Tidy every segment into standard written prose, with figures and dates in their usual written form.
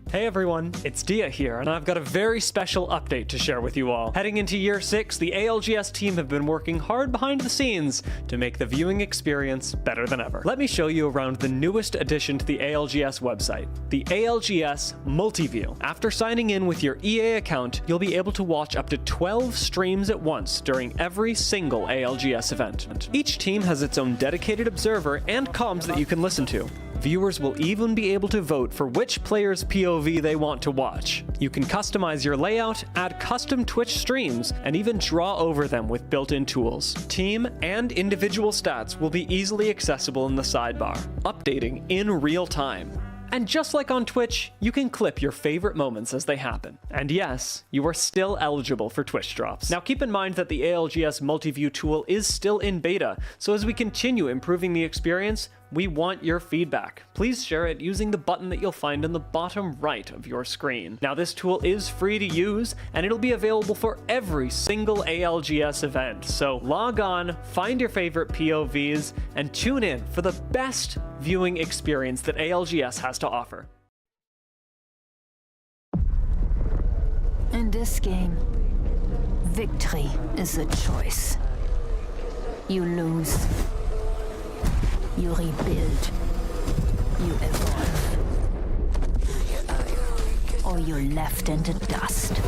Hey everyone, it's Dia here, and I've got a very special update to share with you all. Heading into Year 6, the ALGS team have been working hard behind the scenes to make the viewing experience better than ever. Let me show you around the newest addition to the ALGS website, the ALGS Multiview. After signing in with your EA account, you'll be able to watch up to 12 streams at once during every single ALGS event. Each team has its own dedicated observer and comms that you can listen to. Viewers will even be able to vote for which player's POV they want to watch. You can customize your layout, add custom Twitch streams, and even draw over them with built-in tools. Team and individual stats will be easily accessible in the sidebar, updating in real time. And just like on Twitch, you can clip your favorite moments as they happen. And yes, you are still eligible for Twitch drops. Now keep in mind that the ALGS Multiview tool is still in beta, so as we continue improving the experience, we want your feedback. Please share it using the button that you'll find in the bottom right of your screen. Now this tool is free to use, and it'll be available for every single ALGS event. So log on, find your favorite POVs, and tune in for the best viewing experience that ALGS has to offer. In this game, victory is a choice. You lose. You rebuild. You evolve. Or you're left in the dust.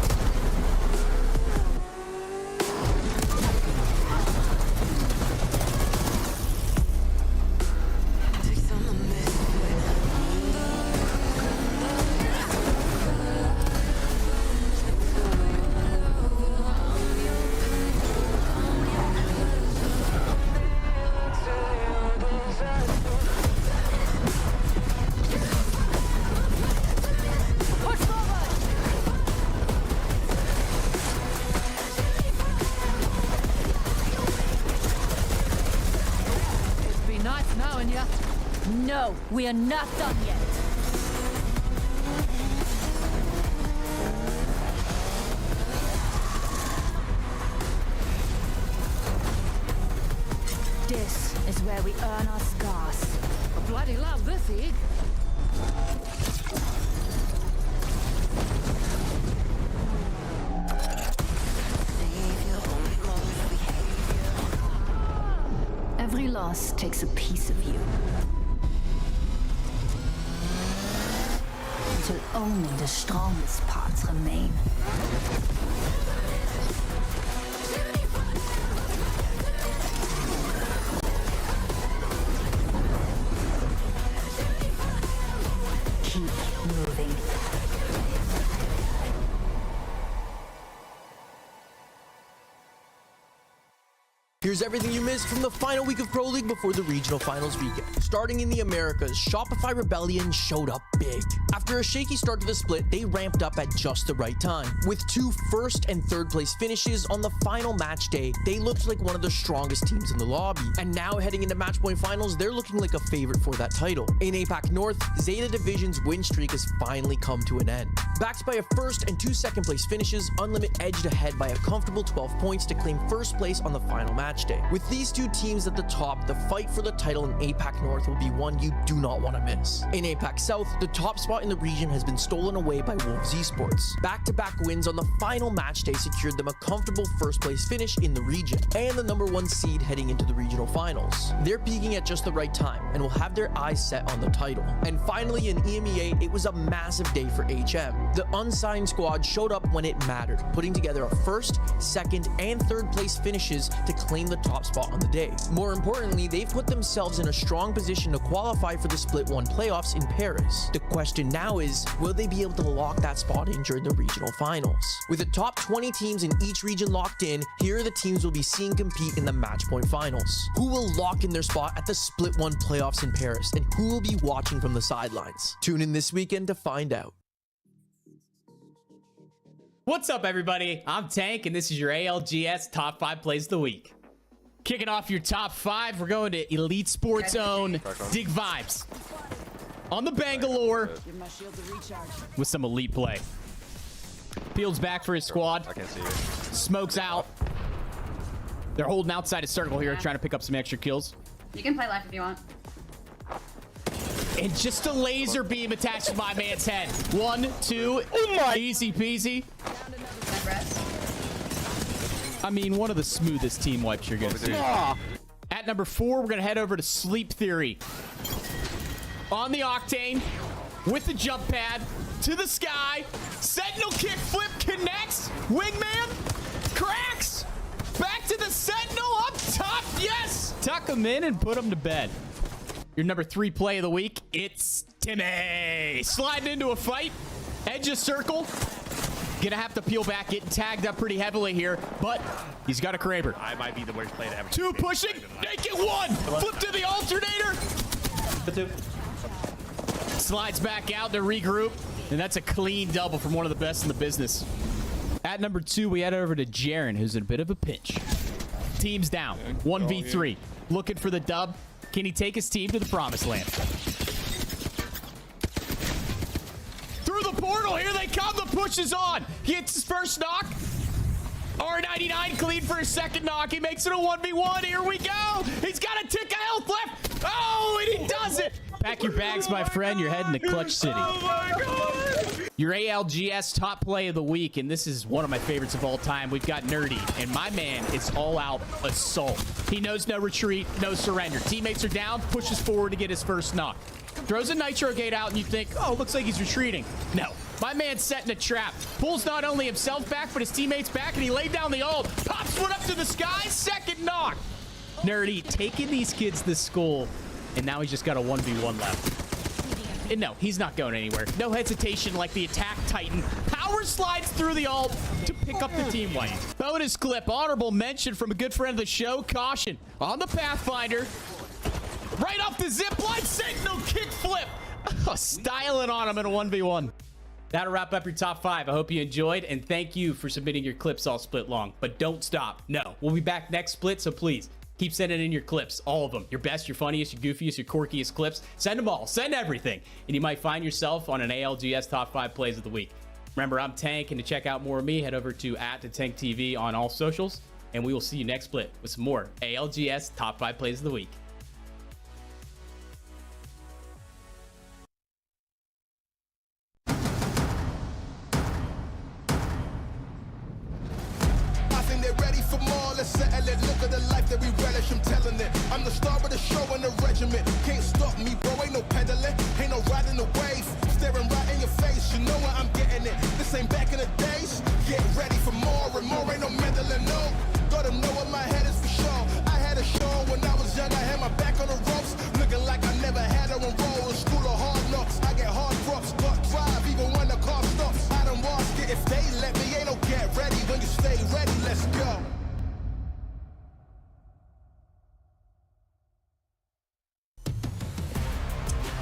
No, we are not done yet. This is where we earn our scars. I bloody love this egg. Every loss takes a piece of you. Until only the strongest parts remain. Keep moving. Here's everything you missed from the final week of Pro League before the regional finals weekend. Starting in the Americas, Shopify Rebellion showed up big. After a shaky start to the split, they ramped up at just the right time. With 2 first and third place finishes on the final match day, they looked like one of the strongest teams in the lobby. And now heading into match point finals, they're looking like a favorite for that title. In APAC North, Zeta Division's win streak has finally come to an end. Backed by a first and 2 second place finishes, Unlimit edged ahead by a comfortable 12 points to claim first place on the final match day. With these 2 teams at the top, the fight for the title in APAC North will be one you do not want to miss. In APAC South, the top spot in the region has been stolen away by Wolves Esports. Back-to-back wins on the final match day secured them a comfortable first place finish in the region, and the #1 seed heading into the regional finals. They're peaking at just the right time, and will have their eyes set on the title. And finally, in EMEA, it was a massive day for HM. The unsigned squad showed up when it mattered, putting together a first, second, and third place finishes to claim the top spot on the day. More importantly, they've put themselves in a strong position to qualify for the Split 1 playoffs in Paris. The question now is, will they be able to lock that spot in during the regional finals? With the top 20 teams in each region locked in, here are the teams we'll be seeing compete in the match point finals. Who will lock in their spot at the Split 1 playoffs in Paris, and who will be watching from the sidelines? Tune in this weekend to find out. What's up, everybody? I'm Tank, and this is your ALGS Top 5 Plays of the Week. Kicking off your top 5, we're going to Elite Sports Zone, Dig Vibes. On the Bangalore, with some elite play. Fields back for his squad. I can't see you. Smokes out. They're holding outside a circle here, trying to pick up some extra kills. You can play life if you want. And just a laser beam attached to my man's head. 1, 2, easy peasy. I mean, one of the smoothest team wipes you're gonna see. At number 4, we're gonna head over to Sleep Theory. On the Octane, with the jump pad, to the sky. Sentinel kick flip connects. Wingman cracks. Back to the Sentinel up top. Yes! Tuck him in and put him to bed. Your number 3 play of the week, it's Timmy. Sliding into a fight. Edge of circle. Gonna have to peel back, getting tagged up pretty heavily here, but he's got a Kraber. I might be the worst player to ever. 2 pushing, naked 1. Flip to the alternator. Slides back out to regroup, and that's a clean double from one of the best in the business. At number 2, we head over to Jaren, who's in a bit of a pinch. Team's down, 1v3. Looking for the dub. Can he take his team to the promised land? Through the portal, here they come. The push is on. He hits his first knock. R99 clean for his second knock. He makes it a 1v1. Here we go. He's got a tick of health left. Oh, and he does it. Pack your bags, my friend. You're heading to Clutch City. Oh my God. Your ALGS top play of the week, and this is one of my favorites of all time. We've got Nerdy, and my man is all-out assault. He knows no retreat, no surrender. Teammates are down, pushes forward to get his first knock. Throws a Nitro Gate out, and you think, oh, looks like he's retreating. No. My man's setting a trap. Pulls not only himself back, but his teammates back, and he laid down the ult. Pops one up to the sky, second knock. Nerdy taking these kids to school, and now he's just got a 1v1 left. And no, he's not going anywhere. No hesitation like the attack titan. Power slides through the ult to pick up the team wipe. Bonus clip, honorable mention from a good friend of the show, Caution. On the Pathfinder. Right off the zipline, Sentinel kick flip. Styling on him in a 1v1. That'll wrap up your top 5. I hope you enjoyed, and thank you for submitting your clips all split long. But don't stop. No, we'll be back next split, so please keep sending in your clips, all of them. Your best, your funniest, your goofiest, your quirkiest clips. Send them all. Send everything. And you might find yourself on an ALGS Top 5 Plays of the Week. Remember, I'm Tank, and to check out more of me, head over to @TheTankTV on all socials. And we will see you next split with some more ALGS Top 5 Plays of the Week. Let's settle it. Look at the life that we relish. I'm telling it. I'm the star of the show and the regiment. Can't stop me, bro. Ain't no pedaling. Ain't no riding the wave. Staring right in your face. You know where I'm getting it. This ain't back in the days. Get ready for more and more. Ain't no meddling. No. Gotta know what my head is for sure. I had a show when I was young. I had my back on the ropes. Looking like I never had her on roll. In school of hard knocks. I get hard drops. Got drive even when the car stops. I done lost it. If they let me, ain't no get ready. When you stay ready, let's go.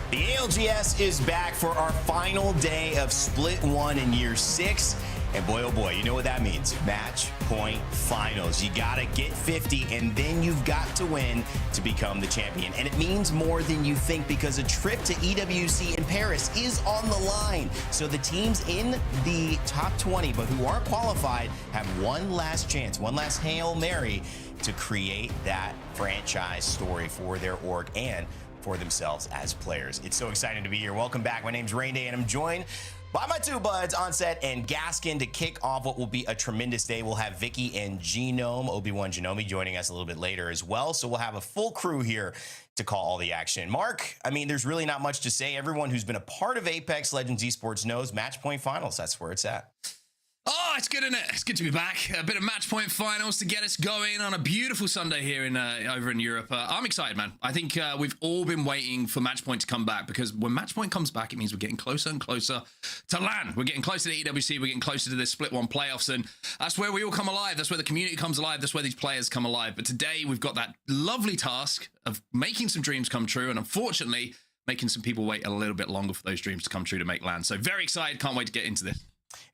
The ALGS is back for our final day of Split 1 in Year 6. And boy, oh boy, you know what that means. Match point finals. You got to get 50, and then you've got to win to become the champion. And it means more than you think, because a trip to EWC in Paris is on the line. So the teams in the top 20, but who aren't qualified, have one last chance, one last Hail Mary to create that franchise story for their org and for themselves as players. It's so exciting to be here. Welcome back. My name's Rain Day, and I'm joined by my two buds, Onset and Gaskin, to kick off what will be a tremendous day. We'll have Vicky and Genome, Obi-Wan Genome, joining us a little bit later as well. So we'll have a full crew here to call all the action. Mark, I mean, there's really not much to say. Everyone who's been a part of Apex Legends Esports knows Match Point Finals. That's where it's at. Oh, it's good, isn't it? It's good to be back. A bit of match point finals to get us going on a beautiful Sunday here in over in Europe. I'm excited, man. I think we've all been waiting for match point to come back, because when match point comes back, it means we're getting closer and closer to LAN. We're getting closer to EWC. We're getting closer to this Split 1 playoffs, and that's where we all come alive. That's where the community comes alive. That's where these players come alive. But today we've got that lovely task of making some dreams come true, and unfortunately making some people wait a little bit longer for those dreams to come true to make LAN. So very excited. Can't wait to get into this.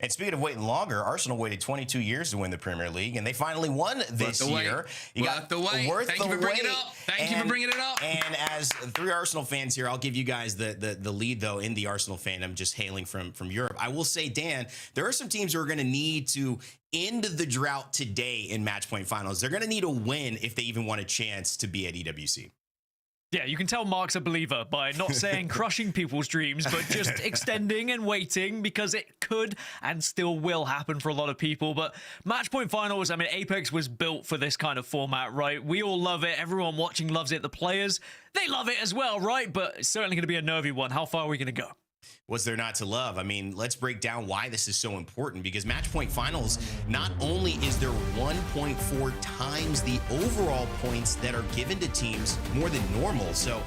And speaking of waiting longer, Arsenal waited 22 years to win the Premier League, and they finally won this year. Worth the wait. Thank you for bringing it up. Thank you for bringing it up. And as 3 Arsenal fans here, I'll give you guys the lead, though, in the Arsenal fandom, just hailing from Europe. I will say, Dan, there are some teams who are going to need to end the drought today in match point finals. They're going to need a win if they even want a chance to be at EWC. Yeah, you can tell Mark's a believer by not saying crushing people's dreams, but just extending and waiting, because it could and still will happen for a lot of people. But Match Point Finals, I mean, Apex was built for this kind of format, right? We all love it. Everyone watching loves it. The players, they love it as well, right? But it's certainly going to be a nervy one. How far are we going to go? What's there not to love? I mean, let's break down why this is so important, because Match Point Finals, not only is there 1.4 times the overall points that are given to teams more than normal, so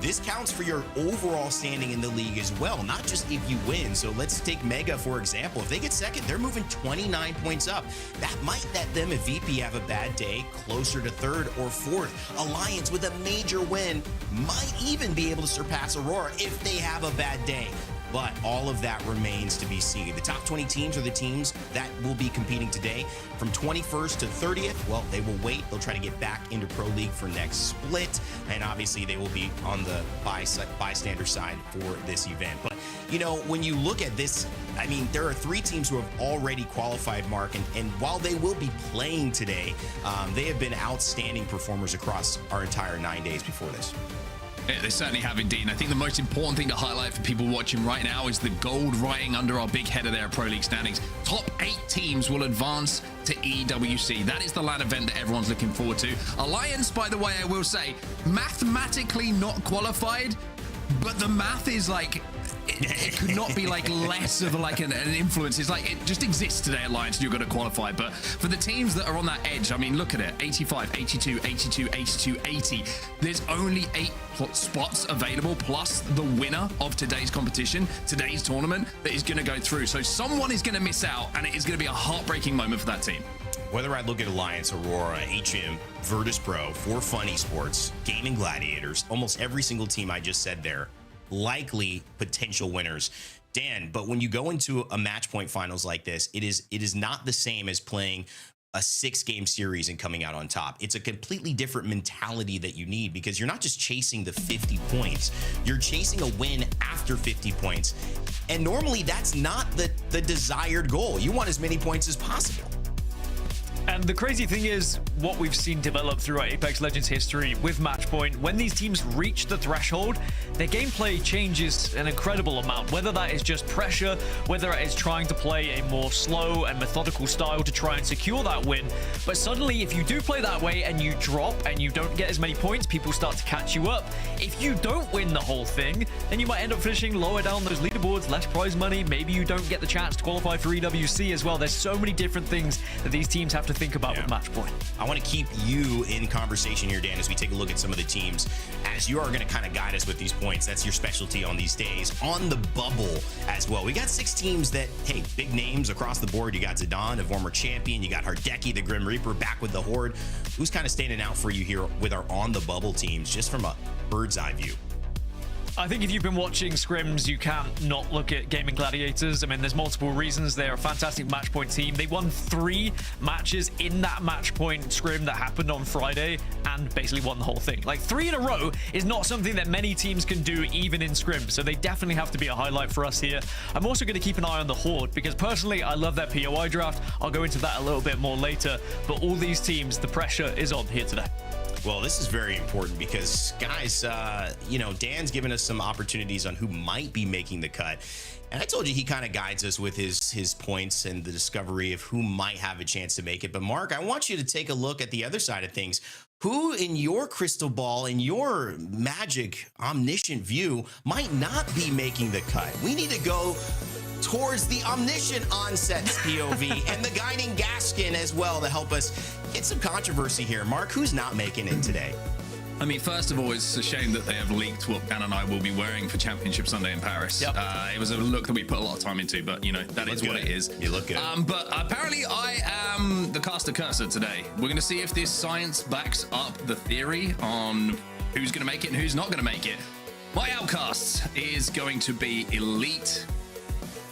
this counts for your overall standing in the league as well, not just if you win. So let's take Mega, for example. If they get second, they're moving 29 points up. That might let them, if VP have a bad day, closer to third or fourth. Alliance with a major win might even be able to surpass Aurora if they have a bad day. But all of that remains to be seen. The top 20 teams are the teams that will be competing today. From 21st to 30th, well, they will wait. They'll try to get back into Pro League for next split. And obviously, they will be on the bystander side for this event. But, you know, when you look at this, I mean, there are 3 teams who have already qualified, Mark. And while they will be playing today, they have been outstanding performers across our entire 9 days before this. Yeah, they certainly have indeed. And I think the most important thing to highlight for people watching right now is the gold writing under our big header there, Pro League standings. Top 8 teams will advance to EWC. That is the LAN event that everyone's looking forward to. Alliance, by the way, I will say, mathematically not qualified, but the math is like, it could not be like less of like an influence. It's like it just exists today at Alliance and you're going to qualify. But for the teams that are on that edge, I mean, look at it. 85, 82, 82, 82, 80. There's only 8 spots available plus the winner of today's competition, today's tournament, that is going to go through. So someone is going to miss out, and it is going to be a heartbreaking moment for that team. Whether I look at Alliance, Aurora, HM, Virtus.pro, Forfun Esports, Gaiming, Gladiators, almost every single team I just said there, likely potential winners. Dan, but when you go into a Match Point Finals like this, it is not the same as playing a 6-game series and coming out on top. It's a completely different mentality that you need, because you're not just chasing the 50 points, you're chasing a win after 50 points. And normally that's not the desired goal. You want as many points as possible. And the crazy thing is, what we've seen develop throughout Apex Legends history with Matchpoint, when these teams reach the threshold, their gameplay changes an incredible amount, whether that is just pressure, whether it is trying to play a more slow and methodical style to try and secure that win. But suddenly, if you do play that way and you drop and you don't get as many points, people start to catch you up. If you don't win the whole thing, then you might end up finishing lower down those leaderboards, less prize money, maybe you don't get the chance to qualify for EWC as well. There's so many different things that these teams have to think about with Matchpoint. I want to keep you in conversation here, Dan, as we take a look at some of the teams, as you are going to kind of guide us with these points. That's your specialty on these days. On the bubble as well, we got 6 teams that, hey, big names across the board. You got Zidane, a former champion. You got Hardeki, the Grim Reaper, back with the Horde. Who's kind of standing out for you here with our on the bubble teams, just from a bird's eye view? I think if you've been watching scrims, you can't not look at Gaiming Gladiators. I mean, there's multiple reasons. They're a fantastic Matchpoint team. They won 3 matches in that Matchpoint scrim that happened on Friday and basically won the whole thing. Like, 3 in a row is not something that many teams can do even in scrim, so they definitely have to be a highlight for us here. I'm also going to keep an eye on the Horde, because personally, I love their POI draft. I'll go into that a little bit more later, but all these teams, the pressure is on here today. Well, this is very important because, guys, you know, Dan's given us some opportunities on who might be making the cut. And I told you he kind of guides us with his points and the discovery of who might have a chance to make it. But, Mark, I want you to take a look at the other side of things. Who in your crystal ball, in your magic, omniscient view, might not be making the cut? We need to go towards the omniscient Onset's POV and the guiding Gaskin as well to help us get some controversy here. Mark, who's not making it today? I mean, first of all, it's a shame that they have leaked what Dan and I will be wearing for Championship Sunday in Paris. Yep. It was a look that we put a lot of time into, but, you know, that is what it is. You look good. But apparently I am the caster cursor today. We're going to see if this science backs up the theory on who's going to make it and who's not going to make it. My outcast is going to be Elite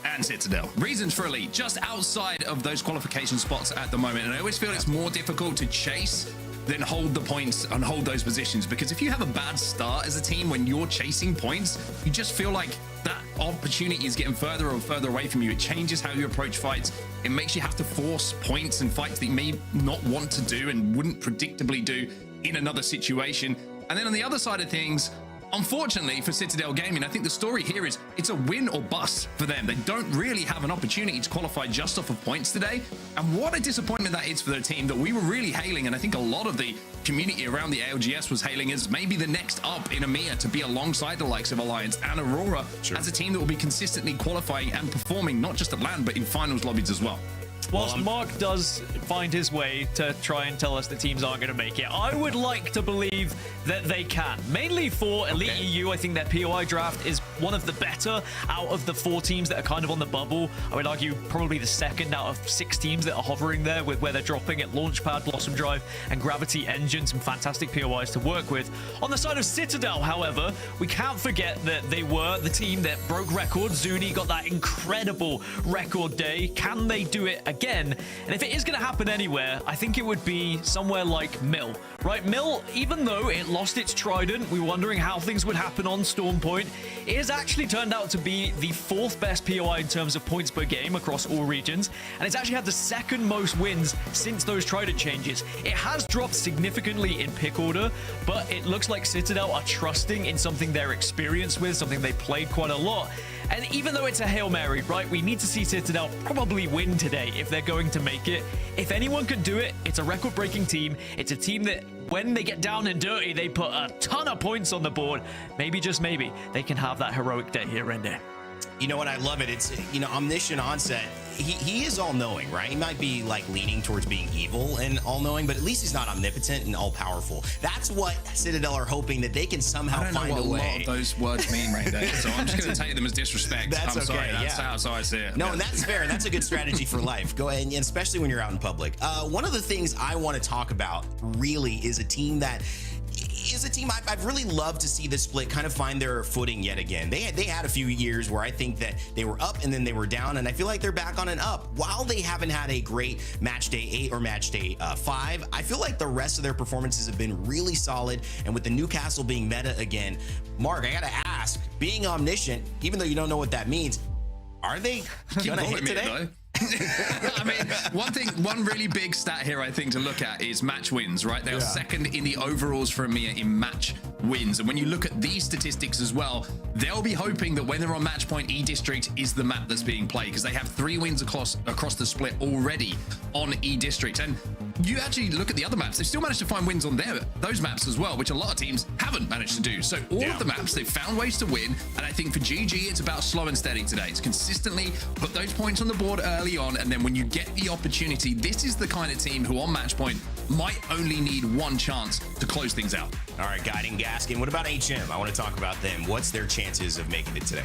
and Citadel. Reasons for Elite, just outside of those qualification spots at the moment. And I always feel it's more difficult to chase than hold the points and hold those positions, because if you have a bad start as a team when you're chasing points, you just feel like that opportunity is getting further and further away from you. It changes how you approach fights. It makes you have to force points and fights that you may not want to do and wouldn't predictably do in another situation. And then on the other side of things, unfortunately for Citadel Gaming, I think the story here is it's a win or bust for them. They don't really have an opportunity to qualify just off of points today. And what a disappointment that is for their team that we were really hailing. And I think a lot of the community around the ALGS was hailing as maybe the next up in EMEA to be alongside the likes of Alliance and Aurora as a team that will be consistently qualifying and performing, not just at LAN, but in finals lobbies as well. Whilst Mark does find his way to try and tell us the teams aren't going to make it, I would like to believe that they can. Mainly for Elite EU, I think their POI draft is one of the better out of the 4 teams that are kind of on the bubble. I would argue probably the second out of 6 teams that are hovering there with where they're dropping at Launchpad, Blossom Drive, and Gravity Engine. Some fantastic POIs to work with. On the side of Citadel, however, we can't forget that they were the team that broke records. Zuni got that incredible record day. Can they do it again? And if it is going to happen anywhere, I think it would be somewhere like Mill, right? Mill, even though it lost its Trident, we were wondering how things would happen on Storm Point. It has actually turned out to be the 4th best POI in terms of points per game across all regions, and it's actually had the 2nd most wins since those Trident changes. It has dropped significantly in pick order, but it looks like Citadel are trusting in something they're experienced with, something they played quite a lot. And even though it's a Hail Mary, right, we need to see Citadel probably win today if they're going to make it. If anyone could do it, it's a record-breaking team. It's a team that, when they get down and dirty, they put a ton of points on the board. Maybe, just maybe, they can have that heroic day here and there. You know what? I love it. It's, you know, Omniscient Onset. He is all-knowing, right? He might be like leaning towards being evil and all-knowing, but at least he's not omnipotent and all-powerful. That's what Citadel are hoping, that they can somehow find a way. I don't know what those words mean right there, so I'm just going to take them as disrespect. That's I'm okay. sorry. That's how I see it. No, and that's fair, and that's a good strategy for life. Go ahead, and especially when you're out in public. One of the things I want to talk about really is a team that is a team I've really loved to see this split kind of find their footing yet again. They had a few years where I think that they were up and then they were down, and I feel like they're back on an up. While they haven't had a great match day 8 or match day 5, I feel like the rest of their performances have been really solid. And with the Newcastle being meta again, Mark, I gotta ask, being omniscient, even though you don't know what that means, are they gonna hit today? I mean, one really big stat here I think to look at is match wins, right? They are 2nd in the overalls for EMEA in match wins. And when you look at these statistics as well, they'll be hoping that when they're on match point, E-District is the map that's being played, because they have 3 wins across the split already on E-District. And you actually look at the other maps, they've still managed to find wins on those maps as well, which a lot of teams haven't managed to do. So all of the maps, they've found ways to win. And I think for GG, it's about slow and steady today. It's consistently put those points on the board early on, and then when you get the opportunity, this is the kind of team who on match point might only need one chance to close things out. All right, Guiding Gaskin, what about HM? I want to talk about them. What's their chances of making it today?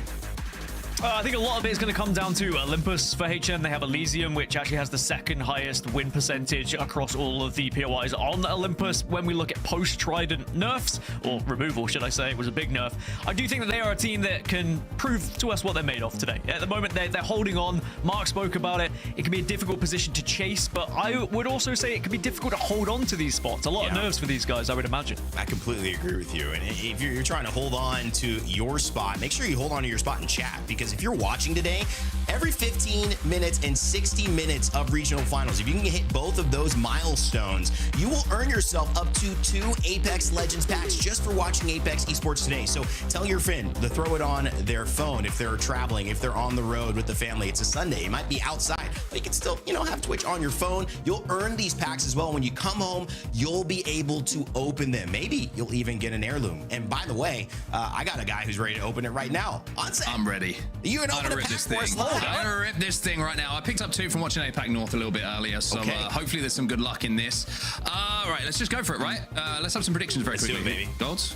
I think a lot of it is going to come down to Olympus for HM. They have Elysium, which actually has the 2nd highest win percentage across all of the POIs on Olympus. When we look at post-Trident nerfs, or removal, should I say, it was a big nerf. I do think that they are a team that can prove to us what they're made of today. At the moment, they're holding on. Mark spoke about it. It can be a difficult position to chase, but I would also say it can be difficult to hold on to these spots. A lot of nerves for these guys, I would imagine. I completely agree with you. And if you're trying to hold on to your spot, make sure you hold on to your spot in chat, because if you're watching today, every 15 minutes and 60 minutes of regional finals, if you can hit both of those milestones, you will earn yourself up to 2 Apex Legends packs just for watching Apex Esports today. So tell your friend to throw it on their phone if they're traveling, if they're on the road with the family. It's a Sunday. It might be outside, but you can still, have Twitch on your phone. You'll earn these packs as well. When you come home, you'll be able to open them. Maybe you'll even get an heirloom. And by the way, I got a guy who's ready to open it right now. On set. I'm ready. You can open a pack for us live. I'm gonna rip this thing right now. I picked up 2 from watching APAC North a little bit earlier, so hopefully there's some good luck in this. All right, let's just go for it, right? Let's have some predictions very quickly. Do it, baby. Golds?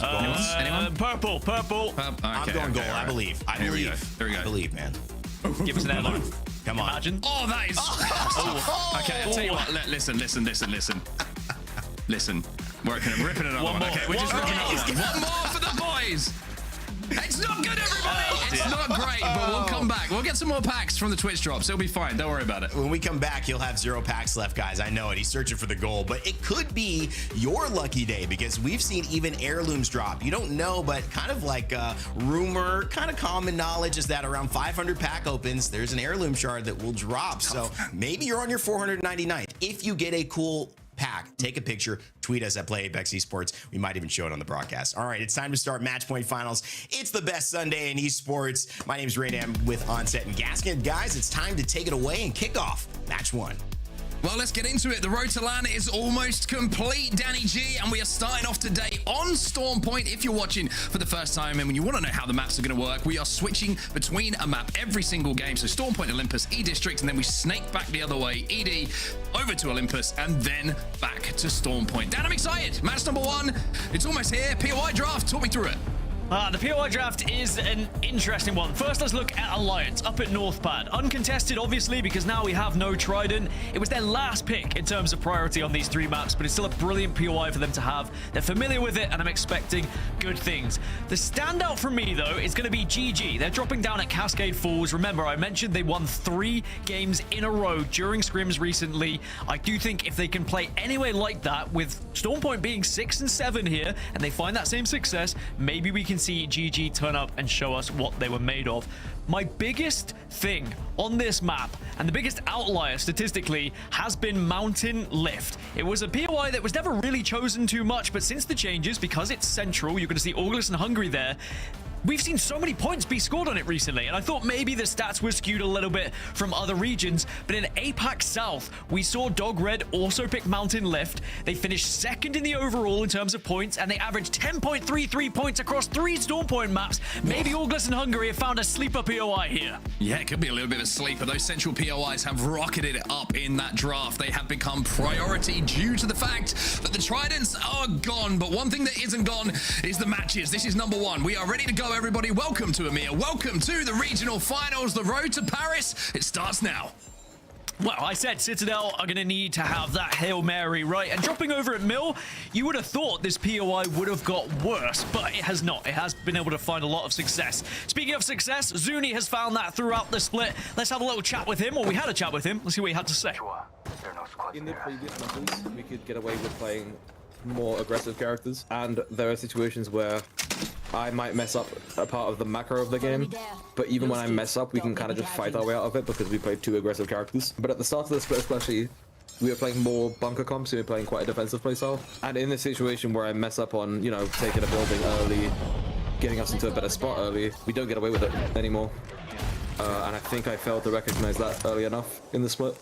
Anyone? Purple. Okay, I'm going gold. I believe. There we go. I believe, man. Give us an heirloom. Come on. Imagine. Oh, that is. Okay, I'll tell you what. Listen. Listen. We're ripping another one. Okay, we're just ripping another one. One more for the boys. It's not good, everybody. It's not great, but we'll come back. We'll get some more packs from the Twitch drops. It'll be fine. Don't worry about it. When we come back, he'll have 0 packs left, guys. I know it. He's searching for the goal, but it could be your lucky day, because we've seen even heirlooms drop. You don't know, but kind of like rumor, kind of common knowledge is that around 500 pack opens, there's an heirloom shard that will drop. So maybe you're on your 499th. If you get a cool pack. Take a picture, tweet us at Play Apex Esports. We might even show it on the broadcast. All right, it's time to start Match Point Finals. It's the best Sunday in esports. My name's Raydam with Onset and Gaskin. Guys, it's time to take it away and kick off Match 1. Well, let's get into it. The road to LAN is almost complete, Danny G, and we are starting off today on Storm Point. If you're watching for the first time and when you want to know how the maps are going to work, we are switching between a map every single game. So Storm Point, Olympus, E-District, and then we snake back the other way, ED, over to Olympus, and then back to Storm Point. Dan, I'm excited. Match number 1, it's almost here. POI draft, talk me through it. The POI draft is an interesting one. First, let's look at Alliance up at Northpad. Uncontested, obviously, because now we have no Trident. It was their last pick in terms of priority on these 3 maps, but it's still a brilliant POI for them to have. They're familiar with it, and I'm expecting good things. The standout for me, though, is going to be GG. They're dropping down at Cascade Falls. Remember, I mentioned they won 3 games in a row during scrims recently. I do think if they can play anyway like that, with Storm Point being 6 and 7 here, and they find that same success, maybe we can see GG turn up and show us what they were made of. My biggest thing on this map, and the biggest outlier statistically, has been Mountain Lift. It was a POI that was never really chosen too much, but since the changes, because it's central, you're going to see Orgless and Hungry there. We've seen so many points be scored on it recently, and I thought maybe the stats were skewed a little bit from other regions, but in APAC South, we saw Dog Red also pick Mountain Lift. They finished 2nd in the overall in terms of points, and they averaged 10.33 points across 3 Storm Point maps. Maybe Orgless and Hungary have found a sleeper POI here. Yeah, it could be a little bit of a sleeper. Those central POIs have rocketed it up in that draft. They have become priority due to the fact that the Tridents are gone, but one thing that isn't gone is the matches. This is number 1. We are ready to go, everybody. Welcome to EMEA. Welcome to the regional finals. The road to Paris. It starts now. Well, I said Citadel are going to need to have that Hail Mary, right? And dropping over at Mill, you would have thought this POI would have got worse, but it has not. It has been able to find a lot of success. Speaking of success, Zuni has found that throughout the split. Let's have a little chat with him, or we had a chat with him. Let's see what he had to say. In the previous matches, we could get away with playing more aggressive characters, and there are situations where I might mess up a part of the macro of the game, but even when I mess up, we can kind of just fight our way out of it because we played 2 aggressive characters. But at the start of the split especially, we were playing more bunker comps, so we were playing quite a defensive playstyle. And in this situation where I mess up on, you know, taking a building early, getting us into a better spot early, we don't get away with it anymore. And I think I failed to recognize that early enough in the split.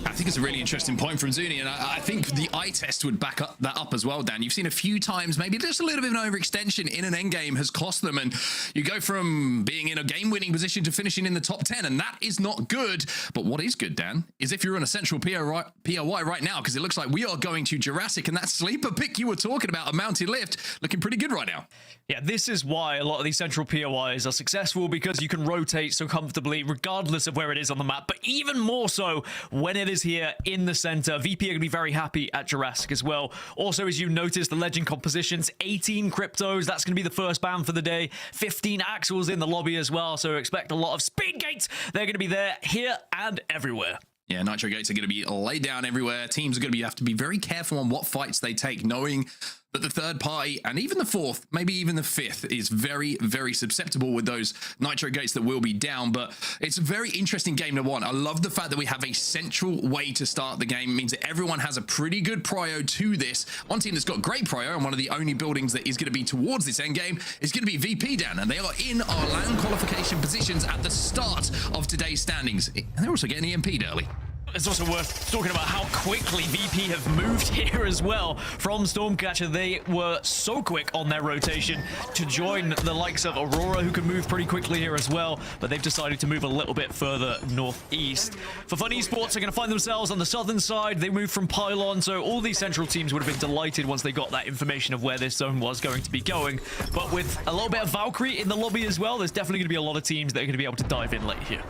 I think it's a really interesting point from Zuni, and I think the eye test would back up that up as well, Dan. You've seen a few times, maybe just a little bit of an overextension in an endgame has cost them, and you go from being in a game-winning position to finishing in the top 10, and that is not good. But what is good, Dan, is if you're on a central POI right now, because it looks like we are going to Jurassic, and that sleeper pick you were talking about, a Mountain Lift, looking pretty good right now. Yeah, this is why a lot of these central POIs are successful, because you can rotate so comfortably regardless of where it is on the map, but even more so when it is here in the center. VP are going to be very happy at Jurassic as well. Also, as you notice, the legend compositions, 18 cryptos, that's going to be the first ban for the day. 15 Axles in the lobby as well, so expect a lot of speed gates. They're going to be there, here, and everywhere. Yeah, Nitro Gates are going to be laid down everywhere. Teams are going to have to be very careful on what fights they take, knowing that the 3rd party and even the 4th, maybe even the 5th, is very, very susceptible with those Nitro Gates that will be down. But it's a very interesting game to want. I love the fact that we have a central way to start the game. It means that everyone has a pretty good prio to this. One team that's got great prio, and one of the only buildings that is going to be towards this endgame is going to be VP, Dan. And they are in our LAN qualification positions at the start of today's standings. And they're also getting EMP'd early. It's also worth talking about how quickly VP have moved here as well from Stormcatcher. They were so quick on their rotation to join the likes of AURORA, who can move pretty quickly here as well, but they've decided to move a little bit further northeast. Forfun Esports are going to find themselves on the southern side. They moved from Pylon, so all these central teams would have been delighted once they got that information of where this zone was going to be going. But with a little bit of Valkyrie in the lobby as well, there's definitely going to be a lot of teams that are going to be able to dive in late here.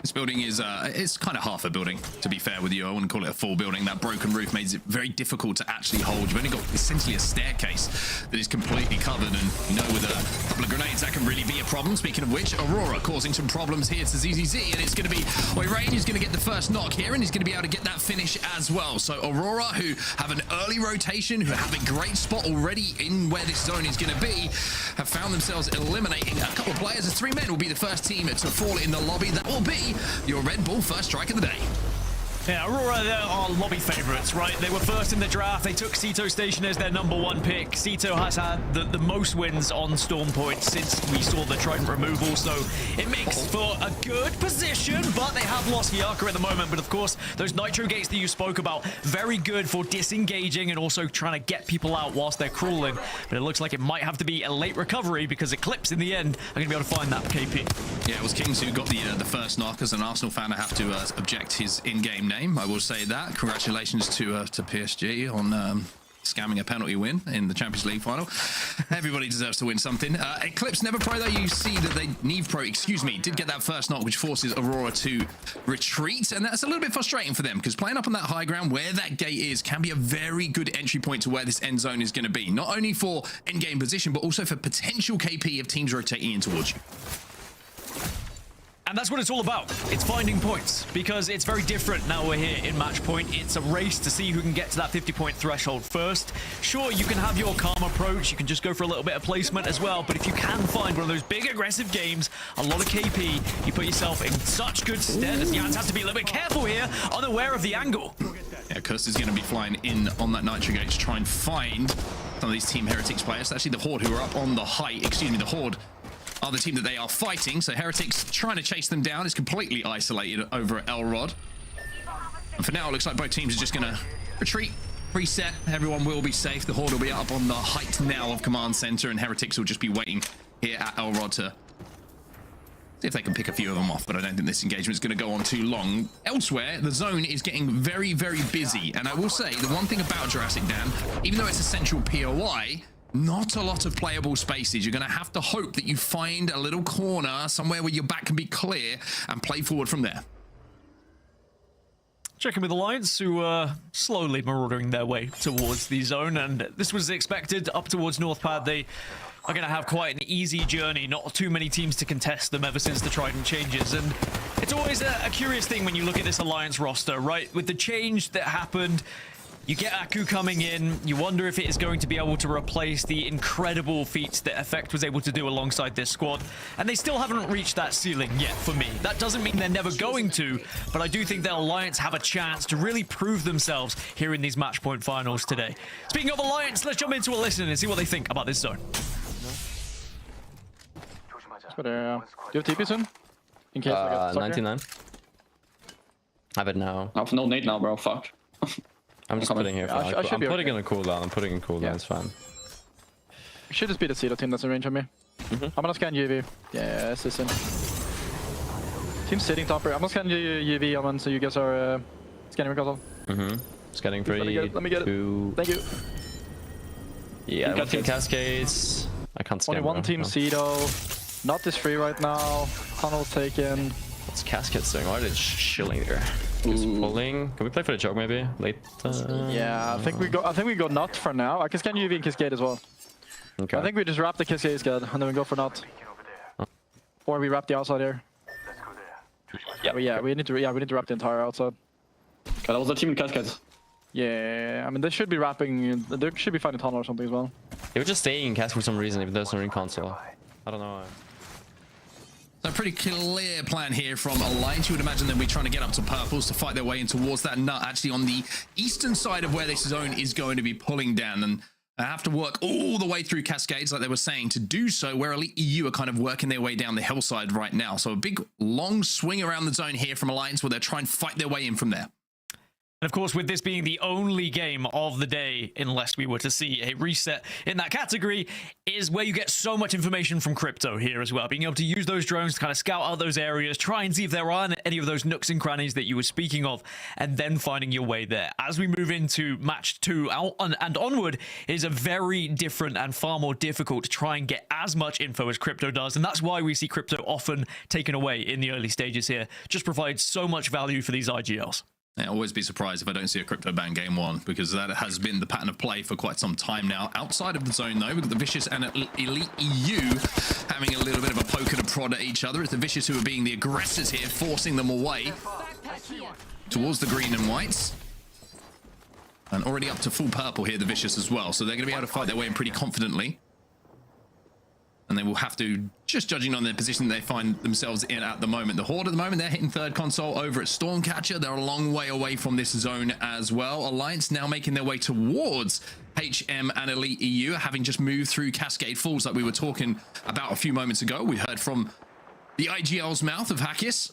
This building is it's kind of half a building, to be fair with you. I wouldn't call it a full building. That broken roof makes it very difficult to actually hold. You've only got essentially a staircase that is completely covered, and you know, with a couple of grenades, that can really be a problem. Speaking of which, AURORA causing some problems here to ZZZ, and it's going to be Rain who's going to get the first knock here, and he's going to be able to get that finish as well. So AURORA, who have an early rotation, who have a great spot already in where this zone is going to be, have found themselves eliminating a couple of players. As 3 men will be the first team to fall in the lobby. That will be your Red Bull first strike of the day. Yeah, Aurora, they're our lobby favorites, right? They were first in the draft. They took Cito Station as their #1 pick. Cito has had the most wins on Storm Point since we saw the Trident removal, so it makes for a good position, but they have lost Hyaka at the moment. But of course, those Nitro Gates that you spoke about, very good for disengaging and also trying to get people out whilst they're crawling. But it looks like it might have to be a late recovery because Eclipse, in the end, are going to be able to find that KP. Yeah, it was Kings who got the first knock. As an Arsenal fan, I have to object his in-game name. I will say that. Congratulations to PSG on scamming a penalty win in the Champions League final. Everybody deserves to win something. Eclipse Neevepro, though, you see that Neevepro, did get that first knock, which forces Aurora to retreat, and that's a little bit frustrating for them because playing up on that high ground where that gate is can be a very good entry point to where this end zone is going to be, not only for end game position but also for potential KP if teams rotating in towards you. And that's what it's all about. It's finding points, because it's very different now we're here in match point. It's a race to see who can get to that 50-point threshold first. Sure, you can have your calm approach. You can just go for a little bit of placement as well. But if you can find one of those big aggressive games, a lot of KP, you put yourself in such good stead. As Jans has to be a little bit careful here, unaware of the angle. Yeah, HUSS is going to be flying in on that Nitro Gate to try and find some of these Team Heretics players. Actually, the Horde who are up on the height, the Horde are the team that they are fighting, so Heretics trying to chase them down is completely isolated over at Elrod. And for now, it looks like both teams are just going to retreat, reset. Everyone will be safe. The Horde will be up on the height now of Command Center, and Heretics will just be waiting here at Elrod to see if they can pick a few of them off, but I don't think this engagement is going to go on too long. Elsewhere, the zone is getting very, very busy, and I will say, the one thing about Jurassic Dan, even though it's a central POI, not a lot of playable spaces. You're going to have to hope that you find a little corner somewhere where your back can be clear and play forward from there. Checking with Alliance, who are slowly marauding their way towards the zone, and this was expected up towards North Pad. They are going to have quite an easy journey, not too many teams to contest them ever since the Trident changes, and it's always a curious thing when you look at this Alliance roster, right? With the change that happened, you get Aku coming in, you wonder if it is going to be able to replace the incredible feats that Effect was able to do alongside this squad, and they still haven't reached that ceiling yet for me. That doesn't mean they're never going to, but I do think that Alliance have a chance to really prove themselves here in these match point finals today. Speaking of Alliance, let's jump into a listen and see what they think about this zone. Do you have TP soon? In case I get stuck 99. I have it now. I have no nade now, bro. Fuck. I'm just putting here. I'm putting in a cooldown. I'm putting in cooldown. Yeah. It's fine. You should just be the Citadel team that's in range of me. I'm gonna scan UV. Yeah, this is in. Team's sitting topper. I'm gonna scan UV, Aman, so you guys are scanning console. Scanning 3, let me get 2. It. Thank you. Yeah, I'm team Cascades. I can't scan. Only one team Citadel. Not this free right now. Tunnel's taken. What's Cascades doing? Why are they chilling there? He's pulling. Can we play for the choke maybe? Late. Yeah, I think we go nut for now. I can scan UV and Cascade as well. Okay. I think we just wrap the Cascade Scad and then we go for nut. Or we wrap the outside here. Yeah, we need to wrap the entire outside. That was a team in Cascade. Yeah, I mean they should be wrapping. They should be finding tunnel or something as well. They were just staying in Cascade for some reason, even though there's no ring console. I don't know. A pretty clear plan here from Alliance. You would imagine they'll be trying to get up to purples to fight their way in towards that nut, actually on the eastern side of where this zone is going to be pulling down. And I have to work all the way through Cascades, like they were saying, to do so, where Elite EU are kind of working their way down the hillside right now. So a big, long swing around the zone here from Alliance, where they're trying to fight their way in from there. And of course, with this being the only game of the day, unless we were to see a reset in that category, is where you get so much information from Crypto here as well. Being able to use those drones to kind of scout out those areas, try and see if there are any of those nooks and crannies that you were speaking of, and then finding your way there. As we move into match 2 and onward, it is a very different and far more difficult to try and get as much info as Crypto does. And that's why we see Crypto often taken away in the early stages here. Just provides so much value for these IGLs. I'll always be surprised if I don't see a Crypto ban game 1, because that has been the pattern of play for quite some time now. Outside of the zone, though, we've got the Vicious and Elite EU having a little bit of a poke and a prod at each other. It's the Vicious who are being the aggressors here, forcing them away towards the green and whites. And already up to full purple here, the Vicious as well. So they're going to be able to fight their way in pretty confidently. and they will have to, just judging on their position they find themselves in at the moment. The Horde at the moment, they're hitting third console over at Stormcatcher. They're a long way away from this zone as well. Alliance now making their way towards HM and Elite EU, having just moved through Cascade Falls like we were talking about a few moments ago. We heard from the IGL's mouth of HUSS.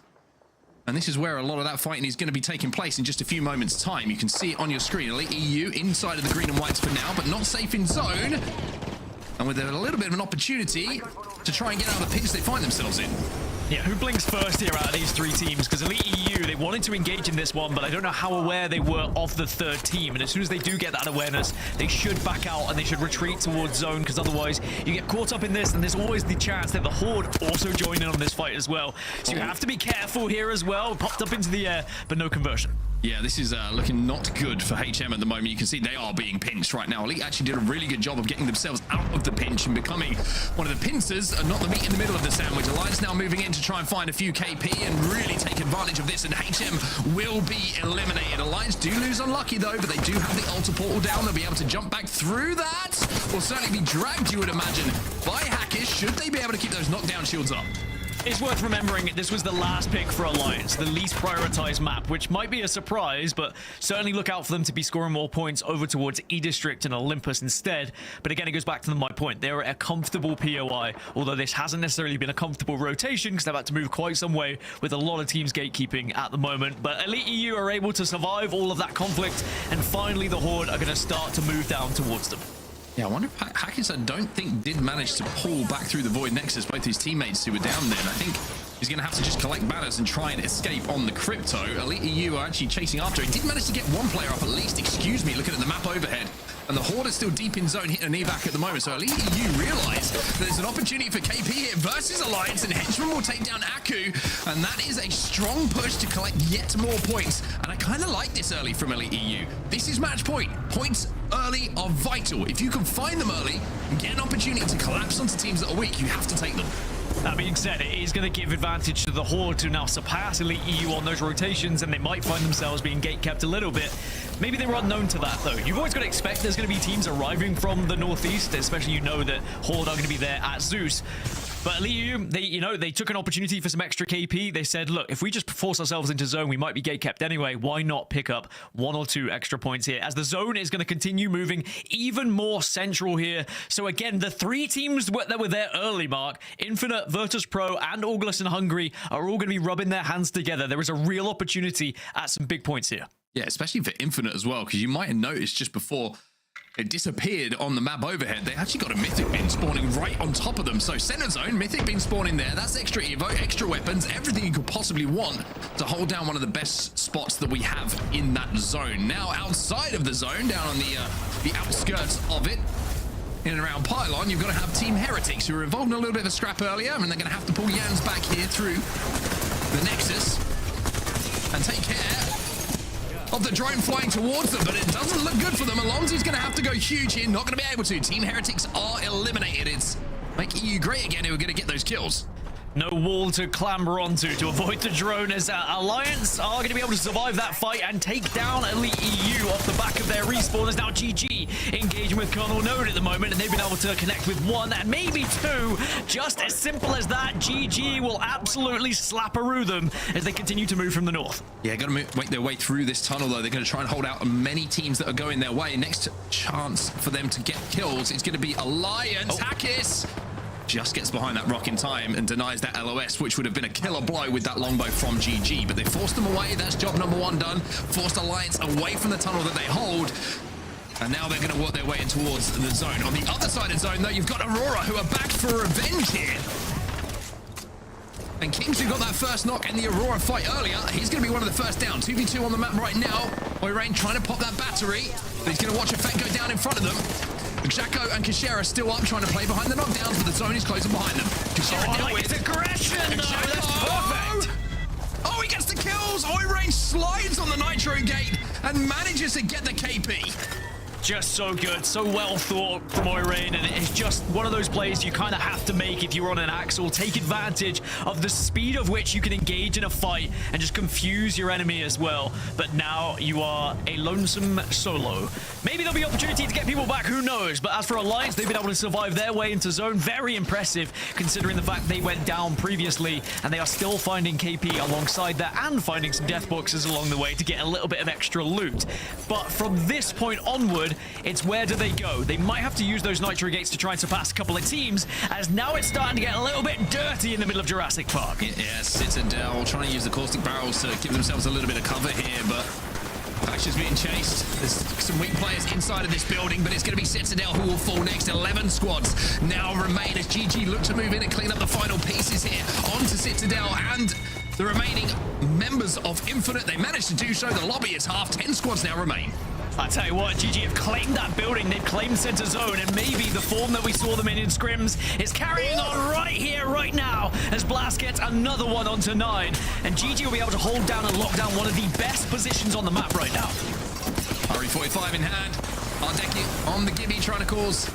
And this is where a lot of that fighting is going to be taking place in just a few moments' time. You can see it on your screen. Elite EU inside of the green and whites for now, but not safe in zone. And with a little bit of an opportunity to try and get out of the pinch they find themselves in. Yeah, who blinks first here out of these three teams? Because Elite EU, they wanted to engage in this one, but I don't know how aware they were of the third team. And as soon as they do get that awareness, they should back out and they should retreat towards zone, because otherwise you get caught up in this, and there's always the chance that the Horde also join in on this fight as well. So you have to be careful here as well. Popped up into the air, but no conversion. Yeah, this is looking not good for HM at the moment. You can see they are being pinched right now. Elite actually did a really good job of getting themselves out of the pinch and becoming one of the pincers and not the meat in the middle of the sandwich. Alliance now moving in to try and find a few KP and really take advantage of this, and HM will be eliminated. Alliance do lose unlucky though, but they do have the altar portal down. They'll be able to jump back through that, or certainly be dragged, you would imagine, by HUSS, should they be able to keep those knockdown shields up. It's worth remembering this was the last pick for Alliance, the least prioritized map, which might be a surprise, but certainly look out for them to be scoring more points over towards E-District and Olympus instead. But again, it goes back to my point. They're a comfortable POI, although this hasn't necessarily been a comfortable rotation because they've had to move quite some way with a lot of teams gatekeeping at the moment. But Elite EU are able to survive all of that conflict, and finally the Horde are going to start to move down towards them. Yeah, I wonder if HUSS, I don't think, did manage to pull back through the Void Nexus both his teammates who were down there. And I think he's going to have to just collect banners and try and escape on the Crypto. Elite EU are actually chasing after. He did manage to get one player up at least, excuse me, looking at the map overhead. And the Horde is still deep in zone, hitting an evac at the moment. So Elite EU realise there's an opportunity for KP here versus Alliance, and Henchman will take down Aku. And that is a strong push to collect yet more points. And I kind of like this early from Elite EU. This is match point. Points early are vital. If you can find them early and get an opportunity to collapse onto teams that are weak, you have to take them. That being said, it is going to give advantage to the Horde to now surpass Elite EU on those rotations, and they might find themselves being gate-kept a little bit. Maybe they were unknown to that, though. You've always got to expect there's going to be teams arriving from the northeast, especially you know that Horde are going to be there at Zeus. But Elite EU, they took an opportunity for some extra KP. They said, look, if we just force ourselves into zone, we might be gate-kept anyway. Why not pick up 1 or 2 extra points here, as the zone is going to continue moving even more central here. So again, the 3 teams that were there early, Mark, Infinite, Virtus.pro, and Orgless in Hungary, are all going to be rubbing their hands together. There is a real opportunity at some big points here. Yeah, especially for Infinite as well, because you might have noticed just before it disappeared on the map overhead, they actually got a Mythic bin spawning right on top of them. So center zone, Mythic bin spawning there. That's extra Evo, extra weapons, everything you could possibly want to hold down one of the best spots that we have in that zone. Now outside of the zone, down on the outskirts of it, in and around Pylon, you've got to have Team Heretics, who were involved in a little bit of a scrap earlier, and they're going to have to pull Jans back here through the Nexus and take care of the drone flying towards them, but it doesn't look good for them. Alonzi's going to have to go huge here, not going to be able to. Team Heretics are eliminated. It's Make EU great again, who are going to get those kills. No wall to clamber onto to avoid the drone, as Alliance are going to be able to survive that fight and take down Elite EU off the back of their respawn. As now GG engaging with Kernel Node at the moment, and they've been able to connect with 1 and maybe 2. Just as simple as that, GG will absolutely slapperoo them as they continue to move from the north. Yeah, got to make their way through this tunnel, though. They're going to try and hold out many teams that are going their way. Next chance for them to get kills is going to be Alliance. HUSS just gets behind that rock in time and denies that LOS, which would have been a killer blow with that longbow from GG. But they forced them away. That's job number 1 done. Forced Alliance away from the tunnel that they hold. And now they're going to work their way in towards the zone. On the other side of the zone, though, you've got AURORA, who are back for revenge here. And Kings, who got that first knock in the AURORA fight earlier, he's going to be one of the first down. 2v2 on the map right now. Oirain trying to pop that battery. But he's going to watch Effect go down in front of them. Xako and Kashera still up, trying to play behind the knockdowns, but the zone is closing behind them. Kashera it's aggression, though. That's perfect. Oh, he gets the kills. Oirain slides on the Nitro gate and manages to get the KP. Just so good, so well thought from Oirain, and it's just one of those plays you kind of have to make if you're on an Axel. Take advantage of the speed of which you can engage in a fight and just confuse your enemy as well. But now you are a lonesome solo. Maybe there'll be opportunity to get people back, who knows? But as for Alliance, they've been able to survive their way into zone. Very impressive, considering the fact they went down previously, and they are still finding KP alongside that and finding some death boxes along the way to get a little bit of extra loot. But from this point onward, it's where do they go? They might have to use those Nitro Gates to try and surpass a couple of teams, as now it's starting to get a little bit dirty in the middle of Jurassic Park. Yeah, Citadel trying to use the caustic barrels to give themselves a little bit of cover here, but Faction's being chased. There's some weak players inside of this building, but it's going to be Citadel who will fall next. 11 squads now remain as GG look to move in and clean up the final pieces here onto Citadel and the remaining members of Infinite. They managed to do so. The lobby is half. 10 squads now remain. I tell you what, GG have claimed that building, they've claimed center zone, and maybe the form that we saw them in scrims is carrying on right here, right now, as Blast gets another one onto 9, and GG will be able to hold down and lock down one of the best positions on the map right now. RE45 in hand. Ardeki on the Gibby trying to cause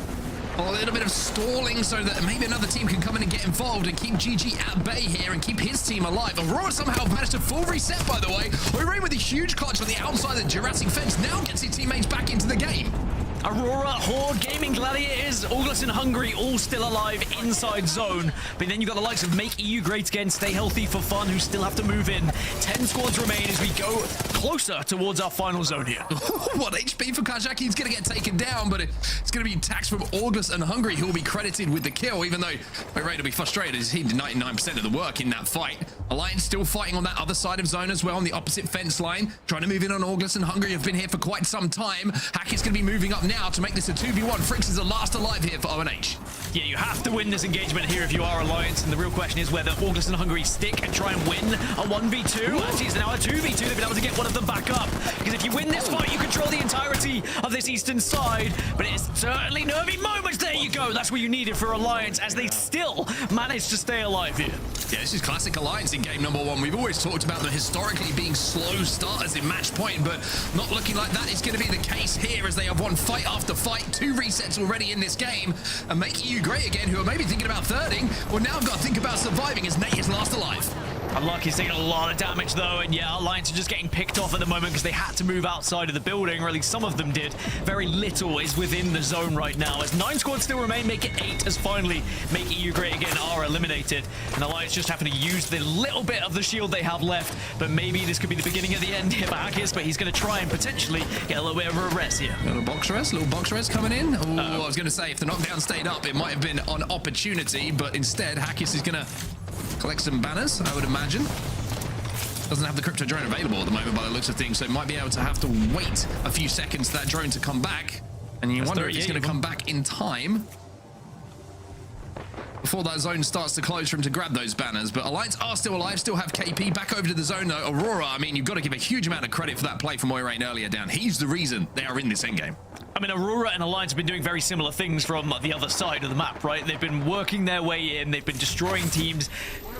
a little bit of stalling so that maybe another team can come in and get involved and keep GG at bay here and keep his team alive. Aurora somehow managed a full reset, by the way. Oirain with a huge clutch on the outside of the Jurassic fence now gets his teammates back into the game. AURORA, Horde, Gaiming, Gladiators, Orgless and Hungry all still alive inside zone. But then you've got the likes of Make EU Great Again, Stay Healthy, Forfun, who still have to move in. 10 squads remain as we go closer towards our final zone here. What HP for Kajaki? He's going to get taken down, but it's going to be tax from Orgless and Hungry who will be credited with the kill, even though Oirain will be frustrated as he did 99% of the work in that fight. Alliance still fighting on that other side of zone as well, on the opposite fence line, trying to move in on Orgless and Hungry have been here for quite some time. Hack is going to be moving up now to make this a 2v1. Fricks is the last alive here for ONH. Yeah, you have to win this engagement here if you are Alliance, and the real question is whether Orgless and Hungry stick and try and win a 1v2. Actually, it's now a 2v2. They've been able to get one of them back up, because if you win this fight, you control the entirety of this eastern side, but it's certainly nervy moments. There you go. That's what you needed for Alliance, as they still manage to stay alive here. Yeah, this is classic Alliance in game number 1. We've always talked about them historically being slow starters in match point, but not looking like that is going to be the case here, as they have won fight after fight. 2 resets already in this game, and Make EU Great Again, who are maybe thinking about thirding, well, now I've got to think about surviving as Nate is last alive. Unlucky's taking a lot of damage though, and yeah, Alliance are just getting picked off at the moment because they had to move outside of the building, or at least some of them did. Very little is within the zone right now, as 9 squads still remain. Make it 8 as finally Make EU Great Again are eliminated, and Alliance just having to use the little bit of the shield they have left. But maybe this could be the beginning of the end here for Hackis, but he's going to try and potentially get a little bit of a res here. Little box res coming in. Ooh, I was going to say, if the knockdown stayed up, it might have been an opportunity, but instead Hackis is going to collect some banners, I would imagine. Doesn't have the crypto drone available at the moment by the looks of things, so it might be able to have to wait a few seconds for that drone to come back. And you wonder if it's going to come back in time before that zone starts to close for him to grab those banners. But Alliance are still alive, still have KP. Back over to the zone though. Aurora, I mean, you've got to give a huge amount of credit for that play from Oirain earlier down. He's the reason they are in this endgame. I mean, Aurora and Alliance have been doing very similar things from the other side of the map, right? They've been working their way in, they've been destroying teams.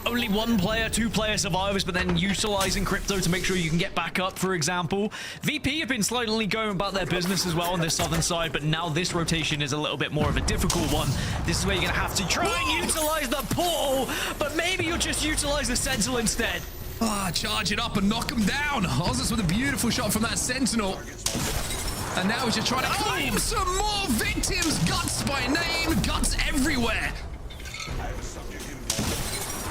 Only 1 player, 2 player survivors, but then utilizing crypto to make sure you can get back up, for example. VP have been slightly going about their business as well on this southern side, but now this rotation is a little bit more of a difficult one. This is where you're going to have to try and utilize the portal, but maybe you'll just utilize the Sentinel instead. Charge it up and knock him down. Ozzus with a beautiful shot from that Sentinel. And now he's just trying to claim some more victims. Guts by name, guts everywhere.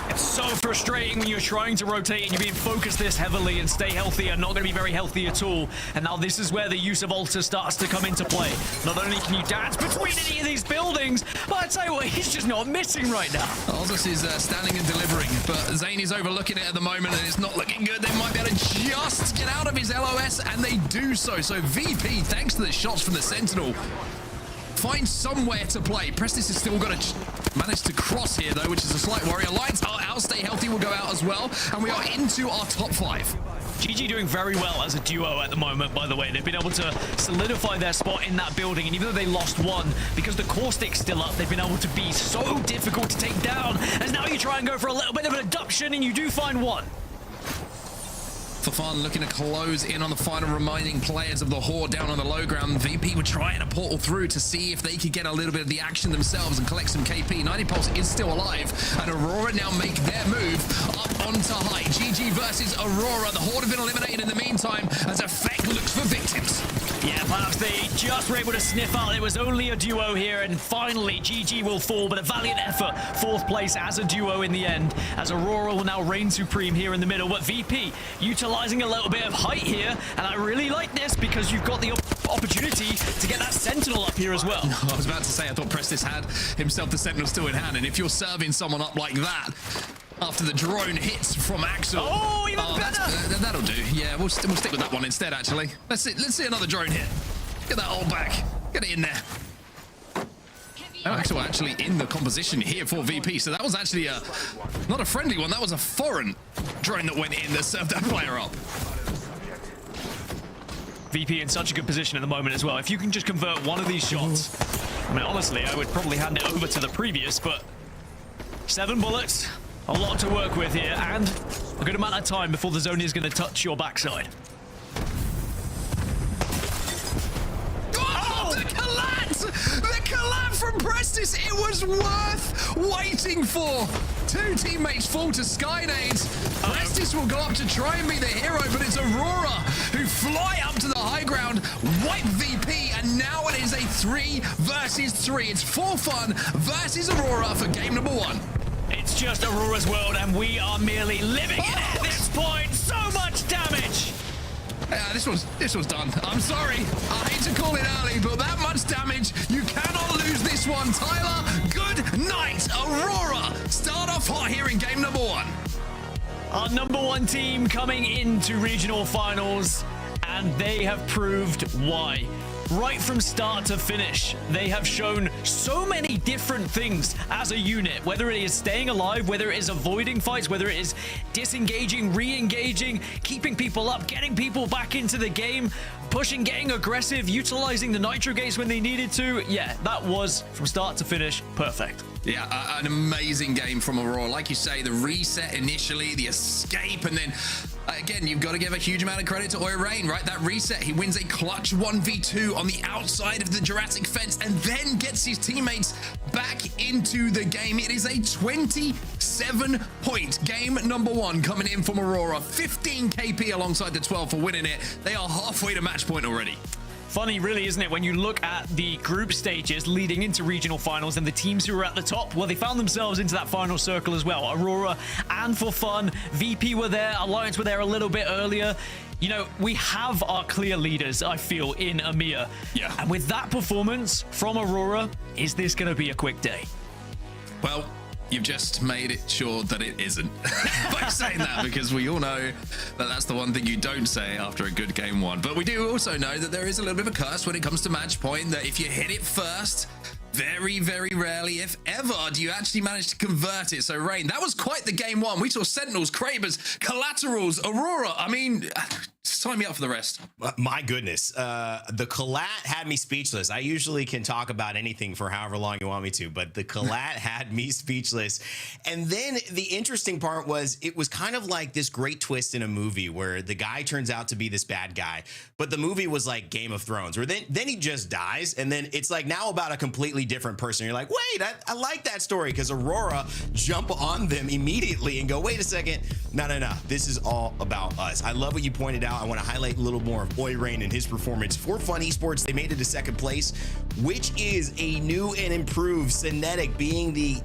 It's so frustrating when you're trying to rotate and you're being focused this heavily, and Stay Healthy are not going to be very healthy at all. And now this is where the use of Alter starts to come into play. Not only can you dance between any of these buildings, but I tell you what, he's just not missing right now. Ozzus is standing and delivering, but Zane is overlooking it at the moment, and it's not looking good. They might be able to just get out of his LOS, and they do so. So VP, thanks to the shots from the Sentinel, find somewhere to play. Prestis has still got to manage to cross here, though, which is a slight worry. Alliance are out. Stay Healthy will go out as well, and we are into our top 5. GG doing very well as a duo at the moment, by the way. They've been able to solidify their spot in that building, and even though they lost 1, because the core stick's still up, they've been able to be so difficult to take down, as now you try and go for a little bit of an abduction, and you do find 1. Forfun looking to close in on the final remaining players of the Horde down on the low ground. VP were trying to portal through to see if they could get a little bit of the action themselves and collect some KP. 90 Pulse is still alive, and Aurora now make their move up onto height. GG versus Aurora. The Horde have been eliminated in the meantime as Effect looks for victims. Yeah, perhaps they just were able to sniff out it was only a duo here, and finally GG will fall, but a valiant effort. 4th place as a duo in the end, as Aurora will now reign supreme here in the middle, but VP utilizing a little bit of height here, and I really like this because you've got the opportunity to get that Sentinel up here as well. I was about to say, I thought Prestis had himself the Sentinel still in hand, and if you're serving someone up like that, after the drone hits from Axel. Oh, even better. That'll do. Yeah, we'll stick with that one instead, actually. Let's see another drone hit. Get that all back. Get it in there. Oh, Axel actually in the composition here for VP. So that was actually not a friendly one. That was a foreign drone that went in that served that player up. VP in such a good position at the moment as well. If you can just convert one of these shots, I mean, honestly, I would probably hand it over to the previous, but 7 bullets. A lot to work with here, and a good amount of time before the zone is going to touch your backside. Oh, the collat! The collat from Prestis! It was worth waiting for! 2 teammates fall to Skynades. Prestis will go up to try and be the hero, but it's Aurora who fly up to the high ground, wipe VP, and now it is a 3 versus 3. It's Forfun versus Aurora for game number 1. It's just Aurora's world, and we are merely living in it at this point. So much damage. Yeah, this was done. I'm sorry. I hate to call it early, but that much damage, you cannot lose this one. Tyler, good night. Aurora start off hot here in game number 1. Our number 1 team coming into regional finals, and they have proved why. Right from start to finish, they have shown so many different things as a unit, whether it is staying alive, whether it is avoiding fights, whether it is disengaging, re-engaging, keeping people up, getting people back into the game, pushing, getting aggressive, utilizing the nitro gates when they needed to. Yeah, that was from start to finish perfect. Yeah, an amazing game from Aurora. Like you say, the reset initially, the escape, and then again, you've got to give a huge amount of credit to Oirain, right? That reset, he wins a clutch 1v2 on the outside of the Jurassic fence and then gets his teammates back into the game. It is a 27-point game number 1 coming in from Aurora. 15 KP alongside the 12 for winning it. They are halfway to match point already. Funny, really, isn't it, when you look at the group stages leading into regional finals and the teams who are at the top, well, they found themselves into that final circle as well. Aurora and Forfun, VP were there, Alliance were there a little bit earlier. You know, we have our clear leaders, I feel, in EMEA. Yeah. And with that performance from Aurora, is this going to be a quick day? Well, you've just made it sure that it isn't by saying that, because we all know that that's the one thing you don't say after a good game 1. But we do also know that there is a little bit of a curse when it comes to match point, that if you hit it first, very, very rarely, if ever, do you actually manage to convert it. So, Rain, that was quite the game 1. We saw Sentinels, Kravers, Collaterals, Aurora. I mean, sign me up for the rest. My goodness. The collat had me speechless. I usually can talk about anything for however long you want me to, but the collat had me speechless. And then the interesting part was, it was kind of like this great twist in a movie where the guy turns out to be this bad guy, but the movie was like Game of Thrones, where then he just dies, and then it's like now about a completely different person. You're like, wait, I like that story, because Aurora jump on them immediately and go, wait a second, no, this is all about us. I love what you pointed out. I want to highlight a little more of Oirain and his performance. Forfun Esports, they made it to 2nd place, which is a new and improved Synetic being the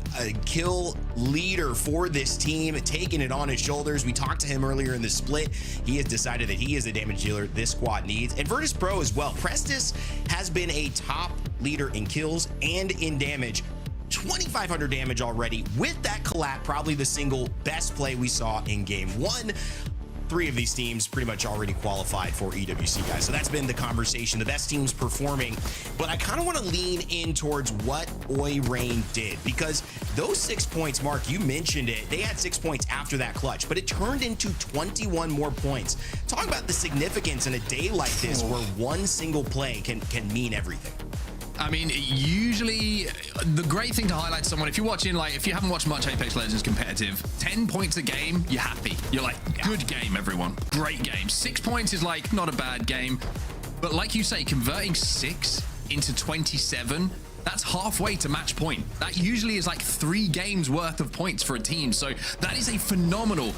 kill leader for this team, taking it on his shoulders. We talked to him earlier in the split. He has decided that he is a damage dealer this squad needs. And Virtus.pro as well. Prestis has been a top leader in kills and in damage. 2,500 damage already with that collat, probably the single best play we saw in game 1. 3 of these teams pretty much already qualified for EWC, guys. So that's been the conversation, the best teams performing. But I kind of want to lean in towards what Oirain did, because those 6 points, Mark, you mentioned it, they had 6 points after that clutch, but it turned into 21 more points. Talk about the significance in a day like this where one single play can mean everything. I mean, usually the great thing to highlight to someone, if you're watching, like, if you haven't watched much Apex Legends competitive, 10 points a game, you're happy. You're like, good game, everyone. Great game. 6 points is like not a bad game. But like you say, converting 6 into 27, that's halfway to match point. That usually is like 3 games worth of points for a team. So that is a phenomenal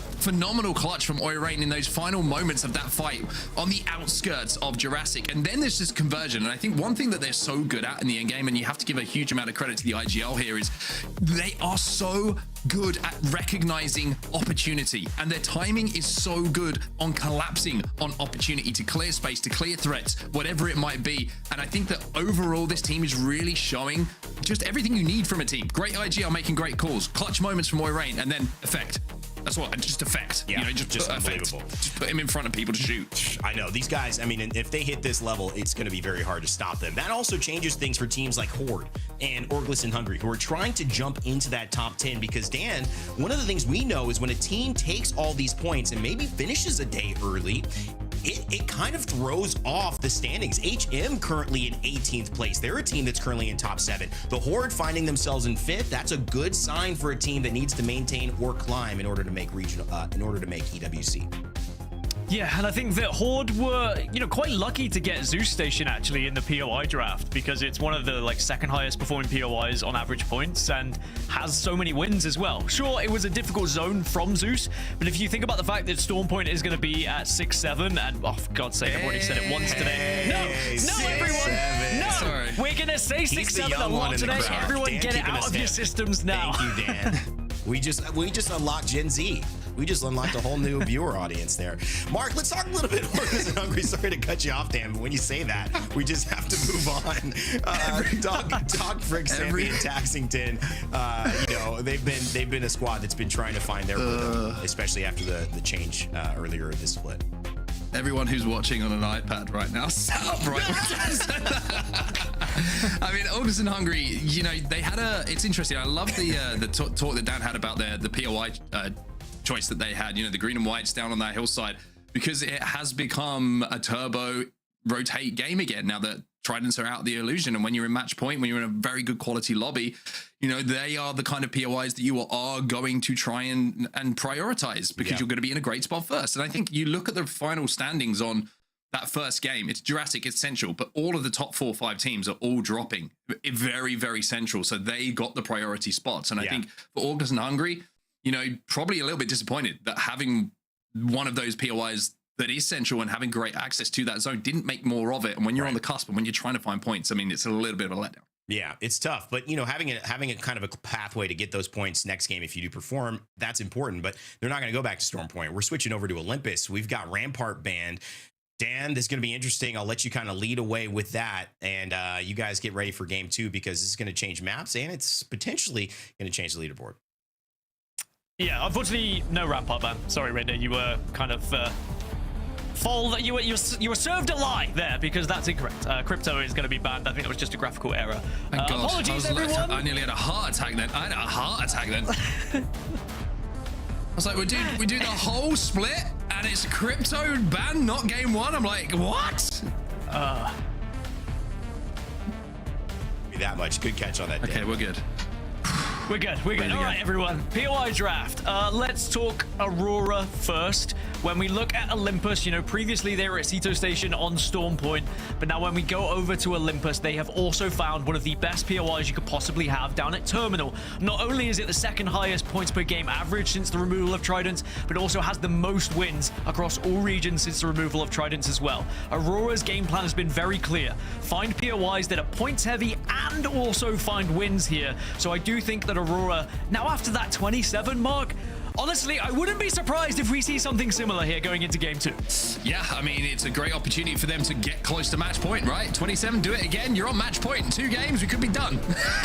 clutch from Oirain in those final moments of that fight on the outskirts of Jurassic. And then there's this conversion. And I think one thing that they're so good at in the end game, and you have to give a huge amount of credit to the IGL here, is they are so good at recognizing opportunity, and their timing is so good on collapsing on opportunity to clear space, to clear threats, whatever it might be. And I think that overall this team is really showing just everything you need from a team. Great IGL making great calls, clutch moments from Oirain, and then effect. That's what, just effect. Yeah, you know, just unbelievable. Just put him in front of people to shoot. I know these guys. I mean, if they hit this level, it's going to be very hard to stop them. That also changes things for teams like Horde and Orgless in Hungary, who are trying to jump into that top 10. Because Dan, one of the things we know is when a team takes all these points and maybe finishes a day early, it kind of throws off the standings. HM currently in 18th place. They're a team that's currently in top 7. The Horde finding themselves in 5th. That's a good sign for a team that needs to maintain or climb in order to make regional, in order to make EWC. Yeah, and I think that Horde were, quite lucky to get Zeus Station actually in the POI draft, because it's one of the second highest performing POIs on average points and has so many wins as well. Sure, it was a difficult zone from Zeus, but if you think about the fact that Storm Point is going to be at 6-7, and oh, for God's sake, I've already said it once today. No, everyone, no, Sorry. we're going to say 6-7 a lot today. Everyone Dan, get it out of your systems now. Thank you, Dan. We just unlocked Gen Z. We just unlocked a whole new viewer audience there. Mark, let's talk a little bit more Orgless and Hungry. Sorry to cut you off, Dan, but when you say that, we just have to move on. Doc Frick, Sammy, and Taxington, they've been a squad that's been trying to find their rhythm, especially after the change earlier in this split. Everyone who's watching on an iPad right now, set up right. I mean, Orgless and Hungry, they had it's interesting. I love the talk that Dan had about the POI choice that they had, the green and whites down on that hillside, because it has become a turbo rotate game again now that Tridents are out of the illusion. And when you're in match point, when you're in a very good quality lobby, they are the kind of POIs that you are going to try and prioritize, because you're going to be in a great spot first. And I think you look at the final standings on that first game, it's Jurassic, it's Central, but all of the top 4 or 5 teams are all dropping very, very central. So they got the priority spots. And I think for Orgless and Hungry, probably a little bit disappointed that having one of those POIs that is central and having great access to that zone didn't make more of it. And when you're on the cusp and when you're trying to find points, I mean, it's a little bit of a letdown. Yeah, it's tough, but having a kind of a pathway to get those points next game if you do perform, that's important. But they're not going to go back to Storm Point. We're switching over to Olympus. We've got Rampart banned. Dan, this is going to be interesting. I'll let you kind of lead away with that, and you guys get ready for game 2, because this is going to change maps and it's potentially going to change the leaderboard. Yeah, unfortunately, no Rampart ban. Sorry, Raider, you were kind of you were served a lie there, because that's incorrect. Crypto is going to be banned. I think it was just a graphical error. Thank God. Apologies, everyone. I nearly had a heart attack then. I was like, we do the whole split, and it's Crypto ban, not game 1. I'm like, what? Be that much. Good catch on that. Okay, we're good. We're good. All right, everyone. POI draft. Let's talk Aurora first. When we look at Olympus, previously they were at Ceto Station on Storm Point, but now when we go over to Olympus, they have also found one of the best POIs you could possibly have down at Terminal. Not only is it the second highest points per game average since the removal of Tridents, but it also has the most wins across all regions since the removal of Tridents as well. Aurora's game plan has been very clear. Find POIs that are points heavy and also find wins here. So I do think that Aurora, now after that 27 mark, honestly, I wouldn't be surprised if we see something similar here going into game 2. Yeah, I mean, it's a great opportunity for them to get close to match point, right? 27, do it again. You're on match point. In 2 games, we could be done.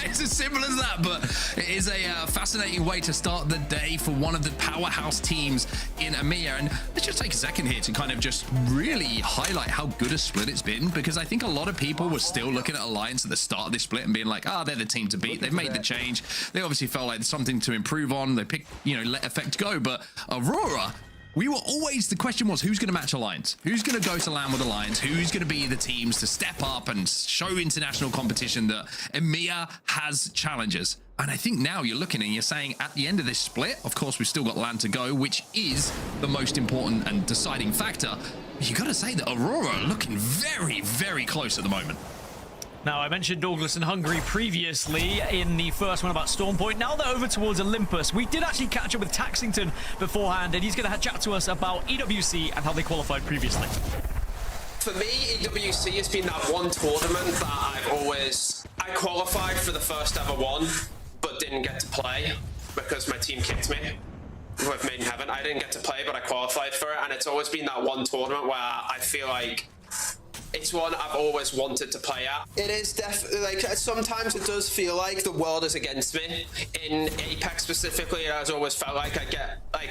It's as simple as that, but it is a fascinating way to start the day for one of the powerhouse teams in EMEA. And let's just take a second here to kind of just really highlight how good a split it's been, because I think a lot of people were still looking at Alliance at the start of this split and being like, they're the team to beat. They've made the change. They obviously felt like there's something to improve on. They picked, let Effect go, but Aurora we were always, the question was, who's going to match Alliance? Who's going to go to LAN with Alliance? Who's going to be the teams to step up and show international competition that EMEA has challenges? And I think now you're looking and you're saying at the end of this split, of course, we've still got LAN to go, which is the most important and deciding factor. But you got to say that AURORA are looking very, very close at the moment. Now, I mentioned Orgless and Hungary previously in the first one about Stormpoint. Now they're over towards Olympus. We did actually catch up with Taxington beforehand, and he's going to chat to us about EWC and how they qualified previously. For me, EWC has been that one tournament that I qualified for the first ever one, but didn't get to play because my team kicked me with Made in Heaven. I didn't get to play, but I qualified for it, and it's always been that one tournament where I feel like it's one I've always wanted to play at. It is definitely, like, sometimes it does feel like the world is against me. In Apex specifically, it has always felt like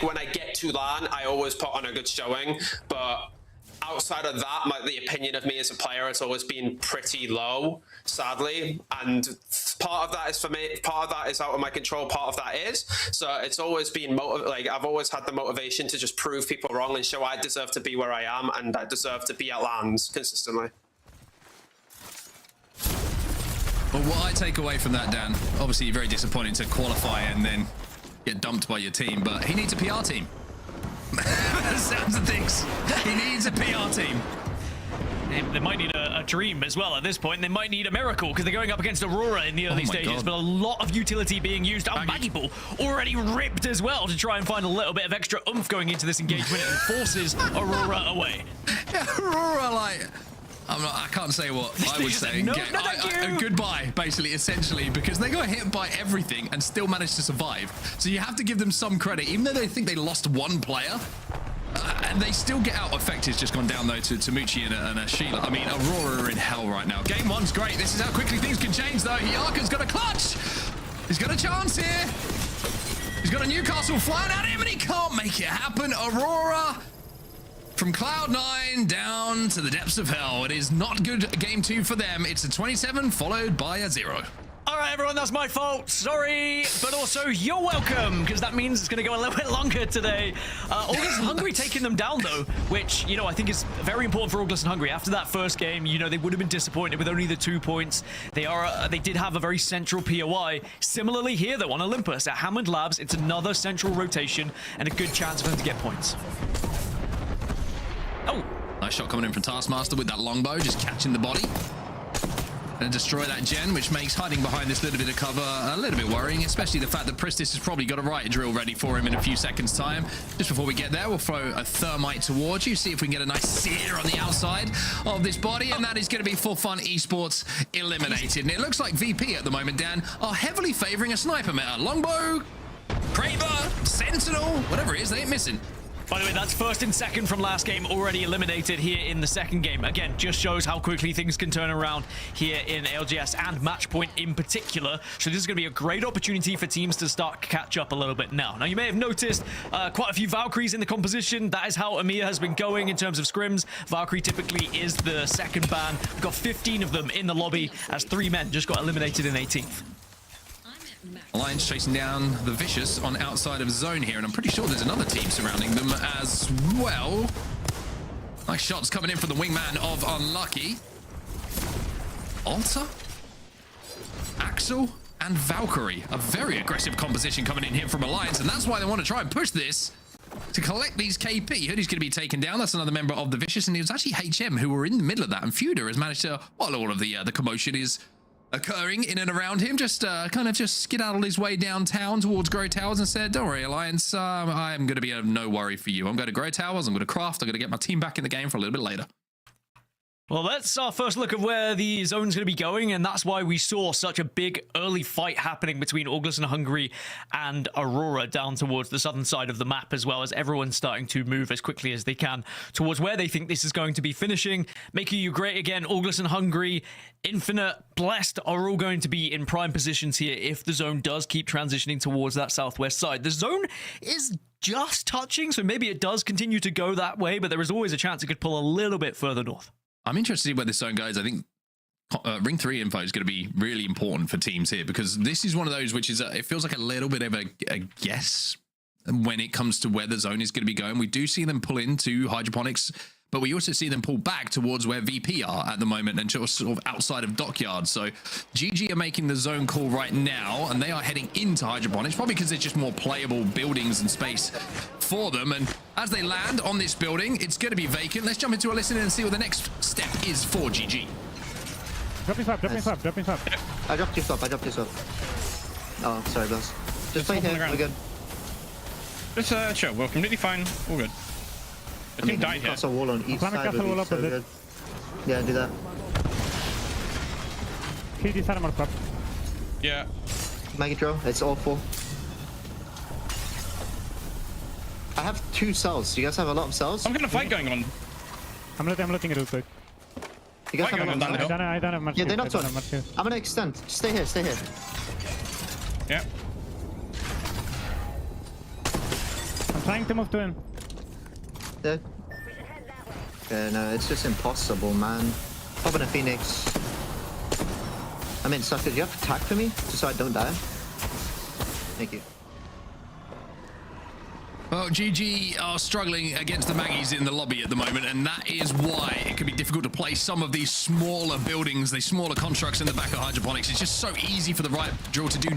when I get to LAN, I always put on a good showing, but outside of that, the opinion of me as a player has always been pretty low, sadly. And part of that is for me, part of that is out of my control, part of that is. So it's always been, I've always had the motivation to just prove people wrong and show I deserve to be where I am and I deserve to be at LANs consistently. Well, what I take away from that, Dan, obviously very disappointing to qualify and then get dumped by your team, but he needs a PR team. The sounds of things. He needs a PR team. They might need a dream as well at this point. They might need a miracle because they're going up against AURORA in the early stages. But a lot of utility being used. Oh, Maggie Ball already ripped as well to try and find a little bit of extra oomph going into this engagement and forces AURORA away. Yeah, AURORA, like, I can't say what I would say. No, goodbye, basically, essentially, because they got hit by everything and still managed to survive. So you have to give them some credit, even though they think they lost one player. And they still get out. Effect has just gone down, though, to Mucci and Sheila. I mean, AURORA are in hell right now. Game one's great. This is how quickly things can change, though. Hyaka's got a clutch. He's got a chance here. He's got a Newcastle flying at him, and he can't make it happen. AURORA from Cloud9 down to the depths of hell. It is not good game two for them. It's a 27 followed by a 0. All right, everyone, that's my fault. Sorry, but also you're welcome, because that means it's going to go a little bit longer today. Orgless and Hungary taking them down, though, which, you know, I think is very important for Orgless and Hungary. After that first game, you know, they would have been disappointed with only the 2 points. They did have a very central POI. Similarly here, though, on Olympus at Hammond Labs, it's another central rotation and a good chance for them to get points. Oh, nice shot coming in from Taskmaster with that longbow, just catching the body. And destroy that gen, which makes hiding behind this little bit of cover a little bit worrying, especially the fact that Pristis has probably got a riot drill ready for him in a few seconds' time. Just before we get there, we'll throw a thermite towards you, see if we can get a nice sear on the outside of this body, and that is going to be Forfun Esports eliminated. And it looks like VP at the moment, Dan, are heavily favoring a sniper meta. Longbow, Kraber, Sentinel, whatever it is, they ain't missing. By the way, that's first and second from last game already eliminated here in the second game. Again, just shows how quickly things can turn around here in ALGS and Matchpoint in particular. So this is going to be a great opportunity for teams to start to catch up a little bit now. Now, you may have noticed quite a few Valkyries in the composition. That is how EMEA has been going in terms of scrims. Valkyrie typically is the second ban. We've got 15 of them in the lobby as 3 men just got eliminated in 18th. Alliance chasing down the Vicious on outside of zone here, and I'm pretty sure there's another team surrounding them as well. Nice shots coming in from the wingman of Unlucky. Alta, Axel, and Valkyrie. A very aggressive composition coming in here from Alliance, and that's why they want to try and push this to collect these KP. Hoodie's going to be taken down. That's another member of the Vicious, and it was actually HM who were in the middle of that, and Feuda has managed to, while all of the commotion is occurring in and around him, just kind of just skedaddled his way downtown towards Grow Towers and said, don't worry, Alliance, I'm going to be a no worry for you. I'm going to Grow Towers, I'm going to craft, I'm going to get my team back in the game for a little bit later. Well, that's our first look of where the zone's going to be going, and that's why we saw such a big early fight happening between Orgless and Hungary and AURORA down towards the southern side of the map, as well as everyone's starting to move as quickly as they can towards where they think this is going to be finishing. Making you great again, Orgless and Hungary, Infinite, Blessed are all going to be in prime positions here if the zone does keep transitioning towards that southwest side. The zone is just touching, so maybe it does continue to go that way, but there is always a chance it could pull a little bit further north. I'm interested to see where this zone goes. I think Ring 3 info is going to be really important for teams here, because this is one of those which is, it feels like a little bit of a guess when it comes to where the zone is going to be going. We do see them pull into hydroponics, but we also see them pull back towards where VP are at the moment and just sort of outside of Dockyard. So GG are making the zone call right now, and they are heading into hydroponics, probably because there's just more playable buildings and space for them. And as they land on this building, it's going to be vacant. Let's jump into a listen and see what the next step is for GG. Dropping flap, dropping flap, dropping flap. I dropped your flap, I dropped your flap. Oh, sorry, boss. Just play here, we're good. Just chill, we're completely fine, all good. The team died here. Castle wall on each side would be so good. Yeah, do that. Kill this animal flap. Yeah. Maggie draw, it's awful. I have 2 cells. Do you guys have a lot of cells? I'm gonna fight going on. I'm looking at it real quick. You guys have a lot of cells? I don't have much. Yeah, they're not one. I'm gonna extend. Stay here, stay here. Yeah. I'm trying to move to him. Dead. Yeah, no, it's just impossible, man. Pop in a Phoenix. I mean, Sucker, do you have to attack for me? Just so I don't die? Thank you. Well, GG are struggling against the Maggies in the lobby at the moment, and that is why it can be difficult to place some of these smaller buildings, these smaller constructs in the back of hydroponics. It's just so easy for the right drill to do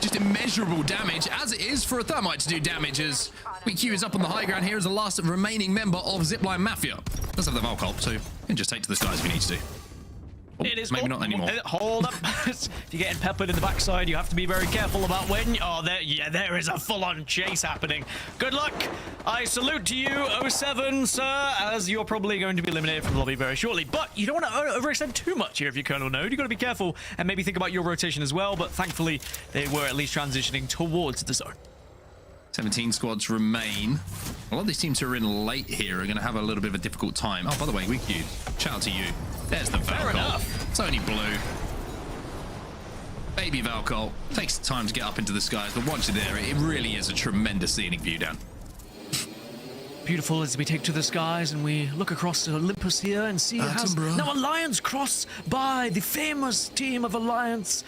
just immeasurable damage, as it is for a Thermite to do damage, as WeQ is up on the high ground here as the last remaining member of Zipline Mafia. Does have the Valcult, so you can just take to the skies if you need to. Oh, it is maybe not anymore. Hold up. If you're getting peppered in the backside, you have to be very careful about when. Oh, there is a full-on chase happening. Good luck. I salute to you, 07, sir, as you're probably going to be eliminated from the lobby very shortly. But you don't want to overextend too much here if you're Kernel node. You've got to be careful and maybe think about your rotation as well. But thankfully, they were at least transitioning towards the zone. 17 squads remain. A lot of these teams who are in late here are going to have a little bit of a difficult time. Oh, by the way, WeQ, shout out to you. There's the Valcult. It's only blue. Baby Valcult. Takes time to get up into the skies, but once you're there, it really is a tremendous scenic view down. Beautiful as we take to the skies and we look across Olympus here and see it has now Alliance cross by the famous team of Alliance.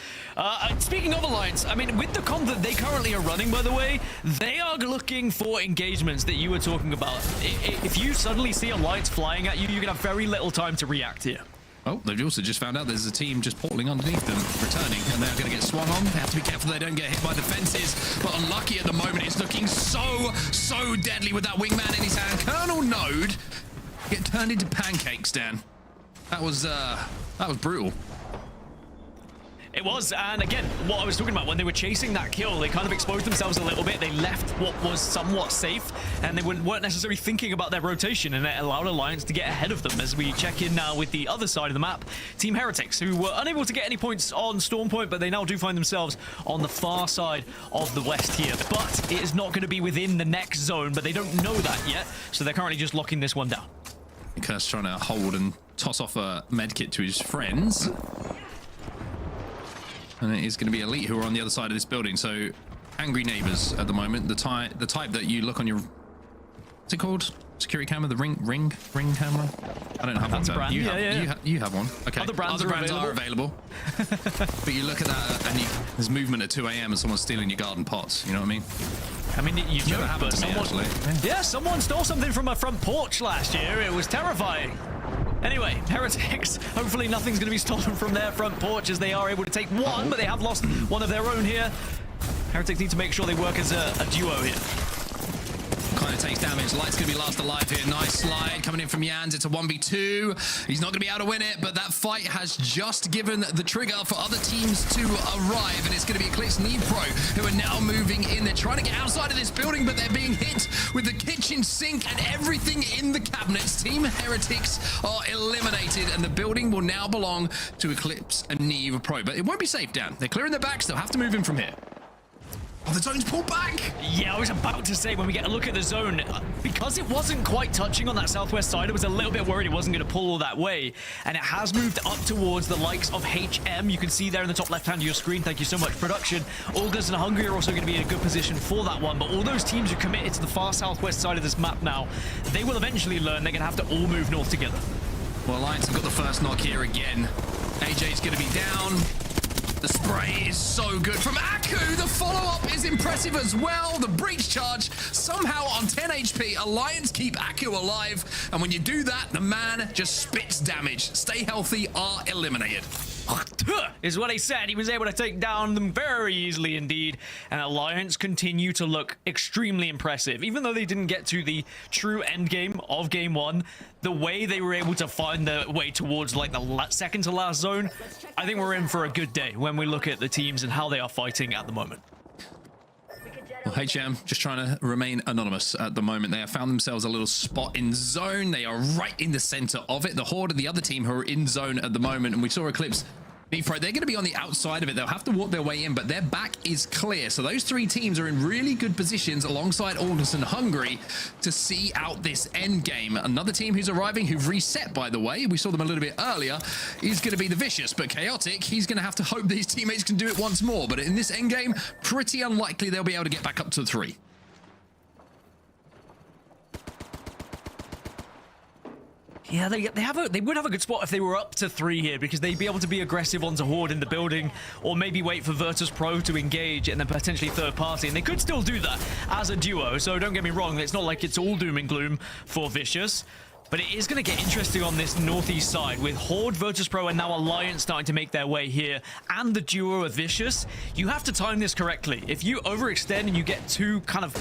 Speaking of Alliance, I mean, with the comp that they currently are running, by the way, they are looking for engagements that you were talking about. If you suddenly see Alliance flying at you, you're going to have very little time to react here. Oh, they've also just found out there's a team just portaling underneath them, returning, and they're going to get swung on. They have to be careful they don't get hit by the fences, but unlucky at the moment. It's looking so deadly with that wingman in his hand. Kernel node get turned into pancakes, Dan. That was brutal. It was, and again, what I was talking about, when they were chasing that kill, they kind of exposed themselves a little bit. They left what was somewhat safe, and they weren't necessarily thinking about their rotation, and it allowed Alliance to get ahead of them. As we check in now with the other side of the map, Team Heretics, who were unable to get any points on Storm Point, but they now do find themselves on the far side of the west here. But it is not going to be within the next zone, but they don't know that yet, so they're currently just locking this one down. Kurt's trying to hold and toss off a medkit to his friends. And it is going to be Elite who are on the other side of this building. So, angry neighbors at the moment. The type that you look on your... What's it called? Security camera? The ring camera? I don't have That's one. brand. You have one. Okay. Other brands are available. But you look at that and there's movement at 2 a.m. and someone's stealing your garden pots. You know what I mean? I mean, you never joke, happened but to me, someone... actually. Yeah, someone stole something from a front porch last year. It was terrifying. Anyway, Heretics, hopefully nothing's going to be stolen from their front porch as they are able to take one, but they have lost one of their own here. Heretics need to make sure they work as a duo here. Kind of takes damage. Light's going to be last alive here. Nice slide coming in from Jans. It's a 1v2. He's not going to be able to win it, but that fight has just given the trigger for other teams to arrive, and it's going to be Eclipse Neevepro who are now moving in. They're trying to get outside of this building, but they're being hit with the kitchen sink and everything in the cabinets. Team Heretics are eliminated, and the building will now belong to Eclipse and Neevepro. But it won't be safe, Dan. They're clearing their backs. They'll have to move in from here. Oh, the zone's pulled back! Yeah, I was about to say, when we get a look at the zone, because it wasn't quite touching on that southwest side, I was a little bit worried it wasn't going to pull all that way, and it has moved up towards the likes of HM. You can see there in the top left-hand of your screen, thank you so much, production. Orgless and Hungary are also going to be in a good position for that one, but all those teams who committed to the far southwest side of this map now, they will eventually learn they're going to have to all move north together. Well, Alliance have got the first knock here again. AJ's going to be down. The spray is so good from Aku. The follow-up is impressive as well. The breach charge somehow on 10 HP. Alliance keep Aku alive. And when you do that, the man just spits damage. Stay healthy, are eliminated. Is what he said. He was able to take down them very easily indeed. And Alliance continue to look extremely impressive. Even though they didn't get to the true end game of game one, the way they were able to find their way towards like the second to last zone, I think we're in for a good day when we look at the teams and how they are fighting at the moment. Well, HM just trying to remain anonymous at the moment. They have found themselves a little spot in zone. They are right in the center of it. The Horde and the other team who are in zone at the moment, and we saw Eclipse, Neevepro, they're going to be on the outside of it. They'll have to walk their way in, but their back is clear. So those three teams are in really good positions alongside Orgless and Hungary to see out this end game. Another team who's arriving, who've reset, by the way, we saw them a little bit earlier, is going to be the Vicious, but Chaotic, he's going to have to hope that his teammates can do it once more. But in this end game, pretty unlikely they'll be able to get back up to 3. Yeah, they would have a good spot if they were up to 3 here, because they'd be able to be aggressive onto Horde in the building, or maybe wait for Virtus.pro to engage and then potentially third party. And they could still do that as a duo, so don't get me wrong, it's not like it's all doom and gloom for Vicious. But it is going to get interesting on this northeast side with Horde, Virtus.pro, and now Alliance starting to make their way here, and the duo of Vicious. You have to time this correctly. If you overextend and you get too kind of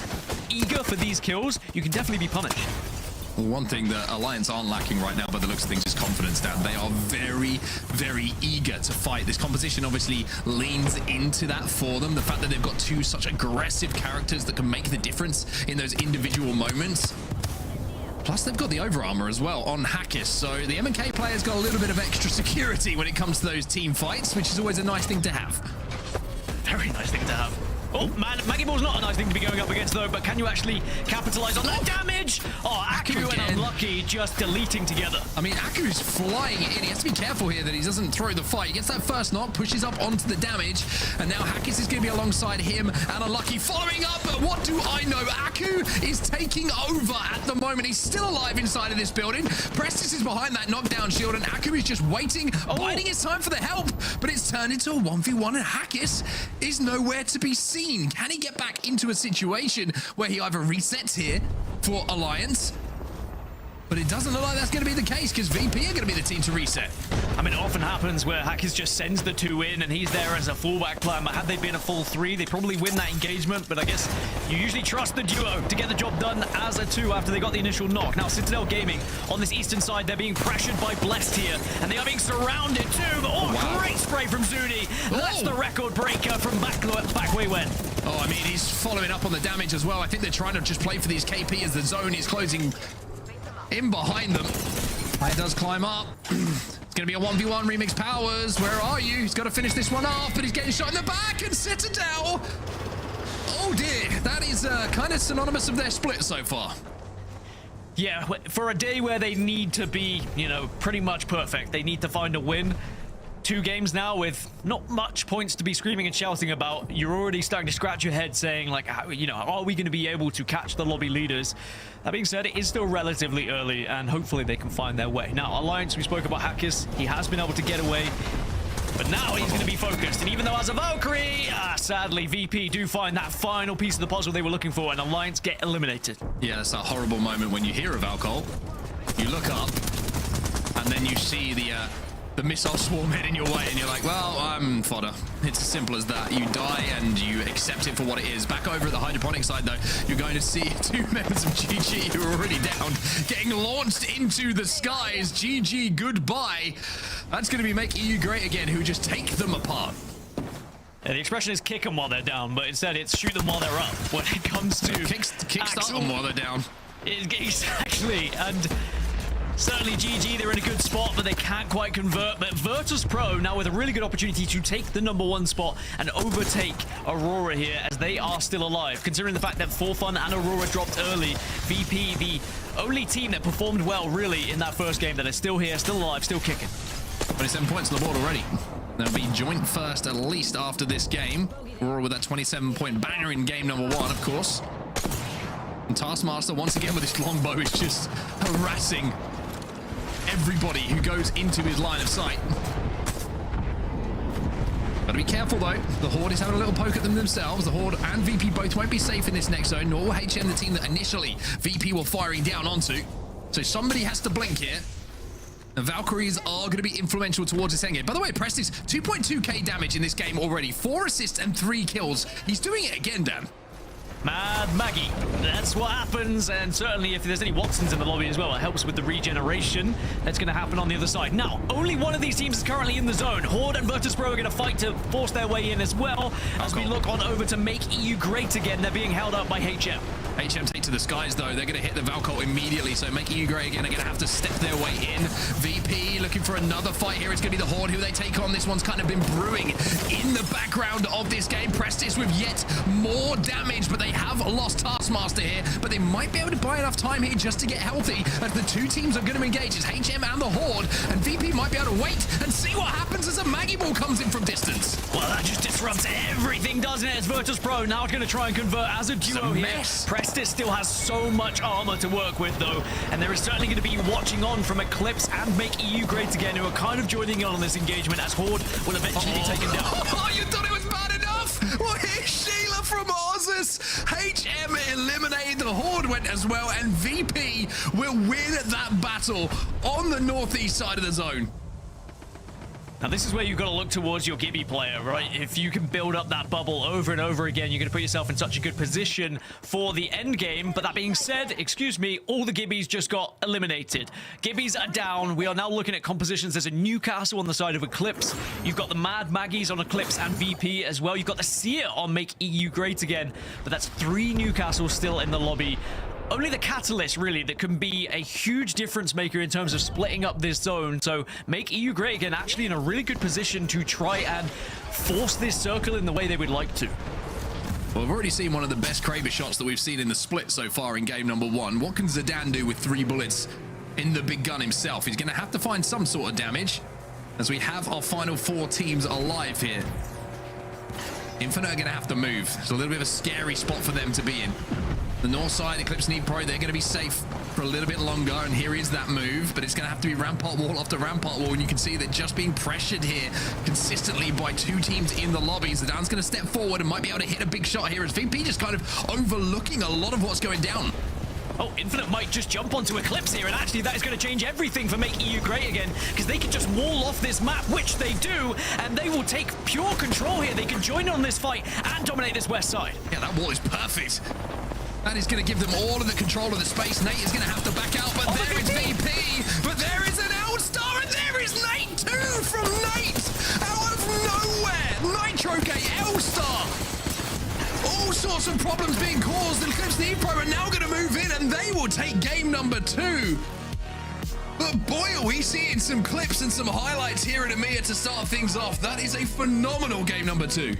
eager for these kills, you can definitely be punished. One thing that Alliance aren't lacking right now by the looks of things is confidence, Dan. They are very, very eager to fight. This composition obviously leans into that for them. The fact that they've got two such aggressive characters that can make the difference in those individual moments. Plus, they've got the over armor as well on HUSS, so the M&K player's got a little bit of extra security when it comes to those team fights, which is always a nice thing to have. Very nice thing to have. Oh, man, Maggie Ball's not a nice thing to be going up against, though, but can you actually capitalize on that damage? Oh, Aku and Unlucky just deleting together. I mean, Aku's flying in. He has to be careful here that he doesn't throw the fight. He gets that first knock, pushes up onto the damage, and now HUSS is going to be alongside him, and Unlucky following up, but what do I know? Aku is taking over at the moment. He's still alive inside of this building. Prestis is behind that knockdown shield, and Aku is just waiting, biding his time for the help, but it's turned into a 1v1, and HUSS is nowhere to be seen. Can he get back into a situation where he either resets here for Alliance? But it doesn't look like that's going to be the case, because VP are going to be the team to reset. I mean, it often happens where HUSS just sends the 2 in and he's there as a fallback plan. But had they been a full 3, they probably win that engagement. But I guess you usually trust the duo to get the job done as a 2 after they got the initial knock. Now, Citadel Gaiming on this eastern side, they're being pressured by Blessed here. And they are being surrounded too. But, great spray from Zuni. That's the record breaker from back way when. Oh, I mean, he's following up on the damage as well. I think they're trying to just play for these KP as the zone is closing in behind them. He does climb up. It's going to be a 1v1 Remix Powers. Where are you? He's got to finish this one off, but he's getting shot in the back, and Citadel. Oh dear, that is kind of synonymous of their split so far. Yeah, for a day where they need to be, you know, pretty much perfect, they need to find a win. 2 games now with not much points to be screaming and shouting about. You're already starting to scratch your head saying, like, you know, are we going to be able to catch the lobby leaders? That being said, it is still relatively early, and hopefully they can find their way. Now, Alliance, we spoke about HUSS. He has been able to get away, but now he's going to be focused. And even though as a Valkyrie, sadly, VP do find that final piece of the puzzle they were looking for, and Alliance get eliminated. Yeah, it's that horrible moment when you hear of alcohol. You look up, and then you see the missile swarm heading your way, and you're like, well, I'm fodder. It's as simple as that. You die and you accept it for what it is. Back over at the hydroponic side, though, you're going to see 2 members of GG who are already down, getting launched into the skies. GG, goodbye. That's going to be Make EU Great Again, who just take them apart. Yeah, the expression is kick them while they're down, but instead it's shoot them while they're up when it comes to kickstart them while they're down. Exactly, and certainly GG, they're in a good spot, but they can't quite convert. But Virtus.pro now with a really good opportunity to take the #1 spot and overtake AURORA here, as they are still alive. Considering the fact that Forfun and AURORA dropped early, VP, the only team that performed well really in that first game, that is still here, still alive, still kicking. 27 points on the board already. They'll be joint first at least after this game. AURORA with that 27-point banger in game #1, of course. And Taskmaster, once again with his longbow, is just harassing everybody who goes into his line of sight. But Gotta be careful though. The Horde is having a little poke at them themselves. The Horde and VP both won't be safe in this next zone, nor will HM, the team that initially VP were firing down onto. So somebody has to blink here. The Valkyries are going to be influential towards this endgame. By the way, Prestis, 2.2k damage in this game already. 4 assists and 3 kills. He's doing it again, Dan. Mad Maggie, that's what happens, and certainly if there's any Watsons in the lobby as well, it helps with the regeneration that's going to happen on the other side. Now, only one of these teams is currently in the zone. Horde and Virtus.pro are going to fight to force their way in as well, as we look on over to make EU great again. They're being held up by HM. HM take to the skies though. They're going to hit the Valcult immediately, so Make EU Grey again are going to have to step their way in. VP looking for another fight here. It's going to be the Horde who they take on. This one's kind of been brewing in the background of this game. Prestis with yet more damage, but they have lost Taskmaster here, but they might be able to buy enough time here just to get healthy as the two teams are going to engage. It's HM and the Horde, and VP might be able to wait and see what happens as a Maggie Ball comes in from distance. Well, that just disrupts everything, doesn't it? It's Virtus.pro now going to try and convert as a duo here. Prestis still has so much armor to work with, though, and there is certainly going to be watching on from Eclipse and Make EU Great Again, who are kind of joining in on this engagement as Horde will eventually be taken down. Oh, you thought it was bad enough? Well, here's Sheila from Orgless. HM eliminated, the Horde went as well, and VP will win that battle on the northeast side of the zone. Now, this is where you've got to look towards your Gibby player, right? If you can build up that bubble over and over again, you're going to put yourself in such a good position for the end game. But that being said, excuse me, all the Gibbies just got eliminated. Gibbies are down. We are now looking at compositions. There's a Newcastle on the side of Eclipse. You've got the Mad Maggies on Eclipse and VP as well. You've got the Seer on Make EU Great Again. But that's 3 Newcastles still in the lobby. Only the Catalyst, really, that can be a huge difference maker in terms of splitting up this zone. So Make EU Great Again actually in a really good position to try and force this circle in the way they would like to. Well, we've already seen one of the best Kraber shots that we've seen in the split so far in game number 1. What can Zidane do with 3 bullets in the big gun himself? He's going to have to find some sort of damage as we have our final 4 teams alive here. Infinite are going to have to move. It's a little bit of a scary spot for them to be in. The north side, Eclipse Neevepro, they're going to be safe for a little bit longer, and here is that move, but it's going to have to be rampart wall after rampart wall, and you can see that just being pressured here consistently by 2 teams in the lobby. Zidane's going to step forward and might be able to hit a big shot here as VP just kind of overlooking a lot of what's going down. Oh, Infinite might just jump onto Eclipse here, and actually that is going to change everything for Make EU Great Again, because they can just wall off this map, which they do, and they will take pure control here. They can join in on this fight and dominate this west side. Yeah, that wall is perfect. That is going to give them all of the control of the space. Nate is going to have to back out, but there is VP, but there is an L-Star, and there is Nate too from Nate out of nowhere. Nitro K, L-Star. All sorts of problems being caused, and Eclipse Neevepro are now going to move in, and they will take game number 2. But boy, are we seeing some clips and some highlights here in EMEA to start things off. That is a phenomenal game number 2.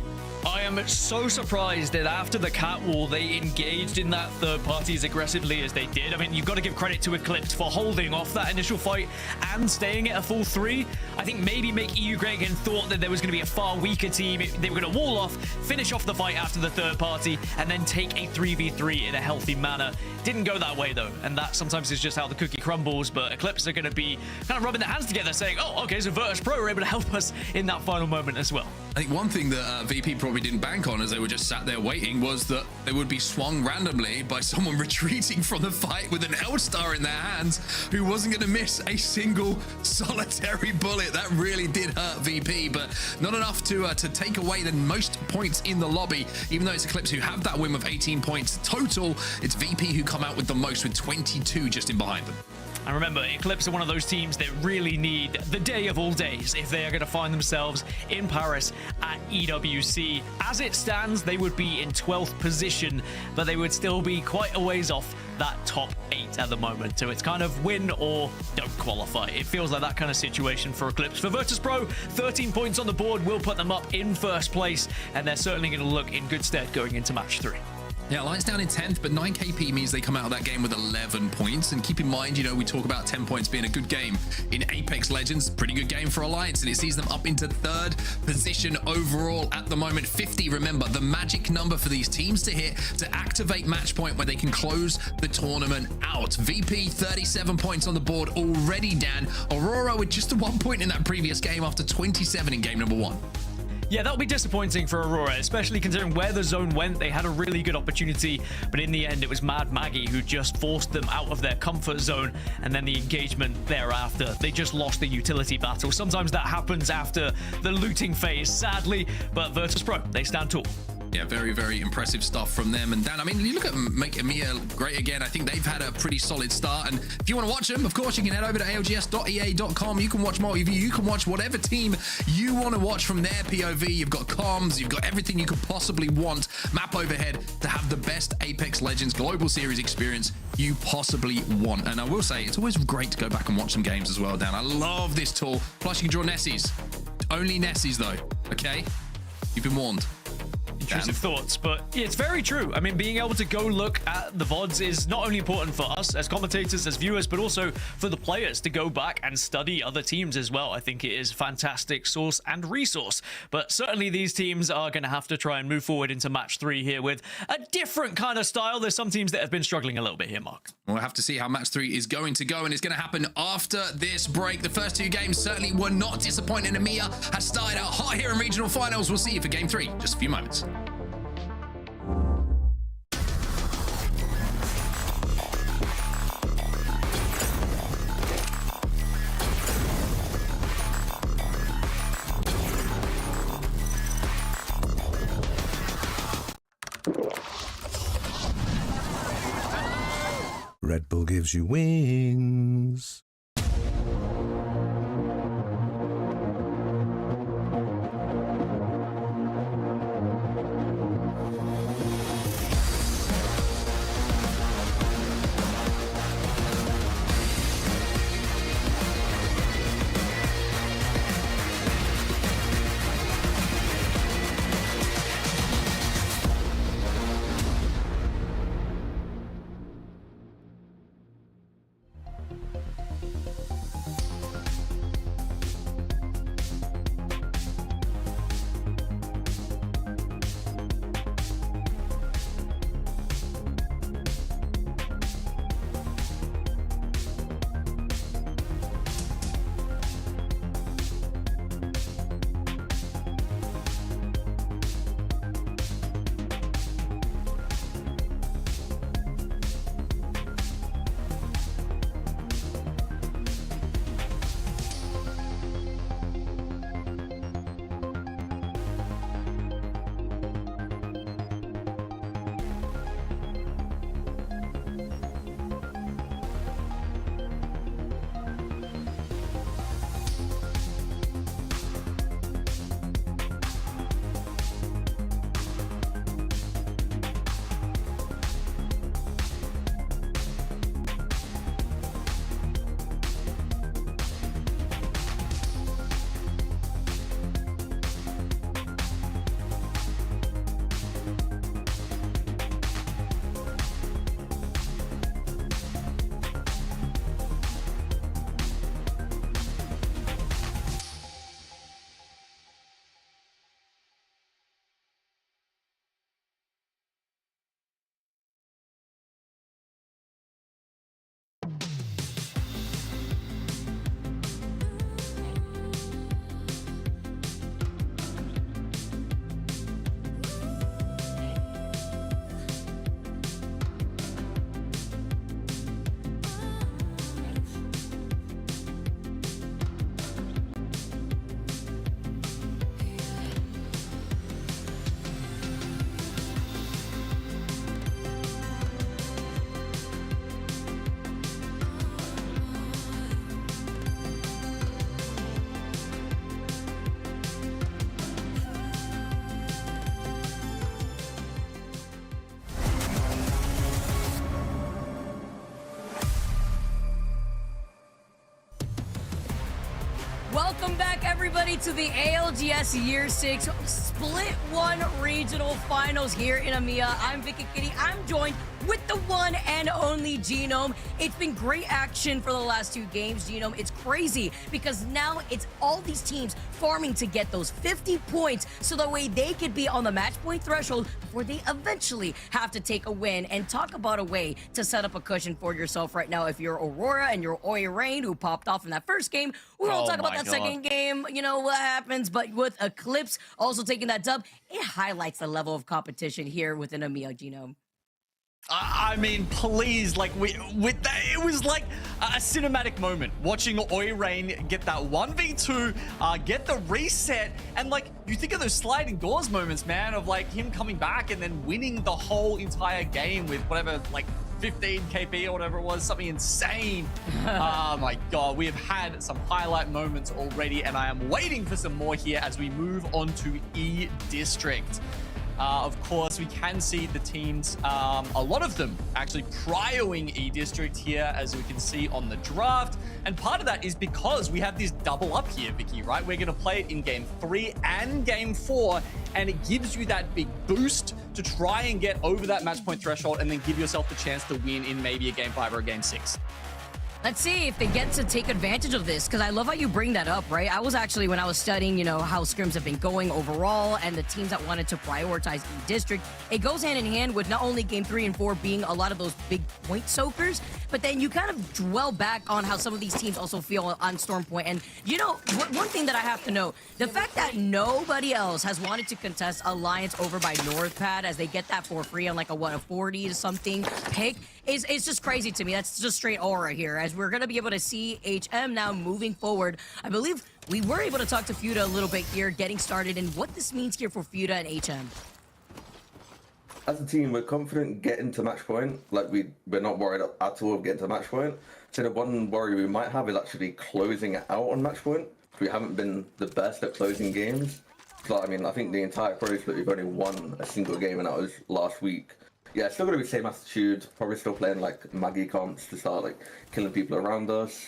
I am so surprised that after the cat wall, they engaged in that third party as aggressively as they did. I mean, you've got to give credit to Eclipse for holding off that initial fight and staying at a full 3. I think maybe Make EU Great Again thought that there was going to be a far weaker team. They were going to wall off, finish off the fight after the third party, and then take a 3v3 in a healthy manner. Didn't go that way, though, and that sometimes is just how the cookie crumbles, but Eclipse are going to be kind of rubbing their hands together, saying, oh, okay, so Virtus.pro were able to help us in that final moment as well. I think one thing that VP probably didn't bank on as they were just sat there waiting was that they would be swung randomly by someone retreating from the fight with an L-Star in their hands who wasn't going to miss a single solitary bullet. That really did hurt VP, but not enough to take away the most points in the lobby. Even though it's Eclipse who have that win with 18 points total, it's VP who come out with the most with 22 just in behind them. And remember, Eclipse are one of those teams that really need the day of all days if they are going to find themselves in Paris at EWC. As it stands, they would be in 12th position, but they would still be quite a ways off that top 8 at the moment. So it's kind of win or don't qualify. It feels like that kind of situation for Eclipse. For Virtus.pro, 13 points on the board will put them up in first place, and they're certainly going to look in good stead going into match 3. Yeah, Alliance down in 10th, but 9 KP means they come out of that game with 11 points. And keep in mind, you know, we talk about 10 points being a good game in Apex Legends. Pretty good game for Alliance, and it sees them up into 3rd position overall at the moment. 50, remember, the magic number for these teams to hit to activate match point where they can close the tournament out. VP, 37 points on the board already, Dan. AURORA with just 1 point in that previous game after 27 in game number 1. Yeah, that'll be disappointing for AURORA, especially considering where the zone went. They had a really good opportunity, but in the end, it was Mad Maggie who just forced them out of their comfort zone, and then the engagement thereafter. They just lost the utility battle. Sometimes that happens after the looting phase, sadly, but Virtus.pro, they stand tall. Yeah, very, very impressive stuff from them. And Dan, I mean, you look at make EMEA great again. I think they've had a pretty solid start. And if you want to watch them, of course, you can head over to algs.ea.com. You can watch multi-view. You can watch whatever team you want to watch from their POV. You've got comms. You've got everything you could possibly want. Map overhead to have the best Apex Legends Global Series experience you possibly want. And I will say, it's always great to go back and watch some games as well, Dan. I love this tool. Plus, you can draw Nessies. Only Nessies, though. Okay? You've been warned. Intrusive thoughts, but it's very true. I mean, being able to go look at the VODs is not only important for us as commentators, as viewers, but also for the players to go back and study other teams as well. I think it is a fantastic source and resource, but certainly these teams are going to have to try and move forward into match 3 here with a different kind of style. There's some teams that have been struggling a little bit here, Mark. We'll have to see how match 3 is going to go, and it's going to happen after this break. The first 2 games certainly were not disappointing. EMEA has started out hot here in regional finals. We'll see you for game 3 just a few moments. Red Bull gives you wings. Welcome back, everybody, to the ALGS Year 6 Split 1 Regional Finals here in EMEA. I'm Vicky Kitty. I'm joined with the one and only Genome. It's been great action for the last 2 games, Genome. It's crazy because now it's all these teams farming to get those 50 points so that way they could be on the match point threshold before they eventually have to take a win. And talk about a way to set up a cushion for yourself right now if you're Aurora and you're Rain, who popped off in that first game. We won't talk about that second game, you know what happens, but with Eclipse also taking that dub, it highlights the level of competition here within EMEA, Genome. I mean, please, like, with that, it was like a cinematic moment watching Rain get that 1v2, get the reset, and like, you think of those sliding doors moments, man, of like him coming back and then winning the whole entire game with whatever, like 15 KP or whatever it was, something insane. Oh my God, we have had some highlight moments already, and I am waiting for some more here as we move on to E District. Of course, we can see the teams, a lot of them actually prioing E District here, as we can see on the draft. And part of that is because we have this double up here, Vicky, right? We're going to play it in Game 3 and Game 4, and it gives you that big boost to try and get over that match point threshold and then give yourself the chance to win in maybe a Game 5 or a Game 6. Let's see if they get to take advantage of this, because I love how you bring that up, right? I was actually, when I was studying, you know, how scrims have been going overall and the teams that wanted to prioritize E-District, it goes hand in hand with not only Game 3 and 4 being a lot of those big point soakers, but then you kind of dwell back on how some of these teams also feel on Storm Point. And, you know, one thing that I have to know, the fact that nobody else has wanted to contest Alliance over by NorthPad as they get that for free on like a 40 to something pick, is just crazy to me. That's just straight aura here, as we're going to be able to see HM now moving forward. I believe we were able to talk to Fuda a little bit here, getting started, and what this means here for Fuda and HM. As a team, we're confident getting to match point. Like, we're not worried at all of getting to match point. So the one worry we might have is actually closing it out on match point. We haven't been the best at closing games. So, I mean, I think the entire pro split, we've only won a single game, and that was last week. Yeah, still gonna be the same attitude. Probably still playing like Maggie comps to start like killing people around us.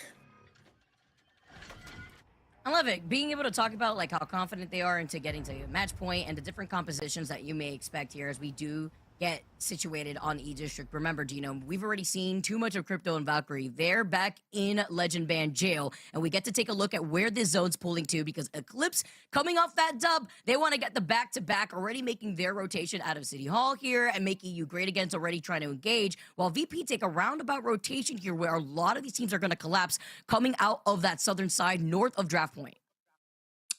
I love it. Being able to talk about like how confident they are into getting to match point and the different compositions that you may expect here as we do get situated on E-District. Remember, Dino, we've already seen too much of Crypto and Valkyrie. They're back in Legend Band jail, and we get to take a look at where this zone's pulling to, because Eclipse, coming off that dub, they want to get the back-to-back, already making their rotation out of City Hall here and making You Great Again's already trying to engage, while VP take a roundabout rotation here where a lot of these teams are going to collapse coming out of that southern side north of Draft Point.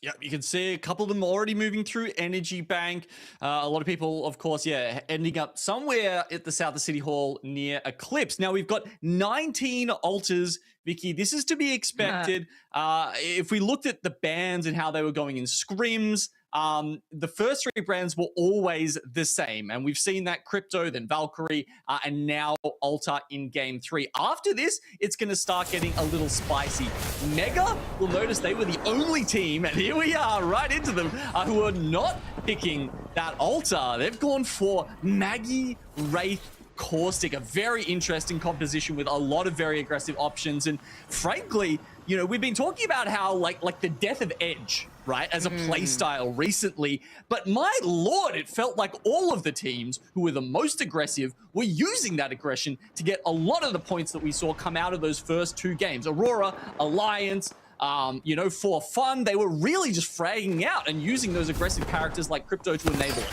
Yeah, you can see a couple of them already moving through Energy Bank. A lot of people, of course, yeah, ending up somewhere at the south of City Hall near Eclipse. Now, we've got 19 alters, Vicky. This is to be expected. If we looked at the bans and how they were going in scrims, the first 3 brands were always the same, and we've seen that Crypto, then Valkyrie, and now Altar in Game 3. After this, it's going to start getting a little spicy. Mega, will notice they were the only team, and here we are right into them, who are not picking that Altar. They've gone for Maggie, Wraith, Caustic, a very interesting composition with a lot of very aggressive options. And frankly, you know, we've been talking about how like the death of Edge, right, as a play style recently, but my lord, it felt like all of the teams who were the most aggressive were using that aggression to get a lot of the points that we saw come out of those first 2 games. Aurora, Alliance, you know, Forfun, they were really just fragging out and using those aggressive characters like Crypto to enable it.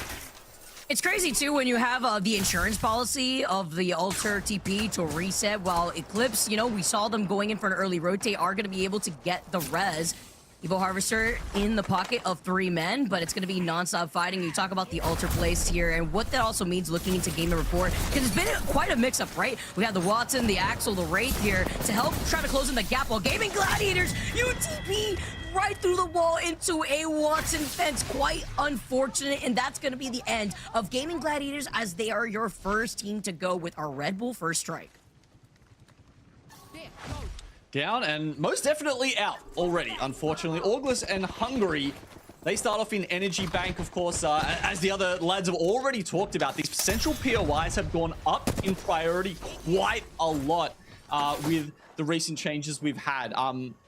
It's crazy, too, when you have the insurance policy of the Alter TP to reset, while Eclipse, you know, we saw them going in for an early rotate, are going to be able to get the res. Evo Harvester in the pocket of 3 men, but it's going to be non-stop fighting. You talk about the Alter place here and what that also means looking into game number 4, because it's been quite a mix-up, right? We have the Watson, the Axel, the Wraith here to help try to close in the gap, while Gaiming Gladiators, UTP right through the wall into a Watson fence. Quite unfortunate, and that's going to be the end of Gaiming Gladiators, as they are your first team to go with our Red Bull first strike. Down and most definitely out already, unfortunately. Orgless and Hungary, they start off in Energy Bank, of course, as the other lads have already talked about. These central POIs have gone up in priority quite a lot with the recent changes we've had,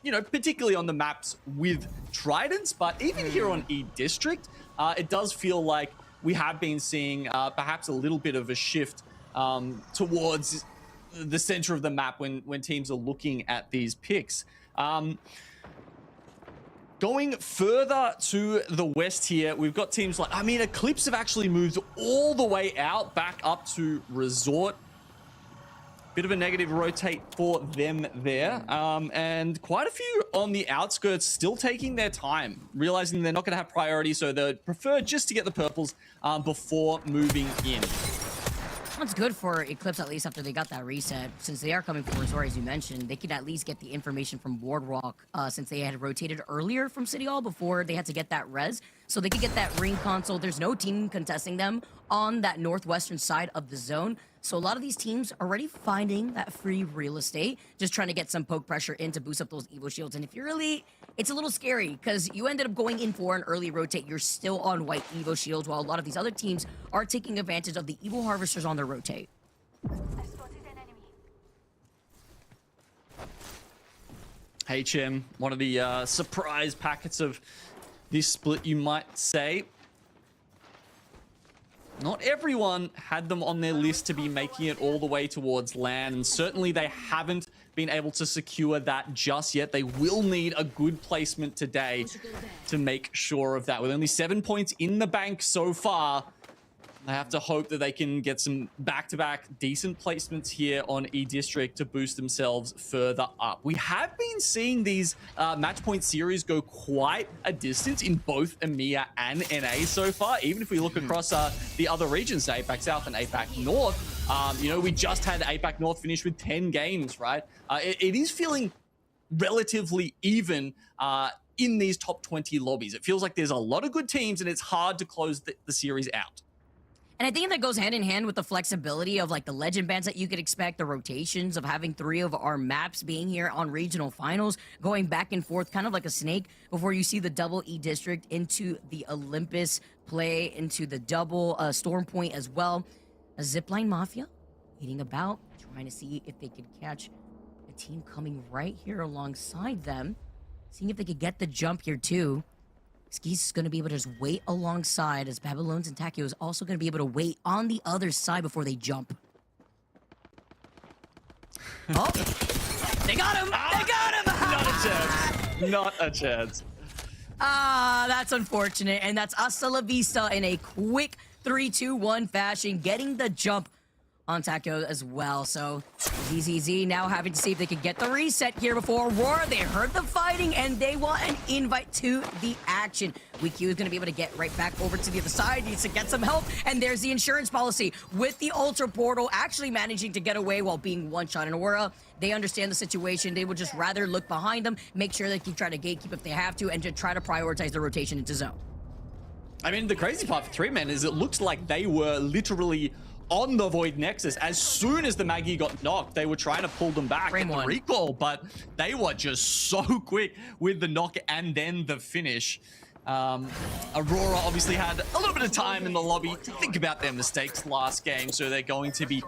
you know, particularly on the maps with Tridents, but even here on E-District, it does feel like we have been seeing perhaps a little bit of a shift towards the center of the map when teams are looking at these picks. Going further to the west here, we've got teams like, I mean, Eclipse have actually moved all the way out, back up to Resort. Bit of a negative rotate for them there. And quite a few on the outskirts still taking their time, realizing they're not going to have priority, so they'd prefer just to get the purples before moving in. That's good for Eclipse, at least after they got that reset. Since they are coming from Resort, as you mentioned, they could at least get the information from Boardwalk since they had rotated earlier from City Hall before they had to get that res. So they could get that ring console. There's no team contesting them on that northwestern side of the zone. So a lot of these teams are already finding that free real estate, just trying to get some poke pressure in to boost up those Evo shields. And if you're elite, it's a little scary because you ended up going in for an early rotate. You're still on white Evo shields while a lot of these other teams are taking advantage of the Evo harvesters on their rotate. HM, one of the surprise packets of this split, you might say. Not everyone had them on their list to be making it all the way towards LAN, and certainly they haven't been able to secure that just yet. They will need a good placement today to make sure of that. With only 7 points in the bank so far, I have to hope that they can get some back-to-back decent placements here on E-District to boost themselves further up. We have been seeing these match point series go quite a distance in both EMEA and NA so far. Even if we look across the other regions, APAC South and APAC North, you know, we just had APAC North finish with 10 games, right? It is feeling relatively even in these top 20 lobbies. It feels like there's a lot of good teams and it's hard to close the series out. And I think that goes hand in hand with the flexibility of like the legend bands that you could expect, the rotations of having 3 of our maps being here on regional finals, going back and forth kind of like a snake before you see the double E district into the Olympus play, into the double Storm Point as well. A Zipline Mafia eating about, trying to see if they could catch a team coming right here alongside them, seeing if they could get the jump here too. Skis is going to be able to just wait alongside, as Babylons and Takio is also going to be able to wait on the other side before they jump. Oh, they got him! They got him! Not a chance. Not a chance. That's unfortunate. And that's hasta la vista in a quick 3-2-1 fashion, getting the jump on Takio as well. So ZZZ now having to see if they could get the reset here before Aurora. They heard the fighting and they want an invite to the action. WeQ is going to be able to get right back over to the other side, needs to get some help, and there's the insurance policy with the Ultra Portal actually managing to get away while being one-shot. In Aurora, they understand the situation. They would just rather look behind them, make sure they can try to gatekeep if they have to, and to try to prioritize the rotation into zone. I mean, the crazy part for 3men is it looks like they were literally on the Void Nexus. As soon as the Maggie got knocked, they were trying to pull them back at the recall, but they were just so quick with the knock and then the finish. Aurora obviously had a little bit of time in the lobby to think about their mistakes last game, so they're going to be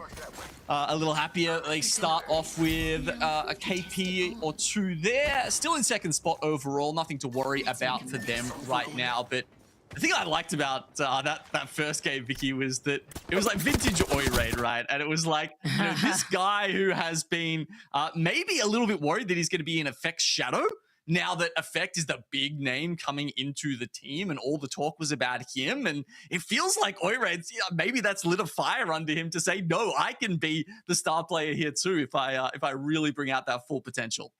a little happier. They start off with a KP or 2 there. Still in second spot overall. Nothing to worry about for them right now, but the thing I liked about that first game, Vicky, was that it was like vintage Oi Raid, right? And it was like, you know, this guy who has been maybe a little bit worried that he's going to be in Effect's shadow, now that Effect is the big name coming into the team and all the talk was about him. And it feels like Oi Raid's, maybe that's lit a fire under him to say, no, I can be the star player here too if I really bring out that full potential.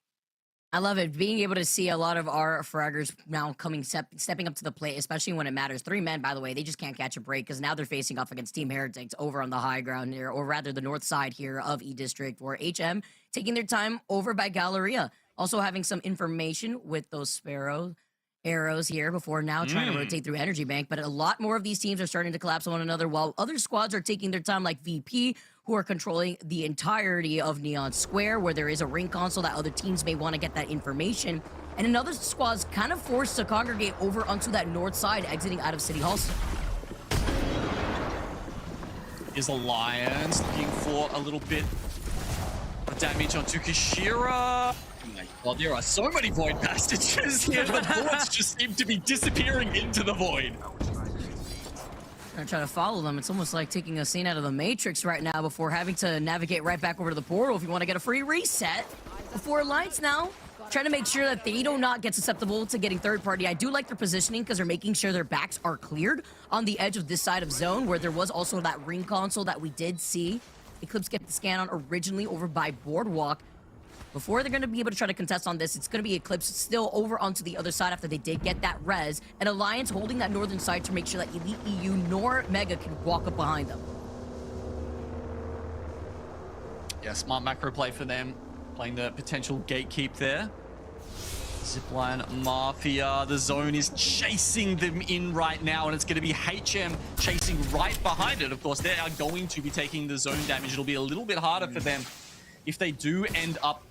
I love it. Being able to see a lot of our fraggers now stepping up to the plate, especially when it matters. 3 men, by the way, they just can't catch a break because now they're facing off against Team Heretics over on the high ground here, or rather the north side here of E-District, where HM taking their time over by Galleria. Also having some information with those Sparrow arrows here before now trying to rotate through Energy Bank, but a lot more of these teams are starting to collapse on one another while other squads are taking their time, like VP, who are controlling the entirety of Neon Square, where there is a ring console that other teams may want to get that information. And another squad's kind of forced to congregate over onto that north side, exiting out of City Hall. Is Alliance looking for a little bit of damage onto Kishira? Oh my god, there are so many Void passages here. The bullets just seem to be disappearing into the Void. I'm trying to follow them. It's almost like taking a scene out of the Matrix right now before having to navigate right back over to the portal if you want to get a free reset. Before Alliance now, trying to make sure that they do not get susceptible to getting third party. I do like their positioning because they're making sure their backs are cleared on the edge of this side of zone where there was also that ring console that we did see Eclipse get the scan on originally over by Boardwalk. Before they're going to be able to try to contest on this, it's going to be Eclipse still over onto the other side after they did get that res. And Alliance holding that northern side to make sure that Elite EU nor Mega can walk up behind them. Yeah, smart macro play for them. Playing the potential gatekeep there. Zipline, Mafia, the zone is chasing them in right now, and it's going to be HM chasing right behind it. Of course, they are going to be taking the zone damage. It'll be a little bit harder for them if they do end up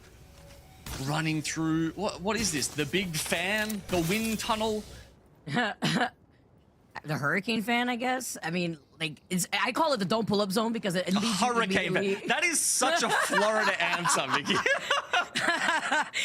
running through... What is this? The big fan? The wind tunnel? The hurricane fan, I guess? I mean, like, I call it the don't pull up zone because it leads hurricane fan. That is such a Florida answer, Mickey.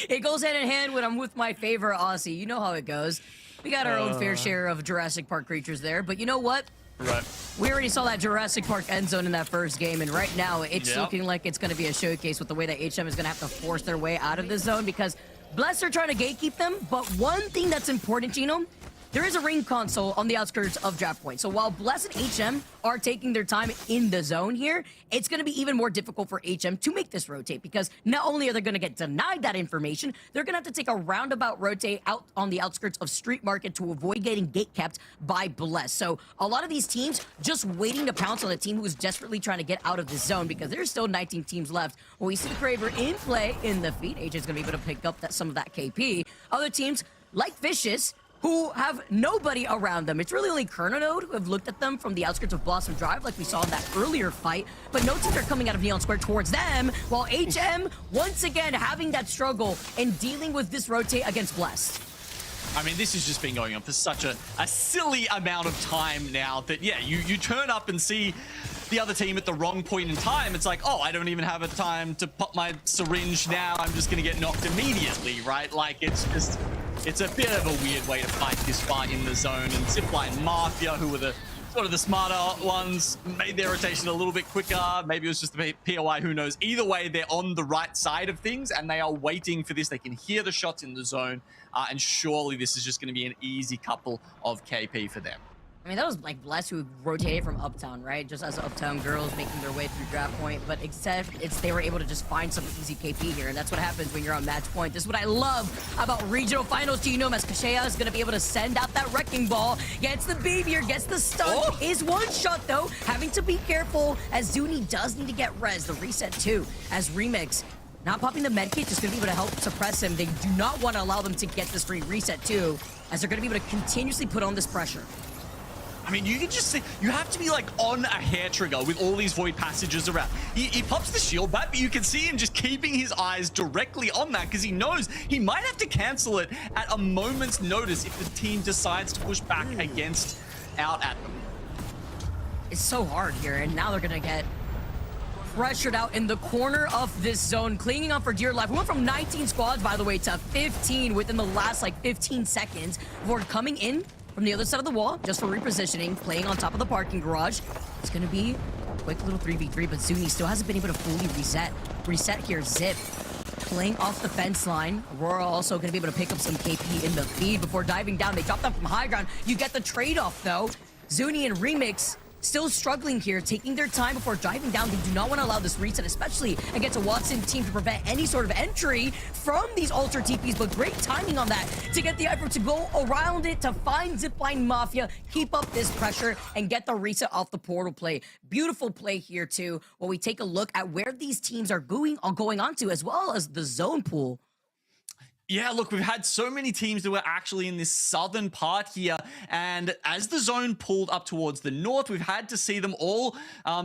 It goes hand in hand when I'm with my favorite Aussie. You know how it goes. We got our own fair share of Jurassic Park creatures there, but you know what? Right. We already saw that Jurassic Park end zone in that first game, and right now it's looking like it's going to be a showcase with the way that HM is going to have to force their way out of this zone because Bless are trying to gatekeep them, but one thing that's important, Gino, there is a ring console on the outskirts of Draft Point. So while Bless and HM are taking their time in the zone here, it's going to be even more difficult for HM to make this rotate because not only are they going to get denied that information, they're going to have to take a roundabout rotate out on the outskirts of Street Market to avoid getting gatekept by Bless. So a lot of these teams just waiting to pounce on a team who is desperately trying to get out of this zone because there's still 19 teams left. When we see the Craver in play in the feed, HM is going to be able to pick up some of that KP. Other teams like Vicious, who have nobody around them. It's really only Kernel who have looked at them from the outskirts of Blossom Drive like we saw in that earlier fight, but no teams are coming out of Neon Square towards them, while HM, once again, having that struggle and dealing with this rotate against Blessed. I mean, this has just been going on for such a silly amount of time now that, yeah, you turn up and see the other team at the wrong point in time. It's like, oh, I don't even have a time to pop my syringe now. I'm just going to get knocked immediately, right? Like, it's a bit of a weird way to fight this fight in the zone. And Zipline Mafia, who were the sort of the smarter ones, made their rotation a little bit quicker. Maybe it was just the POI, who knows. Either way, they're on the right side of things, and they are waiting for this. They can hear the shots in the zone, and surely this is just going to be an easy couple of KP for them. I mean, that was like Bless who rotated from Uptown, right? Just as Uptown girls making their way through Draft Point, but except they were able to just find some easy KP here, and that's what happens when you're on match point. This is what I love about regional finals. Do you know Kashea is going to be able to send out that wrecking ball, gets the Babier, gets the stun, is one shot though, having to be careful as Zuni does need to get res. The reset too, as Remix not popping the medkit, just going to be able to help suppress him. They do not want to allow them to get this free reset too, as they're going to be able to continuously put on this pressure. I mean, you can just see, you have to be like on a hair trigger with all these void passages around. He pops the shield back, but you can see him just keeping his eyes directly on that because he knows he might have to cancel it at a moment's notice if the team decides to push back out at them. It's so hard here, and now they're going to get pressured out in the corner of this zone, clinging on for dear life. We went from 19 squads, by the way, to 15 within the last, 15 seconds before coming in from the other side of the wall, just for repositioning, playing on top of the parking garage. It's going to be a quick little 3v3, but Zuni still hasn't been able to fully reset here. Zip playing off the fence line. AURORA also going to be able to pick up some KP in the feed before diving down. They drop them from high ground. You get the trade-off, though. Zuni and Remix still struggling here, taking their time before diving down. They do not want to allow this reset, especially against a Watson team, to prevent any sort of entry from these Alter TPs, but great timing on that to get the effort to go around it, to find Zipline Mafia, keep up this pressure, and get the reset off the portal play. Beautiful play here, too, while we take a look at where these teams are going on to, as well as the zone pool. Yeah, look, we've had so many teams that were actually in this southern part here, and as the zone pulled up towards the north, we've had to see them all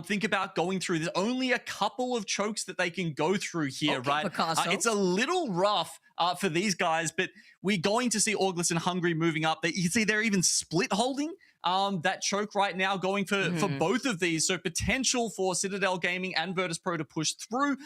think about going through. There's only a couple of chokes that they can go through here, right? It's a little rough for these guys, but we're going to see Orgless and Hungry moving up. You can see they're even split holding that choke right now, going for both of these. So potential for Citadel Gaming and Virtus.pro to push through.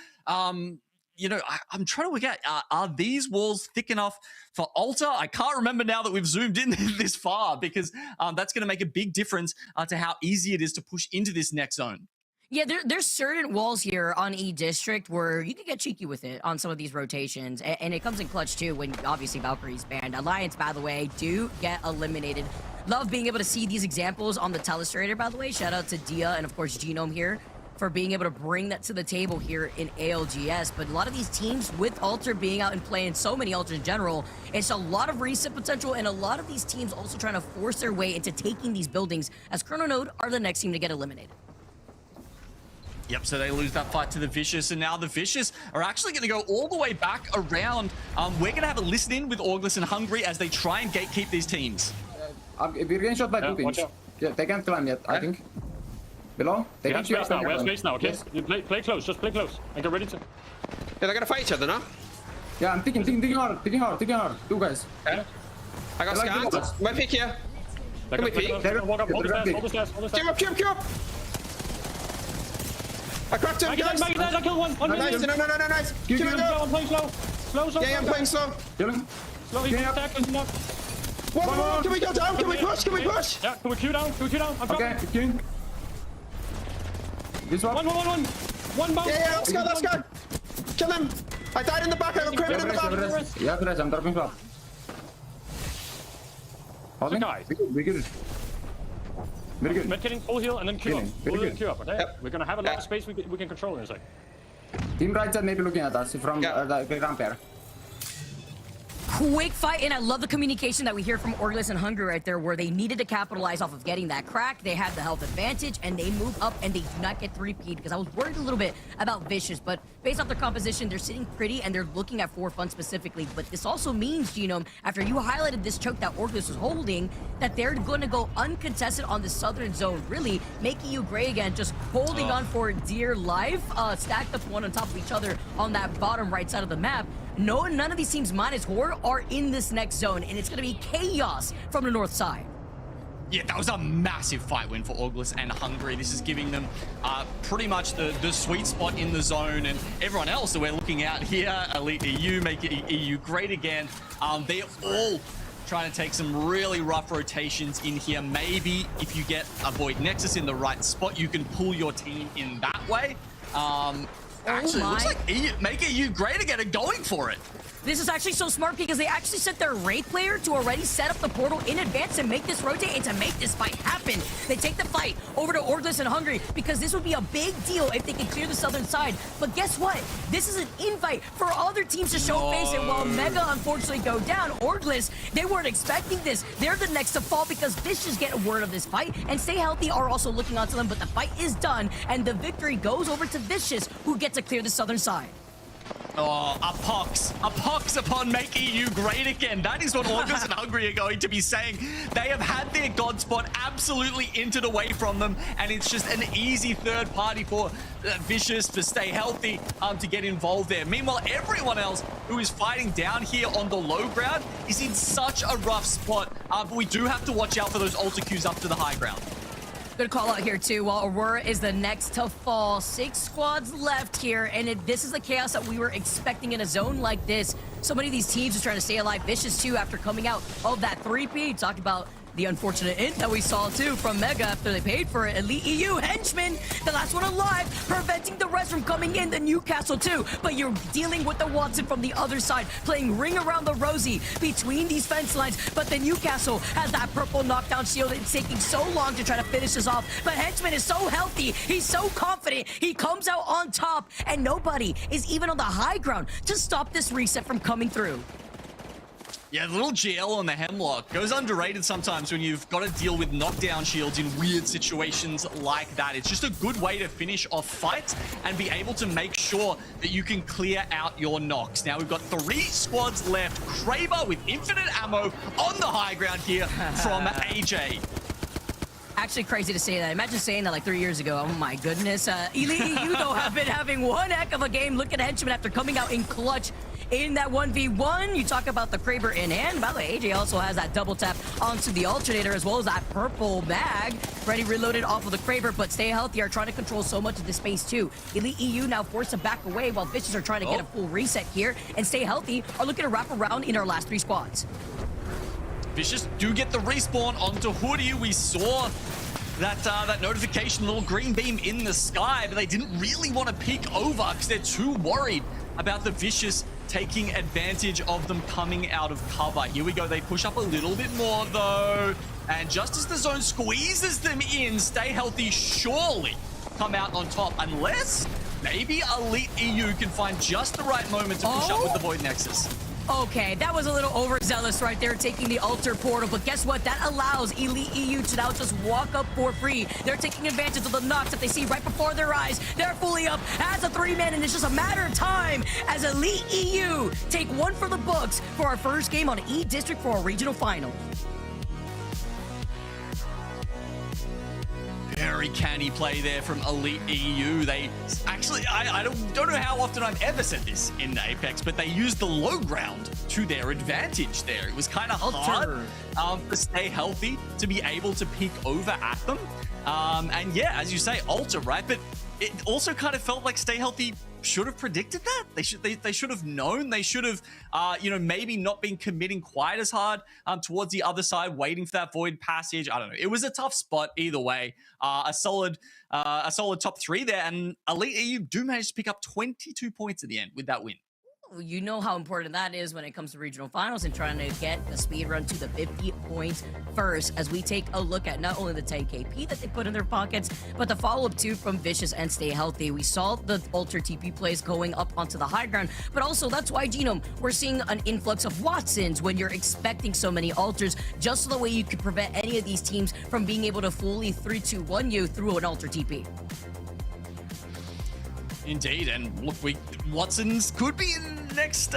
you know, I'm trying to work out, are these walls thick enough for Alter? I can't remember now that we've zoomed in this far, because that's going to make a big difference to how easy it is to push into this next zone. Yeah, there's certain walls here on E District where you can get cheeky with it on some of these rotations, and it comes in clutch too when obviously Valkyrie's banned. Alliance, by the way, do get eliminated. Love being able to see these examples on the Telestrator, by the way. Shout out to Dia and of course Genome here for being able to bring that to the table here in ALGS. But a lot of these teams with Alter being out and playing so many Alters in general, it's a lot of reset potential, and a lot of these teams also trying to force their way into taking these buildings, as Kernel Node are the next team to get eliminated. Yep, so they lose that fight to the Vicious, and now the Vicious are actually going to go all the way back around. We're going to have a listen in with Orgless and Hungry as they try and gatekeep these teams. We're getting shot by two teams. Yeah, they can't climb yet, I think. Below? They have space now, we have space now, okay? Yes. You play close, just play close. And get ready to... Yeah, they're gonna fight each other now. Yeah, I'm thinking hard. Two guys. Okay. I got scanned. My pick here. Can we peek? Walk up, hold the stairs. Queue up. I cracked him, guys. I killed one. Nice, no, nice. Kill him. I'm playing slow. Slow. Yeah, I'm playing slow. Kill him. Slow, he can attack us enough. Whoa, can we go down? Can we push? Yeah, can we queue down? I'm okay, queuing. This one. One bomb. Yeah, let's go. Kill him. I died in the back. I got Craven in the back. Yeah, Chris, I'm dropping flop. Holding. Very good. Mid getting full heal and then queue up. Full heal and queue up, okay? Yep. We're gonna have a lot of space we can control in a sec. Team right side maybe looking at us from the ramp here. Quick fight, and I love the communication that we hear from Orgless and Hungry right there, where they needed to capitalize off of getting that crack. They had the health advantage, and they move up, and they do not get 3P'd, because I was worried a little bit about Vicious, but based off their composition, they're sitting pretty, and they're looking at Forfun specifically. But this also means, Genome, after you highlighted this choke that Orgless was holding, that they're going to go uncontested on the southern zone, really making you gray again, just holding on for dear life, stacked up one on top of each other on that bottom right side of the map. No, none of these teams minus Horde are in this next zone, and it's going to be chaos from the north side. Yeah, that was a massive fight win for Orgless and Hungry. This is giving them pretty much the sweet spot in the zone, and everyone else that we're looking at here, Elite EU, make EU great again. They're all trying to take some really rough rotations in here. Maybe if you get a Void Nexus in the right spot, you can pull your team in that way. Actually, it looks like make EU great again and going for it. This is actually so smart because they actually set their Wraith player to already set up the portal in advance to make this rotate and to make this fight happen. They take the fight over to Orgless and Hungry because this would be a big deal if they can clear the southern side. But guess what? This is an invite for other teams to show face, and while Mega unfortunately go down, Orgless, they weren't expecting this. They're the next to fall because Vicious get a word of this fight, and Stay Healthy are also looking onto them, but the fight is done, and the victory goes over to Vicious, who get to clear the southern side. Oh, a pox upon make EU great again. That is what Orgless and Hungry are going to be saying. They have had their god spot absolutely entered away from them, and it's just an easy third party for Vicious to Stay Healthy to get involved there. Meanwhile, everyone else who is fighting down here on the low ground is in such a rough spot, but we do have to watch out for those alter queues up to the high ground. Good call out here too. While Aurora is the next to fall, 6 squads left here, and this is the chaos that we were expecting in a zone like this. So many of these teams are trying to stay alive. Vicious too, after coming out of that 3P. Talked about the unfortunate int that we saw too from Mega after they paid for it. Elite EU Henchman, the last one alive, preventing the rest from coming in. The Newcastle too, but you're dealing with the Watson from the other side, playing ring around the rosy between these fence lines. But the Newcastle has that purple knockdown shield. It's taking so long to try to finish this off. But Henchman is so healthy, he's so confident, he comes out on top, and nobody is even on the high ground to stop this reset from coming through. Yeah, the little GL on the Hemlock goes underrated sometimes when you've got to deal with knockdown shields in weird situations like that. It's just a good way to finish off fights and be able to make sure that you can clear out your knocks. Now we've got 3 squads left. Kraber with infinite ammo on the high ground here from AJ. Actually crazy to say that. Imagine saying that like 3 years ago. Oh my goodness. Elite EU though have been having one heck of a game. Look at Henchman after coming out in clutch in that 1v1. You talk about the Kraber in hand. By the way, AJ also has that double tap onto the alternator as well as that purple mag. Ready reloaded off of the Kraber, but Stay Healthy are trying to control so much of the space too. Elite EU now forced to back away while Vicious are trying to get a full reset here, and Stay Healthy are looking to wrap around in our last 3 squads. Vicious do get the respawn onto Horde. We saw that notification, little green beam in the sky, but they didn't really want to peek over because they're too worried about the Vicious taking advantage of them coming out of cover. Here we go. They push up a little bit more though, and just as the zone squeezes them in, Stay Healthy surely come out on top, unless maybe Elite EU can find just the right moment to push up with the Void Nexus. Okay, that was a little overzealous right there, taking the altar portal, but guess what? That allows Elite EU to now just walk up for free. They're taking advantage of the knocks that they see right before their eyes. They're fully up as a 3-man, and it's just a matter of time as Elite EU take one for the books for our first game on E District for a regional final. Very canny play there from Elite EU. They actually, I don't know how often I've ever said this in Apex, but they used the low ground to their advantage there. It was kind of hard to Stay Healthy to be able to peek over at them. And yeah, as you say, Alter, right? But it also kind of felt like Stay Healthy should have predicted that. They should have known. They should have, maybe not been committing quite as hard towards the other side, waiting for that void passage. I don't know. It was a tough spot either way. A solid top 3 there, and Elite EU do manage to pick up 22 points at the end with that win. You know how important that is when it comes to regional finals and trying to get the speed run to the 50 points first, as we take a look at not only the 10 KP that they put in their pockets, but the follow-up too from Vicious and Stay Healthy. We saw the Alter TP plays going up onto the high ground, but also that's why, Genome, we're seeing an influx of Watsons when you're expecting so many Alters, just the way you could prevent any of these teams from being able to fully 3-2-1 you through an Alter TP. Indeed, and look, Watson's could be in next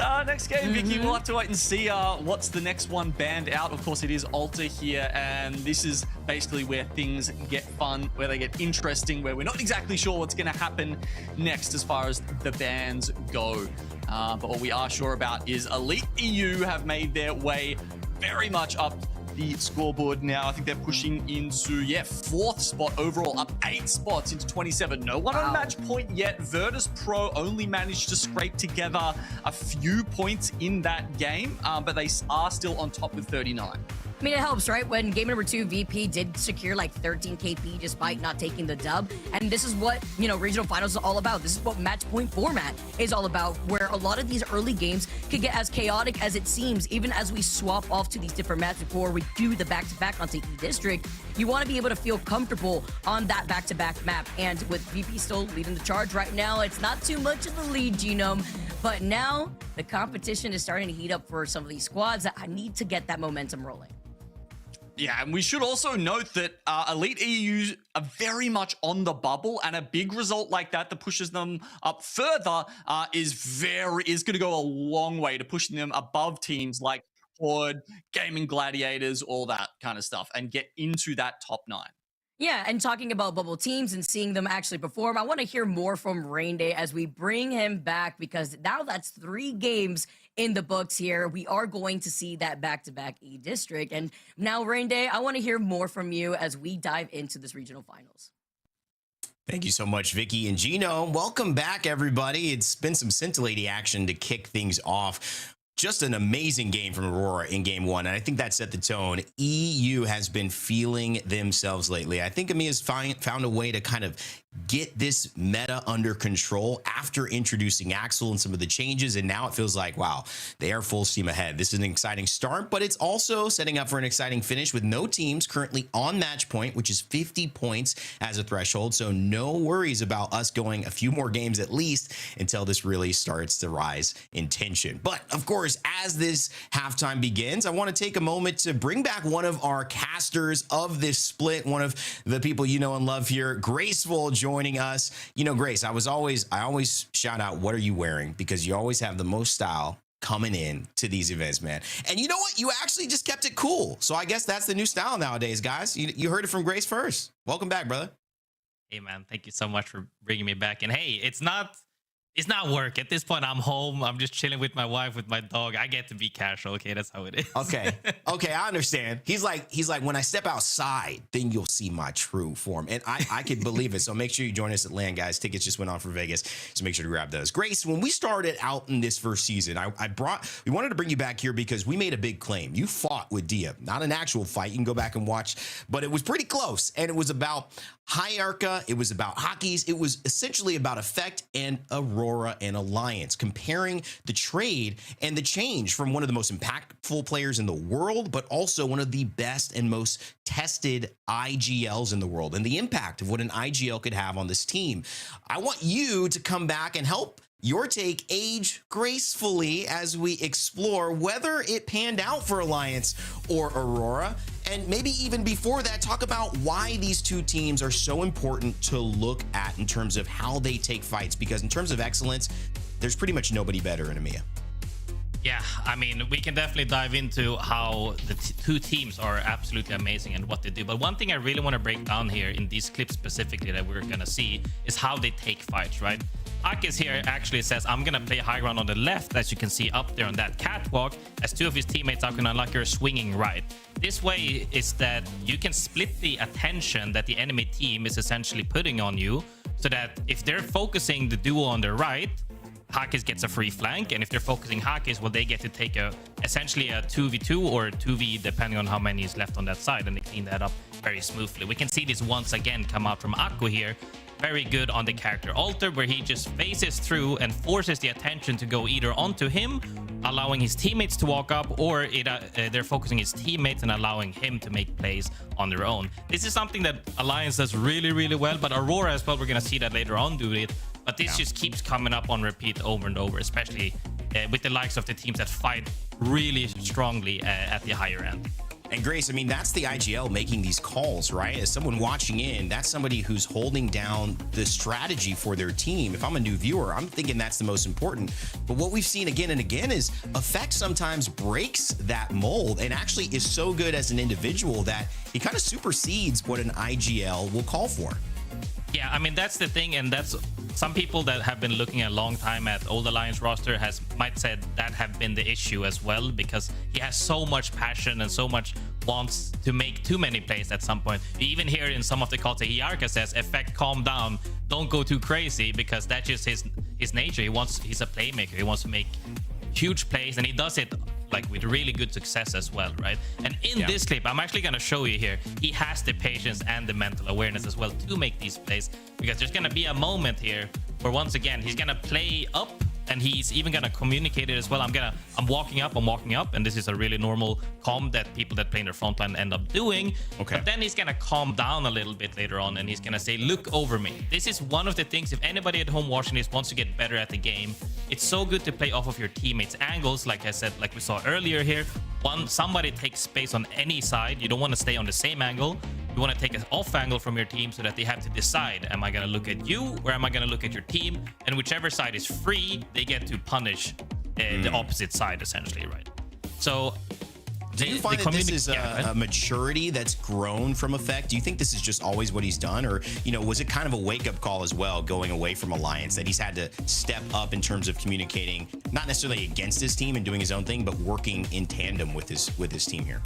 game, Vicky. We'll have to wait and see what's the next one banned out. Of course, it is Alter here, and this is basically where things get fun, where they get interesting, where we're not exactly sure what's going to happen next as far as the bans go. But what we are sure about is Elite EU have made their way very much up the scoreboard now. I think they're pushing into, 4th spot overall, up 8 spots into 27. No one on match point yet. Virtus.pro only managed to scrape together a few points in that game, but they are still on top with 39. I mean, it helps, right? When game number 2, VP did secure like 13 KP despite not taking the dub. And this is what, regional finals is all about. This is what match point format is all about, where a lot of these early games could get as chaotic as it seems, even as we swap off to these different maps before we do the back-to-back onto E-District. You want to be able to feel comfortable on that back-to-back map. And with VP still leading the charge right now, it's not too much of a lead, Genome. But now the competition is starting to heat up for some of these squads that need to get that momentum rolling. Yeah, and we should also note that Elite EU are very much on the bubble, and a big result like that pushes them up further is going to go a long way to pushing them above teams like Horde, Gaiming, Gladiators, all that kind of stuff, and get into that top 9. Yeah, and talking about bubble teams and seeing them actually perform, I want to hear more from Rainday as we bring him back, because now that's 3 games in the books here. We are going to see that back-to-back E-District. And now, Rainday, I want to hear more from you as we dive into this regional finals. Thank you so much, Vicky and Gino. Welcome back, everybody. It's been some scintillating action to kick things off. Just an amazing game from AURORA in game 1, and I think that set the tone. EU has been feeling themselves lately. I think EMEA's found a way to kind of get this meta under control after introducing Axel and some of the changes, and now it feels like, wow, they are full steam ahead. This is an exciting start, but it's also setting up for an exciting finish with no teams currently on match point, which is 50 points as a threshold, so no worries about us going a few more games at least until this really starts to rise in tension. But of course, as this halftime begins, I want to take a moment to bring back one of our casters of this split, one of the people you know and love here, Graceful, joining us. Grace, I always shout out, what are you wearing? Because you always have the most style coming in to these events, man. And you know what? You actually just kept it cool. So I guess that's the new style nowadays, guys. You heard it from Grace first. Welcome back, brother. Hey, man. Thank you so much for bringing me back. And hey, it's not It's not work. At this point, I'm home. I'm just chilling with my wife, with my dog. I get to be casual. Okay, that's how it is. Okay. Okay, I understand. He's like, when I step outside, then you'll see my true form. And I could believe it. So make sure you join us at LAN, guys. Tickets just went on for Vegas. So make sure to grab those. Grace, when we started out in this first season, we wanted to bring you back here because we made a big claim. You fought with Dia. Not an actual fight. You can go back and watch, but it was pretty close. And it was about Hierarchy. It was about hotkeys. It was essentially about Effect and AURORA and Alliance, comparing the trade and the change from one of the most impactful players in the world, but also one of the best and most tested IGLs in the world, and the impact of what an IGL could have on this team. I want you to come back and help your take age gracefully as we explore whether it panned out for Alliance or AURORA. And maybe even before that, talk about why these two teams are so important to look at in terms of how they take fights, because in terms of excellence, there's pretty much nobody better in EMEA. Yeah, I mean, we can definitely dive into how the two teams are absolutely amazing and what they do. But one thing I really want to break down here in these clips specifically that we're going to see is how they take fights, right? AURORA here actually says, I'm going to play high ground on the left, as you can see up there on that catwalk, as two of his teammates are going to unlock your swinging right. This way is that you can split the attention that the enemy team is essentially putting on you, so that if they're focusing the duo on the right, AURORA gets a free flank, and if they're focusing AURORA, well, they get to take essentially a 2v2 or a 2v, depending on how many is left on that side, and they clean that up very smoothly. We can see this once again come out from AURORA here. Very good on the character altar, where he just phases through and forces the attention to go either onto him, allowing his teammates to walk up, or they're focusing his teammates and allowing him to make plays on their own. This is something that Alliance does really, really well, but AURORA as well, we're going to see that later on do it. But this just keeps coming up on repeat over and over, especially with the likes of the teams that fight really strongly at the higher end. And Grace, I mean, that's the IGL making these calls, right? As someone watching in, that's somebody who's holding down the strategy for their team. If I'm a new viewer, I'm thinking that's the most important. But what we've seen again and again is Effect sometimes breaks that mold and actually is so good as an individual that he kind of supersedes what an IGL will call for. Yeah, I mean, that's the thing, and that's some people that have been looking a long time at old Alliance roster might said that have been the issue as well, because he has so much passion and so much wants to make too many plays at some point. You even hear in some of the calls that Hierarchy says, Effect, calm down, don't go too crazy, because that's just his nature. He's a playmaker. He wants to make huge plays, and he does it like with really good success as well, right? And in this clip, I'm actually going to show you here, he has the patience and the mental awareness as well to make these plays, because there's going to be a moment here where once again he's going to play up, and he's even going to communicate it as well. I'm walking up, and this is a really normal calm that people that play in their front line end up doing. Okay. But then he's going to calm down a little bit later on, and he's going to say, look over me. This is one of the things, if anybody at home watching this wants to get better at the game, it's so good to play off of your teammates' angles, like I said, like we saw earlier here. Somebody takes space on any side. You don't want to stay on the same angle. You want to take an off angle from your team so that they have to decide, am I going to look at you or am I going to look at your team? And whichever side is free, they get to punish the opposite side, essentially, right? So do you find that this is a maturity that's grown from Effect? Do you think this is just always what he's done? Or, you know, was it kind of a wake-up call as well, going away from Alliance, that he's had to step up in terms of communicating, not necessarily against his team and doing his own thing, but working in tandem with his team here?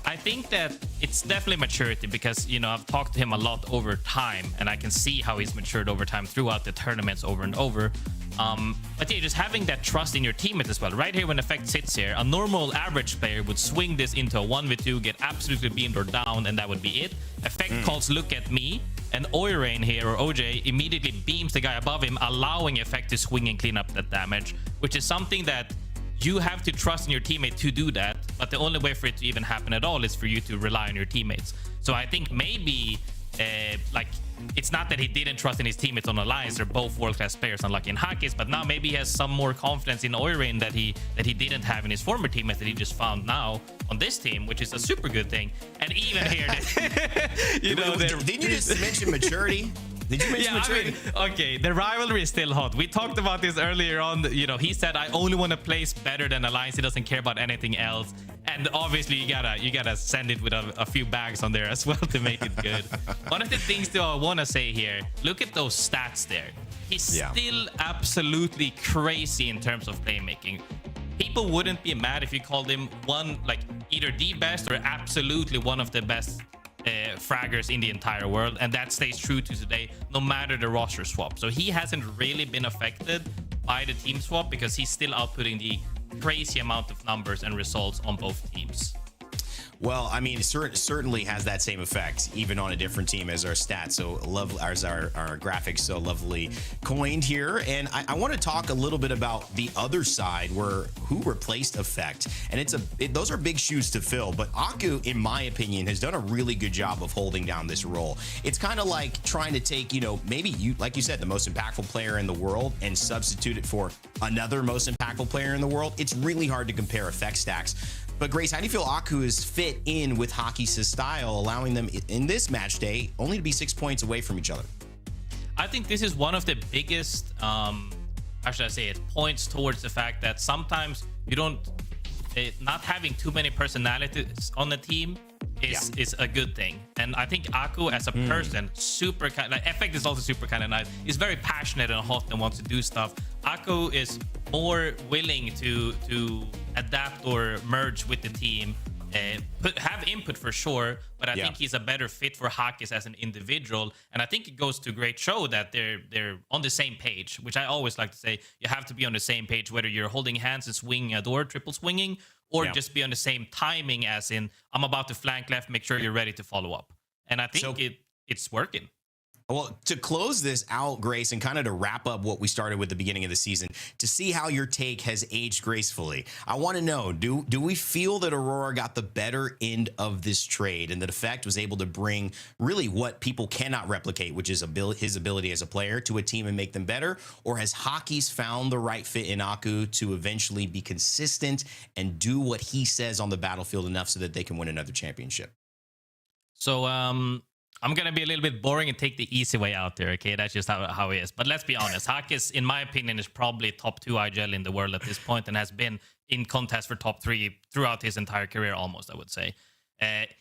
I think that it's definitely maturity, because, you know, I've talked to him a lot over time, and I can see how he's matured over time throughout the tournaments over and over. But yeah, just having that trust in your teammates as well. Right here, when Effect sits here, a normal average player would swing this into a 1v2, get absolutely beamed or down, and that would be it. Effect calls look at me, and Oirain here, or OJ, immediately beams the guy above him, allowing Effect to swing and clean up that damage, which is something that you have to trust in your teammate to do that, but the only way for it to even happen at all is for you to rely on your teammates. So I think maybe like, it's not that he didn't trust in his teammates on Alliance. They're both world-class players, unlike in HUSS, but now maybe he has some more confidence in Oirain that he didn't have in his former teammates, that he just found now on this team, which is a super good thing. And even here, you know, didn't you just mention maturity? Did you mention maturity? I mean, okay, the rivalry is still hot. We talked about this earlier on. You know, he said, I only want to place better than Alliance. He doesn't care about anything else. And obviously, you gotta send it with a few bags on there as well to make it good. One of the things, though, I want to say here, look at those stats there. he's still absolutely crazy in terms of playmaking. People wouldn't be mad if you called him either the best or absolutely one of the best fraggers in the entire world, and that stays true to today, no matter the roster swap. So he hasn't really been affected by the team swap because he's still outputting the crazy amount of numbers and results on both teams. Well, I mean, it certainly has that same effect, even on a different team, as our stats as our graphics so lovely coined here. And I want to talk a little bit about the other side, who replaced Effect, and those are big shoes to fill. But Aku, in my opinion, has done a really good job of holding down this role. It's kind of like trying to take, maybe like you said, the most impactful player in the world and substitute it for another most impactful player in the world. It's really hard to compare effect stacks. But Grace, how do you feel Aku is fit in with Hockey's style, allowing them in this match day only to be 6 points away from each other? I think this is one of the biggest, how should I say it, points towards the fact that sometimes you don't, not having too many personalities on the team is a good thing. And I think Aku as a person, super kind, like Effect is also super kind of nice. He's very passionate and hot and wants to do stuff. Aku is more willing to adapt or merge with the team, have input for sure, but I think he's a better fit for Hakis as an individual. And I think it goes to great show that they're on the same page, which I always like to say. You have to be on the same page, whether you're holding hands and swinging a door, triple swinging, or just be on the same timing, as in, I'm about to flank left, make sure you're ready to follow up. And I think it's working. Well, to close this out, Grace, and kind of to wrap up what we started with the beginning of the season, to see how your take has aged gracefully, I want to know, do we feel that AURORA got the better end of this trade and that Effect was able to bring really what people cannot replicate, which is his ability as a player, to a team and make them better? Or has Hockey's found the right fit in Aku to eventually be consistent and do what he says on the battlefield enough so that they can win another championship? So, I'm going to be a little bit boring and take the easy way out there, okay? That's just how it is. But let's be honest. Hakis, in my opinion, is probably top 2 IGL in the world at this point and has been in contest for top 3 throughout his entire career almost, I would say.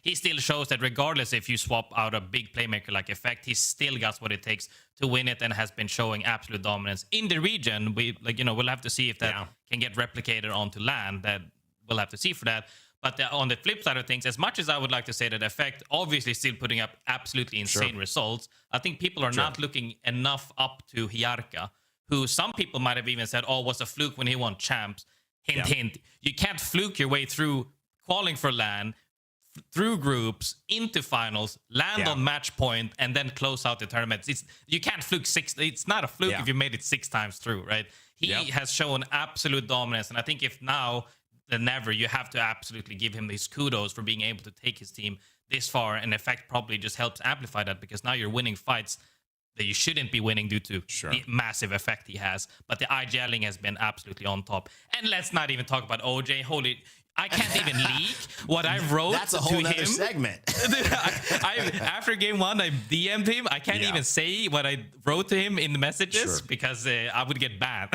He still shows that regardless if you swap out a big playmaker like Effect, he still got what it takes to win it and has been showing absolute dominance in the region. We'll have to see if that can get replicated onto LAN. That we'll have to see for that. But on the flip side of things, as much as I would like to say that Effect obviously still putting up absolutely insane results, I think people are not looking enough up to Hiarka, who some people might have even said, was a fluke when he won champs. Hint, hint. You can't fluke your way through qualing for LAN, through groups, into finals, land on match point, and then close out the tournament. You can't fluke 6. It's not a fluke if you made it 6 times through, right? He has shown absolute dominance, and I think if now than never, you have to absolutely give him these kudos for being able to take his team this far, and Effect probably just helps amplify that, because now you're winning fights that you shouldn't be winning due to the massive effect he has. But the IGLing has been absolutely on top. And let's not even talk about OJ. I can't even leak what I wrote. That's a whole nother segment. After game 1, I DM'd him. I can't even say what I wrote to him in the messages because I would get banned.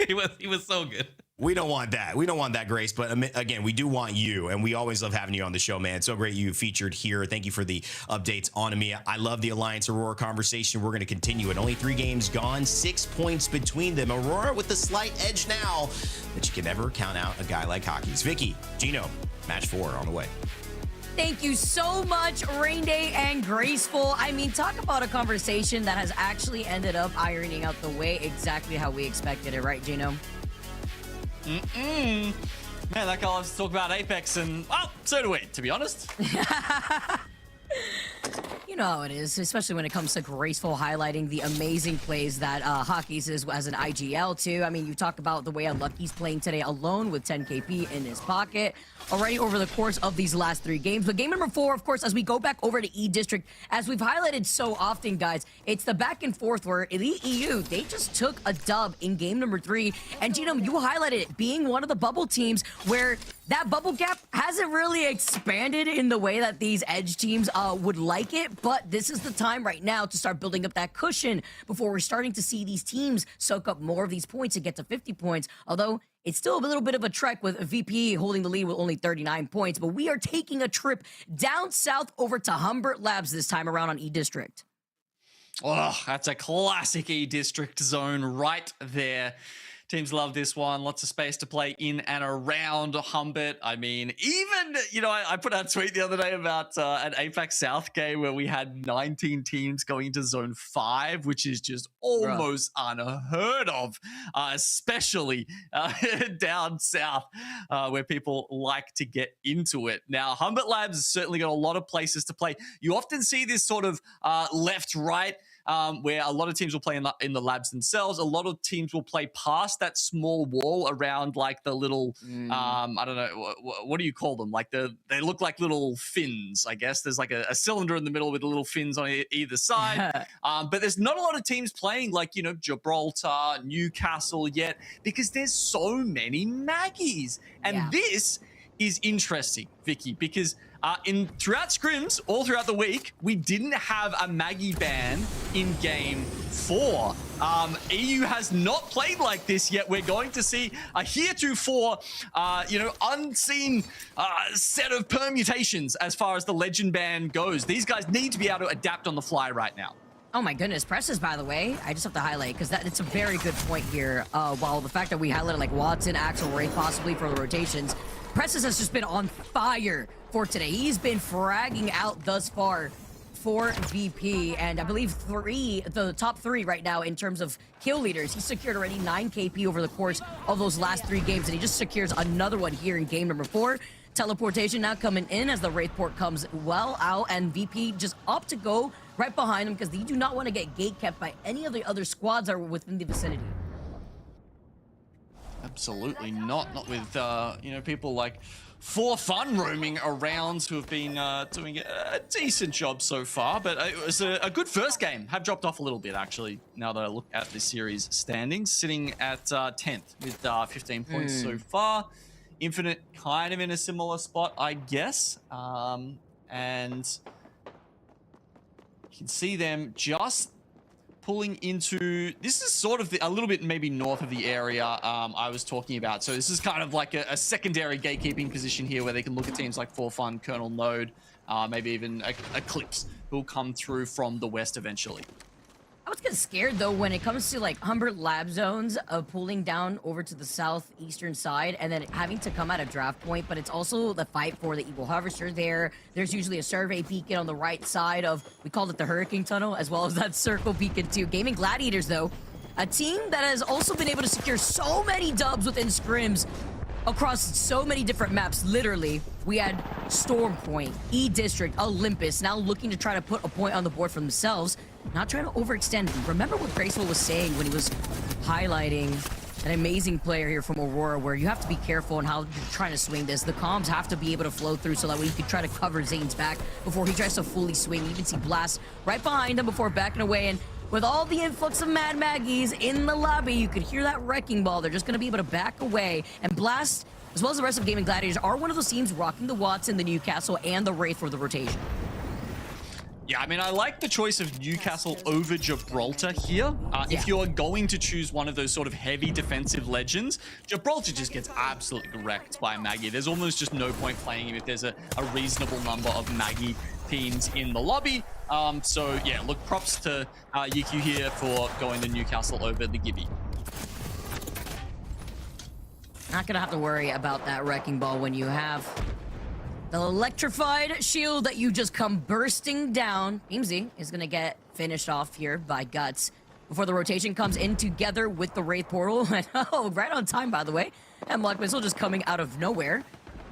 He was so good. We don't want that. We don't want that, Grace. But again, we do want you, and we always love having you on the show, man. So great you featured here. Thank you for the updates on EMEA. I love the Alliance AURORA conversation. We're going to continue it. Only 3 games gone, 6 points between them. AURORA with the slight edge now, but you can never count out a guy like Hockey's. Vicky, Gino, match 4 on the way. Thank you so much, Rain Day and Graceful. I mean, talk about a conversation that has actually ended up ironing out the way exactly how we expected it, right, Gino? Man, that guy loves to talk about Apex, and, well, so do we, to be honest. You know how it is, especially when it comes to Graceful highlighting the amazing plays that Hockey's is as an IGL too. I mean, you talk about the way Unlucky's playing today alone with 10 KP in his pocket already over the course of these last 3 games. But game number 4, of course, as we go back over to E District, as we've highlighted so often, guys, it's the back and forth where Elite EU, they just took a dub in game number 3. And Gino, you highlighted it being one of the bubble teams where that bubble gap hasn't really expanded in the way that these edge teams would like it. But this is the time right now to start building up that cushion before we're starting to see these teams soak up more of these points and get to 50 points. Although it's still a little bit of a trek with VP holding the lead with only 39 points. But we are taking a trip down south over to Humbert Labs this time around on E District. Oh, that's a classic E-District zone right there. Teams love this one. Lots of space to play in and around Humbert. I mean, even, you know, I put out a tweet the other day about an APAC South game where we had 19 teams going into Zone 5, which is just almost unheard of, especially down south where people like to get into it. Now, Humbert Labs has certainly got a lot of places to play. You often see this sort of left-right where a lot of teams will play in the labs themselves. A lot of teams will play past that small wall around like the little, I don't know, what do you call them? Like they look like little fins, I guess. There's like a cylinder in the middle with the little fins on either side. But there's not a lot of teams playing like, you know, Gibraltar, Newcastle yet, because there's so many Maggies. And this is interesting, Vicky, because throughout scrims, all throughout the week, we didn't have a Maggie ban in Game 4. EU has not played like this yet. We're going to see a heretofore, you know, unseen set of permutations as far as the Legend ban goes. These guys need to be able to adapt on the fly right now. Oh my goodness, presses, by the way, I just have to highlight, because it's a very good point here. While the fact that we highlighted like Watson, Axel, Wraith possibly for the rotations, Presses has just been on fire for today. He's been fragging out thus far for VP, and I believe the top three right now in terms of kill leaders. He secured already 9 KP over the course of those last 3 games, and he just secures another one here in game number 4. Teleportation now coming in as the Wraith port comes well out, and VP just up to go right behind him because they do not want to get gate kept by any of the other squads that are within the vicinity. Absolutely not. Not with, you know, people like Forfun roaming around who have been doing a decent job so far. But it was a good first game. Have dropped off a little bit, actually, now that I look at the series standings. Sitting at 10th with 15 points so far. Infinite kind of in a similar spot, I guess. And you can see them just pulling into, this is sort of a little bit maybe north of the area I was talking about. So this is kind of like a secondary gatekeeping position here where they can look at teams like Forfun, Kernel, Node, maybe even Eclipse, who will come through from the west eventually. I was kind of scared though when it comes to like Humbert lab zones of pulling down over to the southeastern side and then having to come at a draft point, but it's also the fight for the Eagle Harvester there. There's usually a survey beacon on the right side of, we called it the Hurricane Tunnel, as well as that circle beacon too. Gaiming Gladiators though, a team that has also been able to secure so many dubs within scrims across so many different maps. Literally, we had Storm Point, E-District, Olympus, now looking to try to put a point on the board for themselves. Not trying to overextend. Remember what Graceful was saying when he was highlighting an amazing player here from Aurora, where you have to be careful on how you're trying to swing this. The comms have to be able to flow through so that way you can try to cover Zane's back before he tries to fully swing. You can see Blast right behind him before backing away, and with all the influx of Mad Maggies in the lobby, you could hear that wrecking ball. They're just going to be able to back away, and Blast, as well as the rest of Gaiming Gladiators, are one of those teams rocking the Watson, the Newcastle, and the Wraith for the rotation. Yeah, I mean, I like the choice of Newcastle over Gibraltar here. If you're going to choose one of those sort of heavy defensive legends, Gibraltar just gets absolutely wrecked by Maggie. There's almost just no point playing him if there's a reasonable number of Maggie teams in the lobby. So yeah, look, props to Yiku here for going to Newcastle over the Gibby. Not gonna have to worry about that wrecking ball when you have the electrified shield that you just come bursting down. Beamsy is gonna get finished off here by Guts before the rotation comes in together with the Wraith portal. And oh, right on time, by the way. And Block Missile just coming out of nowhere.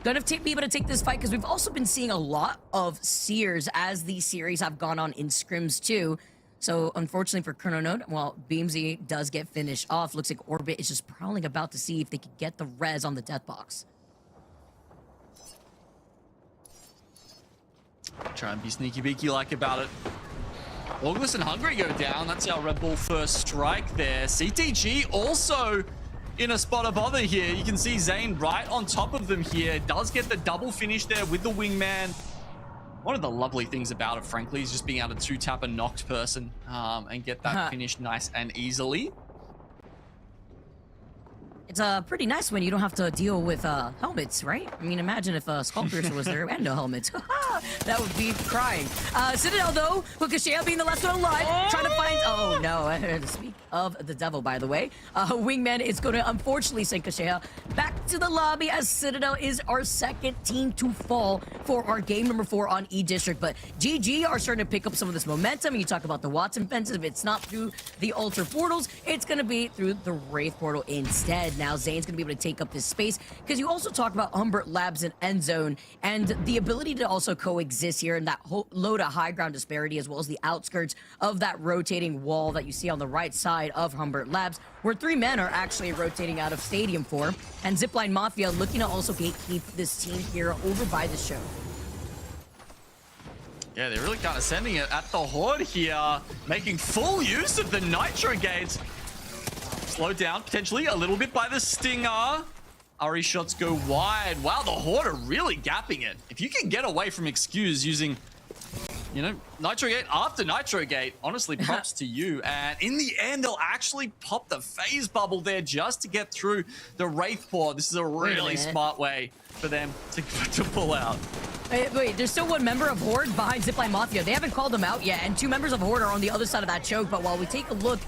Gonna be able to take this fight because we've also been seeing a lot of Seers as these series have gone on in scrims too. So unfortunately for Kernel Node, well, Beamsy does get finished off. Looks like Orbit is just prowling about to see if they could get the res on the death box. Try and be sneaky beaky like about it. Orgless and Hungry go down. That's our Red Bull first strike there. CTG also in a spot of bother here. You can see Zane right on top of them here. Does get the double finish there with the wingman. One of the lovely things about it, frankly, is just being able to two-tap a knocked person and get that finish nice and easily. It's pretty nice when you don't have to deal with helmets, right? I mean, imagine if Skullpiercer was there and no helmets. That would be crying. Citadel, though, with Kashea being the last one alive, trying to find... Oh, no. Speak of the devil, by the way. Wingman is going to unfortunately send Kashea back to the lobby as Citadel is our second team to fall for our game number 4 on E-District. But GG are starting to pick up some of this momentum. You talk about the Watson offensive. It's not through the Altar portals. It's going to be through the Wraith portal instead. Now, Zane's going to be able to take up this space because you also talk about Humbert Labs and End Zone and the ability to also coexist here in that low to high ground disparity, as well as the outskirts of that rotating wall that you see on the right side of Humbert Labs, where 3 men are actually rotating out of Stadium 4, and Zipline Mafia looking to also gatekeep this team here over by the show. Yeah, they're really kind of sending it at the Horde here, making full use of the Nitro Gate. Slowed down potentially a little bit by the Stinger. RE shots go wide. Wow, the Horde are really gapping it. If you can get away from Excuse using, you know, Nitro Gate after Nitro Gate, honestly, props to you. And in the end, they'll actually pop the phase bubble there just to get through the Wraith Paw. This is a really smart way for them to pull out. Wait, there's still 1 member of Horde behind Zipline Mafia. They haven't called them out yet, and 2 members of Horde are on the other side of that choke. But while we take a look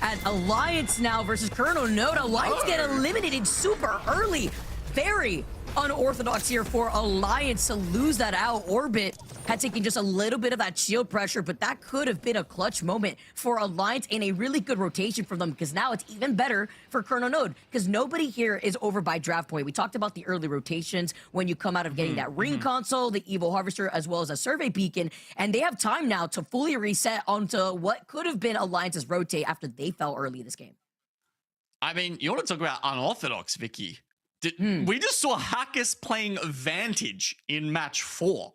at Alliance now versus Kernel Node, Alliance get eliminated super early. Very unorthodox here for Alliance to lose that out. Orbit had taken just a little bit of that shield pressure, but that could have been a clutch moment for Alliance and a really good rotation for them, because now it's even better for Kernel Node, because nobody here is over by draft point. We talked about the early rotations when you come out of getting that ring console, the Evil Harvester, as well as a survey beacon, and they have time now to fully reset onto what could have been Alliance's rotate after they fell early this game. I mean, you want to talk about unorthodox, Vicky? We just saw Hackers playing Vantage in match 4.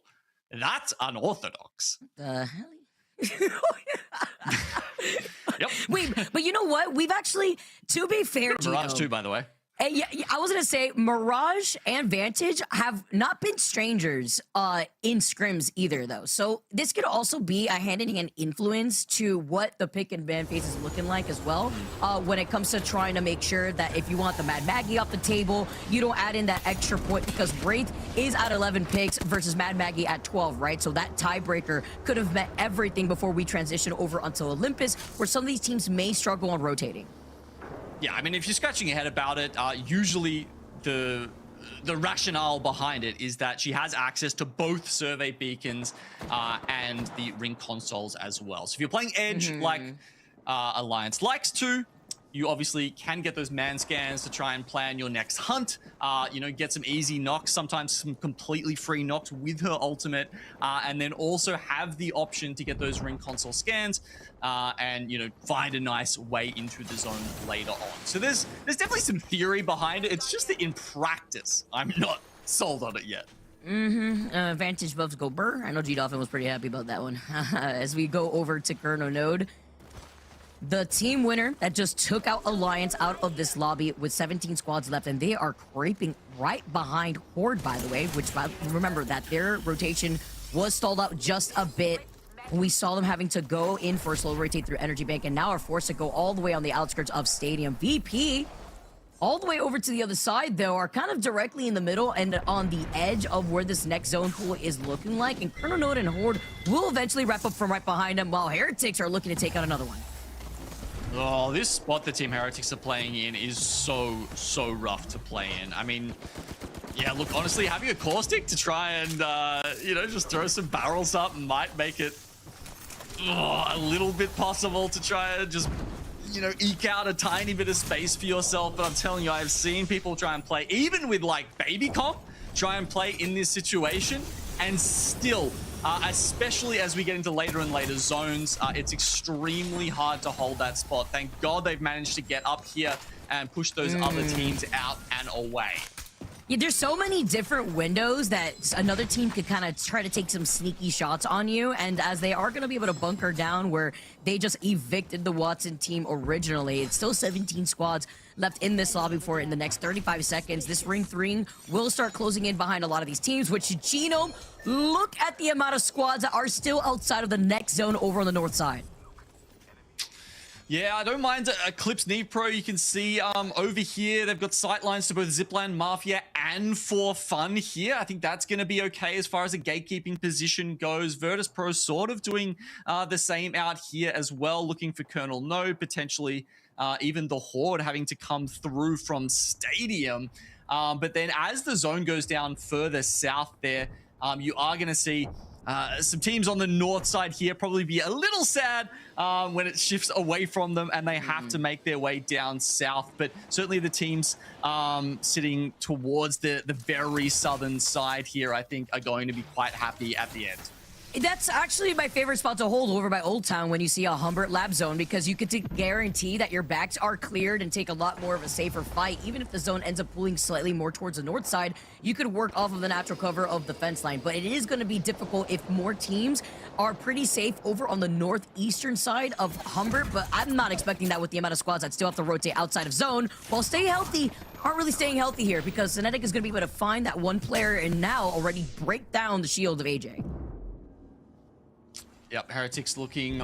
That's unorthodox. The hell? Yep. Wait, but you know what? We've actually, to be fair, Mirage too, by the way. Yeah, I was gonna say Mirage and Vantage have not been strangers in scrims either, though. So this could also be a hand-in-hand influence to what the pick and ban phase is looking like as well. When it comes to trying to make sure that if you want the Mad Maggie off the table, you don't add in that extra point, because Wraith is at 11 picks versus Mad Maggie at 12, right? So that tiebreaker could have met everything before we transition over until Olympus, where some of these teams may struggle on rotating. Yeah, I mean, if you're scratching your head about it, usually the rationale behind it is that she has access to both survey beacons and the ring consoles as well. So if you're playing Edge like Alliance likes to, you obviously can get those man scans to try and plan your next hunt, you know, get some easy knocks, sometimes some completely free knocks with her ultimate, and then also have the option to get those ring console scans and, you know, find a nice way into the zone later on. So there's definitely some theory behind it. It's just that in practice, I'm not sold on it yet. Vantage buffs go burr. I know G-Dolphin was pretty happy about that one. As we go over to Kernel Node, the team winner that just took out Alliance out of this lobby with 17 squads left, and they are creeping right behind Horde, by the way, which, remember that their rotation was stalled out just a bit. We saw them having to go in for a slow rotate through Energy Bank, and now are forced to go all the way on the outskirts of Stadium. VP, all the way over to the other side, though, are kind of directly in the middle and on the edge of where this next zone pool is looking like, and Kernel Node and Horde will eventually wrap up from right behind them, while Heretics are looking to take out another one. Oh, this spot the Team Heretics are playing in is so rough to play in. I mean, yeah, look, honestly, having a caustic to try and, you know, just throw some barrels up might make it a little bit possible to try and just, you know, eke out a tiny bit of space for yourself. But I'm telling you, I've seen people try and play, even with like baby comp, try and play in this situation, and still, especially as we get into later and later zones, it's extremely hard to hold that spot. Thank God they've managed to get up here and push those other teams out and away. Yeah, there's so many different windows that another team could kind of try to take some sneaky shots on you, and as they are going to be able to bunker down where they just evicted the Watson team originally, it's still 17 squads left in this lobby for in the next 35 seconds. This ring 3 will start closing in behind a lot of these teams, which Genome, look at the amount of squads that are still outside of the next zone over on the north side. Yeah, I don't mind Eclipse Neevepro. You can see over here, they've got sight lines to both Zipline, Mafia, and Forfun here. I think that's going to be okay as far as a gatekeeping position goes. Virtus.pro sort of doing the same out here as well, looking for Kernel No, potentially even the Horde having to come through from Stadium. But then as the zone goes down further south there, you are going to see some teams on the north side here probably be a little sad when it shifts away from them and they have to make their way down south. But certainly the teams sitting towards the very southern side here, I think, are going to be quite happy at the end. That's actually my favorite spot to hold over by Old Town when you see a Humbert lab zone, because you get to guarantee that your backs are cleared and take a lot more of a safer fight. Even if the zone ends up pulling slightly more towards the north side, you could work off of the natural cover of the fence line. But it is going to be difficult if more teams are pretty safe over on the northeastern side of Humbert. But I'm not expecting that with the amount of squads that still have to rotate outside of zone while stay healthy. Aren't really staying healthy here, because Synetic is going to be able to find that one player and now already break down the shield of AJ. Yep, Heretics looking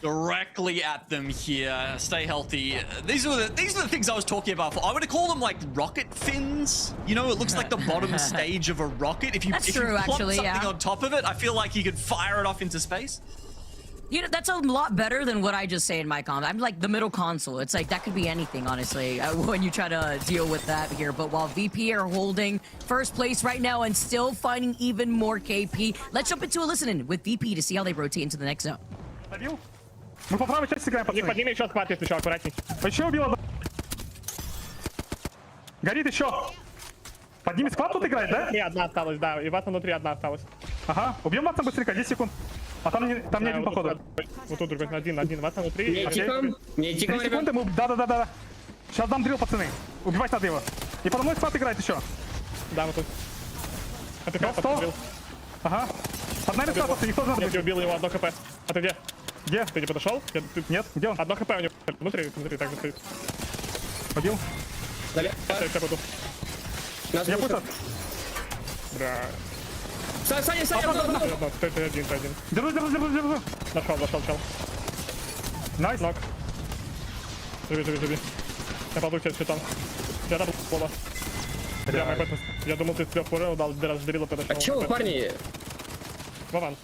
directly at them here. Stay healthy. These are the things I was talking about. I would call them like rocket fins. You know, it looks like the bottom stage of a rocket. If you plop something on top of it, I feel like you could fire it off into space. You know, that's a lot better than what I just say in my comment. I'm like the middle console. It's like that could be anything, honestly, when you try to deal with that here. But while VP are holding first place right now and still finding even more KP, let's jump into a listening with VP to see how they rotate into the next zone. Мы по правой части играем, пацаны. Подними еще склад, если что, аккуратней. Еще убила. Горит еще. Подними склад, тут играет, да? И одна осталась, да. И ватна внутри одна осталась. Ага, убьем ватна быстренько, 10 секунд. А там не один, походу. Вот тут другой, один, ватна внутри. Не тикаем, 3 секунды, мы... Да. Сейчас дам дрил, пацаны. Убивать надо его. И подо мной склад играет еще. Да, вот тут. Это 100. Ага. Под нами склад, пацаны, никто не надо. Я убил его, 1 хп. А ты где? Где? Ты не подошел? Нет, где он? 1 хп у него. Внутри так же стоит. Побил. Далее. Я буду. Я путал. Бра. Саня! Ты один. Держу. Нашел, чел. Найс. Нок. Живи. Я попал тебя щитом. Я дабл слова. Я думал, ты с 3 фурел дал, раз дрила подошел. А чё, парни? Вован,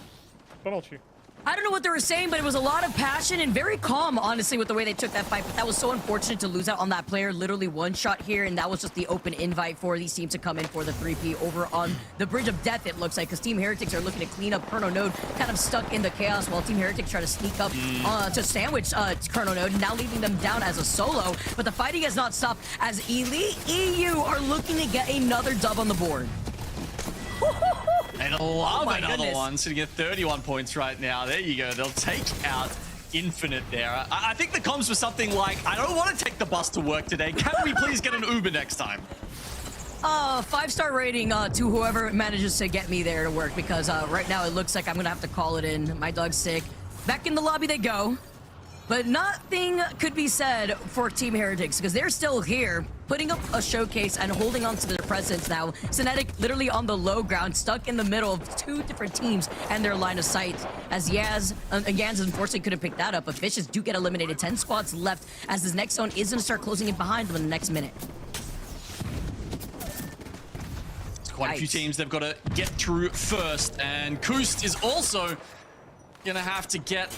помолчи. I don't know what they were saying, but it was a lot of passion and very calm, honestly, with the way they took that fight. But that was so unfortunate to lose out on that player. Literally one shot here, and that was just the open invite for these teams to come in for the 3P over on the Bridge of Death, it looks like, because Team Heretics are looking to clean up Kernel Node, kind of stuck in the chaos, while Team Heretics try to sneak up to sandwich Kernel Node, now leaving them down as a solo. But the fighting has not stopped, as Elite EU are looking to get another dub on the board. And love another one, sitting at 31 points right now. There you go. They'll take out Infinite there. I think the comms was something like, I don't want to take the bus to work today. Can we please get an Uber next time? 5-star rating to whoever manages to get me there to work, because right now it looks like I'm going to have to call it in. My dog's sick. Back in the lobby they go. But nothing could be said for Team Heretics, because they're still here, putting up a showcase and holding on to their presence now. Synetic literally on the low ground, stuck in the middle of 2 different teams and their line of sight. As Yaz unfortunately couldn't pick that up, but Vicious do get eliminated. 10 squads left, as this next zone is going to start closing in behind them in the next minute. It's quite a few teams they've got to get through first, and Koost is also going to have to get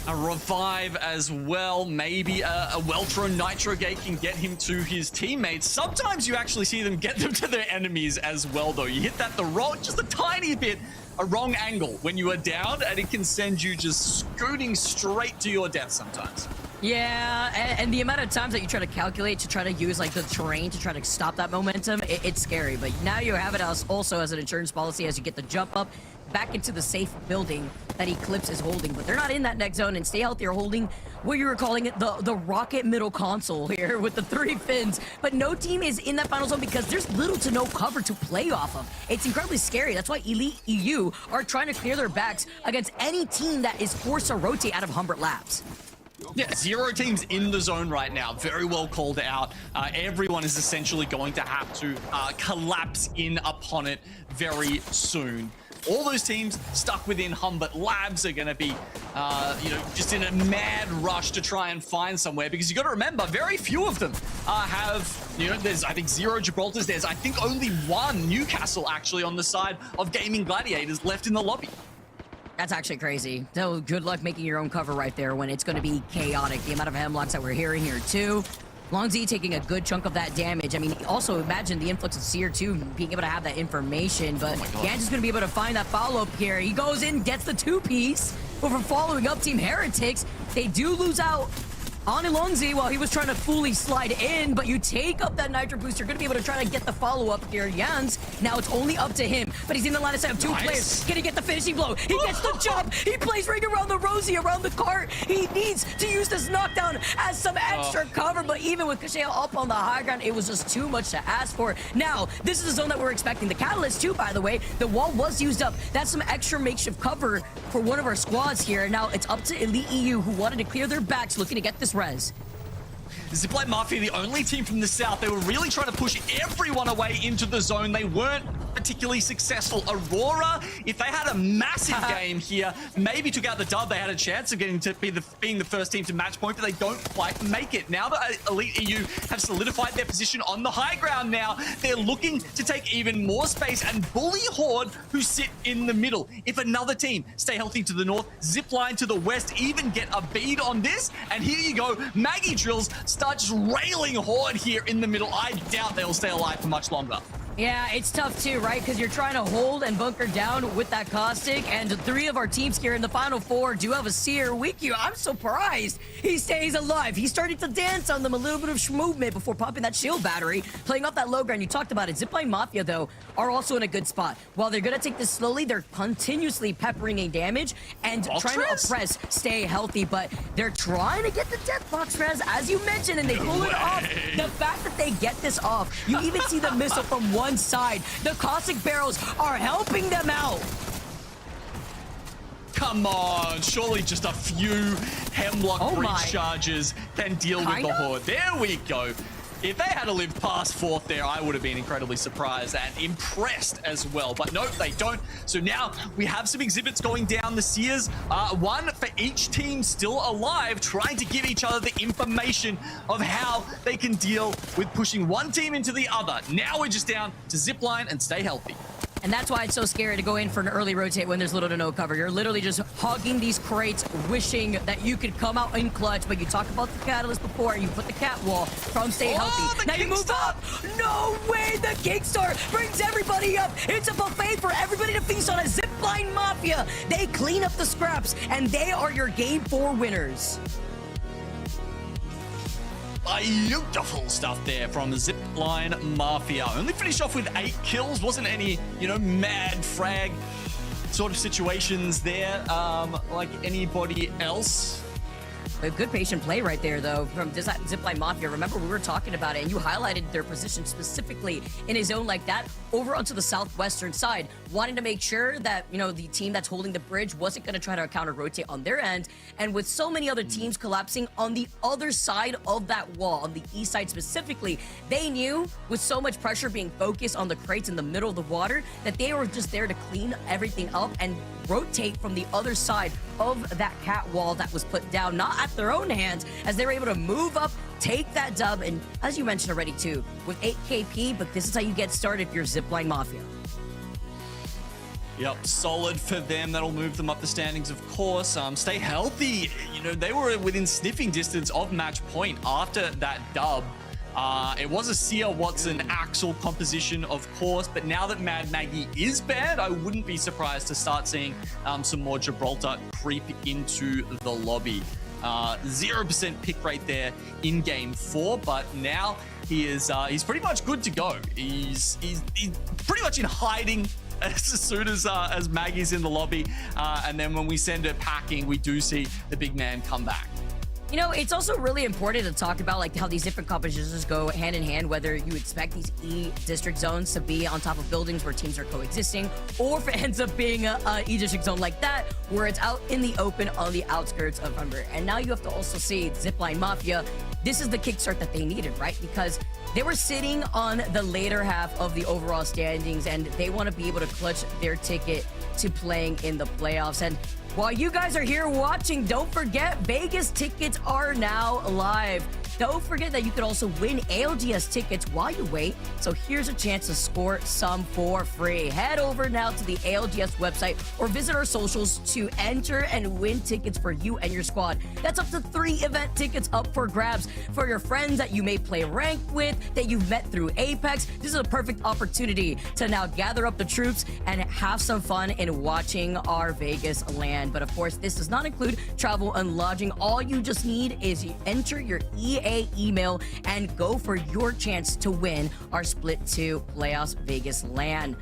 a revive as well. Maybe a well-thrown Nitro Gate can get him to his teammates. Sometimes you actually see them get them to their enemies as well, though. You hit that the wrong, just a tiny bit, a wrong angle when you are down, and it can send you just scooting straight to your death sometimes. Yeah, and the amount of times that you try to calculate to try to use like the terrain to try to stop that momentum, it's scary. But now you have it also as an insurance policy as you get the jump up back into the safe building that Eclipse is holding. But they're not in that next zone, and Stay Healthy are holding what you were calling it the rocket middle console here with the 3 fins. But no team is in that final zone because there's little to no cover to play off of. It's incredibly scary. That's why Elite EU are trying to clear their backs against any team that is forced to rotate out of Humbert Labs. Yeah, 0 teams in the zone right now. Very well called out. Everyone is essentially going to have to collapse in upon it very soon. All those teams stuck within Humbert Labs are going to be, you know, just in a mad rush to try and find somewhere, because you got to remember, very few of them have, you know, there's, I think, 0 Gibraltars. There's, I think, only 1 Newcastle actually on the side of Gaiming Gladiators left in the lobby. That's actually crazy. So good luck making your own cover right there when it's going to be chaotic. The amount of hemlocks that we're hearing here too. Longzy taking a good chunk of that damage. I mean, also imagine the influx of Seer too, being able to have that information. But Gans is going to be able to find that follow-up here. He goes in, gets the 2-piece. But for following up Team Heretics, they do lose out on Longzy while he was trying to fully slide in, but you take up that Nitro boost. You're going to be able to try to get the follow-up here. Jans, now it's only up to him, but he's in the line of sight of 2 players. Can he get the finishing blow? He gets the jump. He plays ring around the Rosie, around the cart. He needs to use this knockdown as some extra cover, but even with Kashale up on the high ground, it was just too much to ask for. Now, this is the zone that we're expecting. The Catalyst too, by the way. The wall was used up. That's some extra makeshift cover for one of our squads here. Now, it's up to Elite EU, who wanted to clear their backs, looking to get this res. Zipline Mafia, the only team from the south, they were really trying to push everyone away into the zone. They weren't particularly successful. AURORA, if they had a massive game here, maybe took out the dub, they had a chance of getting to being the first team to match point, but they don't quite make it. Now that Elite EU have solidified their position on the high ground now, they're looking to take even more space and bully Horde, who sit in the middle. If another team stay healthy to the north, Zipline to the west, even get a bead on this, and here you go, Maggie Drills start just railing Horde here in the middle. I doubt they'll stay alive for much longer. Yeah, it's tough too, right? Because you're trying to hold and bunker down with that caustic, and 3 of our teams here in the final 4 do have a Seer. Wikyu, I'm surprised he stays alive. He's starting to dance on them, a little bit of movement before popping that shield battery, playing off that low ground. You talked about it. Zipline Mafia, though, are also in a good spot. While they're going to take this slowly, they're continuously peppering a damage and trying to oppress, stay healthy, but they're trying to get the death box res, as you mentioned, and they pull it off. The fact that they get this off, you even see the missile from one side. The caustic barrels are helping them out. Come on, surely just a few Hemlock breach charges can deal with the Horde. There we go. If they had to live past 4th there, I would have been incredibly surprised and impressed as well. But no, they don't. So now we have some exhibits going down the Seers. 1 for each team still alive, trying to give each other the information of how they can deal with pushing one team into the other. Now we're just down to Zipline and stay healthy. And that's why it's so scary to go in for an early rotate when there's little to no cover. You're literally just hogging these crates, wishing that you could come out in clutch. But you talked about the Catalyst before, you put the cat wall from stay healthy. Now you move up. No way, the Kickstart brings everybody up. It's a buffet for everybody to feast on. A Zipline Mafia. They clean up the scraps, and they are your Game 4 winners. Beautiful stuff there from Zipline Mafia. Only finished off with 8 kills. Wasn't any, you know, mad frag sort of situations there like anybody else. A good patient play right there, though, from Zipline Mafia. Remember, we were talking about it, and you highlighted their position specifically in a zone like that over onto the southwestern side, wanting to make sure that, you know, the team that's holding the bridge wasn't going to try to counter-rotate on their end. And with so many other teams collapsing on the other side of that wall, on the east side specifically, they knew, with so much pressure being focused on the crates in the middle of the water, that they were just there to clean everything up and rotate from the other side of that cat wall that was put down, not at their own hands, as they were able to move up, take that dub, and as you mentioned already too, with 8 KP, but this is how you get started if you're Zipline Mafia. Yep, solid for them. That'll move them up the standings, of course. Stay healthy. You know, they were within sniffing distance of match point after that dub. It was a Sia Watson Axel composition, of course, but now that Mad Maggie is banned, I wouldn't be surprised to start seeing some more Gibraltar creep into the lobby. 0% pick rate there in game 4, but now he is he's pretty much good to go. He's pretty much in hiding as soon as Maggie's in the lobby, and then when we send her packing, we do see the big man come back. You know, it's also really important to talk about like how these different compositions go hand in hand, whether you expect these E-district zones to be on top of buildings where teams are coexisting, or if it ends up being a E-district zone like that, where it's out in the open on the outskirts of Humber. And now you have to also see Zipline Mafia. This is the kickstart that they needed, right? Because they were sitting on the later half of the overall standings, and they want to be able to clutch their ticket to playing in the playoffs. And while you guys are here watching, don't forget Vegas tickets are now live. Don't forget that you could also win ALGS tickets while you wait. So here's a chance to score some for free. Head over now to the ALGS website or visit our socials to enter and win tickets for you and your squad. That's up to 3 event tickets up for grabs for your friends that you may play ranked with, that you've met through Apex. This is a perfect opportunity to now gather up the troops and have some fun in watching our Vegas land. But of course, this does not include travel and lodging. All you just need is you enter your EA email and go for your chance to win our Split 2 Playoffs Vegas LAN.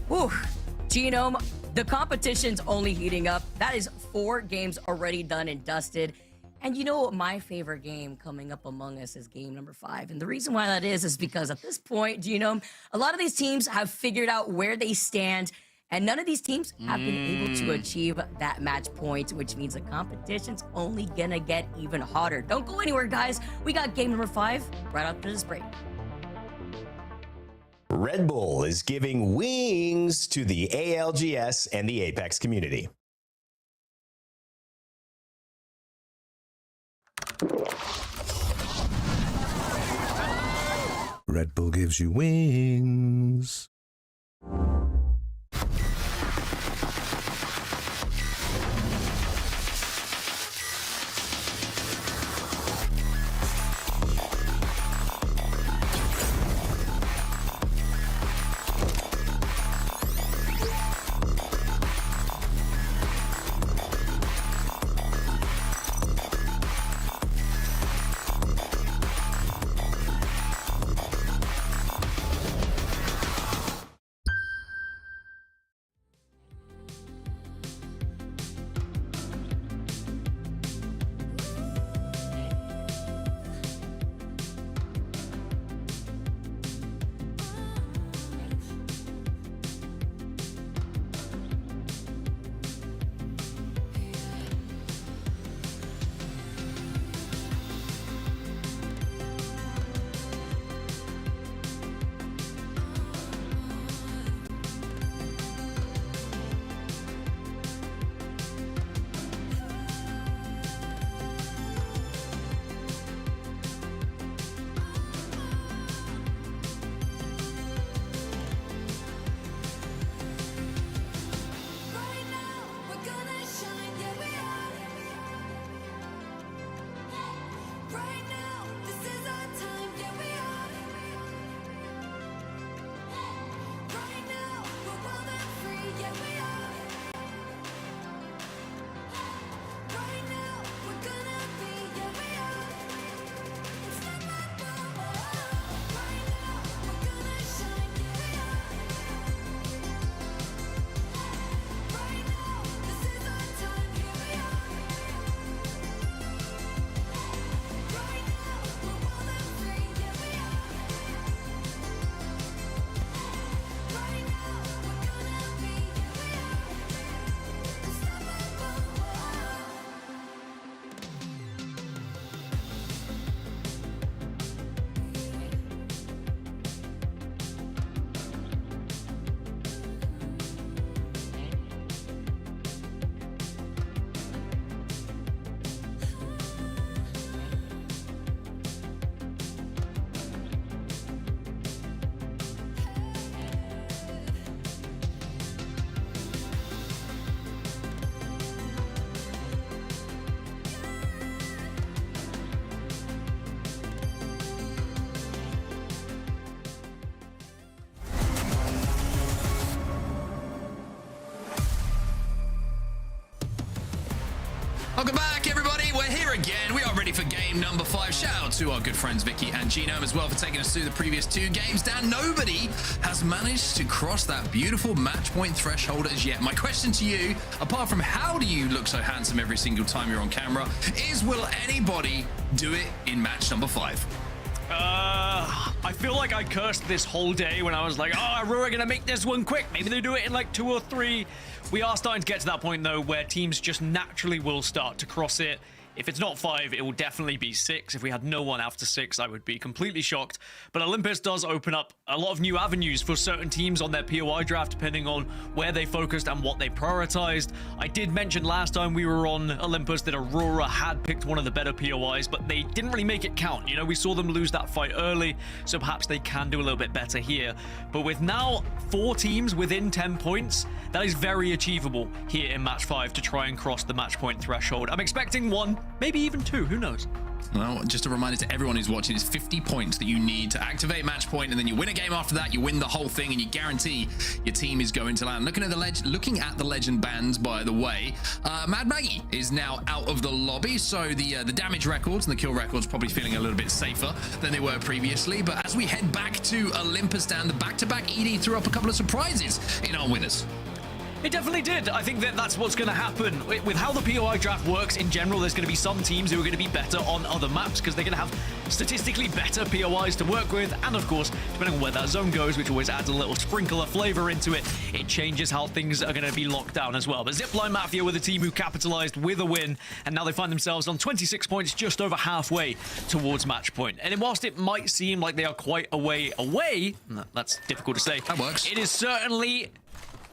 Whew. Genome, the competition's only heating up. That is 4 games already done and dusted. And you know what my favorite game coming up among us is game number 5. And the reason why that is because at this point, Genome, a lot of these teams have figured out where they stand. And none of these teams have been able to achieve that match point, which means the competition's only gonna get even hotter. Don't go anywhere, guys. We got game number 5 right after this break. Red Bull is giving wings to the ALGS and the Apex community. Red Bull gives you wings. Welcome back, everybody. We're here again. We are ready for game number 5. Shout out to our good friends Vicky and Genome as well for taking us through the previous 2 games. Dan, nobody has managed to cross that beautiful match point threshold as yet. My question to you, apart from how do you look so handsome every single time you're on camera, is will anybody do it in match number 5? I feel like I cursed this whole day when I was like, oh, AURORA gonna make this one quick. Maybe they do it in like 2 or 3. We are starting to get to that point, though, where teams just naturally will start to cross it If it's not 5, it will definitely be 6. If we had no one after 6, I would be completely shocked. But Olympus does open up a lot of new avenues for certain teams on their POI draft, depending on where they focused and what they prioritized. I did mention last time we were on Olympus that AURORA had picked one of the better POIs, but they didn't really make it count. You know, we saw them lose that fight early, so perhaps they can do a little bit better here. But with now 4 teams within 10 points, that is very achievable here in match 5 to try and cross the match point threshold. I'm expecting 1, maybe even 2, who knows? Well, just a reminder to everyone who's watching, it's 50 points that you need to activate match point, and then you win a game after that, you win the whole thing, and you guarantee your team is going to land. Looking at the legend bands, by the way, Mad Maggie is now out of the lobby, so the damage records and the kill records probably feeling a little bit safer than they were previously. But as we head back to Olympus, Dan, the back-to-back ED threw up a couple of surprises in our winners. It definitely did. I think that that's what's going to happen. With how the POI draft works in general, there's going to be some teams who are going to be better on other maps because they're going to have statistically better POIs to work with. And of course, depending on where that zone goes, which always adds a little sprinkle of flavor into it, it changes how things are going to be locked down as well. But Zipline Mafia were the team who capitalized with a win, and now they find themselves on 26 points, just over halfway towards match point. And whilst it might seem like they are quite a way away, that's difficult to say. That works. It is certainly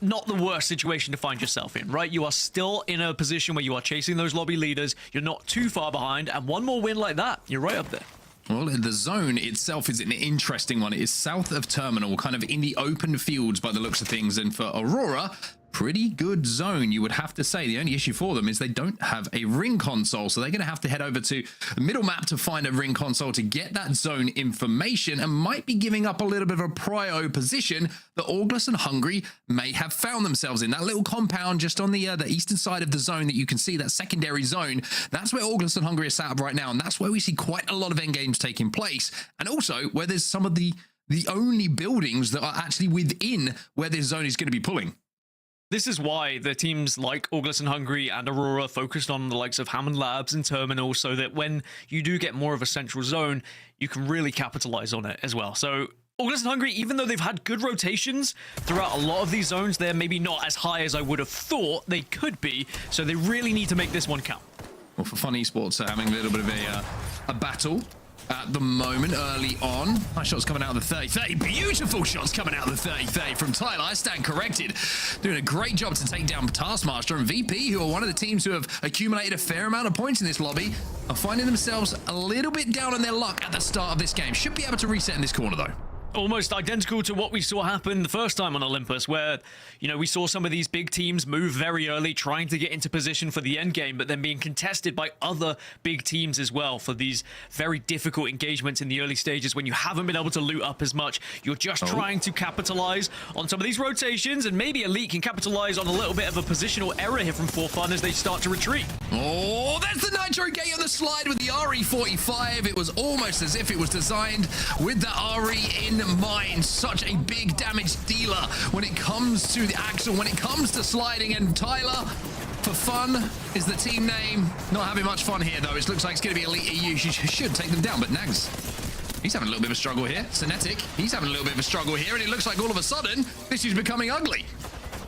not the worst situation to find yourself in, right? You are still in a position where you are chasing those lobby leaders. You're not too far behind, and one more win like that, you're right up there. Well, the zone itself is an interesting one. It is south of Terminal, kind of in the open fields by the looks of things, and for AURORA, pretty good zone, you would have to say. The only issue for them is they don't have a ring console, so they're going to have to head over to the middle map to find a ring console to get that zone information, and might be giving up a little bit of a prio position that Orgless and Hungry may have found themselves in. That little compound just on the eastern side of the zone that you can see, that secondary zone, that's where Orgless and Hungry are sat up right now, and that's where we see quite a lot of endgames taking place, and also where there's some of the only buildings that are actually within where this zone is going to be pulling. This is why the teams like Orgless and Hungry and AURORA focused on the likes of Hammond Labs and Terminal, so that when you do get more of a central zone, you can really capitalize on it as well. So Orgless and Hungry, even though they've had good rotations throughout a lot of these zones, they're maybe not as high as I would have thought they could be, so they really need to make this one count. Well, for Fun Esports, having a little bit of a battle at the moment early on. Nice shots coming out of the 30-30. Beautiful shots coming out of the 30-30 from Tyler. I stand corrected. Doing a great job to take down Taskmaster, and VP, who are one of the teams who have accumulated a fair amount of points in this lobby, are finding themselves a little bit down on their luck at the start of this game. Should be able to reset in this corner, though. Almost identical to what we saw happen the first time on Olympus, where, you know, we saw some of these big teams move very early, trying to get into position for the end game, but then being contested by other big teams as well for these very difficult engagements in the early stages when you haven't been able to loot up as much. You're just trying to capitalize on some of these rotations, and maybe Elite can capitalize on a little bit of a positional error here from Forfun as they start to retreat. Oh, that's the Nitro Gate on the slide with the RE45. It was almost as if it was designed with the RE in mind. Such a big damage dealer when it comes to the Axel, when it comes to sliding, and Tyler, for fun, is the team name. Not having much fun here, though. It looks like it's going to be Elite EU. She should take them down, but Nags, he's having a little bit of a struggle here. Synetic, he's having a little bit of a struggle here, and it looks like all of a sudden, this is becoming ugly.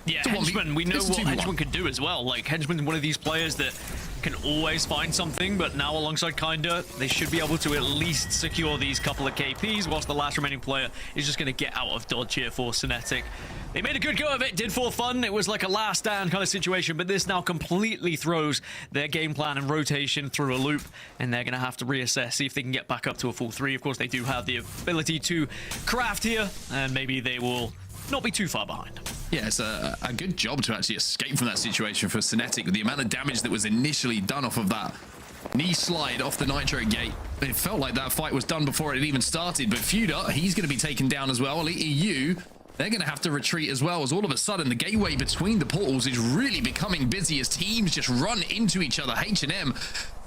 Yeah, Henchman, we know what Henchman can do as well. Like, Henchman's one of these players that can always find something, but now alongside Kinda, they should be able to at least secure these couple of KPs, whilst the last remaining player is just going to get out of dodge here for Synetic. They made a good go of it, did Forfun. It was like a last stand kind of situation, but this now completely throws their game plan and rotation through a loop, and they're going to have to reassess, see if they can get back up to a full 3. Of course, they do have the ability to craft here, and maybe they will not be too far behind. Yeah, it's a good job to actually escape from that situation for Synetic. With the amount of damage that was initially done off of that knee slide off the Nitro Gate, it felt like that fight was done before it even started. But Feuda, he's going to be taken down as well. Elite EU, they're going to have to retreat as well, as all of a sudden the gateway between the portals is really becoming busy as teams just run into each other. H&M,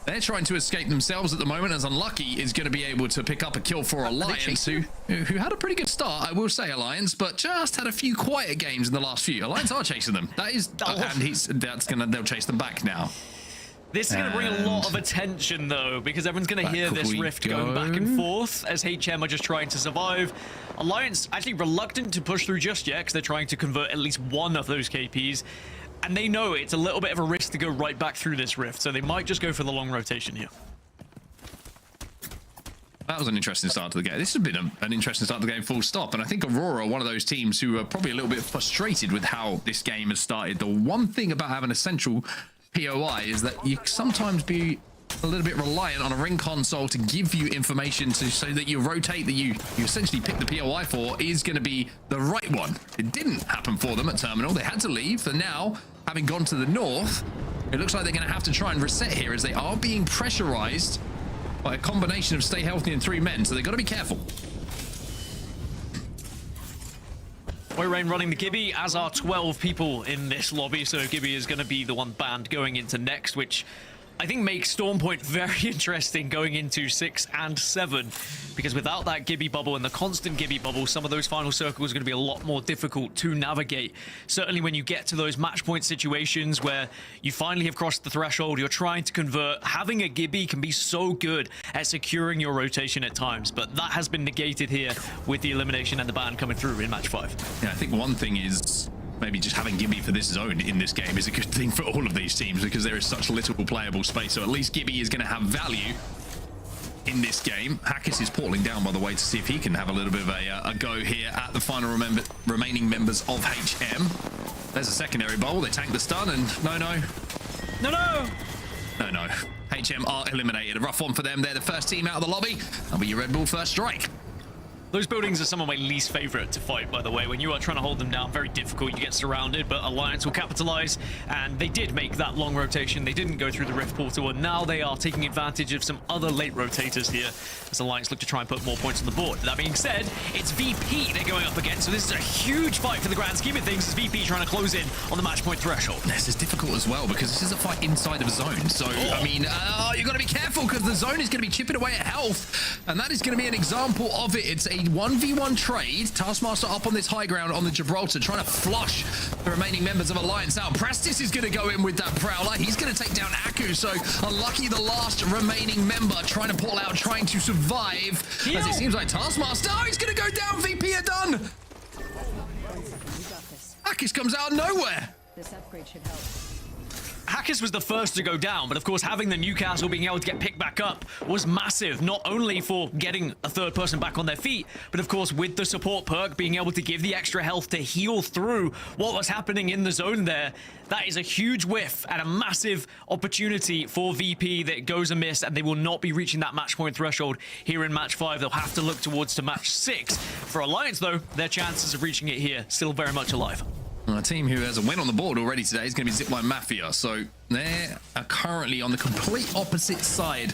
they're trying to escape themselves at the moment, as Unlucky is going to be able to pick up a kill for Alliance, who had a pretty good start, I will say, Alliance, but just had a few quiet games in the last few. Alliance are chasing them. That is, and they'll chase them back now. This is going to bring a lot of attention, though, because everyone's going to hear this rift going back and forth as HM are just trying to survive. Alliance actually reluctant to push through just yet because they're trying to convert at least one of those KPs. And they know it's a little bit of a risk to go right back through this rift, so they might just go for the long rotation here. That was an interesting start to the game. This has been an interesting start to the game, full stop. And I think AURORA are one of those teams who are probably a little bit frustrated with how this game has started. The one thing about having a central POI is that you sometimes be a little bit reliant on a ring console to give you information so that you rotate that you essentially pick the POI for is going to be the right one. It didn't happen for them at Terminal. They had to leave. And now, having gone to the north, it looks like they're going to have to try and reset here as they are being pressurized by a combination of Stay Healthy and 3 men, so they've got to be careful. Rain running the Gibby, as are 12 people in this lobby, so Gibby is going to be the one banned going into next, which I think makes Stormpoint very interesting going into 6 and 7, because without that Gibby bubble and the constant Gibby bubble, some of those final circles are going to be a lot more difficult to navigate. Certainly when you get to those match point situations where you finally have crossed the threshold, you're trying to convert, having a Gibby can be so good at securing your rotation at times, but that has been negated here with the elimination and the ban coming through in match 5. Yeah, I think one thing is maybe just having Gibby for this zone in this game is a good thing for all of these teams because there is such little playable space. So at least Gibby is going to have value in this game. HUSS is portaling down, by the way, to see if he can have a little bit of a go here at the final remaining members of HM. There's a secondary bowl. They tank the stun and no. HM are eliminated. A rough one for them. They're the first team out of the lobby. That'll be your Red Bull first strike. Those buildings are some of my least favorite to fight, by the way. When you are trying to hold them down, very difficult. You get surrounded, but Alliance will capitalize, and they did make that long rotation. They didn't go through the Rift portal, and now they are taking advantage of some other late rotators here as Alliance look to try and put more points on the board. That being said, it's VP they're going up against, so this is a huge fight for the grand scheme of things as VP trying to close in on the match point threshold. This is difficult as well because this is a fight inside of a zone. So, I mean, you've got to be careful because the zone is going to be chipping away at health, and that is going to be an example of it. It's a 1v1 trade. Taskmaster up on this high ground on the Gibraltar, trying to flush the remaining members of Alliance out. Prestis is going to go in with that Prowler. He's going to take down Aku, so unlucky the last remaining member trying to pull out, trying to survive. As it seems like Taskmaster, he's going to go down. VP are done. HUSS comes out of nowhere. This upgrade should help. HUSS was the first to go down, but of course having the Newcastle being able to get picked back up was massive, not only for getting a third person back on their feet, but of course with the support perk being able to give the extra health to heal through what was happening in the zone there. That is a huge whiff and a massive opportunity for VP that goes amiss, and they will not be reaching that match point threshold here in match 5. They'll have to look towards to match 6. For Alliance though, their chances of reaching it here still very much alive. A team who has a win on the board already today is going to be Zipline Mafia. So they are currently on the complete opposite side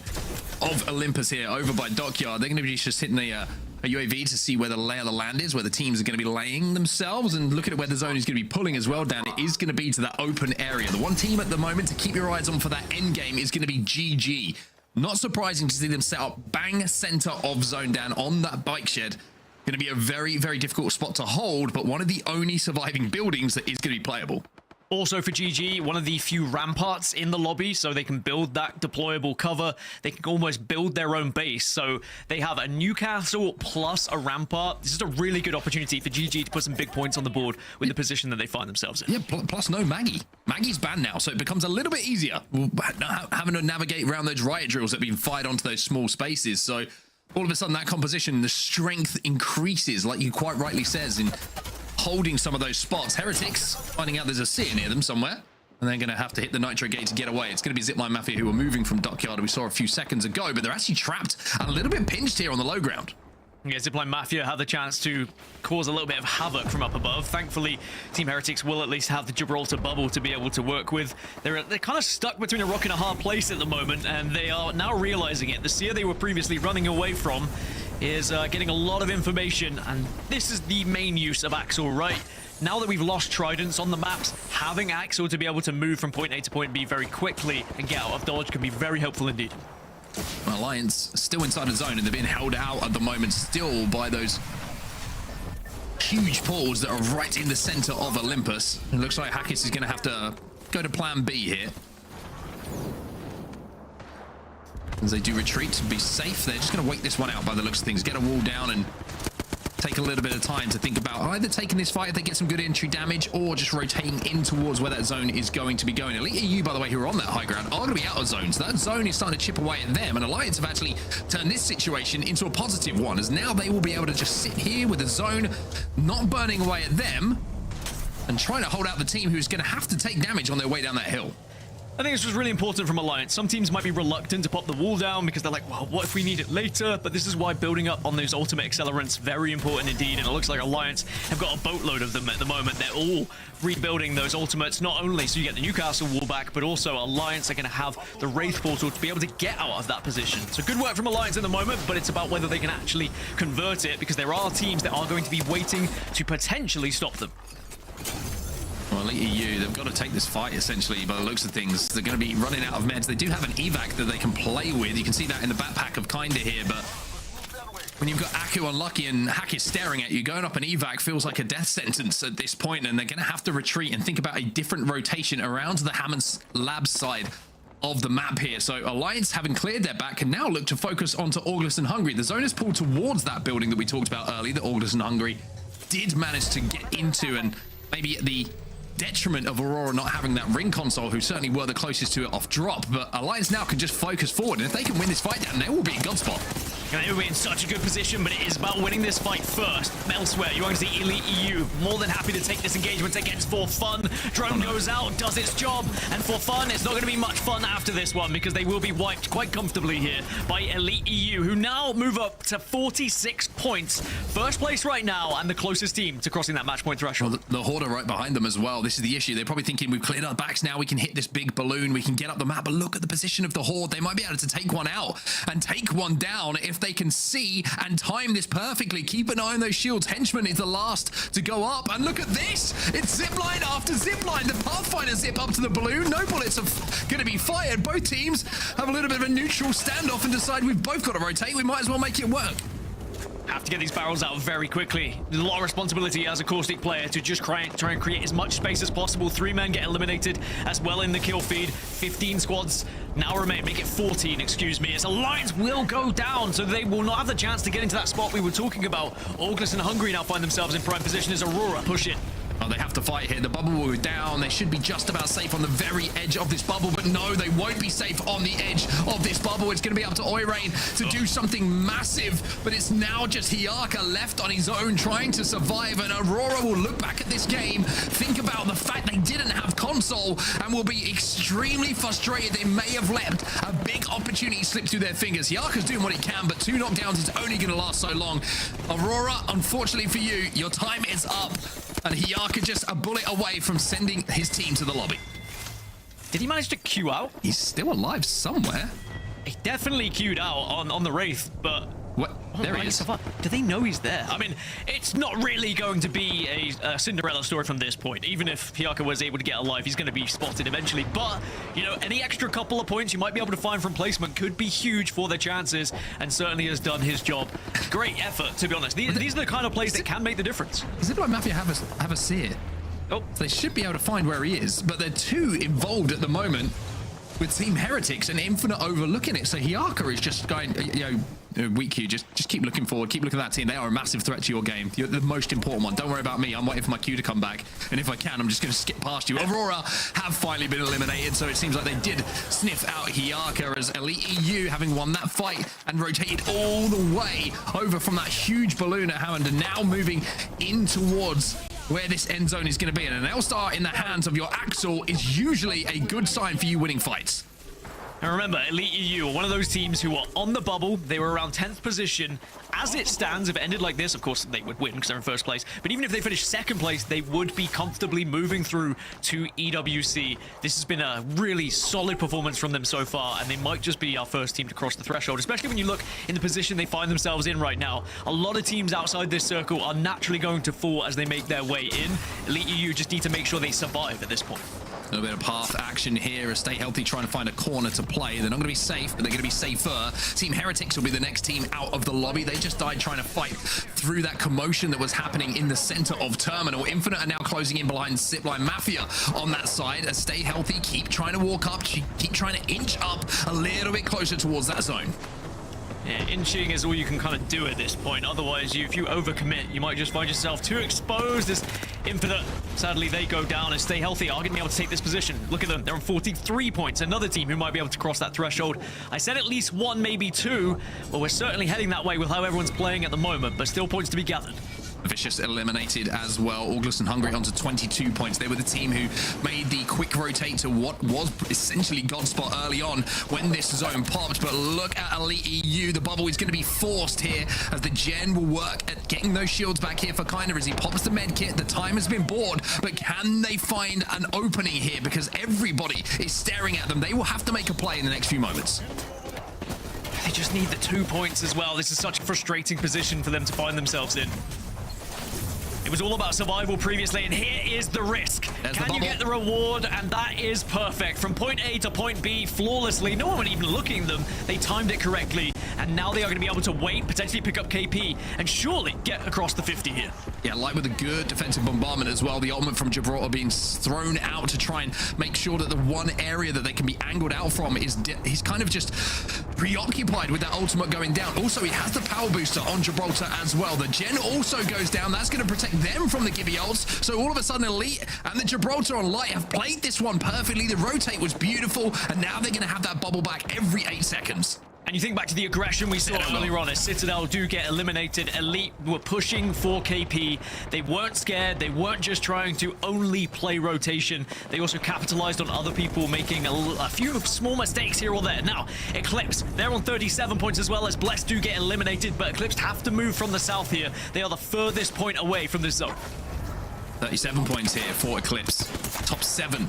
of Olympus here, over by Dockyard. They're going to be just hitting a UAV to see where the lay of the land is, where the teams are going to be laying themselves, and looking at where the zone is going to be pulling as well, Dan. It is going to be to that open area. The one team at the moment to keep your eyes on for that end game is going to be GG. Not surprising to see them set up bang center of zone, Dan, on that bike shed. Going to be a very, very difficult spot to hold, but one of the only surviving buildings that is going to be playable. Also for GG, one of the few ramparts in the lobby, so they can build that deployable cover. They can almost build their own base. So they have a Newcastle plus a rampart. This is a really good opportunity for GG to put some big points on the board with the position that they find themselves in. Yeah, plus no Maggie. Maggie's banned now, so it becomes a little bit easier having to navigate around those riot drills that have been fired onto those small spaces. So all of a sudden that composition, the strength increases, like you quite rightly says, in holding some of those spots. Heretics finding out there's a seer near them somewhere, and they're going to have to hit the Nitro Gate to get away. It's going to be Zipline Mafia who are moving from Dockyard, we saw a few seconds ago, but they're actually trapped and a little bit pinched here on the low ground. Yeah, Zipline Mafia have the chance to cause a little bit of havoc from up above. Thankfully, Team Heretics will at least have the Gibraltar bubble to be able to work with. They're kind of stuck between a rock and a hard place at the moment, and they are now realizing it. The seer they were previously running away from is getting a lot of information, and this is the main use of Axel, right? Now that we've lost Tridents on the maps, having Axel to be able to move from point A to point B very quickly and get out of dodge can be very helpful indeed. Alliance still inside the zone, and they're being held out at the moment still by those huge portals that are right in the center of Olympus. It looks like HUSS is going to have to go to plan B here. As they do retreat, be safe. They're just going to wait this one out by the looks of things. Get a wall down and take a little bit of time to think about either taking this fight if they get some good entry damage or just rotating in towards where that zone is going to be going. Elite EU, by the way, who are on that high ground, are going to be out of zones. That zone is starting to chip away at them, and Alliance have actually turned this situation into a positive one, as now they will be able to just sit here with the zone not burning away at them and trying to hold out the team who's going to have to take damage on their way down that hill. I think this was really important from Alliance. Some teams might be reluctant to pop the wall down because they're like, well, what if we need it later? But this is why building up on those ultimate accelerants, very important indeed. And it looks like Alliance have got a boatload of them at the moment. They're all rebuilding those ultimates, not only so you get the Newcastle wall back, but also Alliance are going to have the Wraith portal to be able to get out of that position. So good work from Alliance at the moment, but it's about whether they can actually convert it, because there are teams that are going to be waiting to potentially stop them. Well, Elite EU, they've got to take this fight, essentially, by the looks of things. They're going to be running out of meds. They do have an evac that they can play with. You can see that in the backpack of Kinda here, but when you've got Aku unlucky and Hack is staring at you, going up an evac feels like a death sentence at this point, and they're going to have to retreat and think about a different rotation around the Hammond's Labs side of the map here. So Alliance, having cleared their back, can now look to focus onto Orgless and Hungry. The zone is pulled towards that building that we talked about earlier, that Orgless and Hungry did manage to get into, and maybe at the detriment of Aurora not having that ring console, who certainly were the closest to it off drop. But Alliance now can just focus forward, and if they can win this fight down, they will be in God spot. And they will be in such a good position, but it is about winning this fight first. Elsewhere, you're going to see Elite EU more than happy to take this engagement against Forfun. Drone goes out, does its job, and Forfun, it's not going to be much fun after this one, because they will be wiped quite comfortably here by Elite EU, who now move up to 46 points. First place right now, and the closest team to crossing that match point threshold. Well, the Horde are right behind them as well. This is the issue. They're probably thinking, we've cleared our backs now, we can hit this big balloon, we can get up the map. But look at the position of the Horde. They might be able to take one out and take one down if they can see and time this perfectly. Keep an eye on those shields. Henchman is the last to go up, and look at this. It's zipline after zipline. The Pathfinder zip up to the balloon. No bullets are going to be fired. Both teams have a little bit of a neutral standoff and decide we've both got to rotate. We might as well make it work. Have to get these barrels out very quickly. There's a lot of responsibility as a caustic player to just try and create as much space as possible. 3 men get eliminated as well in the kill feed. 15 squads now remain. Make it 14, excuse me. As Alliance will go down, so they will not have the chance to get into that spot we were talking about. Orgless and Hungry now find themselves in prime position as Aurora push it. Oh, they have to fight here. The bubble will be down. They should be just about safe on the very edge of this bubble, but no, they won't be safe on the edge of this bubble. It's going to be up to Oirain to do something massive, but it's now just Hiaka left on his own trying to survive, and Aurora will look back at this game, think about the fact they didn't have console, and will be extremely frustrated. They may have let a big opportunity slip through their fingers. Hiaka's doing what he can, but 2 knockdowns is only going to last so long. Aurora, unfortunately for you, your time is up. And Hiaka just a bullet away from sending his team to the lobby. Did he manage to queue out? He's still alive somewhere. He definitely queued out on the Wraith, but... What? There he is. Do they know he's there? I mean, it's not really going to be a Cinderella story from this point. Even if Hiaka was able to get alive, he's going to be spotted eventually. But, you know, any extra couple of points you might be able to find from placement could be huge for their chances, and certainly has done his job. Great effort, to be honest. These are the kind of plays that can make the difference. Zipline Mafia have a seer. Oh. So they should be able to find where he is, but they're too involved at the moment with Team Heretics and Infinite overlooking it. So Hiaka is just going, you know, weak Q, just keep looking forward, keep looking at that team. They are a massive threat to your game. You're the most important one. Don't worry about me. I'm waiting for my Q to come back, and if I can, I'm just going to skip past you. Aurora have finally been eliminated, so it seems like they did sniff out Hiaka, as Elite EU, having won that fight and rotated all the way over from that huge balloon at Hammond, and now moving in towards where this end zone is going to be. And an L-Star in the hands of your Axel is usually a good sign for you winning fights. And remember, Elite EU are one of those teams who are on the bubble. They were around 10th position. As it stands, if it ended like this, of course, they would win because they're in first place. But even if they finish second place, they would be comfortably moving through to EWC. This has been a really solid performance from them so far, and they might just be our first team to cross the threshold, especially when you look in the position they find themselves in right now. A lot of teams outside this circle are naturally going to fall as they make their way in. Elite EU just need to make sure they survive at this point. A little bit of path action here as Stay Healthy trying to find a corner to play. They're not going to be safe, but they're going to be safer. Team Heretics will be the next team out of the lobby. They just died trying to fight through that commotion that was happening in the center of Terminal. Infinite are now closing in behind Zipline Mafia on that side. As Stay Healthy keep trying to walk up, keep trying to inch up a little bit closer towards that zone. Yeah, inching is all you can kind of do at this point. Otherwise, if you overcommit, you might just find yourself too exposed. As Infinite, sadly, they go down and Stay Healthy are going to be able to take this position. Look at them. They're on 43 points. Another team who might be able to cross that threshold. I said at least one, maybe two, but we're certainly heading that way with how everyone's playing at the moment, but still points to be gathered. Vicious eliminated as well. Orgless and Hungry onto 22 points. They were the team who made the quick rotate to what was essentially God spot early on when this zone popped. But look at Elite EU. The bubble is going to be forced here as the Gen will work at getting those shields back here for Kinder as he pops the med kit. The time has been bought, but can they find an opening here? Because everybody is staring at them. They will have to make a play in the next few moments. They just need the 2 points as well. This is such a frustrating position for them to find themselves in. It was all about survival previously, and here is the risk. Can you get the reward? And that is perfect. From point A to point B flawlessly. No one even looking at them. They timed it correctly, and now they are going to be able to wait, potentially pick up KP, and surely get across the 50 here. Yeah, like with a good defensive bombardment as well. The ultimate from Gibraltar being thrown out to try and make sure that the one area that they can be angled out from is he's kind of just preoccupied with that ultimate going down. Also, he has the power booster on Gibraltar as well. The Gen also goes down. That's going to protect them from the Gibby ults. So all of a sudden, Elite and the Gibraltar on Light have played this one perfectly. The rotate was beautiful, and now they're going to have that bubble back every 8 seconds. And you think back to the aggression we saw earlier on as Citadel do get eliminated. Elite were pushing for KP. They weren't scared. They weren't just trying to only play rotation. They also capitalized on other people making a few small mistakes here or there. Now, Eclipse, they're on 37 points as well as Blessed do get eliminated, but Eclipse have to move from the south here. They are the furthest point away from this zone. 37 points here for Eclipse. Top 7.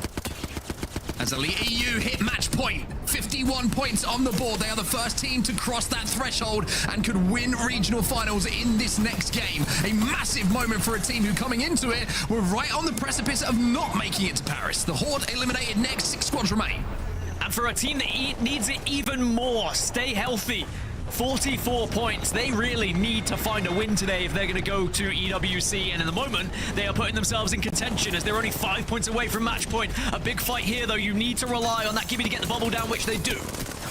As Elite EU hit match point, 51 points on the board. They are the first team to cross that threshold and could win regional finals in this next game. A massive moment for a team who, coming into it, were right on the precipice of not making it to Paris. The Horde eliminated next, 6 squads remain. And for a team that needs it even more, Stay Healthy. 44 points. They really need to find a win today if they're going to go to EWC, and in the moment they are putting themselves in contention as they're only 5 points away from match point. A big fight here though. You need to rely on that Gibby to get the bubble down, which they do.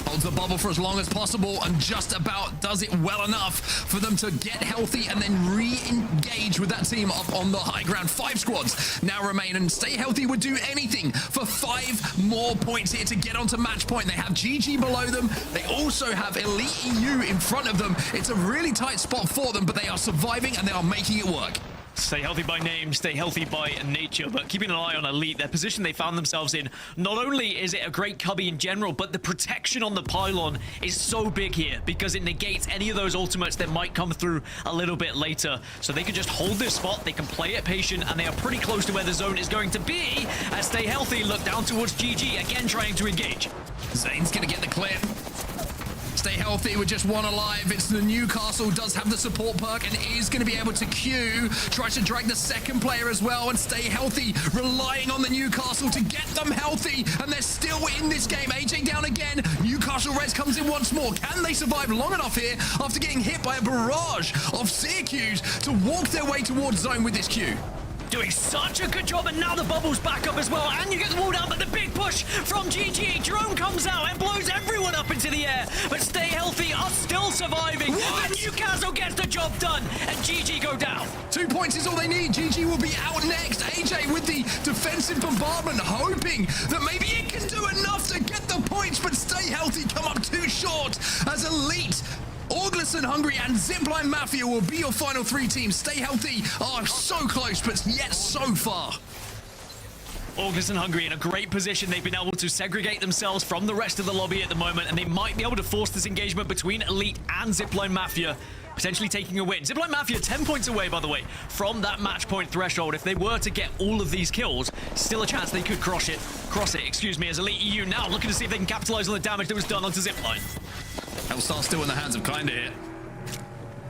Holds the bubble for as long as possible and just about does it well enough for them to get healthy and then re-engage with that team up on the high ground. 5 squads now remain, and Stay Healthy would do anything for 5 more points here to get onto match point. They have GG below them. They also have Elite EU in front of them. It's a really tight spot for them, but they are surviving and they are making it work. Stay healthy by name, stay healthy by nature, but keeping an eye on Elite, their position they found themselves in, not only is it a great cubby in general, but the protection on the pylon is so big here because it negates any of those ultimates that might come through a little bit later. So they can just hold this spot, they can play it patient, and they are pretty close to where the zone is going to be as Stay Healthy look down towards GG, again trying to engage. Zane's gonna get the clear. Stay Healthy with just 1 alive. It's the Newcastle, does have the support perk and is going to be able to queue. Tries to drag the second player as well, and Stay Healthy relying on the Newcastle to get them healthy, and they're still in this game. AJ down again. Newcastle res comes in once more. Can they survive long enough here after getting hit by a barrage of Syracuse to walk their way towards zone with this queue? Doing such a good job, and now the bubble's back up as well, and you get the wall down, but the big push from GG. Drone comes out and blows everyone up into the air, but Stay Healthy are still surviving. What? And Newcastle gets the job done, and GG go down. 2 points is all they need. GG will be out next. AJ with the defensive bombardment, hoping that maybe it can do enough to get the points, but Stay Healthy come up too short as Elite, Orgless and Hungry, and Zipline Mafia will be your final 3 teams. Stay Healthy are so close, but yet so far. Orgless and Hungry in a great position. They've been able to segregate themselves from the rest of the lobby at the moment, and they might be able to force this engagement between Elite and Zipline Mafia, potentially taking a win. Zipline Mafia 10 points away, by the way, from that match point threshold. If they were to get all of these kills, still a chance they could cross it, as Elite EU now looking to see if they can capitalize on the damage that was done onto Zipline. Hellstar still in the hands of Kinder here.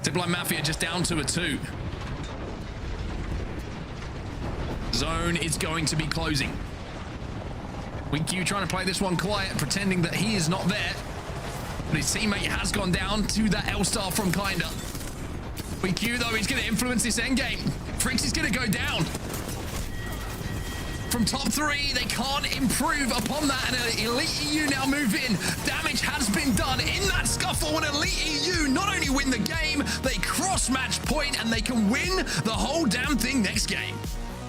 Zipline Mafia just down to a 2. Zone is going to be closing. WinQ trying to play this one quiet, pretending that he is not there. But his teammate has gone down to that Hellstar from Kinder. WinQ though, he's going to influence this endgame. Frix is going to go down. From top 3, they can't improve upon that, and Elite EU now move in. Damage has been done in that scuffle, and Elite EU force match point, and they can win the whole damn thing next game.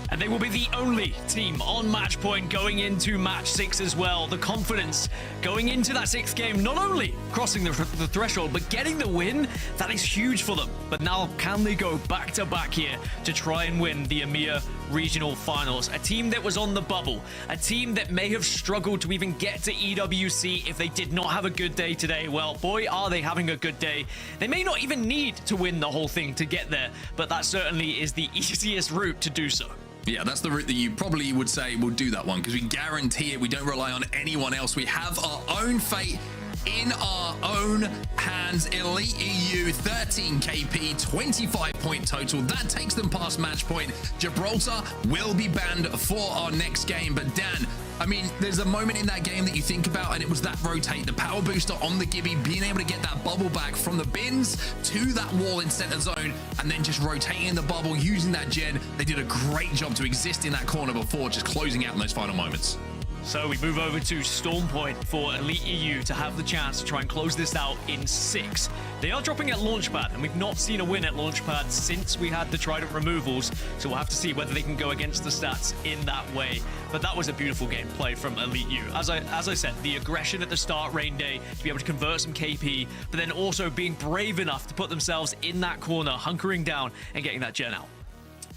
And they will be the only team on match point going into match 6 as well. The confidence going into that 6th game, not only crossing the threshold, but getting the win, that is huge for them. But now, can they go back-to-back here to try and win the EMEA regional finals? A team that was on the bubble, a team that may have struggled to even get to EWC if they did not have a good day today. Well, boy, are they having a good day. They may not even need to win the whole thing to get there, but that certainly is the easiest route to do so. Yeah, that's the route that you probably would say will do that one, because we guarantee it. We don't rely on anyone else. We have our own fate in our own hands. Elite EU, 13 KP, 25 point total. That takes them past match point. Gibraltar will be banned for our next game. But Dan, I mean, there's a moment in that game that you think about, and it was that rotate, the power booster on the Gibby, being able to get that bubble back from the bins to that wall in center zone, and then just rotating the bubble, using that gen. They did a great job to exist in that corner before just closing out in those final moments. So we move over to Storm Point for Elite EU to have the chance to try and close this out in 6. They are dropping at Launchpad, and we've not seen a win at Launchpad since we had the Trident removals, so we'll have to see whether they can go against the stats in that way. But that was a beautiful gameplay from Elite EU. As I said, the aggression at the start, Rain Day, to be able to convert some KP, but then also being brave enough to put themselves in that corner, hunkering down and getting that gen out.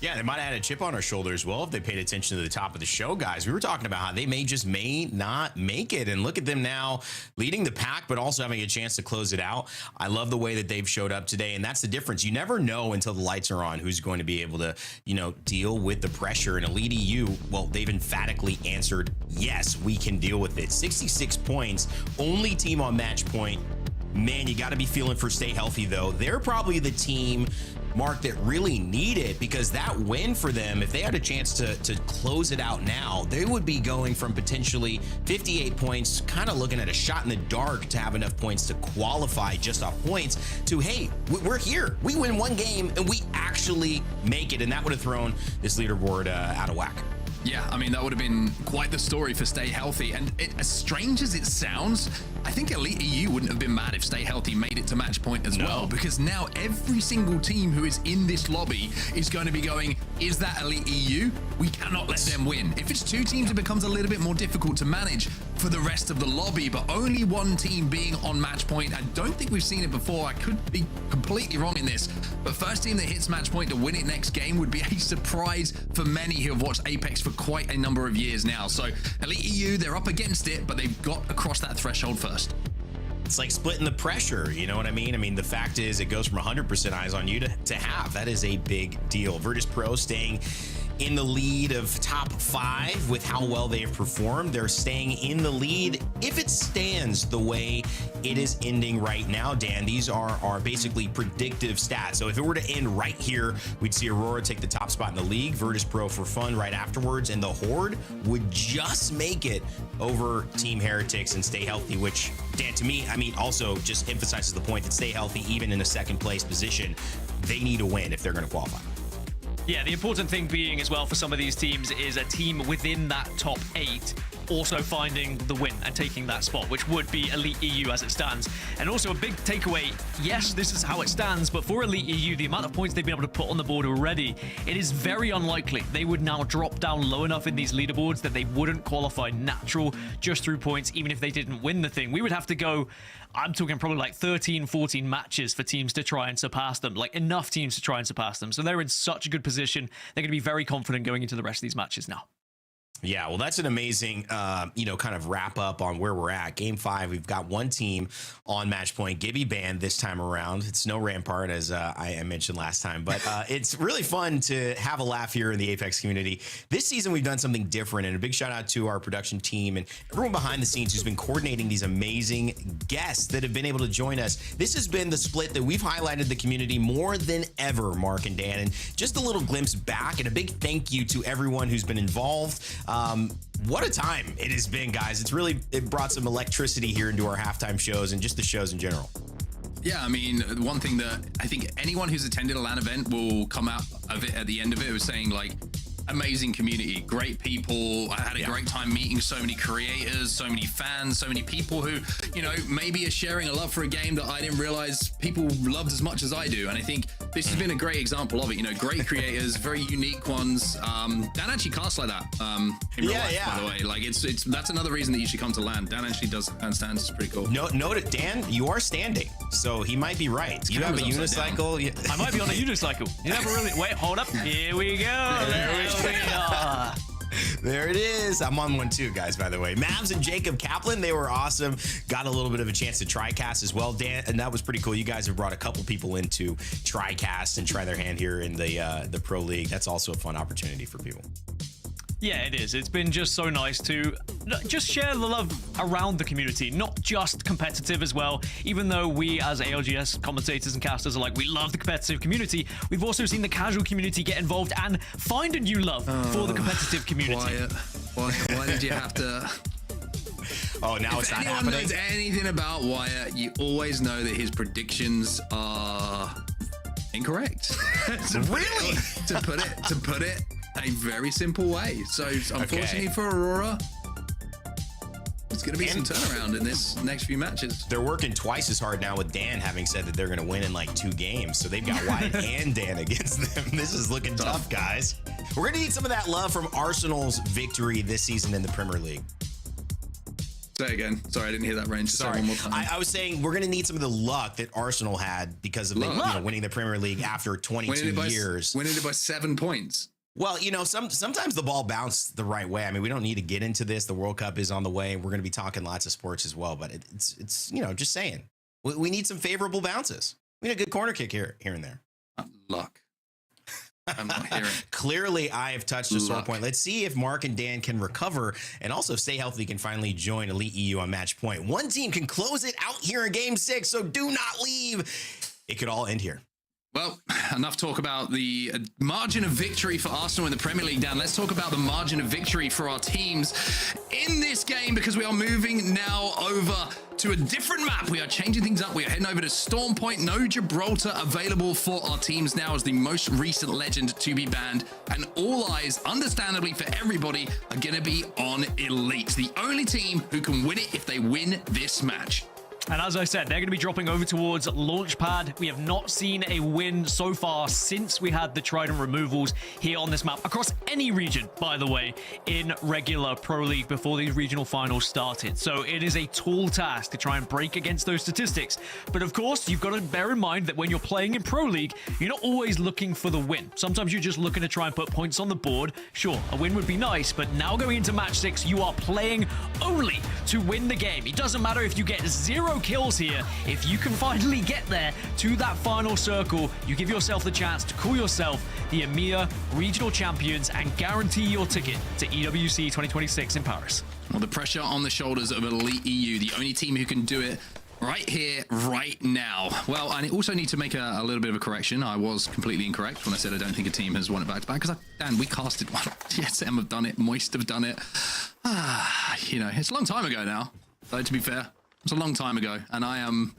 Yeah, they might have had a chip on our shoulder as well if they paid attention to the top of the show, guys. We were talking about how they may not make it, and look at them now leading the pack, but also having a chance to close it out. I love the way that they've showed up today, and that's the difference. You never know until the lights are on who's going to be able to, you know, deal with the pressure. And Elite EU, well, they've emphatically answered, yes, we can deal with it. 66 points, only team on match point. Man, you got to be feeling for Stay Healthy, though. They're probably the team, Mark, that really need it, because that win for them, if they had a chance to close it out now, they would be going from potentially 58 points, kind of looking at a shot in the dark to have enough points to qualify just off points, to, hey, we're here. We win one game and we actually make it. And that would have thrown this leaderboard out of whack. Yeah, I mean, that would have been quite the story for Stay Healthy. And as strange as it sounds, I think Elite EU wouldn't have been mad if Stay Healthy made it to match point as well, because now every single team who is in this lobby is going to be going, is that Elite EU? We cannot let them win. If it's 2 teams, it becomes a little bit more difficult to manage for the rest of the lobby, but only one team being on match point. I don't think we've seen it before. I could be completely wrong in this, but first team that hits match point to win it next game would be a surprise for many who have watched Apex for quite a number of years now. So Elite EU, they're up against it, but they've got across that threshold first. It's like splitting the pressure, you know what I mean? I mean, the fact is it goes from 100% eyes on you to half. That is a big deal. Virtus.pro staying in the lead of top 5 with how well they have performed. They're staying in the lead if it stands the way it is ending right now, Dan. These are basically predictive stats. So if it were to end right here, we'd see AURORA take the top spot in the league, Virtus.pro Forfun right afterwards, and the Horde would just make it over Team Heretics and Stay Healthy, which, Dan, to me, I mean, also just emphasizes the point that Stay Healthy, even in a second place position, they need to win if they're going to qualify. Yeah, the important thing being as well for some of these teams is a team within that top 8 also finding the win and taking that spot, which would be Elite EU as it stands. And also a big takeaway, yes, this is how it stands, but for Elite EU, the amount of points they've been able to put on the board already, it is very unlikely they would now drop down low enough in these leaderboards that they wouldn't qualify natural just through points, even if they didn't win the thing. We would have to go, I'm talking probably like 13, 14 matches for teams to try and surpass them, like enough teams to try and surpass them. So they're in such a good position. They're going to be very confident going into the rest of these matches now. Yeah, well, that's an amazing, kind of wrap up on where we're at. Game 5, we've got one team on match point. Gibby banned this time around. It's no Rampart, as I mentioned last time, but it's really fun to have a laugh here in the Apex community. This season, we've done something different, and a big shout out to our production team and everyone behind the scenes who's been coordinating these amazing guests that have been able to join us. This has been the split that we've highlighted the community more than ever, Mark and Dan, and just a little glimpse back, and a big thank you to everyone who's been involved. What a time it has been, guys. It brought some electricity here into our halftime shows and just the shows in general. Yeah, I mean, one thing that I think anyone who's attended a LAN event will come out of it at the end of it was saying, like, amazing community, great people. I had a great time meeting so many creators, so many fans, so many people who, you know, maybe are sharing a love for a game that I didn't realize people loved as much as I do. And I think this has been a great example of it. You know, great creators, very unique ones. Dan actually casts like that in real life, by the way. Like that's another reason that you should come to LAN. Dan actually does handstands. It's pretty cool. Note it, Dan, you are standing, so he might be right. You have a unicycle. I might be on a unicycle. You never really. Wait, hold up. Here we go. There we are. There it is. I'm on one too, guys, by the way. Mavs and Jacob Kaplan, they were awesome. Got a little bit of a chance to try-cast as well, Dan, and that was pretty cool. You guys have brought a couple people in to try-cast and try their hand here in the Pro League. That's also a fun opportunity for people. Yeah, it is. It's been just so nice to just share the love around the community, not just competitive as well. Even though we as ALGS commentators and casters are like, we love the competitive community, we've also seen the casual community get involved and find a new love for the competitive community. Why did you have to... Oh, now it's not happening? If anyone knows anything about Wyatt, you always know that his predictions are incorrect. Really? To put it a very simple way. So unfortunately for Aurora, it's going to be some turnaround in this next few matches. They're working twice as hard now with Dan having said that they're going to win in like 2 games. So they've got Wyatt and Dan against them. This is looking tough, guys. We're going to need some of that love from Arsenal's victory this season in the Premier League. Say again. Sorry, I didn't hear that range. Sorry. One more time. I was saying we're going to need some of the luck that Arsenal had because of winning the Premier League after 22 years. Winning it by 7 points. Well, you know, sometimes the ball bounced the right way. I mean, we don't need to get into this. The World Cup is on the way, and we're going to be talking lots of sports as well. But it's you know, just saying, we need some favorable bounces. We need a good corner kick here and there. Luck. I'm not hearing. Clearly, I have touched a sore point. Let's see if Mark and Dan can recover and also stay healthy, can finally join Elite EU on match point. One team can close it out here in Game 6, so do not leave. It could all end here. Well, enough talk about the margin of victory for Arsenal in the Premier League, Dan. Let's talk about the margin of victory for our teams in this game, because we are moving now over to a different map. We are changing things up. We are heading over to Storm Point. No Gibraltar available for our teams now as the most recent legend to be banned. And all eyes, understandably for everybody, are going to be on Elite, the only team who can win it if they win this match. And as I said, they're going to be dropping over towards Launchpad. We have not seen a win so far since we had the Trident removals here on this map, across any region, by the way, in regular Pro League before these regional finals started. So it is a tall task to try and break against those statistics. But of course, you've got to bear in mind that when you're playing in Pro League, you're not always looking for the win. Sometimes you're just looking to try and put points on the board. Sure, a win would be nice, but now going into match 6, you are playing only to win the game. It doesn't matter if you get 0 kills here. If you can finally get there to that final circle, you give yourself the chance to call yourself the EMEA regional champions and guarantee your ticket to EWC 2026 in Paris. Well, the pressure on the shoulders of Elite EU, the only team who can do it right here, right now. Well, I also need to make a little bit of a correction. I was completely incorrect when I said I don't think a team has won it back-to-back, because Dan, we casted one. Yes, Em have done it. Moist have done it. You know, it's a long time ago now, though, to be fair. It's a long time ago, and I am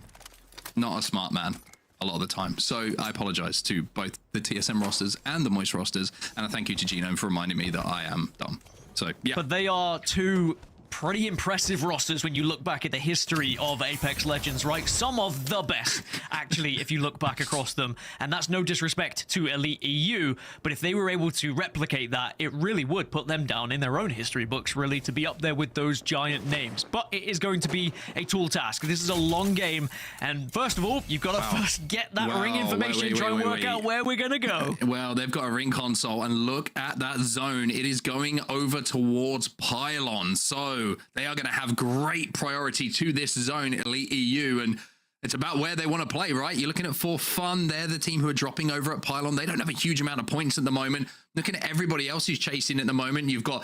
not a smart man a lot of the time. So I apologize to both the TSM rosters and the Moist rosters, and a thank you to Genome for reminding me that I am dumb. So, yeah. But they are two pretty impressive rosters when you look back at the history of Apex Legends, right? Some of the best, actually, if you look back across them. And that's no disrespect to Elite EU, but if they were able to replicate that, it really would put them down in their own history books, really, to be up there with those giant names. But it is going to be a tall task. This is a long game, and first of all, you've got to first get that ring information, try and work out where we're going to go. Well, they've got a ring console, and look at that zone. It is going over towards Pylon, so they are going to have great priority to this zone, Elite EU, and it's about where they want to play, right? You're looking at Forfun. They're the team who are dropping over at Pylon. They don't have a huge amount of points at the moment. Looking at everybody else who's chasing at the moment, you've got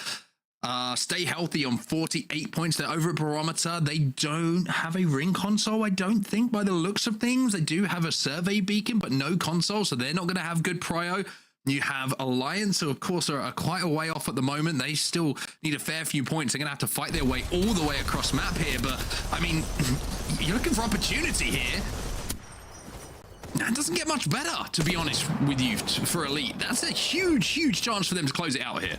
Stay Healthy on 48 points. They're over at Barometer. They don't have a ring console, I don't think, by the looks of things. They do have a survey beacon, but no console, so they're not going to have good prio. You have Alliance, who of course are quite a way off at the moment. They still need a fair few points. They're going to have to fight their way all the way across map here. But, I mean, you're looking for opportunity here. It doesn't get much better, to be honest with you, for Elite. That's a huge, huge chance for them to close it out here.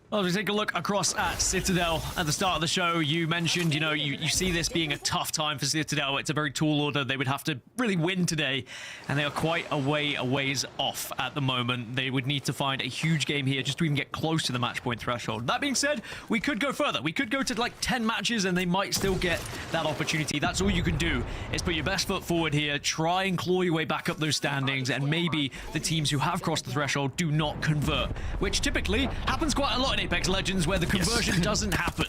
Well, as we take a look across at Citadel at the start of the show, you mentioned, you know, you see this being a tough time for Citadel. It's a very tall order. They would have to really win today, and they are quite a ways off at the moment. They would need to find a huge game here just to even get close to the match point threshold. That being said, we could go further. We could go to like 10 matches, and they might still get that opportunity. That's all you can do, is put your best foot forward here, try and claw your way back up those standings, and maybe the teams who have crossed the threshold do not convert, which typically happens quite a lot in Apex Legends, where the conversion doesn't happen.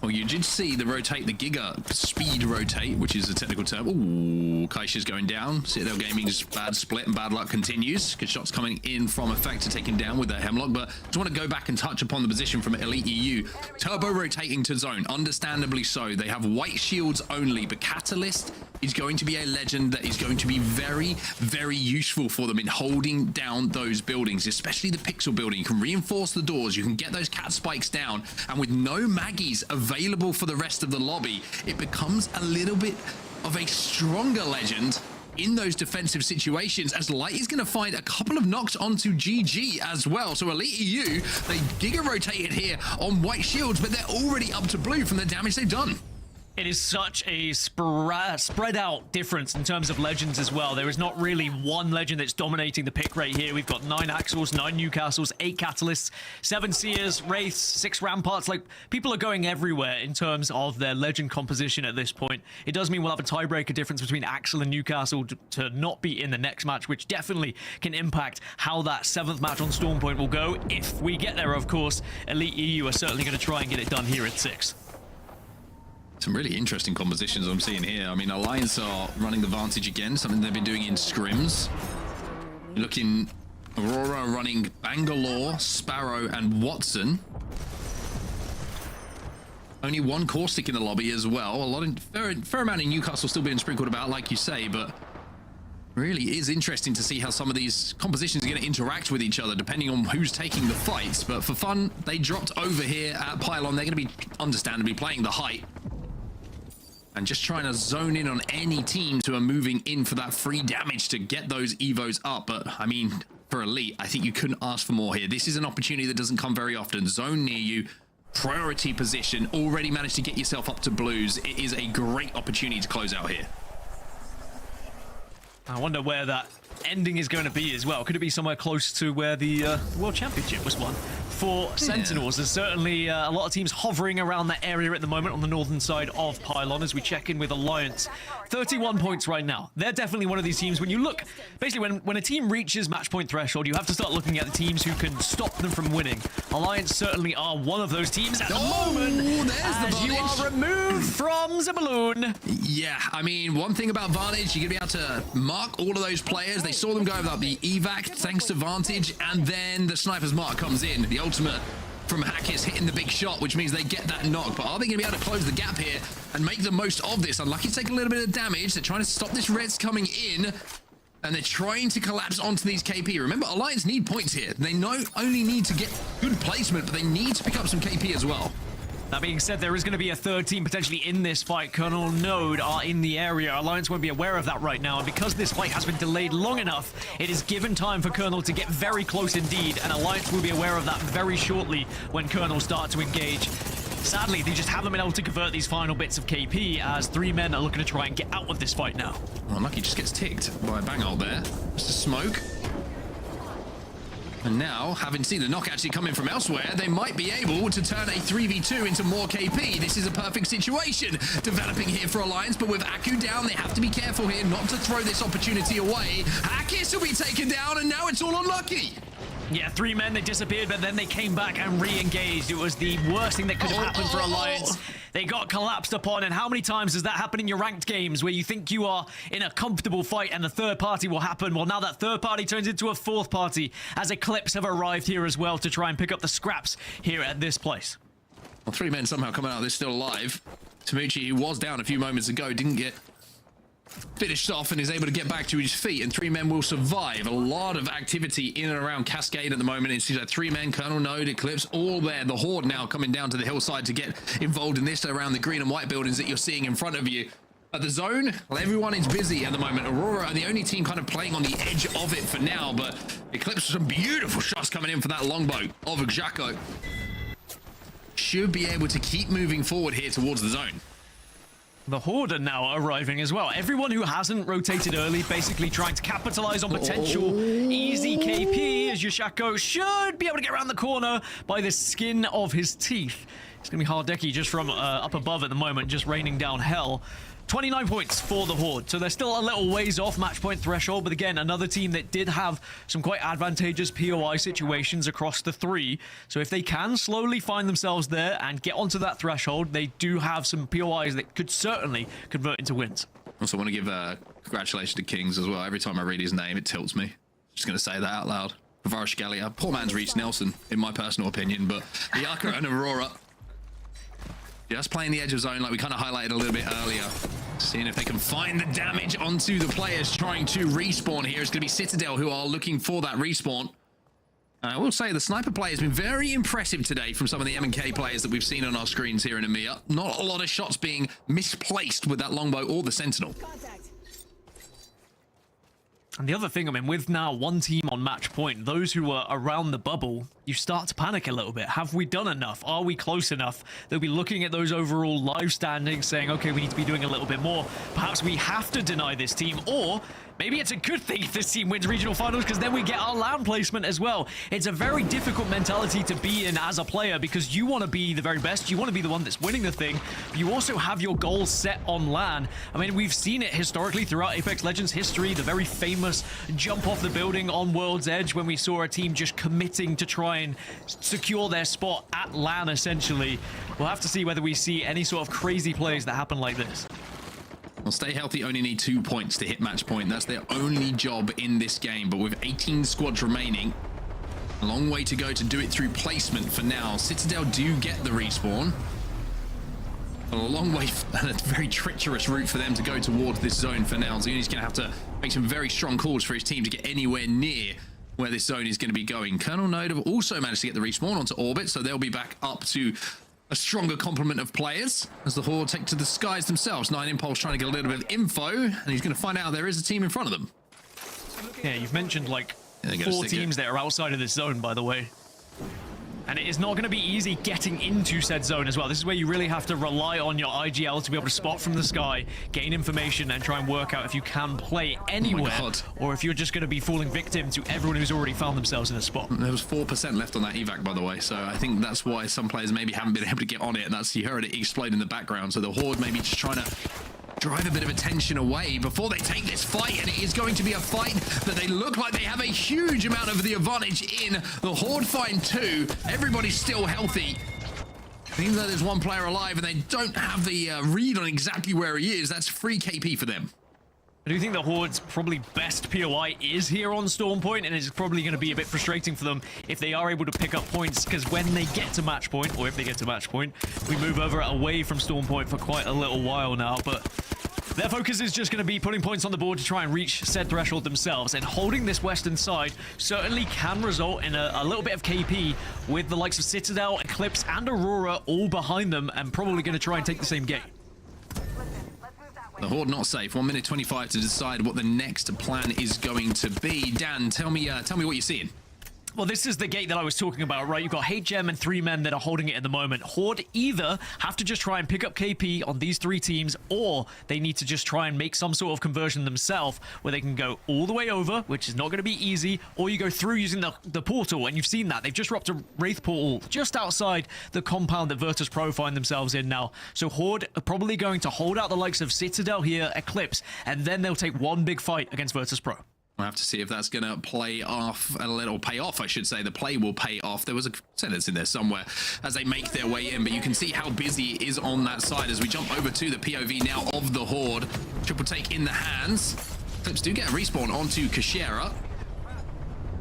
Well, you did see the Giga speed rotate, which is a technical term. Ooh, Kaisha's going down. Citadel Gaming's bad split and bad luck continues. Good shots coming in from Effector, taken down with their Hemlock, but just want to go back and touch upon the position from Elite EU. Turbo rotating to zone, understandably so. They have white shields only, but Catalyst is going to be a legend that is going to be very, very useful for them in holding down those buildings, especially the pixel building. You can reinforce the doors, you can get those cat spikes down, and with no Maggies available for the rest of the lobby, it becomes a little bit of a stronger legend in those defensive situations, as Light is going to find a couple of knocks onto GG as well. So Elite EU, they Giga rotated here on white shields, but they're already up to blue from the damage they've done. It is such a spread out difference in terms of legends as well. There is not really one legend that's dominating the pick rate here. We've got 9 Axles, 9 Newcastles, 8 Catalysts, 7 Seers, Wraiths, 6 Ramparts. Like, people are going everywhere in terms of their legend composition at this point. It does mean we'll have a tiebreaker difference between Axel and Newcastle to not be in the next match, which definitely can impact how that 7th match on Stormpoint will go. If we get there, of course, Elite EU are certainly going to try and get it done here at 6. Some really interesting compositions I'm seeing here. I mean, Alliance are running the Vantage again, something they've been doing in scrims. Looking, Aurora running Bangalore, Sparrow, and Watson. Only 1 Caustic in the lobby as well. Fair amount in Newcastle still being sprinkled about, like you say, but really is interesting to see how some of these compositions are going to interact with each other depending on who's taking the fights. But for fun, they dropped over here at Pylon. They're going to be understandably playing the height and just trying to zone in on any teams who are moving in for that free damage to get those evos up. But I mean, for Elite, I think you couldn't ask for more here. This is an opportunity that doesn't come very often. Zone near you, priority position, already managed to get yourself up to blues. It is a great opportunity to close out here. I wonder where that ending is going to be as well. Could it be somewhere close to where the World Championship was won for Sentinels? There's certainly a lot of teams hovering around that area at the moment on the northern side of Pylon as we check in with Alliance. 31 points right now. They're definitely one of these teams. When you look, basically when a team reaches match point threshold, you have to start looking at the teams who can stop them from winning. Alliance certainly are one of those teams at the moment, as you are removed from the balloon. Yeah, I mean, one thing about Vantage, you're going to be able to mark all of those players. They saw them go without the evac thanks to Vantage, and then the sniper's mark comes in. The ultimate from Hackis hitting the big shot, which means they get that knock. But are they going to be able to close the gap here and make the most of this? Unlucky to take a little bit of damage. They're trying to stop this Reds coming in, and they're trying to collapse onto these KP. Remember, Alliance need points here. They not only need to get good placement, but they need to pick up some KP as well. That being said, there is going to be a 3rd team potentially in this fight. Kernel Node are in the area. Alliance won't be aware of that right now, and because this fight has been delayed long enough, it is given time for Kernel to get very close indeed, and Alliance will be aware of that very shortly when Kernel start to engage. Sadly, they just haven't been able to convert these final bits of KP, as 3 men are looking to try and get out of this fight now. Well, Lucky just gets ticked by a bang ult there. Just a smoke. And now, having seen the knock actually come in from elsewhere, they might be able to turn a 3v2 into more KP. This is a perfect situation developing here for Alliance, but with Aku down, they have to be careful here not to throw this opportunity away. Hackis will be taken down, and now it's all on Lucky. Yeah, 3 men, they disappeared, but then they came back and re-engaged. It was the worst thing that could have happened for Alliance. They got collapsed upon, and how many times does that happen in your ranked games where you think you are in a comfortable fight and the 3rd party will happen? Well, now that 3rd party turns into a 4th party, as Eclipse have arrived here as well to try and pick up the scraps here at this place. Well, 3 men somehow coming out of this still alive. Tamuchi, who was down a few moments ago, didn't get finished off and is able to get back to his feet, and 3 men will survive. A lot of activity in and around Cascade at the moment. It's 3 men, Kernel Node, Eclipse, all there. The Horde now coming down to the hillside to get involved in this around the green and white buildings that you're seeing in front of you. At the zone, well, everyone is busy at the moment. Aurora are the only team kind of playing on the edge of it for now, but Eclipse, some beautiful shots coming in for that longbow of Xako. Should be able to keep moving forward here towards the zone. The Horde are now arriving as well. Everyone who hasn't rotated early, basically trying to capitalize on potential easy KP, as Xako should be able to get around the corner by the skin of his teeth. It's going to be Hardeki just from up above at the moment, just raining down hell. 29 points for the Horde, so they're still a little ways off match point threshold, but again, another team that did have some quite advantageous POI situations across the three, so if they can slowly find themselves there and get onto that threshold, they do have some POIs that could certainly convert into wins. Also want to give congratulations to Kings as well. Every time I read his name, it tilts me. Just going to say that out loud. Varashgalia, poor man's reached Nelson, in my personal opinion, but Yaka and Aurora just playing the edge of zone like we kind of highlighted a little bit earlier. Seeing if they can find the damage onto the players trying to respawn here. It's going to be Citadel who are looking for that respawn. I will say the sniper play has been very impressive today from some of the M&K players that we've seen on our screens here in EMEA. Not a lot of shots being misplaced with that longbow or the Sentinel. And the other thing, I mean, with now one team on match point, those who are around the bubble, you start to panic a little bit. Have we done enough? Are we close enough? They'll be looking at those overall live standings saying, okay, we need to be doing a little bit more. Perhaps we have to deny this team, or maybe it's a good thing if this team wins regional finals because then we get our LAN placement as well. It's a very difficult mentality to be in as a player because you want to be the very best. You want to be the one that's winning the thing. But you also have your goals set on LAN. I mean, we've seen it historically throughout Apex Legends history, the very famous jump off the building on World's Edge when we saw a team just committing to try and secure their spot at LAN, essentially. We'll have to see whether we see any sort of crazy plays that happen like this. Well, Stay Healthy only need 2 points to hit match point. That's their only job in this game. But with 18 squads remaining, a long way to go to do it through placement for now. Citadel do get the respawn. But a long way and a very treacherous route for them to go towards this zone for now. Zuni's going to have to make some very strong calls for his team to get anywhere near where this zone is going to be going. Kernel Node have also managed to get the respawn onto orbit, so they'll be back up to a stronger complement of players as the Horde take to the skies themselves. 9 Impulse trying to get a little bit of info, and he's going to find out there is a team in front of them. Yeah, you've mentioned like 4 teams that are outside of this zone, by the way. And it is not going to be easy getting into said zone as well. This is where you really have to rely on your IGL to be able to spot from the sky, gain information, and try and work out if you can play anywhere, or if you're just going to be falling victim to everyone who's already found themselves in a spot. There was 4% left on that evac, by the way, so I think that's why some players maybe haven't been able to get on it, and that's, you heard it explode in the background, so the Horde maybe just trying to drive a bit of attention away before they take this fight, and it is going to be a fight that they look like they have a huge amount of the advantage in. The Horde find 2. Everybody's still healthy. Even though there's 1 player alive and they don't have the read on exactly where he is, that's free KP for them. I do think the Horde's probably best POI is here on Storm Point, and it's probably going to be a bit frustrating for them if they are able to pick up points, because when they get to match point, or if they get to match point, we move over away from Storm Point for quite a little while now, but their focus is just going to be putting points on the board to try and reach said threshold themselves, and holding this western side certainly can result in a little bit of KP with the likes of Citadel, Eclipse, and Aurora all behind them, and probably going to try and take the same game. The Horde not safe. 1 minute 25 to decide what the next plan is going to be. Dan, tell me what you're seeing. Well, this is the gate that I was talking about, right? You've got HM and 3 men that are holding it at the moment. Horde either have to just try and pick up KP on these 3 teams, or they need to just try and make some sort of conversion themselves where they can go all the way over, which is not going to be easy, or you go through using the portal, and you've seen that. They've just dropped a Wraith portal just outside the compound that Virtus.pro find themselves in now. So Horde are probably going to hold out the likes of Citadel here, Eclipse, and then they'll take one big fight against Virtus.pro. We'll have to see if that's going to pay off, I should say. The play will pay off. There was a sentence in there somewhere as they make their way in, but you can see how busy it is on that side as we jump over to the POV now of the Horde. Triple take in the hands. Eclipse do get a respawn onto Kashera.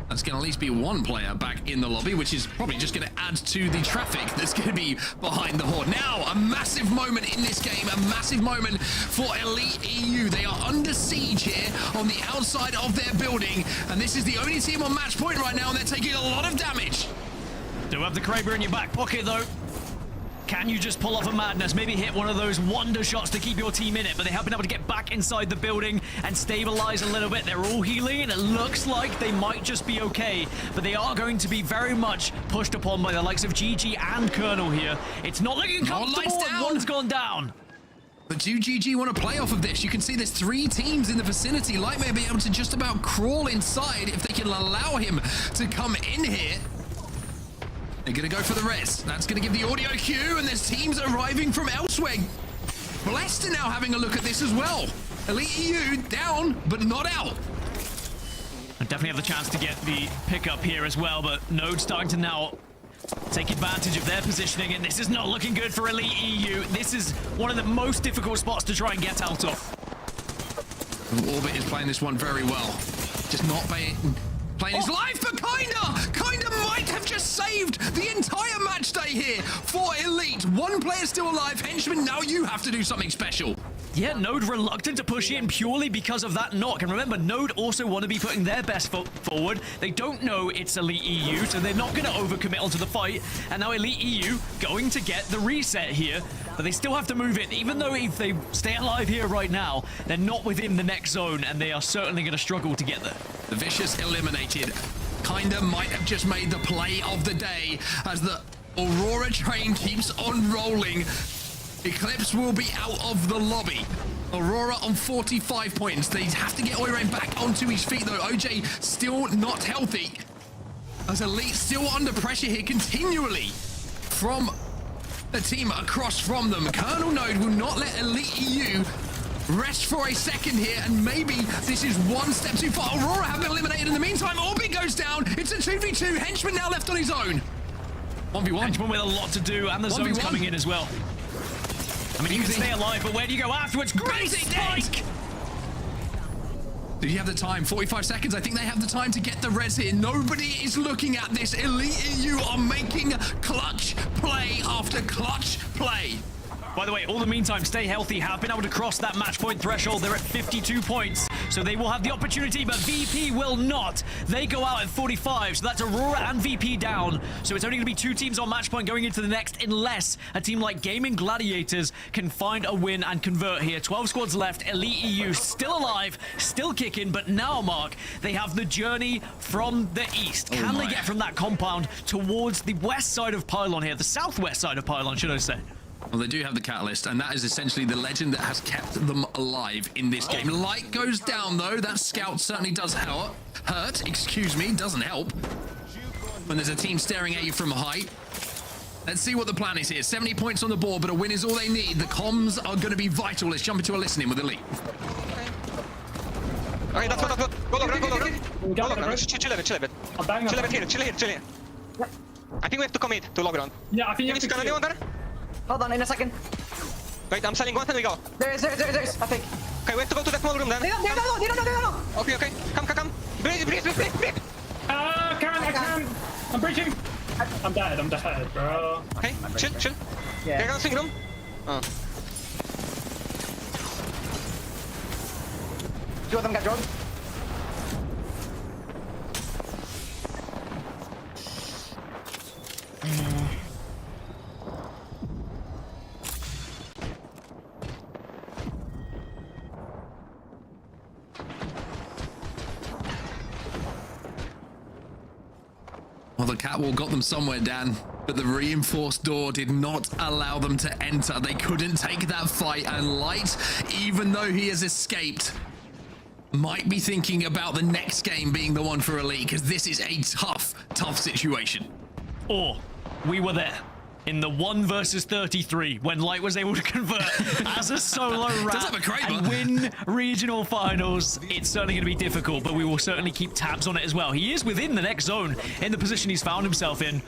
That's going to at least be 1 player back in the lobby, which is probably just going to add to the traffic that's going to be behind the Horde. Now, a massive moment in this game, a massive moment for Elite EU. They are under siege here on the outside of their building, and this is the only team on match point right now, and they're taking a lot of damage. Do have the Kraber in your back pocket, though. Can you just pull off a madness? Maybe hit one of those wonder shots to keep your team in it, but they have been able to get back inside the building and stabilize a little bit. They're all healing, and it looks like they might just be okay, but they are going to be very much pushed upon by the likes of GG and Kernel here. It's not looking comfortable. One's gone down. But do GG want to play off of this? You can see there's 3 teams in the vicinity. Light may be able to just about crawl inside if they can allow him to come in here. They're going to go for the res. That's going to give the audio cue, and there's teams arriving from elsewhere. Blessed are now having a look at this as well. Elite EU down, but not out. I definitely have the chance to get the pickup here as well, but Node starting to now take advantage of their positioning, and this is not looking good for Elite EU. This is one of the most difficult spots to try and get out of. Orbit is playing this one very well. Just not playing his life, but kinda might have just saved the entire match day here for Elite. One player still alive. Henchman, now you have to do something special. Yeah, Node reluctant to push in purely because of that knock. And remember, Node also want to be putting their best foot forward. They don't know it's Elite EU, so they're not going to overcommit onto the fight. And now Elite EU going to get the reset here. But they still have to move in. Even though if they stay alive here right now, they're not within the next zone, and they are certainly going to struggle to get there. The Vicious eliminated. Kinda might have just made the play of the day as the Aurora train keeps on rolling. Eclipse will be out of the lobby. Aurora on 45 points. They have to get Oirain back onto his feet though. OJ still not healthy. As Elite still under pressure here continually from the team across from them. Kernel Node will not let Elite EU rest for a second here, and maybe this is one step too far. Aurora have been eliminated in the meantime. Orbit goes down. It's a 2v2. Henchman now left on his own. 1v1. Henchman with a lot to do, and the zone's coming in as well. I mean, you can stay alive, but where do you go afterwards? Great spike! Do you have the time? 45 seconds. I think they have the time to get the res here. Nobody is looking at this. Elite EU are making clutch play after clutch play. By the way, all the meantime, stay healthy, have been able to cross that match point threshold. They're at 52 points, so they will have the opportunity, but VP will not. They go out at 45, so that's Aurora and VP down. So it's only going to be 2 teams on match point going into the next, unless a team like Gaiming Gladiators can find a win and convert here. 12 squads left. Elite EU still alive, still kicking, but now, Mark, they have the journey from the east. Can they get from that compound towards the west side of Pylon here, the southwest side of Pylon, should I say? Well, they do have the catalyst, and that is essentially the legend that has kept them alive in this game. Light goes down, though. That scout certainly does hurt. Doesn't help. When there's a team staring at you from height. Let's see what the plan is here. 70 points on the board, but a win is all they need. The comms are going to be vital. Let's jump into a listening with Elite. Okay, that's good. Go low ground. Chill a bit. Chill here. I think we have to commit to low ground. Yeah, I think you have to kill anyone there? Hold on, in a second. Wait, I'm selling one and we go. There is, I think. Okay, we have to go to that small room then. They don't know. Okay. Come. Breathe. I can't. I'm breaching. I'm dead, bro. Okay, chill. Yeah. They're gonna swing room. Oh. 2 of them got drone. Well, the catwalk got them somewhere, Dan, but the reinforced door did not allow them to enter. They couldn't take that fight, and Light, even though he has escaped, might be thinking about the next game being the one for Elite, because this is a tough situation. Or we were there in the 1 versus 33 when Light was able to convert as a solo rat and win regional finals. It's certainly going to be difficult, but we will certainly keep tabs on it as well. He is within the next zone in the position he's found himself in,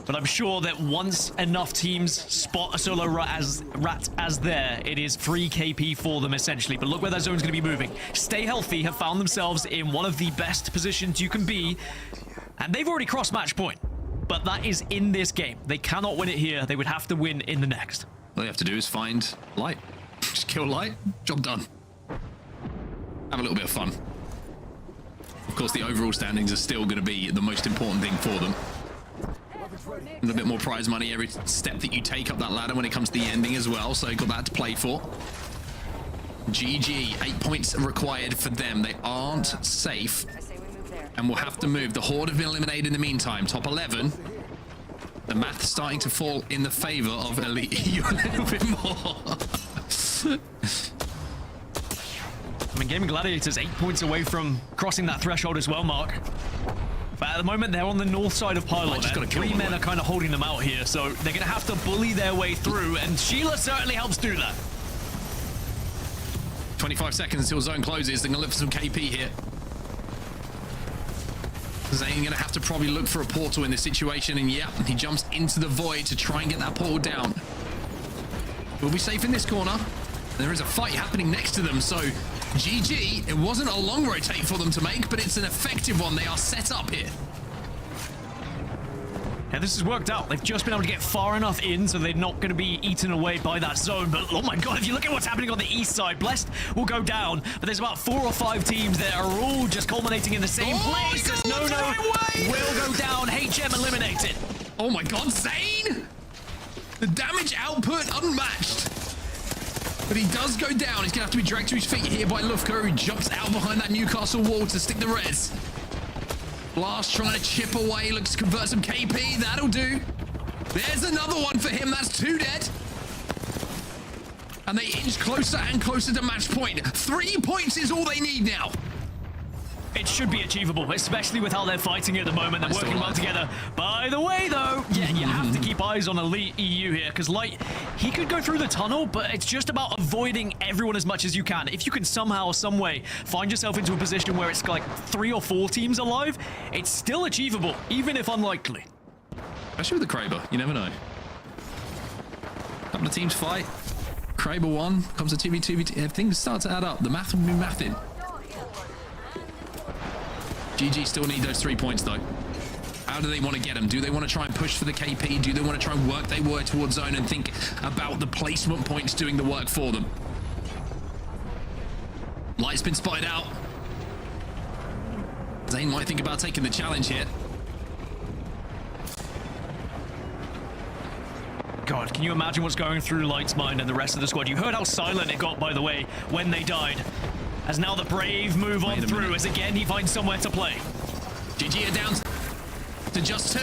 but I'm sure that once enough teams spot a solo rat as there, it is free KP for them essentially. But look where that zone's going to be moving. Stay healthy, have found themselves in one of the best positions you can be, and they've already crossed match point. But that is in this game. They cannot win it here. They would have to win in the next. All they have to do is find Light. Just kill Light. Job done. Have a little bit of fun. Of course, the overall standings are still going to be the most important thing for them. A little bit more prize money every step that you take up that ladder when it comes to the ending as well. So got that to play for. GG, 8 points required for them. They aren't safe and will have to move. The Horde have been eliminated in the meantime. Top 11. The math's starting to fall in the favor of Elite EU a little bit more. I mean, Gaiming Gladiators 8 points away from crossing that threshold as well, Mark. But at the moment, they're on the north side of Pylon. Three men are kind of holding them out here, so they're going to have to bully their way through, and Sheila certainly helps do that. 25 seconds until zone closes. They're going to look for some KP here. Zayn going to have to probably look for a portal in this situation, and yeah, he jumps into the void to try and get that portal down. We'll be safe in this corner. There is a fight happening next to them, so GG. It wasn't a long rotate for them to make, but it's an effective one. They are set up here. Yeah, this has worked out. They've just been able to get far enough in so they're not going to be eaten away by that zone. But oh my god, if you look at what's happening on the east side, Blessed will go down. But there's about 4 or 5 teams that are all just culminating in the same place. As No will go down. HM eliminated. Oh my god, Zayn! The damage output unmatched. But he does go down. He's going to have to be dragged to his feet here by Lufka, who jumps out behind that Newcastle wall to stick the res. Blast trying to chip away, looks to convert some KP. That'll do. There's another one for him. That's 2 dead. And they inch closer and closer to match point. 3 points is all they need now. It should be achievable, especially with how they're fighting at the moment. They're working well together. By the way, though, yeah, you have to keep eyes on Elite EU here, because Light, he could go through the tunnel, but it's just about avoiding everyone as much as you can. If you can somehow, some way, find yourself into a position where it's like 3 or 4 teams alive, it's still achievable, even if unlikely. Especially with the Kraber, you never know. Couple of teams fight. Kraber 1, comes to 2v2, if things start to add up, the math will be mathing. GG still need those 3 points though. How do they want to get them? Do they want to try and push for the KP? Do they want to try and work their way towards zone and think about the placement points doing the work for them? Light's been spotted out. Zayn might think about taking the challenge here. God, can you imagine what's going through Light's mind and the rest of the squad? You heard how silent it got, by the way, when they died. As now the Brave move on through, as again he finds somewhere to play. GG are down to just 2.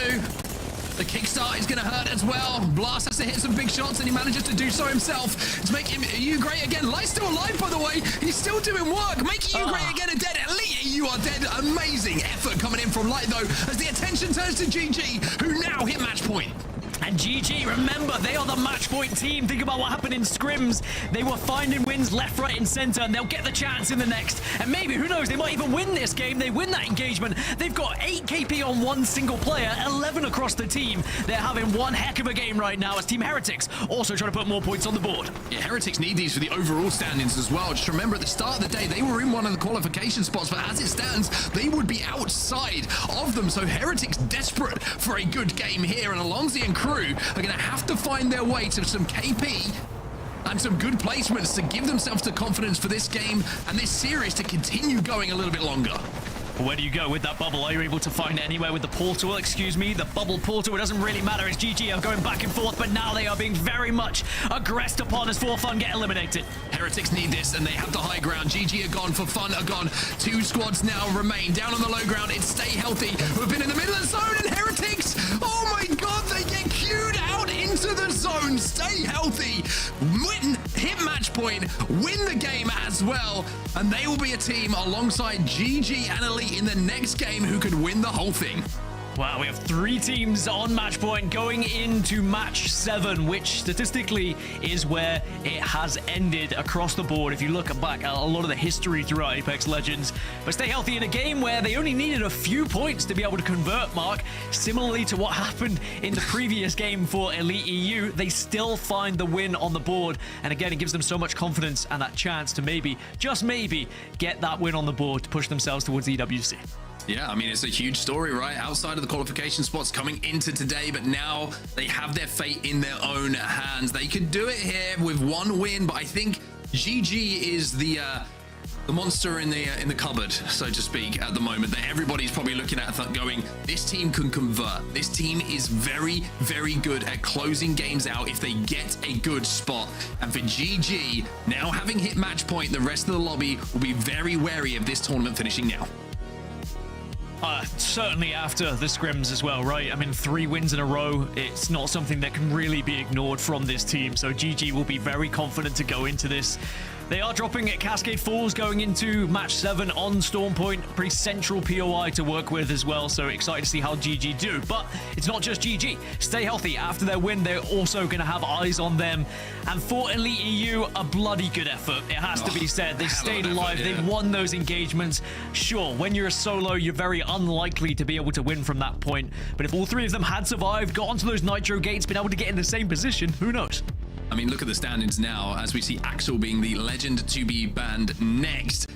The kickstart is going to hurt as well. Blast has to hit some big shots, and he manages to do so himself. To make him EU great again. Light's still alive, by the way. He's still doing work. Making EU great again are dead. Elite EU are dead. Amazing effort coming in from Light, though, as the attention turns to GG, who now hit match point. And GG, remember, they are the match point team. Think about what happened in scrims. They were finding wins left, right, and center, and they'll get the chance in the next. And maybe, who knows, they might even win this game. They win that engagement. They've got 8 KP on one single player, 11 across the team. They're having one heck of a game right now as Team Heretics also trying to put more points on the board. Yeah, Heretics need these for the overall standings as well. Just remember, at the start of the day, they were in one of the qualification spots, but as it stands, they would be outside of them. So Heretics desperate for a good game here, and Alonzi and crew are going to have to find their way to some KP and some good placements to give themselves the confidence for this game and this series to continue going a little bit longer. Where do you go with that bubble? Are you able to find anywhere with the portal? Excuse me, the bubble portal. It doesn't really matter as GG are going back and forth, but now they are being very much aggressed upon as Forfun get eliminated. Heretics need this, and they have the high ground. GG are gone, Forfun are gone. 2 squads now remain. Down on the low ground, it's Stay Healthy, who have been in the middle of the zone, and Heretics, oh my god, they get queued out into the zone. Stay Healthy, hit match point, win the game as well, and they will be a team alongside GG and Elite in the next game who could win the whole thing. Wow, we have 3 teams on match point going into match 7, which statistically is where it has ended across the board. If you look back at a lot of the history throughout Apex Legends, but Stay Healthy in a game where they only needed a few points to be able to convert, Mark. Similarly to what happened in the previous game for Elite EU, they still find the win on the board. And again, it gives them so much confidence and that chance to maybe, just maybe, get that win on the board to push themselves towards EWC. Yeah, I mean, it's a huge story, right? Outside of the qualification spots coming into today, but now they have their fate in their own hands. They could do it here with 1 win, but I think GG is the the monster in the cupboard, so to speak, at the moment, that everybody's probably looking at going, this team can convert. This team is very, very good at closing games out if they get a good spot. And for GG, now having hit match point, the rest of the lobby will be very wary of this tournament finishing now. Certainly after the scrims as well, right? I mean, 3 wins in a row, it's not something that can really be ignored from this team. So GG will be very confident to go into this. They are dropping at Cascade Falls going into match 7 on Storm Point. Pretty central POI to work with as well, so excited to see how GG do. But it's not just GG. Stay healthy. After their win, they're also going to have eyes on them. And for Elite EU, a bloody good effort. It has to be said. They stayed alive. They won those engagements. Sure, when you're a solo, you're very unlikely to be able to win from that point. But if all 3 of them had survived, got onto those Nitro gates, been able to get in the same position, who knows? I mean, look at the standings now as we see Axel being the legend to be banned next.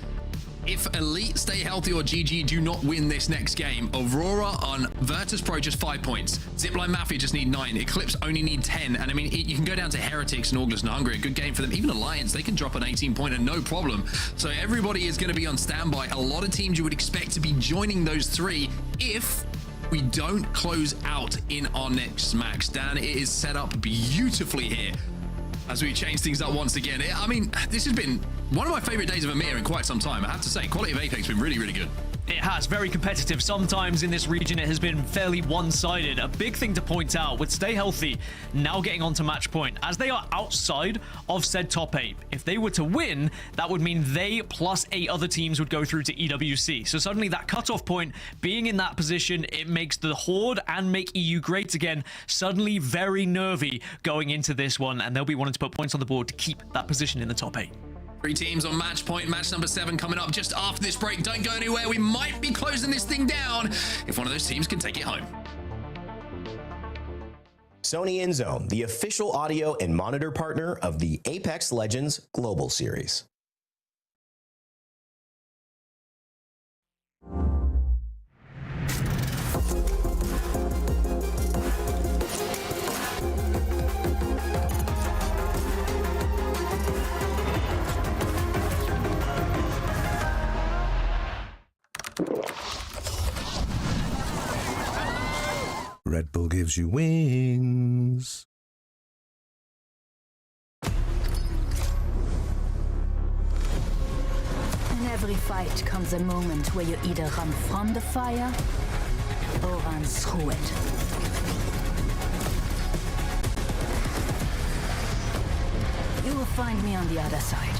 If Elite stay healthy or GG do not win this next game, AURORA on Virtus.pro just 5 points. Zipline Mafia just need 9. Eclipse only need 10. And I mean, you can go down to Heretics and Orgless and Hungary. A good game for them. Even Alliance, they can drop an 18-pointer, no problem. So everybody is going to be on standby. A lot of teams you would expect to be joining those 3 if we don't close out in our next max. Dan, it is set up beautifully here as we change things up once again. I mean, this has been one of my favorite days of EMEA in quite some time. I have to say, quality of Apex has been really, really good. It has, very competitive. Sometimes in this region it has been fairly one-sided. A big thing to point out with Stay Healthy now getting onto match point, as they are outside of said top 8. If they were to win, that would mean they plus 8 other teams would go through to EWC. So suddenly that cutoff point, being in that position, it makes the Horde and make EU great again suddenly very nervy going into this one, and they'll be wanting to put points on the board to keep that position in the top 8. 3 teams on match point. Match number 7 coming up just after this break. Don't go anywhere. We might be closing this thing down if one of those teams can take it home. Sony InZone, the official audio and monitor partner of the Apex Legends Global Series. Red Bull gives you wings. In every fight comes a moment where you either run from the fire or run through it. You will find me on the other side.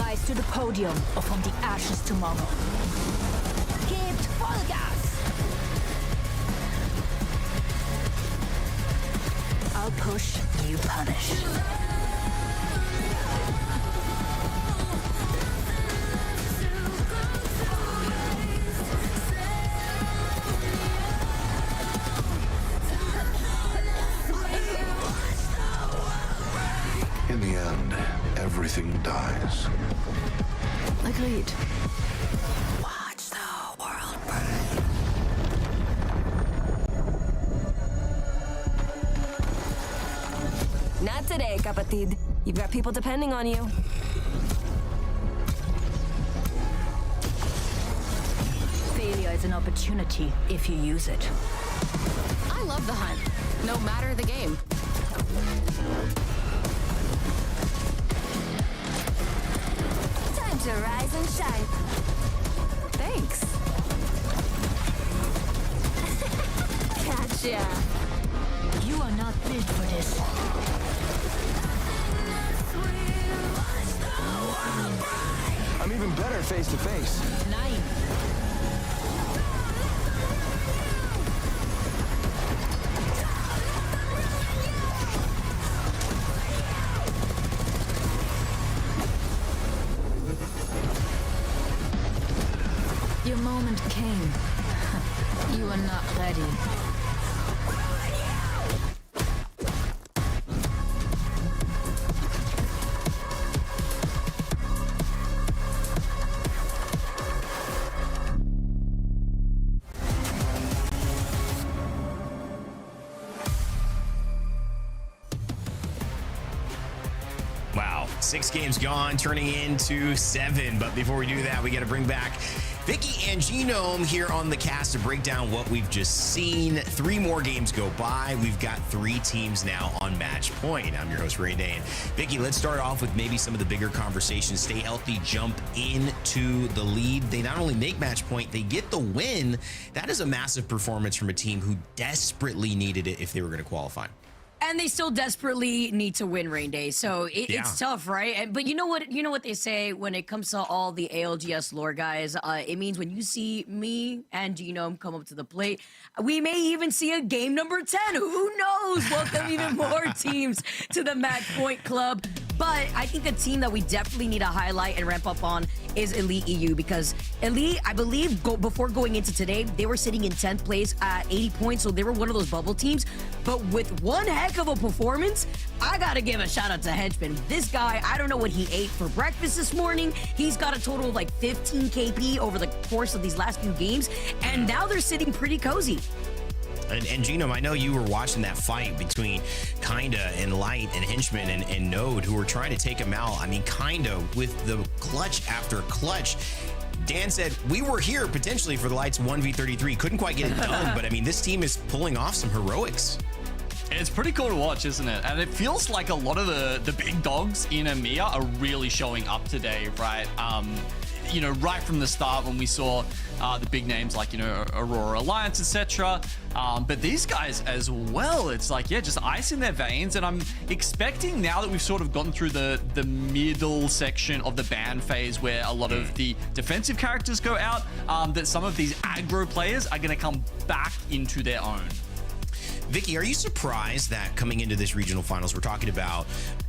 Rise to the podium or from the ashes tomorrow. Gebt Vollgas! I'll push, you punish. In the end, everything dies. Agreed. Not today, kapatid. You've got people depending on you. Failure is an opportunity if you use it. I love the hunt, no matter the game. Time to rise and shine. Thanks. Gotcha. You are not built for this. I'm even better face to face. 9. Your moment came. You are not ready. 6 games gone, turning into 7. But before we do that, we got to bring back Vicky and Genome here on the cast to break down what we've just seen. 3 more games go by. We've got 3 teams now on match point. I'm your host, Ray Day. And Vicky, let's start off with maybe some of the bigger conversations. Stay healthy, jump into the lead. They not only make match point, they get the win. That is a massive performance from a team who desperately needed it if they were going to qualify. And they still desperately need to win Rain Day, so it's tough, right? But you know what they say when it comes to all the ALGS lore guys. It means when you see me and Genome come up to the plate, we may even see a game number 10. Who knows? Welcome even more teams to the Match Point Club. But I think the team that we definitely need to highlight and ramp up on is Elite EU, because Elite, I believe, before going into today, they were sitting in 10th place at 80 points, so they were one of those bubble teams. But with one heck of a performance, I gotta give a shout out to Henchman. This guy, I don't know what he ate for breakfast this morning. He's got a total of like 15 KP over the course of these last few games, and now they're sitting pretty cozy. And Genome, I know you were watching that fight between Kinda and Light and Henchman and Node, who were trying to take him out. I mean, Kinda with the clutch after clutch. Dan said, we were here potentially for the Light's 1v33. Couldn't quite get it done, but I mean, this team is pulling off some heroics. It's pretty cool to watch, isn't it? And it feels like a lot of the big dogs in EMEA are really showing up today, right? You know, right from the start when we saw the big names like, you know, AURORA Alliance, etc. But these guys as well, it's like, yeah, just ice in their veins. And I'm expecting now that we've sort of gotten through the middle section of the ban phase where a lot of the defensive characters go out, that some of these aggro players are going to come back into their own. Vicky, are you surprised that coming into this regional finals, we're talking about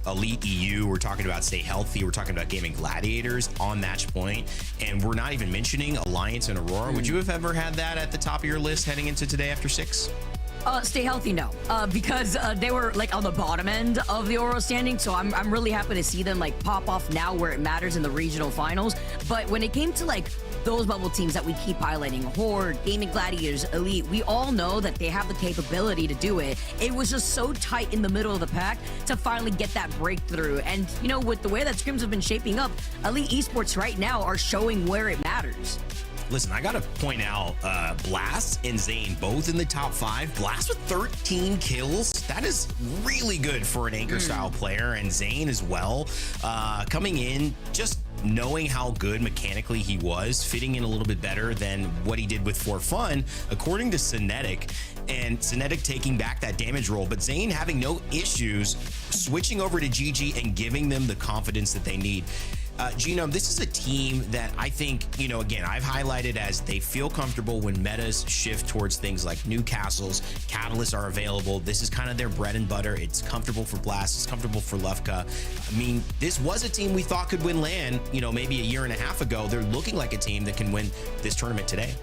Elite EU, we're talking about Stay Healthy, we're talking about Gaiming Gladiators on match point, and we're not even mentioning Alliance and AURORA? Would you have ever had that at the top of your list heading into today after 6? Stay Healthy, no, because they were like on the bottom end of the AURORA standing, so I'm really happy to see them like pop off now where it matters in the regional finals. But when it came to like those bubble teams that we keep highlighting, Horde, Gaiming Gladiators, Elite, we all know that they have the capability to do it. It was just so tight in the middle of the pack to finally get that breakthrough. And, you know, with the way that scrims have been shaping up, Elite Esports right now are showing where it matters. Listen, I gotta point out Blast and Zane both in the top 5. Blast with 13 kills. That is really good for an anchor style player, and Zane as well. Coming in, just knowing how good mechanically he was, fitting in a little bit better than what he did with Forfun, according to Cinetic, and Cinetic taking back that damage roll, but Zane having no issues switching over to GG and giving them the confidence that they need. Genome, this is a team that I think, you know, again, I've highlighted as they feel comfortable when metas shift towards things like new castles, catalysts are available. This is kind of their bread and butter. It's comfortable for Blast. It's comfortable for Lefka. I mean, this was a team we thought could win LAN, you know, maybe a year and a half ago. They're looking like a team that can win this tournament today.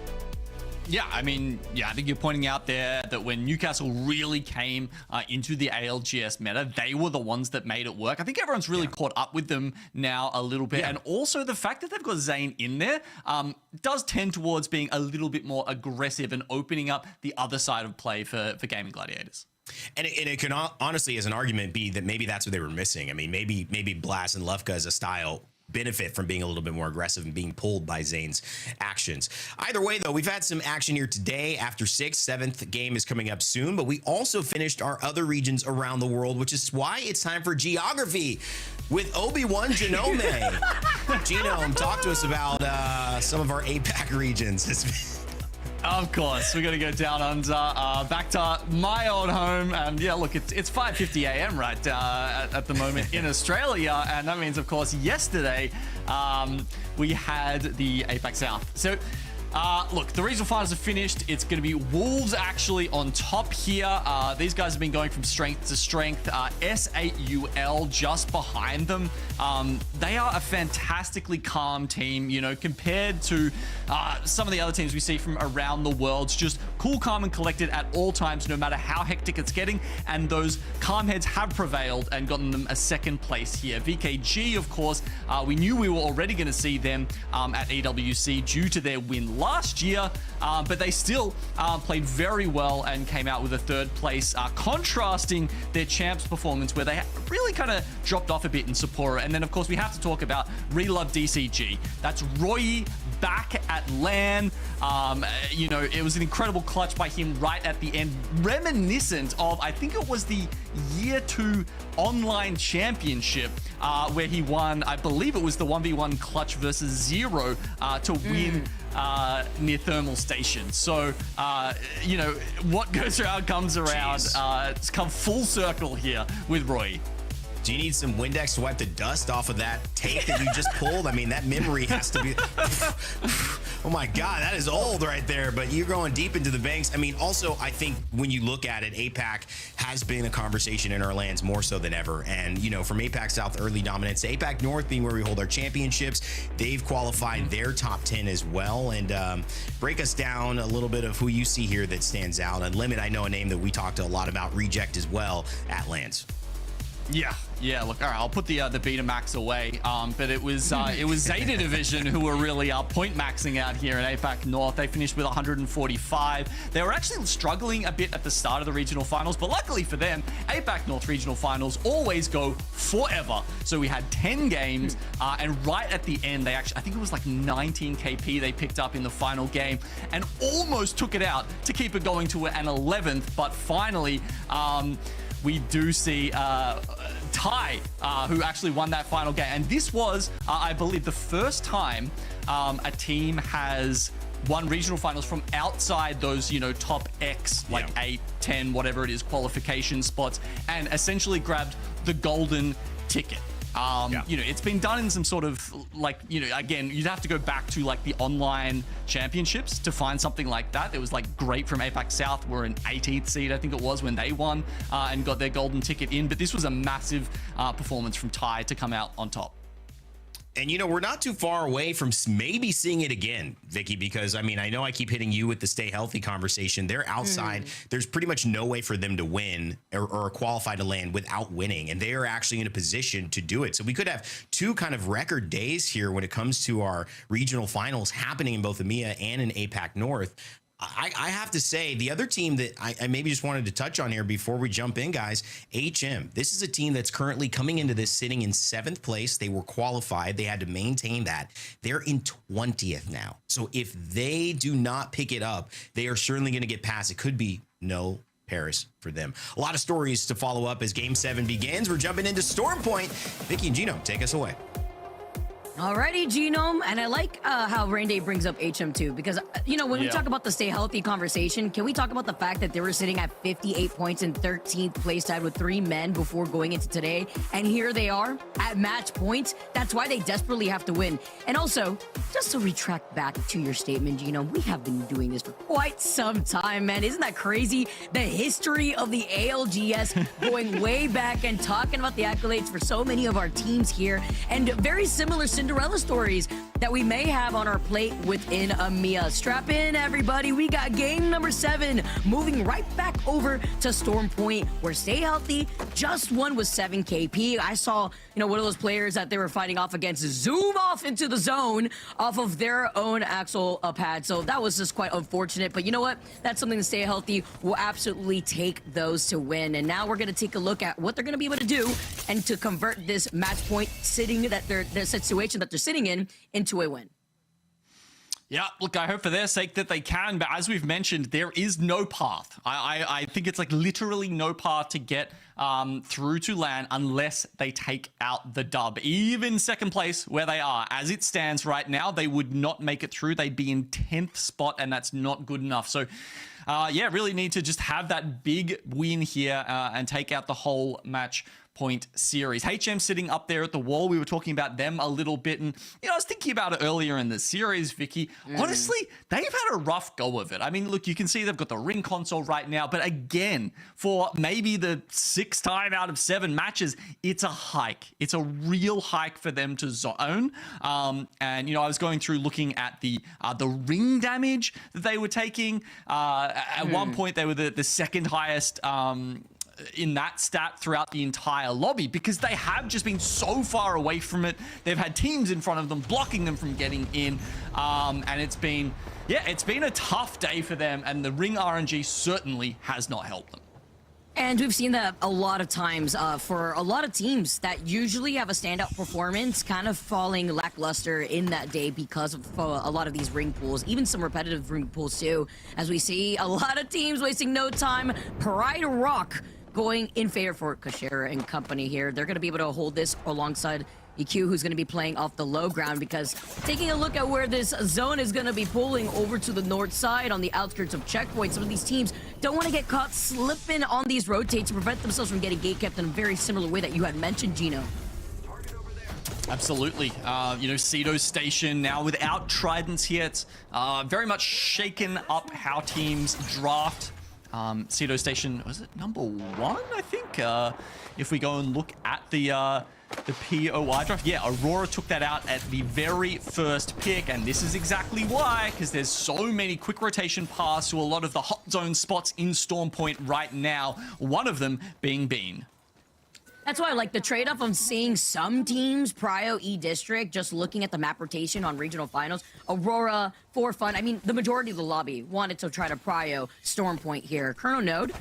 Yeah, I mean, yeah, I think you're pointing out there that when Newcastle really came into the ALGS meta, they were the ones that made it work. I think everyone's really caught up with them now a little bit. And also the fact that they've got Zane in there does tend towards being a little bit more aggressive and opening up the other side of play for Gaiming Gladiators. And it can honestly, as an argument, be that maybe that's what they were missing. I mean, maybe Blast and Lefka as a style benefit from being a little bit more aggressive and being pulled by Zane's actions. Either way, though, we've had some action here today after 6. 7th game is coming up soon, but we also finished our other regions around the world, which is why it's time for geography with Obi-Wan Genome. Genome, talk to us about some of our APAC regions. Of course, we're going to go down under, back to my old home. And yeah, look, it's 5:50 a.m. right at the moment in Australia. And that means, of course, yesterday we had the APAC South. So look, the regional finals are finished. It's going to be Wolves actually on top here. These guys have been going from strength to strength. SAUL just behind them. They are a fantastically calm team, you know, compared to some of the other teams we see from around the world. It's just cool, calm, and collected at all times, no matter how hectic it's getting. And those calm heads have prevailed and gotten them a 2nd place here. VKG, of course, we knew we were already going to see them at EWC due to their win last year, but they still played very well and came out with a third place, contrasting their champs performance where they really kind of dropped off a bit in Sapporo. And then, of course, we have to talk about Relove DCG. That's Roy back at LAN. You know, it was an incredible clutch by him right at the end, reminiscent of, I think it was the Year 2 online championship, where he won, I believe it was the 1v1 clutch versus Zero to win near Thermal Station. So, you know, what goes around comes around. It's come full circle here with Roy. Do you need some Windex to wipe the dust off of that tape that you just pulled? I mean, that memory has to be... Oh my God, that is old right there, but you're going deep into the banks. I mean, also, I think when you look at it, APAC has been a conversation in our lands more so than ever. And, you know, from APAC South early dominance to APAC North being where we hold our championships, they've qualified their top 10 as well. And break us down a little bit of who you see here that stands out. And Limit, I know a name that we talked a lot about, Reject as well at lands. Yeah, look, all right, I'll put the beta max away, but it was Zeta Division who were really point maxing out here in APAC North. They finished with 145. They were actually struggling a bit at the start of the regional finals, but luckily for them, APAC North regional finals always go forever. So we had 10 games, and right at the end, they actually, I think it was like 19 KP they picked up in the final game, and almost took it out to keep it going to an 11th, but finally, we do see Ty, who actually won that final game. And this was, I believe, the first time a team has won regional finals from outside those, you know, top X, like 8, 10, whatever it is, qualification spots, and essentially grabbed the golden ticket. You know, it's been done in some sort of, like, you know, again, you'd have to go back to like the online championships to find something like that. It was like great from APAC South, were an 18th seed, I think it was, when they won and got their golden ticket in. But this was a massive performance from Ty to come out on top. And, you know, we're not too far away from maybe seeing it again, Vicky, because, I mean, I know I keep hitting you with the stay healthy conversation. They're outside. There's pretty much no way for them to win or qualify to land without winning. And they are actually in a position to do it. So we could have two kind of record days here when it comes to our regional finals happening in both EMEA and in APAC North. I have to say, the other team that I maybe just wanted to touch on here before we jump in, guys, HM. This is a team that's currently coming into this sitting in 7th place. They were qualified. They had to maintain that. They're in 20th now. So if they do not pick it up, they are certainly going to get past. It could be no Paris for them. A lot of stories to follow up as Game 7 begins. We're jumping into Storm Point. Vicky and Gino, take us away. Alrighty, Genome, and I like how Rain Day brings up HM2 because, you know, when we talk about the stay healthy conversation, can we talk about the fact that they were sitting at 58 points in 13th place tied with 3 men before going into today, and here they are at match points. That's why they desperately have to win. And also, just to retract back to your statement, Genome, we have been doing this for quite some time, man. Isn't that crazy? The history of the ALGS going way back and talking about the accolades for so many of our teams here, and very similar Cinderella stories that we may have on our plate within EMEA. Strap in, everybody. We got game number 7 moving right back over to Storm Point, where Stay Healthy just won with 7 KP. I saw, you know, one of those players that they were fighting off against zoom off into the zone off of their own Axel pad. So that was just quite unfortunate. But you know what? That's something to Stay Healthy will absolutely take those to win. And now we're going to take a look at what they're going to be able to do and to convert this match point sitting that their situation that they're sitting in into a win. Yeah, look, I hope for their sake that they can, but as we've mentioned, there is no path. I think it's like literally no path to get through to LAN unless they take out the dub. Even second place where they are, as it stands right now, they would not make it through. They'd be in 10th spot, and that's not good enough. So yeah, really need to just have that big win here and take out the whole match point series. HM sitting up there at the wall. We were talking about them a little bit, and you know, I was thinking about it earlier in the series, Vicky. Honestly, they've had a rough go of it. I mean, look, you can see they've got the ring console right now, but again, for maybe the 6th time out of 7 matches, it's a hike. It's a real hike for them to zone. And you know, I was going through looking at the ring damage that they were taking. At one point, they were the second highest in that stat throughout the entire lobby because they have just been so far away from it. They've had teams in front of them blocking them from getting in, and it's been a tough day for them, and the ring RNG certainly has not helped them. And we've seen that a lot of times for a lot of teams that usually have a standout performance kind of falling lackluster in that day because of a lot of these ring pools, even some repetitive ring pools too, as we see a lot of teams wasting no time. Pride Rock going in favor for Kashera and company here. They're going to be able to hold this alongside EQ, who's going to be playing off the low ground, because taking a look at where this zone is going to be pulling over to the north side on the outskirts of checkpoint, some of these teams don't want to get caught slipping on these rotates to prevent themselves from getting gatekept in a very similar way that you had mentioned, Gino. Absolutely. You know, Cedo Station now without Tridents yet, very much shaken up how teams draft. Cedo Station, was it number 1, I think? If we go and look at the POI draft. Yeah, AURORA took that out at the very first pick, and this is exactly why, because there's so many quick rotation paths to a lot of the hot zone spots in Storm Point right now, one of them being Bean. That's why I like the trade-off of seeing some teams, Prio, E-District, just looking at the map rotation on regional finals. AURORA, Forfun, I mean, the majority of the lobby wanted to try to Prio Storm Point here. Kernel Node,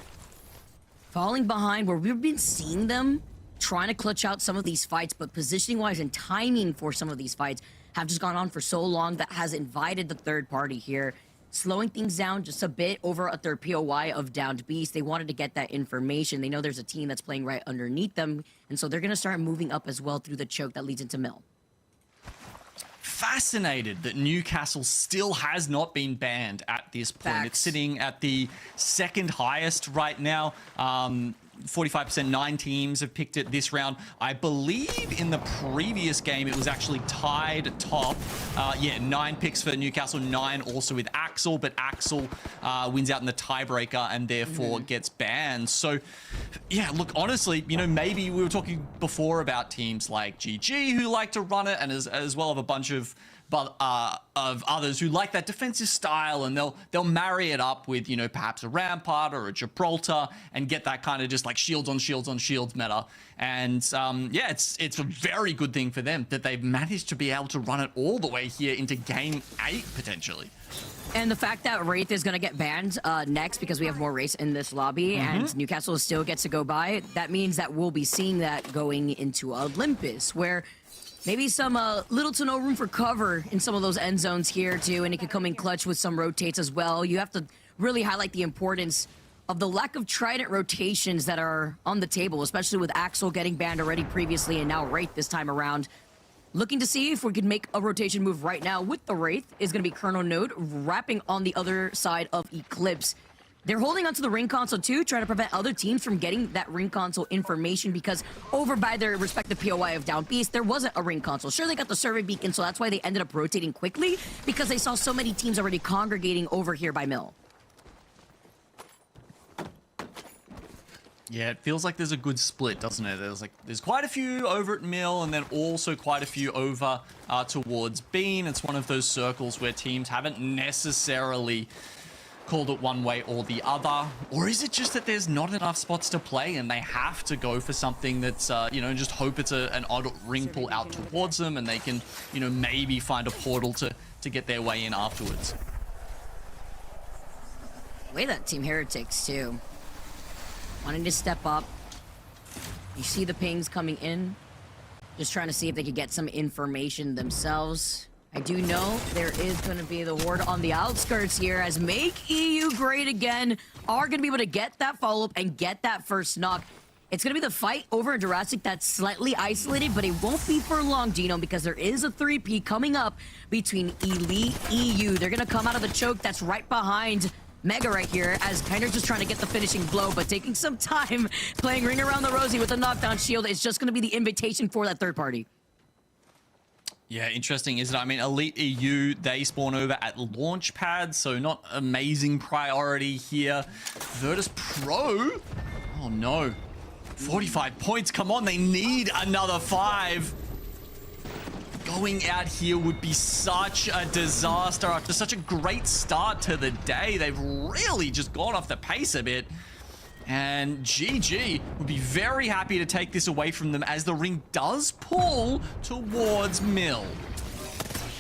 falling behind where we've been seeing them trying to clutch out some of these fights, but positioning-wise and timing for some of these fights have just gone on for so long that has invited the third party here, slowing things down just a bit over at their POI of Downed Beast. They wanted to get that information. They know there's a team that's playing right underneath them, and so they're going to start moving up as well through the choke that leads into Mill. Fascinated that Newcastle still has not been banned at this point. Facts. It's sitting at the second highest right now. 45%, 9 teams have picked it this round. I believe in the previous game it was actually tied top. Yeah, 9 picks for Newcastle, 9 also with Axel, but Axel wins out in the tiebreaker and therefore gets banned. So, yeah, look, honestly, you know, maybe we were talking before about teams like GG who like to run it, and as well as a bunch of others who like that defensive style, and they'll marry it up with, you know, perhaps a Rampart or a Gibraltar and get that kind of just like shields on shields on shields meta. And yeah, it's a very good thing for them that they've managed to be able to run it all the way here into game 8 potentially. And the fact that Wraith is going to get banned next because we have more race in this lobby and Newcastle still gets to go by, that means that we'll be seeing that going into Olympus, where maybe some little to no room for cover in some of those end zones here too, and it could come in clutch with some rotates as well. You have to really highlight the importance of the lack of Trident rotations that are on the table, especially with Axel getting banned already previously and now Wraith this time around. Looking to see if we could make a rotation move right now with the Wraith is going to be Kernel Node, wrapping on the other side of Eclipse. They're holding onto the ring console too, trying to prevent other teams from getting that ring console information, because over by their respective POI of Down Beast, there wasn't a ring console. Sure, they got the survey beacon, so that's why they ended up rotating quickly, because they saw so many teams already congregating over here by Mill. Yeah, it feels like there's a good split, doesn't it? There's quite a few over at Mill, and then also quite a few over towards Bean. It's one of those circles where teams haven't necessarily called it one way or the other. Or is it just that there's not enough spots to play and they have to go for something that's, you know, just hope it's an odd ring pull out towards them and they can, you know, maybe find a portal to get their way in afterwards. The way that Team Heretics too, wanting to step up. You see the pings coming in, just trying to see if they could get some information themselves. I do know there is going to be the Horde on the outskirts here, as Make EU Great Again are going to be able to get that follow-up and get that first knock. It's going to be the fight over in Jurassic that's slightly isolated, but it won't be for long, Dino, because there is a 3P coming up between Elite EU. They're going to come out of the choke that's right behind Mega right here, as Kinder just trying to get the finishing blow, but taking some time, playing Ring Around the Rosie with a knockdown shield. It's just going to be the invitation for that third party. Yeah, interesting, isn't it? I mean, Elite EU, they spawn over at Launchpad, so not amazing priority here. Virtus.pro, oh no. 45 points, come on, they need another 5. Going out here would be such a disaster after such a great start to the day. They've really just gone off the pace a bit. And GG would be very happy to take this away from them as the ring does pull towards Mill.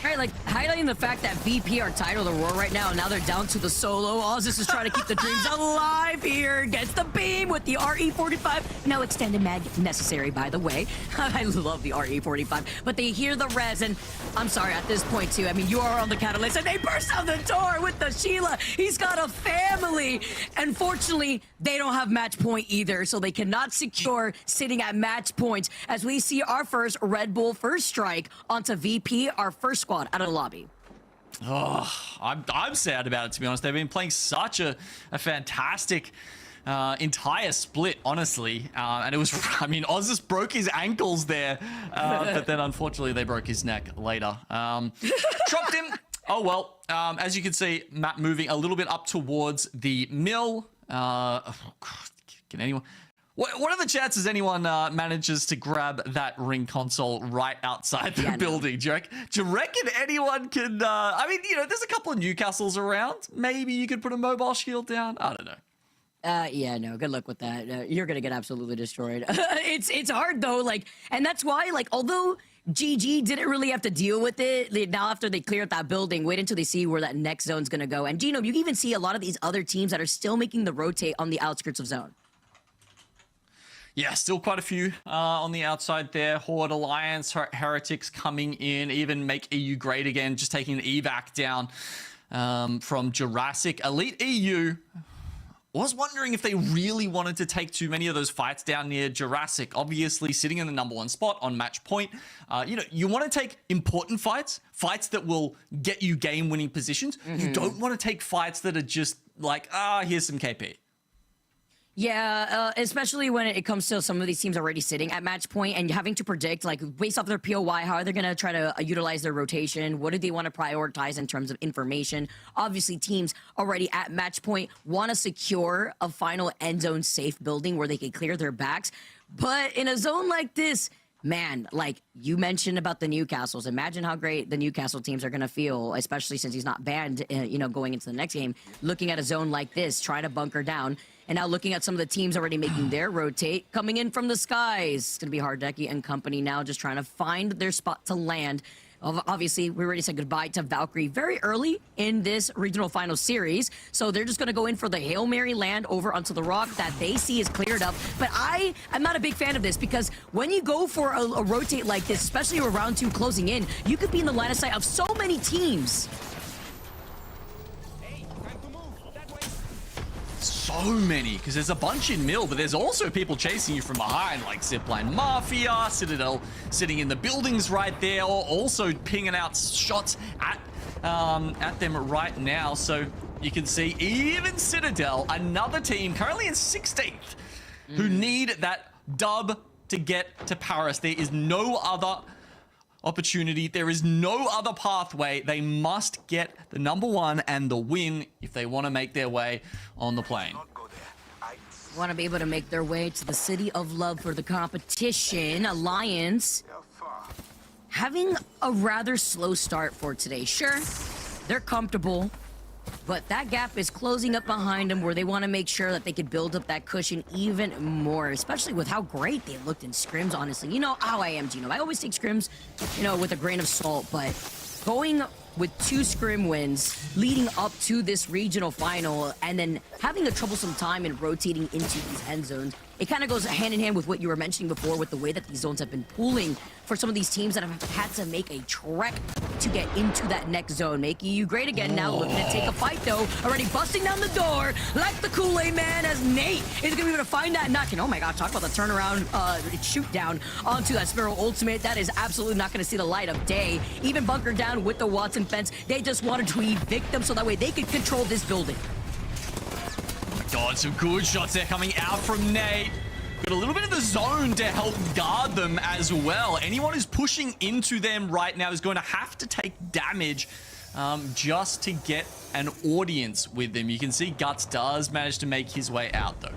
Right, like highlighting the fact that VP are tied with Aurora right now, and now they're down to the solo. Ozzus is trying to keep the dreams alive here. Gets the beam with the RE45. No extended mag necessary, by the way. I love the RE45, but they hear the res, and I'm sorry, at this point too, I mean, you are on the catalyst, and they burst out the door with the Sheila. He's got a family. Unfortunately, they don't have match point either, so they cannot secure sitting at match points as we see our first Red Bull first strike onto VP, our first squad out of the lobby. Oh, I'm sad about it, to be honest. They've been playing such a fantastic entire split, honestly. And it was, I mean, Ozzus broke his ankles there, but then unfortunately they broke his neck later. Dropped him. Oh, well, as you can see, map moving a little bit up towards the mill. Oh, God, can anyone... What are the chances anyone manages to grab that ring console right outside the building, Do you reckon anyone can... I mean, you know, there's a couple of Newcastles around. Maybe you could put a mobile shield down. I don't know. Yeah, no, good luck with that. You're gonna get absolutely destroyed. It's hard though, like, and that's why, like, although GG didn't really have to deal with it, now after they clear out that building, wait until they see where that next zone's gonna go. And Gino, you even see a lot of these other teams that are still making the rotate on the outskirts of zone. Yeah, still quite a few on the outside there. Horde Alliance, Heretics coming in, even make EU great again, just taking an evac down from Jurassic. Elite EU was wondering if they really wanted to take too many of those fights down near Jurassic. Obviously, sitting in the #1 spot on match point. You know, you want to take important fights, fights that will get you game-winning positions. You don't want to take fights that are just like, here's some KP. Yeah, especially when it comes to some of these teams already sitting at match point and having to predict, like, based off their POI, how are they going to try to utilize their rotation? What do they want to prioritize in terms of information? Obviously, teams already at match point want to secure a final end zone safe building where they can clear their backs. But in a zone like this, man, like you mentioned about the Newcastles, imagine how great the Newcastle teams are going to feel, especially since he's not banned, you know, going into the next game, looking at a zone like this, try to bunker down. And now looking at some of the teams already making their rotate, coming in from the skies. It's going to be Hardeki and company now just trying to find their spot to land. Obviously, we already said goodbye to Valkyrie very early in this regional final series. So they're just going to go in for the Hail Mary land over onto the rock that they see is cleared up. But I'm not a big fan of this because when you go for a rotate like this, especially with round 2 closing in, you could be in the line of sight of so many teams. So many, because there's a bunch in mill, but there's also people chasing you from behind, like Zipline Mafia, Citadel sitting in the buildings right there, or also pinging out shots at them right now. So you can see even Citadel, another team currently in 16th, who need that dub to get to Paris. There is no other opportunity. There is no other pathway. They must get the #1 and the win if they want to make their way on the plane. Want to be able to make their way to the city of love for the competition. Alliance having a rather slow start for today. Sure, they're comfortable, but that gap is closing up behind them where they want to make sure that they could build up that cushion even more, especially with how great they looked in scrims, honestly. You know how I am, Gino. I always take scrims, you know, with a grain of salt, but going with 2 scrim wins leading up to this regional final and then having a troublesome time in rotating into these end zones, it kind of goes hand in hand with what you were mentioning before with the way that these zones have been pooling for some of these teams that have had to make a trek to get into that next zone. Making you great again now, looking to take a fight though, already busting down the door like the Kool-Aid man as Nate is gonna be able to find that knock. And oh my god, talk about the turnaround shoot down onto that Sparrow ultimate. That is absolutely not gonna see the light of day. Even bunkered down with the Watson fence, they just wanted to evict them so that way they could control this building. God, some good shots there coming out from Nate. Got a little bit of the zone to help guard them as well. Anyone who's pushing into them right now is going to have to take damage just to get an audience with them. You can see Guts does manage to make his way out though.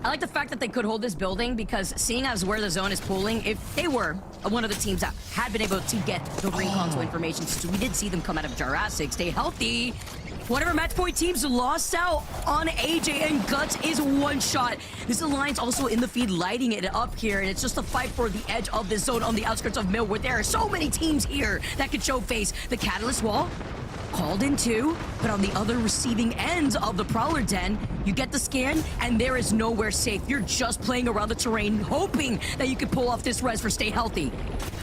I like the fact that they could hold this building because seeing as where the zone is pooling, if they were one of the teams that had been able to get the ring console information, since we did see them come out of Jurassic, stay healthy. Whatever match point teams lost out on AJ and Guts is one shot. This alliance also in the feed lighting it up here, and it's just a fight for the edge of this zone on the outskirts of Mill, where there are so many teams here that could show face. The Catalyst wall called in too, but on the other receiving ends of the Prowler Den, you get the scan, and there is nowhere safe. You're just playing around the terrain, hoping that you can pull off this res for Stay Healthy.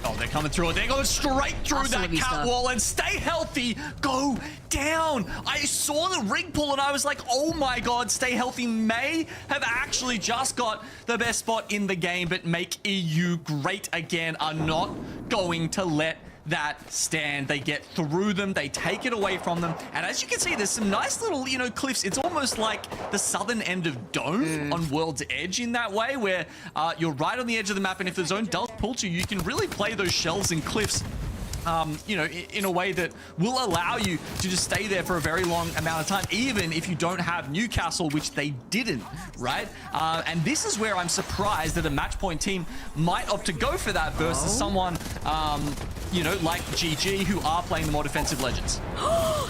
Oh, they're coming through. They're going straight through that cat wall, and Stay Healthy go down. I saw the rig pull, and I was like, oh my god, Stay Healthy may have actually just got the best spot in the game, but Make EU great again are not going to let that stand. They get through them, they take it away from them, and as you can see, there's some nice little, you know, cliffs. It's almost like the southern end of Dome on World's Edge in that way, where you're right on the edge of the map, and if the zone does pull to you, you can really play those shells and cliffs you know, in a way that will allow you to just stay there for a very long amount of time, even if you don't have Newcastle, which they didn't, right? And this is where I'm surprised that a match point team might opt to go for that versus someone, you know, like GG, who are playing the more defensive Legends.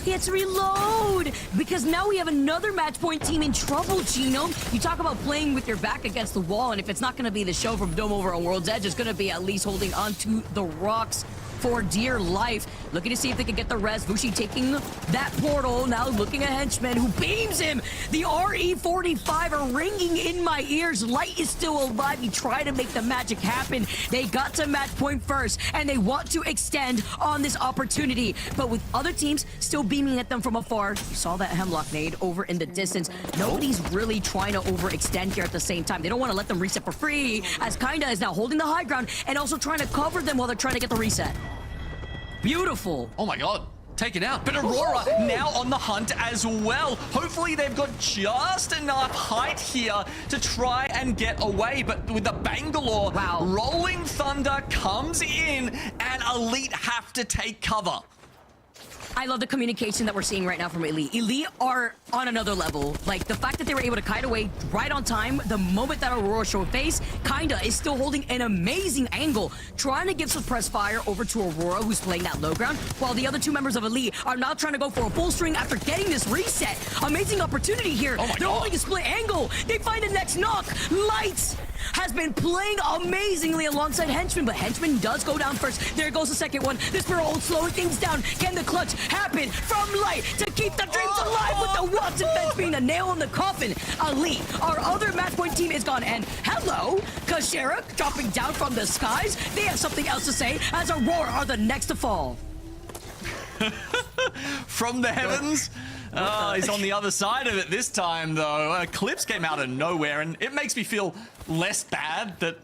He had to reload, because now we have another match point team in trouble, Gino. You talk about playing with your back against the wall, and if it's not going to be the show from Dome over on World's Edge, it's going to be at least holding on to the rocks for dear life. Looking to see if they can get the res. Vushi taking that portal, now looking at Henchman who beams him. The RE45 are ringing in my ears. Light is still alive. He tried to make the magic happen. They got to match point first, and they want to extend on this opportunity. But with other teams still beaming at them from afar, you saw that Hemlock nade over in the distance. Nobody's really trying to overextend here at the same time. They don't want to let them reset for free, as Kinda is now holding the high ground and also trying to cover them while they're trying to get the reset. Beautiful. Oh my god. Take it out. But AURORA now on the hunt as well. Hopefully they've got just enough height here to try and get away. But with the Bangalore, Rolling Thunder comes in, and Elite have to take cover. I love the communication that we're seeing right now from Elite. Elite are on another level. Like, the fact that they were able to kite away right on time, the moment that AURORA showed face, Kinda is still holding an amazing angle, trying to give suppressed fire over to AURORA, who's playing that low ground, while the other two members of Elite are now trying to go for a full string after getting this reset. Amazing opportunity here. They're holding a split angle. They find the next knock. Lights has been playing amazingly alongside Henchman, but Henchman does go down first. There goes the second one. This Barrel slowing things down. Can the clutch happen from Light to keep the dreams alive with the Watson fence being a nail in the coffin? Elite, our other match point team is gone, and hello, Kashera dropping down from the skies. They have something else to say, as AURORA are the next to fall. From the heavens? Oh, he's on the other side of it this time, though. Eclipse came out of nowhere, and it makes me feel less bad that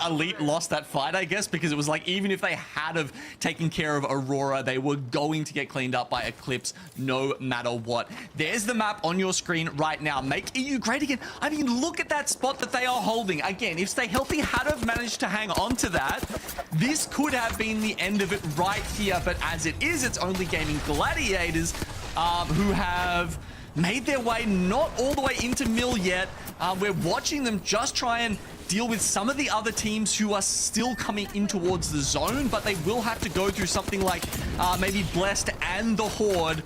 Elite lost that fight, I guess, because it was like, even if they had have taken care of AURORA, they were going to get cleaned up by Eclipse no matter what. There's the map on your screen right now. Make EU great again. I mean, look at that spot that they are holding. Again, if Stay Healthy had have managed to hang on to that, this could have been the end of it right here, but as it is, it's only Gaiming Gladiators who have made their way not all the way into Mill yet. We're watching them just try and deal with some of the other teams who are still coming in towards the zone, but they will have to go through something like maybe Blessed and the Horde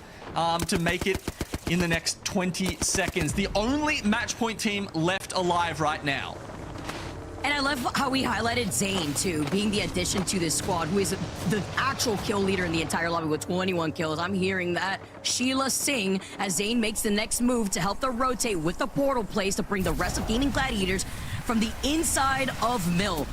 to make it in the next 20 seconds. The only match point team left alive right now. And I love how we highlighted Zane, too, being the addition to this squad, who is the actual kill leader in the entire lobby with 21 kills. I'm hearing that. Sheila Singh, as Zane makes the next move to help them rotate with the portal plays to bring the rest of Gaming Gladiators from the inside of Mill.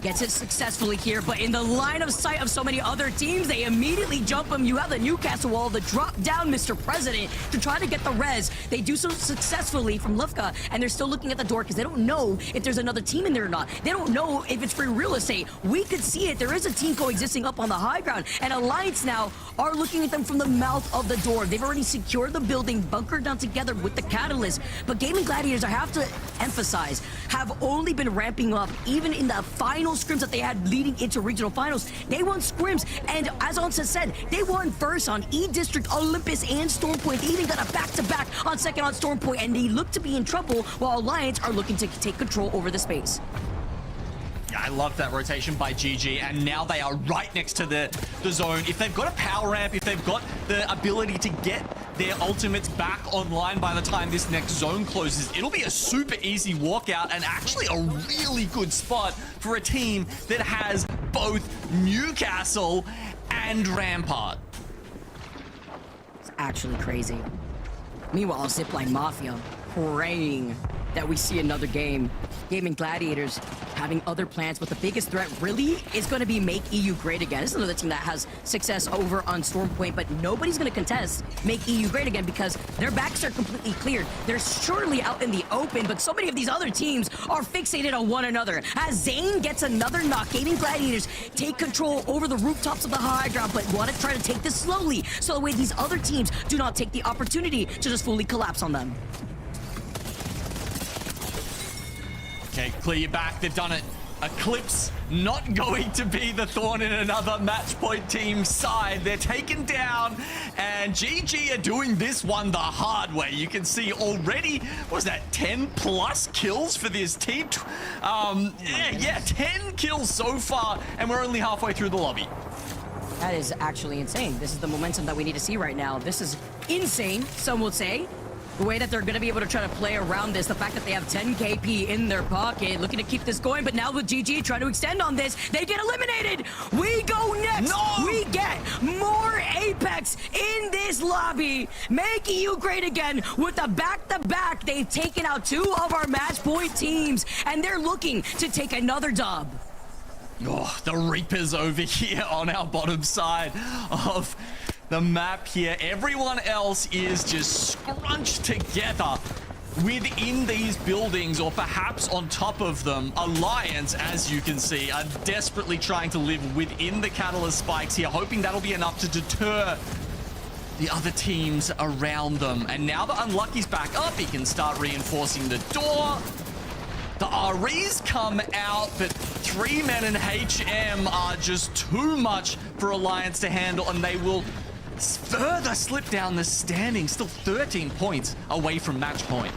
Gets it successfully here, but in the line of sight of so many other teams, they immediately jump him. You have the Newcastle wall, the drop down, Mr. President, to try to get the res. They do so successfully from Lufka, and they're still looking at the door because they don't know if there's another team in there or not. They don't know if it's free real estate. We could see it. There is a team coexisting up on the high ground, and Alliance now are looking at them from the mouth of the door. They've already secured the building, bunkered down together with the Catalyst, but Gaming Gladiators, I have to emphasize, have only been ramping up even in the final scrims that they had leading into regional finals. They won scrims, and as Onsa said, they won first on E-District, Olympus, and Stormpoint. They even got a back-to-back on second on Stormpoint, and they look to be in trouble while Alliance are looking to take control over the space. Yeah, I love that rotation by GG, and now they are right next to the zone. If they've got a power ramp, if they've got the ability to get their ultimates back online by the time this next zone closes, it'll be a super easy walkout and actually a really good spot for a team that has both Newcastle and Rampart. It's actually crazy. Meanwhile, Zipline Mafia praying that we see another game. Gaiming Gladiators having other plans, but the biggest threat really is going to be make EU great again. This is another team that has success over on Stormpoint, but nobody's going to contest make EU great again because their backs are completely cleared. They're surely out in the open, but so many of these other teams are fixated on one another. As Zane gets another knock, Gaiming Gladiators take control over the rooftops of the high ground, but want to try to take this slowly so the way these other teams do not take the opportunity to just fully collapse on them. Okay, clear your back. They've done it. Eclipse not going to be the thorn in another match point team's side. They're taken down, and GG are doing this one the hard way. You can see already, what was that, 10 plus kills for this team? 10 kills so far, and we're only halfway through the lobby. That is actually insane. This is the momentum that we need to see right now. This is insane, some would say. The way that they're going to be able to try to play around this, the fact that they have 10 KP in their pocket, looking to keep this going, but now with GG trying to extend on this, they get eliminated! We go next! No! We get more Apex in this lobby! Make EU great again with the back-to-back. They've taken out 2 of our match point teams, and they're looking to take another dub. Oh, the Reapers over here on our bottom side of the map here. Everyone else is just scrunched together within these buildings, or perhaps on top of them. Alliance, as you can see, are desperately trying to live within the Catalyst spikes here, hoping that'll be enough to deter the other teams around them. And now the Unlucky's back up, he can start reinforcing the door. The REs come out, but 3 men in HM are just too much for Alliance to handle, and they will further slip down the standings, still 13 points away from match point.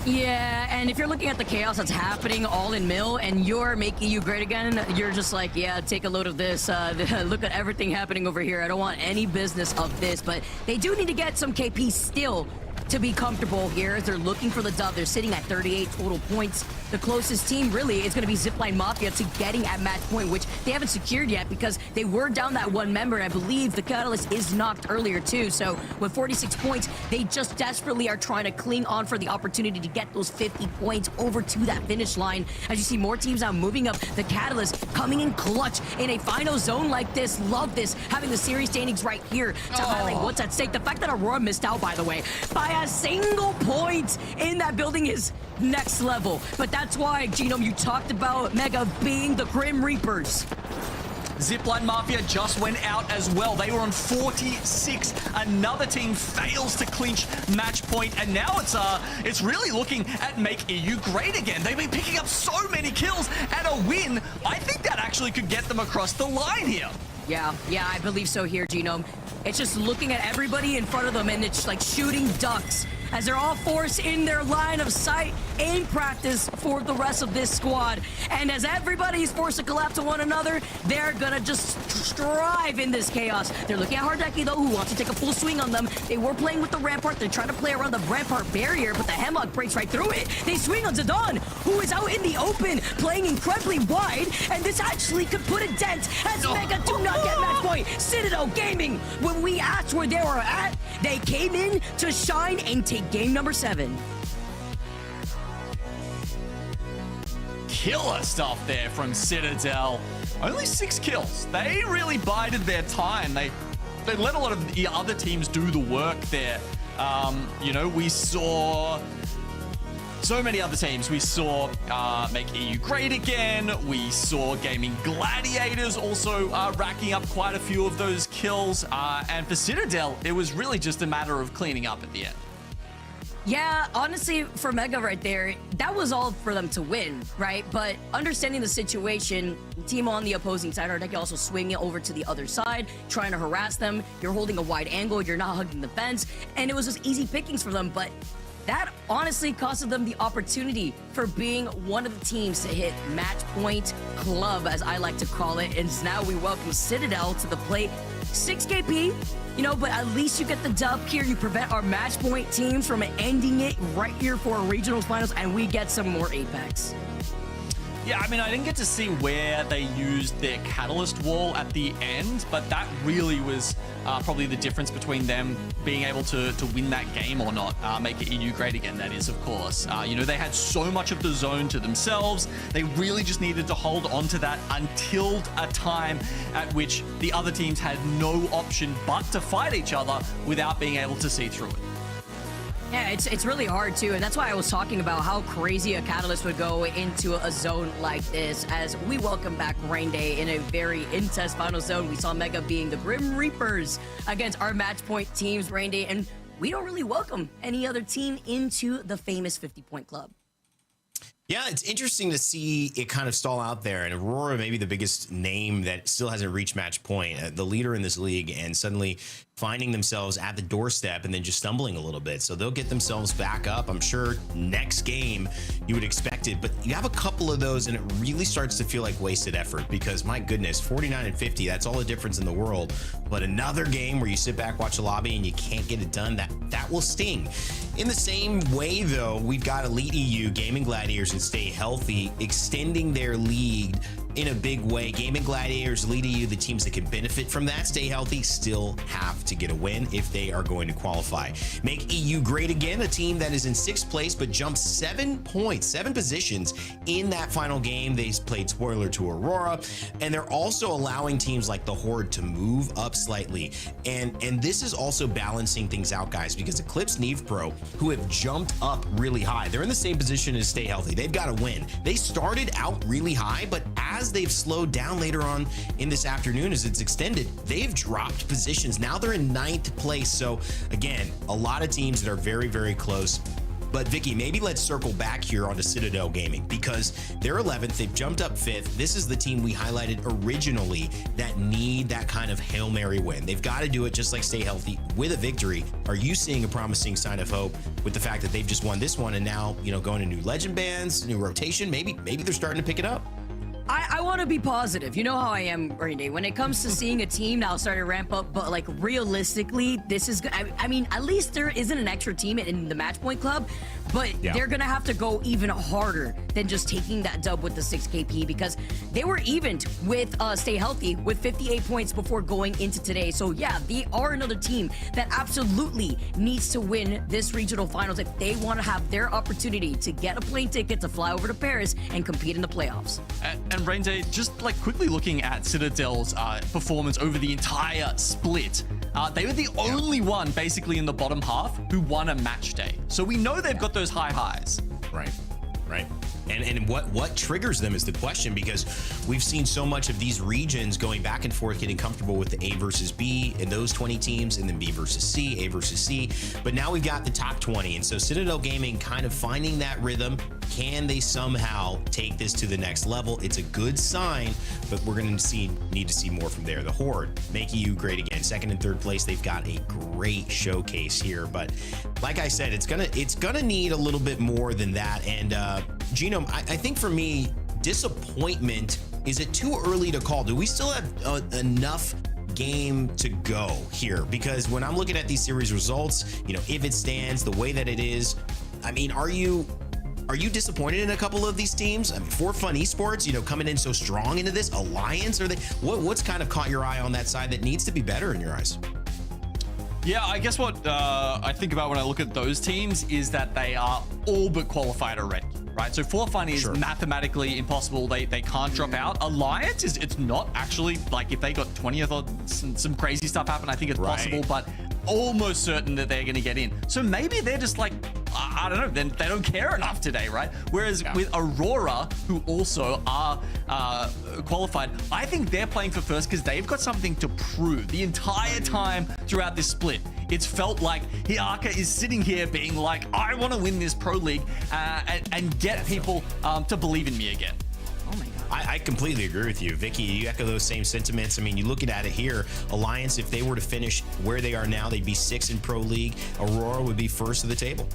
Yeah, and if you're looking at the chaos that's happening all in Mill and you're making you great again, you're just like, yeah, take a load of this. Look at everything happening over here. I don't want any business of this, but they do need to get some KP still to be comfortable here as they're looking for the dub. They're sitting at 38 total points. The closest team really is going to be Zipline Mafia to getting at match point, which they haven't secured yet because they were down that one member, and I believe the Catalyst is knocked earlier too. So with 46 points, they just desperately are trying to cling on for the opportunity to get those 50 points over to that finish line. As you see more teams now moving up, the Catalyst coming in clutch in a final zone like this. Love this, having the series standings right here to highlight what's at stake. The fact that AURORA missed out, by the way, by a single point in that building is next level. But that's why, Genome, you talked about Mega being the Grim Reapers. Zipline Mafia just went out as well. They were on 46. Another team fails to clinch match point, and now it's really looking at make EU great again. They've been picking up so many kills, and a win, I think that actually could get them across the line here. Yeah, I believe so here, Genome. It's just looking at everybody in front of them, and it's like shooting ducks as they're all forced in their line of sight. Aim practice for the rest of this squad. And as everybody's forced to collapse to one another, they're gonna just strive in this chaos. They're looking at Hardeki, though, who wants to take a full swing on them. They were playing with the Rampart. They're trying to play around the Rampart barrier, but the Hemlock breaks right through it. They swing on Zidane, who is out in the open, playing incredibly wide, and this actually could put a dent as Mega do not get match point. Citadel Gaiming, when we asked where they were at, they came in to shine and take game number 7. Killer stuff there from Citadel. Only 6 kills. They really bided their time. They let a lot of the other teams do the work there. You know, we saw so many other teams. We saw make EU great again. We saw Gaiming Gladiators also racking up quite a few of those kills. And for Citadel, it was really just a matter of cleaning up at the end. Yeah, honestly, for Mega right there, that was all for them to win, right? But understanding the situation, team on the opposing side, Hardeki also swinging over to the other side, trying to harass them. You're holding a wide angle, you're not hugging the fence, and it was just easy pickings for them. But that honestly costed them the opportunity for being one of the teams to hit match point club, as I like to call it. And now we welcome Citadel to the plate. 6KP, you know, but at least you get the dub here. You prevent our match point teams from ending it right here for our regionals finals, and we get some more Apex. Yeah, I mean, I didn't get to see where they used their catalyst wall at the end, but that really was probably the difference between them being able to win that game or not. Make it EU great again, that is, of course. You know, they had so much of the zone to themselves. They really just needed to hold on to that until a time at which the other teams had no option but to fight each other without being able to see through it. Yeah, it's really hard too, and that's why I was talking about how crazy a Catalyst would go into a zone like this. As we welcome back Rain Day in a very intense final zone, we saw Mega being the Grim Reapers against our match point teams, Rain Day, and we don't really welcome any other team into the famous 50-point club. Yeah, it's interesting to see it kind of stall out there. And AURORA, maybe the biggest name that still hasn't reached match point, the leader in this league, and suddenly finding themselves at the doorstep and then just stumbling a little bit. So they'll get themselves back up. I'm sure next game you would expect it, but you have a couple of those and it really starts to feel like wasted effort because my goodness, 49 and 50, that's all the difference in the world. But another game where you sit back, watch the lobby and you can't get it done, that will sting. In the same way though, we've got Elite EU, Gaiming Gladiators and Stay Healthy extending their lead in a big way. Gaiming Gladiators, Elite EU, the teams that can benefit from that, Stay Healthy, still have to get a win if they are going to qualify. Make EU great again, a team that is in 6th place but jumped 7 points, 7 positions in that final game. They played spoiler to AURORA, and they're also allowing teams like the Horde to move up slightly. And this is also balancing things out, guys, because Eclipse, Neevepro, who have jumped up really high, they're in the same position as Stay Healthy. They've got to win. They started out really high, but as they've slowed down later on in this afternoon as it's extended, they've dropped positions. Now they're in 9th place. So again, a lot of teams that are very, very close. But Vicky, maybe let's circle back here onto Citadel Gaming because they're 11th. They've jumped up 5th. This is the team we highlighted originally that need that kind of Hail Mary win. They've got to do it just like Stay Healthy with a victory. Are you seeing a promising sign of hope with the fact that they've just won this one and now, you know, going to new legend bands, new rotation? Maybe they're starting to pick it up. I want to be positive. You know how I am, Randy. When it comes to seeing a team now start to ramp up, but like realistically, this is good. I mean, at least there isn't an extra team in the match point club, but they're gonna have to go even harder than just taking that dub with the 6KP because they were evened with Stay Healthy with 58 points before going into today. So yeah, they are another team that absolutely needs to win this regional finals if they want to have their opportunity to get a plane ticket to fly over to Paris and compete in the playoffs. And Rainday, just like quickly looking at Citadel's performance over the entire split, they were the only one basically in the bottom half who won a match day. So we know they've got those high highs. Right. And what triggers them is the question, because we've seen so much of these regions going back and forth, getting comfortable with the A versus B and those 20 teams, and then B versus C, A versus C. But now we've got the top 20. And so Citadel Gaming kind of finding that rhythm. Can they somehow take this to the next level? It's a good sign, but we're going to need to see more from there. The Horde, make EU great again. 2nd and 3rd place. They've got a great showcase here. But like I said, it's gonna need a little bit more than that. And Genome, I think for me, disappointment, is it too early to call? Do we still have enough game to go here? Because when I'm looking at these series results, you know, if it stands the way that it is, I mean, are you disappointed in a couple of these teams? I mean, Forfun Esports, you know, coming in so strong into this alliance, what's kind of caught your eye on that side that needs to be better in your eyes? Yeah, I guess what I think about when I look at those teams is that they are all but qualified already, right? So Forfun is mathematically impossible. They can't drop out. Alliance it's not actually, like if they got 20th or some crazy stuff happen, I think it's possible, but almost certain that they're going to get in. So maybe they're just like, I don't know, then they don't care enough today, right? Whereas with AURORA, who also are qualified, I think they're playing for first because they've got something to prove. The entire time throughout this split, it's felt like Hiaka is sitting here being like, I want to win this pro league and get people to believe in me again. Oh my God. I completely agree with you. Vicky, you echo those same sentiments. I mean, you look at it here, Alliance, if they were to finish where they are now, they'd be 6th in Pro League. AURORA would be 1st of the table.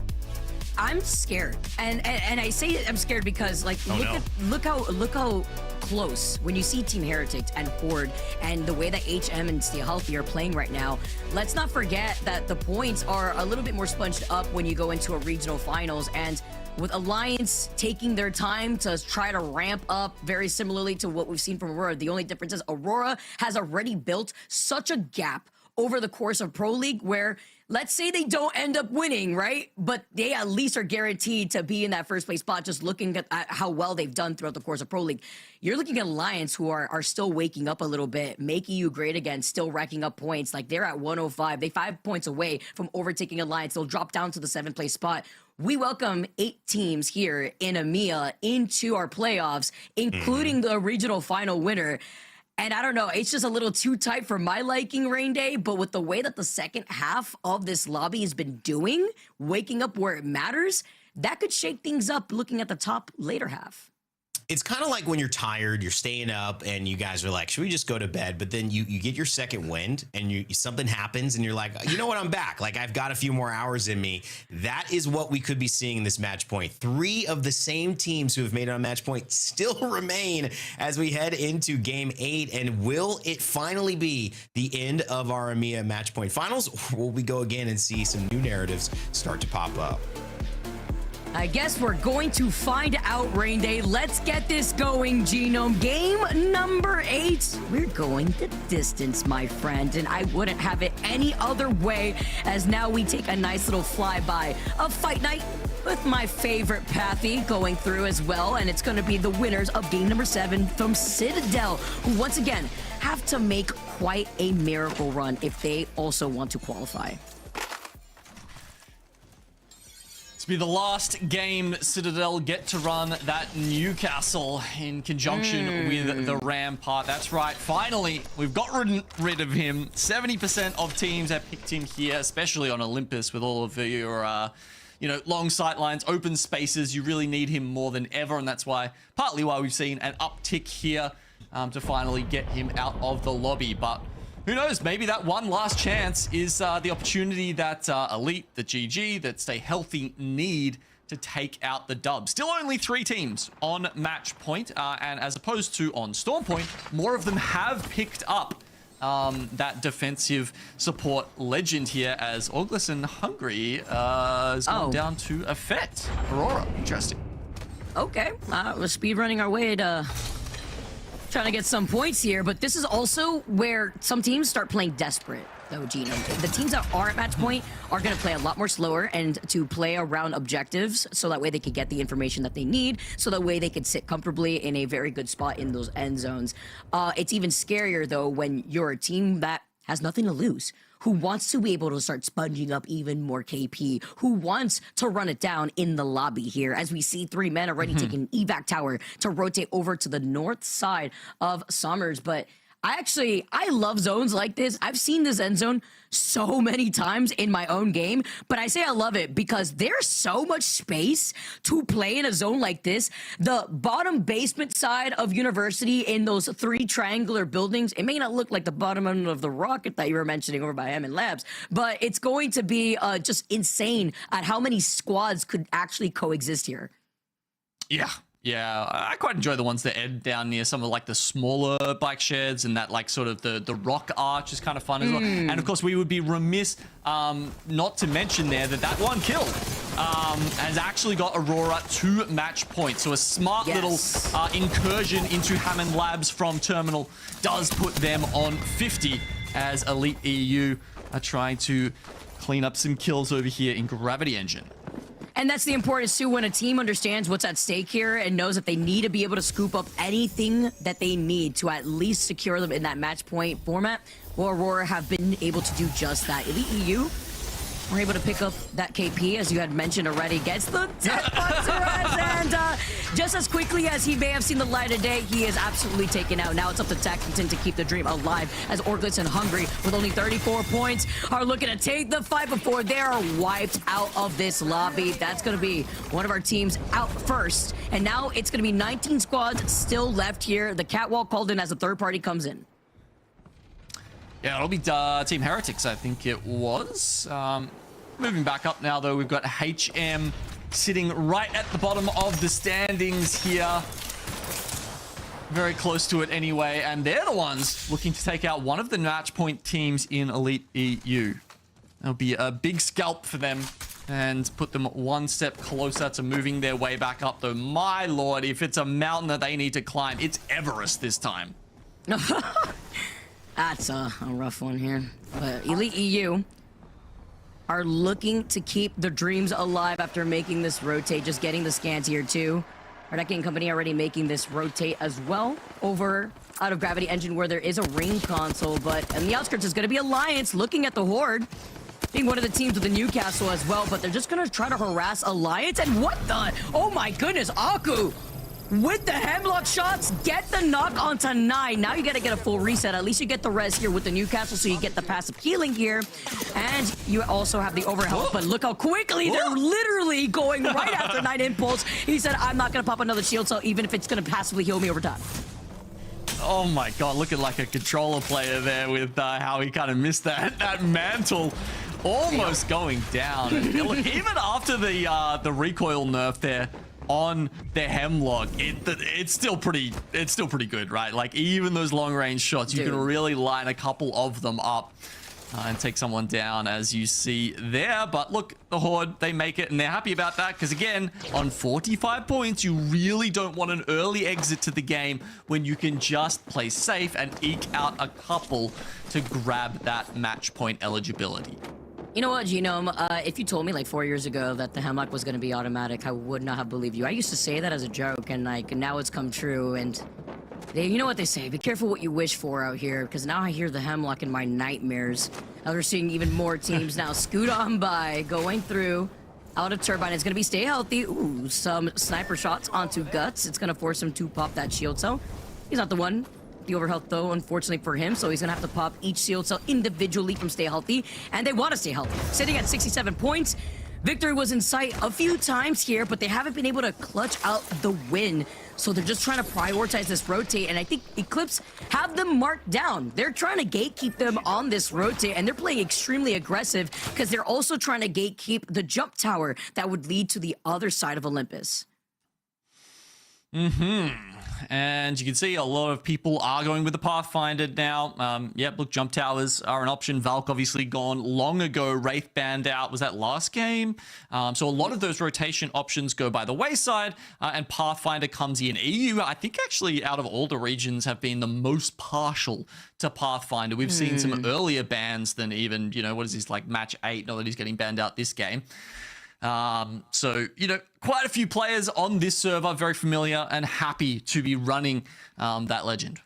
I'm scared, and I say I'm scared because like look how close when you see Team Heretics and Horde and the way that HM and Stay Healthy are playing right now. Let's not forget that the points are a little bit more sponged up when you go into a regional finals, and with Alliance taking their time to try to ramp up very similarly to what we've seen from Aurora. The only difference is Aurora has already built such a gap over the course of Pro League where, let's say they don't end up winning, right? But they at least are guaranteed to be in that first place spot, just looking at how well they've done throughout the course of Pro League. You're looking at Alliance, who are still waking up a little bit, making you great again, still racking up points. Like, they're at 105. They 5 points away from overtaking Alliance. They'll drop down to the 7th place spot. We welcome 8 teams here in EMEA into our playoffs, including the regional final winner. And I don't know, it's just a little too tight for my liking, Rain Day, but with the way that the second half of this lobby has been doing, waking up where it matters, that could shake things up looking at the top later half. It's kind of like when you're tired, you're staying up, and you guys are like, should we just go to bed? But then you get your second wind, and something happens, and you're like, you know what, I'm back. Like, I've got a few more hours in me. That is what we could be seeing in this match point. 3 of the same teams who have made it on match point still remain as we head into game 8. And will it finally be the end of our EMEA match point finals? Or will we go again and see some new narratives start to pop up? I guess we're going to find out, Rain Day. Let's get this going, Genome. Game number 8. We're going the distance, my friend, and I wouldn't have it any other way, as now we take a nice little flyby of Fight Night with my favorite Pathy going through as well, and it's going to be the winners of game number 7 from Citadel, who once again have to make quite a miracle run if they also want to qualify. To be the last game Citadel get to run that Newcastle in conjunction with the Rampart. That's right, finally we've got rid of him. 70% of teams have picked him here, especially on Olympus with all of your long sight lines, open spaces. You really need him more than ever, and that's partly why we've seen an uptick here to finally get him out of the lobby. But who knows, maybe that one last chance is the opportunity that Elite, the GG, that Stay Healthy need to take out the dub. Still only 3 teams on match point, and as opposed to on Storm Point, more of them have picked up that defensive support legend here, as Orgless and Hungry is going down to affect Aurora. Interesting. Okay, we're speedrunning our way to trying to get some points here, but this is also where some teams start playing desperate, though, Genome. The teams that are at match point are going to play a lot more slower and to play around objectives, so that way they could get the information that they need, so that way they could sit comfortably in a very good spot in those end zones. It's even scarier, though, when you're a team that has nothing to lose, who wants to be able to start sponging up even more KP, who wants to run it down in the lobby here, as we see 3 men already taking evac tower to rotate over to the north side of Summers. But I love zones like this. I've seen this end zone so many times in my own game, but I say I love it because there's so much space to play in a zone like this. The bottom basement side of University in those 3 triangular buildings, it may not look like the bottom end of the rocket that you were mentioning over by Hammond Labs, but it's going to be just insane at how many squads could actually coexist here. Yeah, I quite enjoy the ones that end down near some of like the smaller bike sheds, and that like sort of the rock arch is kind of fun as well. And of course, we would be remiss not to mention there that one kill has actually got Aurora 2 match points. So a smart little incursion into Hammond Labs from Terminal does put them on 50, as Elite EU are trying to clean up some kills over here in Gravity Engine. And that's the importance, too, when a team understands what's at stake here and knows that they need to be able to scoop up anything that they need to at least secure them in that match point format. Well, Aurora have been able to do just that. Elite EU were able to pick up that KP, as you had mentioned already, gets the 10 bucks and just as quickly as he may have seen the light of day, he is absolutely taken out. Now it's up to Tackington to keep the dream alive, as Orgless and Hungry, with only 34 points, are looking to take the fight before they are wiped out of this lobby. That's going to be one of our teams out first, and now it's going to be 19 squads still left here. The catwalk called in as a third party comes in. Yeah, it'll be Team Heretics, I think it was. Moving back up now, though, we've got HM sitting right at the bottom of the standings here. Very close to it anyway, and they're the ones looking to take out one of the match point teams in Elite EU. That'll be a big scalp for them and put them one step closer to moving their way back up, though. My lord, if it's a mountain that they need to climb, it's Everest this time. That's a rough one here. But Elite EU are looking to keep the dreams alive after making this rotate, just getting the scans here too. Our Decking Company already making this rotate as well over out of Gravity Engine where there is a ring console, but on the outskirts is going to be Alliance looking at the Horde. Being one of the teams with the Newcastle as well, but they're just going to try to harass Alliance. And what the? Oh my goodness, Aku! With the hemlock shots, get the knock onto 9. Now you got to get a full reset. At least you get the res here with the Newcastle, so you get the passive healing here. And you also have the overhealth. But look how quickly they're literally going right after 9 impulse. He said, I'm not going to pop another shield cell, even if it's going to passively heal me over time. Oh my god, looking like a controller player there with how he kind of missed that mantle. Almost going down. And look, even after the recoil nerf there on the hemlock, it's still pretty good, right? Like even those long range shots, you can really line a couple of them up and take someone down, as you see there. But look, the Horde, they make it, and they're happy about that, because again, on 45 points, you really don't want an early exit to the game when you can just play safe and eke out a couple to grab that match point eligibility. You know what, Genome? If you told me like 4 years ago that the hemlock was going to be automatic, I would not have believed you. I used to say that as a joke, and like now it's come true. And you know what they say? Be careful what you wish for out here, because now I hear the hemlock in my nightmares. Now we're seeing even more teams now scoot on by, going through out of Turbine. It's going to be stay healthy. Ooh, some sniper shots onto Guts. It's going to force him to pop that shield cell. He's not the one. The overhealth, though, unfortunately for him, so he's gonna have to pop each shield cell individually from Stay Healthy, and they want to stay healthy. Sitting at 67 points, victory was in sight a few times here, but they haven't been able to clutch out the win, so they're just trying to prioritize this rotate, and I think Eclipse have them marked down. They're trying to gatekeep them on this rotate, and they're playing extremely aggressive, because they're also trying to gatekeep the jump tower that would lead to the other side of Olympus. And you can see a lot of people are going with the Pathfinder now. Yep, look, jump towers are an option. Valk obviously gone long ago. Wraith banned out. Was that last game? So a lot of those rotation options go by the wayside, and Pathfinder comes in. EU, I think actually out of all the regions, have been the most partial to Pathfinder. We've seen some earlier bans than even, you know, what is this, like match 8? Not that he's getting banned out this game. So, you know, quite a few players on this server, very familiar and happy to be running that legend.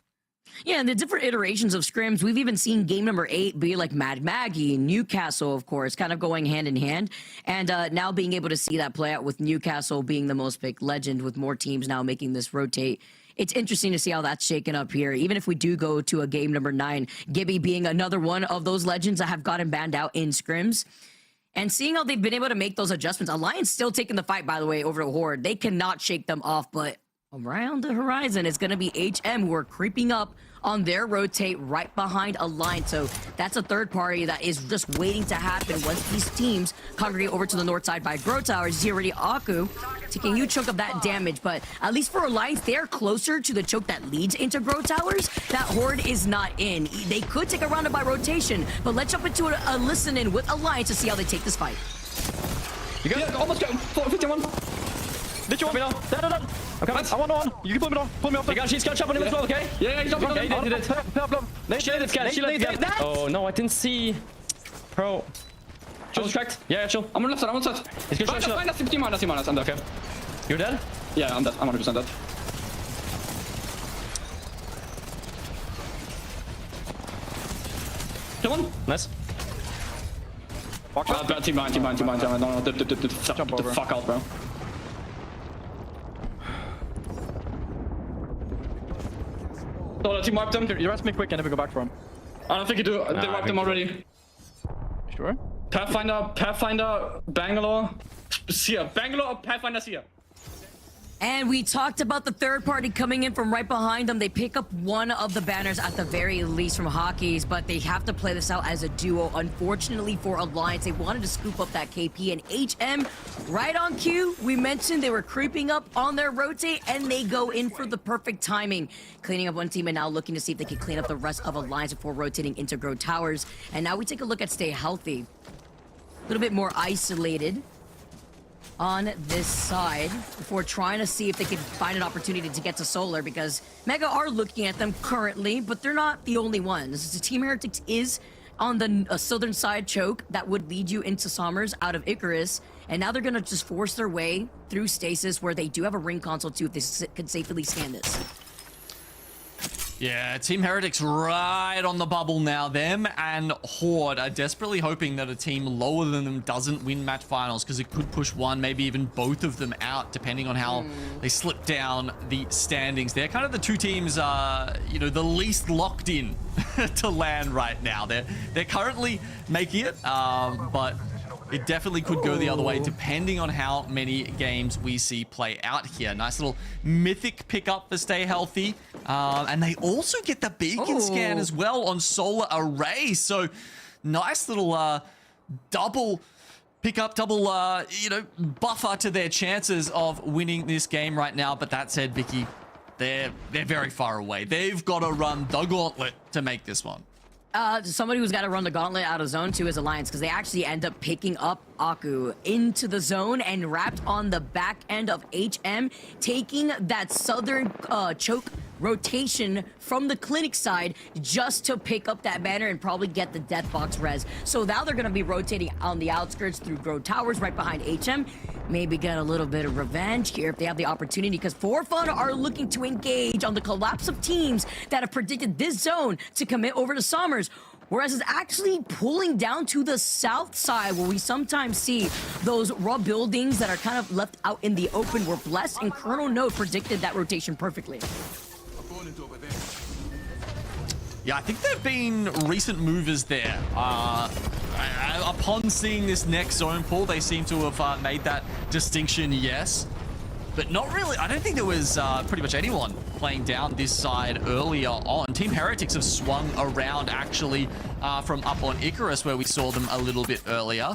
Yeah, and the different iterations of scrims, we've even seen game number 8 be like Mad Maggie, Newcastle, of course, kind of going hand in hand. And now being able to see that play out with Newcastle being the most picked legend, with more teams now making this rotate. It's interesting to see how that's shaken up here. Even if we do go to a game number 9, Gibby being another one of those legends that have gotten banned out in scrims. And seeing how they've been able to make those adjustments. Alliance still taking the fight, by the way, over the Horde. They cannot shake them off, but around the horizon is going to be HM, who are creeping up on their rotate right behind Alliance. So that's a third party that is just waiting to happen once these teams congregate over to the north side by Grow Towers. You see already Aku taking a huge chunk of that damage, but at least for Alliance, they're closer to the choke that leads into Grow Towers that Horde is not in. They could take a round by rotation, but let's jump into a listen in with Alliance to see how they take this fight. You guys almost got 51. Did you want me now? Done. Okay, I want on. You can pull me off. Pull me off. He's gonna jump on him as well, okay? Yeah, he's jumping on him. Okay, he did it. She let it again. Oh no, I didn't see. Pro. Chill, distract. Yeah, chill. I'm on left side, I'm on left side. He's gonna try. That's I'm dead. Okay. You're dead? Yeah, I'm dead. I'm 100% dead. Come on. Nice. Team behind. No, jump over. Fuck out, bro. So the team wiped them. You rest me quick and never go back for him. I don't think you do. They wiped them already. Sure. Pathfinder, Bangalore, Seer. Bangalore or Pathfinder, Seer. And we talked about the third party coming in from right behind them. They pick up one of the banners at the very least from Hockey's, but they have to play this out as a duo. Unfortunately for Alliance, they wanted to scoop up that KP, and HM, right on cue, we mentioned they were creeping up on their rotate, and they go in for the perfect timing. Cleaning up one team and now looking to see if they can clean up the rest of Alliance before rotating into Grow Towers. And now we take a look at Stay Healthy. A little bit more isolated on this side before trying to see if they can find an opportunity to get to Solar, because Mega are looking at them currently, but they're not the only ones. The Team Heretics is on the southern side choke that would lead you into Sommers out of Icarus, and now they're gonna just force their way through Stasis, where they do have a ring console too if they could safely scan this. Yeah, Team Heretics right on the bubble now. Them and Horde are desperately hoping that a team lower than them doesn't win match finals, because it could push one, maybe even both of them out, depending on how they slip down the standings. They're kind of the two teams, you know, the least locked in to land right now. They're currently making it, but it definitely could go the other way, depending on how many games we see play out here. Nice little mythic pickup for Stay Healthy. And they also get the beacon scan as well on Solar Array. So nice little double pickup, double, you know, buffer to their chances of winning this game right now. But that said, Vicky, they're very far away. They've got to run the gauntlet to make this one. Somebody who's got to run the gauntlet out of zone 2 is Alliance, because they actually end up picking up Aku into the zone and wrapped on the back end of HM, taking that southern choke rotation from the clinic side just to pick up that banner and probably get the death box res. So now they're going to be rotating on the outskirts through Grow Towers right behind HM. Maybe get a little bit of revenge here if they have the opportunity, because Forfun are looking to engage on the collapse of teams that have predicted this zone to commit over to Sommers. Whereas it's actually pulling down to the south side, where we sometimes see those raw buildings that are kind of left out in the open, where Bless and Kernel Node predicted that rotation perfectly. Yeah, I think there have been recent movers there. Upon seeing this next zone pull, they seem to have made that distinction, yes. But not really. I don't think there was pretty much anyone playing down this side earlier on. Team Heretics have swung around, actually, from up on Icarus, where we saw them a little bit earlier.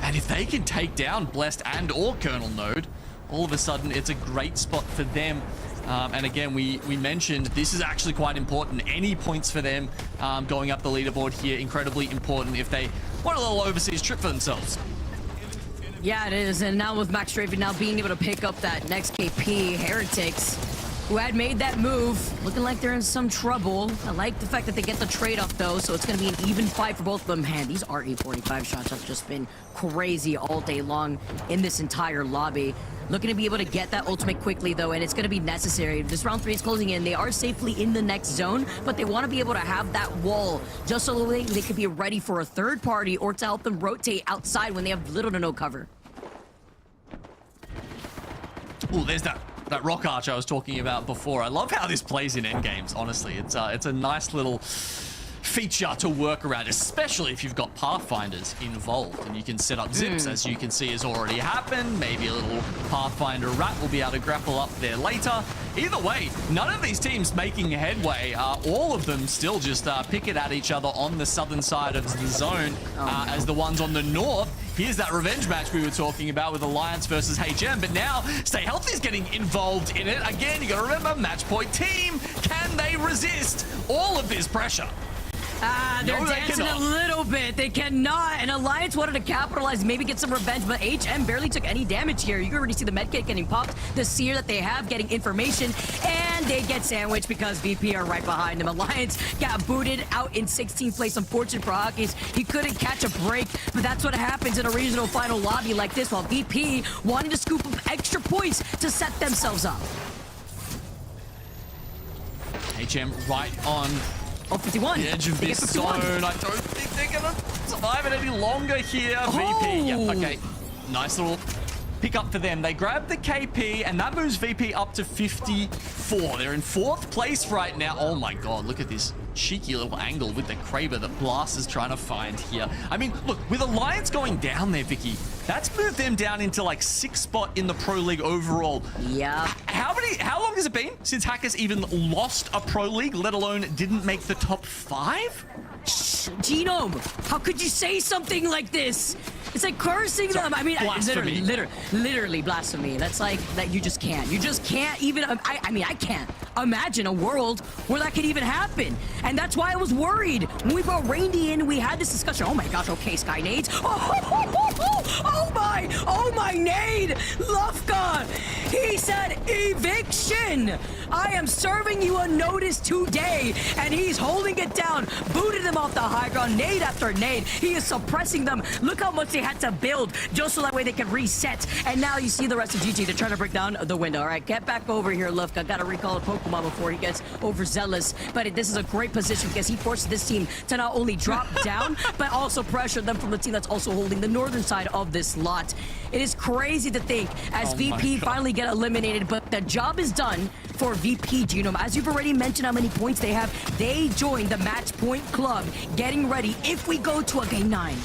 And if they can take down Blessed and or Kernel Node, all of a sudden it's a great spot for them. And again, we mentioned this is actually quite important. Any points for them going up the leaderboard here, incredibly important if they want a little overseas trip for themselves. Yeah, it is. And now with Max Strafen now being able to pick up that next KP, Heretics, who had made that move, looking like they're in some trouble. I like the fact that they get the trade-off, though, so it's going to be an even fight for both of them. Man, these RE45 shots have just been crazy all day long in this entire lobby. Looking to be able to get that ultimate quickly, though, and it's going to be necessary. This round 3 is closing in. They are safely in the next zone, but they want to be able to have that wall just so they could be ready for a third party or to help them rotate outside when they have little to no cover. Oh, there's that rock arch I was talking about before. I love how this plays in endgames, honestly. It's a nice little feature to work around, especially if you've got Pathfinders involved, and you can set up zips, as you can see has already happened. Maybe a little Pathfinder rat will be able to grapple up there later. Either way, none of these teams making headway. All of them still just pick it at each other on the southern side of the zone, as the ones on the north. Here's that revenge match we were talking about with Alliance versus HM, but now Stay Healthy is getting involved in it. Again, you gotta remember, match point team, can they resist all of this pressure? They're dancing a little bit. They cannot. And Alliance wanted to capitalize, maybe get some revenge, but HM barely took any damage here. You can already see the medkit getting popped, the seer that they have getting information, and they get sandwiched because VP are right behind them. Alliance got booted out in 16th place. Unfortunate for Hockey's. He couldn't catch a break, but that's what happens in a regional final lobby like this, while VP wanting to scoop up extra points to set themselves up. HM right on 51. The edge of this zone. I don't think they're gonna survive it any longer here. VP, yep, okay. Nice little pick up for them. They grab the KP, and that moves VP up to 54. They're in 4th place right now. Oh my god, look at this cheeky little angle with the Kraber that Blast is trying to find here. I mean, look, with Alliance going down there, Vicky, that's moved them down into like 6th spot in the Pro League overall. Yeah. How long has it been since Hackers even lost a Pro League, let alone didn't make the top 5? Genome, how could you say something like this? It's like cursing them. I mean, literally blasphemy. That's like, that you just can't. You just can't even, I mean, I can't imagine a world where that could even happen. And that's why I was worried. When we brought Randy in, we had this discussion. Oh my gosh, okay, Sky Nades. Oh my nade. Lufka, he said eviction. I am serving you a notice today. And he's holding it down, booted them off the high ground, nade after nade. He is suppressing them. Look how much they had to build just so that way they can reset. And now you see the rest of GG. They're trying to break down the window. All right, get back over here, Lufka. Got to recall a Pokemon before he gets overzealous. But this is a great position because he forces this team to not only drop down, but also pressure them from the team that's also holding the northern side of this lot. It is crazy to think as VP finally get eliminated, but the job is done for VP Genome. As you've already mentioned how many points they have, they joined the match point club, getting ready if we go to a game 9.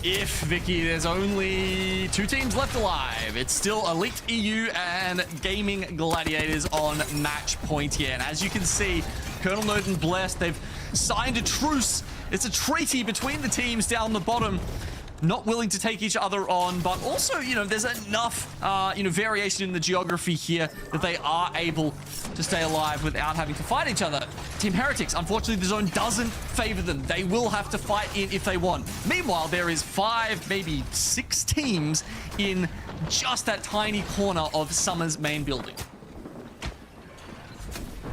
If Vicky, there's only 2 teams left alive. It's still Elite EU and Gaiming Gladiators on match point here. And as you can see, Kernel, Node, and Blessed, they've signed a truce. It's a treaty between the teams down the bottom. Not willing to take each other on, but also, you know, there's enough, variation in the geography here that they are able to stay alive without having to fight each other. Team Heretics, unfortunately, the zone doesn't favor them. They will have to fight in if they want. Meanwhile, there is 5, maybe 6 teams in just that tiny corner of Summer's main building.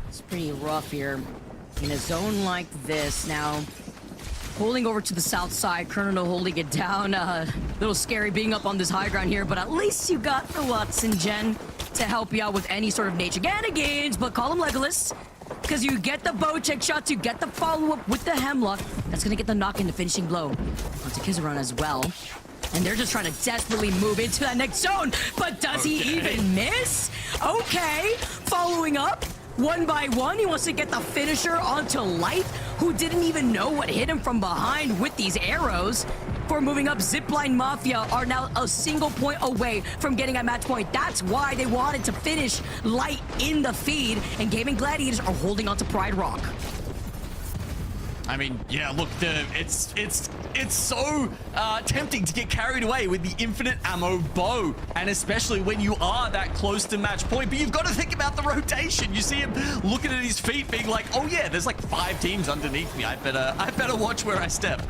It's pretty rough here in a zone like this. Now, pulling over to the south side, Kernel holding it down. A little scary being up on this high ground here, but at least you got the Watson Gen to help you out with any sort of nature gains, but call him Legolas. Because you get the bow check shots, you get the follow-up with the Hemlock. That's going to get the knock in the finishing blow onto Kizaran as well. And they're just trying to desperately move into that next zone. But does he even miss? Okay, following up. 1 by 1, he wants to get the finisher onto Light, who didn't even know what hit him from behind with these arrows. For moving up, Zipline Mafia are now a single point away from getting a match point. That's why they wanted to finish Light in the feed, and Gaiming Gladiators are holding on to Pride Rock. I mean, yeah, look, it's so tempting to get carried away with the infinite ammo bow, and especially when you are that close to match point. But you've got to think about the rotation. You see him looking at his feet, being like, "Oh yeah, there's like 5 teams underneath me. I better watch where I step."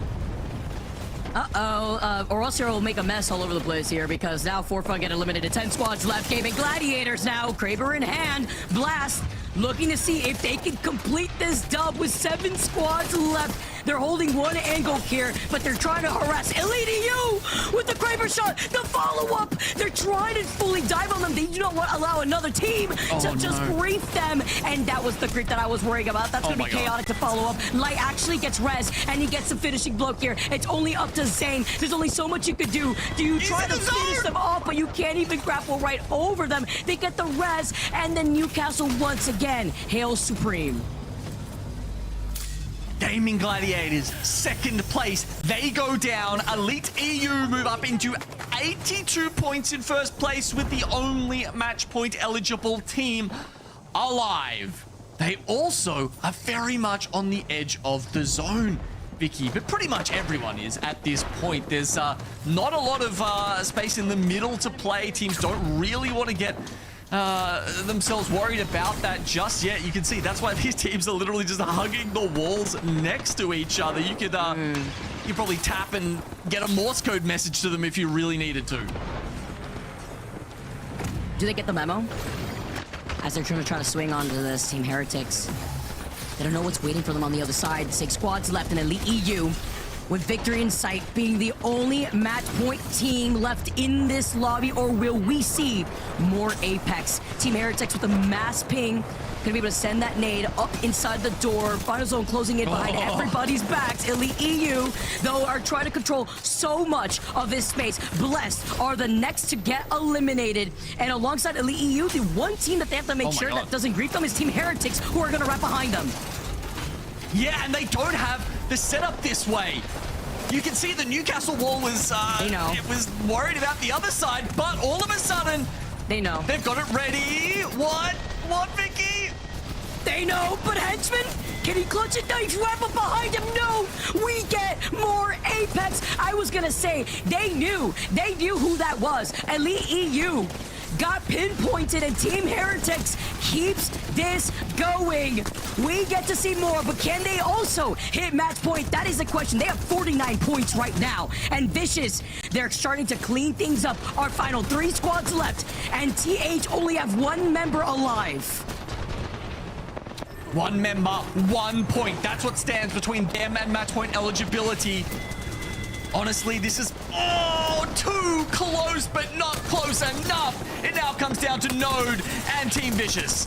Or else will make a mess all over the place here, because now Forfun get eliminated. 10 squads left. Gaiming Gladiators now, Kraber in hand. Blast looking to see if they can complete this dub with 7 squads left. They're holding one angle here, but they're trying to harass Elite EU with the Kraber shot. The follow-up. They're trying to fully dive on them. They do not want to allow another team to just grief them. And that was the grief that I was worrying about. That's going to be chaotic to follow up. Light actually gets res, and he gets the finishing blow here. It's only up to Zane. There's only so much you could do. Do you try to finish them off, but you can't even grapple right over them. They get the res, and then Newcastle once again hails supreme. Gaiming Gladiators, 2nd place. They go down. Elite EU move up into 82 points in 1st place with the only match point eligible team alive. They also are very much on the edge of the zone, Vicky, but pretty much everyone is at this point. There's not a lot of space in the middle to play. Teams don't really want to get themselves worried about that just yet. You can see that's why these teams are literally just hugging the walls next to each other. You could you probably tap and get a Morse code message to them if you really needed to. Do they get the memo? As they're trying to swing onto this Team Heretics. They don't know what's waiting for them on the other side. 6 squads left in Elite EU. with victory in sight, being the only match point team left in this lobby, or will we see more Apex? Team Heretics with a mass ping, gonna be able to send that nade up inside the door. Final zone closing in behind everybody's backs. Elite EU, though, are trying to control so much of this space. Blessed are the next to get eliminated. And alongside Elite EU, the one team that they have to make sure that doesn't grief them is Team Heretics, who are gonna wrap behind them. Yeah, and they don't have the setup this way. You can see the Newcastle wall was, it was worried about the other side, but all of a sudden, they know. They've got it ready. What, Vicky? They know, but Henchman, can he clutch a knife weapon behind him? No, we get more Apex. I was gonna say, they knew who that was. Elite EU got pinpointed, and Team Heretics keeps this going. We get to see more, but can they also hit match point? That is the question. They have 49 points right now. And Vicious, they're starting to clean things up. Our final 3 squads left, and TH only have 1 member alive. 1 member, 1 point. That's what stands between them and match point eligibility. Honestly, this is too close, but not close enough. It now comes down to Node and Team Vicious.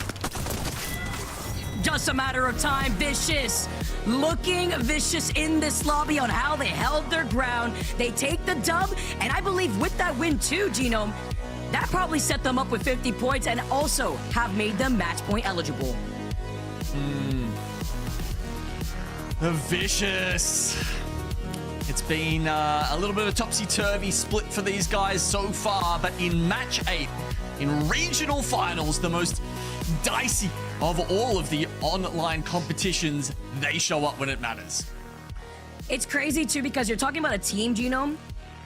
Just a matter of time. Vicious, looking vicious in this lobby on how they held their ground. They take the dub, and I believe with that win too, Genome, that probably set them up with 50 points and also have made them match point eligible. Vicious. It's been a little bit of a topsy-turvy split for these guys so far, but in match 8, in regional finals, the most dicey of all of the online competitions, they show up when it matters. It's crazy too, because you're talking about a team, Genome,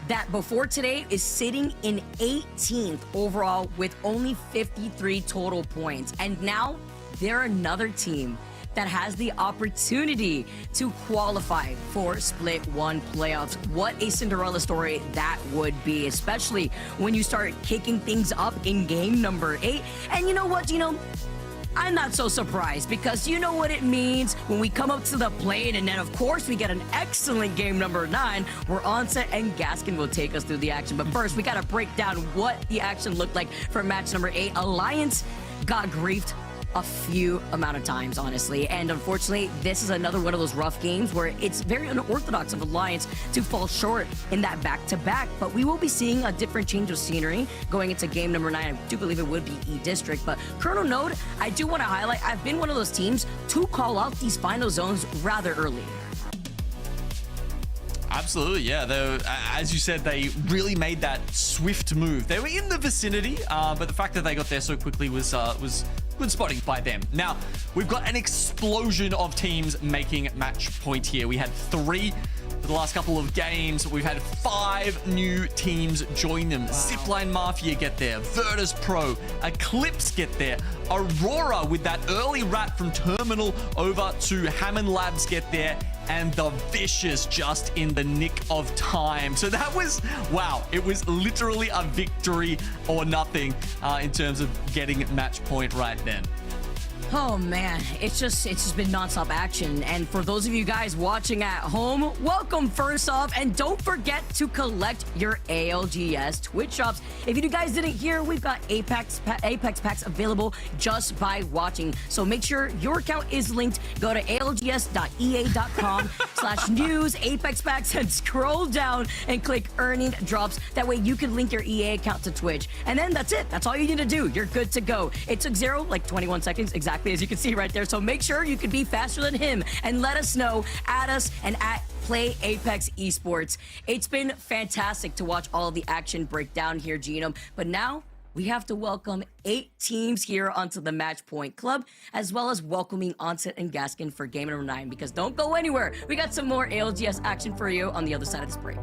that before today is sitting in 18th overall with only 53 total points. And now they're another team that has the opportunity to qualify for Split 1 playoffs. What a Cinderella story that would be, especially when you start kicking things up in game number 8. And you know what, Gino? I'm not so surprised, because you know what it means when we come up to the plane, and then of course we get an excellent game number 9 where Onset and Gaskin will take us through the action. But first, we gotta break down what the action looked like for match number 8. Alliance got griefed a few amount of times, honestly, and unfortunately this is another one of those rough games where it's very unorthodox of Alliance to fall short in that back-to-back. But we will be seeing a different change of scenery going into game number 9. I do believe it would be E-District, but Kernel Node, I do want to highlight, I've been one of those teams to call out these final zones rather early. Absolutely, yeah. As you said, they really made that swift move. They were in the vicinity, but the fact that they got there so quickly was good spotting by them. Now, we've got an explosion of teams making match point here. We had 3 for the last couple of games. We've had 5 new teams join them. Wow. Zipline Mafia get there. Virtus.pro, Eclipse get there. AURORA with that early rat from Terminal over to Hammond Labs get there. And the Vicious just in the nick of time. So that was, wow, it was literally a victory or nothing in terms of getting match point right then. Oh man, it's just been nonstop action. And for those of you guys watching at home, welcome first off, and don't forget to collect your ALGS Twitch shops. If you guys didn't hear, we've got Apex packs available just by watching. So make sure your account is linked. Go to algs.ea.com/news Apex packs and scroll down and click earning drops. That way you can link your EA account to Twitch. And then that's it. That's all you need to do. You're good to go. It took 21 seconds exactly, as you can see right there. So make sure you can be faster than him and let us know. Add us and at Play Apex Esports. It's been fantastic to watch all of the action break down here, Genome. But now we have to welcome 8 teams here onto the Match Point Club, as well as welcoming Onset and Gaskin for game number 9. Because don't go anywhere. We got some more ALGS action for you on the other side of this break.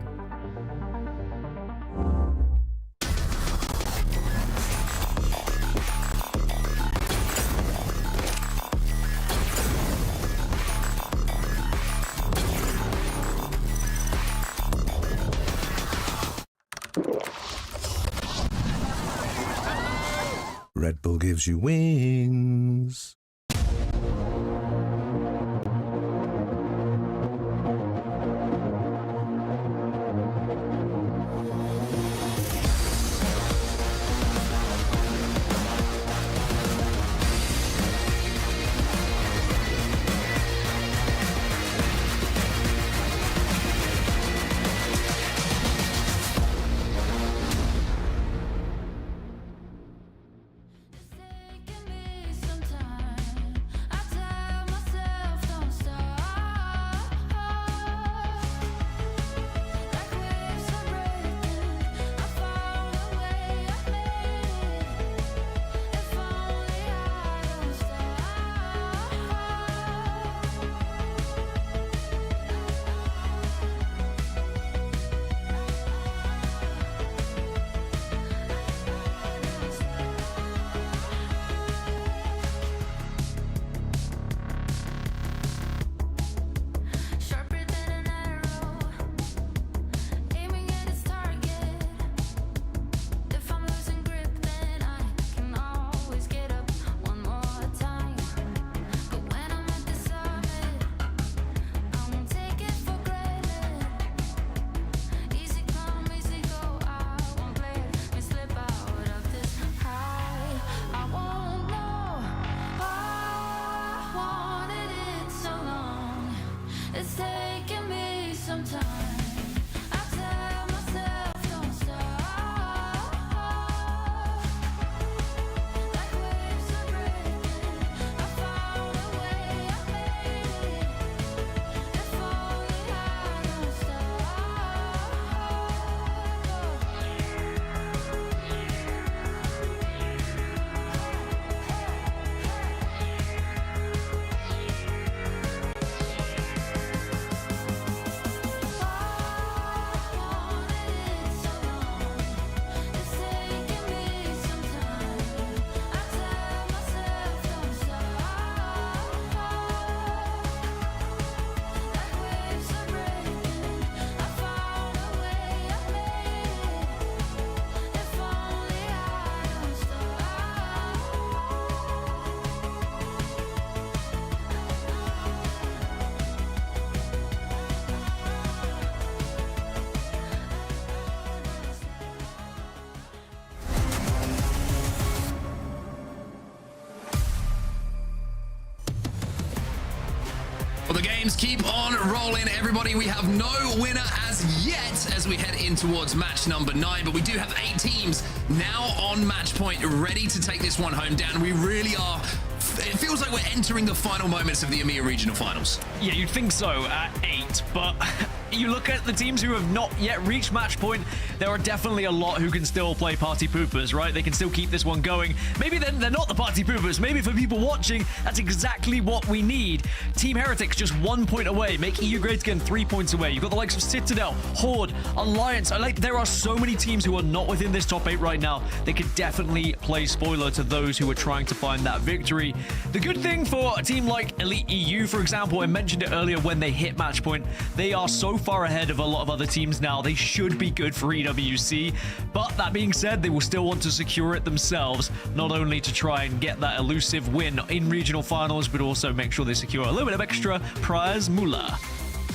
Red Bull gives you wings. flames keep on rolling, everybody. We have no winner as yet as we head in towards match number 9, but we do have 8 teams now on match point, ready to take this one home. Dan, we really are. It feels like we're entering the final moments of the EMEA regional finals. Yeah, you'd think so at 8, but you look at the teams who have not yet reached match point, there are definitely a lot who can still play party poopers, right? They can still keep this one going. Maybe then they're not the party poopers. Maybe for people watching, that's exactly what we need. Team Heretics just 1 point away. Make EU great again 3 points away. You've got the likes of Citadel, Horde, Alliance. There are so many teams who are not within this top 8 right now. They could definitely play spoiler to those who are trying to find that victory. The good thing for a team like Elite EU, for example, I mentioned it earlier, when they hit match point, they are so far ahead of a lot of other teams now. They should be good for EWC, but that being said, they will still want to secure it themselves, not only to try and get that elusive win in regional finals, but also make sure they secure a little bit of extra prize moolah.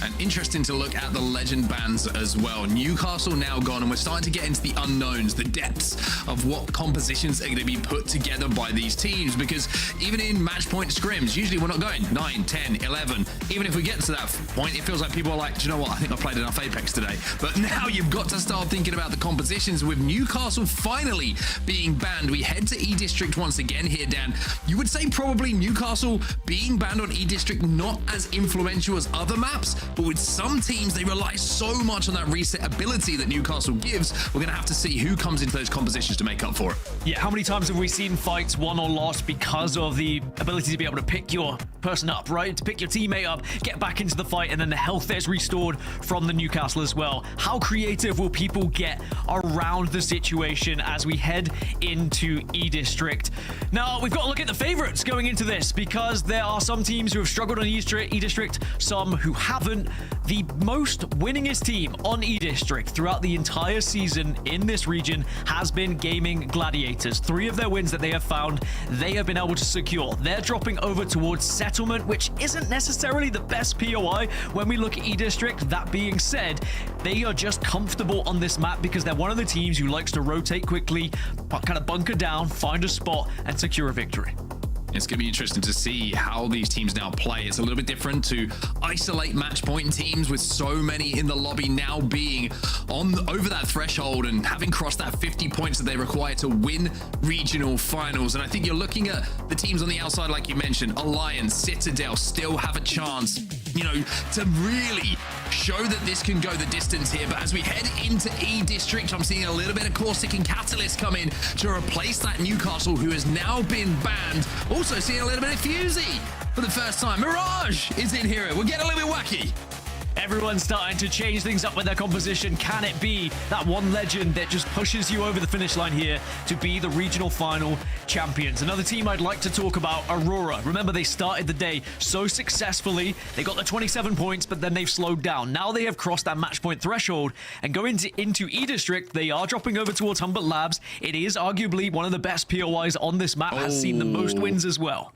And interesting to look at the legend bans as well. Newcastle now gone, and we're starting to get into the unknowns, the depths of what compositions are going to be put together by these teams, because even in match point scrims, usually we're not going 9, 10, 11. Even if we get to that point, it feels like people are like, do you know what, I think I played enough Apex today. But now you've got to start thinking about the compositions. With Newcastle finally being banned, we head to E-District once again here, Dan. You would say probably Newcastle being banned on E-District not as influential as other maps, but with some teams, they rely so much on that reset ability that Newcastle gives. We're going to have to see who comes into those compositions to make up for it. Yeah, how many times have we seen fights won or lost because of the ability to be able to pick your person up, right? To pick your teammate up, get back into the fight, and then the health is restored from the Newcastle as well. How creative will people get around the situation as we head into E-District? Now, we've got to look at the favorites going into this, because there are some teams who have struggled on E-District, some who haven't. The most winningest team on E-District throughout the entire season in this region has been Gaiming Gladiators. 3 of their wins that they have found, they have been able to secure. They're dropping over towards Settlement, which isn't necessarily the best POI when we look at E-District. That being said, they are just comfortable on this map because they're one of the teams who likes to rotate quickly, kind of bunker down, find a spot, and secure a victory. It's going to be interesting to see how these teams now play. It's a little bit different to isolate match point teams with so many in the lobby now being over that threshold and having crossed that 50 points that they require to win regional finals. And I think you're looking at the teams on the outside, like you mentioned, Alliance, Citadel still have a chance, you know, to really show that this can go the distance here. But as we head into E-District, I'm seeing a little bit of Caustic and Catalyst come in to replace that Newcastle, who has now been banned. Also seeing a little bit of Fusey for the first time. Mirage is in here. We're getting a little bit wacky. Everyone's starting to change things up with their composition. Can it be that one legend that just pushes you over the finish line here to be the regional final champions? Another team I'd like to talk about, AURORA. Remember, they started the day so successfully. They got the 27 points, but then they've slowed down. Now they have crossed that match point threshold and go into E-District. They are dropping over towards Humbert Labs. It is arguably one of the best POIs on this map, has seen the most wins as well.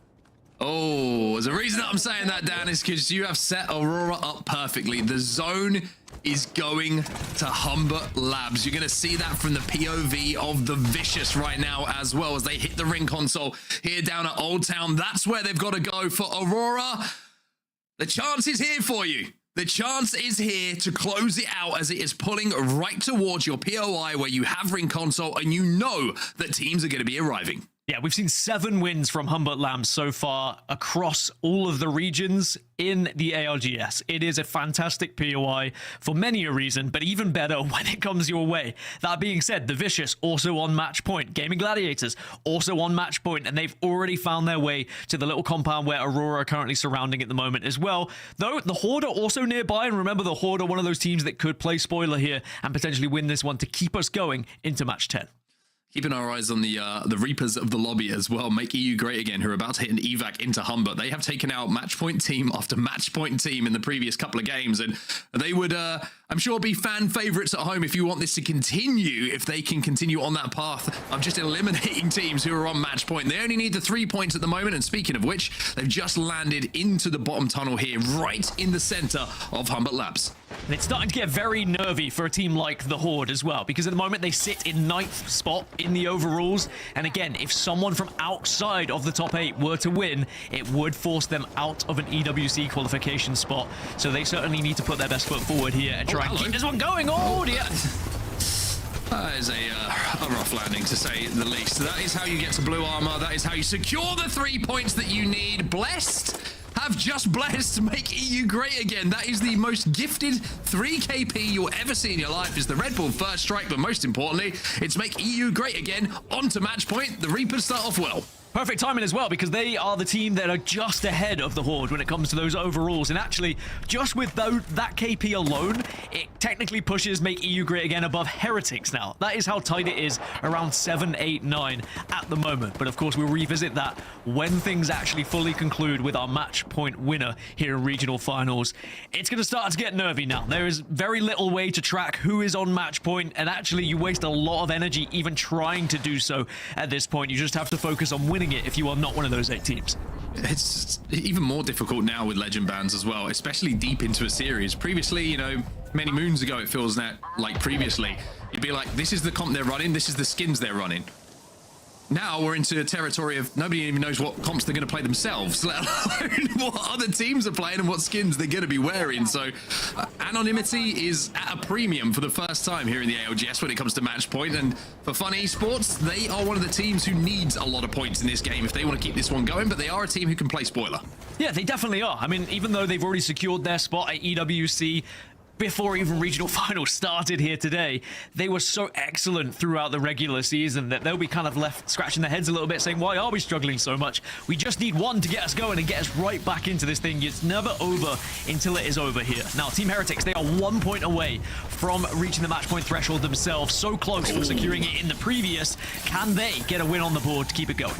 Oh, the reason that I'm saying that, Dan, is because you have set AURORA up perfectly. The zone is going to Humbert Labs. You're going to see that from the POV of the Vicious right now, as well as they hit the ring console here down at Old Town. That's where they've got to go for AURORA. The chance is here for you. The chance is here to close it out, as it is pulling right towards your POI where you have ring console and you know that teams are going to be arriving. Yeah, we've seen 7 wins from Humbert Labs so far across all of the regions in the ALGS. It is a fantastic POI for many a reason, but even better when it comes your way. That being said, the Vicious also on match point. Gaiming Gladiators also on match point, and they've already found their way to the little compound where AURORA are currently surrounding at the moment as well. Though the Horde are also nearby, and remember, the Horde are one of those teams that could play spoiler here and potentially win this one to keep us going into match 10. Keeping our eyes on the Reapers of the lobby as well. Make EU great again, who are about to hit an evac into Humbert. They have taken out match point team after match point team in the previous couple of games, and they would, I'm sure, be fan favorites at home if you want this to continue, if they can continue on that path of just eliminating teams who are on match point. They only need the 3 points at the moment, and speaking of which, they've just landed into the bottom tunnel here, right in the center of Humbert Labs. And it's starting to get very nervy for a team like the Horde as well, because at the moment they sit in 9th spot in the overalls. And again, if someone from outside of the top 8 were to win, it would force them out of an EWC qualification spot. So they certainly need to put their best foot forward here and try and keep this one going. Oh, dear. That is a rough landing, to say the least. That is how you get to blue armor. That is how you secure the 3 points that you need. Blessed. Have just blessed to make EU great again. That is the most gifted 3 KP you'll ever see in your life, is the Red Bull first strike, but most importantly, it's make EU great again. On to match point. The Reapers start off well. Perfect timing as well, because they are the team that are just ahead of the Horde when it comes to those overalls. And actually, just with that KP alone, it technically pushes Make EU Great Again above Heretics now. That is how tight it is, around 7, 8, 9 at the moment. But of course, we'll revisit that when things actually fully conclude with our match point winner here in regional finals. It's going to start to get nervy now. There is very little way to track who is on match point, and actually you waste a lot of energy even trying to do so at this point. You just have to focus on winning it if you are not one of those 8 teams. It's even more difficult now with legend bans as well, especially deep into a series. Previously, you know, many moons ago, it feels like previously, you'd be like, this is the comp they're running, this is the skins they're running. Now we're into a territory of nobody even knows what comps they're going to play themselves, let alone what other teams are playing and what skins they're going to be wearing. So anonymity is at a premium for the first time here in the ALGS when it comes to match point. And for Fun Esports, they are one of the teams who needs a lot of points in this game if they want to keep this one going, but they are a team who can play spoiler. Yeah, they definitely are. I mean, even though they've already secured their spot at EWC, before even regional finals started here today, they were so excellent throughout the regular season that they'll be kind of left scratching their heads a little bit saying, why are we struggling so much? We just need one to get us going and get us right back into this thing. It's never over until it is over here. Now, Team Heretics, they are 1 point away from reaching the match point threshold themselves. So close for securing it in the previous. Can they get a win on the board to keep it going?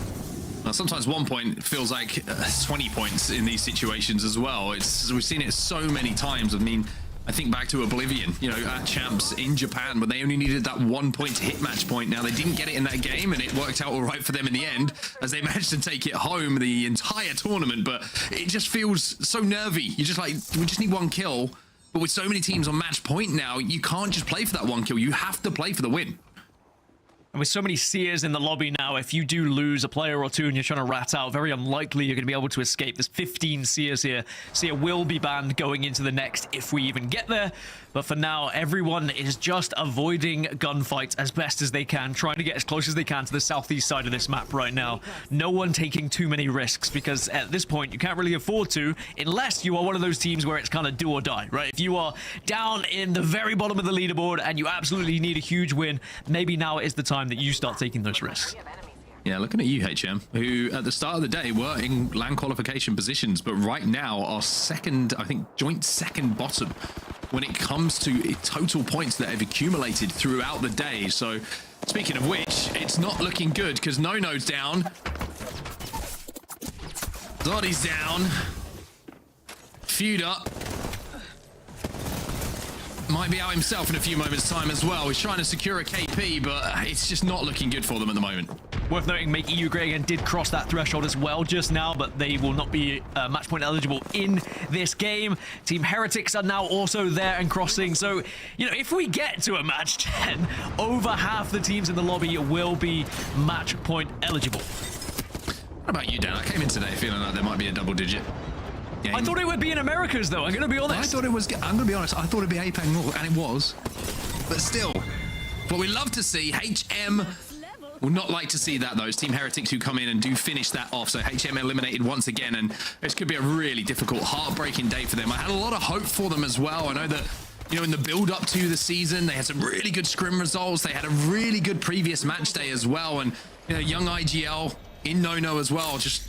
Now, sometimes 1 point feels like 20 points in these situations as well. We've seen it so many times. I mean, I think back to Oblivion, you know, at Champs in Japan, but they only needed that 1 point to hit match point. Now, they didn't get it in that game, and it worked out all right for them in the end, as they managed to take it home the entire tournament. But it just feels so nervy. You're just like, we just need 1 kill. But with so many teams on match point now, you can't just play for that 1 kill. You have to play for the win. And with so many seers in the lobby now, if you do lose a player or two and you're trying to rat out, very unlikely you're going to be able to escape. There's 15 seers here. Seer will be banned going into the next if we even get there. But for now, everyone is just avoiding gunfights as best as they can, trying to get as close as they can to the southeast side of this map right now. No one taking too many risks, because at this point, you can't really afford to, unless you are one of those teams where it's kind of do or die, right? If you are down in the very bottom of the leaderboard and you absolutely need a huge win, maybe now is the time that you start taking those risks. Yeah, looking at you, HM, who at the start of the day were in LAN qualification positions, but right now are second, I think, joint second bottom when it comes to total points that have accumulated throughout the day. So, speaking of which, it's not looking good because No-No's down. Zoddy's down. Feud up. Might be out himself in a few moments' time as well. He's trying to secure a KP, but it's just not looking good for them at the moment. Worth noting, Make EU Great Again did cross that threshold as well just now, but they will not be match point eligible in this game. Team Heretics are now also there and crossing. So, you know, if we get to a match 10, over half the teams in the lobby will be match point eligible. What about you, Dan? I came in today feeling like there might be a double digit. Yeah, I thought it would be in Americas, though. I'm going to be honest. I thought it was. I'm going to be honest. I thought it'd be APAC North, and it was. But still, what we love to see, HM will not like to see that, though. It's Team Heretics who come in and do finish that off. So HM eliminated once again, and this could be a really difficult, heartbreaking day for them. I had a lot of hope for them as well. I know that, you know, in the build-up to the season, they had some really good scrim results. They had a really good previous match day as well, and you know, young IGL in No-No as well. Just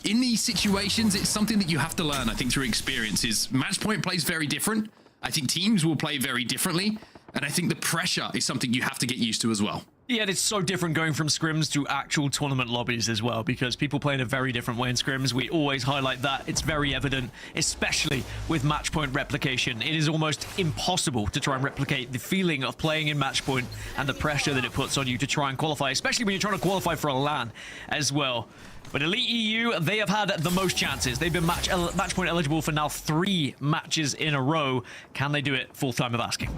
in these situations, it's something that you have to learn, I think, through experiences. Match point plays very different. I think teams will play very differently. And I think the pressure is something you have to get used to as well. Yeah, it's so different going from scrims to actual tournament lobbies as well, because people play in a very different way in scrims. We always highlight that. It's very evident, especially with match point replication. It is almost impossible to try and replicate the feeling of playing in match point and the pressure that it puts on you to try and qualify, especially when you're trying to qualify for a LAN as well. But Elite EU, they have had the most chances. They've been match point eligible for now 3 matches in a row. Can they do it? Full time of asking.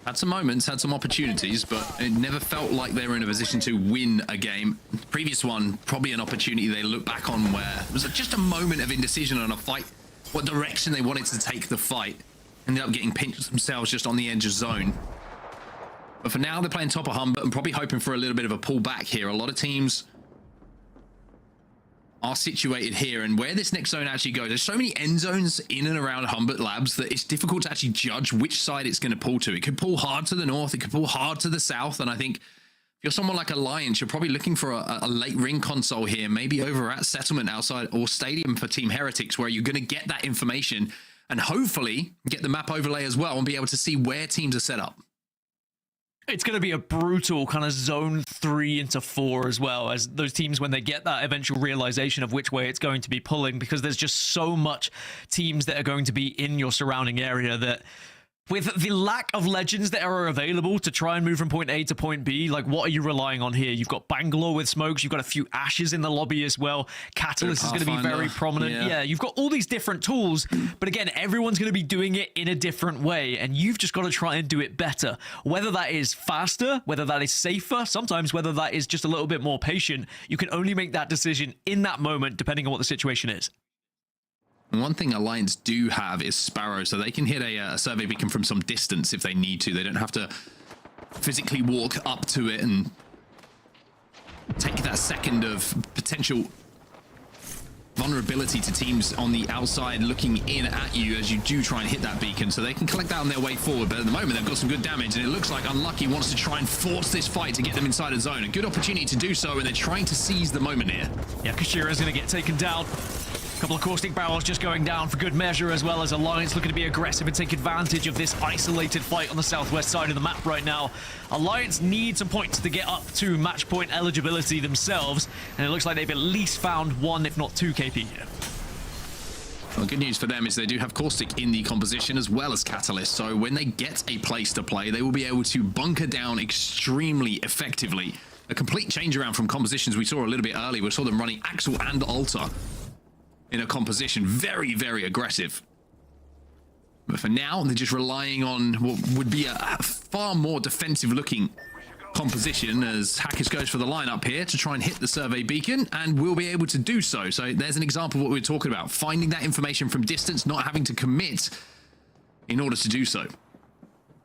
Had some moments, had some opportunities, but it never felt like they were in a position to win a game. The previous one, probably an opportunity they look back on where it was just a moment of indecision on a fight, what direction they wanted to take the fight. Ended up getting pinched themselves just on the edge of zone. But for now, they're playing top of Humbert and probably hoping for a little bit of a pullback here. A lot of teams are situated here, and where this next zone actually goes, there's so many end zones in and around Humbert Labs that it's difficult to actually judge which side it's going to pull to. It could pull hard to the north, it could pull hard to the south, and I think if you're someone like Alliance, you're probably looking for a late ring console here, maybe over at Settlement outside or Stadium for Team Heretics, where you're going to get that information and hopefully get the map overlay as well and be able to see where teams are set up. It's going to be a brutal kind of zone 3 into 4 as well, as those teams, when they get that eventual realization of which way it's going to be pulling, because there's just so much teams that are going to be in your surrounding area that with the lack of legends that are available to try and move from point A to point B, like what are you relying on here? You've got Bangalore with smokes, you've got a few Ashes in the lobby as well. Catalyst is going to be very prominent. Yeah, you've got all these different tools, but again, everyone's going to be doing it in a different way, and you've just got to try and do it better. Whether that is faster, whether that is safer, sometimes whether that is just a little bit more patient, you can only make that decision in that moment depending on what the situation is. One thing Alliance do have is Sparrow, so they can hit a survey beacon from some distance if they need to. They don't have to physically walk up to it and take that second of potential vulnerability to teams on the outside looking in at you as you do try and hit that beacon, so they can collect that on their way forward. But at the moment, they've got some good damage, and it looks like Unlucky wants to try and force this fight to get them inside a zone. A good opportunity to do so, and they're trying to seize the moment here. Yeah, Kashira's going to get taken down. Couple of caustic barrels just going down for good measure, as well as Alliance looking to be aggressive and take advantage of this isolated fight on the southwest side of the map right now. Alliance need some points to get up to match point eligibility themselves, and it looks like they've at least found 1, if not 2 KP here. Well, good news for them is they do have Caustic in the composition as well as Catalyst, so when they get a place to play, they will be able to bunker down extremely effectively. A complete change around from compositions we saw a little bit earlier. We saw them running Axel and Altar in a composition, very, very aggressive. But for now, they're just relying on what would be a far more defensive-looking composition as Hackers goes for the lineup here to try and hit the survey beacon, and will be able to do so. So there's an example of what we were talking about, finding that information from distance, not having to commit in order to do so.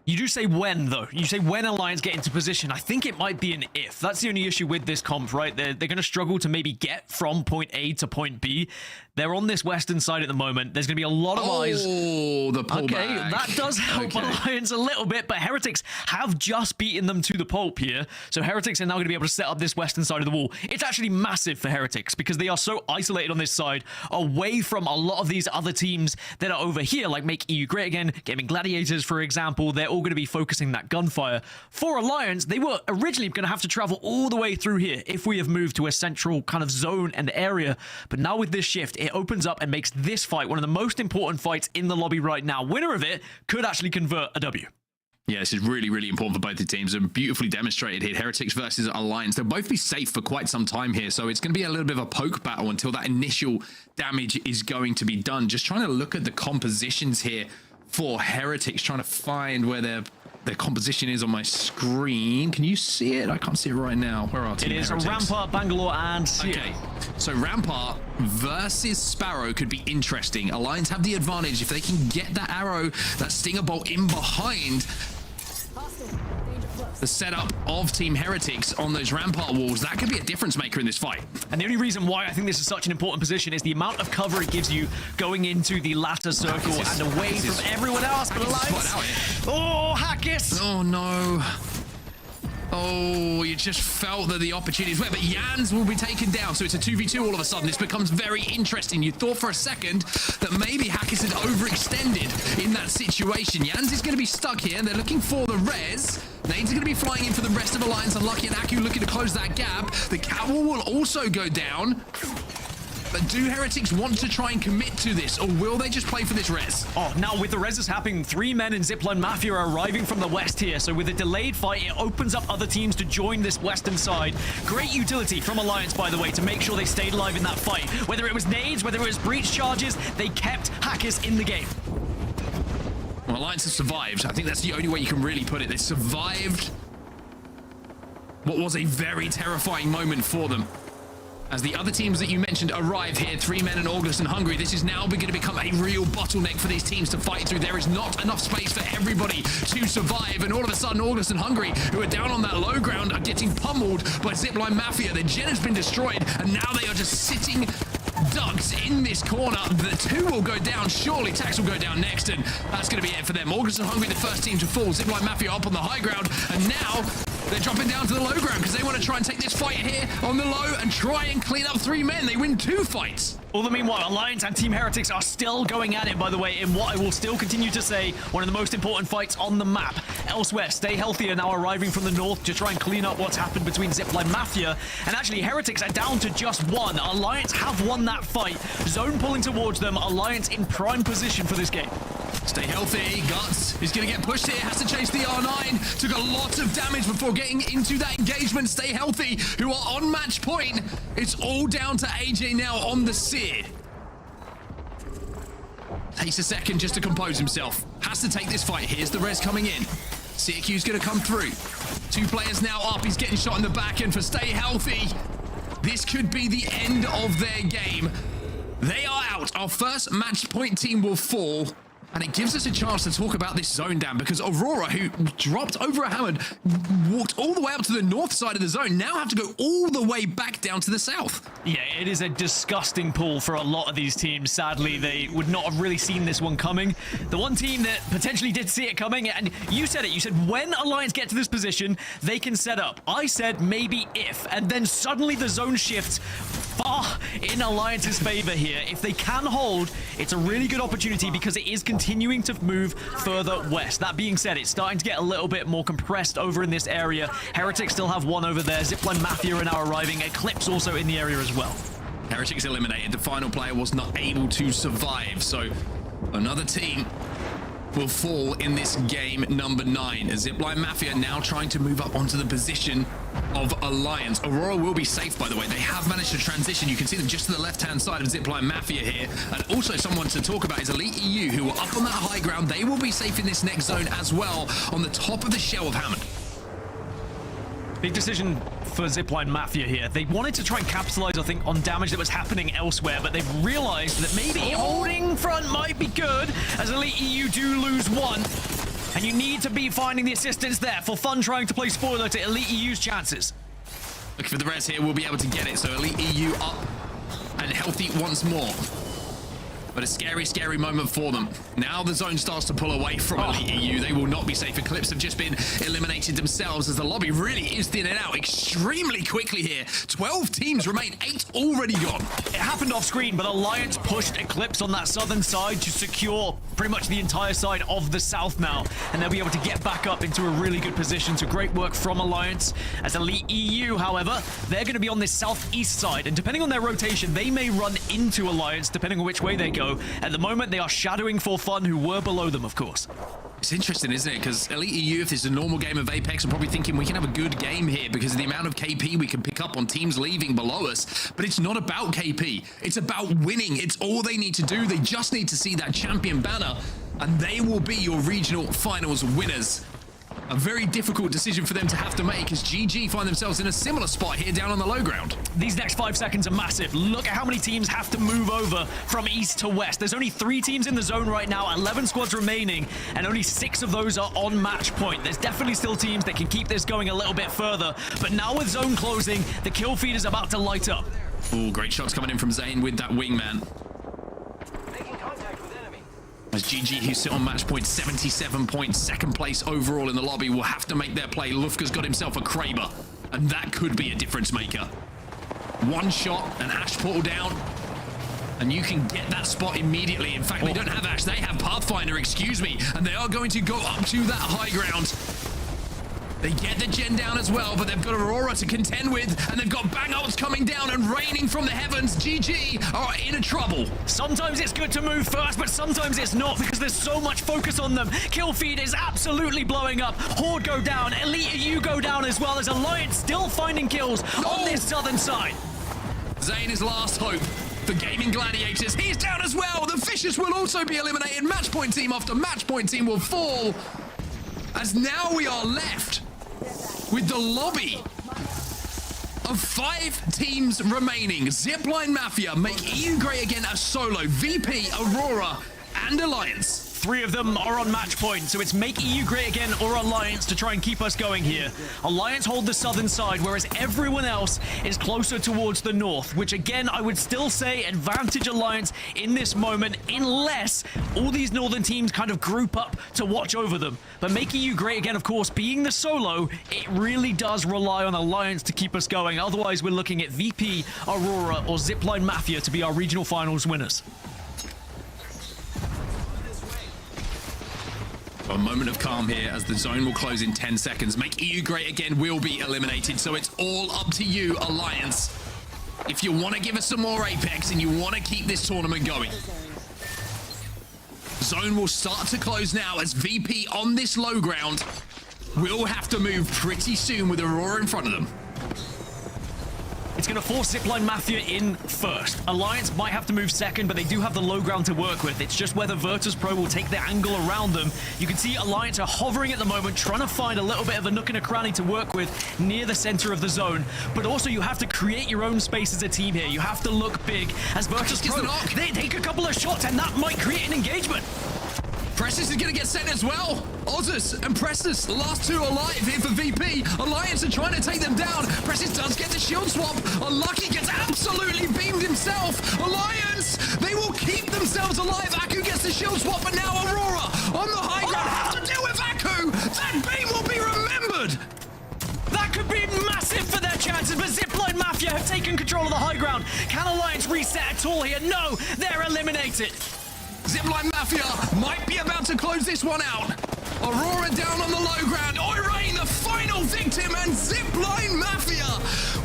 You do say when, though. You say when Alliance get into position. I think it might be an if. That's the only issue with this comp, right? They're going to struggle to maybe get from point A to point B. They're on this western side at the moment. There's going to be a lot of eyes. Oh, the pullback. Okay, that does help Alliance a little bit, but Heretics have just beaten them to the pulp here. So Heretics are now going to be able to set up this western side of the wall. It's actually massive for Heretics because they are so isolated on this side, away from a lot of these other teams that are over here, like Make EU Great Again, Gaming Gladiators, for example. They're all going to be focusing that gunfire. For Alliance, they were originally going to have to travel all the way through here if we have moved to a central kind of zone and area. But now with this shift, it opens up and makes this fight one of the most important fights in the lobby right now. Winner of it could actually convert a W. Yeah, this is really, really important for both the teams. They're beautifully demonstrated here. Heretics versus Alliance. They'll both be safe for quite some time here, so it's going to be a little bit of a poke battle until that initial damage is going to be done. Just trying to look at the compositions here for Heretics, trying to find where their composition is on my screen. Can you see it? I can't see it right now. Where are Team It is Heretics? Rampart, Bangalore, and Seer. Okay, so Rampart versus Sparrow could be interesting. Alliance have the advantage if they can get that arrow, that Stinger Bolt in behind the setup of Team Heretics on those Rampart walls. That could be a difference maker in this fight. And the only reason why I think this is such an important position is the amount of cover it gives you going into the latter circle and away from everyone else. But Alliance, oh, Hackers! Oh no. Oh, you just felt that the opportunity is where, but Jans will be taken down, so it's a 2v2 all of a sudden. This becomes very interesting. You thought for a second that maybe Hackers had overextended in that situation. Jans is going to be stuck here, and they're looking for the res. Nades are going to be flying in for the rest of Alliance. Unlucky and Aku looking to close that gap. The Catwall will also go down. But do Heretics want to try and commit to this, or will they just play for this res? Oh, now with the reses happening, 3 men in Zipline Mafia are arriving from the west here. So with a delayed fight, it opens up other teams to join this western side. Great utility from Alliance, by the way, to make sure they stayed alive in that fight. Whether it was nades, whether it was breach charges, they kept Hackers in the game. Well, Alliance have survived. I think that's the only way you can really put it. They survived what was a very terrifying moment for them. As the other teams that you mentioned arrive here, 3 men in Orgless and Hungary, this is now going to become a real bottleneck for these teams to fight through. There is not enough space for everybody to survive, and all of a sudden Orgless and Hungary, who are down on that low ground, are getting pummeled by Zipline Mafia. Their gen has been destroyed, and now they are just sitting ducks in this corner. The 2 will go down. Surely Tax will go down next, and that's going to be it for them. Orgless and Hungary, the first team to fall. Zipline Mafia up on the high ground, and now they're dropping down to the low ground because they want to try and take this fight here on the low and try and clean up 3 men. They win 2 fights. All the meanwhile, Alliance and Team Heretics are still going at it, by the way, in what I will still continue to say, one of the most important fights on the map. Elsewhere, Stay Healthy are now arriving from the north to try and clean up what's happened between Zipline Mafia. And actually, Heretics are down to just 1. Alliance have won that fight. Zone pulling towards them. Alliance in prime position for this game. Stay Healthy. Guts is going to get pushed here. Has to chase the R9. Took a lot of damage before getting into that engagement. Stay Healthy, who are on match point. It's all down to AJ now on the Seer. Takes a second just to compose himself. Has to take this fight. Here's the res coming in. CQ's going to come through. 2 players now up. He's getting shot in the back end for Stay Healthy. This could be the end of their game. They are out. Our first match point team will fall. And it gives us a chance to talk about this zone down, because AURORA, who dropped over a hammer, walked all the way up to the north side of the zone, now have to go all the way back down to the south. Yeah, it is a disgusting pull for a lot of these teams. Sadly, they would not have really seen this one coming. The one team that potentially did see it coming, and you said it, you said when Alliance get to this position, they can set up. I said maybe if, and then suddenly the zone shifts far in Alliance's favor here. If they can hold, it's a really good opportunity because it is continuing to move further west. That being said, it's starting to get a little bit more compressed over in this area. Heretics still have 1 over there. Zipline Mafia are now arriving. Eclipse also in the area as well. Heretics eliminated. The final player was not able to survive, so another team will fall in this game number 9. Zipline Mafia now trying to move up onto the position of Alliance. AURORA will be safe, by the way. They have managed to transition. You can see them just to the left-hand side of Zipline Mafia here. And also someone to talk about is Elite EU, who are up on that high ground. They will be safe in this next zone as well, on the top of the shell of Hammond. Big decision for Zipline Mafia here. They wanted to try and capitalize, I think, on damage that was happening elsewhere, but they've realized that maybe holding front might be good, as Elite EU do lose 1. And you need to be finding the assistance there. Forfun trying to play spoiler to Elite EU's chances. Looking for the res here, we'll be able to get it. So Elite EU up and healthy once more. But a scary, scary moment for them. Now the zone starts to pull away from Elite EU. They will not be safe. Eclipse have just been eliminated themselves, as the lobby really is thinning out extremely quickly here. 12 teams remain, 8 already gone. It happened off screen, but Alliance pushed Eclipse on that southern side to secure pretty much the entire side of the south now. And they'll be able to get back up into a really good position. So great work from Alliance. As Elite EU, however, they're going to be on this southeast side. And depending on their rotation, they may run into Alliance, depending on which way they go. At the moment, they are shadowing Forfun, who were below them, of course. It's interesting, isn't it? Because Elite EU, if this is a normal game of Apex, are probably thinking we can have a good game here because of the amount of KP we can pick up on teams leaving below us. But it's not about KP. It's about winning. It's all they need to do. They just need to see that champion banner, and they will be your regional finals winners. A very difficult decision for them to have to make, as GG find themselves in a similar spot here down on the low ground. These next 5 seconds are massive. Look at how many teams have to move over from east to west. There's only 3 teams in the zone right now, 11 squads remaining, and only 6 of those are on match point. There's definitely still teams that can keep this going a little bit further, but now with zone closing, the kill feed is about to light up. Ooh, great shots coming in from Zane with that wingman. As GG, who sit on match point 77 points, second place overall in the lobby, will have to make their play. Lufka's got himself a Kraber, and that could be a difference maker. One shot, an Ash portal down, and you can get that spot immediately. In fact, they don't have Ash, they have Pathfinder, excuse me, and they are going to go up to that high ground. They get the gen down as well, but they've got Aurora to contend with, and they've got bang ults coming down and raining from the heavens. GG are in a trouble. Sometimes it's good to move first, but sometimes it's not because there's so much focus on them. Kill feed is absolutely blowing up. Horde go down, Elite EU go down as well as Alliance still finding kills on this southern side. Zane is last hope. The Gaiming Gladiators, he's down as well. The Fishes will also be eliminated. Match point team after match point team will fall. As now we are left with the lobby of 5 teams remaining. Zipline Mafia make EU Grey again a solo. VP, Aurora, and Alliance. 3 of them are on match point, so it's make EU great again or Alliance to try and keep us going here. Alliance hold the southern side, whereas everyone else is closer towards the north, which again, I would still say advantage Alliance in this moment, unless all these northern teams kind of group up to watch over them. But make EU great again, of course, being the solo, it really does rely on Alliance to keep us going. Otherwise, we're looking at VP, Aurora, or Zipline Mafia to be our regional finals winners. A moment of calm here as the zone will close in 10 seconds. Make EU great again will be eliminated, so it's all up to you, Alliance. If you want to give us some more Apex and you want to keep this tournament going. Zone will start to close now as VP on this low ground will have to move pretty soon with Aurora in front of them. It's going to force Zipline Mafia in first. Alliance might have to move second, but they do have the low ground to work with. It's just whether Virtus.pro will take the angle around them. You can see Alliance are hovering at the moment, trying to find a little bit of a nook and a cranny to work with near the center of the zone. But also, you have to create your own space as a team here. You have to look big. As Virtus.pro, they take a couple of shots, and that might create an engagement. Precious is going to get sent as well. Ozus and Precious, the last 2 alive here for VP. Alliance are trying to take them down. Precious does get the shield swap. Unlucky gets absolutely beamed himself. Alliance, they will keep themselves alive. Aku gets the shield swap, but now Aurora on the high ground have to deal with Aku. That beam will be remembered. That could be massive for their chances, but Zipline Mafia have taken control of the high ground. Can Alliance reset at all here? No, they're eliminated. Zipline Mafia might be about to close this one out. Aurora down on the low ground. Oirain, the final victim, and Zipline Mafia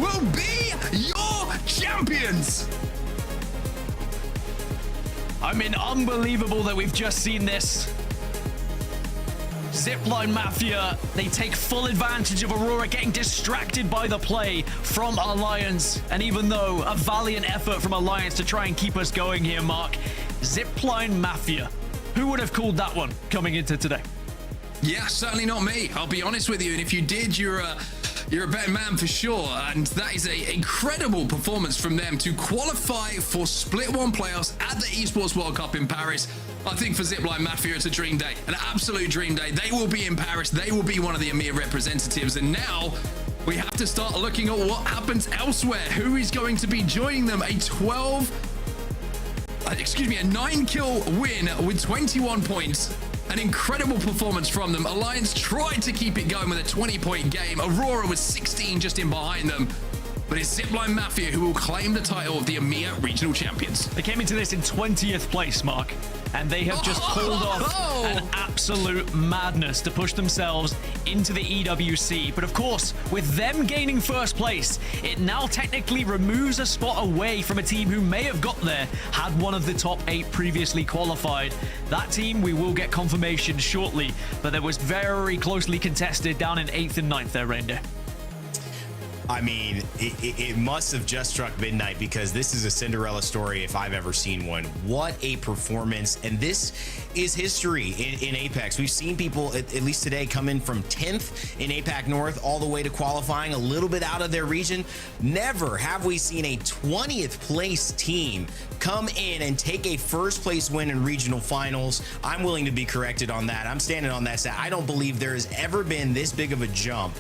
will be your champions. I mean, unbelievable that we've just seen this. Zipline Mafia, they take full advantage of Aurora getting distracted by the play from Alliance. And even though a valiant effort from Alliance to try and keep us going here, Mark, Zipline Mafia. Who would have called that one coming into today? Yeah, certainly not me. I'll be honest with you. And if you did, you're a better man for sure. And that is an incredible performance from them to qualify for Split 1 playoffs at the Esports World Cup in Paris. I think for Zipline Mafia, it's a dream day, an absolute dream day. They will be in Paris. They will be one of the EMEA representatives. And now we have to start looking at what happens elsewhere. Who is going to be joining them? A 9-kill win with 21 points. An incredible performance from them. Alliance tried to keep it going with a 20-point game. Aurora was 16 just in behind them. But it's Zipline Mafia who will claim the title of the EMEA regional champions. They came into this in 20th place, Mark, and they have just pulled off an absolute madness to push themselves into the EWC. But of course, with them gaining first place, it now technically removes a spot away from a team who may have got there had one of the top 8 previously qualified. That team, we will get confirmation shortly, but it was very closely contested down in 8th and 9th there, Reindeer. I mean, it must have just struck midnight because this is a Cinderella story if I've ever seen one. What a performance. And this is history in Apex. We've seen people, at least today, come in from 10th in APAC North all the way to qualifying a little bit out of their region. Never have we seen a 20th place team come in and take a first place win in regional finals. I'm willing to be corrected on that. I'm standing on that side. I don't believe there has ever been this big of a jump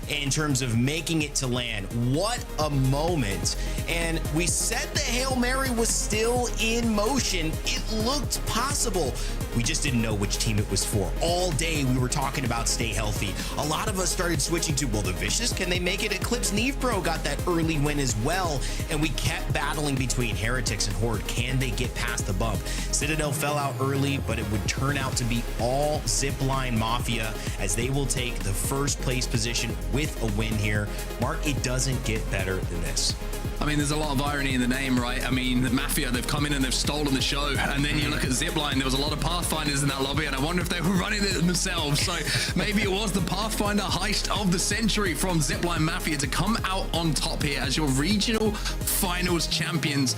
in terms of making it to land. What a moment. And we said the Hail Mary was still in motion. It looked possible. We just didn't know which team it was for. All day we were talking about stay healthy. A lot of us started switching to, well, the Vicious, can they make it? Eclipse Neevepro got that early win as well. And we kept battling between Heretics and Horde. Can they get past the bump? Citadel fell out early, but it would turn out to be all Zipline Mafia as they will take the first place position with a win here. Mark, it doesn't get better than this. I mean, there's a lot of irony in the name, right? I mean, Mafia, they've come in and they've stolen the show. And then you look at Zipline, there was a lot of Pathfinders in that lobby, and I wonder if they were running it themselves. So maybe it was the Pathfinder heist of the century from Zipline Mafia to come out on top here as your regional finals champions.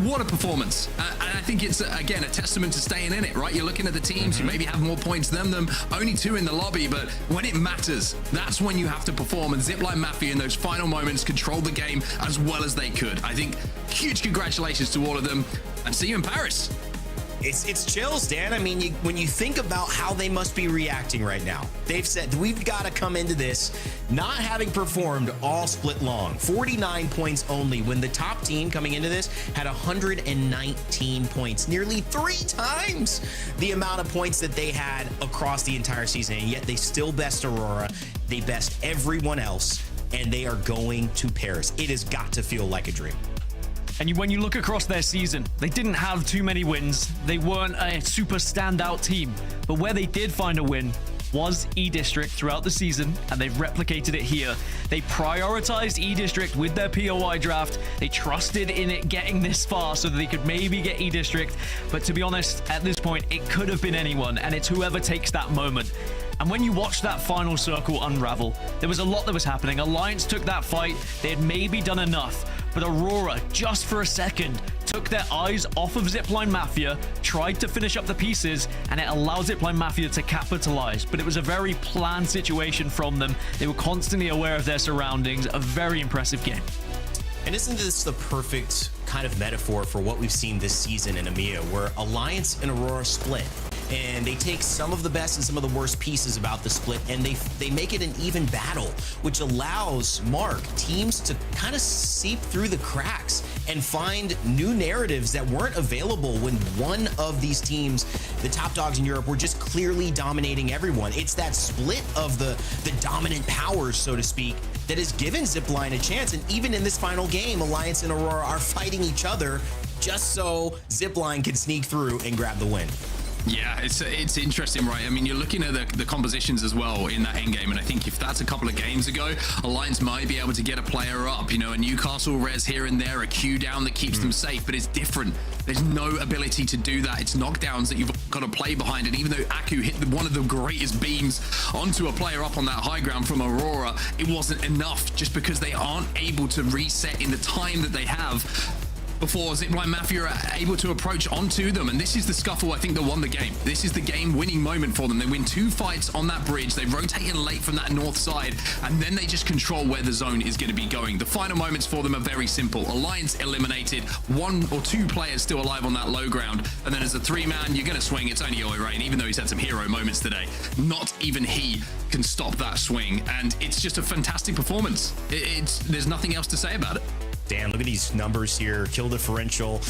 What a performance. And I think it's, again, a testament to staying in it, right? You're looking at the teams who maybe have more points than them, only 2 in the lobby, but when it matters, that's when you have to perform. And Zipline Mafia in those final moments controlled the game as well as they could. I think huge congratulations to all of them, and see you in Paris. It's chills, Dan. I mean, when you think about how they must be reacting right now, they've said, we've got to come into this not having performed all split long. 49 points only, when the top team coming into this had 119 points, nearly 3 times the amount of points that they had across the entire season. And yet they still best AURORA. They best everyone else, and they are going to Paris. It has got to feel like a dream. And when you look across their season, they didn't have too many wins. They weren't a super standout team. But where they did find a win was E-District throughout the season, and they've replicated it here. They prioritized E-District with their POI draft. They trusted in it getting this far so that they could maybe get E-District. But to be honest, at this point, it could have been anyone, and it's whoever takes that moment. And when you watch that final circle unravel, there was a lot that was happening. Alliance took that fight. They had maybe done enough. But AURORA, just for a second, took their eyes off of Zipline Mafia, tried to finish up the pieces, and it allowed Zipline Mafia to capitalize. But it was a very planned situation from them. They were constantly aware of their surroundings. A very impressive game. And isn't this the perfect kind of metaphor for what we've seen this season in EMEA, where Alliance and AURORA split? And they take some of the best and some of the worst pieces about the split, and they make it an even battle, which allows teams to kind of seep through the cracks and find new narratives that weren't available when one of these teams, the top dogs in Europe, were just clearly dominating everyone. It's that split of the dominant powers, so to speak, that has given Zipline a chance. And even in this final game, Alliance and AURORA are fighting each other just so Zipline can sneak through and grab the win. Yeah, it's interesting, right? I mean, you're looking at the compositions as well in that end game, and I think if that's a couple of games ago, Alliance might be able to get a player up, you know, a Newcastle res here and there, a Q down that keeps them safe, but it's different. There's no ability to do that. It's knockdowns that you've got to play behind, and even though Aku hit one of the greatest beams onto a player up on that high ground from AURORA, it wasn't enough just because they aren't able to reset in the time that they have before Zipline Mafia are able to approach onto them. And this is the scuffle, I think, that won the game. This is the game-winning moment for them. They win 2 fights on that bridge. They rotate in late from that north side, and then they just control where the zone is going to be going. The final moments for them are very simple. Alliance eliminated, 1 or 2 players still alive on that low ground, and then as a 3-man, you're going to swing. It's only AURORA, even though he's had some hero moments today. Not even he can stop that swing, and it's just a fantastic performance. There's nothing else to say about it. Dan, look at these numbers here. Kill differential.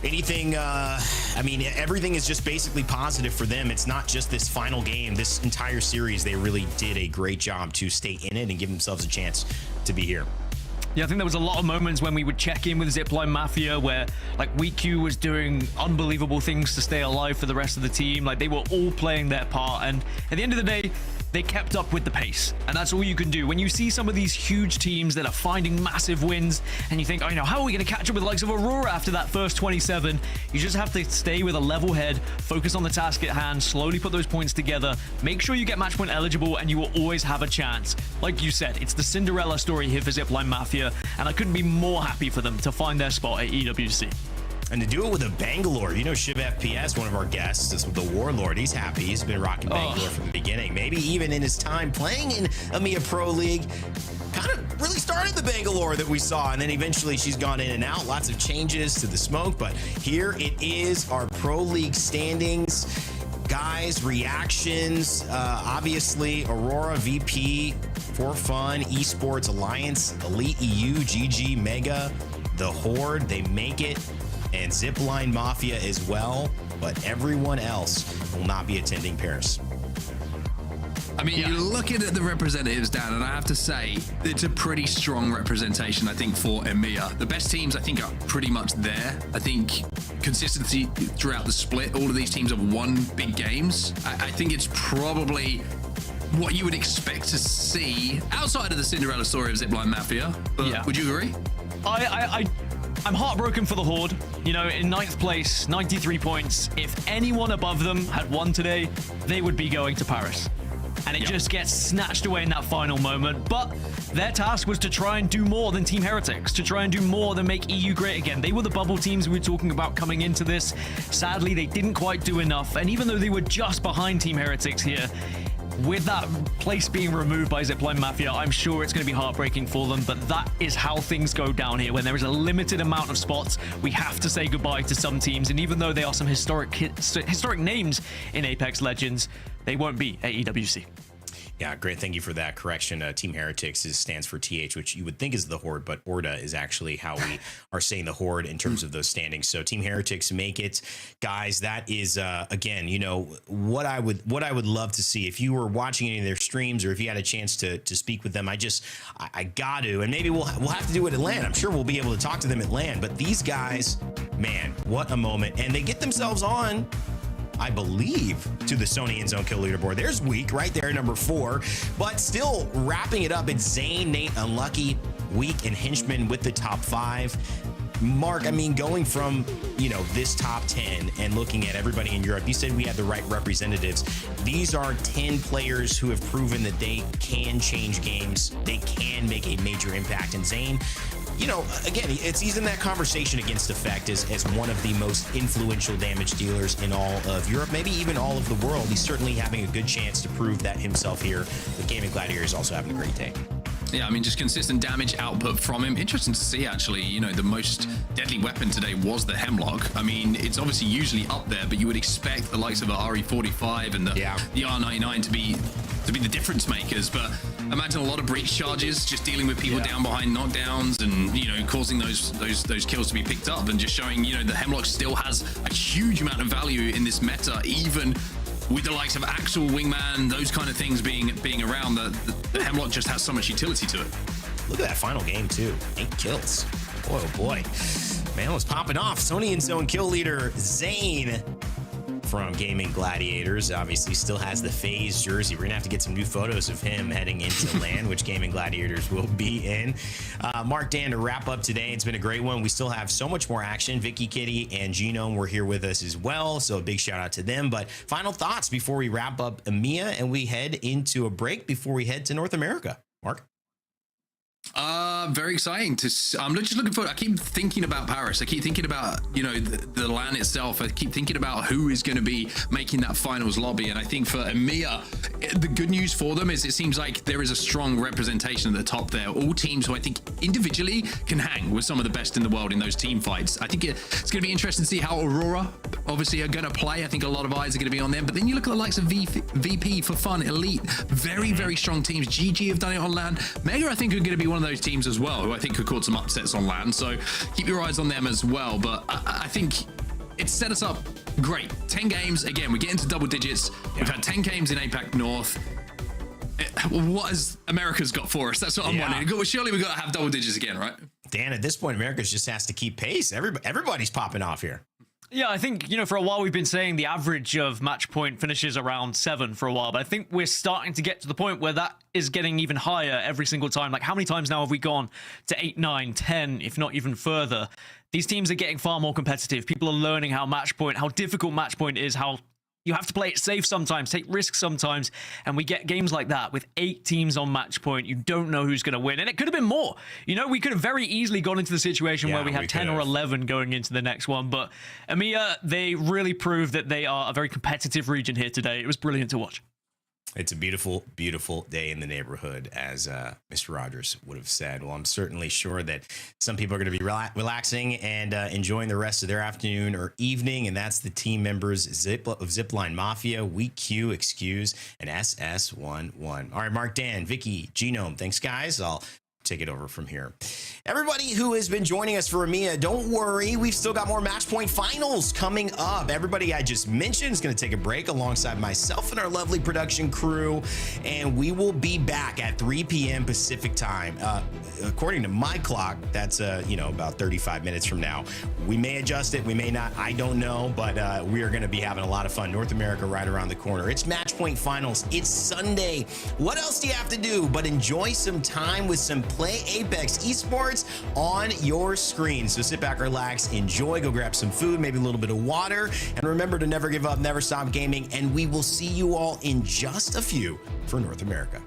Anything, I mean, everything is just basically positive for them. It's not just this final game. This entire series, they really did a great job to stay in it and give themselves a chance to be here. Yeah, I think there was a lot of moments when we would check in with Zipline Mafia where, like, WeQ was doing unbelievable things to stay alive for the rest of the team. Like, they were all playing their part, and at the end of the day, they kept up with the pace, and that's all you can do. When you see some of these huge teams that are finding massive wins, and you think, oh, you know, how are we going to catch up with the likes of AURORA after that first 27? You just have to stay with a level head, focus on the task at hand, slowly put those points together, make sure you get match point eligible, and you will always have a chance. Like you said, it's the Cinderella story here for Zipline Mafia, and I couldn't be more happy for them to find their spot at EWC. And to do it with a Bangalore, you know, Shiv FPS, one of our guests, is the Warlord. He's happy. He's been rocking Bangalore from the beginning. Maybe even in his time playing in EMEA Pro League, kind of really started the Bangalore that we saw. And then eventually she's gone in and out. Lots of changes to the smoke. But here it is, our Pro League standings. Guys, reactions, obviously, AURORA, VP, Forfun, Esports, Alliance, Elite EU, GG, Mega, the Horde, they make it, and Zipline Mafia as well, but everyone else will not be attending Paris. I mean, you're looking at the representatives, Dan, and I have to say, it's a pretty strong representation, I think, for EMEA. The best teams, I think, are pretty much there. I think consistency throughout the split, all of these teams have won big games. I think it's probably what you would expect to see outside of the Cinderella story of Zipline Mafia. But would you agree? I'm heartbroken for the Horde. You know, in 9th place, 93 points. If anyone above them had won today, they would be going to Paris. And it just gets snatched away in that final moment. But their task was to try and do more than Team Heretics, to try and do more than make EU great again. They were the bubble teams we were talking about coming into this. Sadly, they didn't quite do enough. And even though they were just behind Team Heretics here, with that place being removed by Zipline Mafia, I'm sure it's going to be heartbreaking for them, but that is how things go down here. When there is a limited amount of spots, we have to say goodbye to some teams, and even though they are some historic names in Apex Legends, they won't be at EWC. Yeah, great. Thank you for that correction. Team Heretics stands for TH, which you would think is the Horde, but Orda is actually how we are saying the Horde in terms of those standings. So Team Heretics make it, guys. That is again, you know, what I would love to see if you were watching any of their streams or if you had a chance to speak with them. I got to, and maybe we'll have to do it at LAN. I'm sure we'll be able to talk to them at LAN. But these guys, man, what a moment! And they get themselves on, I believe, to the Sony in zone kill leaderboard. There's Weak right there, number 4, but still wrapping it up. It's Zane, Nate, Unlucky, Weak, and Henchman with the top 5. Mark, I mean, going from, you know, this top 10 and looking at everybody in Europe, you said we had the right representatives. These are 10 players who have proven that they can change games. They can make a major impact. And Zane, you know, again, he's in that conversation against Effect as one of the most influential damage dealers in all of Europe, maybe even all of the world. He's certainly having a good chance to prove that himself here with Gaming Gladiators, also having a great day. Yeah, I mean, just consistent damage output from him. Interesting to see, actually. You know, the most deadly weapon today was the Hemlock. I mean, it's obviously usually up there, but you would expect the likes of a RE45 and the R99 to be the difference makers. But imagine a lot of breach charges, just dealing with people down behind knockdowns and, you know, causing those kills to be picked up, and just showing, you know, the Hemlock still has a huge amount of value in this meta, even with the likes of Axel, Wingman, those kind of things being around. The Hemlock just has so much utility to it. Look at that final game too. 8 kills. Boy, oh boy. Man was popping off. Sony in zone kill leader Zane from Gaming Gladiators obviously still has the FaZe jersey. We're gonna have to get some new photos of him heading into LAN, which Gaming Gladiators will be in. Mark, Dan, to wrap up today, it's been a great one. We still have so much more action. Vicky, Kitty, and Genome were here with us as well, so a big shout out to them. But final thoughts before we wrap up EMEA and we head into a break before we head to North America. Mark? Very exciting I'm just looking forward. I keep thinking about Paris. I keep thinking about, you know, the LAN itself. I keep thinking about who is going to be making that finals lobby. And I think for EMEA, the good news for them is it seems like there is a strong representation at the top there. All teams who I think individually can hang with some of the best in the world in those team fights. I think it's going to be interesting to see how AURORA obviously are going to play. I think a lot of eyes are going to be on them. But then you look at the likes of VP, Forfun, Elite, very, very strong teams. GG have done it on LAN. Mega, I think, are going to be one of those teams as well, who I think could cause some upsets on LAN. So keep your eyes on them as well. But I think it's set us up great. 10 games. Again, we get into double digits. We've had 10 games in APAC North. What has America's got for us? That's what I'm wondering. Surely we've got to have double digits again, right? Dan, at this point, America's just has to keep pace. Everybody's popping off here. Yeah, I think, you know, for a while we've been saying the average of match point finishes around 7 for a while, but I think we're starting to get to the point where that is getting even higher every single time. Like, how many times now have we gone to 8, 9, 10, if not even further? These teams are getting far more competitive. People are learning how difficult match point is, how you have to play it safe sometimes, take risks sometimes, and we get games like that with 8 teams on match point. You don't know who's going to win, and it could have been more. You know, we could have very easily gone into the situation where we had 10 or 11 going into the next one, but EMEA, they really proved that they are a very competitive region here today. It was brilliant to watch. It's a beautiful, beautiful day in the neighborhood, as Mr. Rogers would have said. Well, I'm certainly sure that some people are going to be relaxing and enjoying the rest of their afternoon or evening, and that's the team members of Zipline Mafia, Weak Q, Excuse, and SS11. All right, Mark, Dan, Vicky, Genome, thanks, guys. I'll take it over from here. Everybody who has been joining us for EMEA, don't worry, we've still got more Match Point finals coming up. Everybody I just mentioned is going to take a break alongside myself and our lovely production crew, and we will be back at 3 p.m. Pacific time. According to my clock, that's about 35 minutes from now. We may adjust it, we may not, I don't know, but we are going to be having a lot of fun. North America right around the corner. It's Match Point finals. It's Sunday. What else do you have to do but enjoy some time with some Play Apex Esports on your screen? So sit back, relax, enjoy, go grab some food, maybe a little bit of water, and remember to never give up, never stop gaming, and we will see you all in just a few for North America.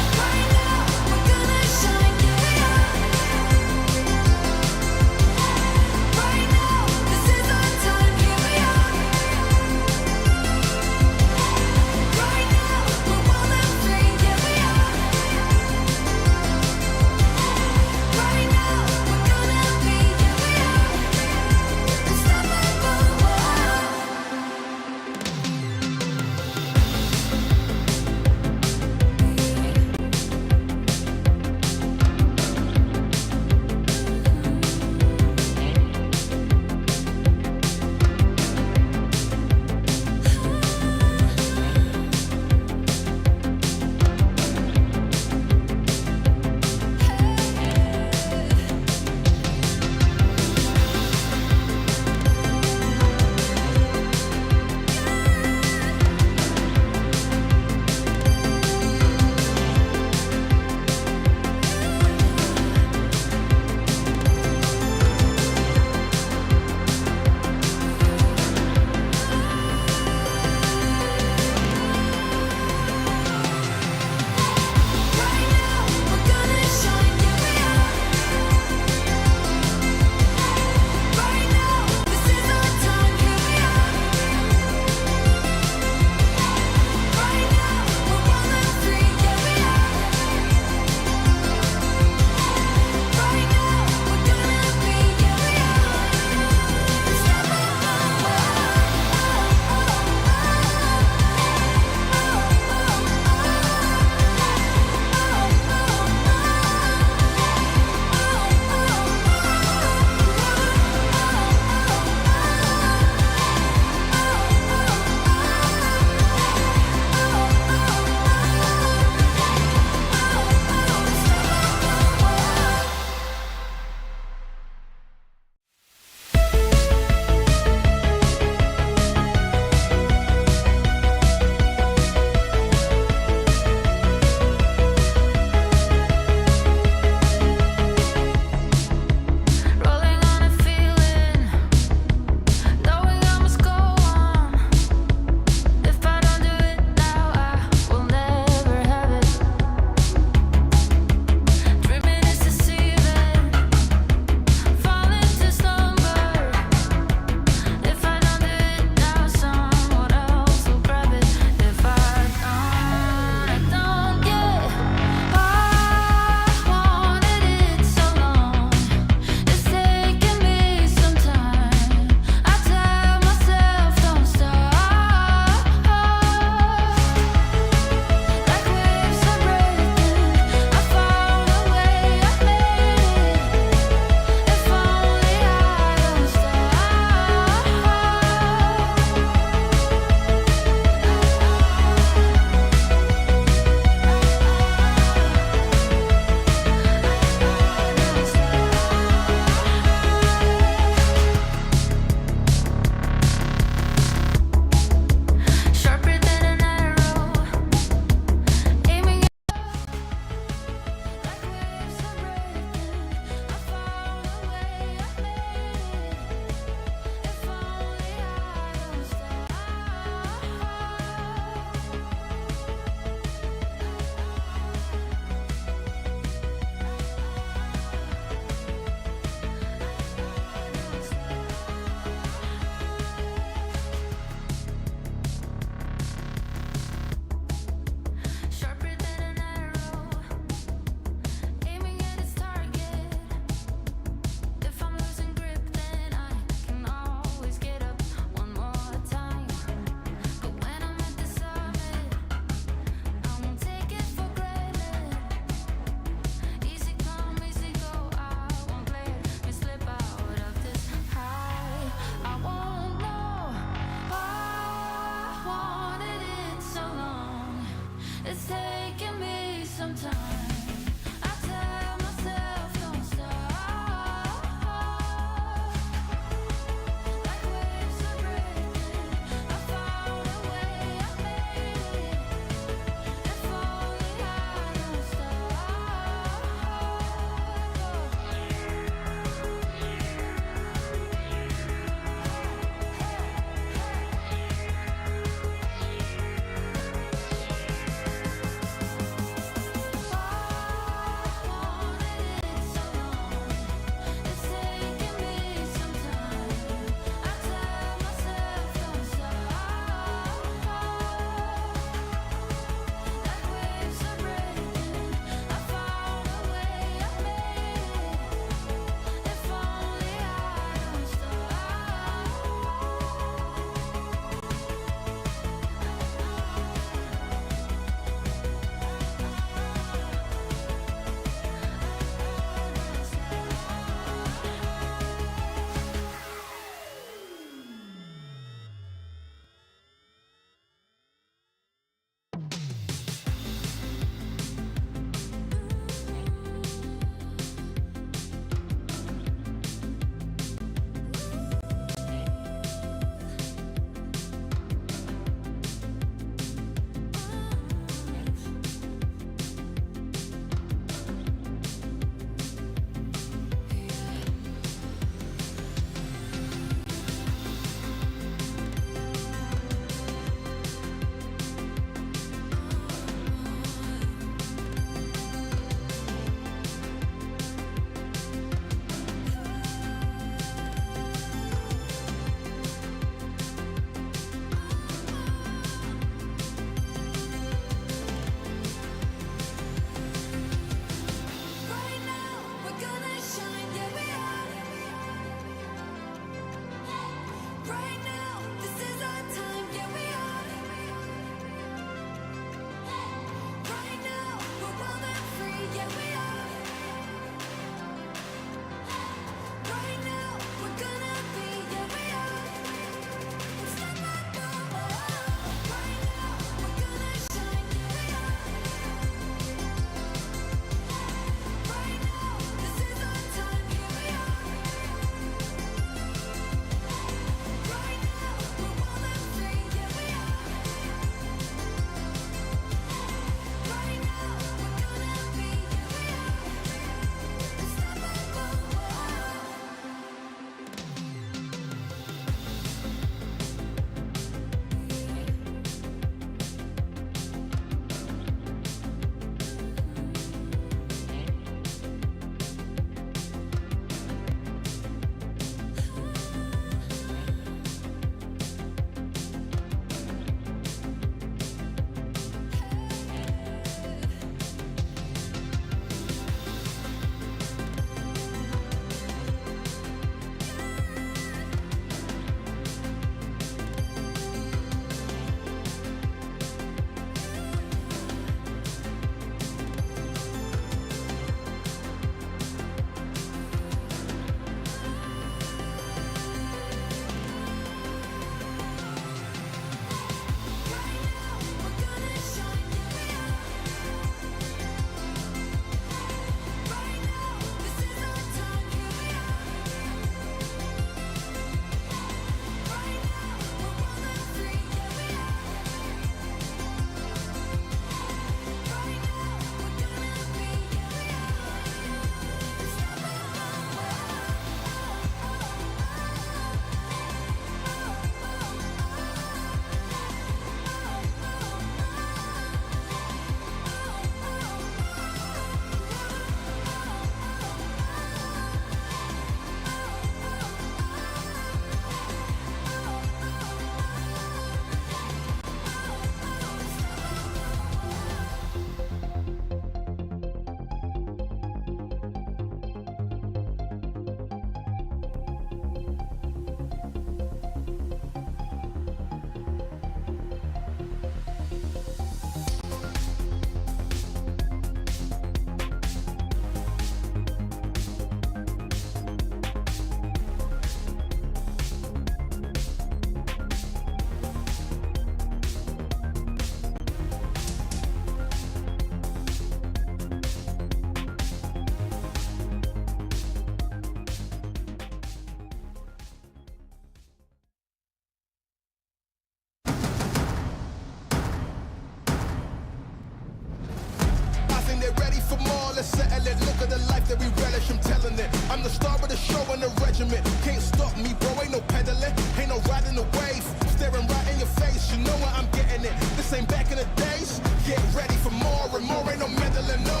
they're ready for more, let's settle it. Look at the life that we relish, I'm telling it. I'm the star of the show and the regiment. Can't stop me, bro, ain't no pedaling, ain't no riding the wave. Staring right in your face, you know where I'm getting it. This ain't back in the days. Get ready for more and more, ain't no meddling, no.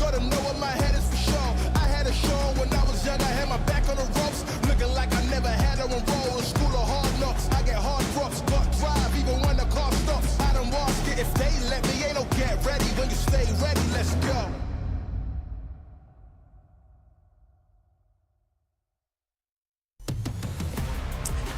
Gotta know what my head is for sure. I had a show when I was young, I had my back on the ropes. Looking like I never had her on roll. In school of hard knocks, I get hard drops. Got drive even when the car stops. I don't ask it if they let me, ain't no get ready. When you stay ready, let's go.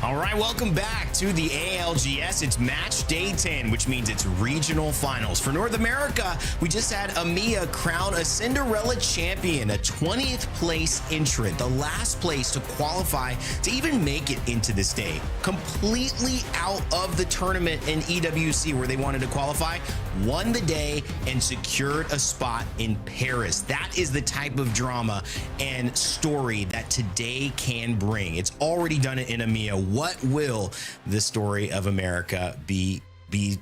All right, welcome back to the ALGS. It's match day 10, which means it's regional finals. For North America, we just had EMEA crown a Cinderella champion, a 20th place entrant, the last place to qualify to even make it into this day. Completely out of the tournament in EWC where they wanted to qualify, won the day and secured a spot in Paris. That is the type of drama and story that today can bring. It's already done it in EMEA. What will the story of America be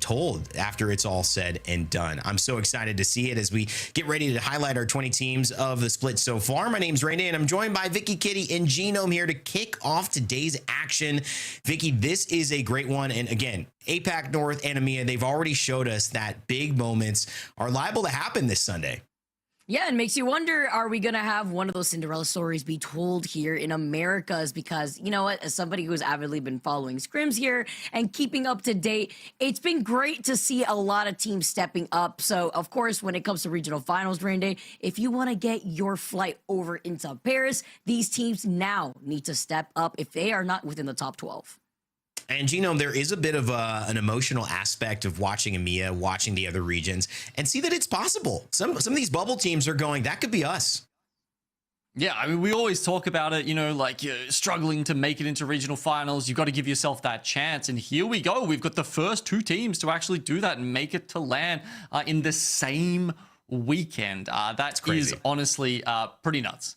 told after it's all said and done? I'm so excited to see it as we get ready to highlight our 20 teams of the split so far. My name's Randy and I'm joined by Vicky, Kitty, and Genome here to kick off today's action. Vicky, this is a great one. And again, APAC North and EMEA, they've already showed us that big moments are liable to happen this Sunday. Yeah, it makes you wonder, are we going to have one of those Cinderella stories be told here in Americas? Because, you know what, as somebody who's avidly been following scrims here and keeping up to date, it's been great to see a lot of teams stepping up. So, of course, when it comes to regional finals, Randy, if you want to get your flight over into Paris, these teams now need to step up if they are not within the top 12. And Genome, there is a bit of an emotional aspect of watching EMEA, watching the other regions, and see that it's possible. Some of these bubble teams are going, that could be us. Yeah, I mean, we always talk about it, you know, like you're struggling to make it into regional finals. You've got to give yourself that chance. And here we go. We've got the first two teams to actually do that and make it to LAN in the same weekend. That is honestly pretty nuts.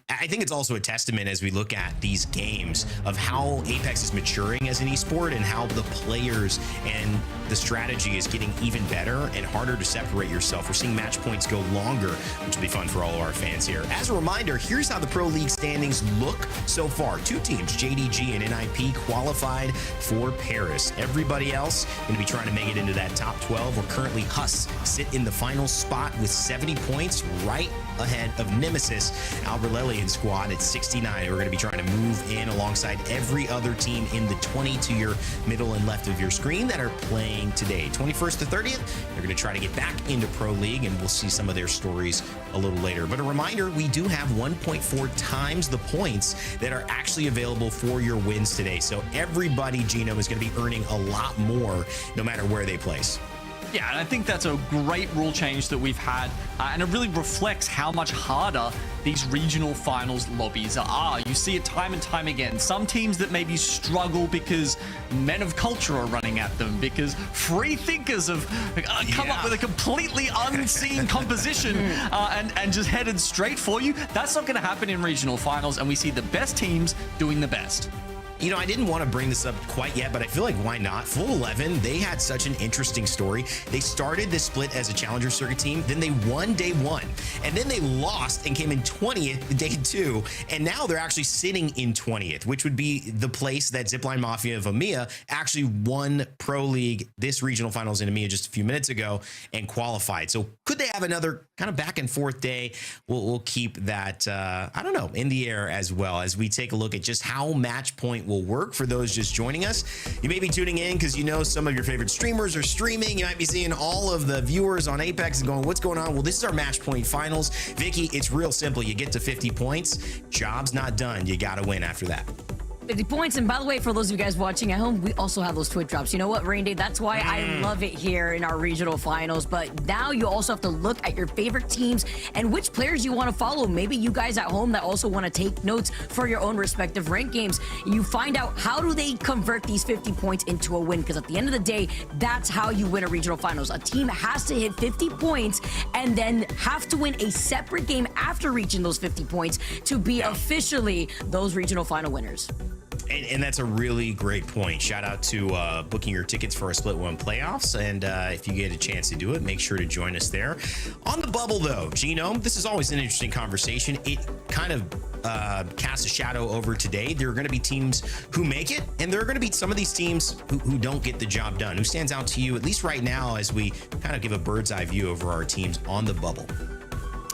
I think it's also a testament as we look at these games of how Apex is maturing as an esport and how the players and the strategy is getting even better and harder to separate yourself. We're seeing match points go longer, which will be fun for all of our fans here. As a reminder, here's how the Pro League standings look so far. Two teams, JDG and NIP, qualified for Paris. Everybody else going to be trying to make it into that top 12. Where currently HUSS sit in the final spot with 70 points, right ahead of Nemesis. Alberlelian squad at 69. We're going to be trying to move in alongside every other team in the 20 to your middle and left of your screen that are playing today. 21st to 30th, they're going to try to get back into Pro League, and we'll see some of their stories a little later. But a reminder, we do have 1.4 times the points that are actually available for your wins today. So everybody, Genome, is going to be earning a lot more no matter where they place. Yeah, and I think that's a great rule change that we've had, and it really reflects how much harder these regional finals lobbies are. You see it time and time again. Some teams that maybe struggle because men of culture are running at them, because free thinkers have come up with a completely unseen composition and just headed straight for you. That's not going to happen in regional finals, and we see the best teams doing the best. You know, I didn't want to bring this up quite yet, but I feel like why not? Full 11, they had such an interesting story. They started this split as a challenger circuit team, then they won day 1, and then they lost and came in 20th day 2, and now they're actually sitting in 20th, which would be the place that Zipline Mafia of EMEA actually won Pro League this regional finals in EMEA just a few minutes ago and qualified. So could they have another kind of back and forth day? We'll keep that, I don't know, in the air as well as we take a look at just how match point will work for those just joining us. You may be tuning in because you know some of your favorite streamers are streaming. You might be seeing all of the viewers on Apex and going, what's going on? Well, this is our match point finals. Vicky, it's real simple. You get to 50 points. Job's not done. You got to win after that. 50 points. And by the way, for those of you guys watching at home, we also have those Twitch drops. You know what, Rain Day? That's why I love it here in our regional finals. But now you also have to look at your favorite teams and which players you want to follow. Maybe you guys at home that also want to take notes for your own respective ranked games. You find out how do they convert these 50 points into a win, because at the end of the day, that's how you win a regional finals. A team has to hit 50 points and then have to win a separate game after reaching those 50 points to be officially those regional final winners. And that's a really great point. Shout out to booking your tickets for our Split 1 playoffs. And if you get a chance to do it, make sure to join us there. On the bubble, though, Genome, this is always an interesting conversation. It kind of casts a shadow over today. There are going to be teams who make it, and there are going to be some of these teams who don't get the job done. Who stands out to you, at least right now, as we kind of give a bird's eye view over our teams on the bubble?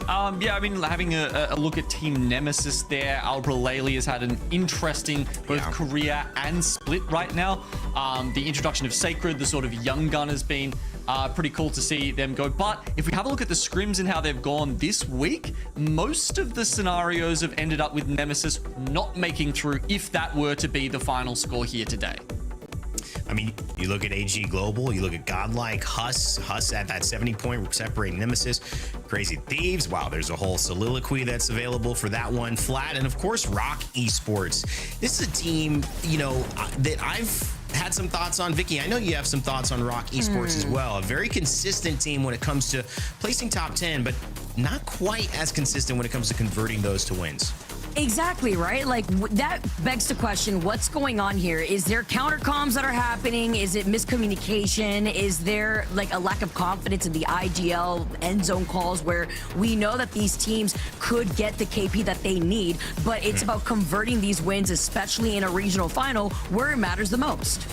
Yeah, I mean, having a look at Team Nemesis there, AURORA has had an interesting both career and split right now. The introduction of Sacred, the sort of young gun, has been pretty cool to see them go. But if we have a look at the scrims and how they've gone this week, most of the scenarios have ended up with Nemesis not making through if that were to be the final score here today. I mean, you look at AG Global, you look at GodLike, HUSS at that 70-point separating Nemesis, Crazy Thieves. Wow, there's a whole soliloquy that's available for that one. Flat, and of course, Rock Esports. This is a team, you know, that I've had some thoughts on. Vicky, I know you have some thoughts on Rock Esports as well. A very consistent team when it comes to placing top 10, but not quite as consistent when it comes to converting those to wins. Exactly, right? Like, that begs the question, what's going on here? Is there counter comms that are happening? Is it miscommunication? Is there, like, a lack of confidence in the IGL end zone calls where we know that these teams could get the KP that they need, but it's about converting these wins, especially in a regional final where it matters the most?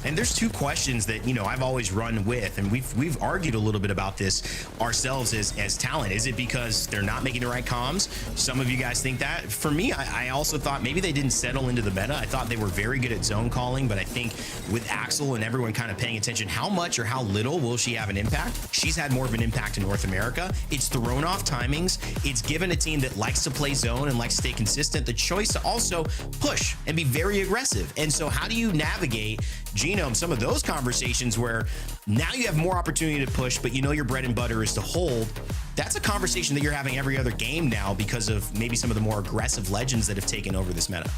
And there's two questions that, you know, I've always run with, and we've argued a little bit about this ourselves as talent. Is it because they're not making the right comms? Some of you guys think that. For me, I also thought maybe they didn't settle into the meta. I thought they were very good at zone calling, but I think with Axel and everyone kind of paying attention, how much or how little will she have an impact? She's had more of an impact in North America. It's thrown off timings. It's given a team that likes to play zone and likes to stay consistent the choice to also push and be very aggressive. And so how do you navigate Genome, some of those conversations where now you have more opportunity to push, but you know your bread and butter is to hold? That's a conversation that you're having every other game now because of maybe some of the more aggressive legends that have taken over this meta.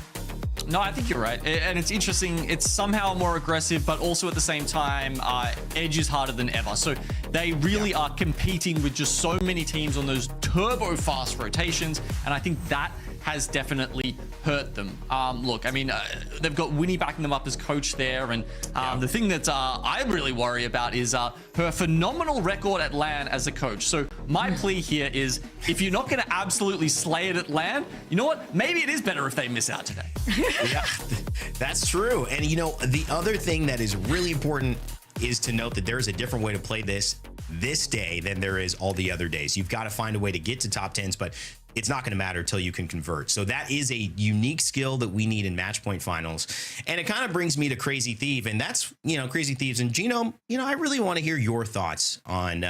No, I think you're right. And it's interesting. It's somehow more aggressive, but also at the same time, Edge is harder than ever. So they really are competing with just so many teams on those turbo fast rotations. And I think that has definitely hurt them. Look, I mean, they've got Winnie backing them up as coach there. And the thing that I really worry about is her phenomenal record at LAN as a coach. So my plea here is, if you're not going to absolutely slay it at LAN, you know what? Maybe it is better if they miss out today. Yeah, that's true. And, you know, the other thing that is really important is to note that there is a different way to play this day than there is all the other days. You've got to find a way to get to top 10s, but it's not going to matter until you can convert. So that is a unique skill that we need in match point finals. And it kind of brings me to Crazy Thief, and that's, you know, Crazy Thieves and Genome. You know, I really want to hear your thoughts on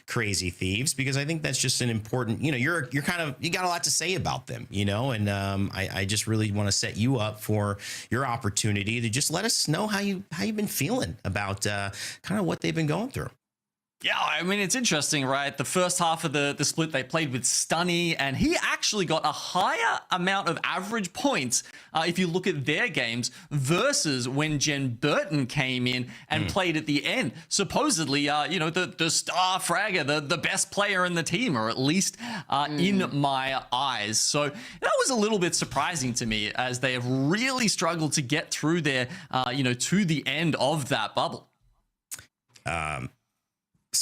Crazy Thieves, because I think that's just an important, you know, you're kind of, you got a lot to say about them, you know, and I just really want to set you up for your opportunity to just let us know how you've been feeling about kind of what they've been going through. Yeah, I mean, it's interesting, right? The first half of the split, they played with Stunny, and he actually got a higher amount of average points if you look at their games versus when Jen Burton came in and played at the end. Supposedly, you know, the star fragger, the best player in the team, or at least in my eyes. So that was a little bit surprising to me, as they have really struggled to get through there, you know, to the end of that bubble.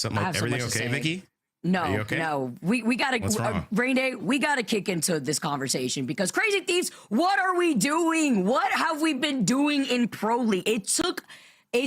Everything okay, Vicky? No, okay? no. We gotta, Rain Day, we gotta kick into this conversation, because Crazy Thieves, what are we doing? What have we been doing in Pro League? It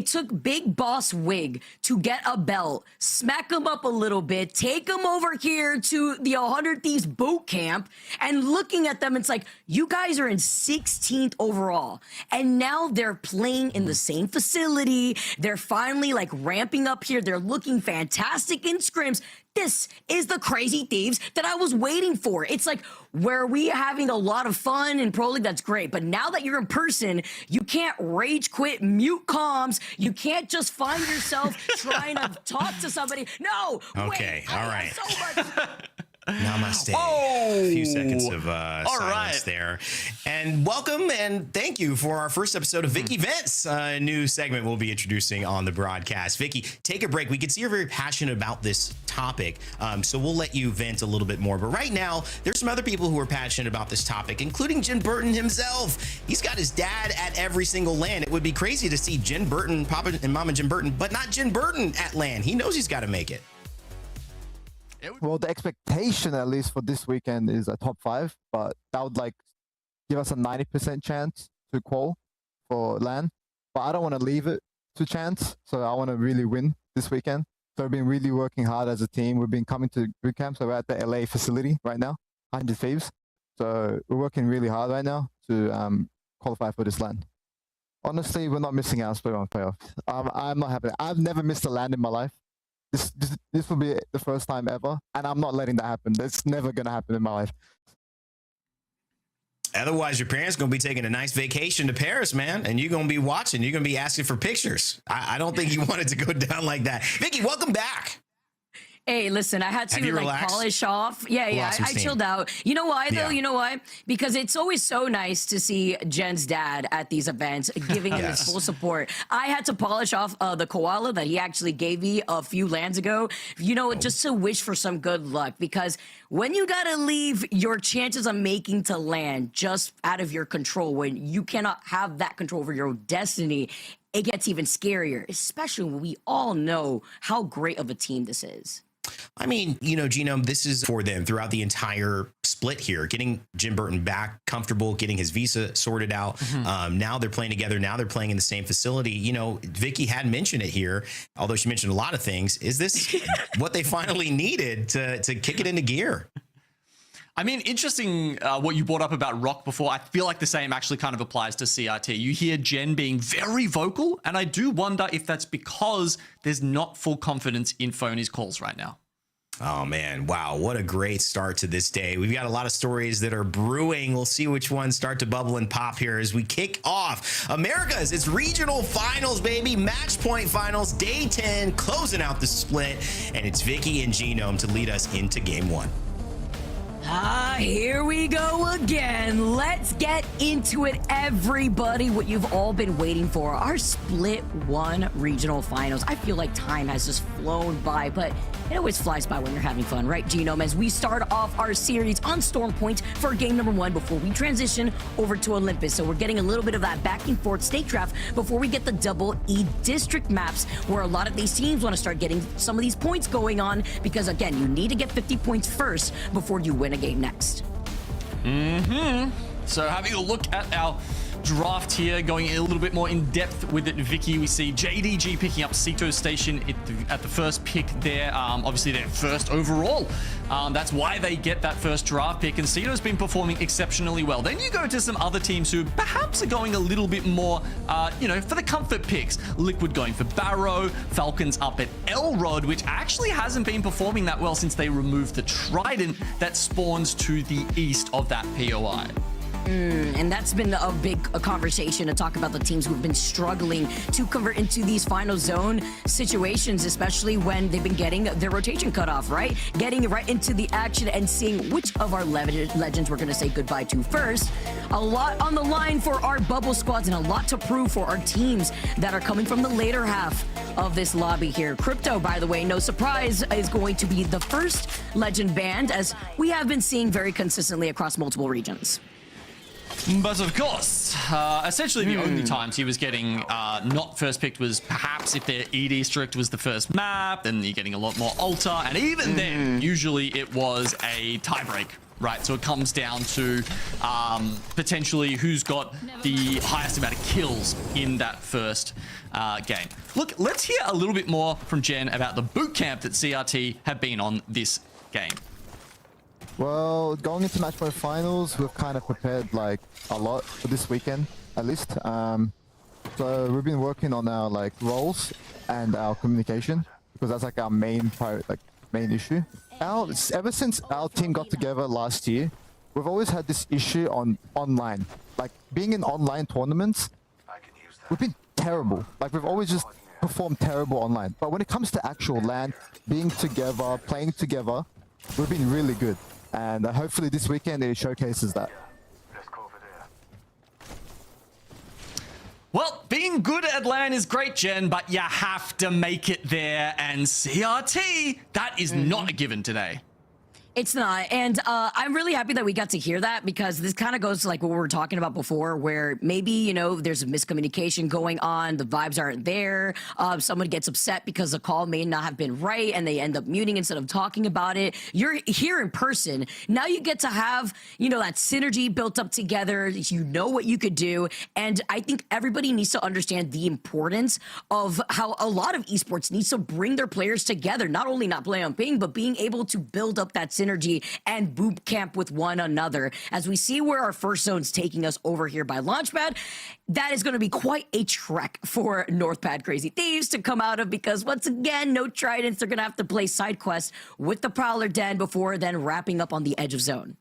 took Big Boss Wig to get a belt, smack him up a little bit, take him over here to the 100 Thieves boot camp, and looking at them, it's like, you guys are in 16th overall. And now they're playing in the same facility. They're finally like ramping up here. They're looking fantastic in scrims. This is the Crazy Thieves that I was waiting for. It's like, where we having a lot of fun in Pro League, that's great. But now that you're in person, you can't rage quit, mute comms. You can't just find yourself trying to talk to somebody. No. Okay. Wait, all right. So much. Namaste. Oh, few seconds of silence there. And welcome and thank you for our first episode of Vicky Vents, a new segment we'll be introducing on the broadcast. Vicky, take a break. We can see you're very passionate about this topic, so we'll let you vent a little bit more. But right now, there's some other people who are passionate about this topic, including Jen Burton himself. He's got his dad at every single LAN. It would be crazy to see Jen Burton, Papa and Mama Jen Burton, but not Jen Burton at LAN. He knows he's got to make it. Well, the expectation, at least for this weekend, is a top 5, but that would like give us a 90% chance to qual for LAN. But I don't want to leave it to chance, so I want to really win this weekend. So we've been really working hard as a team. We've been coming to boot camp, so we're at the LA facility right now, 100 Thieves. So we're working really hard right now to qualify for this LAN. Honestly, we're not missing out on playoffs. I'm not happy. I've never missed a LAN in my life. This will be the first time ever, and I'm not letting that happen. That's never going to happen in my life. Otherwise, your parents going to be taking a nice vacation to Paris, man, and you're going to be watching. You're going to be asking for pictures. I don't think you want it to go down like that. Vicky, welcome back. Hey, listen, I had to like polish off. Yeah, I chilled out. You know why, though? Yeah. You know why? Because it's always so nice to see Jen's dad at these events giving him his full support. I had to polish off the koala that he actually gave me a few LANs ago, you know, just to wish for some good luck. Because when you got to leave your chances of making to LAN just out of your control, when you cannot have that control over your own destiny, it gets even scarier, especially when we all know how great of a team this is. I mean, you know, Genome, this is for them throughout the entire split here, getting Jim Burton back comfortable, getting his visa sorted out. Now they're playing together. Now they're playing in the same facility. You know, Vicky had mentioned it here, although she mentioned a lot of things. Is this what they finally needed to kick it into gear? I mean, interesting what you brought up about Rock before. I feel like the same actually kind of applies to CRT. You hear Jen being very vocal, and I do wonder if that's because there's not full confidence in Phony's calls right now. Oh, man. Wow. What a great start to this day. We've got a lot of stories that are brewing. We'll see which ones start to bubble and pop here as we kick off America's. It's regional finals, baby. Match point finals, day 10, closing out the split. And it's Vicky and Genome to lead us into game 1. Here we go again. Let's get into it, everybody. What you've all been waiting for, our Split 1 regional finals. I feel like time has just flown by, but it always flies by when you're having fun, right, Genome? As we start off our series on Storm Point for game number 1 before we transition over to Olympus. So we're getting a little bit of that back and forth stake draft before we get the double E district maps, where a lot of these teams want to start getting some of these points going on, because again, you need to get 50 points first before you win a game next. So having a look at our draft here, going a little bit more in depth with it, Vicky, we see JDG picking up Sito Station at the first pick there. Obviously their first overall. That's why they get that first draft pick, and Sito's been performing exceptionally well. Then you go to some other teams who perhaps are going a little bit more, you know, for the comfort picks. Liquid going for Barrow, Falcons up at Elrod, which actually hasn't been performing that well since they removed the Trident that spawns to the east of that POI. And that's been a big conversation to talk about the teams who've been struggling to convert into these final zone situations, especially when they've been getting their rotation cut off, right? Getting right into the action and seeing which of our legends we're going to say goodbye to first. A lot on the line for our bubble squads and a lot to prove for our teams that are coming from the later half of this lobby here. Crypto, by the way, no surprise, is going to be the first legend banned, as we have been seeing very consistently across multiple regions. But of course, essentially the only times he was getting not first picked was perhaps if their E district was the first map, then you're getting a lot more altar, and even then, usually it was a tiebreak, right? So it comes down to potentially who's got the highest amount of kills in that first game. Look, let's hear a little bit more from Jen about the boot camp that CRT have been on this game. Well, going into match point finals, we've kind of prepared like a lot for this weekend, at least. So we've been working on our like roles and our communication, because that's like our main issue. Ever since our team got together last year, we've always had this issue on online. Like being in online tournaments, we've been terrible. Like we've always just performed terrible online. But when it comes to actual LAN, being together, playing together, we've been really good. And hopefully this weekend it showcases that. Well, being good at LAN is great, Jen, but you have to make it there. And CRT, that is not a given today. It's not. And I'm really happy that we got to hear that, because this kind of goes to like what we were talking about before, where maybe, you know, there's a miscommunication going on. The vibes aren't there. Someone gets upset because the call may not have been right and they end up muting instead of talking about it. You're here in person. Now you get to have, you know, that synergy built up together. You know what you could do. And I think everybody needs to understand the importance of how a lot of esports needs to bring their players together. Not only not play on ping, but being able to build up that synergy and boot camp with one another. As we see where our first zone's taking us over here by Launchpad, that is going to be quite a trek for Northpad Crazy Thieves to come out of, because once again, no tridents. They're going to have to play side quests with the Prowler Den before then wrapping up on the edge of zone.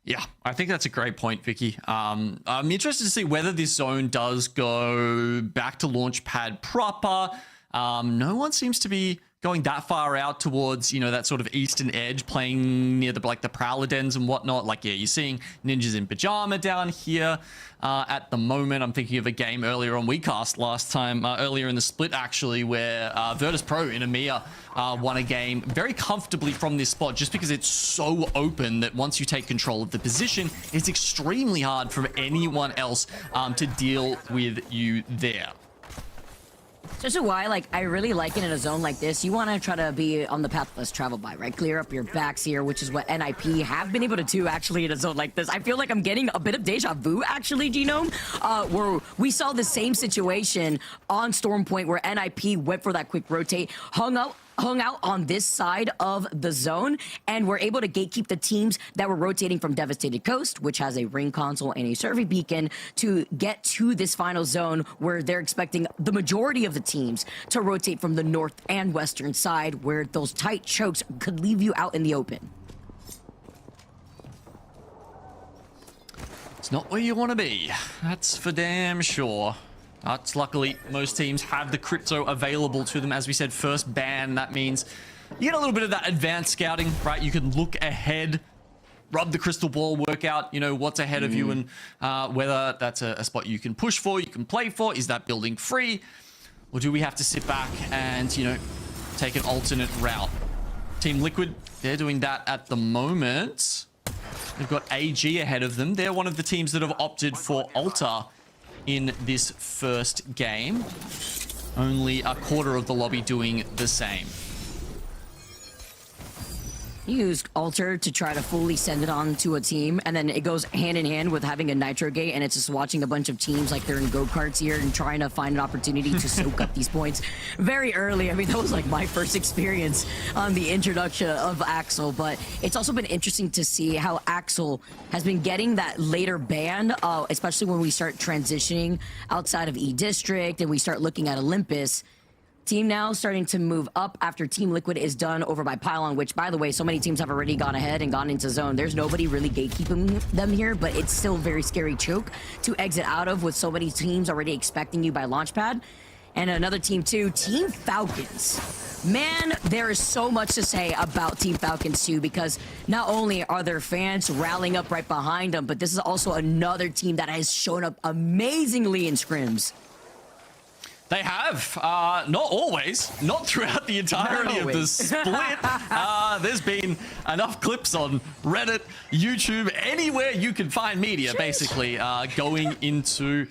Yeah, I think that's a great point, Vicky. I'm interested to see whether this zone does go back to Launchpad proper. No one seems to be going that far out towards, you know, that sort of eastern edge, playing near the the Prowler Dens and whatnot. Like, yeah, you're seeing Ninjas in Pyjama down here at the moment. I'm thinking of a game earlier on WeCast last time, earlier in the split actually, where Virtus.pro in EMEA won a game very comfortably from this spot, just because it's so open that once you take control of the position, it's extremely hard for anyone else to deal with you there. Just why, like, I really like it in a zone like this. You want to try to be on the path less traveled by, right? Clear up your backs here, which is what NIP have been able to do, actually, in a zone like this. I feel like I'm getting a bit of deja vu, actually, Genome, where we saw the same situation on Storm Point, where NIP went for that quick rotate, hung out on this side of the zone, and were able to gatekeep the teams that were rotating from Devastated Coast, which has a ring console and a survey beacon, to get to this final zone where they're expecting the majority of the teams to rotate from the north and western side, where those tight chokes could leave you out in the open. It's not where you want to be, that's for damn sure. Luckily, most teams have the crypto available to them. As we said, first ban, that means you get a little bit of that advanced scouting, right? You can look ahead, rub the crystal ball, work out, you know, what's ahead of you, and whether that's a spot you can push for, you can play for. Is that building free? Or do we have to sit back and, you know, take an alternate route? Team Liquid, they're doing that at the moment. They've got AG ahead of them. They're one of the teams that have opted for Altar in this first game. Only a quarter of the lobby doing the same. You use Alter to try to fully send it on to a team, and then it goes hand in hand with having a Nitro Gate, and it's just watching a bunch of teams like they're in go-karts here and trying to find an opportunity to soak up these points very early. I mean, that was like my first experience on the introduction of Axel, but it's also been interesting to see how Axel has been getting that later ban, especially when we start transitioning outside of E-District and we start looking at Olympus. Team now starting to move up after Team Liquid is done over by Pylon, which, by the way, so many teams have already gone ahead and gone into zone. There's nobody really gatekeeping them here, but it's still a very scary choke to exit out of with so many teams already expecting you by Launchpad. And another team, too, Team Falcons. Man, there is so much to say about Team Falcons, too, because not only are their fans rallying up right behind them, but this is also another team that has shown up amazingly in scrims. They have. Not always. Not throughout the entirety of the split. There's been enough clips on Reddit, YouTube, anywhere you can find media, basically, going into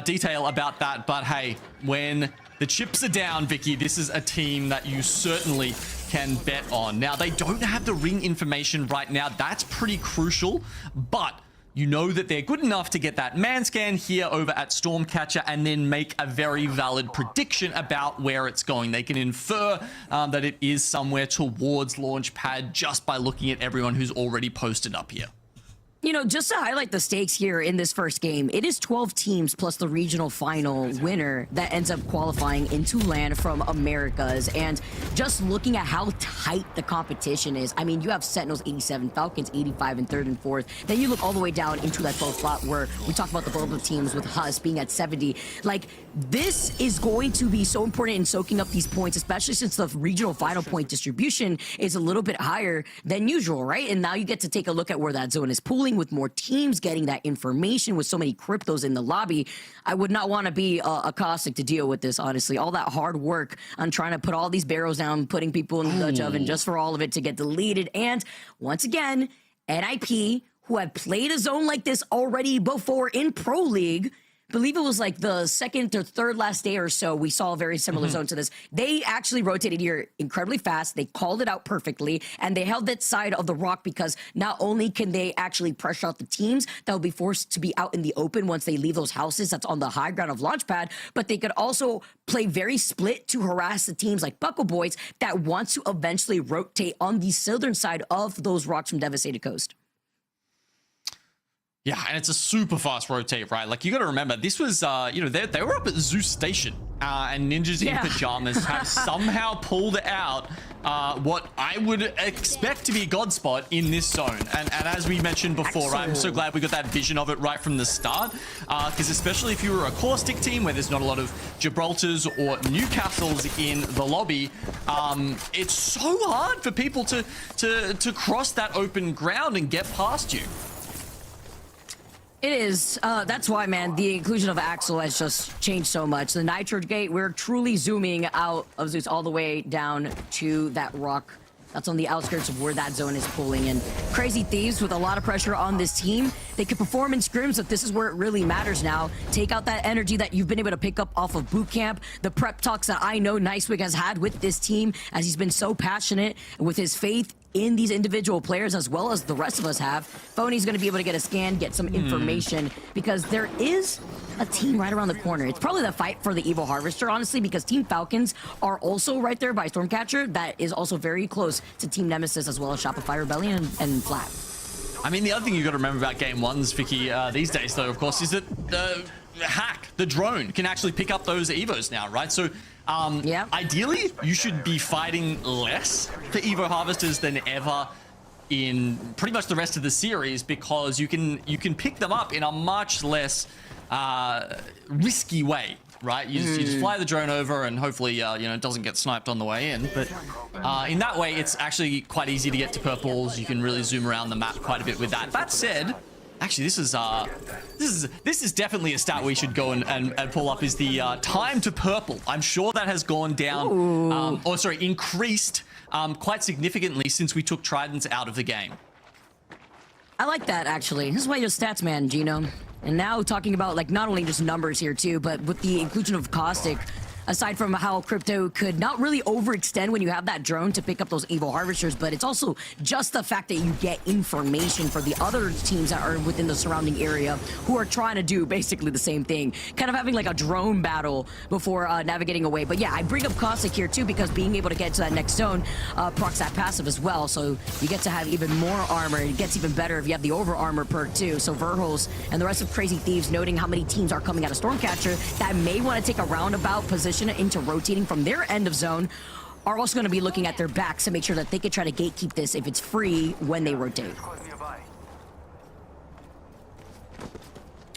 detail about that. But hey, when the chips are down, Vicky, this is a team that you certainly can bet on. Now, they don't have the ring information right now. That's pretty crucial, but you know that they're good enough to get that man scan here over at Stormcatcher and then make a very valid prediction about where it's going. They can infer that it is somewhere towards Launchpad just by looking at everyone who's already posted up here. You know, just to highlight the stakes here in this first game, it is 12 teams plus the regional final winner that ends up qualifying into LAN from Americas. And just looking at how tight the competition is, I mean, you have Sentinels 87, Falcons 85 in 3rd and 4th. Then you look all the way down into that 12th spot where we talk about the global teams with HUSS being at 70. Like, this is going to be so important in soaking up these points, especially since the regional final point distribution is a little bit higher than usual, right? And now you get to take a look at where that zone is pooling with more teams getting that information with so many cryptos in the lobby. I would not want to be a Caustic to deal with this, honestly. All that hard work on trying to put all these barrels down, putting people in the Dutch oven just for all of it to get deleted. And once again, NIP, who have played a zone like this already before in Pro League, believe it was like the second or third last day or so, we saw a very similar zone to this. They actually rotated here incredibly fast. They called it out perfectly, and they held that side of the rock because not only can they actually pressure out the teams that will be forced to be out in the open once they leave those houses that's on the high ground of Launchpad, but they could also play very split to harass the teams like Buckle Boys that want to eventually rotate on the southern side of those rocks from Devastated Coast. Yeah, and it's a super fast rotate, right? Like, you got to remember, this was, you know, they were up at Zeus Station, and Ninjas in Pyjamas have somehow pulled out what I would expect to be a god spot in this zone. And as we mentioned before, right, I'm so glad we got that vision of it right from the start, because especially if you were a Caustic team where there's not a lot of Gibraltars or Newcastles in the lobby, it's so hard for people to cross that open ground and get past you. It is. That's why, man, the inclusion of Axel has just changed so much. The Nitro Gate, we're truly zooming out of Zeus all the way down to that rock that's on the outskirts of where that zone is pulling in. Crazy Thieves with a lot of pressure on this team. They can perform in scrims, but this is where it really matters now. Take out that energy that you've been able to pick up off of boot camp, the prep talks that I know Nicewig has had with this team, as he's been so passionate with his faith in these individual players, as well as the rest of us have. Phony's gonna be able to get a scan, get some information, because there is a team right around the corner. It's probably the fight for the Evil Harvester, honestly, because Team Falcons are also right there by Stormcatcher. That is also very close to Team Nemesis, as well as Shopify Rebellion and Flat. I mean, the other thing you got to remember about Game 1s, Vicky, these days, though, of course, is that the hack, the drone, can actually pick up those Evos now, right? So, ideally, you should be fighting less for Evo Harvesters than ever in pretty much the rest of the series, because you can pick them up in a much less risky way, right? You just fly the drone over and hopefully you know, it doesn't get sniped on the way in. But in that way, it's actually quite easy to get to purples. You can really zoom around the map quite a bit with that. That said, actually, this is definitely a stat we should go and pull up, is the time to purple. I'm sure that has gone down, increased quite significantly since we took Tridents out of the game. I like that, actually. This is why you're a stats man, Gino. And now talking about, like, not only just numbers here too, but with the inclusion of Caustic, aside from how crypto could not really overextend when you have that drone to pick up those evil harvesters, but it's also just the fact that you get information for the other teams that are within the surrounding area who are trying to do basically the same thing, kind of having like a drone battle before navigating away. But yeah, I bring up Caustic here too, because being able to get to that next zone procs that passive as well, so you get to have even more armor. It gets even better if you have the over armor perk too. So Verhos and the rest of Crazy Thieves, noting how many teams are coming out of Stormcatcher that may want to take a roundabout position into rotating from their end of zone, are also going to be looking at their backs to make sure that they can try to gatekeep this if it's free when they rotate.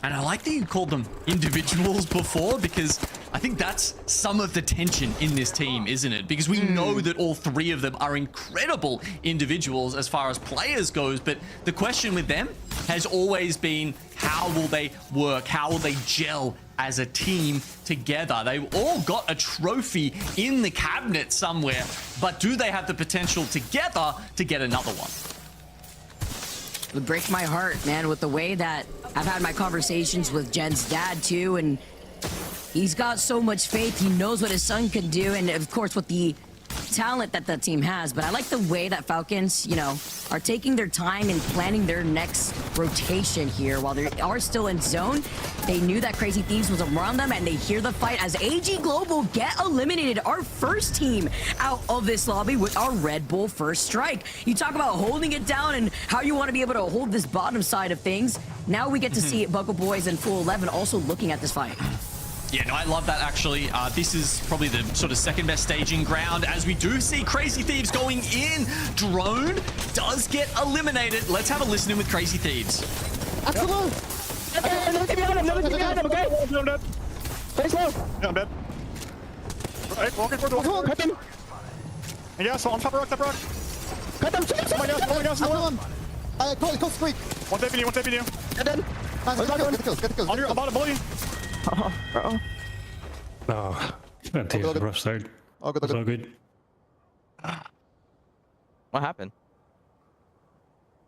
And I like that you called them individuals before, because I think that's some of the tension in this team, isn't it? Because we know that all three of them are incredible individuals as far as players goes, but the question with them has always been, how will they work? How will they gel as a team together? They've all got a trophy in the cabinet somewhere, but do they have the potential together to get another one? It breaks my heart, man, with the way that I've had my conversations with Jen's dad too, and he's got so much faith. He knows what his son can do, and of course with the talent that the team has, but I like the way that Falcons, you know, are taking their time and planning their next rotation here while they are still in zone. They knew that Crazy Thieves was around them, and they hear the fight as AG Global get eliminated. Our first team out of this lobby with our Red Bull first strike. You talk about holding it down and how you want to be able to hold this bottom side of things. Now we get to see Buckle Boys and Full 11 also looking at this fight. Yeah, no, I love that actually. This is probably the sort of second best staging ground as we do see Crazy Thieves going in. Drone does get eliminated. Let's have a listen in with Crazy Thieves. Never keep behind him, okay? I'm dead. Stay slow. Yeah, I'm dead. Right, walking for the wall. Cut him. Yeah, so on top rock. Cut him. Oh my gosh. Go squeak. One tap in you. And then. Get the kills. On your bottom, bully. Oh, that takes a rough start. Oh, good. It's all good. What happened?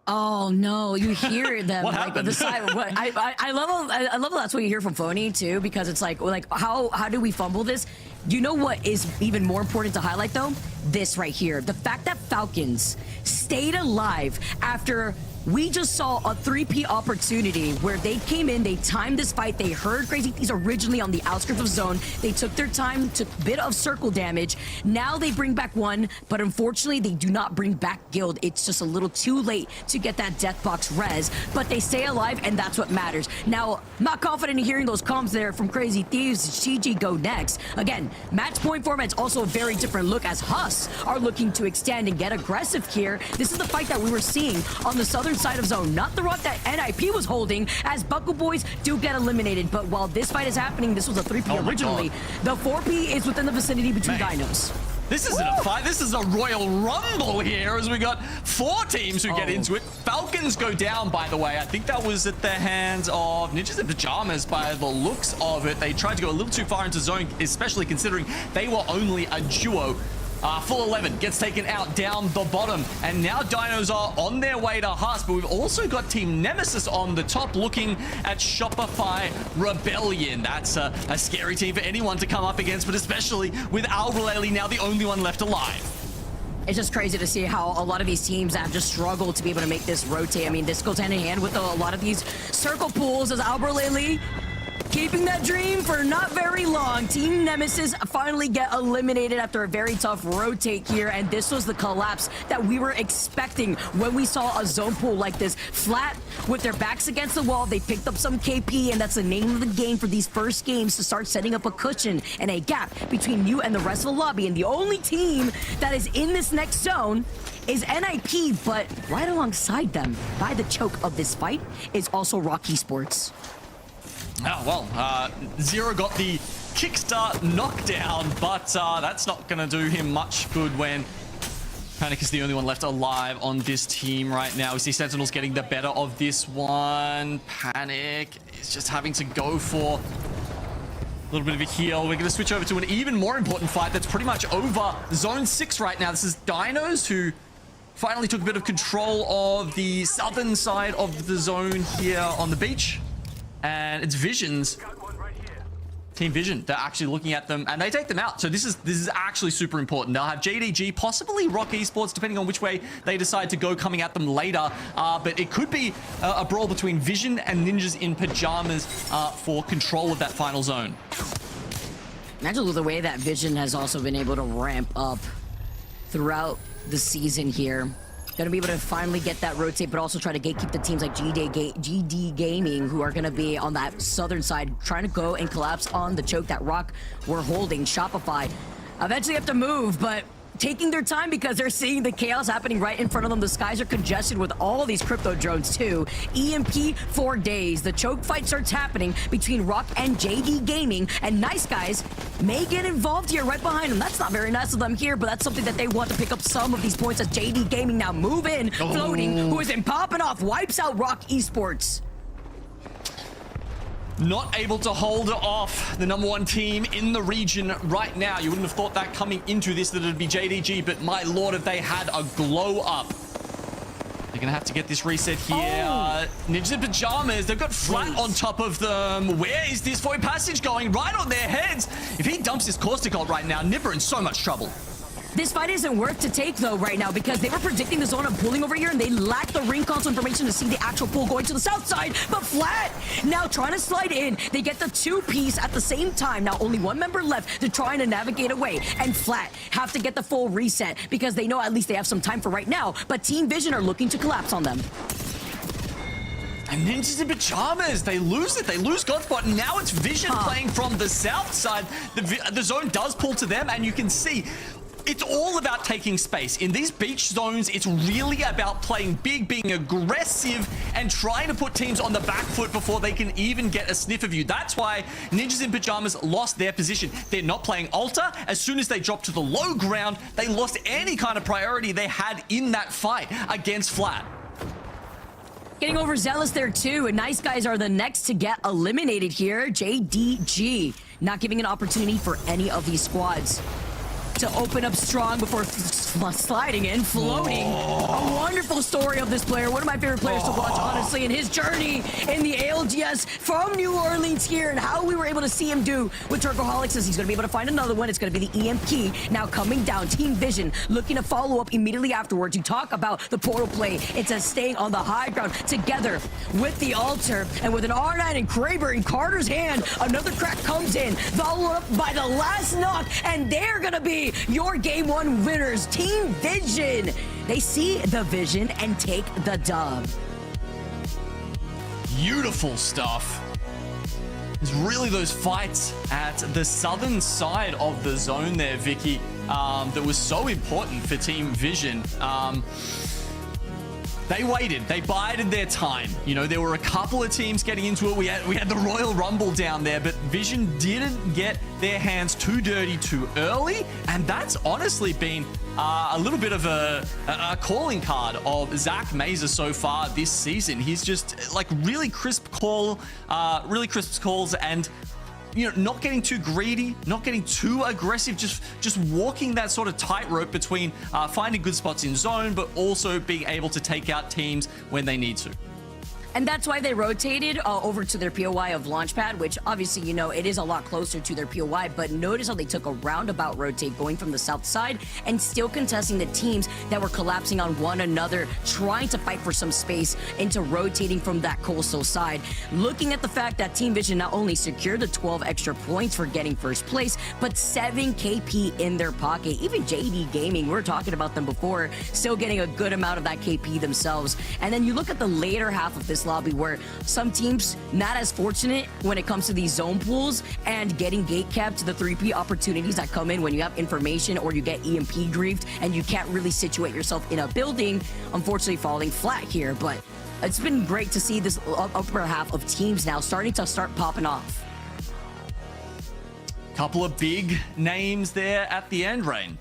Oh no, you hear them What like happened? the side. What I love that's what you hear from Phony too, because it's like how do we fumble this? You know what is even more important to highlight though? This right here, the fact that Falcons stayed alive after we just saw a 3P opportunity where they came in, they timed this fight, they heard Crazy Thieves originally on the outskirts of zone, they took their time, took a bit of circle damage, now they bring back one, but unfortunately they do not bring back Guild. It's just a little too late to get that death box res, but they stay alive and that's what matters. Now, I'm not confident in hearing those comms there from Crazy Thieves. CG go next. Again, match point format's also a very different look as HUSS are looking to extend and get aggressive here. This is the fight that we were seeing on the southern side of zone, not the rock that NIP was holding, as Buckle Boys do get eliminated. But while this fight is happening, this was a 3P originally. The 4P is within the vicinity between Dinos. This isn't a fight, this is a Royal Rumble here as we got 4 teams who get into it. Falcons go down, by the way. I think that was at the hands of Ninjas in Pyjamas by the looks of it. They tried to go a little too far into zone, especially considering they were only a duo. Full 11 gets taken out down the bottom, and now Dinos are on their way to HUSS, but we've also got Team Nemesis on the top looking at Shopify Rebellion. That's a scary team for anyone to come up against, but especially with AURORA now the only one left alive. It's just crazy to see how a lot of these teams have just struggled to be able to make this rotate. I mean, this goes hand in hand with a lot of these circle pools as AURORA keeping that dream for not very long. Team Nemesis finally get eliminated after a very tough rotate here, and this was the collapse that we were expecting when we saw a zone pool like this. Flat, with their backs against the wall, they picked up some KP, and that's the name of the game for these first games, to start setting up a cushion and a gap between you and the rest of the lobby. And the only team that is in this next zone is NIP, but right alongside them, by the choke of this fight, is also Esports. Oh, well, Zero got the kickstart knockdown, but that's not going to do him much good when Panic is the only one left alive on this team right now. We see Sentinels getting the better of this one. Panic is just having to go for a little bit of a heal. We're going to switch over to an even more important fight that's pretty much over Zone 6 right now. This is Dinos, who finally took a bit of control of the southern side of the zone here on the beach. And it's Vision's Team Vision. They're actually looking at them and they take them out. So this is actually super important. They'll have JDG, possibly Rock Esports, depending on which way they decide to go coming at them later. But it could be a brawl between Vision and Ninjas in Pyjamas for control of that final zone. Imagine the way that Vision has also been able to ramp up throughout the season here. Going to be able to finally get that rotate, but also try to gatekeep the teams like GD Gaiming, who are going to be on that southern side, trying to go and collapse on the choke that Rock were holding. Shopify eventually have to move, but taking their time because they're seeing the chaos happening right in front of them. The skies are congested with all these crypto drones too. EMP 4 days. The choke fight starts happening between Rock and JD Gaming, and Nice Guys may get involved here right behind them. That's not very nice of them here, but that's something that they want to pick up some of these points as JD Gaming now move in, floating, who has been popping off, wipes out Rock Esports. Not able to hold off the #1 team in the region right now. You wouldn't have thought that coming into this, that it'd be JDG, but my lord, if they had a glow up. They're gonna have to get this reset here. Ninjas in Pyjamas, they've got Flat on top of them. Where is this void passage going? Right on their heads. If he dumps his caustic ult right now, Nipper in so much trouble. This fight isn't worth to take, though, right now, because they were predicting the zone and pulling over here, and they lack the ring console information to see the actual pull going to the south side. But Flat now trying to slide in. They get the 2-piece at the same time. Now only one member left. They're trying to navigate away. And Flat have to get the full reset because they know at least they have some time for right now. But Team Vision are looking to collapse on them. And Ninjas in Pyjamas, they lose it. They lose Godspot. And now it's Vision playing from the south side. The zone does pull to them, and you can see it's all about taking space. In these beach zones, it's really about playing big, being aggressive, and trying to put teams on the back foot before they can even get a sniff of you. That's why Ninjas in Pyjamas lost their position. They're not playing Altar. As soon as they dropped to the low ground, they lost any kind of priority they had in that fight against Flat. Getting overzealous there too, and Nice Guys are the next to get eliminated here. JDG not giving an opportunity for any of these squads to open up strong before sliding in, floating. A wonderful story of this player. One of my favorite players to watch, honestly, in his journey in the ALGS from New Orleans here, and how we were able to see him do with Turcoholics. As he's going to be able to find another one. It's going to be the EMP now coming down. Team Vision looking to follow up immediately afterwards. You talk about the portal play. It's a staying on the high ground together with the Altar, and with an R9 and Kraber in Carter's hand, another crack comes in, followed up by the last knock, and they're going to be your game one winners. Team Vision, they see the vision and take the dub. Beautiful stuff. It's really those fights at the southern side of the zone there, Vicky, that was so important for Team Vision. They waited. They bided their time. You know, there were a couple of teams getting into it. We had the Royal Rumble down there, but Vision didn't get their hands too dirty too early, and that's honestly been a little bit of a calling card of Zach Mazer so far this season. He's just like really crisp calls, and you know, not getting too greedy, not getting too aggressive, just walking that sort of tightrope between finding good spots in zone, but also being able to take out teams when they need to. And that's why they rotated over to their POI of Launchpad, which obviously, you know, it is a lot closer to their POI, but notice how they took a roundabout rotate going from the south side and still contesting the teams that were collapsing on one another, trying to fight for some space into rotating from that coastal side. Looking at the fact that Team Vision not only secured the 12 extra points for getting first place, but 7 KP in their pocket. Even JD Gaming, we were talking about them before, still getting a good amount of that KP themselves. And then you look at the later half of this lobby, where some teams not as fortunate when it comes to these zone pools and getting gate capped to the 3P opportunities that come in when you have information or you get EMP griefed and you can't really situate yourself in a building, unfortunately falling flat here. But it's been great to see this upper half of teams now starting to popping off. Couple of big names there at the end, Rain.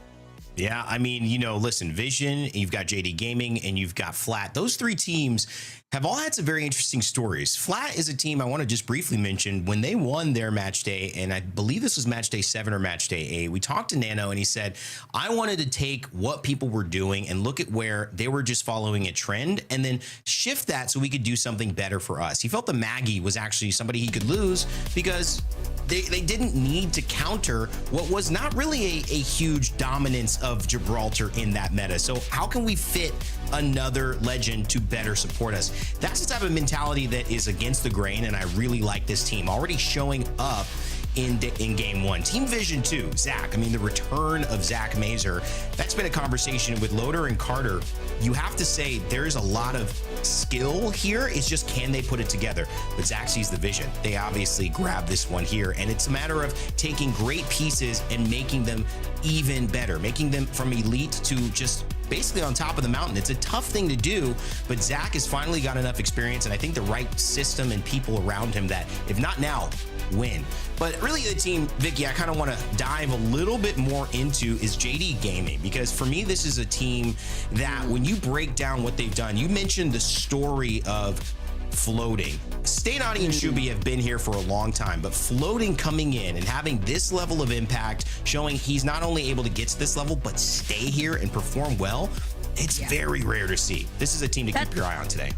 Yeah, I mean, you know, listen, Vision, you've got JD Gaming, and you've got Flat. Those three teams have all had some very interesting stories. Flat is a team I want to just briefly mention. When they won their match day, and I believe this was match day 7 or match day 8, we talked to Nano and he said, I wanted to take what people were doing and look at where they were just following a trend and then shift that so we could do something better for us. He felt the Maggie was actually somebody he could lose because they didn't need to counter what was not really a huge dominance of Gibraltar in that meta. So how can we fit another legend to better support us? That's the type of mentality that is against the grain, and I really like this team already showing up in game one. Team Vision 2, Zach, I mean, the return of Zach Mazer, that's been a conversation with Loader and Carter. You have to say there's a lot of skill here. It's just, can they put it together? But Zach sees the vision. They obviously grab this one here, and it's a matter of taking great pieces and making them even better, making them from elite to just basically on top of the mountain. It's a tough thing to do, but Zach has finally got enough experience, and I think the right system and people around him that, if not now, win. But really the team, Vicky, I kind of want to dive a little bit more into is JD Gaming, because for me, this is a team that when you break down what they've done, you mentioned the story of floating. Staynati and Shubi have been here for a long time, but floating coming in and having this level of impact, showing he's not only able to get to this level, but stay here and perform well, it's very rare to see. This is a team to keep your eye on today.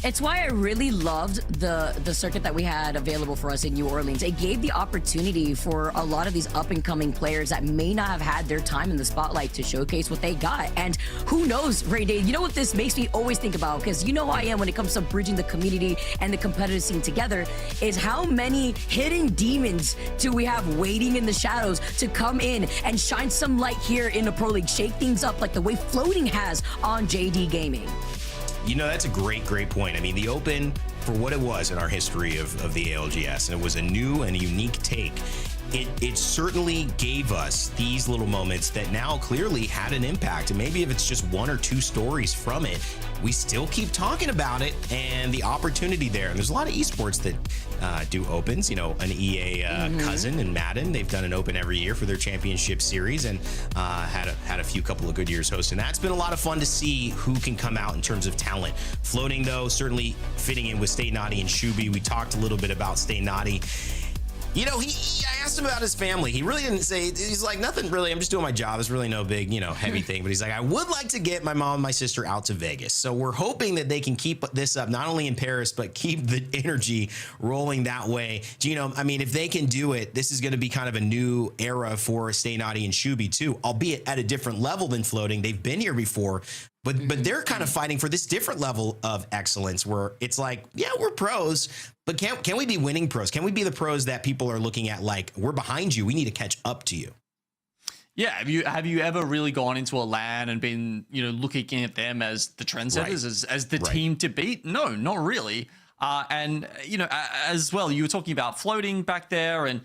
It's why I really loved the circuit that we had available for us in New Orleans. It gave the opportunity for a lot of these up-and-coming players that may not have had their time in the spotlight to showcase what they got. And who knows, Ray Day, you know what this makes me always think about, because you know how I am when it comes to bridging the community and the competitive scene together, is how many hidden demons do we have waiting in the shadows to come in and shine some light here in the Pro League, shake things up like the way Floating has on JD Gaming. You know, that's a great point. I mean, the Open, for what it was in our history of the ALGS, and it was a new and unique take, it certainly gave us these little moments that now clearly had an impact. And maybe if it's just one or two stories from it, we still keep talking about it and the opportunity there. And there's a lot of esports that do opens, you know, an EA cousin in Madden. They've done an open every year for their championship series and had a couple of good years hosting. That's been a lot of fun to see who can come out in terms of talent. Floating, though, certainly fitting in with Stay Naughty and Shuby. We talked a little bit about Stay Naughty. You know, I asked him about his family. He really didn't say, he's like, nothing really, I'm just doing my job. It's really no big, you know, heavy thing. But he's like, I would like to get my mom and my sister out to Vegas. So we're hoping that they can keep this up, not only in Paris, but keep the energy rolling that way. Gino, I mean, if they can do it, this is going to be kind of a new era for Stay Naughty and Shuby too, albeit at a different level than Floating. They've been here before. But they're kind of fighting for this different level of excellence where it's like, yeah, we're pros, but can we be winning pros? Can we be the pros that people are looking at like, we're behind you, we need to catch up to you? Yeah, have you ever really gone into a LAN and been, you know, looking at them as the trendsetters, as the team to beat? No, not really. And, you know, as well, you were talking about Floating back there, and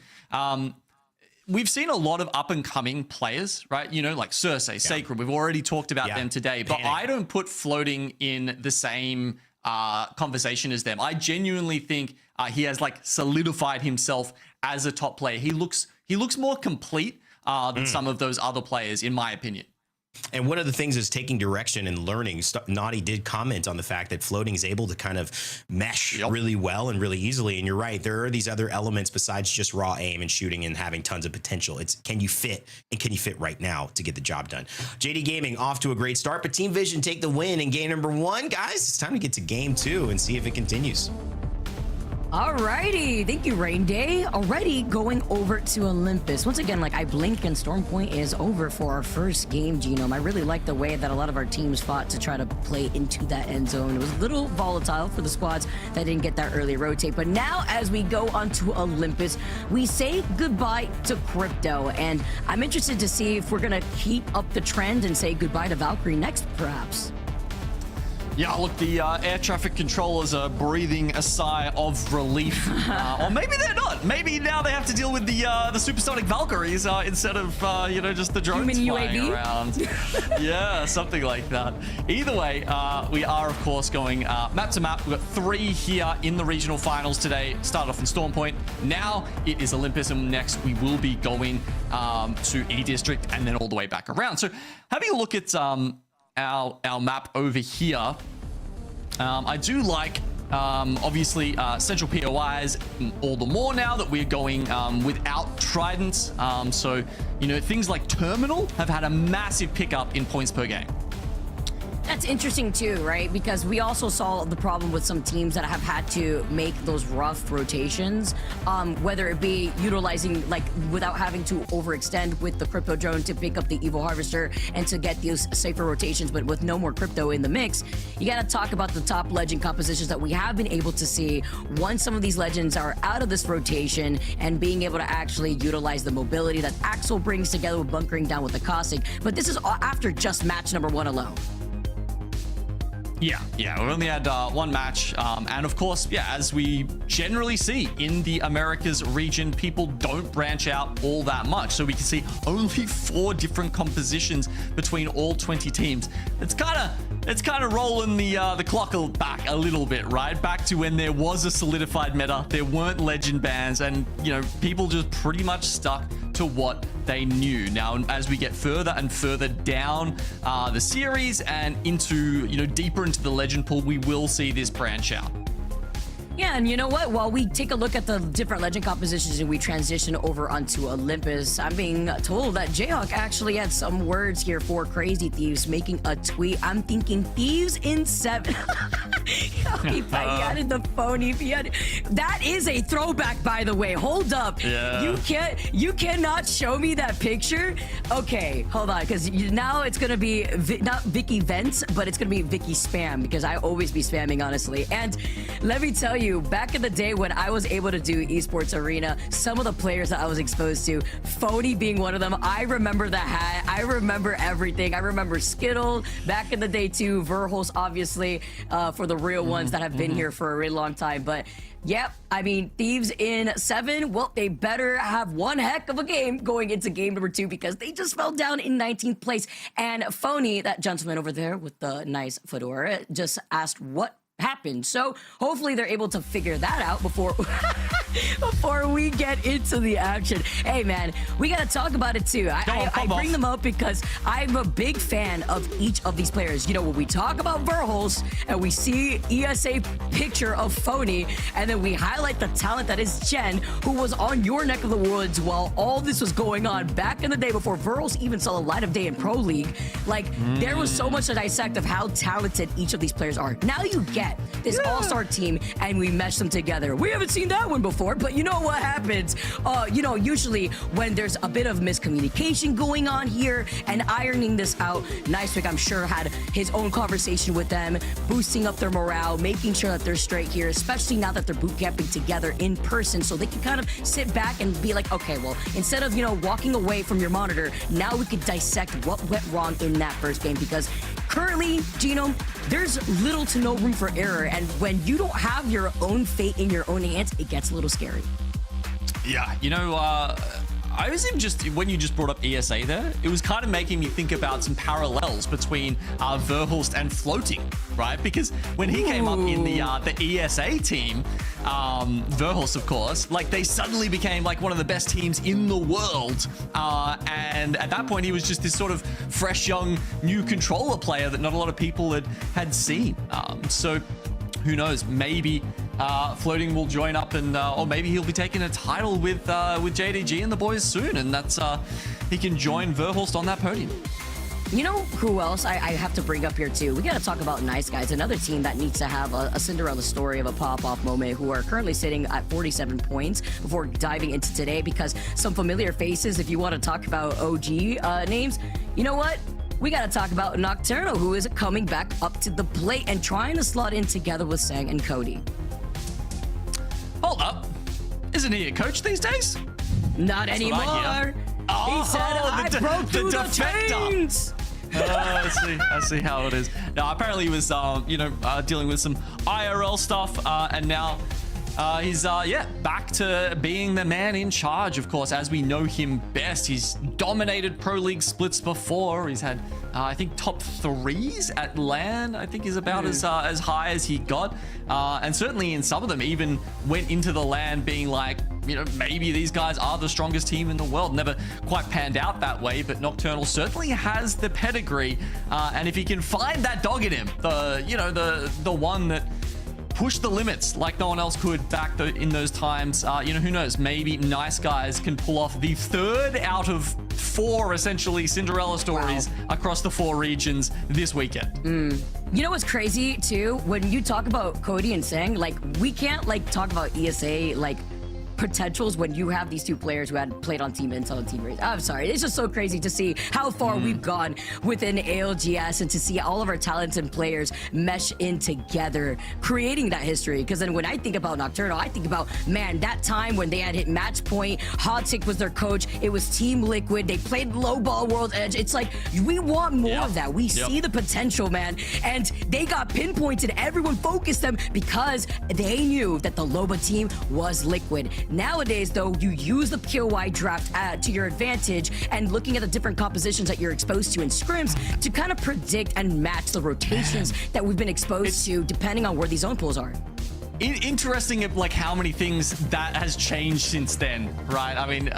we've seen a lot of up-and-coming players, right? You know, like Cersei, Sacred. We've already talked about them today, but I don't put Floating in the same conversation as them. I genuinely think he has like solidified himself as a top player. He looks more complete than some of those other players, in my opinion. And one of the things is taking direction and learning. Naughty did comment on the fact that Floating is able to kind of mesh really well and really easily. And you're right, there are these other elements besides just raw aim and shooting and having tons of potential. It's can you fit, and can you fit right now to get the job done? JD Gaming off to a great start, but Team Vision take the win in game number 1. Guys, it's time to get to game 2 and see if it continues. Alrighty, thank you, Rain Day. Already going over to Olympus. Once again, like I blink and Storm Point is over for our first game, Genome. I really like the way that a lot of our teams fought to try to play into that end zone. It was a little volatile for the squads that didn't get that early rotate. But now as we go onto Olympus, we say goodbye to Crypto. And I'm interested to see if we're going to keep up the trend and say goodbye to Valkyrie next, perhaps. Yeah, look, the air traffic controllers are breathing a sigh of relief. Or maybe they're not. Maybe now they have to deal with the supersonic Valkyries instead of, you know, just the drones flying around. Yeah, something like that. Either way, we are, of course, going map to map. We've got 3 here in the regional finals today. Started off in Storm Point. Now it is Olympus, and next we will be going to E District and then all the way back around. So having a look at our map over here, I do like obviously central POIs all the more now that we're going without tridents. So, you know, things like Terminal have had a massive pickup in points per game. That's interesting too, right? Because we also saw the problem with some teams that have had to make those rough rotations, whether it be utilizing, like, without having to overextend with the crypto drone to pick up the Evo Harvester and to get these safer rotations, but with no more crypto in the mix. You got to talk about the top legend compositions that we have been able to see once some of these legends are out of this rotation and being able to actually utilize the mobility that Axel brings together with bunkering down with the caustic. But this is after just match number 1 alone. Yeah, we've only had 1 match. And of course, yeah, as we generally see in the Americas region, people don't branch out all that much. So we can see only 4 different compositions between all 20 teams. It's kind of rolling the clock back a little bit, right? Back to when there was a solidified meta, there weren't legend bans, and, you know, people just pretty much stuck to what they knew. Now, as we get further and further down the series and into, you know, deeper into the legend pool, we will see this branch out. Yeah, and you know what? While we take a look at the different legend compositions and we transition over onto Olympus, I'm being told that Jayhawk actually had some words here for Crazy Thieves, making a tweet. I'm thinking Thieves in 7. He added the phony. That is a throwback, by the way. Hold up. Yeah. You cannot show me that picture. Okay, hold on, because now it's gonna be not Vicky Vents, but it's gonna be Vicky Spam, because I always be spamming, honestly. And let me tell you, back in the day when I was able to do Esports Arena, some of the players that I was exposed to, Phony being one of them, I remember the hat, I remember everything. I remember Skittle back in the day too, Verhulst, obviously, for the real ones that have been here for a really long time. But yep, I mean, Thieves in 7, well, they better have one heck of a game going into game number 2, because they just fell down in 19th place. And Phony, that gentleman over there with the nice fedora, just asked what happened. So hopefully they're able to figure that out before before we get into the action. Hey man, we gotta talk about it too. I bring them up because I'm a big fan of each of these players. You know, when we talk about Verhulst and we see ESA picture of Phony, and then we highlight the talent that is Jen, who was on your neck of the woods while all this was going on back in the day before Verhulst even saw the light of day in Pro League. Like, there was so much to dissect of how talented each of these players are. Now you get this all-star team and we mesh them together. We haven't seen that one before, but you know what happens? You know, usually when there's a bit of miscommunication going on here and ironing this out, Nicewick, I'm sure, had his own conversation with them, boosting up their morale, making sure that they're straight here, especially now that they're boot camping together in person, so they can kind of sit back and be like, okay, well, instead of, you know, walking away from your monitor, now we could dissect what went wrong in that first game, because currently, Gino, there's little to no room for error, and when you don't have your own fate in your own hands, it gets a little scary. Yeah, you know, I was even just, when you just brought up ESA there, it was kind of making me think about some parallels between Verhulst and Floating, right? Because when he came up in the ESA team, Verhulst, of course, like, they suddenly became like one of the best teams in the world. And at that point, he was just this sort of fresh, young, new controller player that not a lot of people had seen. So who knows? Maybe Floating will join up, and or maybe he'll be taking a title with JDG and the boys soon, and that's he can join Verhulst on that podium. You know who else I have to bring up here too? We got to talk about Nice Guys, another team that needs to have a Cinderella story of a pop-off moment, who are currently sitting at 47 points before diving into today, because some familiar faces, if you want to talk about OG names, you know what? We got to talk about Nocturnal, who is coming back up to the plate and trying to slot in together with Sang and Cody. Hold up. Isn't he a coach these days? Not anymore. He said, I broke through the chains. I see how it is. Now, apparently he was, you know, dealing with some IRL stuff, and now he's, back to being the man in charge, of course, as we know him best. He's dominated Pro League splits before. He's had, I think, top 3s at LAN, I think, is about as high as he got. And certainly in some of them even went into the LAN being like, you know, maybe these guys are the strongest team in the world. Never quite panned out that way, but Nocturnal certainly has the pedigree. And if he can find that dog in him, the one that pushed the limits like no one else could back in those times, you know, who knows? Maybe Nice Guys can pull off the 3rd out of 4 essentially Cinderella stories across the 4 regions this weekend. You know what's crazy too? When you talk about Cody and Sang, like, we can't like talk about ESA like potentials when you have these two players who had played on Team Intel and Team Raze. I'm sorry, it's just so crazy to see how far we've gone within ALGS and to see all of our talents and players mesh in together, creating that history. Because then when I think about Nocturnal, I think about, man, that time when they had hit match point, Hotic was their coach, it was Team Liquid, they played low ball World's Edge. It's like, we want more of that. We see the potential, man. And they got pinpointed, everyone focused them because they knew that the Loba team was Liquid. Nowadays, though, you use the POI draft to your advantage, and looking at the different compositions that you're exposed to in scrims to kind of predict and match the rotations that we've been exposed to, depending on where these zone pools are. Interesting, like, how many things that has changed since then, right? I mean,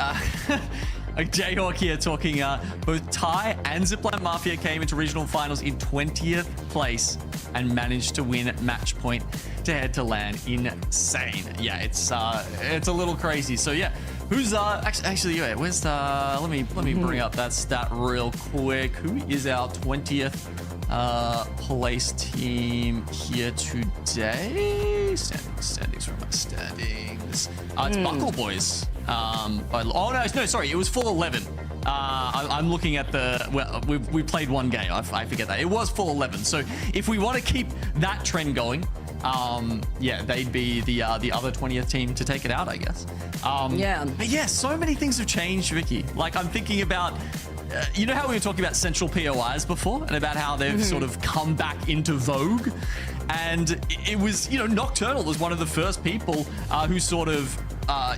Jayhawk here talking, both Thai and Zipline Mafia came into regional finals in 20th place. and managed to win match point to head to LAN. Insane. Yeah, it's a little crazy. So yeah, who's actually wait, where's let me bring up that stat real quick. Who is our 20th place team here today? Standings, where am I standings? It's Buckle Boys. Oh no, sorry, it was full 11. I'm looking at the, well, we played one game. I forget that. It was full 11. So if we want to keep that trend going, yeah, they'd be the other 20th team to take it out, I guess. Yeah. But yeah, so many things have changed, Vicky. Like, I'm thinking about, you know how we were talking about central POIs before and about how they've sort of come back into vogue? And it was, you know, Nocturnal was one of the first people who sort of,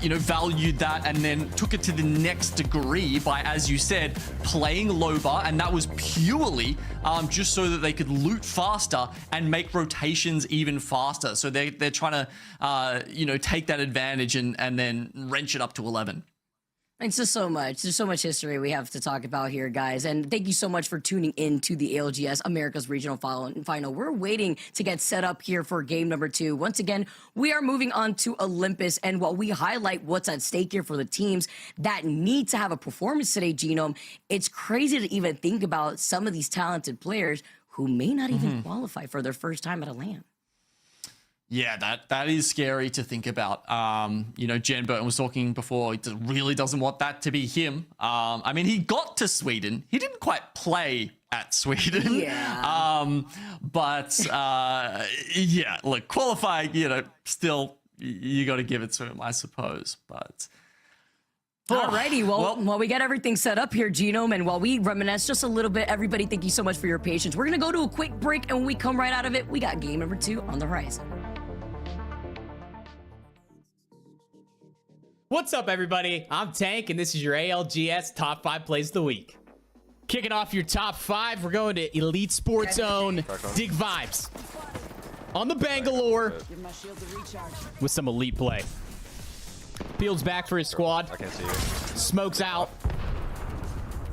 you know, valued that and then took it to the next degree by, as you said, playing low bar. And that was purely just so that they could loot faster and make rotations even faster. So they're trying to, you know, take that advantage and then wrench it up to 11. It's just so much. There's so much history we have to talk about here, guys. And thank you so much for tuning in to the ALGS America's Regional Final. We're waiting to get set up here for game number 2. Once again, we are moving on to Olympus. And while we highlight what's at stake here for the teams that need to have a performance today, Genome, it's crazy to even think about some of these talented players who may not even qualify for their first time at a LAN. Yeah, that is scary to think about. You know, Jen Burton was talking before, he really doesn't want that to be him. I mean, he got to Sweden. He didn't quite play at Sweden. Yeah. But yeah, look, qualifying, you know, still, you got to give it to him, I suppose. But alrighty, well, while we get everything set up here, Genome, and while we reminisce just a little bit, everybody, thank you so much for your patience. We're going to go to a quick break, and when we come right out of it, we got game number 2 on the horizon. What's up, everybody? I'm Tank, and this is your ALGS Top 5 Plays of the Week. Kicking off your top 5, we're going to Elite Sports Zone, Dig Vibes. On the Bangalore, with some elite play. Fields back for his squad. I can't see you. Smokes out.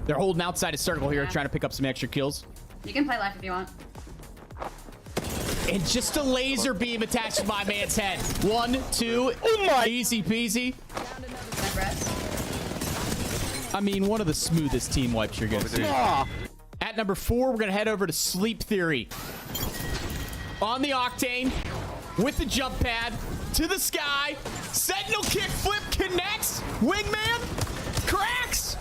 They're holding outside a circle here, trying to pick up some extra kills. You can play life if you want. And just a laser beam attached to my man's head. 1, 2, oh my, easy peasy. I mean, one of the smoothest team wipes you're gonna see. At number 4, we're gonna head over to Sleep Theory. On the Octane, with the jump pad, to the sky. Sentinel kick flip connects. Wingman cracks.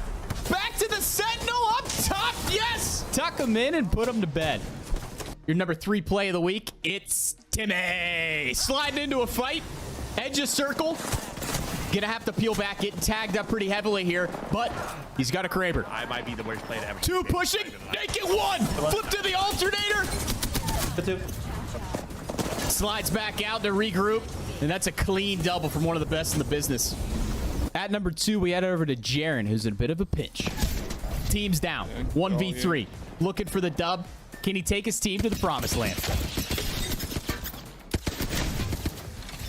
Back to the Sentinel up top. Yes. Tuck him in and put him to bed. Your number 3 play of the week, it's Timmy. Sliding into a fight, edge of circle. Gonna have to peel back, getting tagged up pretty heavily here, but he's got a Kraber. I might be the worst player ever. 2 pushing, naked 1, flip to the alternator. The 2. Slides back out to regroup, and that's a clean double from one of the best in the business. At number 2, we head over to Jaren, who's in a bit of a pinch. Team's down, 1v3, looking for the dub. Can he take his team to the promised land?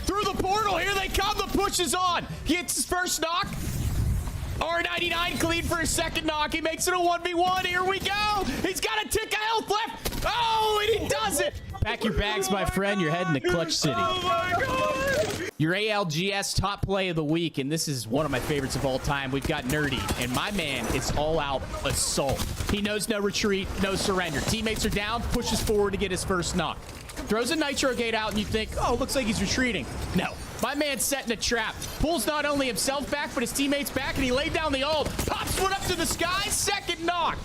Through the portal, here they come, the push is on. He hits his first knock. R99 clean for his second knock. He makes it a 1v1, here we go. He's got a tick of health left. Oh, and he does it. Pack your bags, my friend, you're heading to Clutch City. Oh my God. Your ALGS top play of the week, and this is one of my favorites of all time. We've got Nerdy, and my man is all-out assault. He knows no retreat, no surrender. Teammates are down, pushes forward to get his first knock. Throws a Nitro Gate out, and you think, oh, looks like he's retreating. No, my man's setting a trap. Pulls not only himself back, but his teammates back, and he laid down the ult. Pops one up to the sky, second knock.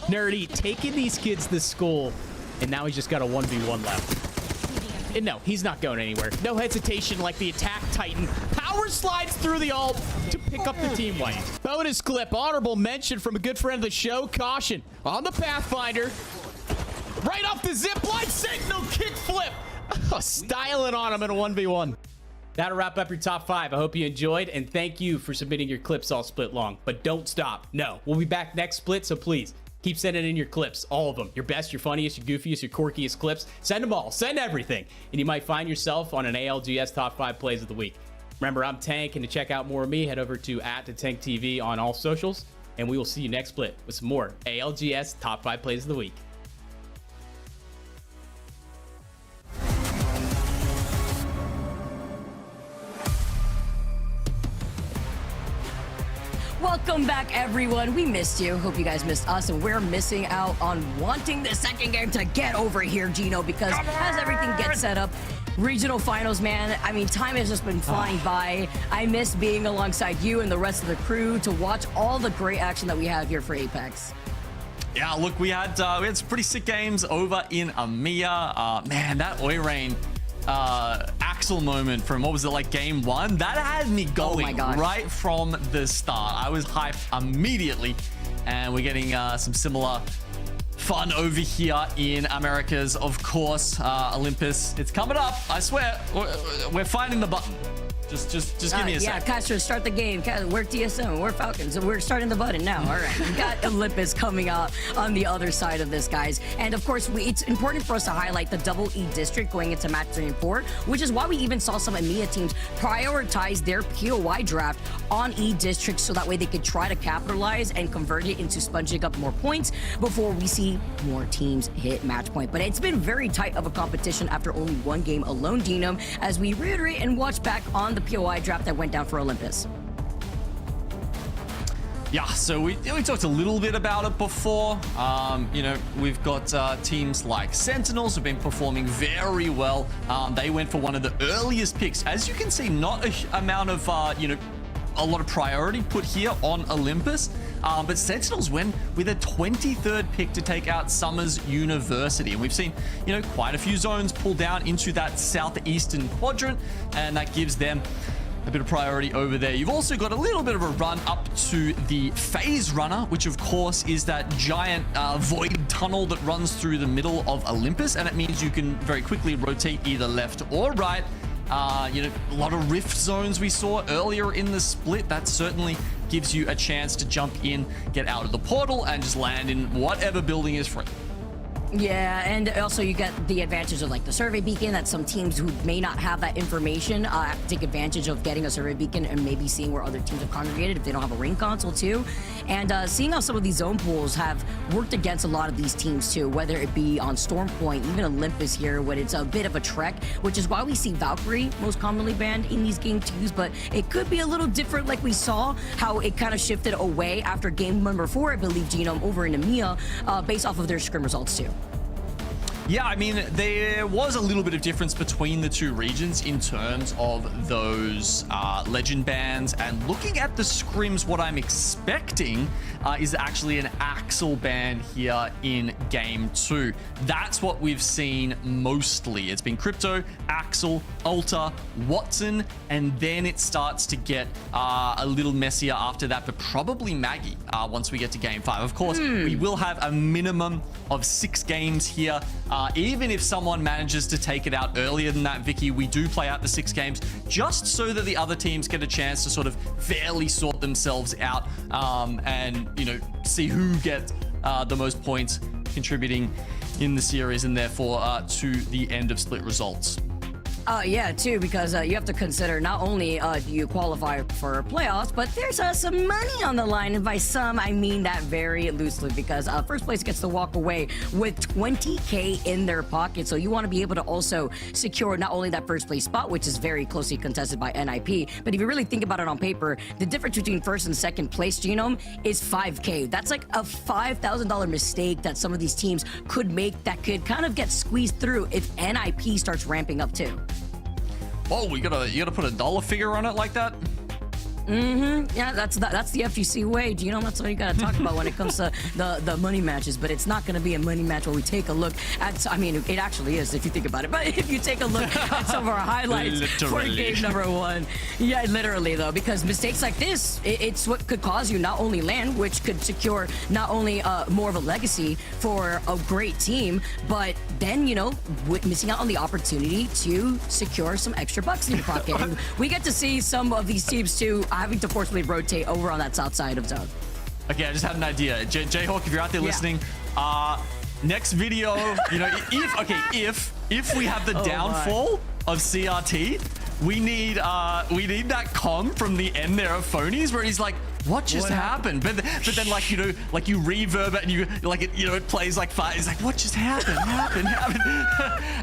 Nerdy taking these kids to school, and now he's just got a 1v1 left. And no, he's not going anywhere. No hesitation like the attack titan. Power slides through the ult to pick up the team wipe. Bonus clip, honorable mention from a good friend of the show, Caution. On the Pathfinder. Right off the zipline, Sentinel kick flip. Styling on him in a 1v1. That'll wrap up your top 5. I hope you enjoyed, and thank you for submitting your clips all split long. But don't stop. No, we'll be back next split, so please keep sending in your clips, all of them. Your best, your funniest, your goofiest, your quirkiest clips. Send them all. Send everything. And you might find yourself on an ALGS Top 5 Plays of the Week. Remember, I'm Tank, and to check out more of me, head over to @TheTankTV on all socials. And we will see you next split with some more ALGS Top 5 Plays of the Week. Welcome back, everyone. We missed you. Hope you guys missed us, and we're missing out on wanting the second game to get over here, Gino, because as everything gets set up, regional finals, man, I mean, time has just been flying by. I miss being alongside you and the rest of the crew to watch all the great action that we have here for Apex. Yeah, look, we had some pretty sick games over in EMEA. Man, that Oirain Axel moment from, what was it, like game 1? That had me going right from the start. I was hyped immediately, and we're getting some similar fun over here in Americas, of course. Olympus, it's coming up. I swear, we're finding the button. Just give me a sec. Yeah, Castro, start the game. We're TSM, we're Falcons, and we're starting the button now. All right, we got Olympus coming up on the other side of this, guys. And of course, it's important for us to highlight the double E district going into match 3 and 4, which is why we even saw some EMEA teams prioritize their POI draft on E district, so that way they could try to capitalize and convert it into sponging up more points before we see more teams hit match point. But it's been very tight of a competition after only one game alone, Dino, as we reiterate and watch back on the POI draft that went down for Olympus. Yeah, so we talked a little bit about it before. You know, we've got teams like Sentinels who've been performing very well. They went for one of the earliest picks. As you can see, not a amount of, you know, a lot of priority put here on Olympus. But Sentinels went with a 23rd pick to take out Summers University. And we've seen, you know, quite a few zones pull down into that southeastern quadrant, and that gives them a bit of priority over there. You've also got a little bit of a run up to the Phase Runner, which of course is that giant void tunnel that runs through the middle of Olympus, and it means you can very quickly rotate either left or right. You know, a lot of rift zones we saw earlier in the split. That certainly gives you a chance to jump in, get out of the portal, and just land in whatever building is free. Yeah, and also you get the advantage of like the survey beacon, that some teams who may not have that information have to take advantage of getting a survey beacon and maybe seeing where other teams have congregated if they don't have a ring console too. And seeing how some of these zone pools have worked against a lot of these teams too, whether it be on Storm Point, even Olympus here, when it's a bit of a trek, which is why we see Valkyrie most commonly banned in these game 2s, but it could be a little different, like we saw how it kind of shifted away after game number 4, I believe, Genome, over in EMEA, based off of their scrim results too. Yeah, I mean, there was a little bit of difference between the two regions in terms of those legend bans, and looking at the scrims, what I'm expecting is actually an Axel ban here in game 2. That's what we've seen mostly. It's been Crypto, Axel, Alta, Watson, and then it starts to get a little messier after that, but probably Maggie once we get to game 5. Of course, we will have a minimum of 6 games here. Even if someone manages to take it out earlier than that, Vicky, we do play out the 6 games just so that the other teams get a chance to sort of fairly sort themselves out, and, you know, see who gets the most points contributing in the series, and therefore to the end of split results. Yeah, too, because you have to consider not only do you qualify for playoffs, but there's some money on the line. And by some, I mean that very loosely, because first place gets to walk away with 20K in their pocket. So you want to be able to also secure not only that first place spot, which is very closely contested by NIP, but if you really think about it on paper, the difference between first and second place, Genome, is 5K. That's like a $5,000 mistake that some of these teams could make that could kind of get squeezed through if NIP starts ramping up too. Oh, you gotta put a dollar figure on it like that? Yeah, that's the FGC way, you know. That's what you gotta talk about when it comes to the money matches. But it's not gonna be a money match where we take a look at. I mean, it actually is if you think about it. But if you take a look at some of our highlights for game number 1, yeah, literally though, because mistakes like this, it's what could cause you not only land, which could secure not only more of a legacy for a great team, but then, you know, missing out on the opportunity to secure some extra bucks in your pocket. And we get to see some of these teams too having to forcibly rotate over on that south side of zone. Okay, I just had an idea. Jayhawk, if you're out there listening, next video, you know, if we have the downfall of CRT, we need that comm from the end there of Phonies where he's like, what just happened? But then, like, you know, like you reverb it and you like it, you know, it plays like fire. It's like, what just happened?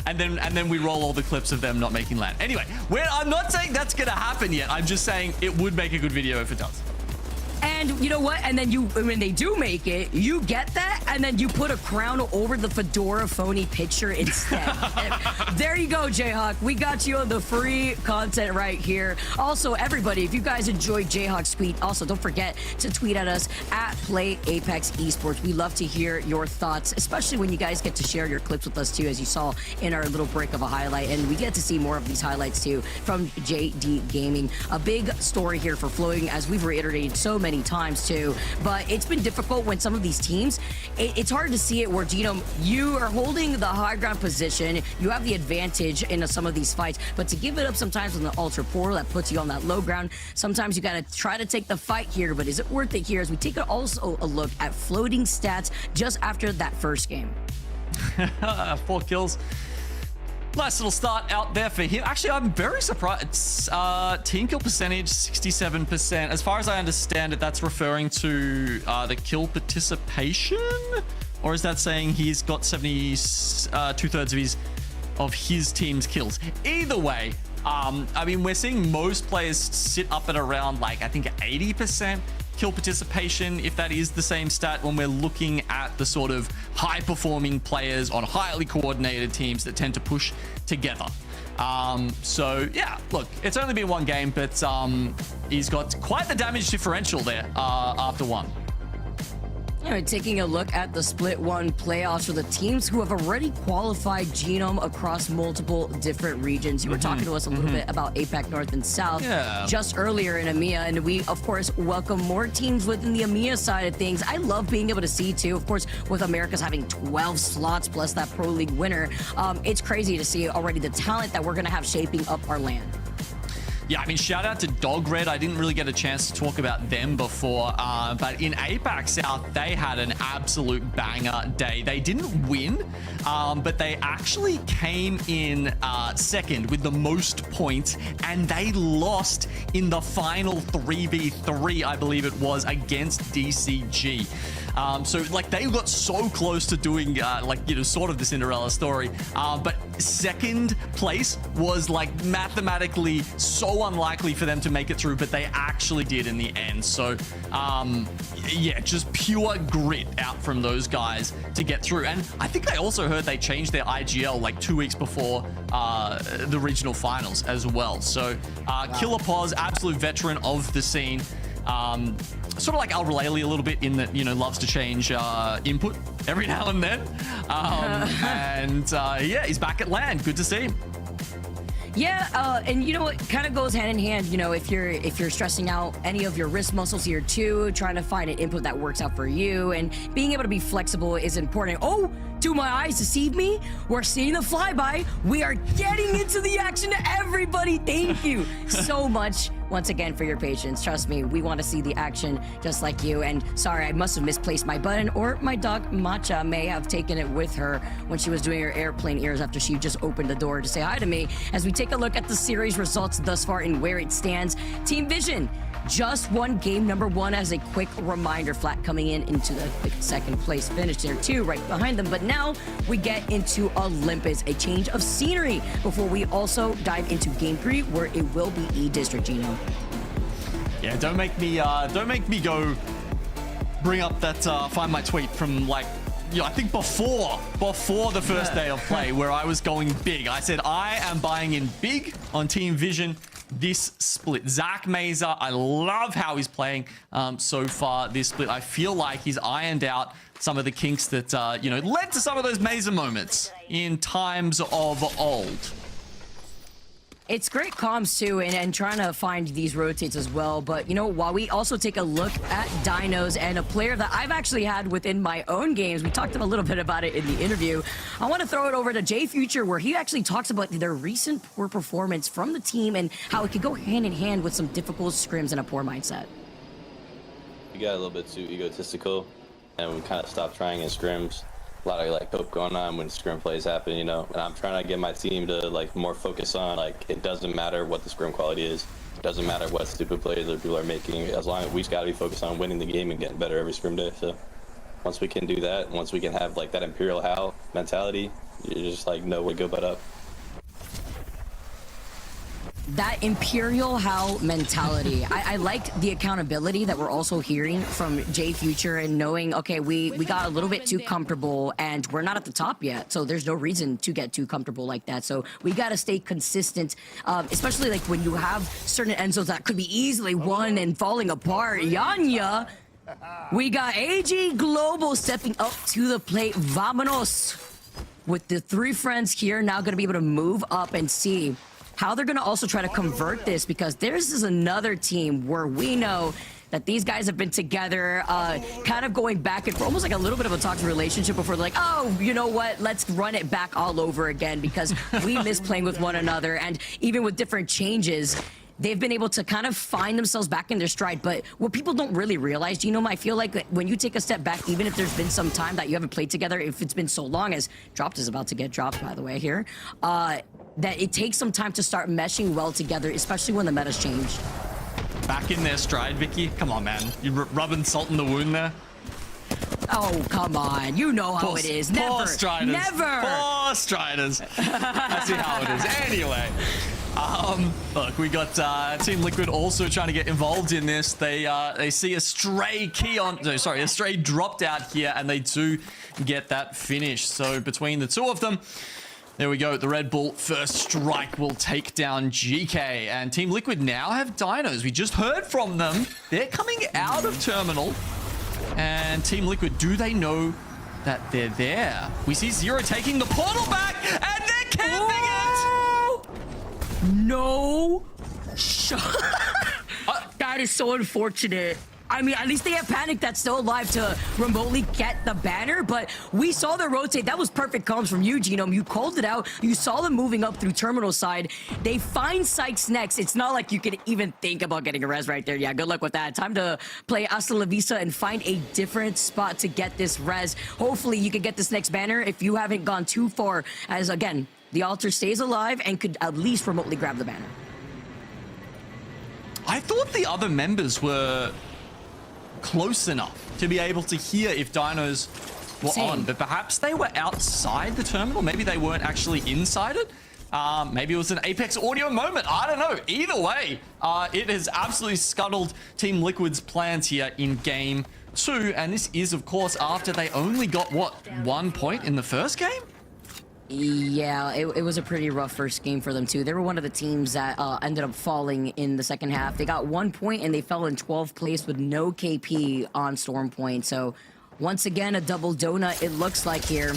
and then we roll all the clips of them not making land. Anyway, I'm not saying that's gonna happen yet. I'm just saying it would make a good video if it does. And And you know what? And then when they do make it, you get that, and then you put a crown over the fedora phony picture instead. There you go, Jayhawk. We got you on the free content right here. Also, everybody, if you guys enjoyed Jayhawk's tweet, also don't forget to tweet at us at Play Apex Esports. We love to hear your thoughts, especially when you guys get to share your clips with us too, as you saw in our little break of a highlight. And we get to see more of these highlights too from JD Gaming. A big story here for Floating, as we've reiterated so many times too. But it's been difficult when some of these teams, it's hard to see it where, Dino, you are holding the high ground position, you have the advantage in some of these fights, but to give it up sometimes on the Ultra Portal, that puts you on that low ground. Sometimes you gotta try to take the fight here, but is it worth it here? As we take also a look at Floating stats just after that first game. 4 kills. Nice little start out there for him. Actually, I'm very surprised. Team kill percentage, 67%. As far as I understand it, that's referring to the kill participation? Or is that saying he's got 2/3 of his team's kills? Either way, I mean, we're seeing most players sit up at around, like, I think 80% kill participation, if that is the same stat, when we're looking at the sort of high-performing players on highly coordinated teams that tend to push together. So, yeah, look, it's only been one game, but he's got quite the damage differential there after one. All right, taking a look at the Split 1 playoffs for the teams who have already qualified Genome across multiple different regions. You were talking to us a little bit about APAC North and South just earlier in EMEA, and we, of course, welcome more teams within the EMEA side of things. I love being able to see, too, of course, with America's having 12 slots plus that Pro League winner. It's crazy to see already the talent that we're going to have shaping up our land. Yeah, I mean, shout out to Dog Red. I didn't really get a chance to talk about them before, but in APAC South, they had an absolute banger day. They didn't win, but they actually came in second with the most points, and they lost in the final 3v3, I believe it was, against DCG. So, like, they got so close to doing, like, you know, sort of the Cinderella story, but second place was, like, mathematically so unlikely for them to make it through, but they actually did in the end. So, yeah, just pure grit out from those guys to get through. And I think I also heard they changed their IGL like 2 weeks before the regional finals as well. So, Killer Pos, absolute veteran of the scene. Sort of like Alrelali a little bit in that, you know, loves to change input every now and then. Yeah, he's back at LAN. Good to see him. Yeah, and you know what, kind of goes hand in hand. You know, if you're stressing out any of your wrist muscles here too, trying to find an input that works out for you, and being able to be flexible is important. Oh, do my eyes deceive me? We're seeing the flyby. We are getting into the action, everybody. Thank you so much once again for your patience. Trust me, we want to see the action just like you. And sorry, I must have misplaced my button, or my dog Matcha may have taken it with her when she was doing her airplane ears after she just opened the door to say hi to me. As we take a look at the series results thus far and where it stands, Team Vision just won game number 1 as a quick reminder. Flat coming into the second place finish there too, right behind them. But now we get into Olympus, a change of scenery before we also dive into game 3, where it will be E-District, Gino. Yeah, don't make me go bring up that find my tweet from, like, you know, I think before the first day of play, where I was going big. I said I am buying in big on Team Vision this split. Zach Mazer, I love how he's playing so far this split. I feel like he's ironed out some of the kinks that, you know, led to some of those Mazer moments in times of old. It's great comms too, and trying to find these rotates as well. But you know, while we also take a look at Dinos and a player that I've actually had within my own games, we talked a little bit about it in the interview. I want to throw it over to Jay Future, where he actually talks about their recent poor performance from the team and how it could go hand in hand with some difficult scrims and a poor mindset. We got a little bit too egotistical, and we kind of stopped trying in scrims. A lot of, like, hope going on when scrim plays happen, you know. And I'm trying to get my team to, like, more focus on, like, it doesn't matter what the scrim quality is. It doesn't matter what stupid plays that people are making. As long as we just got to be focused on winning the game and getting better every scrim day. So once we can do that, once we can have, like, that Imperial Hal mentality, you just, like, know where to go but up. that Imperial Howl mentality. I liked the accountability that we're also hearing from J Future and knowing, okay, we got a little bit too comfortable and we're not at the top yet, so there's no reason to get too comfortable like that. So we got to stay consistent, especially like when you have certain end zones that could be easily won and falling apart. Yanya, we got AG Global stepping up to the plate. Vamonos. With the three friends here now going to be able to move up and see how they're going to also try to convert this, because this is another team where we know that these guys have been together, kind of going back and forth, almost like a little bit of a toxic relationship before they're like, oh, you know what, let's run it back all over again because we miss playing with one another. And even with different changes, they've been able to kind of find themselves back in their stride. But what people don't really realize, Gino, I feel like when you take a step back, even if there's been some time that you haven't played together, if it's been so long, as Dropped is about to get dropped, by the way, here, that it takes some time to start meshing well together, especially when the meta's changed. Back in their stride, Vicky. Come on, man. You're rubbing salt in the wound there. Oh, come on. You know how it is. Never. Poor Striders. Never. Poor Striders. I see how it is. Anyway. Look, we got Team Liquid also trying to get involved in this. They see a stray a stray dropped out here, and they do get that finish. So between the two of them, there we go. The Red Bull first strike will take down Geekay, and Team Liquid now have Dinos. We just heard from them. They're coming out of Terminal, and Team Liquid, do they know that they're there? We see Zero taking the portal back, and they're camping it! No shot. That is so unfortunate. I mean, at least they have Panic that's still alive to remotely get the banner, but we saw the rotate. That was perfect comms from you, Genome. You called it out. You saw them moving up through Terminal side. They find Sykes next. It's not like you could even think about getting a res right there. Yeah, good luck with that. Time to play Hasta La Vista and find a different spot to get this res. Hopefully, you could get this next banner if you haven't gone too far, as, again, the altar stays alive and could at least remotely grab the banner. I thought the other members were close enough to be able to hear if Dinos were on, but perhaps they were outside the terminal. Maybe they weren't actually inside it. Maybe it was an Apex audio moment. I don't know. Either way, it has absolutely scuttled Team Liquid's plans here in game 2. And this is, of course, after they only got, what, 1 point in the first game? Yeah, it was a pretty rough first game for them, too. They were one of the teams that ended up falling in the second half. They got 1 point, and they fell in 12th place with no KP on Storm Point. So, once again, a double donut, it looks like here,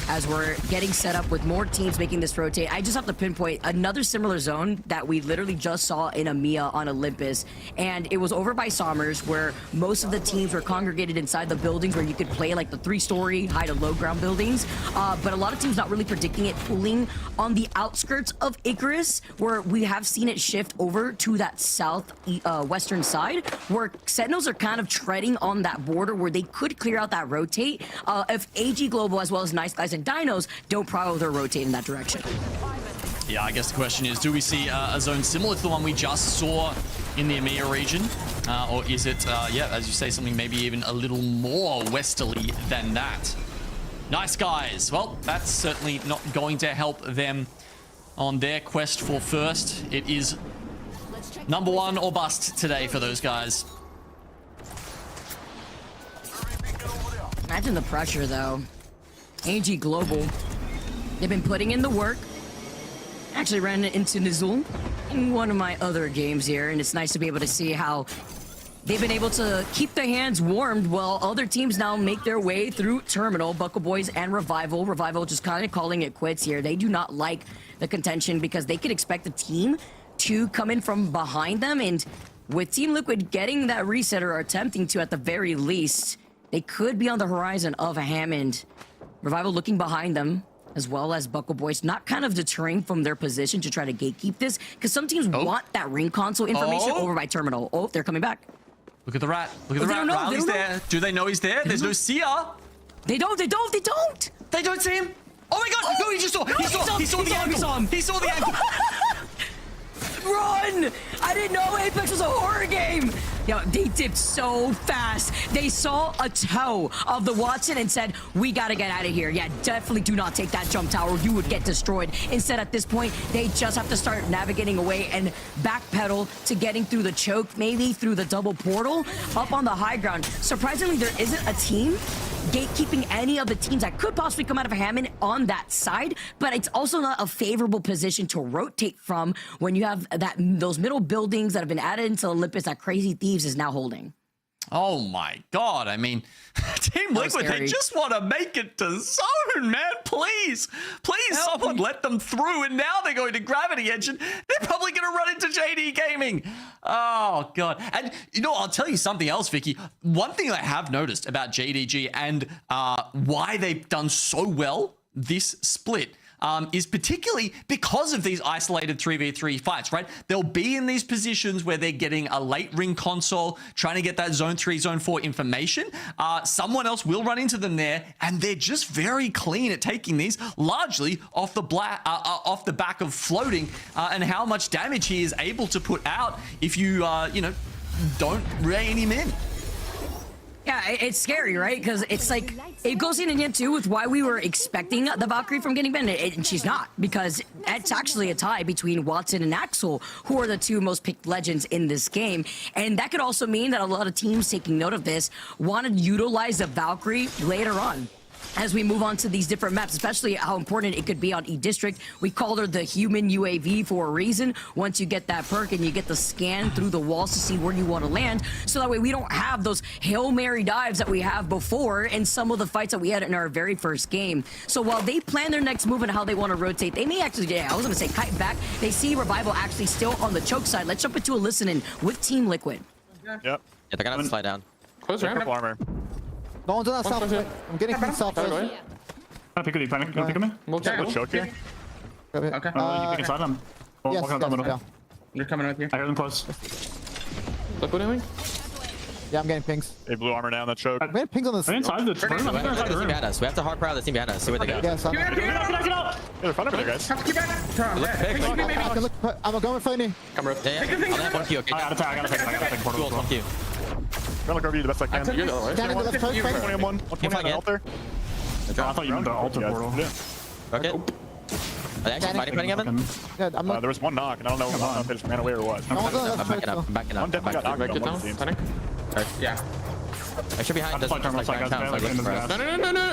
as we're getting set up with more teams making this rotate. I just have to pinpoint another similar zone that we literally just saw in EMEA on Olympus, and it was over by Somers, where most of the teams were congregated inside the buildings where you could play like the 3-story high to low ground buildings, but a lot of teams not really predicting it pulling on the outskirts of Icarus, where we have seen it shift over to that south western side, where Sentinels are kind of treading on that border where they could clear out that rotate if AG Global as well as Nice Guys and Dinos don't probably rotate in that direction. Yeah, I guess the question is, do we see a zone similar to the one we just saw in the EMEA region? Or is it, yeah, as you say, something maybe even a little more westerly than that? Nice Guys. Well, that's certainly not going to help them on their quest for first. It is number 1 or bust today for those guys. Imagine the pressure, though. AG Global, they've been putting in the work. Actually ran into Nizul in one of my other games here, and it's nice to be able to see how they've been able to keep their hands warmed while other teams now make their way through Terminal. Buckle Boys and Revival. Revival just kind of calling it quits here. They do not like the contention because they could expect the team to come in from behind them, and with Team Liquid getting that reset, or attempting to at the very least, they could be on the horizon of a Hammond. Revival looking behind them, as well as Buckle Boys, not kind of deterring from their position to try to gatekeep this, because some teams want that ring console information over by Terminal. Oh, they're coming back. Look at the rat. Look at the rat. Riley's there. Do they know he's there? There's no Sia. They don't. They don't see him. Oh my god! No, he just saw. He saw the ankle. He saw the ankle. run! I didn't know Apex was a horror game! Yo, they dipped so fast. They saw a toe of the Watson and said, we gotta get out of here. Yeah, definitely do not take that jump tower. You would get destroyed. Instead, at this point, they just have to start navigating away and backpedal to getting through the choke, maybe through the double portal, up on the high ground. Surprisingly, there isn't a team gatekeeping any of the teams that could possibly come out of Hammond on that side, but it's also not a favorable position to rotate from when you have those middle buildings that have been added into Olympus that Crazy Thieves is now holding. Oh my god, I mean, Team Liquid, they just want to make it to zone, man. Please, someone let them through, and now they're going to Gravity Edge, and they're probably going to run into JD Gaming. Oh god. And you know, I'll tell you something else, Vicky. One thing I have noticed about JDG and why they've done so well this split is particularly because of these isolated 3v3 fights, right? They'll be in these positions where they're getting a late ring console, trying to get that zone 3, zone 4 information. Someone else will run into them there, and they're just very clean at taking these, largely off the back of floating and how much damage he is able to put out if you, you know, don't rein him in. Yeah, it's scary, right? Because it's like, it goes in again too with why we were expecting the Valkyrie from getting banned, and she's not, because it's actually a tie between Watson and Axel, who are the two most picked legends in this game. And that could also mean that a lot of teams taking note of this want to utilize the Valkyrie later on as we move on to these different maps, especially how important it could be on E-District. We called her the human UAV for a reason. Once you get that perk and you get the scan through the walls to see where you want to land, so that way we don't have those Hail Mary dives that we have before in some of the fights that we had in our very first game. So while they plan their next move and how they want to rotate, they may actually, yeah, I was going to say kite back. They see Revival actually still on the choke side. Let's jump into a listening with Team Liquid. Yep. Yeah, they're going to have to slide down. Close your armor. No one's on that south. I'm getting from south. Can I pick with you? Can I pick him in? We'll choke here. Okay. You can inside them. Yes, You're coming with you. I hear them close. Look what doing? Yeah, I'm getting pings. They blew armor down that choke. I'm getting pings on this. Inside the room. We have to hard proud the team behind us. See where they go. Yeah, Get out! They're front of there, guys. I'm going for you. Come rope. Yeah, I'll have one Q, okay? I gotta take Cool, one Q. I'm gonna cover you the best I can. Standing to the first 20 on 120 on the altar. I thought you meant the altar portal. Okay. Are they actually fighting Evan? Yeah, I'm not. There was one knock, and I don't know if they just ran away or what. I'm backing up. One definitely got knocked on one team. Yeah. I should be behind this. No.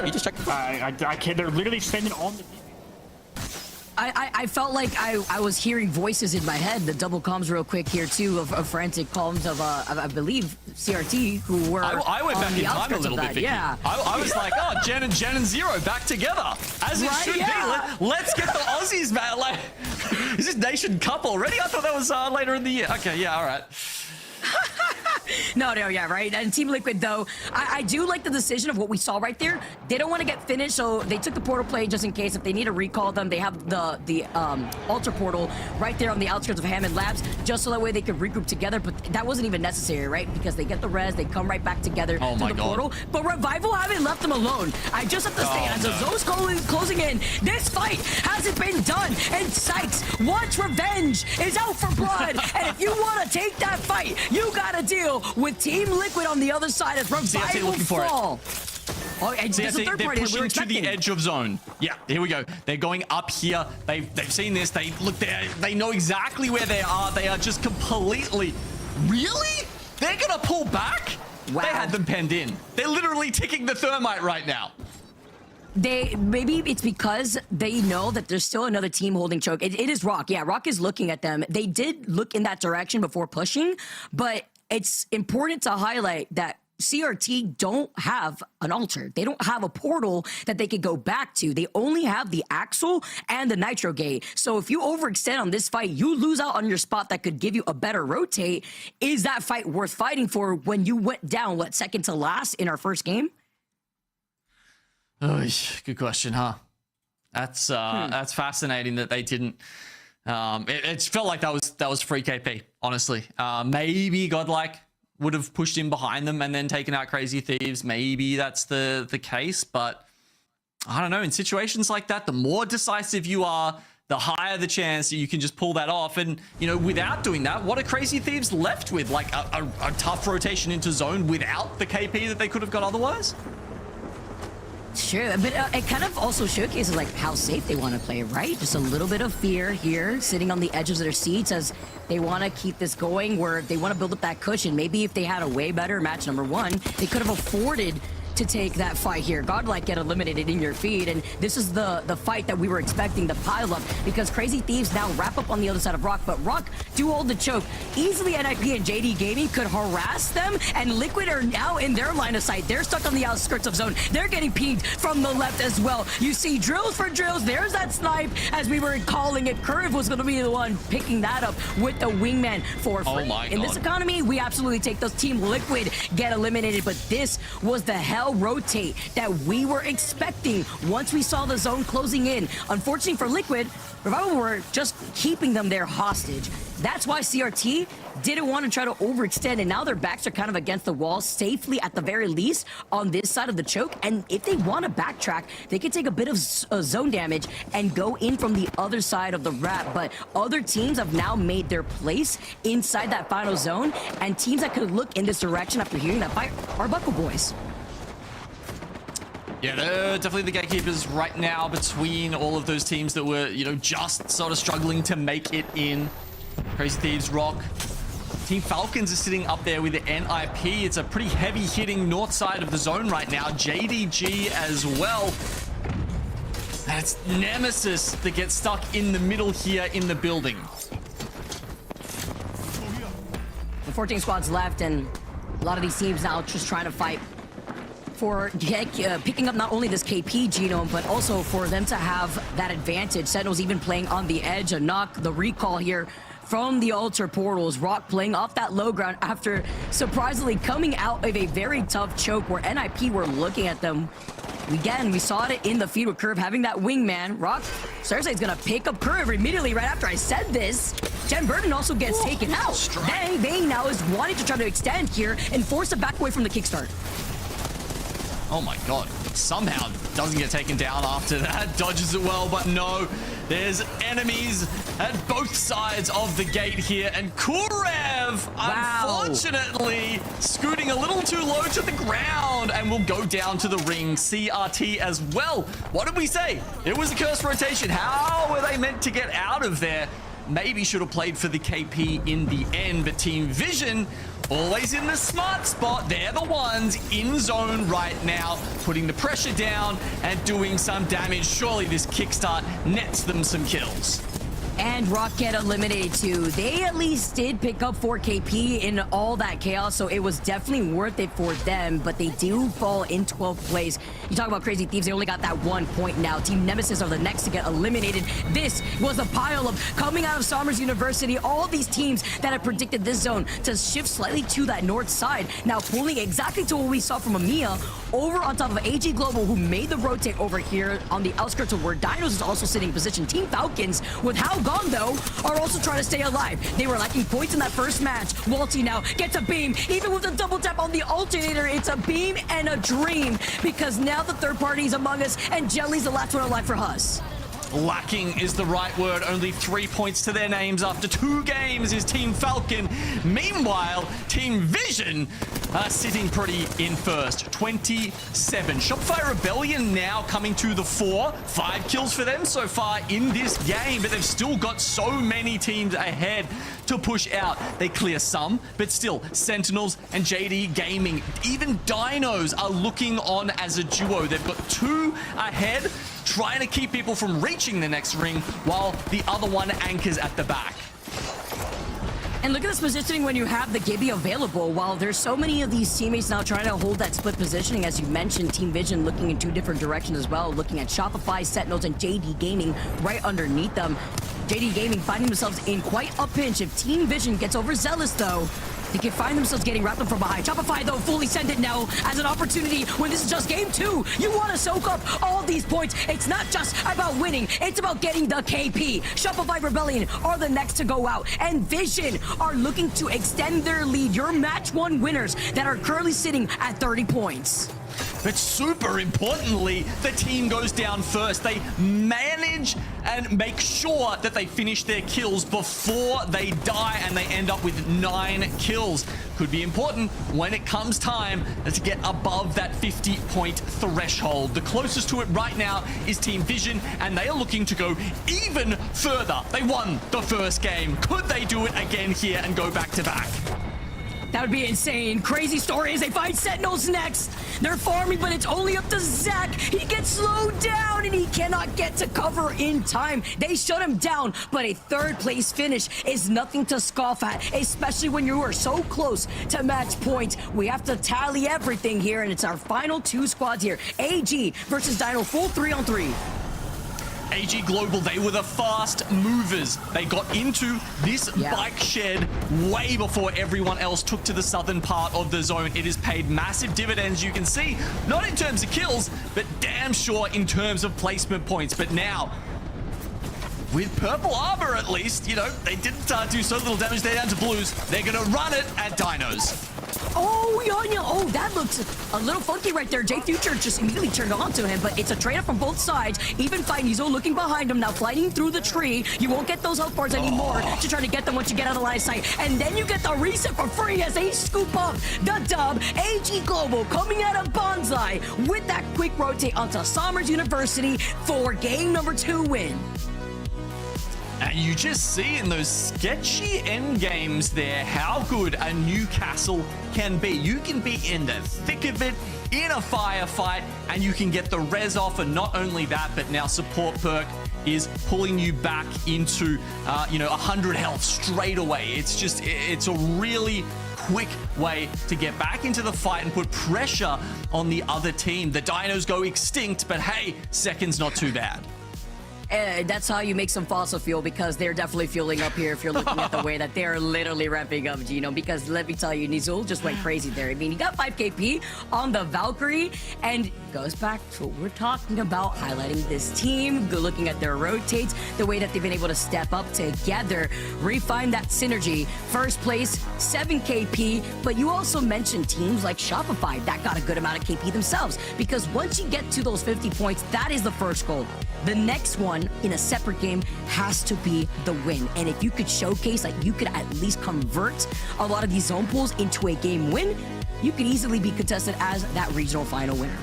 You just check. I can't. They're literally standing on the. I felt like I was hearing voices in my head, the double comms real quick here too, of frantic comms of I believe CRT, who were I went back in time a little bit, Vicky. Yeah. I was like, oh, Jen and Zero back together, as it should be. Let's get the Aussies, man. Like, is this Nation Cup already? I thought that was later in the year. Okay, yeah, all right. No, yeah, right. And Team Liquid, though, I do like the decision of what we saw right there. They don't want to get finished, so they took the portal play just in case if they need to recall them. They have the altar portal right there on the outskirts of Hammond Labs, just so that way they could regroup together. But that wasn't even necessary, right? Because they get the res, they come right back together through the portal. But Revival haven't left them alone. I just have to say, as the zone's closing in, this fight hasn't been done. And Sykes wants revenge, is out for blood. And if you want to take that fight, you got to deal with Team Liquid on the other side as Revival fall. Oh, and they're pushing to the edge of zone. Yeah, here we go. They're going up here. They've seen this. They know exactly where they are. They are just completely. Really? They're gonna pull back? Wow. They had them penned in. They're literally ticking the thermite right now. Maybe it's because they know that there's still another team holding choke. It is Rock. Yeah, Rock is looking at them. They did look in that direction before pushing, but it's important to highlight that CRT don't have an altar. They don't have a portal that they could go back to. They only have the Axle and the Nitro Gate. So if you overextend on this fight, you lose out on your spot that could give you a better rotate. Is that fight worth fighting for when you went down, what, second to last in our first game? Oh, good question, huh? That's fascinating that they didn't. It felt like that was free KP, honestly. Maybe GodLike would have pushed in behind them and then taken out Crazy Thieves. Maybe that's the case, but I don't know. In situations like that, the more decisive you are, the higher the chance that you can just pull that off. And, you know, without doing that, what are Crazy Thieves left with? Like a tough rotation into zone without the KP that they could have got otherwise? Sure, but it kind of also showcases like how safe they want to play, right? Just a little bit of fear here, sitting on the edges of their seats as they want to keep this going, where they want to build up that cushion. Maybe if they had a way better match number one, they could have afforded to take that fight here. GodLike get eliminated in your feed, and this is the fight that we were expecting to pile up, because Crazy Thieves now wrap up on the other side of Rock, but Rock do hold the choke. Easily NIP and JD Gaming could harass them, and Liquid are now in their line of sight. They're stuck on the outskirts of zone. They're getting pinged from the left as well. You see drills for drills. There's that snipe, as we were calling it. Curve was going to be the one picking that up with the wingman for free. Oh my God. In this economy, we absolutely take those. Team Liquid get eliminated, but this was the hell rotate that we were expecting once we saw the zone closing in. Unfortunately for Liquid, Revival were just keeping them there hostage. That's why CRT didn't want to try to overextend, and now their backs are kind of against the wall safely, at the very least, on this side of the choke. And if they want to backtrack, they can take a bit of zone damage and go in from the other side of the wrap. But other teams have now made their place inside that final zone, and teams that could look in this direction after hearing that fight are Buckle Boys. Yeah, they're definitely the gatekeepers right now between all of those teams that were, you know, just sort of struggling to make it in. Crazy Thieves, Rock. Team Falcons is sitting up there with the NIP. It's a pretty heavy-hitting north side of the zone right now. JDG as well. That's Nemesis that gets stuck in the middle here in the building. 14 squads left, and a lot of these teams now just trying to fight for picking up not only this KP genome, but also for them to have that advantage. Sentinels even playing on the edge, a knock, the recall here from the altar portals. Rock playing off that low ground after surprisingly coming out of a very tough choke where NIP were looking at them. Again, we saw it in the feed with Curve having that wingman. Rock, Cersei's gonna pick up Curve immediately right after I said this. Jen Burton also gets taken out. Bang Bang now is wanting to try to extend here and force it back away from the kickstart. Oh my God, somehow doesn't get taken down after that. Dodges it well, but no. There's enemies at both sides of the gate here, and Kurev, unfortunately, scooting a little too low to the ground and will go down to the ring. CRT as well. What did we say? It was a cursed rotation. How were they meant to get out of there? Maybe should have played for the KP in the end, but Team Vision always in the smart spot. They're the ones in zone right now, putting the pressure down and doing some damage. Surely this kickstart nets them some kills. And Rock get eliminated too. They at least did pick up 4 KP in all that chaos, so it was definitely worth it for them, but they do fall in 12th place. You talk about Crazy Thieves, they only got that 1 point now. Team Nemesis are the next to get eliminated. This was a pile of coming out of Somers University, all these teams that had predicted this zone to shift slightly to that north side, now pulling exactly to what we saw from EMEA over on top of AG Global, who made the rotate over here on the outskirts of where Dinos is also sitting in position. Team Falcons, with how gone though, are also trying to stay alive. They were lacking points in that first match. Walty now gets a beam. Even with a double tap on the alternator, it's a beam and a dream, because now the third party is among us, and Jelly's the last one alive for HUSS. Lacking is the right word. Only 3 points to their names after 2 games is Team Falcon. Meanwhile, Team Vision are sitting pretty in first, 27. Shopify Rebellion now coming to the fore. 5 kills for them so far in this game, but they've still got so many teams ahead to push out. They clear some, but still, Sentinels and JD Gaming, even Dinos are looking on as a duo. They've got 2 ahead, trying to keep people from reaching the next ring, while the other one anchors at the back. And look at this positioning when you have the Gibby available. While there's so many of these teammates now trying to hold that split positioning, as you mentioned, Team Vision looking in 2 different directions as well, looking at Shopify, Sentinels, and JD Gaming right underneath them. JD Gaming finding themselves in quite a pinch. If Team Vision gets overzealous, though, they can find themselves getting wrapped up from behind. Shopify, though, fully send it now as an opportunity when this is just game 2. You want to soak up all these points. It's not just about winning. It's about getting the KP. Shopify Rebellion are the next to go out, and Vision are looking to extend their lead. Your match 1 winners that are currently sitting at 30 points. But super importantly, the team goes down first. They manage and make sure that they finish their kills before they die and they end up with 9 kills. Could be important when it comes time to get above that 50-point threshold. The closest to it right now is Team Vision, and they are looking to go even further. They won the first game. Could they do it again here and go back to back? That would be insane. Crazy story as they find Sentinels next. They're farming, but it's only up to Zach. He gets slowed down and he cannot get to cover in time. They shut him down, but a 3rd place finish is nothing to scoff at, especially when you are so close to match point. We have to tally everything here, and it's our final 2 squads here. AG versus Dino, full 3-on-3. AG Global, they were the fast movers. They got into this bike shed way before everyone else took to the southern part of the zone. It has paid massive dividends, you can see, not in terms of kills, but damn sure in terms of placement points. But now, with purple armor at least, you know, they didn't do so little damage there down to blues. They're gonna run it at Dinos. Oh, Yanya. Oh, that looks a little funky right there. J Future just immediately turned on to him, but it's a trade-up from both sides. Even Finezo looking behind him, now flying through the tree. You won't get those health bars anymore to try to get them once you get out of line of sight. And then you get the reset for free as they scoop up the dub. AG Global coming out of Bonsai with that quick rotate onto Somers University for game number 2 win. And you just see in those sketchy end games there how good a Newcastle can be. You can be in the thick of it, in a firefight, and you can get the res off. And not only that, but now support perk is pulling you back into, 100 health straight away. It's a really quick way to get back into the fight and put pressure on the other team. The Dinos go extinct, but hey, second's not too bad. That's how you make some fossil fuel, because they're definitely fueling up here if you're looking at the way that they're literally ramping up, Gino, because let me tell you, Nizul just went crazy there. I mean, he got 5 KP on the Valkyrie, and goes back to what we're talking about, highlighting this team, looking at their rotates, the way that they've been able to step up together, refine that synergy. First place, 7 KP, but you also mentioned teams like Shopify that got a good amount of KP themselves, because once you get to those 50 points, that is the first goal. The next one in a separate game has to be the win. And if you could showcase, like, you could at least convert a lot of these zone pools into a game win, you could easily be contested as that regional final winner.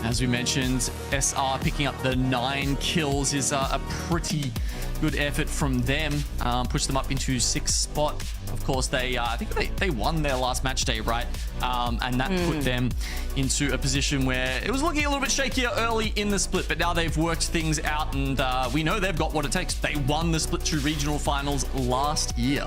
As we mentioned, SR picking up the 9 kills is a pretty good effort from them. Pushed them up into 6th spot. Of course, I think they won their last match day, right? And that put them into a position where it was looking a little bit shakier early in the split, but now they've worked things out, and we know they've got what it takes. They won the Split 2 regional finals last year.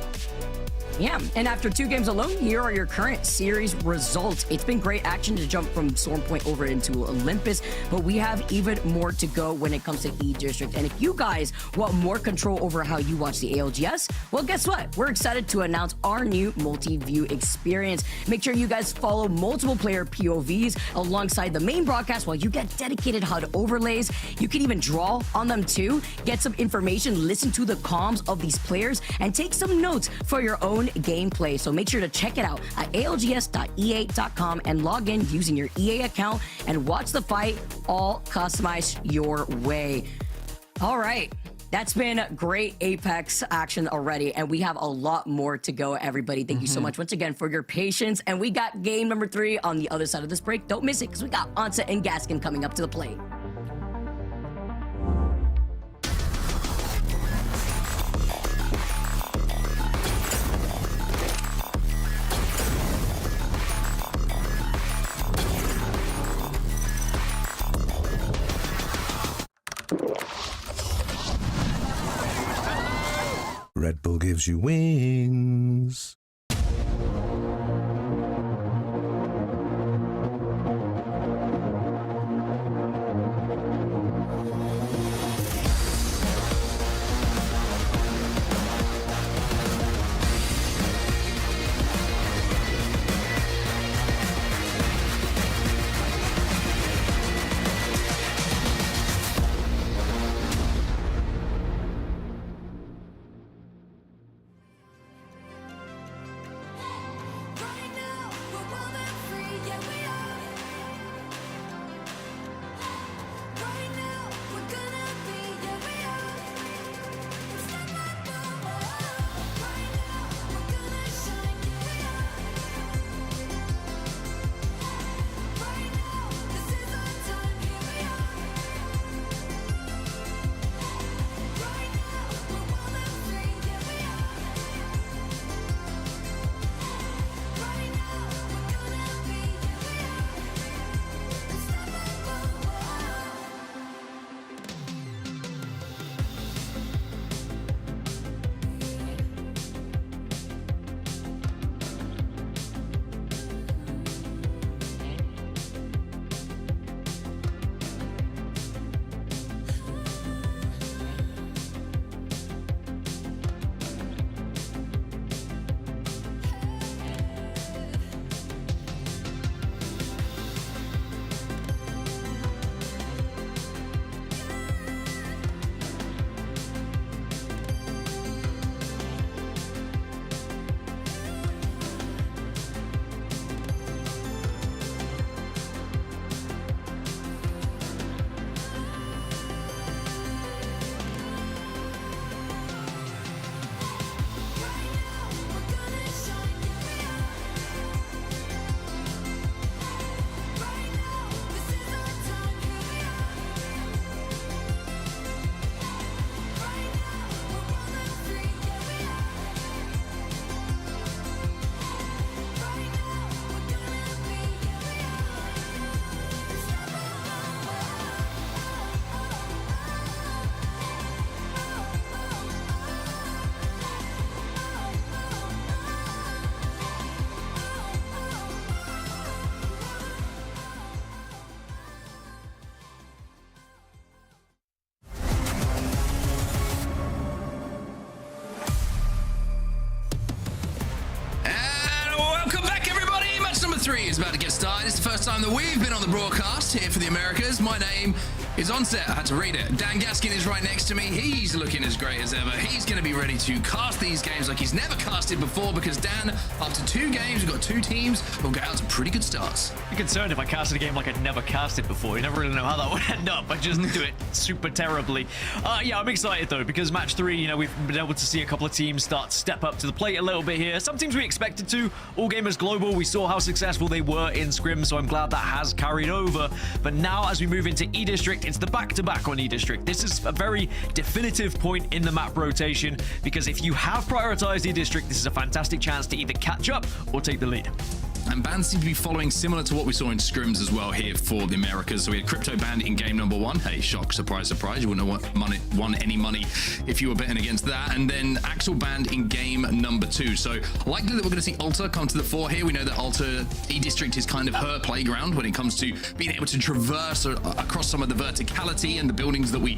Yeah, and after 2 games alone, here are your current series results. It's been great action to jump from Storm Point over into Olympus, but we have even more to go when it comes to E-District. And if you guys want more control over how you watch the ALGS, well, guess what? We're excited to announce our new multi-view experience. Make sure you guys follow multiple player POVs alongside the main broadcast while you get dedicated HUD overlays. You can even draw on them too, get some information, listen to the comms of these players, and take some notes for your own gameplay. So make sure to check it out at algs.ea.com and log in using your EA account and watch the fight all customized your way. All right. That's been great Apex action already, and we have a lot more to go, everybody. Thank you so much once again for your patience, and we got game number 3 on the other side of this break. Don't miss it, because we got Onsa and Gaskin coming up to the plate. Red Bull gives you wings. is about to get started. It's the first time that we've been on the broadcast here for the Americas. My name is on set. I had to read it. Dan Gaskin is right next to me. He's looking as great as ever. He's going to be ready to cast these games like he's never casted before because Dan, after 2 games, we've got 2 teams who'll get out to pretty good starts. I'm concerned if I casted a game like I'd never casted before. You never really know how that would end up. I just do it super terribly. Yeah, I'm excited though because match 3, you know, we've been able to see a couple of teams start to step up to the plate a little bit here. Some teams we expected to. All Gamers Global, we saw how successful they were in scrim, so I'm glad that has carried over. But now as we move into E-District, it's the back-to-back on E-District. This is a very definitive point in the map rotation because if you have prioritized E-District, this is a fantastic chance to either catch up or take the lead. And bans seem to be following similar to what we saw in scrims as well here for the Americas. So we had Crypto banned in game number 1. Hey, shock, surprise, surprise. You wouldn't have won any money if you were betting against that. And then Axel banned in game number 2. So likely that we're going to see Alta come to the fore here. We know that Alta E-District is kind of her playground when it comes to being able to traverse across some of the verticality and the buildings that we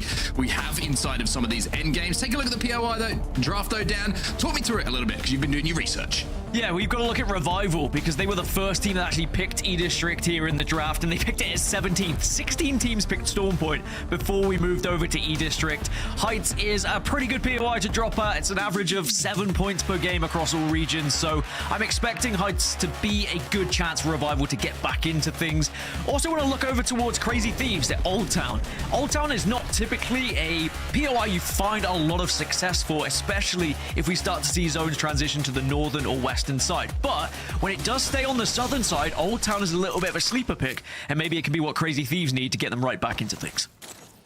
have inside of some of these end games. Take a look at the POI though, draft though, Dan. Talk me through it a little bit because you've been doing your research. Yeah, we've got to look at Revival because they were the first team that actually picked E-District here in the draft, and they picked it as 17th. 16 teams picked Stormpoint before we moved over to E-District. Heights is a pretty good POI to drop at. It's an average of 7 points per game across all regions, so I'm expecting Heights to be a good chance for Revival to get back into things. Also want to look over towards Crazy Thieves at Old Town. Old Town is not typically a POI you find a lot of success for, especially if we start to see zones transition to the northern or western side. But when it does stay on the southern side, Old Town is a little bit of a sleeper pick, and maybe it can be what Crazy Thieves need to get them right back into things.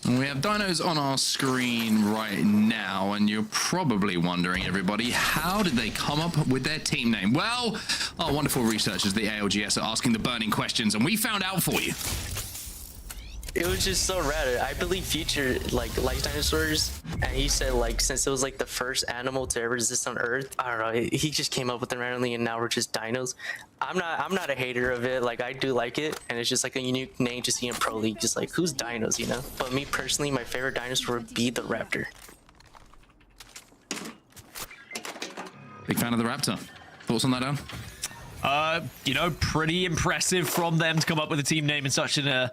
We have Dinos on our screen right now, and you're probably wondering, everybody, how did they come up with their team name? Well, our wonderful researchers, the ALGS, are asking the burning questions, and we found out for you. It was just so rad. I believe Future likes dinosaurs, and he said since it was the first animal to ever exist on Earth, I don't know, he just came up with it randomly, and now we're just dinos. I'm not a hater of it. I do like it, and it's just a unique name to see in Pro League. Just who's dinos, you know? But me personally, my favorite dinosaur would be the raptor. Big fan of the raptor. Thoughts on that, Dan? You know, pretty impressive from them to come up with a team name in such a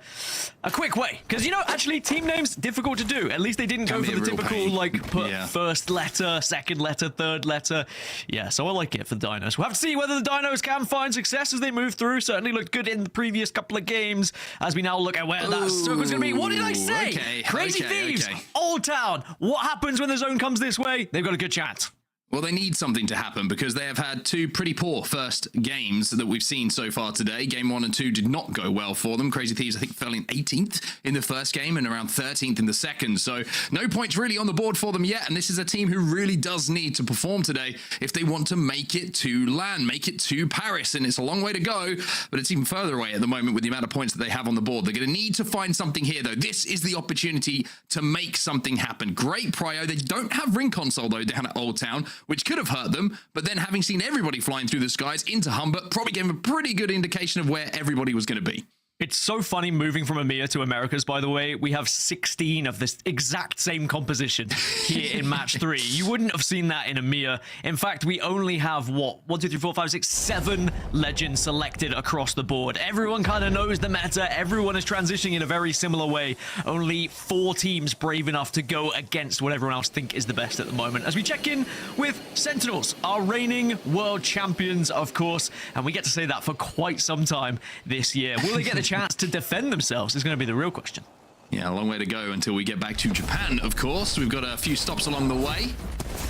quick way. Because, you know, actually, team names, difficult to do. At least they didn't go for the typical, put first letter, second letter, third letter. Yeah, so I like it for the Dinos. We'll have to see whether the Dinos can find success as they move through. Certainly looked good in the previous couple of games. As we now look at where that circle's going to be. What did I say? Crazy Thieves, Old Town. What happens when the zone comes this way? They've got a good chance. Well, they need something to happen because they have had 2 pretty poor first games that we've seen so far today. Game 1 and 2 did not go well for them. Crazy Thieves, I think, fell in 18th in the first game and around 13th in the second. So no points really on the board for them yet. And this is a team who really does need to perform today if they want to make it to LAN, make it to Paris. And it's a long way to go, but it's even further away at the moment with the amount of points that they have on the board. They're going to need to find something here, though. This is the opportunity to make something happen. Great prio. They don't have ring console, though, down at Old Town, which could have hurt them, but then having seen everybody flying through the skies into Humber probably gave them a pretty good indication of where everybody was going to be. It's so funny moving from EMEA to Americas, by the way. We have 16 of this exact same composition here in match 3. You wouldn't have seen that in EMEA. In fact, we only have, 7 legends selected across the board. Everyone kind of knows the meta. Everyone is transitioning in a very similar way. Only 4 teams brave enough to go against what everyone else think is the best at the moment. As we check in with Sentinels, our reigning world champions, of course, and we get to say that for quite some time this year. Will they get the chance to defend themselves is going to be the real question. Yeah, a long way to go until we get back to Japan, of course. We've got a few stops along the way.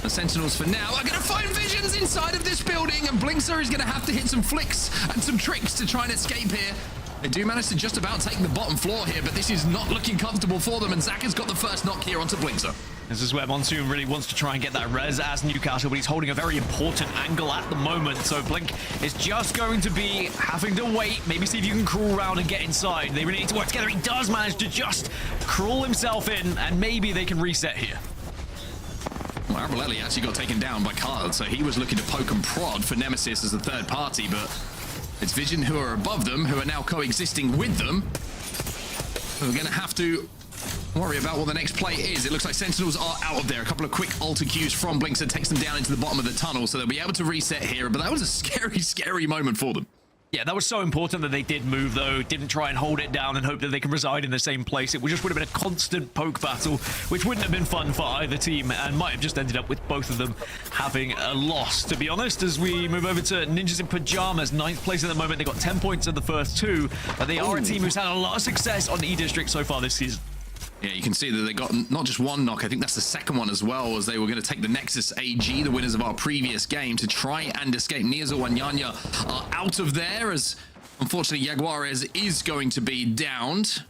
The Sentinels, for now, are going to find visions inside of this building, and Blinkster is going to have to hit some flicks and some tricks to try and escape here. They do manage to just about take the bottom floor here, but this is not looking comfortable for them, and Zach has got the first knock here onto Blinkster. This is where Monsoon really wants to try and get that res as Newcastle, but he's holding a very important angle at the moment. So Blink is just going to be having to wait, maybe see if you can crawl around and get inside. They really need to work together. He does manage to just crawl himself in, and maybe they can reset here. Well, Arbolelli actually got taken down by Kyle, so he was looking to poke and prod for Nemesis as a third party, but it's Vision who are above them, who are now coexisting with them. We're going to have to worry about what the next play is. It looks like Sentinels are out of there. A couple of quick alter cues from Blinks that takes them down into the bottom of the tunnel, so they'll be able to reset here. But that was a scary, scary moment for them. Yeah, that was so important that they did move, though. Didn't try and hold it down and hope that they can reside in the same place. It just would have been a constant poke battle, which wouldn't have been fun for either team and might have just ended up with both of them having a loss, to be honest. As we move over to Ninjas in Pyjamas, 9th place at the moment. They got 10 points in the first 2, but they are a team who's had a lot of success on E-District so far this season. Yeah, you can see that they got not just one knock, I think that's the second one as well, as they were going to take the Nexus AG, the winners of our previous game, to try and escape. Niazo and Nyanya are out of there, as unfortunately Jaguares is going to be downed.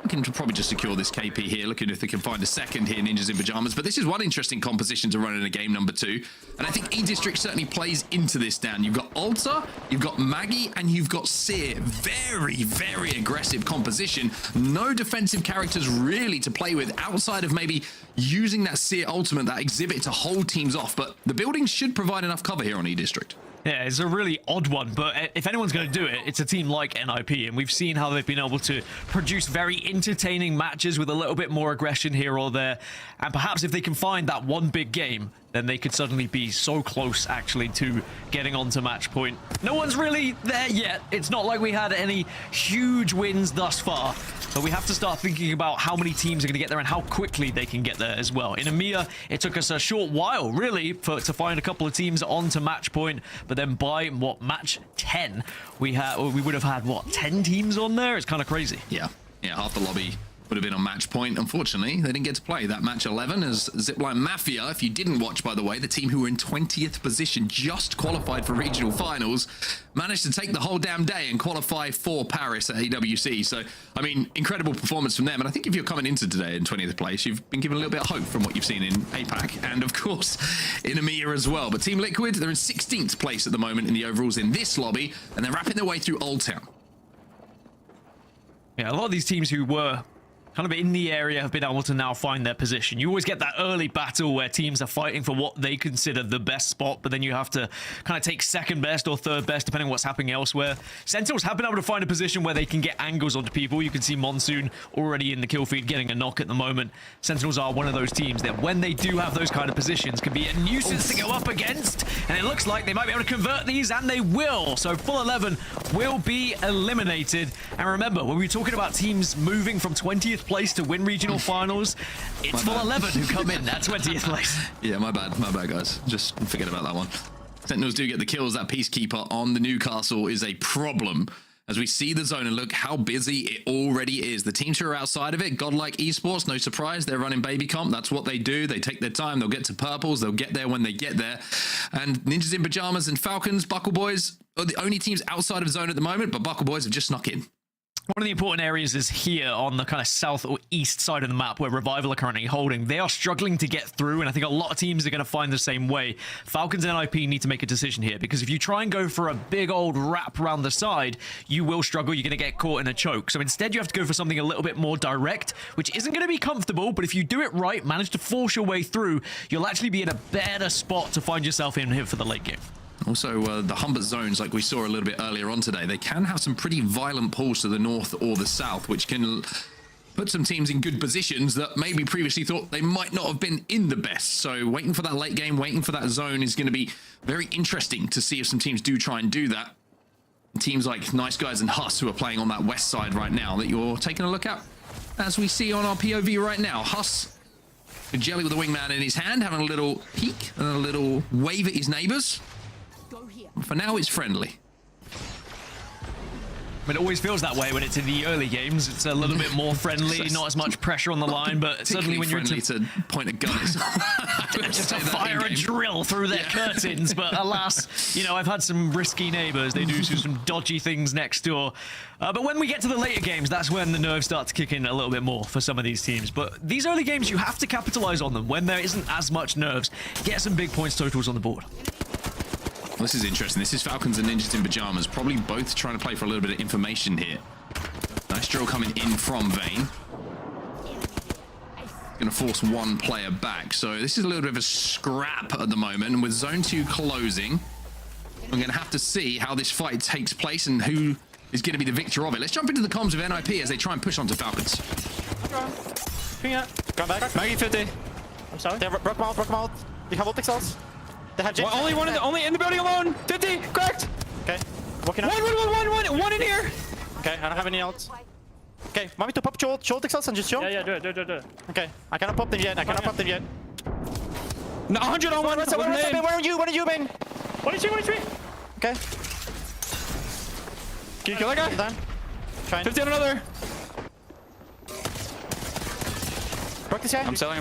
We can probably just secure this KP here, looking if they can find a second here, Ninjas in Pyjamas. But this is one interesting composition to run in a game number 2. And I think E-District certainly plays into this, Dan. You've got Alta, you've got Maggie, and you've got Seer. Very, very aggressive composition. No defensive characters really to play with outside of maybe using that Seer ultimate, that exhibit, to hold teams off. But the buildings should provide enough cover here on E-District. Yeah, it's a really odd one, but if anyone's going to do it, it's a team like NIP, and we've seen how they've been able to produce very entertaining matches with a little bit more aggression here or there, and perhaps if they can find that one big game, then they could suddenly be so close, actually, to getting onto match point. No one's really there yet. It's not like we had any huge wins thus far, but we have to start thinking about how many teams are going to get there and how quickly they can get there as well. In EMEA, it took us a short while, really, to find a couple of teams onto match point, but then by, match 10, we would have had, 10 teams on there? It's kind of crazy. Yeah, half the lobby would have been on match point. Unfortunately, they didn't get to play that match 11 as Zipline Mafia, if you didn't watch, by the way, the team who were in 20th position, just qualified for regional finals, managed to take the whole damn day and qualify for Paris at AWC. So, I mean, incredible performance from them. And I think if you're coming into today in 20th place, you've been given a little bit of hope from what you've seen in APAC and, of course, in EMEA as well. But Team Liquid, they're in 16th place at the moment in the overalls in this lobby, and they're wrapping their way through Old Town. Yeah, a lot of these teams who were kind of in the area have been able to now find their position. You always get that early battle where teams are fighting for what they consider the best spot, but then you have to kind of take second best or third best depending on what's happening elsewhere. Sentinels have been able to find a position where they can get angles onto people. You can see Monsoon already in the kill feed getting a knock at the moment. Sentinels are one of those teams that when they do have those kind of positions can be a nuisance to go up against, and it looks like they might be able to convert these, and they will. So full 11 will be eliminated. And remember, when we were talking about teams moving from 20th place to win regional finals, it's full 11 who come in at 20th place. Yeah, my bad guys, just forget about that one. Sentinels do get the kills. That Peacekeeper on the Newcastle is a problem as we see the zone, and look how busy it already is. The teams who are outside of it, GodLike Esports, no surprise, they're running baby comp. That's what they do. They take their time. They'll get to purples. They'll get there when they get there. And Ninjas in Pyjamas and Falcons, Buckle Boys are the only teams outside of zone at the moment, but Buckle Boys have just snuck in. One of the important areas is here on the kind of south or east side of the map where Revival are currently holding. They are struggling to get through, and I think a lot of teams are going to find the same way. Falcons and NIP need to make a decision here, because if you try and go for a big old wrap around the side, you will struggle. You're going to get caught in a choke. So instead, you have to go for something a little bit more direct, which isn't going to be comfortable, but if you do it right, manage to force your way through, you'll actually be in a better spot to find yourself in here for the late game. Also, the Humbert zones, like we saw a little bit earlier on today, they can have some pretty violent pulls to the north or the south, which can put some teams in good positions that maybe previously thought they might not have been in the best. So waiting for that late game, waiting for that zone is going to be very interesting to see if some teams do try and do that. Teams like Nice Guys and HUSS, who are playing on that west side right now, that you're taking a look at, as we see on our POV right now. HUSS, a jelly with a wingman in his hand, having a little peek and a little wave at his neighbors. For now, it's friendly. It always feels that way when it's in the early games. It's a little bit more friendly, not as much pressure on the line, but suddenly when you're to point a gun, just to fire a drill through their curtains. But alas, you know, I've had some risky neighbors. They do some dodgy things next door. But when we get to the later games, that's when the nerves start to kick in a little bit more for some of these teams. But these early games, you have to capitalize on them when there isn't as much nerves. Get some big points totals on the board. Well, this is interesting. This is Falcons and Ninjas in Pyjamas, probably both trying to play for a little bit of information here. Nice drill coming in from Vayne. Going to force one player back. So this is a little bit of a scrap at the moment. And with Zone 2 closing, we're going to have to see how this fight takes place and who is going to be the victor of it. Let's jump into the comms of NIP as they try and push onto Falcons. Come back. Maggie 50. I'm sorry? They broke him out. You have ult excels. They have only in the building alone. 50, correct. Okay. Walking out. One in here. Okay, I don't have any else. Okay, want me to pop Jolt Excels and just show? Yeah, do it. Okay, I cannot pop them yet. No, 100 on one. Where are you, man? 1 Okay. Can you kill that guy? Done. 50 on another. Broke this guy. I'm selling.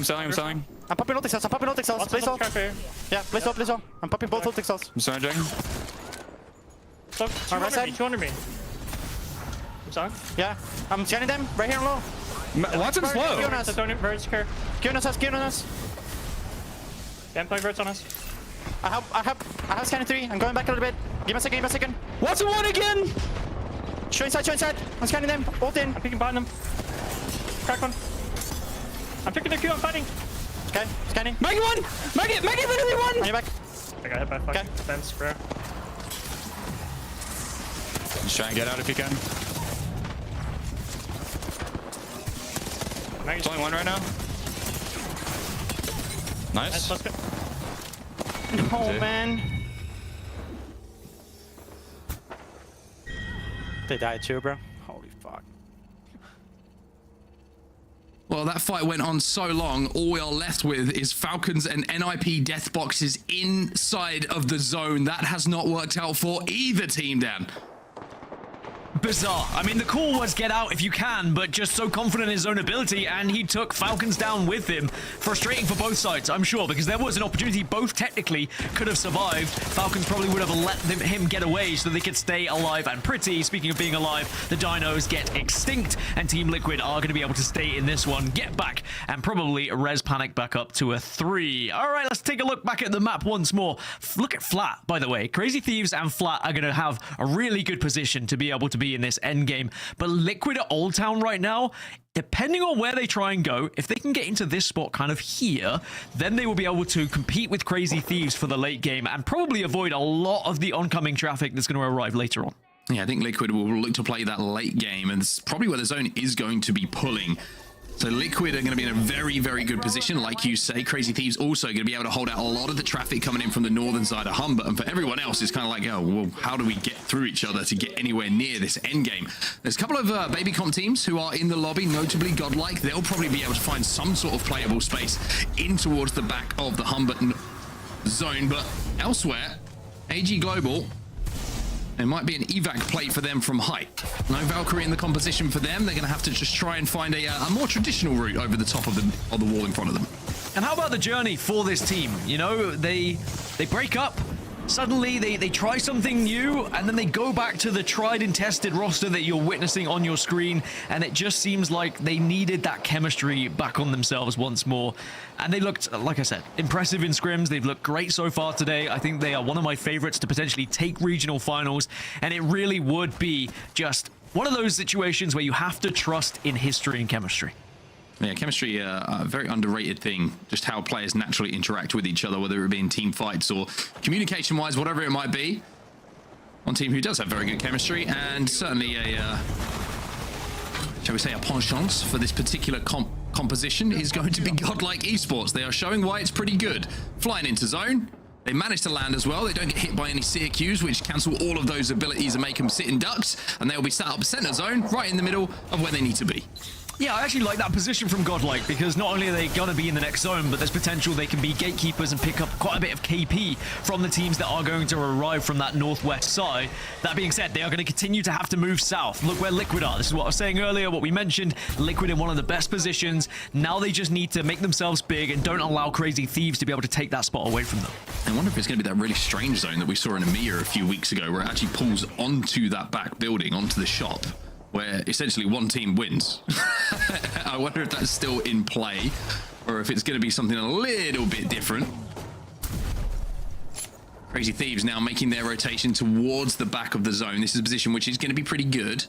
I'm popping ult Excels. Place ult. Yeah, place ult. I'm popping both ult Excels. I'm surrendering. So, 200 me. I'm sorry? Yeah, I'm scanning them right here on low. Watson's low. Q on us. Yeah, I'm playing Virtus on us. I have scanning 3. I'm going back a little bit. Give me a second. Watson one again. Show inside. I'm scanning them. Ult in. I'm picking behind them. Crack one. I'm picking the Q. I'm fighting. Okay, scanning. Maggie one. Maggie literally one. On your back. I got hit by fucking fence, bro. Just try and get out if you can. There's only one right now. Nice. Let's go. Oh, man. They died too, bro. Holy fuck. Well, that fight went on so long, all we are left with is Falcons and NIP death boxes inside of the zone. That has not worked out for either team, Dan. Bizarre. I mean, the call was get out if you can, but just so confident in his own ability, and he took Falcons down with him. Frustrating for both sides, I'm sure, because there was an opportunity both technically could have survived. Falcons probably would have let him get away so they could stay alive and pretty. Speaking of being alive, the Dinos get extinct, and Team Liquid are going to be able to stay in this one, get back, and probably res panic back up to a 3. All right, let's take a look back at the map once more. Look at Flat, by the way. Crazy Thieves and Flat are going to have a really good position to be able to be in this end game, but Liquid at Old Town right now, depending on where they try and go, if they can get into this spot kind of here, then they will be able to compete with Crazy Thieves for the late game and probably avoid a lot of the oncoming traffic that's going to arrive later on. Yeah, I think Liquid will look to play that late game, and it's probably where the zone is going to be pulling. So Liquid are going to be in a very, very good position. Like you say, Crazy Thieves also going to be able to hold out a lot of the traffic coming in from the northern side of Humber. And for everyone else, it's kind of like, oh, well, how do we get through each other to get anywhere near this end game? There's a couple of baby comp teams who are in the lobby, notably GodLike. They'll probably be able to find some sort of playable space in towards the back of the Humber zone. But elsewhere, AG Global, there might be an evac plate for them from height. No Valkyrie in the composition for them. They're going to have to just try and find a more traditional route over the top of the wall in front of them. And how about the journey for this team? You know, they break up. Suddenly, they try something new, and then they go back to the tried and tested roster that you're witnessing on your screen, and it just seems like they needed that chemistry back on themselves once more. And they looked, like I said, impressive in scrims. They've looked great so far today. I think they are one of my favorites to potentially take regional finals, and it really would be just one of those situations where you have to trust in history and chemistry. Yeah, chemistry, a very underrated thing. Just how players naturally interact with each other, whether it be in team fights or communication-wise, whatever it might be. One team who does have very good chemistry, and certainly a, shall we say, a penchant for this particular composition is going to be GodLike Esports. They are showing why it's pretty good. Flying into zone. They manage to land as well. They don't get hit by any CQs, which cancel all of those abilities and make them sit in ducks, and they'll be sat up center zone, right in the middle of where they need to be. Yeah, I actually like that position from GodLike, because not only are they going to be in the next zone, but there's potential they can be gatekeepers and pick up quite a bit of KP from the teams that are going to arrive from that northwest side. That being said, they are going to continue to have to move south. Look where Liquid are. This is what I was saying earlier, what we mentioned. Liquid in one of the best positions. Now they just need to make themselves big and don't allow Crazy Thieves to be able to take that spot away from them. I wonder if it's going to be that really strange zone that we saw in EMEA a few weeks ago, where it actually pulls onto that back building, onto the shop, where essentially one team wins. I wonder if that's still in play, or if it's going to be something a little bit different. Crazy Thieves now making their rotation towards the back of the zone. This is a position which is going to be pretty good.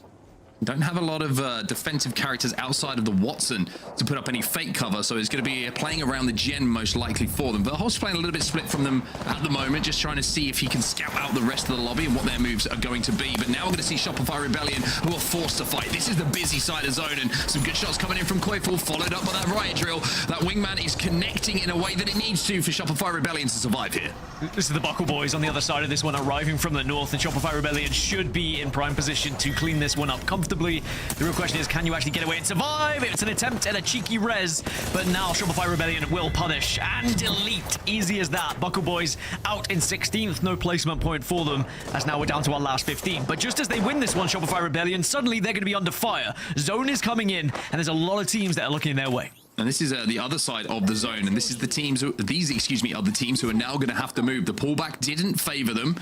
Don't have a lot of defensive characters outside of the Watson to put up any fake cover, so it's going to be playing around the gen most likely for them. But HUSS playing a little bit split from them at the moment, just trying to see if he can scout out the rest of the lobby and what their moves are going to be. But now we're going to see Shopify Rebellion, who are forced to fight. This is the busy side of zone, and some good shots coming in from Koiful, followed up by that riot drill. That wingman is connecting in a way that it needs to for Shopify Rebellion to survive here. This is the Buckle Boys on the other side of this one, arriving from the north, and Shopify Rebellion should be in prime position to clean this one up comfortably. The real question is, can you actually get away and survive? It's an attempt at a cheeky res, but now Shopify Rebellion will punish and delete. Easy as that. Buckle Boys out in 16th, no placement point for them, as now we're down to our last 15. But just as they win this one, Shopify Rebellion, suddenly they're going to be under fire. Zone is coming in, and there's a lot of teams that are looking their way. And this is the other side of the zone, and this is the teams who, these are the teams who are now going to have to move. The pullback didn't favor them.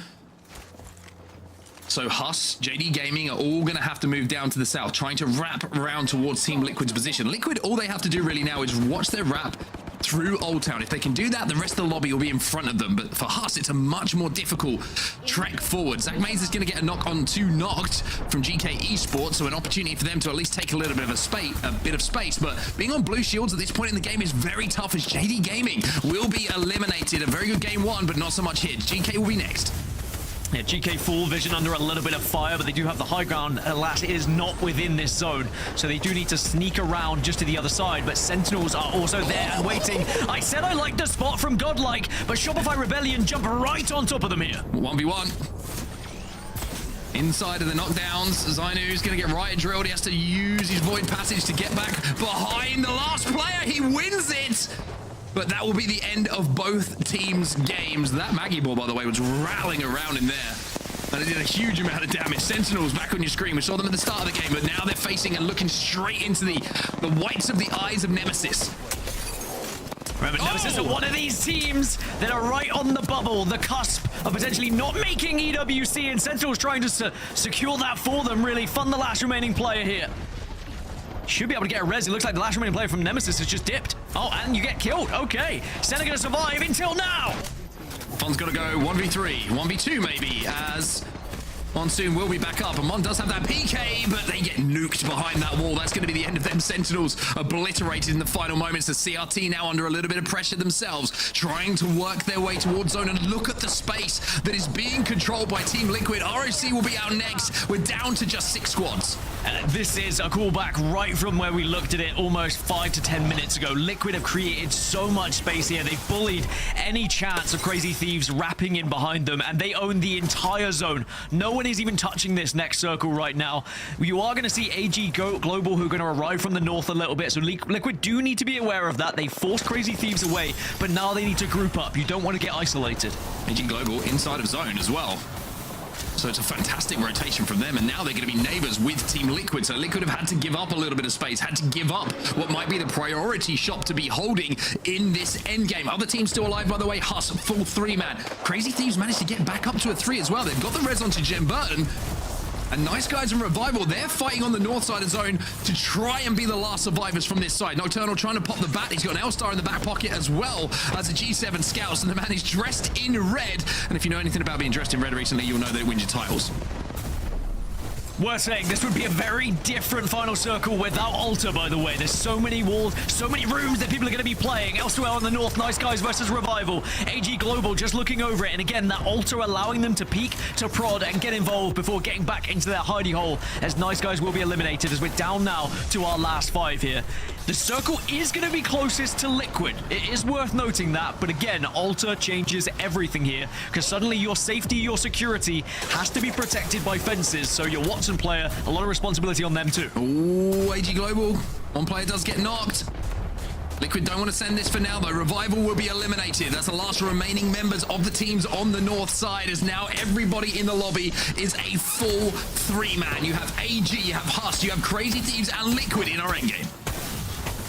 So HUSS, JD Gaming are all going to have to move down to the south, trying to wrap around towards Team Liquid's position. Liquid, all they have to do really now is watch their wrap through Old Town. If they can do that, the rest of the lobby will be in front of them. But for HUSS, it's a much more difficult trek forward. Zach Mays is going to get a knock on 2 knocked from Geekay Esports, so an opportunity for them to at least take a little bit of space. But being on blue shields at this point in the game is very tough, as JD Gaming will be eliminated. A very good game one, but not so much here. GK will be next. Yeah, GK full vision under a little bit of fire, but they do have the high ground. Alas, it is not within this zone, so they do need to sneak around just to the other side, but Sentinels are also there and waiting. I said I liked the spot from GodLike, but Shopify Rebellion jump right on top of them here. 1v1. Inside of the knockdowns, Zainu's going to get riot drilled. He has to use his Void Passage to get back behind the last player. He wins it! But that will be the end of both teams' games. That Maggie ball, by the way, was rattling around in there. And it did a huge amount of damage. Sentinels back on your screen. We saw them at the start of the game, but now they're facing and looking straight into the whites of the eyes of Nemesis. Remember, Nemesis are one of these teams that are right on the bubble, the cusp of potentially not making EWC, and Sentinels trying to secure that for them, really. Fund the last remaining player here. Should be able to get a res. It looks like the last remaining player from Nemesis has just dipped. Oh, and you get killed. Okay. Senna gonna survive until now. Fun's gonna go 1v3, 1v2 maybe, as Monsoon will be back up, and Mon does have that PK, but they get nuked behind that wall. That's going to be the end of them. Sentinels obliterated in the final moments. The CRT now under a little bit of pressure themselves, trying to work their way towards zone, and look at the space that is being controlled by Team Liquid. ROC will be out next. We're down to just 6 squads. This is a callback right from where we looked at it almost 5 to 10 minutes ago. Liquid have created so much space here. They've bullied any chance of Crazy Thieves wrapping in behind them, and they own the entire zone. No one is even touching this next circle right now. You are going to see AG Global, who are going to arrive from the north a little bit, so Liquid do need to be aware of that. They forced Crazy Thieves away, but now they need to group up. You don't want to get isolated. AG Global inside of zone as well. So it's a fantastic rotation from them, and now they're going to be neighbors with Team Liquid. So Liquid have had to give up a little bit of space, had to give up what might be the priority shop to be holding in this endgame. Other teams still alive, by the way. HUSS, full 3-man. Crazy Thieves managed to get back up to a 3 as well. They've got the res onto Jen Burton. And Nice Guys and Revival, they're fighting on the north side of zone to try and be the last survivors from this side. Nocturnal trying to pop the bat. He's got an L-Star in the back pocket as well as a G7 Scouts, and the man is dressed in red. And if you know anything about being dressed in red recently, you'll know that it wins your titles. Worth saying, this would be a very different final circle without Altar, by the way. There's so many walls, so many rooms that people are going to be playing. Elsewhere on the north, Nice Guys versus Revival. AG Global just looking over it. And again, that Altar allowing them to peek, to prod, and get involved before getting back into their hidey hole, as Nice Guys will be eliminated, as we're down now to our last 5 here. The circle is going to be closest to Liquid. It is worth noting that, but again, Altar changes everything here, because suddenly your safety, your security has to be protected by fences, so your Watson player, a lot of responsibility on them too. Ooh, AG Global. One player does get knocked. Liquid don't want to send this for now, though. Revival will be eliminated. That's the last remaining members of the teams on the north side, as now everybody in the lobby is a full 3-man. You have AG, you have HUSS, you have Crazy Thieves, and Liquid in our endgame.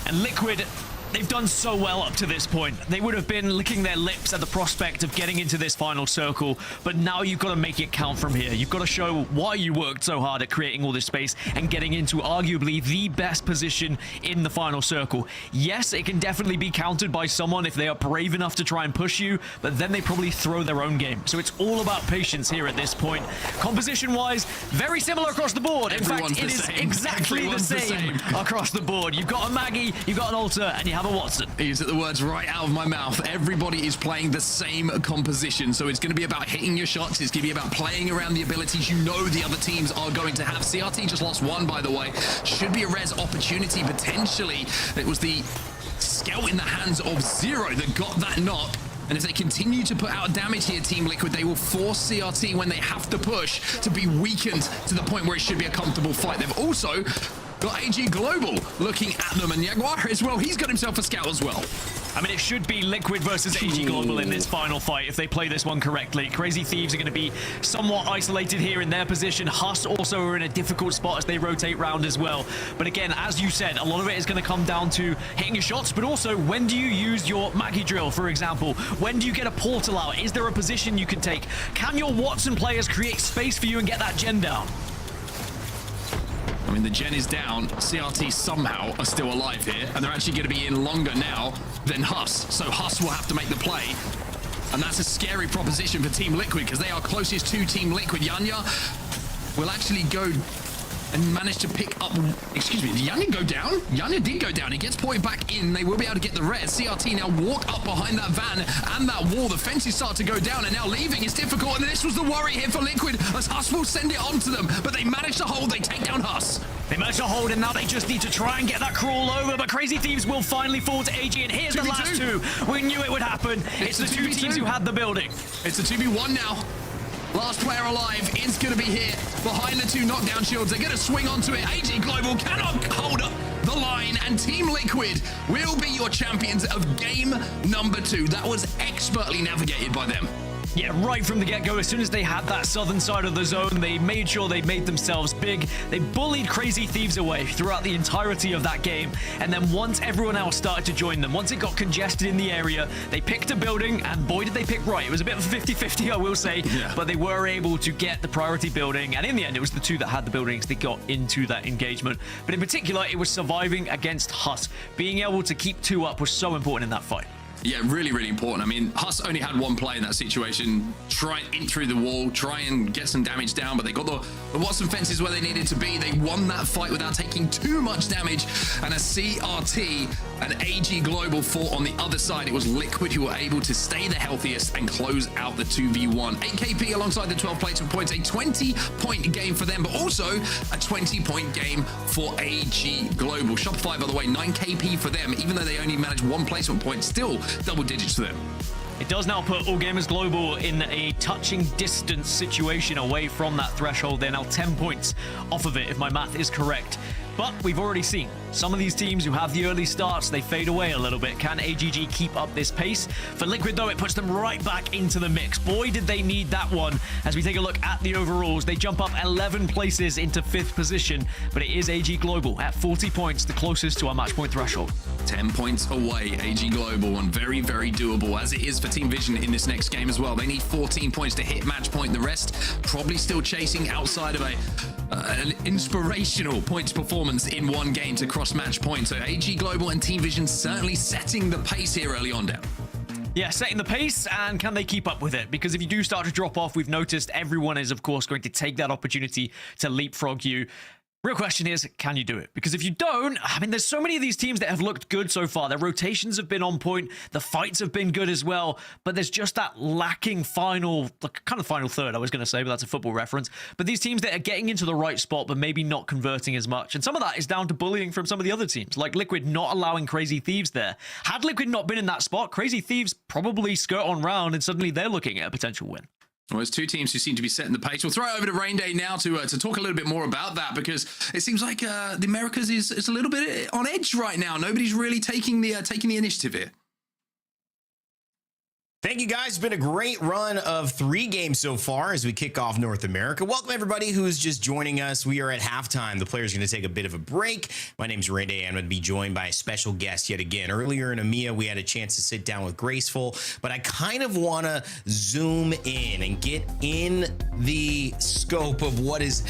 And Liquid They've done so well up to this point. They would have been licking their lips at the prospect of getting into this final circle, but now you've got to make it count from here. You've got to show why you worked so hard at creating all this space and getting into arguably the best position in the final circle. Yes, it can definitely be countered by someone if they are brave enough to try and push you, but then they probably throw their own game. So it's all about patience here at this point. Composition-wise, very similar across the board. In fact, it is exactly the same across the board. You've got a Maggie, you've got an Alter, and you have a Watson. You took the words right out of my mouth. Everybody is playing the same composition, so it's going to be about hitting your shots. It's going to be about playing around the abilities you know the other teams are going to have. CRT just lost one, by the way. Should be a res opportunity, potentially. It was the scout in the hands of Zero that got that knock. And if they continue to put out damage here, Team Liquid, they will force CRT when they have to push to be weakened to the point where it should be a comfortable fight. They've also got AG Global looking at them, and Jaguar as well. He's got himself a scout as well. I mean, it should be Liquid versus AG Global in this final fight if they play this one correctly. Crazy Thieves are going to be somewhat isolated here in their position. HUSS also are in a difficult spot as they rotate round as well. But again, as you said, a lot of it is going to come down to hitting your shots, but also when do you use your Maggie drill, for example? When do you get a portal out? Is there a position you can take? Can your Watson players create space for you and get that gen down? I mean, the gen is down. CRT somehow are still alive here, and they're actually going to be in longer now than HUSS. So HUSS will have to make the play. And that's a scary proposition for Team Liquid because they are closest to Team Liquid. Yanya will actually go and manage to pick up... Excuse me, did Yanya go down? Yanya did go down. He gets pointed back in. They will be able to get the res. CRT now walk up behind that van and that wall. The fences start to go down, and now leaving is difficult. And this was the worry here for Liquid, as HUSS will send it onto them. But they manage to hold. They take down HUSS. They managed to hold, and now they just need to try and get that crawl over. But Crazy Thieves will finally fall to AG, and here's the last two. We knew it would happen. It's the two teams who had the building. It's a 2v1 now. Last player alive is going to be here behind the two knockdown shields. They're going to swing onto it. AG Global cannot hold up the line, and Team Liquid will be your champions of game number 2. That was expertly navigated by them. Yeah, right from the get-go, as soon as they had that southern side of the zone, they made sure they made themselves big. They bullied Crazy Thieves away throughout the entirety of that game. And then once everyone else started to join them, once it got congested in the area, they picked a building, and boy, did they pick right. It was a bit of a 50-50, I will say, but they were able to get the priority building. And in the end, it was the two that had the buildings that got into that engagement. But in particular, it was surviving against HUSS. Being able to keep 2 up was so important in that fight. Yeah, really, really important. I mean, HUSS only had one play in that situation. Try and in through the wall, try and get some damage down, but they got the Watson fences where they needed to be. They won that fight without taking too much damage. And a CRT and AG Global fought on the other side. It was Liquid who were able to stay the healthiest and close out the 2v1. 8KP alongside the 12 placement points, a 20-point game for them, but also a 20-point game for AG Global. Shopify, by the way, 9KP for them, even though they only managed 1 placement point, still double digits to them. It does now put ALGS Global in a touching distance situation away from that threshold. They're now 10 points off of it, if my math is correct. But we've already seen some of these teams who have the early starts, they fade away a little bit. Can AGG keep up this pace? For Liquid, though, it puts them right back into the mix. Boy, did they need that one. As we take a look at the overalls, they jump up 11 places into 5th position, but it is AG Global at 40 points, the closest to our match point threshold. 10 points away, AG Global, and very, very doable, as it is for Team Vision in this next game as well. They need 14 points to hit match point. The rest probably still chasing outside of an inspirational points performance in one game to cross match point. So AG Global and Team Vision certainly setting the pace here early on down. Yeah, setting the pace, and can they keep up with it? Because if you do start to drop off, we've noticed everyone is, of course, going to take that opportunity to leapfrog you. Real question is, can you do it? Because if you don't, I mean, there's so many of these teams that have looked good so far. Their rotations have been on point. The fights have been good as well. But there's just that lacking final, kind of final third, I was going to say, but that's a football reference. But these teams that are getting into the right spot, but maybe not converting as much. And some of that is down to bullying from some of the other teams, like Liquid not allowing Crazy Thieves there. Had Liquid not been in that spot, Crazy Thieves probably skirt on round, and suddenly they're looking at a potential win. Well, there's two teams who seem to be setting the pace. We'll throw it over to Rain Day now to talk a little bit more about that, because it seems like the Americas is a little bit on edge right now. Nobody's really taking the initiative here. Thank you guys. It's been a great run of 3 games so far as we kick off North America. Welcome everybody who's just joining us. We are at halftime. The players are going to take a bit of a break. My name's Randy. I'm going to be joined by a special guest yet again. Earlier in EMEA, we had a chance to sit down with Graceful, but I kind of want to zoom in and get in the scope of what is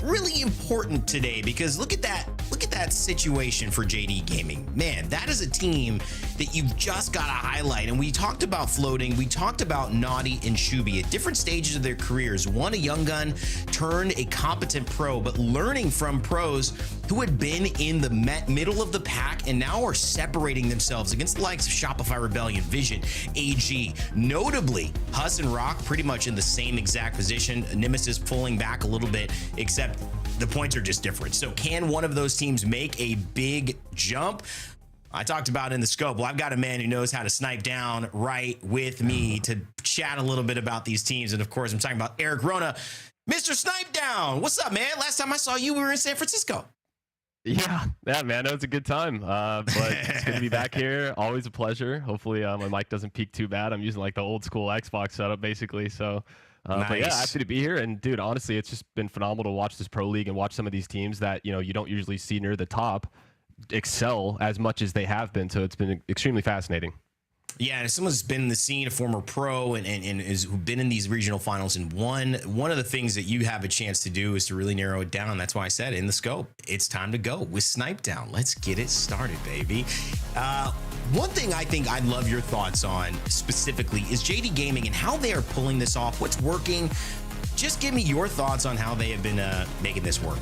really important today, because look at that situation for JD Gaming. Man, that is a team that you've just got to highlight. And we talked about floating. We talked about Naughty and Shuby at different stages of their careers. One a young gun turned a competent pro, but learning from pros who had been in the middle of the pack and now are separating themselves against the likes of Shopify Rebellion, Vision, AG. Notably, HUSS and Rock pretty much in the same exact position. Nemesis pulling back a little bit, except the points are just different. So can one of those teams make a big jump? I talked about in the scope. Well, I've got a man who knows how to snipe down right with me to chat a little bit about these teams. And of course, I'm talking about Eric Rona, Mr. Snipe Down. What's up, man? Last time I saw you, we were in San Francisco. Yeah, man, it was a good time. But it's good to be back here. Always a pleasure. Hopefully my mic doesn't peak too bad. I'm using like the old school Xbox setup basically. So Nice. But yeah, happy to be here. And dude, honestly, it's just been phenomenal to watch this pro league and watch some of these teams that, you know, you don't usually see near the top excel as much as they have been. So it's been extremely fascinating. Yeah, and as someone who's been in the scene, a former pro, and is who's been in these regional finals and won, one of the things that you have a chance to do is to really narrow it down. That's why I said in the scope, it's time to go with Snipe Down. Let's get it started, baby. One thing I think I'd love your thoughts on specifically is JD Gaming and how they are pulling this off. What's working? Just give me your thoughts on how they have been making this work.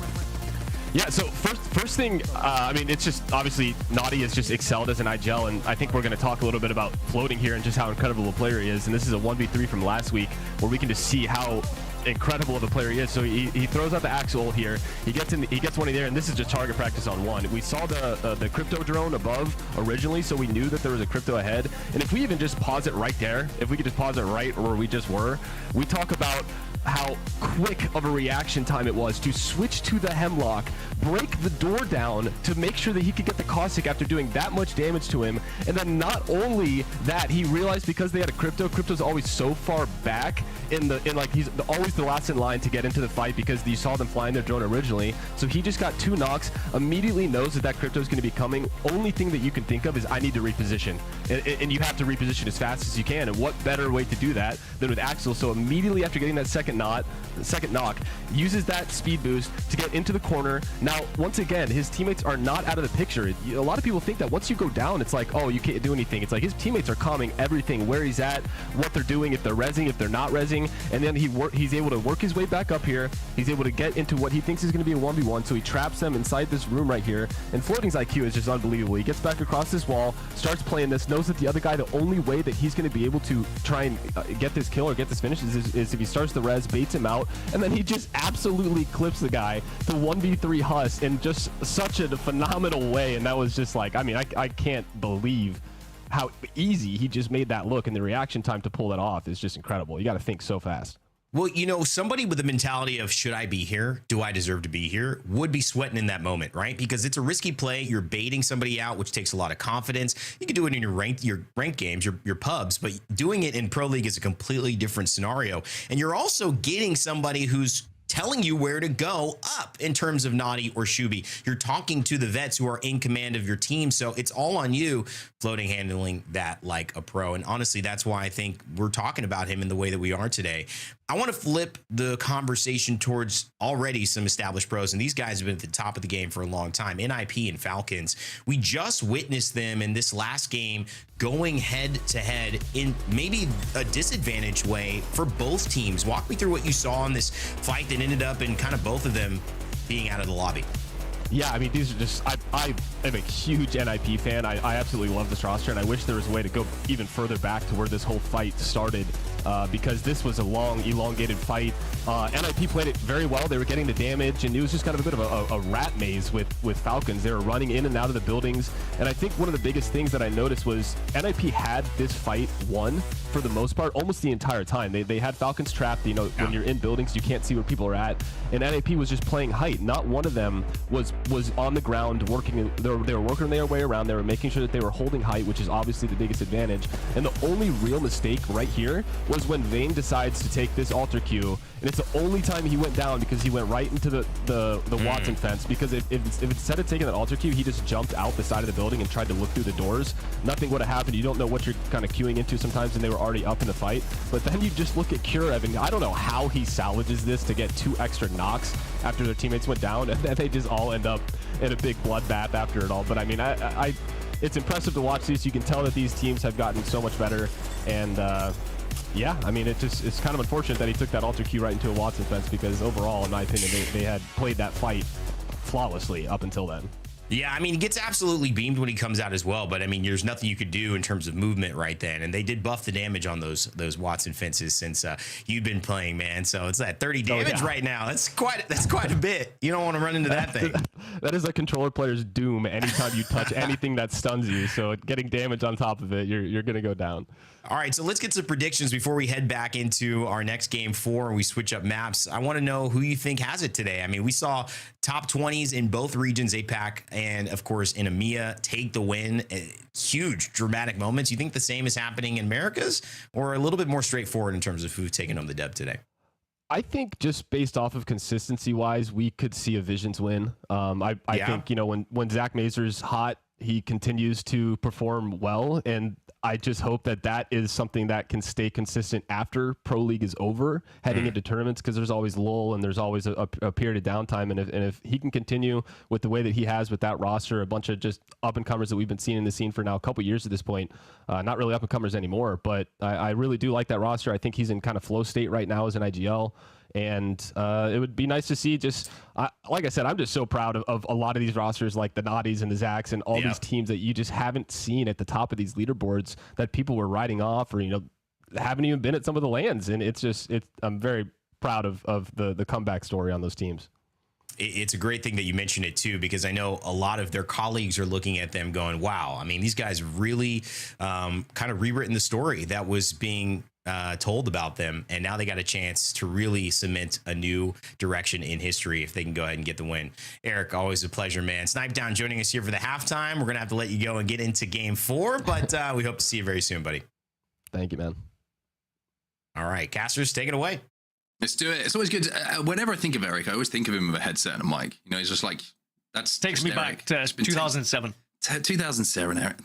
Yeah, so first thing, I mean, it's just obviously Naughty has just excelled as an IGL, and I think we're going to talk a little bit about floating here and just how incredible a player he is. And this is a 1v3 from last week where we can just see how incredible of a player he is. So he throws out the Axel here. He gets one in there, and this is just target practice on one. We saw the crypto drone above originally, so we knew that there was a crypto ahead. And if we even just pause it right there, if we could just pause it right where we just were, we talk about how quick of a reaction time it was to switch to the Hemlock, break the door down to make sure that he could get the caustic after doing that much damage to him. And then not only that, he realized because they had a crypto's always so far back in like he's always the last in line to get into the fight because you saw them flying their drone originally. So he just got 2 knocks, immediately knows that crypto is going to be coming. Only thing that you can think of is I need to reposition, and you have to reposition as fast as you can. And what better way to do that than with Axel? So immediately after getting that second knock, uses that speed boost to get into the corner. Now, once again, his teammates are not out of the picture. A lot of people think that once you go down, it's like, oh, you can't do anything. It's like his teammates are calming everything, where he's at, what they're doing, if they're rezzing, if they're not rezzing, and then he's able to work his way back up here. He's able to get into what he thinks is going to be a 1v1, so he traps them inside this room right here. And Floating's IQ is just unbelievable. He gets back across this wall, starts playing this, knows that the other guy, the only way that he's going to be able to try and get this kill or get this finish is if he starts the res, baits him out, and then he just absolutely clips the guy to 1v3 HUSS in just such a phenomenal way. And that was just like, I mean, I can't believe how easy he just made that look, and the reaction time to pull that off is just incredible. You got to think so fast. Well, you know, somebody with the mentality of should I be here? Do I deserve to be here? Would be sweating in that moment, right? Because it's a risky play. You're baiting somebody out, which takes a lot of confidence. You can do it in your ranked games, your pubs, but doing it in Pro League is a completely different scenario. And you're also getting somebody who's telling you where to go up in terms of Naughty or Shuby. You're talking to the vets who are in command of your team. So it's all on you, Floating handling that like a pro. And honestly, that's why I think we're talking about him in the way that we are today. I want to flip the conversation towards already some established pros, and these guys have been at the top of the game for a long time. NIP and Falcons. We just witnessed them in this last game going head to head in maybe a disadvantaged way for both teams. Walk me through what you saw in this fight that ended up in kind of both of them being out of the lobby. Yeah, I mean, these are just, I am a huge NIP fan. I absolutely love this roster, and I wish there was a way to go even further back to where this whole fight started because this was a long, elongated fight. NIP played it very well. They were getting the damage, and it was just kind of a bit of a rat maze with Falcons. They were running in and out of the buildings, and I think one of the biggest things that I noticed was NIP had this fight won for the most part almost the entire time. They had Falcons trapped. You know, when you're in buildings, you can't see where people are at, and NIP was just playing height. Not one of them was on the ground working. They were working their way around. They were making sure that they were holding height, which is obviously the biggest advantage. And the only real mistake right here was when Vayne decides to take this alter Q, and it's the only time he went down because he went right into the Watson fence. Because if instead of taking that alter Q, he just jumped out the side of the building and tried to look through the doors, nothing would have happened. You don't know what you're kind of queuing into sometimes, and they were already up in the fight. But then you just look at Kurev, and I don't know how he salvages this to get 2 extra knocks after their teammates went down, and then they just all end up in a big bloodbath after it all. But I mean, it's impressive to watch these. You can tell that these teams have gotten so much better, and yeah, I mean, it's kind of unfortunate that he took that alter Q right into a Watson fence, because overall, in my opinion, they had played that fight flawlessly up until then. Yeah, I mean, he gets absolutely beamed when he comes out as well, but I mean, there's nothing you could do in terms of movement right then. And they did buff the damage on those Watson fences since you've been playing, man. So it's that 30 damage right now. That's quite a bit. You don't want to run into that thing. That is a controller player's doom anytime you touch anything that stuns you. So getting damage on top of it, you're gonna go down. All right, so let's get some predictions before we head back into our next game 4 and we switch up maps. I want to know who you think has it today. I mean, we saw top 20s in both regions, APAC and, of course, in EMEA, take the win. Huge, dramatic moments. You think the same is happening in Americas, or a little bit more straightforward in terms of who's taking home the dub today? I think just based off of consistency wise, we could see a Visions win. I think, you know, when Zach Mazur's hot, he continues to perform well, and I just hope that is something that can stay consistent after Pro League is over, heading into tournaments, because there's always lull and there's always a period of downtime. And if he can continue with the way that he has with that roster, a bunch of just up and comers that we've been seeing in the scene for now a couple years at this point, not really up and comers anymore, but I really do like that roster. I think he's in kind of flow state right now as an IGL. And it would be nice to see like I said, I'm just so proud of a lot of these rosters, like the Naughties and the Zacks and all these teams that you just haven't seen at the top of these leaderboards that people were writing off, or, you know, haven't even been at some of the lands. And I'm very proud of the comeback story on those teams. It's a great thing that you mentioned it too, because I know a lot of their colleagues are looking at them going, wow, I mean, these guys really kind of rewritten the story that was being told about them, and now they got a chance to really cement a new direction in history if they can go ahead and get the win. Eric, always a pleasure, man. Snipe Down joining us here for the halftime. We're gonna have to let you go and get into game 4, but we hope to see you very soon, buddy. Thank you, man. All right, Casters, take it away. Let's do it. It's always good. Whenever I think of Eric, I always think of him with a headset and a mic. You know, he's just like, takes me back to 2007. 2007, Eric.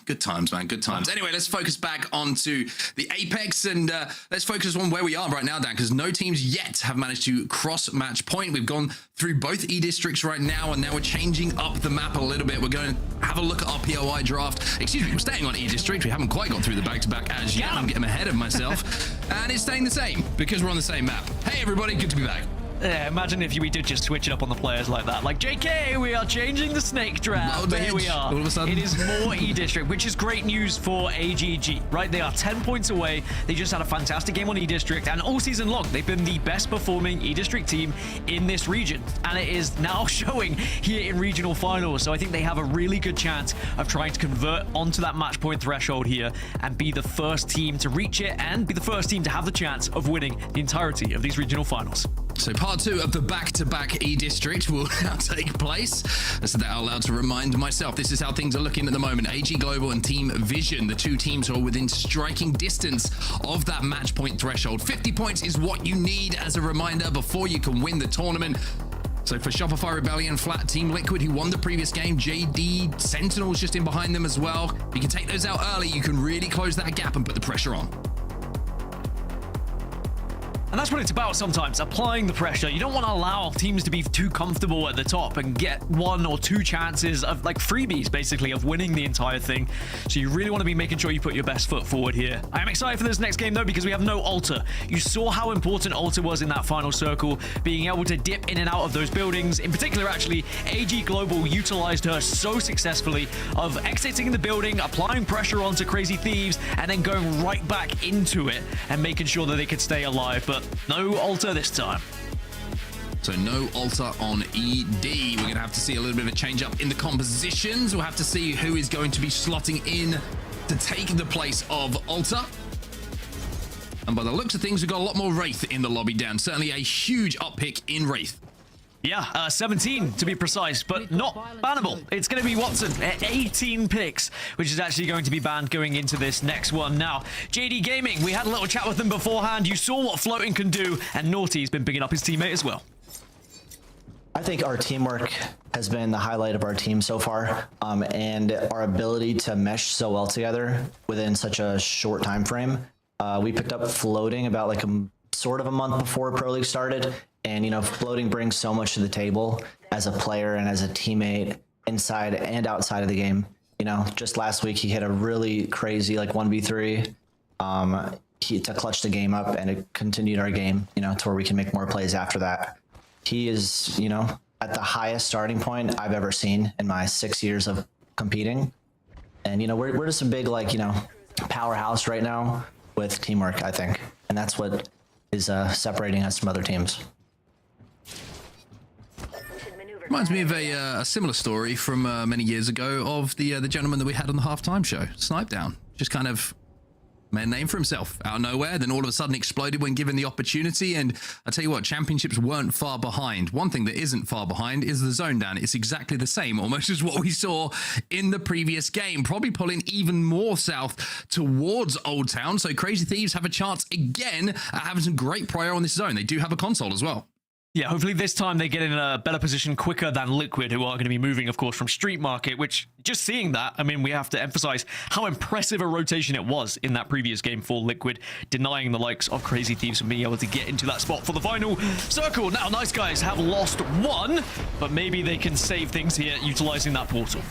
Good times, man. Good times. Anyway, let's focus back onto the Apex, and let's focus on where we are right now, Dan, because no teams yet have managed to cross match point. We've gone through both E-districts right now, and now we're changing up the map a little bit. We're going to have a look at our POI draft. Excuse me, we're staying on E-district. We haven't quite got through the back-to-back as yet. I'm getting ahead of myself. And it's staying the same because we're on the same map. Hey, everybody. Good to be back. Yeah, imagine if we did just switch it up on the players like that. Like, JK, we are changing the snake draft. But here we are. All of a sudden. It is more E-District, which is great news for AGG, right? They are 10 points away. They just had a fantastic game on E-District, and all season long, they've been the best performing E-District team in this region. And it is now showing here in regional finals. So I think they have a really good chance of trying to convert onto that match point threshold here and be the first team to reach it and be the first team to have the chance of winning the entirety of these regional finals. So part 2 of the back-to-back E-District will now take place. I said that out loud to remind myself. This is how things are looking at the moment. AG Global and Team Vision, the two teams who are within striking distance of that match point threshold. 50 points is what you need, as a reminder, before you can win the tournament. So for Shopify Rebellion, Flat, Team Liquid, who won the previous game, JD, Sentinels just in behind them as well. If you can take those out early, you can really close that gap and put the pressure on. And that's what it's about sometimes, applying the pressure. You don't want to allow teams to be too comfortable at the top and get 1 or 2 chances of like freebies, basically, of winning the entire thing. So you really want to be making sure you put your best foot forward here. I am excited for this next game, though, because we have no Alter. You saw how important Alter was in that final circle, being able to dip in and out of those buildings. In particular, actually, AG Global utilized her so successfully of exiting the building, applying pressure onto Crazy Thieves, and then going right back into it and making sure that they could stay alive. But no Alter this time. So no Alter on ED. We're going to have to see a little bit of a change up in the compositions. We'll have to see who is going to be slotting in to take the place of Alter. And by the looks of things, we've got a lot more Wraith in the lobby, Dan. Certainly a huge uppick in Wraith. Yeah, 17 to be precise, but not bannable. It's going to be Watson at 18 picks, which is actually going to be banned going into this next one. Now, JD Gaming, we had a little chat with them beforehand. You saw what floating can do, and Naughty's been picking up his teammate as well. I think our teamwork has been the highlight of our team so far, and our ability to mesh so well together within such a short time frame. We picked up floating about like sort of a month before Pro League started. And, you know, floating brings so much to the table as a player and as a teammate inside and outside of the game. You know, just last week, he hit a really crazy, like 1v3 to clutch the game up, and it continued our game, you know, to where we can make more plays after that. He is, you know, at the highest starting point I've ever seen in my 6 years of competing. And, you know, we're just a big, like, you know, powerhouse right now with teamwork, I think. And that's what is separating us from other teams. Reminds me of a similar story from many years ago of the gentleman that we had on the halftime show, Snipedown. Just kind of made a name for himself out of nowhere, then all of a sudden exploded when given the opportunity. And I tell you what, championships weren't far behind. One thing that isn't far behind is the zone down. It's exactly the same, almost as what we saw in the previous game, probably pulling even more south towards Old Town. So Crazy Thieves have a chance again at having some great prior on this zone. They do have a console as well. Yeah, hopefully this time they get in a better position quicker than Liquid, who are going to be moving, of course, from Street Market, which, just seeing that, I mean, we have to emphasize how impressive a rotation it was in that previous game for Liquid, denying the likes of Crazy Thieves from being able to get into that spot for the final circle. Now, Nice Guys have lost 1, but maybe they can save things here utilizing that portal.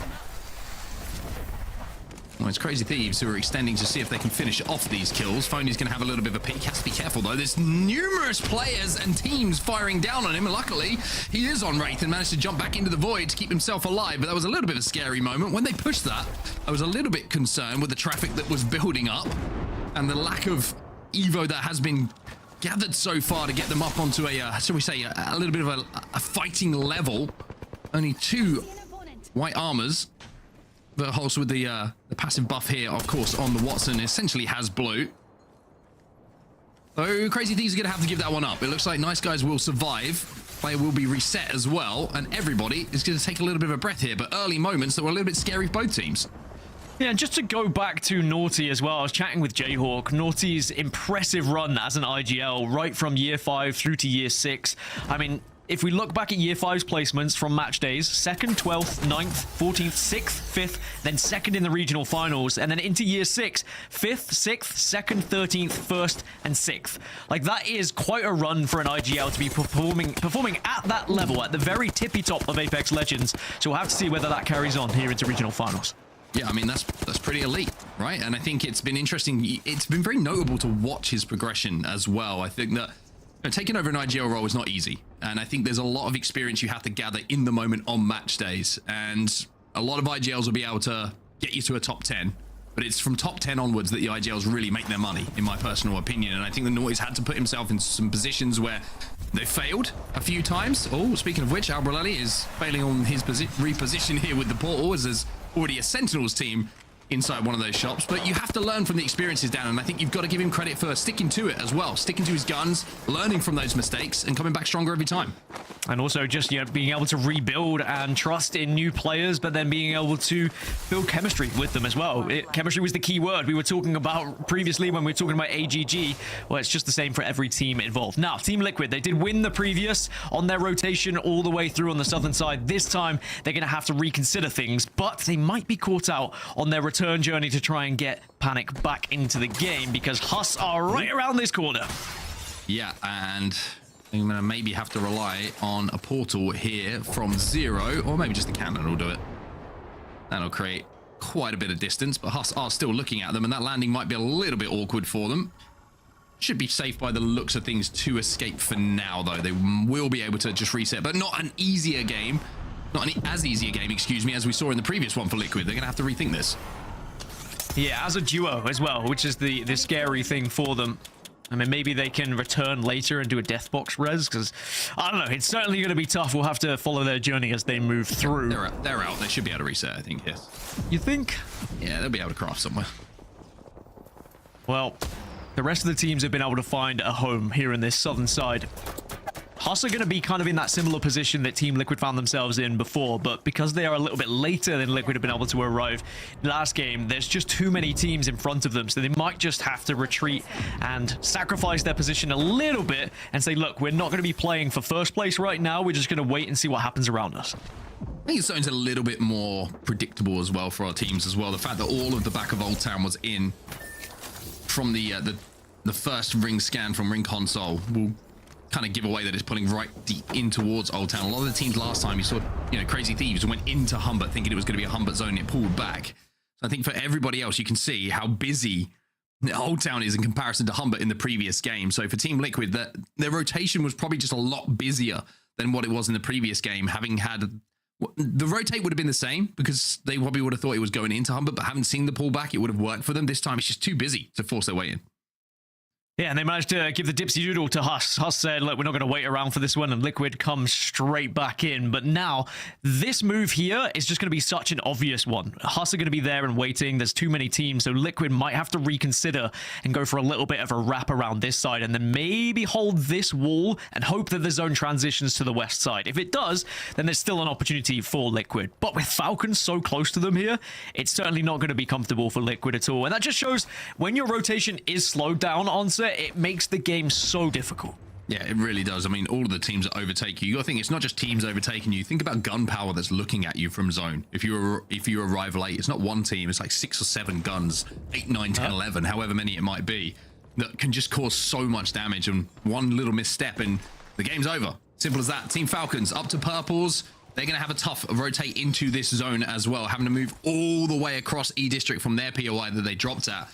Well, it's Crazy Thieves who are extending to see if they can finish off these kills. Phony's going to have a little bit of a peek. Has to be careful, though. There's numerous players and teams firing down on him. And luckily, he is on Wraith and managed to jump back into the void to keep himself alive. But that was a little bit of a scary moment. When they pushed that, I was a little bit concerned with the traffic that was building up and the lack of Evo that has been gathered so far to get them up onto a, shall we say, a little bit of a fighting level. Only 2 white armors. But also with the passive buff here, of course, on the Watson, essentially has blue. So Crazy Thieves are going to have to give that one up. It looks like Nice Guys will survive. Player will be reset as well. And everybody is going to take a little bit of a breath here. But early moments that were a little bit scary for both teams. Yeah, and just to go back to Naughty as well, I was chatting with Jayhawk. Naughty's impressive run as an IGL right from year 5 through to year 6. I mean, if we look back at year 5's placements from match days, 2nd, 12th, 9th, 14th, 6th, 5th, then 2nd in the regional finals, and then into year 6, 5th, 6th, 2nd, 13th, 1st, and 6th. Like, that is quite a run for an IGL to be performing at that level, at the very tippy top of Apex Legends. So we'll have to see whether that carries on here into regional finals. Yeah, I mean, that's pretty elite, right? And I think it's been interesting. It's been very notable to watch his progression as well. I think that taking over an IGL role is not easy. And I think there's a lot of experience you have to gather in the moment on match days. And a lot of IGLs will be able to get you to a top 10. But it's from top 10 onwards that the IGLs really make their money, in my personal opinion. And I think the Naughty's had to put himself in some positions where they failed a few times. Oh, speaking of which, Albrelli is failing on his reposition here with the portal, as there's already a Sentinels team inside one of those shops. But you have to learn from the experiences, Dan, and I think you've got to give him credit for sticking to it as well, sticking to his guns, learning from those mistakes, and coming back stronger every time. And also just, you know, being able to rebuild and trust in new players, but then being able to build chemistry with them as well. Chemistry was the key word we were talking about previously when we were talking about AGG. Well, it's just the same for every team involved. Now, Team Liquid, they did win the previous on their rotation all the way through on the southern side. This time, they're going to have to reconsider things, but they might be caught out on their return journey to try and get Panic back into the game, because HUSS are right around this corner. Yeah, and I'm gonna maybe have to rely on a portal here from Zero, or maybe just the cannon will do it. That'll create quite a bit of distance, but HUSS are still looking at them, and that landing might be a little bit awkward for them. Should be safe by the looks of things to escape for now, though. They will be able to just reset, but not an easier game. Not as easy a game, excuse me, as we saw in the previous one for Liquid. They're gonna have to rethink this. Yeah, as a duo as well, which is the scary thing for them. I mean, maybe they can return later and do a death box res, because I don't know, it's certainly going to be tough. We'll have to follow their journey as they move through. They're out. They should be able to reset, I think, yes. You think? Yeah, they'll be able to craft somewhere. Well, the rest of the teams have been able to find a home here in this southern side. HUSS are going to be kind of in that similar position that Team Liquid found themselves in before, but because they are a little bit later than Liquid have been able to arrive last game, there's just too many teams in front of them, so they might just have to retreat and sacrifice their position a little bit and say, look, we're not going to be playing for first place right now, we're just going to wait and see what happens around us. I think zone's a little bit more predictable as well for our teams as well. The fact that all of the back of Old Town was in from the first ring scan from Ring Console will kind of give away that it's pulling right deep in towards Old Town. A lot of the teams last time you saw, you know, Crazy Thieves went into Humbert thinking it was going to be a Humbert zone and it pulled back. So I think for everybody else, you can see how busy Old Town is in comparison to Humbert in the previous game. So for Team Liquid, their rotation was probably just a lot busier than what it was in the previous game, having had the rotate would have been the same because they probably would have thought it was going into Humbert, but haven't seen the pullback. It would have worked for them. This time it's just too busy to force their way in. Yeah, and they managed to give the dipsy doodle to HUSS. HUSS said, look, we're not going to wait around for this one, and Liquid comes straight back in. But now, this move here is just going to be such an obvious one. HUSS are going to be there and waiting. There's too many teams, so Liquid might have to reconsider and go for a little bit of a wrap around this side, and then maybe hold this wall and hope that the zone transitions to the west side. If it does, then there's still an opportunity for Liquid. But with Falcons so close to them here, it's certainly not going to be comfortable for Liquid at all. And that just shows when your rotation is slowed down on set, it makes the game so difficult. Yeah, it really does. I mean, all of the teams that overtake you, you gotta think it's not just teams overtaking you. Think about gunpowder that's looking at you from zone. If you arrive late, it's not one team, it's like 6 or 7 guns, 8, 9, 10, 11, however many it might be, that can just cause so much damage, and one little misstep and the game's over. Simple as that. Team Falcons up to purples. They're going to have a tough rotate into this zone as well, having to move all the way across E District from their POI that they dropped at.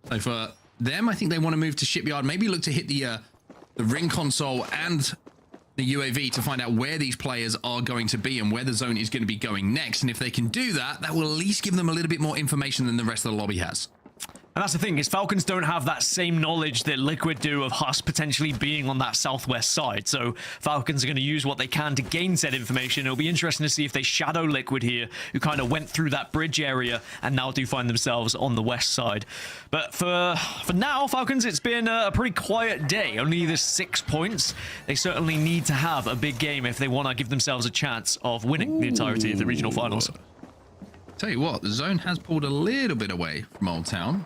So for them, I think they want to move to Shipyard, maybe look to hit the ring console and the UAV to find out where these players are going to be and where the zone is going to be going next. And if they can do that, that will at least give them a little bit more information than the rest of the lobby has. And that's the thing, is Falcons don't have that same knowledge that Liquid do of HUSS potentially being on that southwest side. So Falcons are going to use what they can to gain said information. It'll be interesting to see if they shadow Liquid here, who kind of went through that bridge area and now do find themselves on the west side. But for now, Falcons, it's been a pretty quiet day. Only the 6 points. They certainly need to have a big game if they want to give themselves a chance of winning the entirety of the regional finals. Tell you what, the zone has pulled a little bit away from Old Town.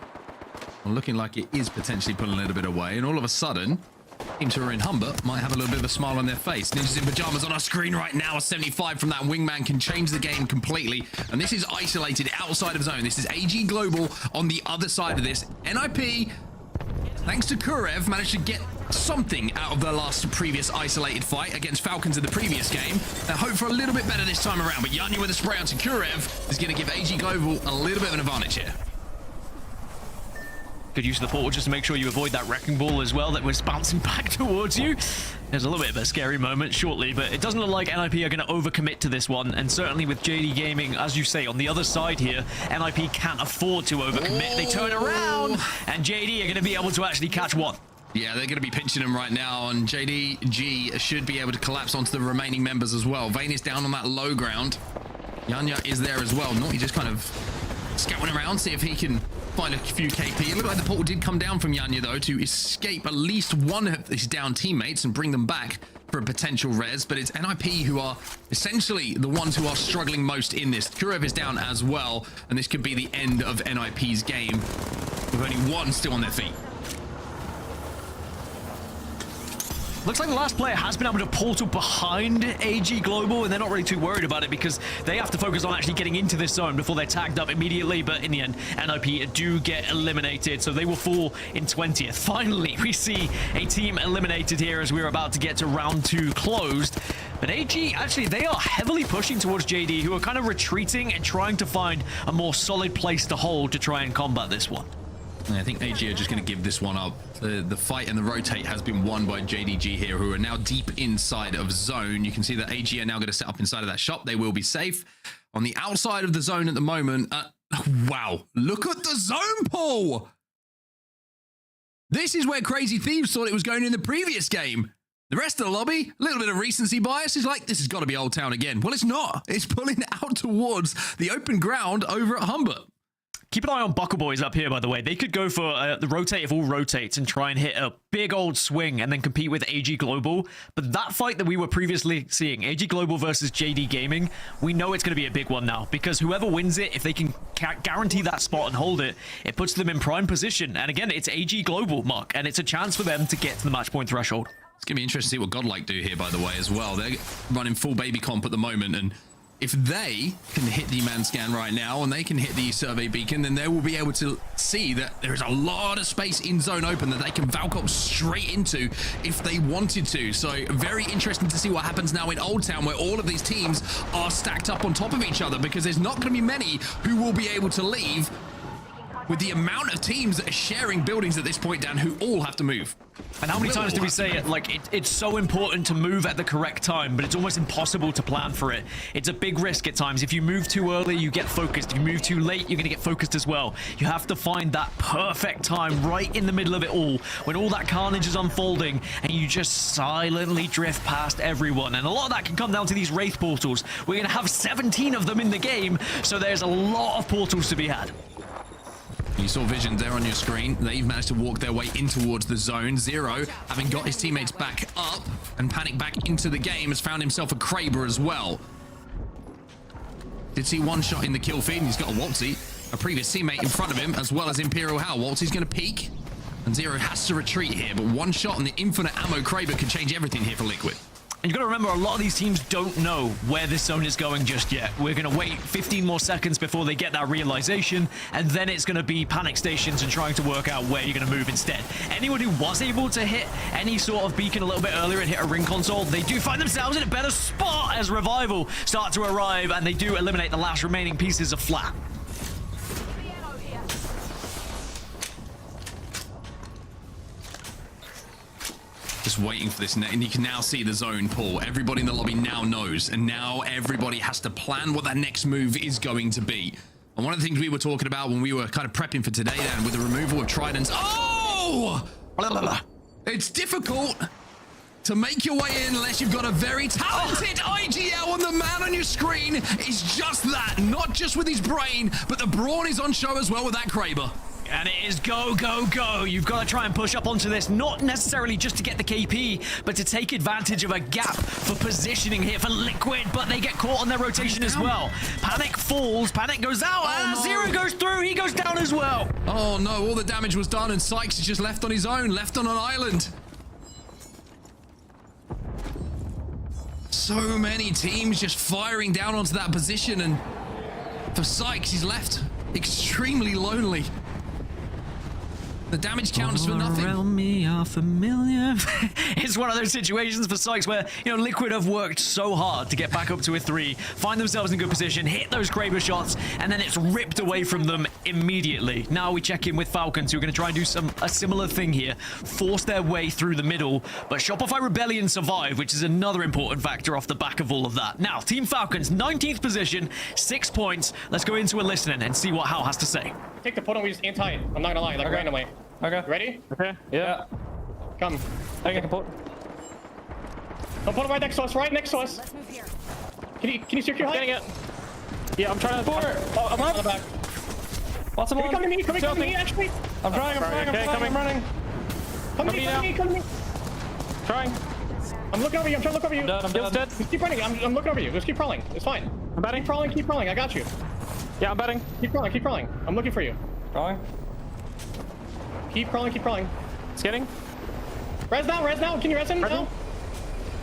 Looking like it is potentially pulling a little bit away, and all of a sudden, teams who are in Humbert might have a little bit of a smile on their face. Ninjas in Pyjamas on our screen right now. A 75 from that wingman can change the game completely, and this is isolated outside of zone. This is AG Global on the other side of this. NIP, thanks to Kurev, managed to get something out of their previous isolated fight against Falcons in the previous game. They hope for a little bit better this time around, but Yanya with a spray onto Kurev is going to give AG Global a little bit of an advantage here. Good use of the portal just to make sure you avoid that wrecking ball as well that was bouncing back towards you. There's a little bit of a scary moment shortly, but it doesn't look like NIP are going to overcommit to this one. And certainly with JD Gaming, as you say, on the other side here, NIP can't afford to overcommit. They turn around, and JD are going to be able to actually catch one. Yeah, they're going to be pinching him right now, and JDG should be able to collapse onto the remaining members as well. Vayne is down on that low ground. Yanya is there as well. Naughty just kind of scouting around, see if he can find a few KP. It looked like the portal did come down from Yanya, though, to escape at least one of his down teammates and bring them back for a potential res. But it's NIP who are essentially the ones who are struggling most in this. Kurev is down as well, and this could be the end of NIP's game with only one still on their feet. Looks like the last player has been able to portal behind AG Global, and they're not really too worried about it because they have to focus on actually getting into this zone before they're tagged up immediately. But in the end, NIP do get eliminated, so they will fall in 20th. Finally, we see a team eliminated here as we're about to get to round 2 closed. But AG, actually, they are heavily pushing towards JD, who are kind of retreating and trying to find a more solid place to hold to try and combat this one. I think AG are just going to give this one up. The fight and the rotate has been won by JDG here, who are now deep inside of zone. You can see that AG are now going to set up inside of that shop. They will be safe. On the outside of the zone at the moment, wow, look at the zone pull. This is where Crazy Thieves thought it was going in the previous game. The rest of the lobby, a little bit of recency bias, is like, this has got to be Old Town again. Well, it's not. It's pulling out towards the open ground over at Humbert. Keep an eye on Buckle Boys up here, by the way. They could go for the rotate of all rotates and try and hit a big old swing and then compete with AG Global. But that fight that we were previously seeing, AG Global versus JD Gaming, we know it's going to be a big one now because whoever wins it, if they can guarantee that spot and hold it, it puts them in prime position. And again, it's AG Global, Mark, and it's a chance for them to get to the match point threshold. It's going to be interesting to see what GodLike do here, by the way, as well. They're running full baby comp at the moment, and if they can hit the man scan right now and they can hit the survey beacon, then they will be able to see that there is a lot of space in zone open that they can Valcop straight into if they wanted to. So very interesting to see what happens now in Old Town, where all of these teams are stacked up on top of each other, because there's not going to be many who will be able to leave with the amount of teams that are sharing buildings at this point, Dan, who all have to move. And how many times do we say it? Like, it's so important to move at the correct time, but it's almost impossible to plan for it. It's a big risk at times. If you move too early, you get focused. If you move too late, you're going to get focused as well. You have to find that perfect time right in the middle of it all, when all that carnage is unfolding, and you just silently drift past everyone. And a lot of that can come down to these Wraith portals. We're going to have 17 of them in the game, so there's a lot of portals to be had. You saw Vision there on your screen. They've managed to walk their way in towards the zone. Zero, having got his teammates back up and panic back into the game, has found himself a Kraber as well. Did see one shot in the kill feed, and he's got a Waltzy, a previous teammate in front of him, as well as Imperial Hal. Waltzy's going to peek, and Zero has to retreat here, but one shot on the infinite ammo Kraber could change everything here for Liquid. And you've got to remember, a lot of these teams don't know where this zone is going just yet. We're going to wait 15 more seconds before they get that realization, and then it's going to be panic stations and trying to work out where you're going to move instead. Anyone who was able to hit any sort of beacon a little bit earlier and hit a ring console, they do find themselves in a better spot as Revival start to arrive, and they do eliminate the last remaining pieces of flat. Just waiting for this net, and you can now see the zone pull. Everybody in the lobby now knows, and now everybody has to plan what that next move is going to be. And one of the things we were talking about when we were kind of prepping for today, Dan, with the removal of Tridents. Oh! Blah, blah, blah. It's difficult to make your way in unless you've got a very talented IGL, and the man on your screen is just that. Not just with his brain, but the brawn is on show as well with that Kraber. And it is go, go, go. You've got to try and push up onto this, not necessarily just to get the KP, but to take advantage of a gap for positioning here for Liquid, but they get caught on their rotation as well. Panic falls, Panic goes out, and Zero goes through, he goes down as well. Oh no, all the damage was done, and Sykes is just left on his own, left on an island. So many teams just firing down onto that position, and for Sykes, he's left extremely lonely. The damage counts for nothing. Around me are familiar. It's one of those situations for Sykes where, you know, Liquid have worked so hard to get back up to a 3, find themselves in good position, hit those Kraber shots, and then it's ripped away from them immediately. Now we check in with Falcons, who are going to try and do a similar thing here, force their way through the middle, but Shopify Rebellion survive, which is another important factor off the back of all of that. Now, Team Falcons, 19th position, 6 points. Let's go into a listening and see what Hal has to say. Take the portal, we just anti it. I'm not gonna lie, like randomly. Okay. Ready? Okay. Yeah. Come. Okay. Don't put it right next to us. Right next to us. Can you secure height? Getting it. Yeah, I'm trying to. I'm on the back. Lots of. Come to me. Come to me. Actually. I'm trying. I'm running. Come to me. Trying. I'm looking over you. I'm trying to look over you. I'm dead. Just keep running. I'm looking over you. Just keep crawling. It's fine. I'm batting. Keep crawling. I got you. Yeah, I'm batting. Keep crawling. I'm looking for you. Crawling. Keep crawling. Scanning. Res now. Can you res him? No.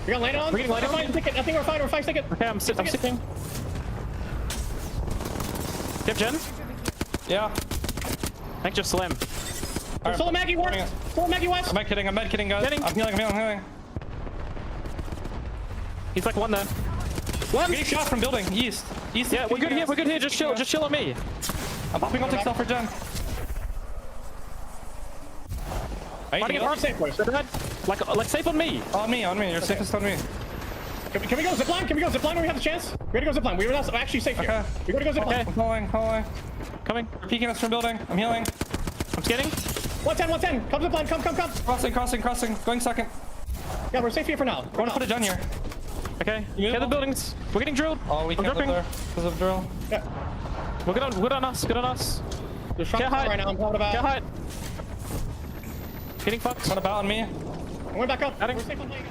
We got light on. We're getting light on. I think we're fine. We're 5 seconds. Okay, I'm sitting. Yep, Jen. Yeah. I think just slim. Right. Solo Maggie works. Solo Maggie West. I'm med kidding, guys. I'm healing. He's like one there. One. Getting shot from building. East. Yeah, we're good here. Just chill on me. I'm popping on stuff for Jen. Like safe on me. On me. You're safest on me. Can we go zipline? When we have the chance? We gotta go zipline. We're actually safe here. We gotta go zipline. Okay. Calling. Coming. They're peeking us from building. I'm healing. I'm skating. 110. Come zipline. Come. Crossing. Going second. Yeah, we're safe here for now. Going to put it down here. Okay. Get the buildings. We're getting drilled. Oh, we can't live there because of drill. Yeah. We're good on us. There's front right now. I'm talking about. Get high. Getting fucked. What about on me? I went back up. We're safe on playing.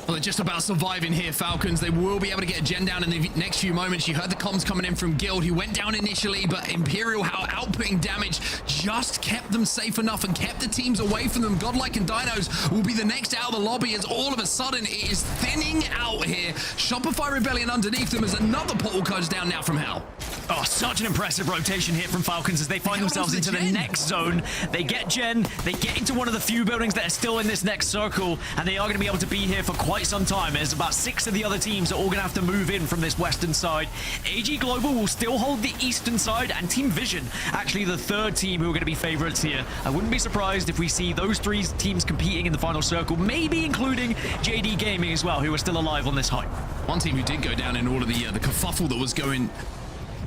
Well, they're just about surviving here, Falcons. They will be able to get a gen down in the next few moments. You heard the comms coming in from Guild, who went down initially, but Imperial, how outputting damage just kept them safe enough and kept the teams away from them. GodLike and Dinos will be the next out of the lobby as all of a sudden it is thinning out here. Shopify Rebellion underneath them as another portal goes down now from hell. Oh, such an impressive rotation here from Falcons as they find themselves into the next zone. They get Gen, they get into one of the few buildings that are still in this next circle, and they are going to be able to be here for quite some time. There's about 6 of the other teams that are all going to have to move in from this western side. AG Global will still hold the eastern side, and Team Vision, actually the third team who are going to be favorites here. I wouldn't be surprised if we see those 3 teams competing in the final circle, maybe including JD Gaming as well, who are still alive on this hype. One team who did go down in all of the kerfuffle that was going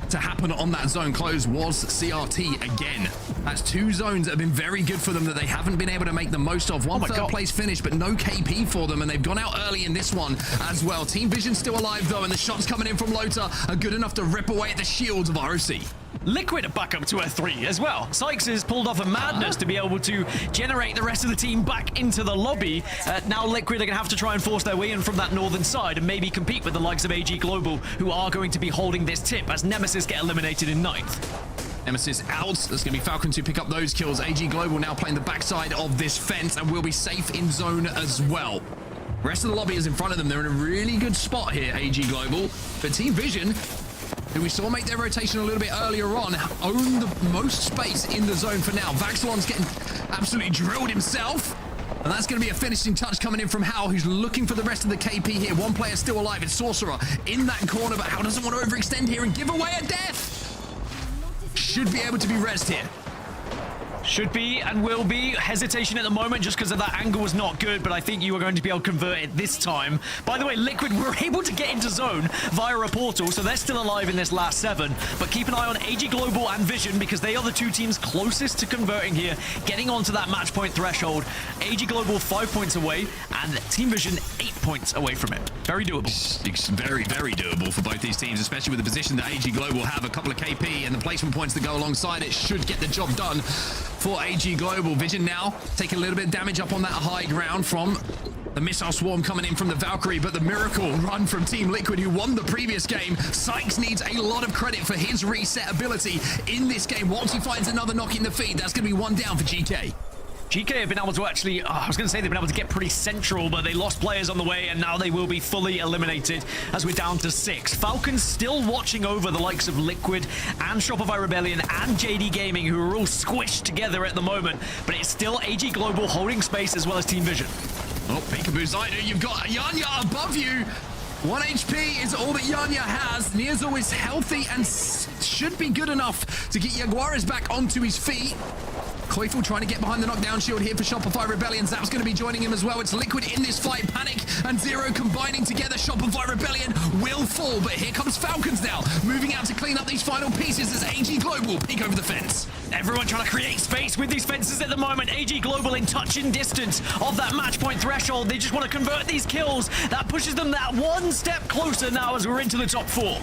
to happen on that zone close was CRT again. That's 2 zones that have been very good for them that they haven't been able to make the most of. One third place finish, but no KP for them, and they've gone out early in this one as well. Team Vision still alive though, and the shots coming in from Lota are good enough to rip away at the shields of ROC. Liquid back up to a 3 as well. Sykes has pulled off a madness to be able to generate the rest of the team back into the lobby. Now Liquid are going to have to try and force their way in from that northern side and maybe compete with the likes of AG Global, who are going to be holding this tip as Nemesis get eliminated in 9th. Nemesis out. There's going to be Falcons who pick up those kills. AG Global now playing the backside of this fence and will be safe in zone as well. The rest of the lobby is in front of them. They're in a really good spot here, AG Global. But Team Vision, who we saw make their rotation a little bit earlier on, own the most space in the zone for now. Vaxilon's getting absolutely drilled himself. And that's going to be a finishing touch coming in from Hal, who's looking for the rest of the KP here. One player still alive. It's Sorcerer in that corner, but Hal doesn't want to overextend here and give away a death. Should be able to be rezzed here. Should be and will be. Hesitation at the moment just because of that angle was not good, but I think you are going to be able to convert it this time. By the way, Liquid were able to get into zone via a portal, so they're still alive in this last 7. But keep an eye on AG Global and Vision because they are the 2 teams closest to converting here, getting onto that match point threshold. AG Global 5 points away and Team Vision 8 points away from it. Very doable. It's very, very doable for both these teams, especially with the position that AG Global have. A couple of KP and the placement points that go alongside it should get the job done for AG Global. Vision now taking a little bit of damage up on that high ground from the missile swarm coming in from the Valkyrie, but the miracle run from Team Liquid, who won the previous game. Sykes needs a lot of credit for his reset ability in this game. Once he finds another knock in the feed, that's going to be 1 down for GK. GK have been able to actually, I was going to say they've been able to get pretty central, but they lost players on the way, and now they will be fully eliminated as we're down to 6. Falcons still watching over the likes of Liquid and Shopify Rebellion and JD Gaming, who are all squished together at the moment, but it's still AG Global holding space as well as Team Vision. Oh, Peekaboo Zyder, you've got Yanya above you. 1 HP is all that Yanya has. Nearzo is healthy and should be good enough to get Jaguares back onto his feet. Koifel trying to get behind the knockdown shield here for Shopify Rebellion. Zap's going to be joining him as well. It's Liquid in this fight. Panic and Zero combining together. Shopify Rebellion will fall, but here comes Falcons now, moving out to clean up these final pieces as AG Global peek over the fence. Everyone trying to create space with these fences at the moment. AG Global in touching distance of that match point threshold. They just want to convert these kills. That pushes them that 1 step closer now as we're into the top 4.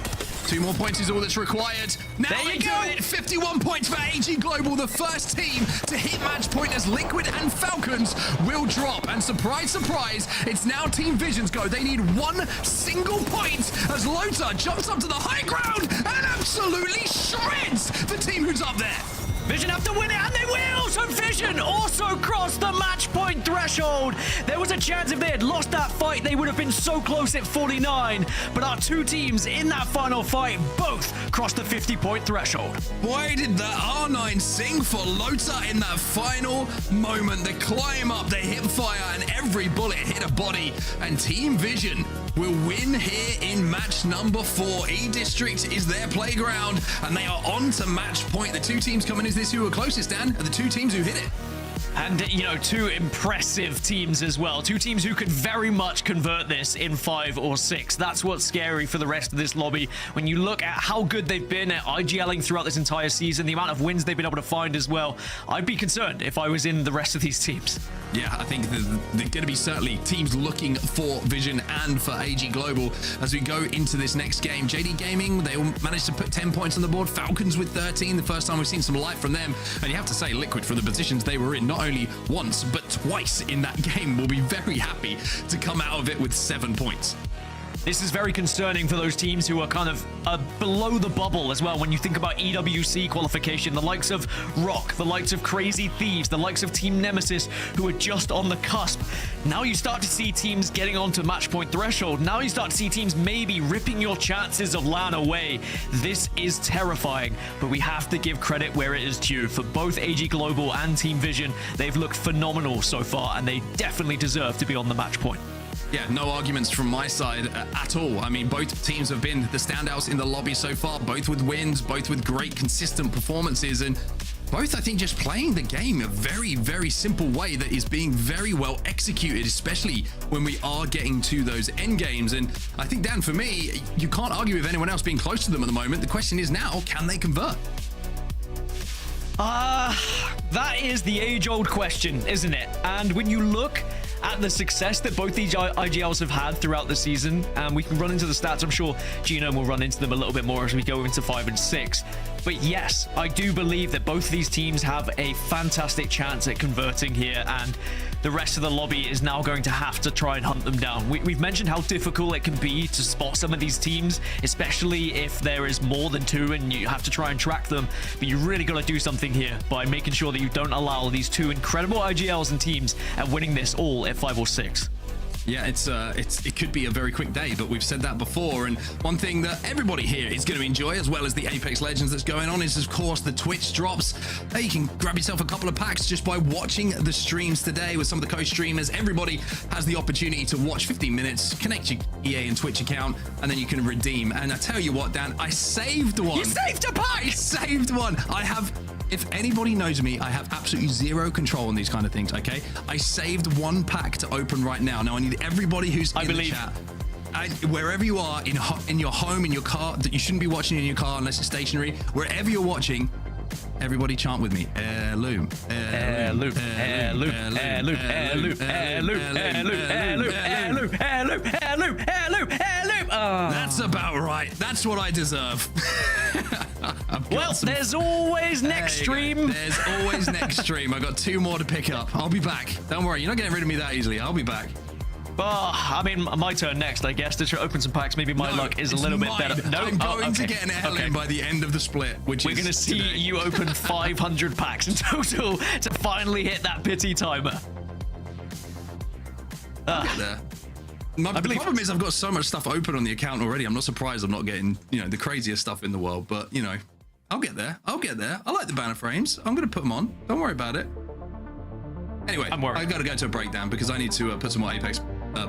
2 more points is all that's required. Now they do it. 51 points for AG Global, the first team to hit match point as Liquid and Falcons will drop. And surprise, surprise, it's now Team Vision's go. They need 1 single point as Lota jumps up to the high ground and absolutely shreds the team who's up there. Vision have to win it, and they will! So Vision also crossed the match point threshold. There was a chance if they had lost that fight, they would have been so close at 49. But our two teams in that final fight both crossed the 50-point threshold. Boy, did that R9 sing for Lota in that final moment. The climb up, the hip fire, and every bullet hit a body. And Team Vision will win here in match number 4. E-District is their playground, and they are on to match point. The two teams coming is this who are closest, Dan, are the two teams who hit it. And, you know, two impressive teams as well. Two teams who could very much convert this in 5 or 6. That's what's scary for the rest of this lobby. When you look at how good they've been at IGLing throughout this entire season, the amount of wins they've been able to find as well, I'd be concerned if I was in the rest of these teams. Yeah, I think they're going to be certainly teams looking for Vision and for AG Global as we go into this next game. JD Gaiming, they all managed to put 10 points on the board. Falcons with 13, the first time we've seen some light from them. And you have to say, Liquid, for the positions they were in, not only once, but twice in that game, will be very happy to come out of it with 7 points. This is very concerning for those teams who are kind of below the bubble as well. When you think about EWC qualification, the likes of Rock, the likes of Crazy Thieves, the likes of Team Nemesis, who are just on the cusp. Now you start to see teams getting onto match point threshold. Now you start to see teams maybe ripping your chances of LAN away. This is terrifying, but we have to give credit where it is due. For both AG Global and Team Vision, they've looked phenomenal so far, and they definitely deserve to be on the match point. Yeah, no arguments from my side at all. I mean, both teams have been the standouts in the lobby so far, both with wins, both with great consistent performances, and both, I think, just playing the game a very, very simple way that is being very well executed, especially when we are getting to those end games. And I think, Dan, for me, you can't argue with anyone else being close to them at the moment. The question is now, can they convert? That is the age-old question, isn't it? And when you look at the success that both these IGLs have had throughout the season, and we can run into the stats, I'm sure Gino will run into them a little bit more as we go into 5 and 6. But yes, I do believe that both of these teams have a fantastic chance at converting here, and the rest of the lobby is now going to have to try and hunt them down. We've mentioned how difficult it can be to spot some of these teams, especially if there is more than 2 and you have to try and track them. But you really got to do something here by making sure that you don't allow these 2 incredible IGLs and teams at winning this all at 5 or 6. Yeah, it could be a very quick day, but we've said that before. And one thing that everybody here is going to enjoy, as well as the Apex Legends that's going on, is of course the Twitch drops. You can grab yourself a couple of packs just by watching the streams today with some of the co-streamers. Everybody has the opportunity to watch 15 minutes, connect your EA and Twitch account, and then you can redeem. And I tell you what, Dan, I saved one. You saved a pack! I saved one. If anybody knows me, I have absolutely zero control on these kind of things, okay? I saved 1 pack to open right now. Now, I need everybody who's in the chat, wherever you are, in your home, in your car, that you shouldn't be watching in your car unless it's stationary, wherever you're watching, everybody chant with me. Heirloom. Heirloom. Heirloom. Heirloom. Heirloom. Heirloom. Heirloom. Heirloom. Heirloom. Heirloom. Heirloom. Heirloom. That's about right. That's what I deserve. Well, there's always next stream. There's always next stream. I got 2 more to pick up. I'll be back. Don't worry. You're not getting rid of me that easily. I'll be back. I mean, my turn next, I guess, to try to open some packs. Maybe my luck is a little bit better. No, I'm going to get an heirloom by the end of the split, which we're going to see you open 500 packs in total to finally hit that pity timer. I'll get there. The problem is I've got so much stuff open on the account already. I'm not surprised I'm not getting, the craziest stuff in the world. But, I'll get there. I'll get there. I like the banner frames. I'm going to put them on. Don't worry about it. Anyway, I've got to go to a breakdown because I need to put some more Apex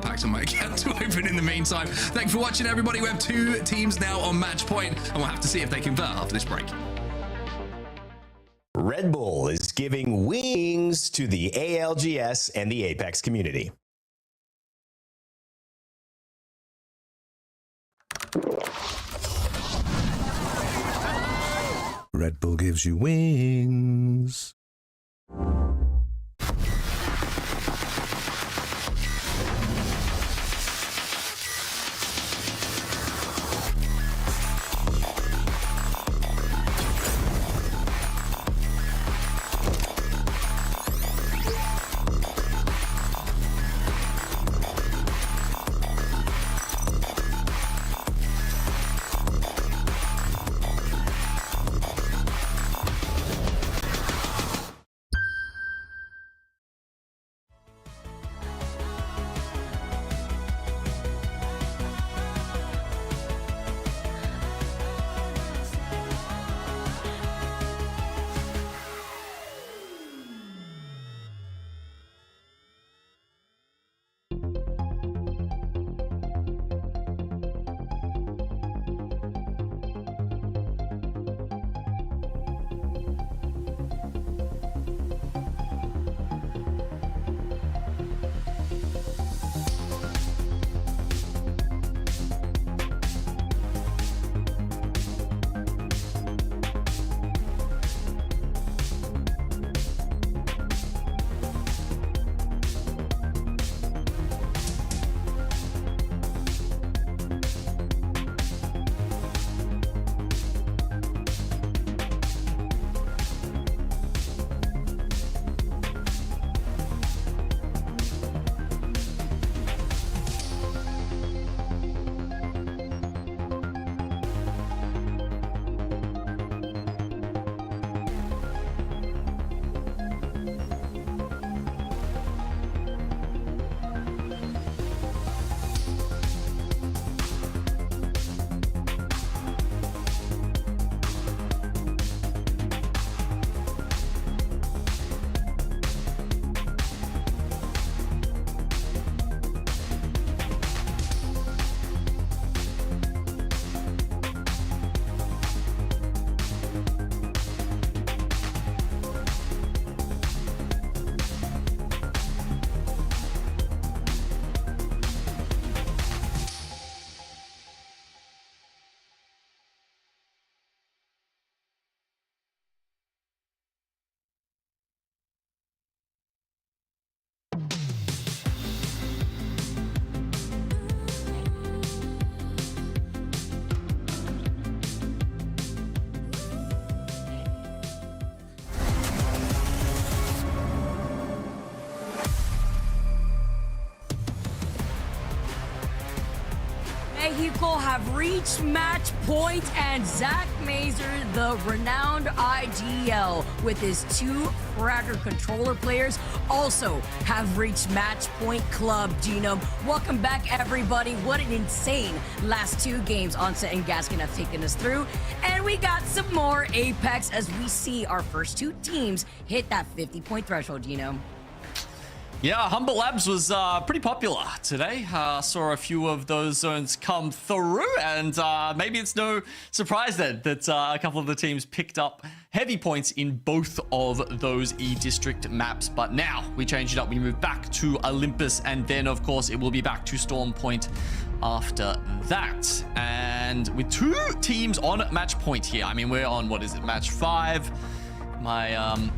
packs on my account to open in the meantime. Thanks for watching, everybody. We have 2 teams now on match point, and we'll have to see if they convert after this break. Red Bull is giving wings to the ALGS and the Apex community. Red Bull gives you wings. Mexico have reached match point, and Zach Mazer, the renowned IGL, with his 2 Fragger controller players, also have reached match point club. Dino, welcome back, everybody. What an insane last 2 games Onset and Gaskin have taken us through. And we got some more Apex as we see our first 2 teams hit that 50-point threshold, Dino. Yeah, Humble Labs was pretty popular today. Saw a few of those zones come through, and maybe it's no surprise then that a couple of the teams picked up heavy points in both of those E-District maps. But now we change it up. We move back to Olympus, and then, of course, it will be back to Storm Point after that. And with 2 teams on match point here. I mean, we're on, what is it, match 5. My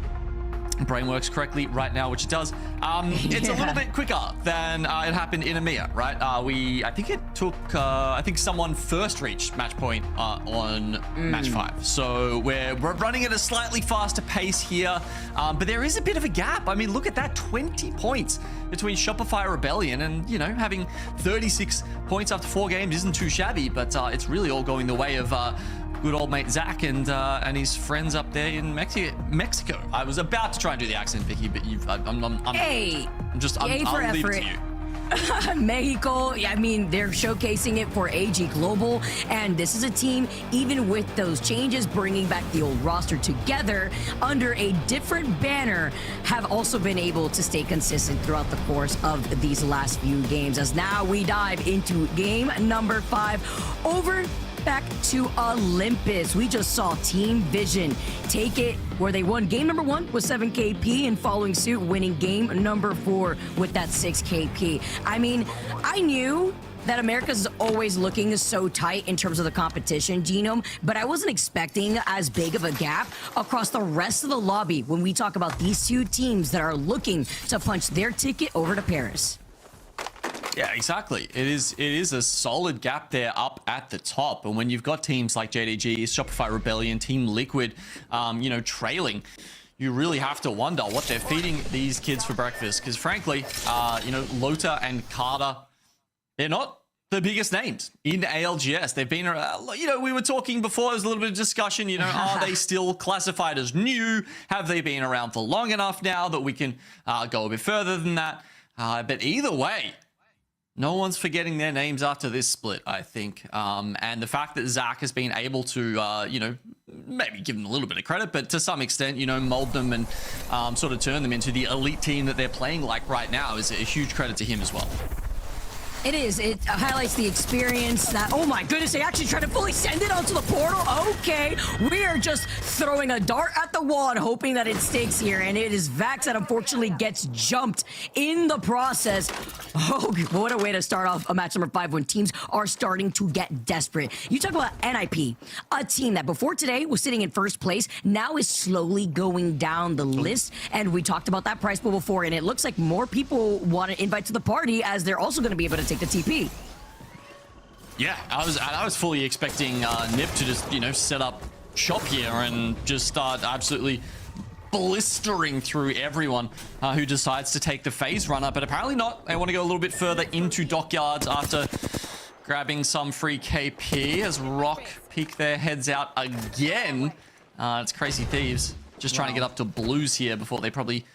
brain works correctly right now, which it does. It's a little bit quicker than it happened in EMEA, right? I think it took, I think someone first reached match point on match 5. So we're running at a slightly faster pace here, but there is a bit of a gap. I mean, look at that, 20 points between Shopify Rebellion, and, you know, having 36 points after 4 games isn't too shabby, but it's really all going the way of good old mate Zach and his friends up there in Mexico. I was about to try and do the accent, Vicky, but I'll leave it to you. Mexico, I mean, they're showcasing it for AG Global, and this is a team, even with those changes, bringing back the old roster together under a different banner, have also been able to stay consistent throughout the course of these last few games. As now we dive into game number 5, over back to Olympus. We just saw Team Vision take it where they won game number 1 with 7 KP and following suit winning game number 4 with that 6 KP. I mean, I knew that America's always looking so tight in terms of the competition, Genome, but I wasn't expecting as big of a gap across the rest of the lobby when we talk about these 2 teams that are looking to punch their ticket over to Paris. Yeah, exactly. It is a solid gap there up at the top. And when you've got teams like JDG, Shopify Rebellion, Team Liquid, you know, trailing, you really have to wonder what they're feeding these kids for breakfast. Because frankly, you know, Lota and Carter, they're not the biggest names in ALGS. They've been, you know, we were talking before, there was a little bit of discussion, you know, are they still classified as new? Have they been around for long enough now that we can go a bit further than that? But either way, no one's forgetting their names after this split, I think. And the fact that Zach has been able to, you know, maybe give them a little bit of credit, but to some extent, you know, mold them and sort of turn them into the elite team that they're playing like right now is a huge credit to him as well. It is. It highlights the experience that, oh my goodness, they actually tried to fully send it onto the portal. Okay, we are just throwing a dart at the wall and hoping that it sticks here. And it is Vax that unfortunately gets jumped in the process. Oh, what a way to start off a match number 5 when teams are starting to get desperate. You talk about NIP, a team that before today was sitting in first place, now is slowly going down the list. And we talked about that price pool before, and it looks like more people want to invite to the party as they're also going to be able to take the TP. Yeah, I was fully expecting Nip to just, you know, set up shop here and just start absolutely blistering through everyone who decides to take the phase runner, but apparently not. They want to go a little bit further into dockyards after grabbing some free KP as Rock peek their heads out again. It's Crazy Thieves just trying to get up to blues here before they probably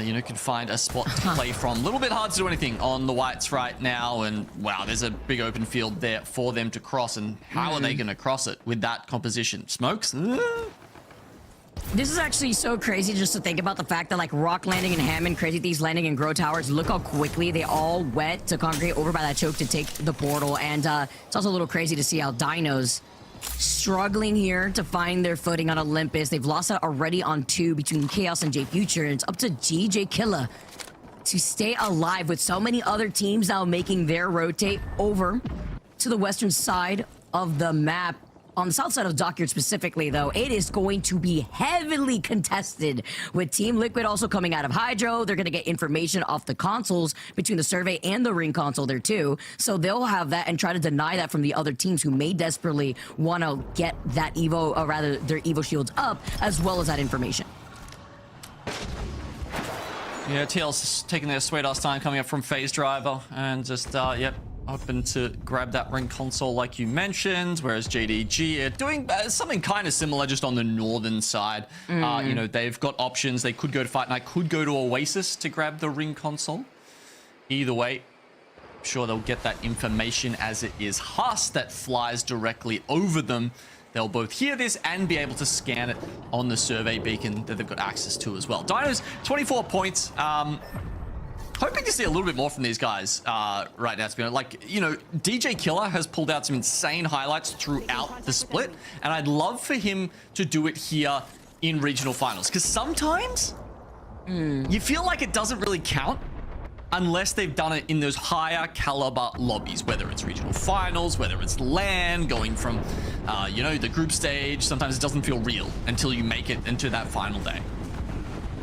you know, can find a spot to play from. A little bit hard to do anything on the whites right now, and wow, there's a big open field there for them to cross, and how are they going to cross it with that composition? Smokes? This is actually so crazy just to think about the fact that like Rock landing in Hammond, Crazy Thieves landing in Grow Towers, look how quickly they all went to congregate over by that choke to take the portal. And it's also a little crazy to see how Dinos struggling here to find their footing on Olympus. They've lost out already on 2 between Chaos and J Future, and it's up to GJ Killa to stay alive with so many other teams now making their rotate over to the western side of the map. On the south side of Dockyard specifically, though, it is going to be heavily contested with Team Liquid also coming out of Hydro. They're going to get information off the consoles between the survey and the ring console there, too. So they'll have that and try to deny that from the other teams who may desperately want to get that Evo, or rather their Evo shields up, as well as that information. Yeah, TL's taking their sweet ass time coming up from phase driver and just, yep, open to grab that ring console like you mentioned, whereas JDG are doing something kind of similar just on the northern side. You know, they've got options. They could go to Fight Night, could go to Oasis to grab the ring console. Either way, I'm sure they'll get that information as it is HUSS that flies directly over them. They'll both hear this and be able to scan it on the survey beacon that they've got access to as well. Dinos, 24 points. Hoping to see a little bit more from these guys right now, to be honest. Like, you know, DJ Killer has pulled out some insane highlights throughout the split, and I'd love for him to do it here in regional finals, because sometimes you feel like it doesn't really count unless they've done it in those higher caliber lobbies, whether it's regional finals, whether it's LAN, going from, you know, the group stage. Sometimes it doesn't feel real until you make it into that final day.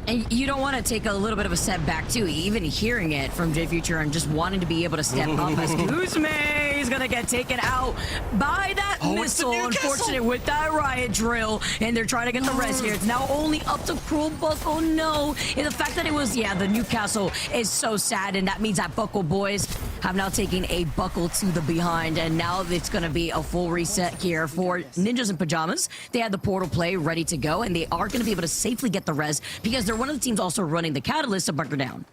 And you don't want to take a little bit of a step back, too. Even hearing it from J Future and just wanting to be able to step up. Excuse me, he's going to get taken out by that missile. Unfortunate with that riot drill. And they're trying to get the rest here. It's now only up to Cruel Buckle. No. And the fact that it was, yeah, the Newcastle is so sad. And that means that Buckle boys have now taken a buckle to the behind. And now it's going to be a full reset here for Ninjas in Pyjamas. They had the portal play ready to go. And they are going to be able to safely get the res because they're one of the teams also running the catalyst to bunker down.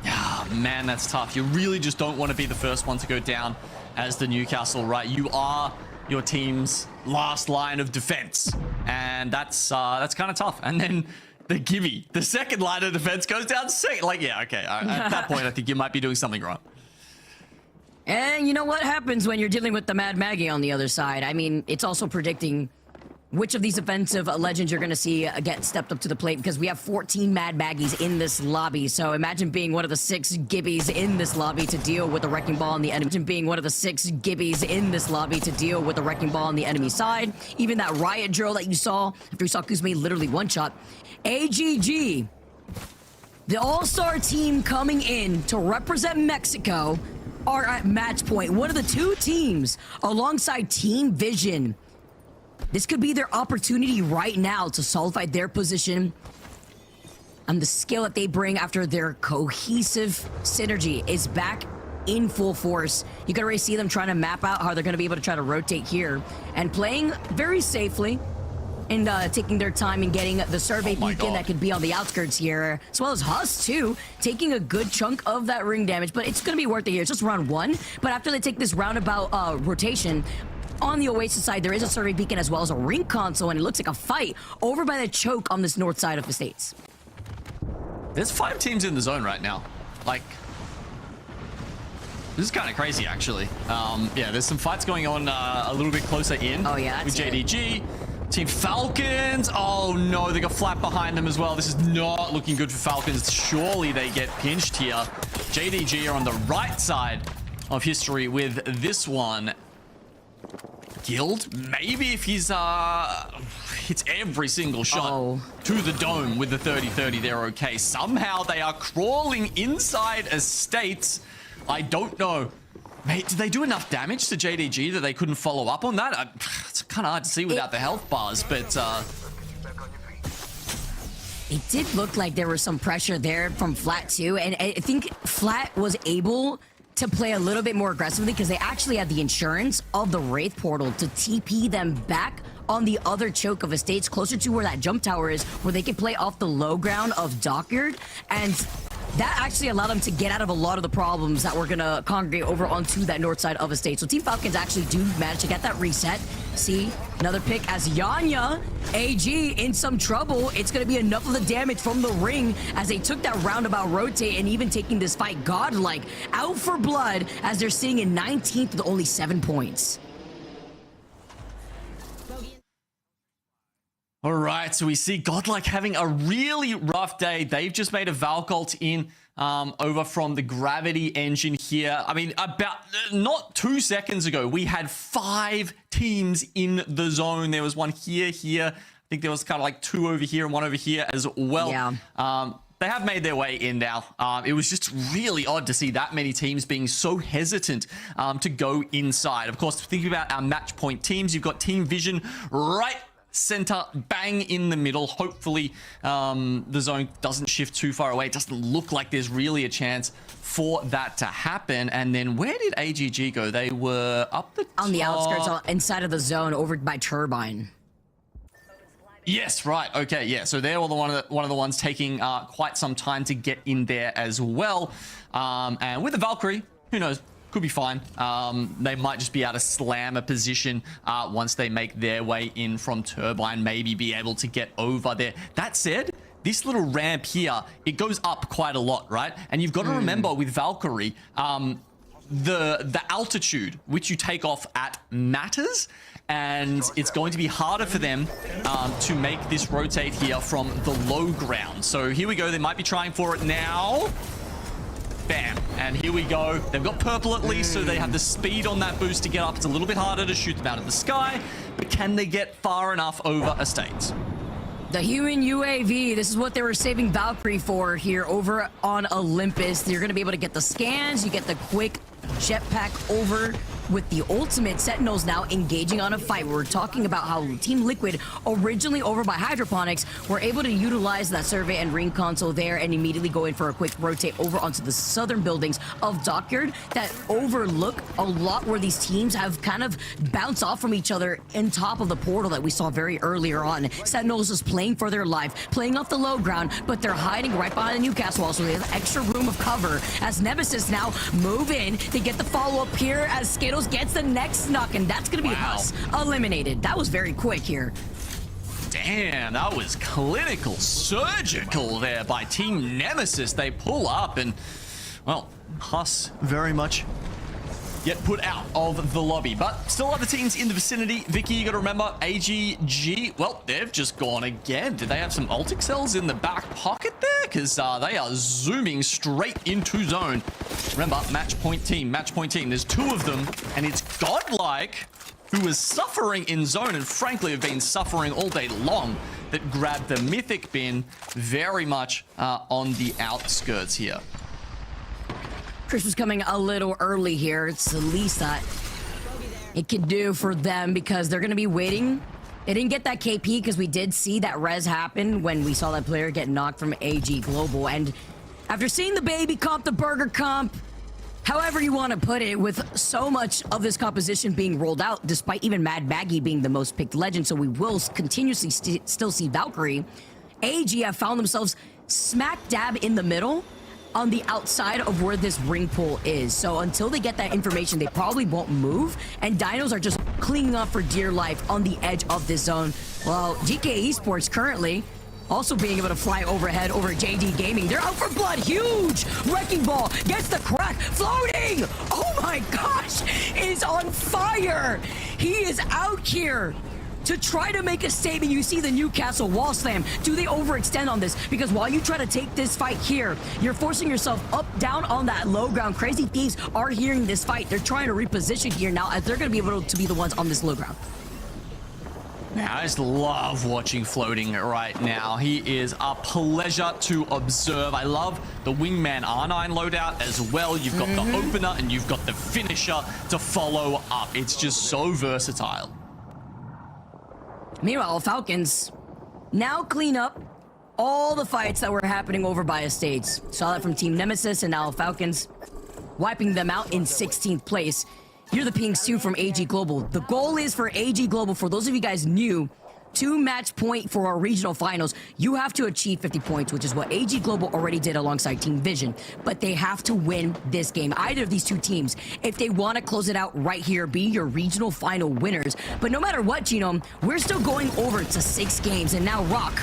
Yeah, man, that's tough. You really just don't want to be the first one to go down as the Newcastle, right? You are your team's last line of defense, and that's kind of tough. And then the Gibby, the second line of defense, goes down second. Like, yeah, okay. At that point, I think you might be doing something wrong. And you know what happens when you're dealing with the Mad Maggie on the other side? I mean, it's also predicting which of these offensive legends you're going to see get stepped up to the plate, because we have 14 Mad Maggies in this lobby. So imagine being one of the 6 Gibbies in this lobby to deal with the Wrecking Ball on the enemy. Imagine being one of the 6 Gibbies in this lobby to deal with the Wrecking Ball on the enemy side. Even that riot drill that you saw after you saw Kuzme literally one-shot. AGG, the all-star team coming in to represent Mexico, are at match point. One of the 2 teams alongside Team Vision. This could be their opportunity right now to solidify their position and the skill that they bring after their cohesive synergy is back in full force. You can already see them trying to map out how they're going to be able to try to rotate here and playing very safely and taking their time and getting the survey beacon that could be on the outskirts here, as well as HUSS too, taking a good chunk of that ring damage, but it's going to be worth it here. It's just round 1, but after they take this roundabout rotation, on the Oasis side, there is a survey beacon as well as a ring console, and it looks like a fight over by the choke on this north side of the States. There's 5 teams in the zone right now. Like, this is kind of crazy, actually. Yeah, there's some fights going on a little bit closer in. Oh, yeah, with JDG. Team Falcons. Oh, no, they got flat behind them as well. This is not looking good for Falcons. Surely they get pinched here. JDG are on the right side of history with this one. Guild, maybe if he's hits every single shot to the dome with the 30-30, they're okay. Somehow they are crawling inside estates. I don't know. Mate, did they do enough damage to JDG that they couldn't follow up on that? It's kind of hard to see without the health bars, but it did look like there was some pressure there from Flat too, and I think Flat was able to play a little bit more aggressively because they actually had the insurance of the Wraith portal to TP them back on the other choke of estates closer to where that jump tower is, where they can play off the low ground of Dockyard, and that actually allowed them to get out of a lot of the problems that were gonna congregate over onto that north side of estate. So Team Falcons actually do manage to get that reset. See, another pick as Yanya, AG in some trouble. It's gonna be enough of the damage from the ring as they took that roundabout rotate and even taking this fight godlike out for blood as they're sitting in 19th with only 7 points. All right, so we see GodLike having a really rough day. They've just made a Valcult in over from the Gravity engine here. I mean, about not 2 seconds ago, we had 5 teams in the zone. There was one here. I think there was kind of like 2 over here and 1 over here as well. Yeah. They have made their way in now. It was just really odd to see that many teams being so hesitant to go inside. Of course, thinking about our match point teams, you've got Team Vision right center, bang in the middle. Hopefully the zone doesn't shift too far away. It doesn't look like there's really a chance for that to happen. And then where did AGG go? They were up the on the outskirts, inside of the zone, over by Turbine. Yes, right. Okay, yeah. So they're all one of the ones taking quite some time to get in there as well. And with the Valkyrie, who knows? Could be fine. They might just be able to slam a position once they make their way in from Turbine, maybe be able to get over there. That said, this little ramp here, it goes up quite a lot, right? And you've got to remember with Valkyrie, the altitude which you take off at matters, and it's going to be harder for them to make this rotate here from the low ground. So here we go. They might be trying for it now. Bam. And here we go. They've got purple at least, so they have the speed on that boost to get up. It's a little bit harder to shoot them out of the sky, but can they get far enough over estates? The human UAV, this is what they were saving Valkyrie for here over on Olympus. You're going to be able to get the scans. You get the quick jetpack over with the ultimate. Sentinels now engaging on a fight. We're talking about how Team Liquid, originally over by Hydroponics, were able to utilize that survey and ring console there and immediately go in for a quick rotate over onto the southern buildings of Dockyard that overlook a lot where these teams have kind of bounced off from each other in top of the portal that we saw very earlier on. Sentinels is playing for their life, playing off the low ground, but they're hiding right behind the Newcastle wall, so they have extra room of cover as Nemesis now move in. They get the follow-up here as Skittles gets the next knock, and that's going to be HUSS eliminated. That was very quick here. Damn, that was clinical, surgical there by Team Nemesis. They pull up and, well, HUSS very much get put out of the lobby. But still other teams in the vicinity. Vicky, you got to remember, AGG, well, they've just gone again. Did they have some ultic cells in the back pocket there? Because they are zooming straight into zone. Remember, match point team. There's two of them, and it's GodLike, who is suffering in zone, and frankly have been suffering all day long, that grabbed the mythic bin very much on the outskirts here. Chris was coming a little early here. It's the least that it could do for them because they're going to be waiting. They didn't get that KP because we did see that res happen when we saw that player get knocked from AG Global. And after seeing the baby comp, the burger comp, however you want to put it, with so much of this composition being rolled out, despite even Mad Maggie being the most picked legend, so we will continuously still see Valkyrie, AG have found themselves smack dab in the middle on the outside of where this ring pool is. So until they get that information, they probably won't move. And Dinos are just clinging on for dear life on the edge of this zone. Well, Geekay Esports currently also being able to fly overhead over JD Gaiming. They're out for blood. Huge wrecking ball gets the crack. Floating. Oh my gosh. Is on fire. He is out here to try to make a statement. You see the Newcastle wall slam. Do they overextend on this? Because while you try to take this fight here, you're forcing yourself up, down on that low ground. Crazy Thieves are hearing this fight. They're trying to reposition here now as they're going to be able to be the ones on this low ground. Man, I just love watching Floating right now. He is a pleasure to observe. I love the Wingman R9 loadout as well. You've got the opener and you've got the finisher to follow up. It's just so versatile. Meanwhile, Falcons now clean up all the fights that were happening over by estates. Saw that from Team Nemesis, and now Falcons wiping them out in 16th place. You're the pings too from AG Global. The goal is for AG Global, for those of you guys new, to match point for our regional finals. You have to achieve 50 points, which is what AG Global already did alongside Team Vision. But they have to win this game, either of these two teams, if they want to close it out right here, be your regional final winners. But no matter what, Genome, we're still going over to 6 games. And now Rock,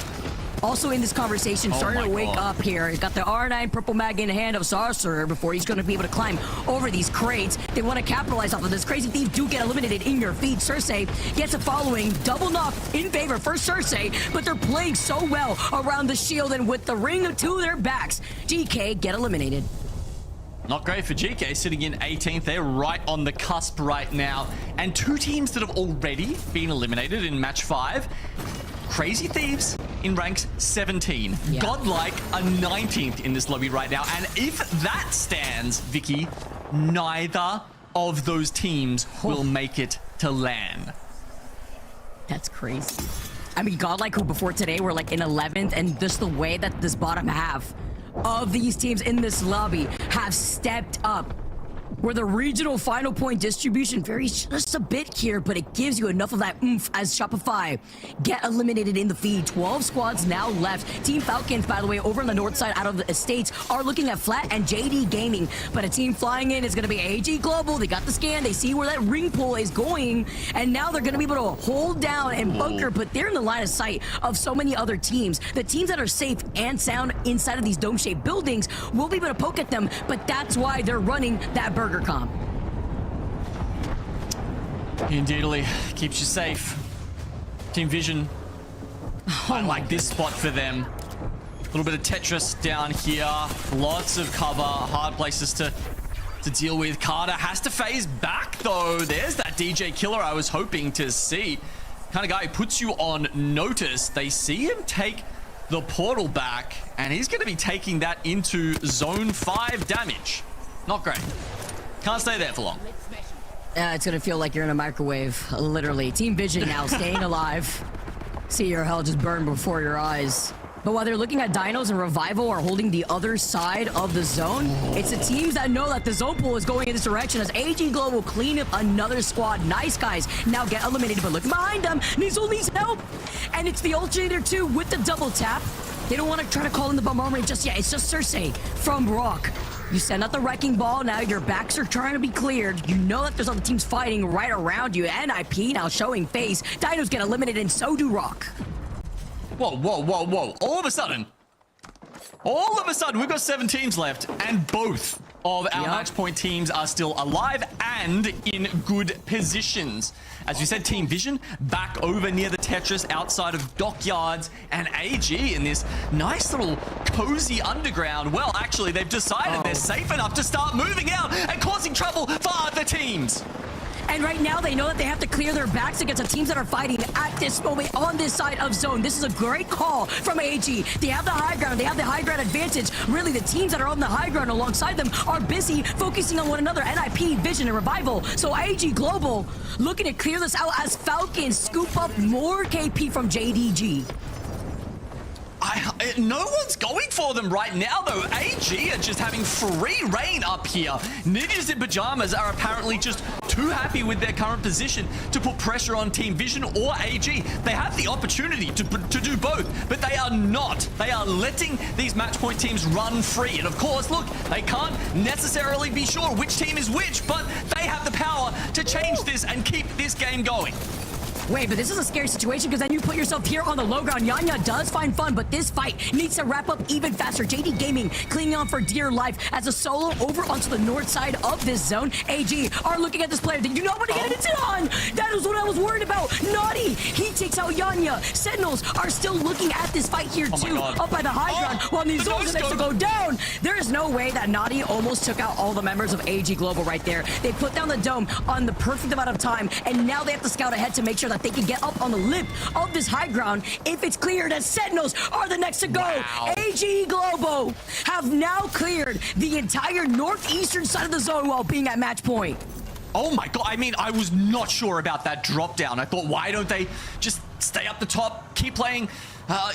also in this conversation, starting to wake up here. He's got the R9 purple mag in hand of Sorcerer before he's going to be able to climb over these crates. They want to capitalize off of this. Crazy Thieves do get eliminated in your feed. Cersei gets a following. Double knock in favor for Cersei, but they're playing so well around the shield and with the ring to their backs. Geekay get eliminated. Not great for Geekay, sitting in 18th. They're right on the cusp right now. And two teams that have already been eliminated in match 5. Crazy Thieves in ranks 17. Yeah. GodLike are 19th in this lobby right now. And if that stands, Vicky, neither of those teams will make it to LAN. That's crazy. I mean, GodLike, who before today were like in 11th, and just the way that this bottom half of these teams in this lobby have stepped up. Where the regional final point distribution varies just a bit here, but it gives you enough of that oomph as Shopify get eliminated in the feed. 12 squads now left. Team Falcons, by the way, over on the north side out of the estates, are looking at Flat and JD Gaiming. But a team flying in is going to be AG Global. They got the scan. They see where that ring pull is going. And now they're going to be able to hold down and bunker, but they're in the line of sight of so many other teams. The teams that are safe and sound inside of these dome-shaped buildings will be able to poke at them, but that's why they're running that burger comp. Indeedly, keeps you safe. Team Vision, I like this spot for them. A little bit of Tetris down here, lots of cover, hard places to deal with. Carter has to phase back though. There's that DJ killer I was hoping to see. Kind of guy who puts you on notice. They see him take the portal back, and he's going to be taking that into zone 5 damage. Not great. Can't stay there for long. It's gonna feel like you're in a microwave, literally. Team Vision now staying alive. See your hell just burn before your eyes. But while they're looking at Dinos and Revival are holding the other side of the zone, it's the teams that know that the zone pool is going in this direction as AG Global clean up another squad. Nice guys now get eliminated, but look behind them. Nizel needs help. And it's the Alternator 2 with the double tap. They don't want to try to call in the bombardment just yet. It's just Cersei from Rock. You send out the wrecking ball, now your backs are trying to be cleared. You know that there's other teams fighting right around you. NIP now showing face. Dinos get eliminated and so do Rock. Whoa, whoa, whoa, whoa. All of a sudden, we've got 7 teams left, and both of our match point teams are still alive and in good positions. As you said, Team Vision back over near the Tetris outside of Dockyards, and AG in this nice little cozy underground. Well, actually, they've decided they're safe enough to start moving out and causing trouble for other teams. And right now, they know that they have to clear their backs against the teams that are fighting at this moment on this side of zone. This is a great call from AG. They have the high ground. They have the high ground advantage. Really, the teams that are on the high ground alongside them are busy focusing on one another. NIP, Vision, and Revival. So AG Global looking to clear this out as Falcons scoop up more KP from JDG. No one's going for them right now, though. AG are just having free reign up here. Ninjas in Pyjamas are apparently just too happy with their current position to put pressure on Team Vision or AG. They have the opportunity to do both, but they are not. They are letting these match point teams run free. And of course, look, they can't necessarily be sure which team is which, but they have the power to change this and keep this game going. Wait, but this is a scary situation because then you put yourself here on the low ground. Yanya does find fun, but this fight needs to wrap up even faster. JD Gaiming clinging on for dear life as a solo over onto the north side of this zone. AG are looking at this player. Did you not want to get it on? That is what I was worried about. Naughty, he takes out Yanya. Sentinels are still looking at this fight here too, up by the high ground, while these zones are next to go down. There is no way that Naughty almost took out all the members of AG Global right there. They put down the dome on the perfect amount of time, and now they have to scout ahead to make sure that they can get up on the lip of this high ground. If it's cleared, as Sentinels are the next to go. Wow. AG Global have now cleared the entire northeastern side of the zone while being at match point. Oh my god, I mean, I was not sure about that drop down. I thought, why don't they just stay up the top, keep playing,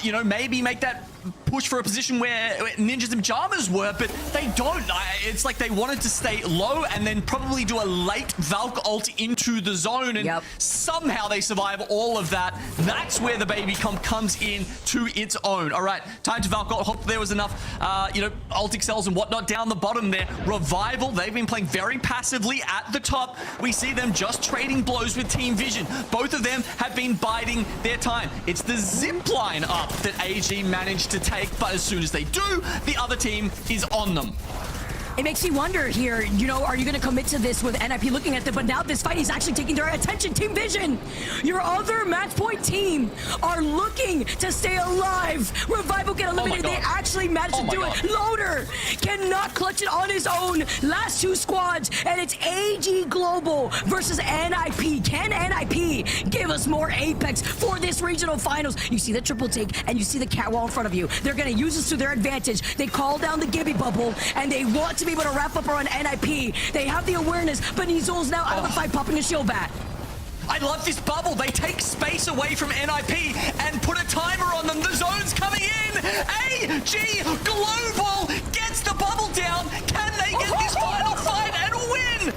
you know, maybe make that push for a position where Ninjas in Pyjamas were, but they don't. It's like they wanted to stay low and then probably do a late Valk ult into the zone, and somehow they survive all of that. That's where the baby comp comes in to its own. All right, time to Valk ult. Hope there was enough, you know, ult excels and whatnot down the bottom there. Revival, they've been playing very passively at the top. We see them just trading blows with Team Vision. Both of them have been biding their time. It's the Zipline up that AG managed to take, but as soon as they do, the other team is on them. It makes me wonder here, you know, are you going to commit to this with NIP looking at them? But now this fight is actually taking their attention. Team Vision, your other match point team are looking to stay alive. Revival get eliminated. They actually managed to do it. Loader cannot clutch it on his own. Last 2 squads, and it's AG Global versus NIP. Can NIP give us more Apex for this regional finals? You see the triple take, and you see the catwall in front of you. They're going to use this to their advantage. They call down the Gibby bubble, and they want to be able to wrap up around NIP. They have the awareness, but Nizol's now out of the fight, popping a shield bat. I love this bubble. They take space away from NIP and put a timer on them. The zone's coming in. AG Global gets the bubble down. Can they get this final fight and win?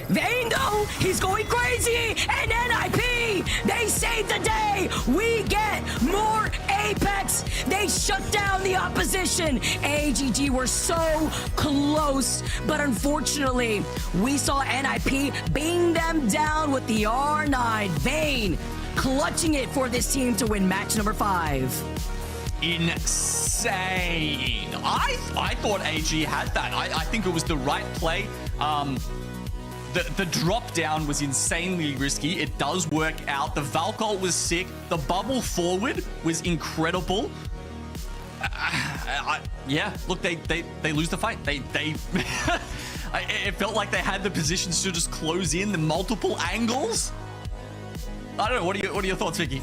Vayne, though, he's going crazy, and NIP, they save the day. We get more Apex. They shut down the opposition. AGG were so close, but unfortunately, we saw NIP bang them down with the R9. Vayne clutching it for this team to win match number 5. Insane. I thought AG had that. I think it was the right play. The drop down was insanely risky. It does work out. The Valkyrie was sick. The bubble forward was incredible. Yeah, look, they lose the fight. It felt like they had the positions to just close in the multiple angles. I don't know. What are your thoughts, Vicky?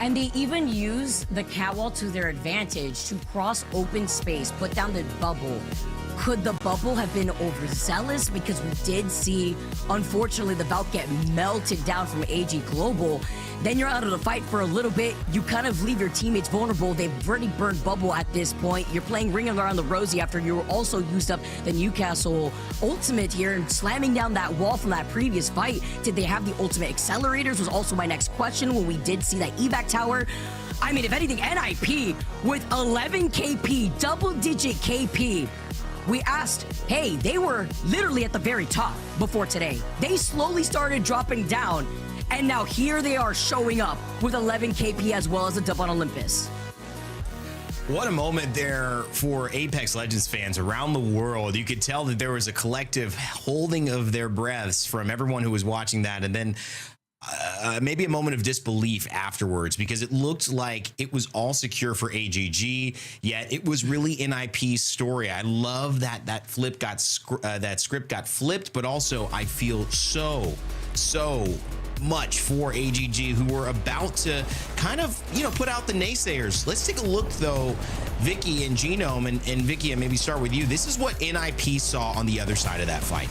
And they even use the catwall to their advantage to cross open space, put down the bubble. Could the bubble have been overzealous? Because we did see, unfortunately, the Valk get melted down from AG Global. Then you're out of the fight for a little bit. You kind of leave your teammates vulnerable. They've already burned bubble at this point. You're playing Ring Around the Rosie after you also used up the Newcastle ultimate here and slamming down that wall from that previous fight. Did they have the ultimate accelerators was also my next question when we did see that evac tower. I mean, if anything, NIP with 11 KP, double-digit KP. We asked, hey, they were literally at the very top before today. They slowly started dropping down, and now here they are showing up with 11 KP as well as a dub on Olympus. What a moment there for Apex Legends fans around the world. You could tell that there was a collective holding of their breaths from everyone who was watching that, and then maybe a moment of disbelief afterwards, because it looked like it was all secure for AGG, yet it was really NIP's story. I love that that script got flipped, but also I feel so much for AGG, who were about to kind of, put out the naysayers. Let's take a look though, Vicky and Genome, and Vicky, and maybe start with you. This is what NIP saw on the other side of that fight.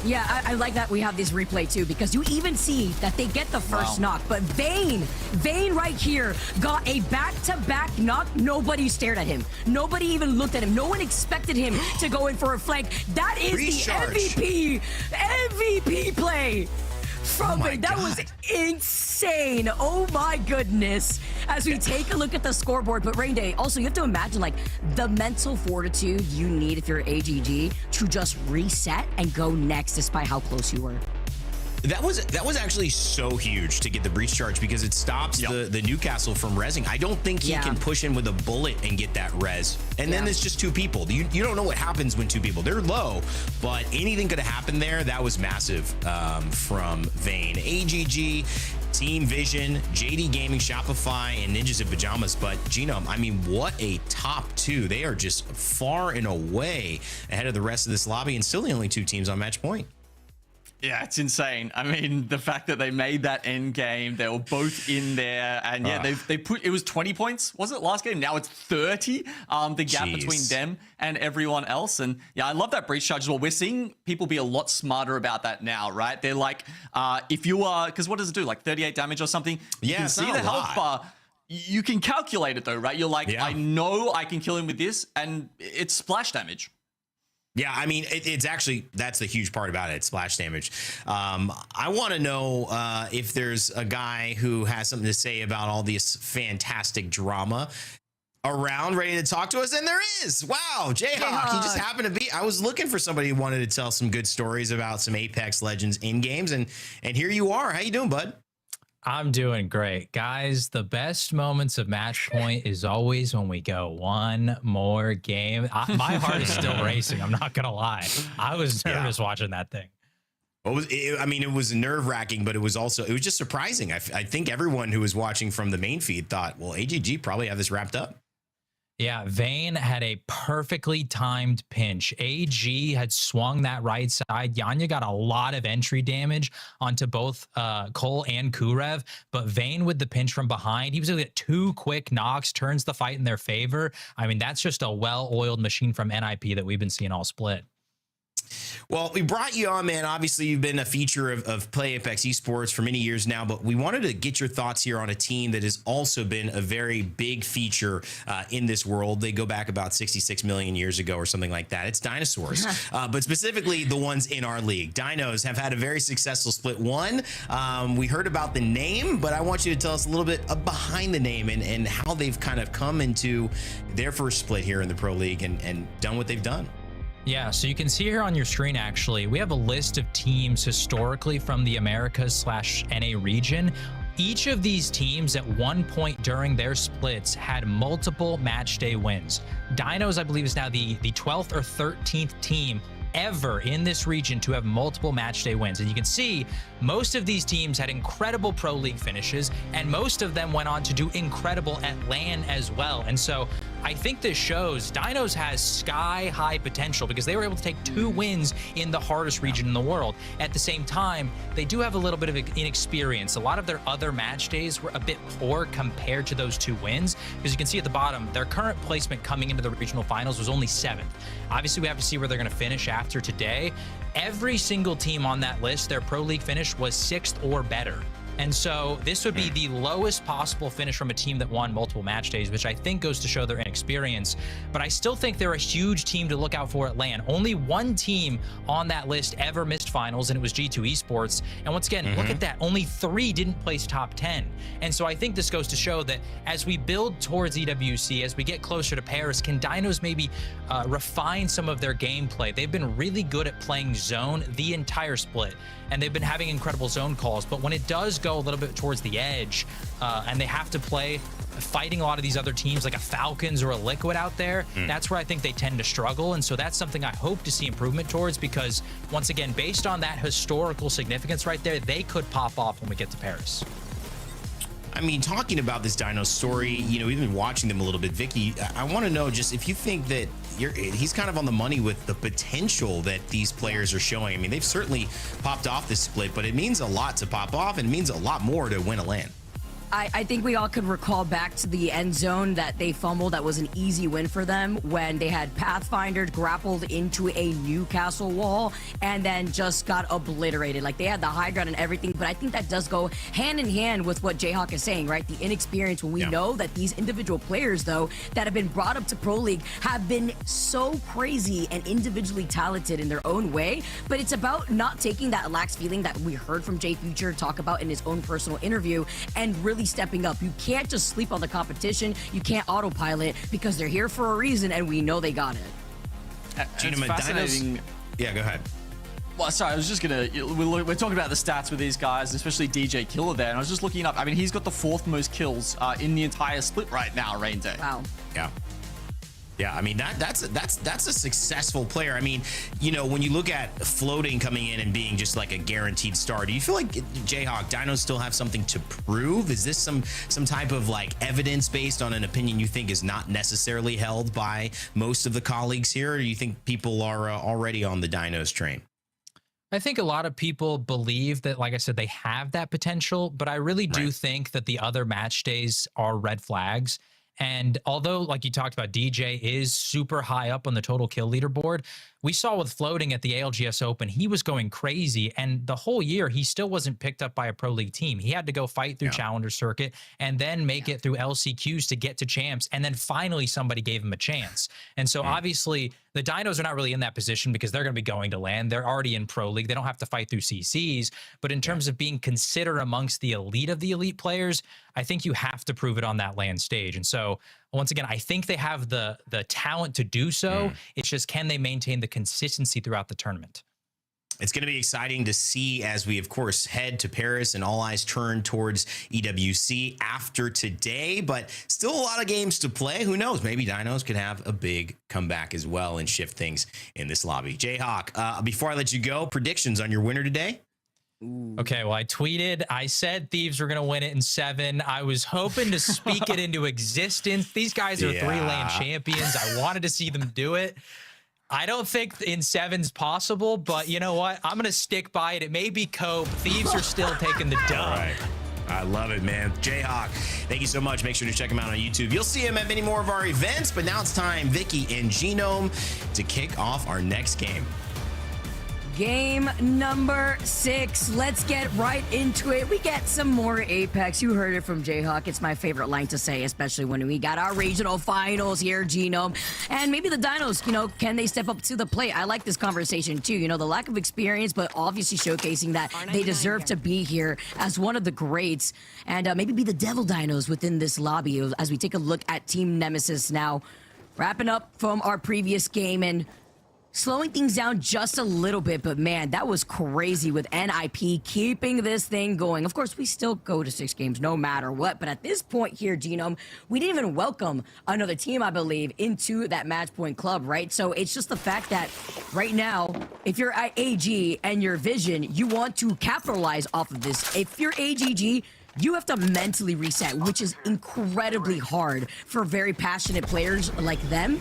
Yeah, I like that we have this replay too, because you even see that they get the first knock, but Vayne right here got a back-to-back knock. Nobody stared at him. Nobody even looked at him. No one expected him to go in for a flank. That is the MVP play from Vayne. That was insane. Oh my goodness. As we take a look at the scoreboard, but Rain Day, also you have to imagine like the mental fortitude you need if you're AGG to just reset and go next despite how close you were. That was actually so huge to get the breach charge, because it stops the Newcastle from rezzing. I don't think he can push in with a bullet and get that res. And then it's just two people. You don't know what happens when two people. They're low, but anything could have happened there. That was massive from Vayne. AGG, Team Vision, JD Gaming, Shopify, and Ninjas in Pyjamas. But Genome, I mean, what a top two. They are just far and away ahead of the rest of this lobby, and still the only two teams on match point. Yeah, it's insane. I mean, the fact that they made that end game, they were both in there, and yeah, they put, it was 20 points, was it last game? Now it's 30. The gap between them and everyone else. And yeah, I love that breach charge as well. We're seeing people be a lot smarter about that now, right? They're like, if you are, because what does it do? Like 38 damage or something? You can see the health bar. You can calculate it though, right? You're like, I know I can kill him with this, and it's splash damage. Yeah, I mean, it's actually, that's the huge part about it, splash damage. I want to know if there's a guy who has something to say about all this fantastic drama around, ready to talk to us, and there is. Wow, Jayhawk, he just happened to be. I was looking for somebody who wanted to tell some good stories about some Apex Legends in games, and here you are. How you doing, bud? I'm doing great, guys. The best moments of match point is always when we go one more game. My heart is still racing. I'm not gonna lie. I was nervous watching that thing. I mean, it was nerve wracking, but it was just surprising. I think everyone who was watching from the main feed thought, well, AGG probably have this wrapped up. Yeah, Vayne had a perfectly timed pinch. AG had swung that right side. Yanya got a lot of entry damage onto both Cole and Kurev, but Vayne with the pinch from behind, he was able to get 2 quick knocks, turns the fight in their favor. I mean, that's just a well-oiled machine from NIP that we've been seeing all split. Well, we brought you on, man. Obviously, you've been a feature of Play Apex Esports for many years now, but we wanted to get your thoughts here on a team that has also been a very big feature in this world. They go back about 66 million years ago or something like that. It's dinosaurs, but specifically the ones in our league. Dinos have had a very successful split one. We heard about the name, but I want you to tell us a little bit behind the name and how they've kind of come into their first split here in the Pro League and done what they've done. Yeah, so you can see here on your screen, actually, we have a list of teams historically from the Americas/NA region. Each of these teams at one point during their splits had multiple match day wins. Dinos, I believe, is now the 12th or 13th team ever in this region to have multiple match day wins. And you can see most of these teams had incredible Pro League finishes, and most of them went on to do incredible at LAN as well. And so I think this shows Dinos has sky high potential because they were able to take 2 wins in the hardest region in the world. At the same time, they do have a little bit of inexperience. A lot of their other match days were a bit poor compared to those 2 wins. As you can see at the bottom, their current placement coming into the regional finals was only 7th. Obviously, we have to see where they're going to finish after today. Every single team on that list, their Pro League finish was 6th or better. And so this would be the lowest possible finish from a team that won multiple match days, which I think goes to show their inexperience. But I still think they're a huge team to look out for at LAN. Only one team on that list ever missed finals, and it was G2 Esports. And once again, look at that. Only 3 didn't place top 10. And so I think this goes to show that as we build towards EWC, as we get closer to Paris, can Dinos maybe refine some of their gameplay? They've been really good at playing zone the entire split, and they've been having incredible zone calls. But when it does go a little bit towards the edge and they have to play fighting a lot of these other teams like a Falcons or a Liquid out there, that's where I think they tend to struggle. And so that's something I hope to see improvement towards, because once again, based on that historical significance right there, they could pop off when we get to Paris. I mean, talking about this Dino story, you know, we've been watching them a little bit. Vicky, I want to know just if you think that he's kind of on the money with the potential that these players are showing. I mean, they've certainly popped off this split, but it means a lot to pop off, and it means a lot more to win a LAN. I think we all could recall back to the end zone that they fumbled. That was an easy win for them when they had Pathfinder grappled into a Newcastle wall and then just got obliterated. Like, they had the high ground and everything, but I think that does go hand in hand with what Jayhawk is saying, right? The inexperience, when we know that these individual players, though, that have been brought up to Pro League have been so crazy and individually talented in their own way, but it's about not taking that lax feeling that we heard from Jay Future talk about in his own personal interview and really stepping up. You can't just sleep on the competition. You can't autopilot, because they're here for a reason and we know they got it. Gentlemen, Dinos. Yeah, go ahead. Well, sorry, I was just gonna. We're talking about the stats with these guys, especially DJ Killer there, and I was just looking up. I mean, he's got the 4th most kills in the entire split right now, Rain Day. Wow. Yeah. Yeah, I mean, that's a successful player. I mean, you know, when you look at floating coming in and being just like a guaranteed star, do you feel like Jayhawk, Dinos still have something to prove? Is this some type of like evidence based on an opinion you think is not necessarily held by most of the colleagues here, or do you think people are already on the Dinos train? I think a lot of people believe that, like I said, they have that potential, but I really do think that the other match days are red flags. And although, like you talked about, DJ is super high up on the total kill leaderboard, we saw with floating at the ALGS Open, he was going crazy. And the whole year, he still wasn't picked up by a Pro League team. He had to go fight through Challenger Circuit and then make it through LCQs to get to champs. And then finally, somebody gave him a chance. And so obviously, the Dinos are not really in that position because they're going to be going to LAN. They're already in Pro League. They don't have to fight through CCs. But in terms of being considered amongst the elite players, I think you have to prove it on that LAN stage. And so once again, I think they have the talent to do so. It's just, can they maintain the consistency throughout the tournament? It's going to be exciting to see as we, of course, head to Paris and all eyes turn towards EWC after today, but still a lot of games to play. Who knows? Maybe Dinos could have a big comeback as well and shift things in this lobby. Jayhawk, before I let you go, predictions on your winner today? Okay, well, I tweeted, I said Thieves were going to win it in 7. I was hoping to speak it into existence. These guys are 3 LAN champions. I wanted to see them do it. I don't think in 7's possible, but you know what? I'm going to stick by it. It may be Cope. Thieves are still taking the dub. All right. I love it, man. Jayhawk, thank you so much. Make sure to check him out on YouTube. You'll see him at many more of our events, but now it's time, Vicky and Genome, to kick off our next game. Game number 6. Let's get right into it. We get some more Apex. You heard it from Jayhawk. It's my favorite line to say, especially when we got our regional finals here, Genome. And maybe the Dinos, you know, can they step up to the plate? I like this conversation too. You know, the lack of experience, but obviously showcasing that they deserve to be here as one of the greats. And maybe be the Devil Dinos within this lobby as we take a look at Team Nemesis now. Wrapping up from our previous game and slowing things down just a little bit, but man, that was crazy with NIP keeping this thing going. Of course, we still go to 6 games no matter what, but at this point here, Genome, we didn't even welcome another team, I believe, into that match point club, right? So it's just the fact that right now, if you're at AG and your Vision, you want to capitalize off of this. If you're AGG, you have to mentally reset, which is incredibly hard for very passionate players like them.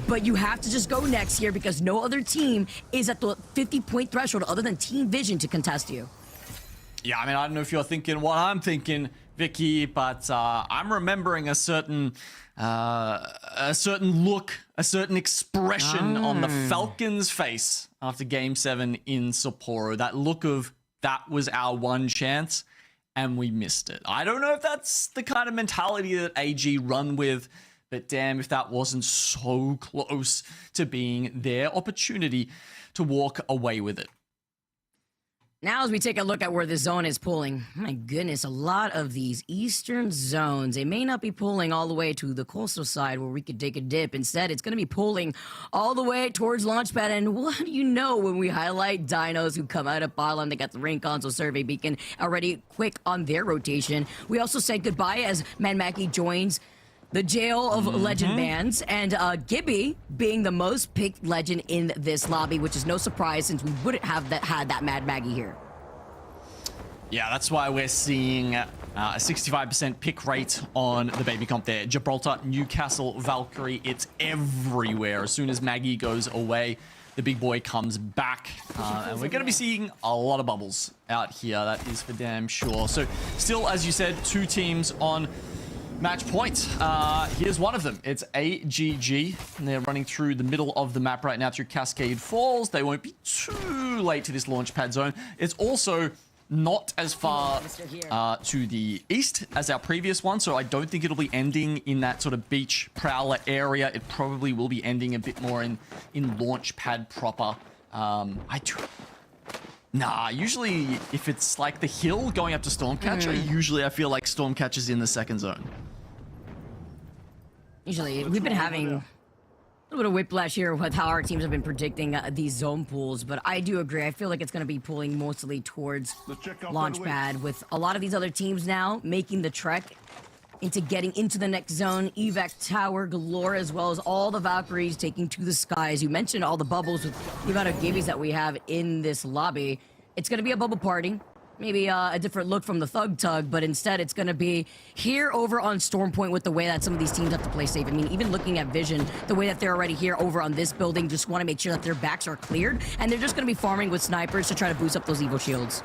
But you have to just go next here because no other team is at the 50-point threshold other than Team Vision to contest you. Yeah, I mean, I don't know if you're thinking what I'm thinking, Vicky, but I'm remembering a certain look, a certain expression on the Falcons' face after Game 7 in Sapporo. That look of that was our one chance, and we missed it. I don't know if that's the kind of mentality that AG run with, but damn if that wasn't so close to being their opportunity to walk away with it. Now as we take a look at where the zone is pulling, my goodness, a lot of these eastern zones, they may not be pulling all the way to the coastal side where we could take a dip. Instead, it's going to be pulling all the way towards Launchpad. And what do you know when we highlight Dinos who come out of bottom? They got the Ring Console Survey Beacon already quick on their rotation. We also said goodbye as Man Mackie joins the jail of legend bans, and Gibby being the most picked legend in this lobby, which is no surprise since we wouldn't have had that Mad Maggie here. Yeah, that's why we're seeing a 65% pick rate on the baby comp there. Gibraltar, Newcastle, Valkyrie, it's everywhere. As soon as Maggie goes away, the big boy comes back. And we're going to be seeing a lot of bubbles out here, that is for damn sure. So still, as you said, 2 teams on match point. Here's one of them. It's AGG, and they're running through the middle of the map right now through Cascade Falls. They won't be too late to this launch pad zone. It's also not as far to the east as our previous one, so I don't think it'll be ending in that sort of beach prowler area. It probably will be ending a bit more in launch pad proper. Nah, usually if it's like the hill going up to Stormcatcher, I feel like Stormcatcher's in the second zone. Usually, we've been having a little bit of whiplash here with how our teams have been predicting these zone pools, but I do agree. I feel like it's going to be pulling mostly towards Launchpad with a lot of these other teams now making the trek into getting into the next zone. Evac Tower galore, as well as all the Valkyries taking to the skies. You mentioned all the bubbles with the amount of gibbies that we have in this lobby. It's going to be a bubble party. Maybe a different look from the Thug Tug, but instead it's going to be here over on Storm Point with the way that some of these teams have to play safe. I mean, even looking at Vision, the way that they're already here over on this building, just want to make sure that their backs are cleared, and they're just going to be farming with snipers to try to boost up those Evo shields.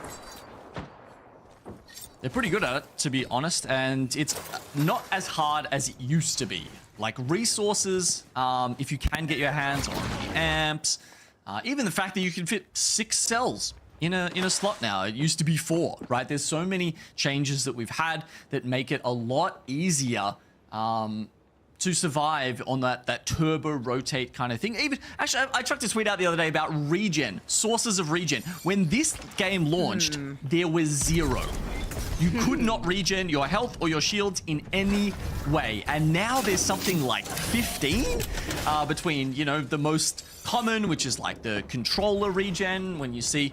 They're pretty good at it, to be honest, and it's not as hard as it used to be. Like resources, if you can get your hands on the amps, even the fact that you can fit 6 cells in a slot now. It used to be 4, right? There's so many changes that we've had that make it a lot easier to survive on that turbo rotate kind of thing. Even actually, I chucked a tweet out the other day about regen, sources of regen. When this game launched, there was 0. You could not regen your health or your shields in any way. And now there's something like 15 between, you know, the most common, which is like the controller regen, when you see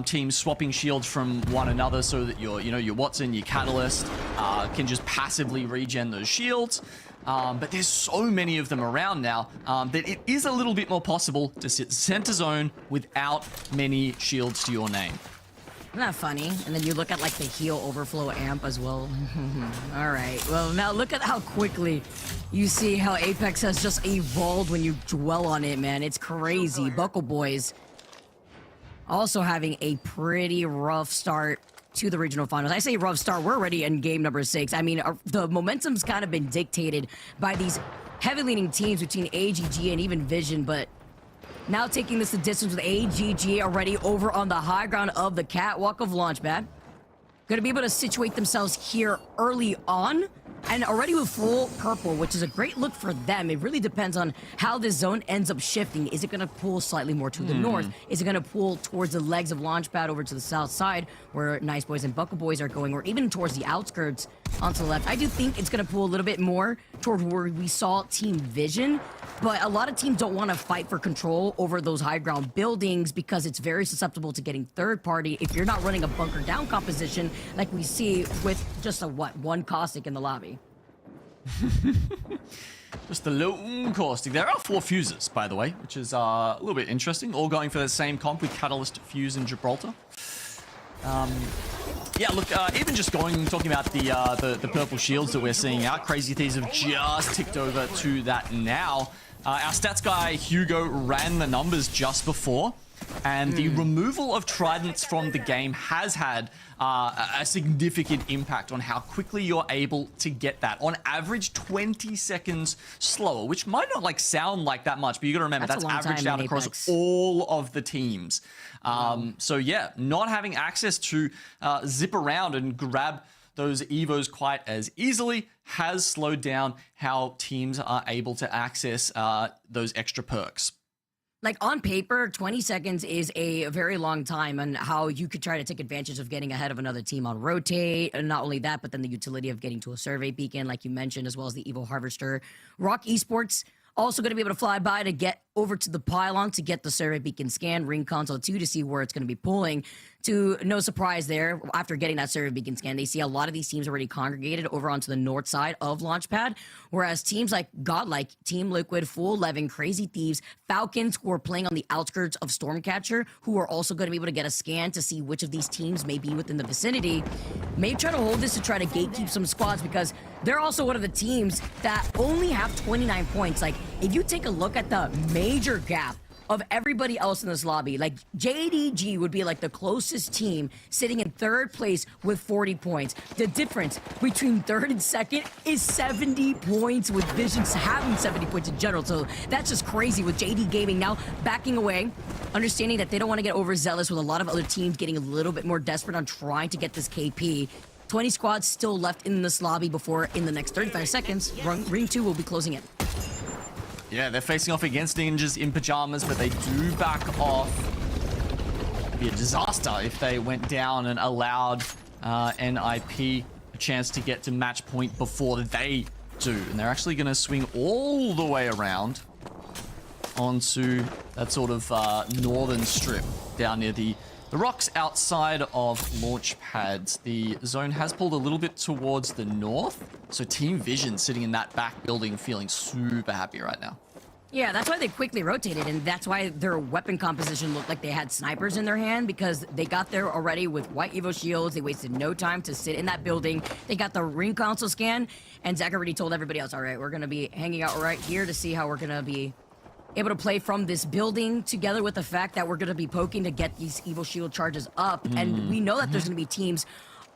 teams swapping shields from one another so that your Watson, your Catalyst can just passively regen those shields. But there's so many of them around now that it is a little bit more possible to sit center zone without many shields to your name. Isn't that funny? And then you look at like the heal overflow amp as well. All right. Well, now look at how quickly you see how Apex has just evolved when you dwell on it, man. It's crazy. Buckle Boys also having a pretty rough start to the regional finals. I say rough start. We're already in game number 6. I mean, the momentum's kind of been dictated by these heavy leaning teams between AGG and even Vision, but Now taking this the distance with AGG already over on the high ground of the catwalk of Launchpad. Going to be able to situate themselves here early on, and already with full purple, which is a great look for them. It really depends on how this zone ends up shifting. Is it going to pull slightly more to the north? Is it going to pull towards the legs of Launchpad over to the south side, where Nice Boys and Buckle Boys are going, or even towards the outskirts onto the left? I do think it's going to pull a little bit more toward where we saw Team Vision, but a lot of teams don't want to fight for control over those high ground buildings because it's very susceptible to getting third party if you're not running a bunker down composition like we see with just one caustic in the lobby. Just a little caustic. There are 4 fuses, by the way, which is a little bit interesting. All going for the same comp with Catalyst, Fuse, and Gibraltar. Yeah, look, even just talking about the purple shields that we're seeing out, Crazy Thieves have just ticked over to that now. Our stats guy, Hugo, ran the numbers just before, and the removal of Tridents from the game has had a significant impact on how quickly you're able to get that. On average, 20 seconds slower, which might not sound like that much, but you got to remember that's averaged out across all of the teams. So yeah, not having access to zip around and grab those Evos quite as easily has slowed down how teams are able to access those extra perks. Like on paper, 20 seconds is a very long time on how you could try to take advantage of getting ahead of another team on rotate. And not only that, but then the utility of getting to a survey beacon, like you mentioned, as well as the Evo Harvester. Rock Esports also going to be able to fly by to get over to the pylon to get the survey beacon scan, ring console 2 to see where it's going to be pulling. To no surprise there, after getting that survey beacon scan, they see a lot of these teams already congregated over onto the north side of Launchpad, whereas teams like GodLike, Team Liquid, Full 11, Crazy Thieves, Falcons, who are playing on the outskirts of Stormcatcher, who are also going to be able to get a scan to see which of these teams may be within the vicinity, may try to hold this to try to gatekeep some squads because they're also one of the teams that only have 29 points. Like, if you take a look at the major gap of everybody else in this lobby, like JDG would be like the closest team sitting in third place with 40 points. The difference between third and second is 70 points, with Vision having 70 points in general. So that's just crazy, with JD Gaming now backing away, understanding that they don't want to get overzealous, with a lot of other teams getting a little bit more desperate on trying to get this KP. 20 squads still left in this lobby before, in the next 35 seconds, Ring 2 will be closing in. Yeah, they're facing off against Ninjas in Pyjamas, but they do back off. It'd be a disaster if they went down and allowed NIP a chance to get to match point before they do. And they're actually going to swing all the way around onto that sort of northern strip down near the rocks outside of launch pads. The zone has pulled a little bit towards the north, so Team Vision sitting in that back building feeling super happy right now. Yeah, that's why they quickly rotated, and that's why their weapon composition looked like they had snipers in their hand, because they got there already with white Evo shields. They wasted no time to sit in that building. They got the ring console scan, and Zach already told everybody else, all right, we're going to be hanging out right here to see how we're going to be able to play from this building, together with the fact that we're going to be poking to get these Evo shield charges up. And we know that there's going to be teams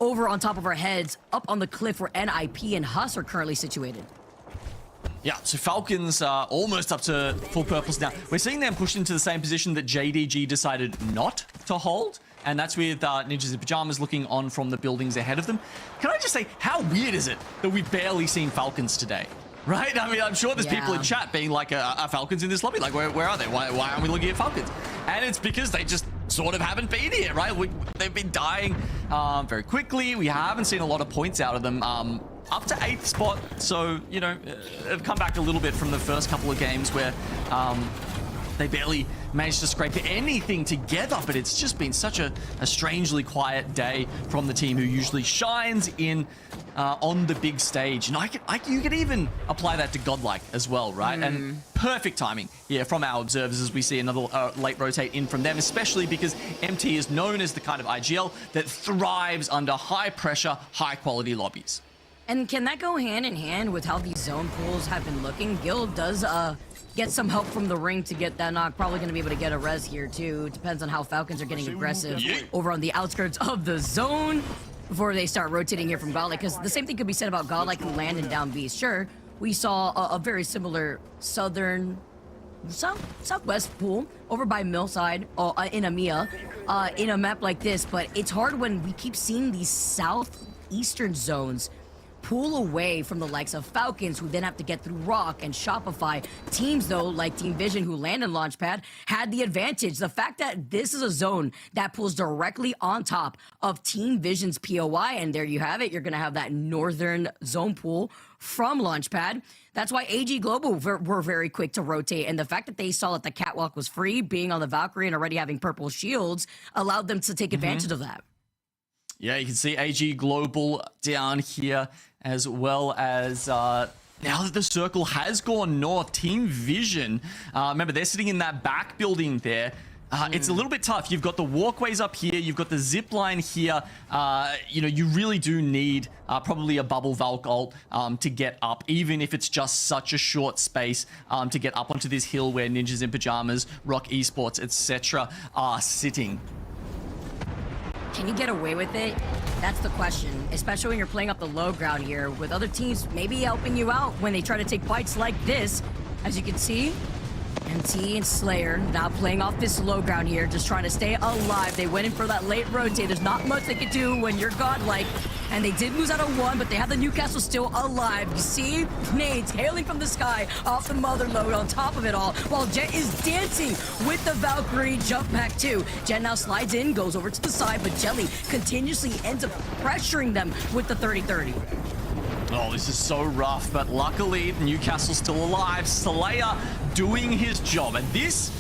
over on top of our heads, up on the cliff where NIP and HUSS are currently situated. Yeah, so Falcons are almost up to full purples now. We're seeing them push into the same position that JDG decided not to hold, and that's with Ninjas in Pyjamas looking on from the buildings ahead of them. Can I just say, how weird is it that we've barely seen Falcons today? Right? I mean, I'm sure there's people in chat being like, are Falcons in this lobby? Like, where are they? Why aren't we looking at Falcons? And it's because they just sort of haven't been here, right? They've been dying very quickly. We haven't seen a lot of points out of them. Up to 8th spot, so, you know, have come back a little bit from the first couple of games where they barely managed to scrape anything together, but it's just been such a strangely quiet day from the team who usually shines in on the big stage. And you could even apply that to GodLike as well, right? And perfect timing, yeah, from our observers as we see another late rotate in from them, especially because MT is known as the kind of IGL that thrives under high pressure, high quality lobbies. And can that go hand in hand with how these zone pools have been looking? Guild does get some help from the ring to get that knock. Probably going to be able to get a res here too. Depends on how Falcons are getting aggressive over on the outskirts of the zone before they start rotating here from GodLike. Because the same thing could be said about GodLike who landed down B. Sure, we saw a very similar southern southwest pool over by Millside in EMEA in a map like this, but it's hard when we keep seeing these southeastern zones pull away from the likes of Falcons, who then have to get through Rock and Shopify. Teams, though, like Team Vision, who land in Launchpad, had the advantage. The fact that this is a zone that pulls directly on top of Team Vision's POI, and there you have it. You're going to have that northern zone pool from Launchpad. That's why AG Global were very quick to rotate, and the fact that they saw that the catwalk was free, being on the Valkyrie and already having purple shields, allowed them to take advantage of that. Yeah, you can see AG Global down here, as well as now that the circle has gone north, Team Vision, remember, they're sitting in that back building there. It's a little bit tough. You've got the walkways up here. You've got the zip line here. You know, you really do need probably a bubble Valk ult to get up, even if it's just such a short space to get up onto this hill where Ninjas in Pyjamas, Rock Esports, etc. are sitting. Can you get away with it? That's the question, especially when you're playing up the low ground here with other teams maybe helping you out when they try to take fights like this. As you can see, MT and Slayer now playing off this low ground here, just trying to stay alive. They went in for that late rotate. There's not much they can do when you're godlike. And they did lose out on one, but they have the Newcastle still alive. You see nades hailing from the sky off the mother load on top of it all, while Jet is dancing with the Valkyrie jump pack too. Jet now slides in, goes over to the side, but Jelly continuously ends up pressuring them with the 30-30. Oh, this is so rough, but luckily Newcastle's still alive. Slayer doing his job, and this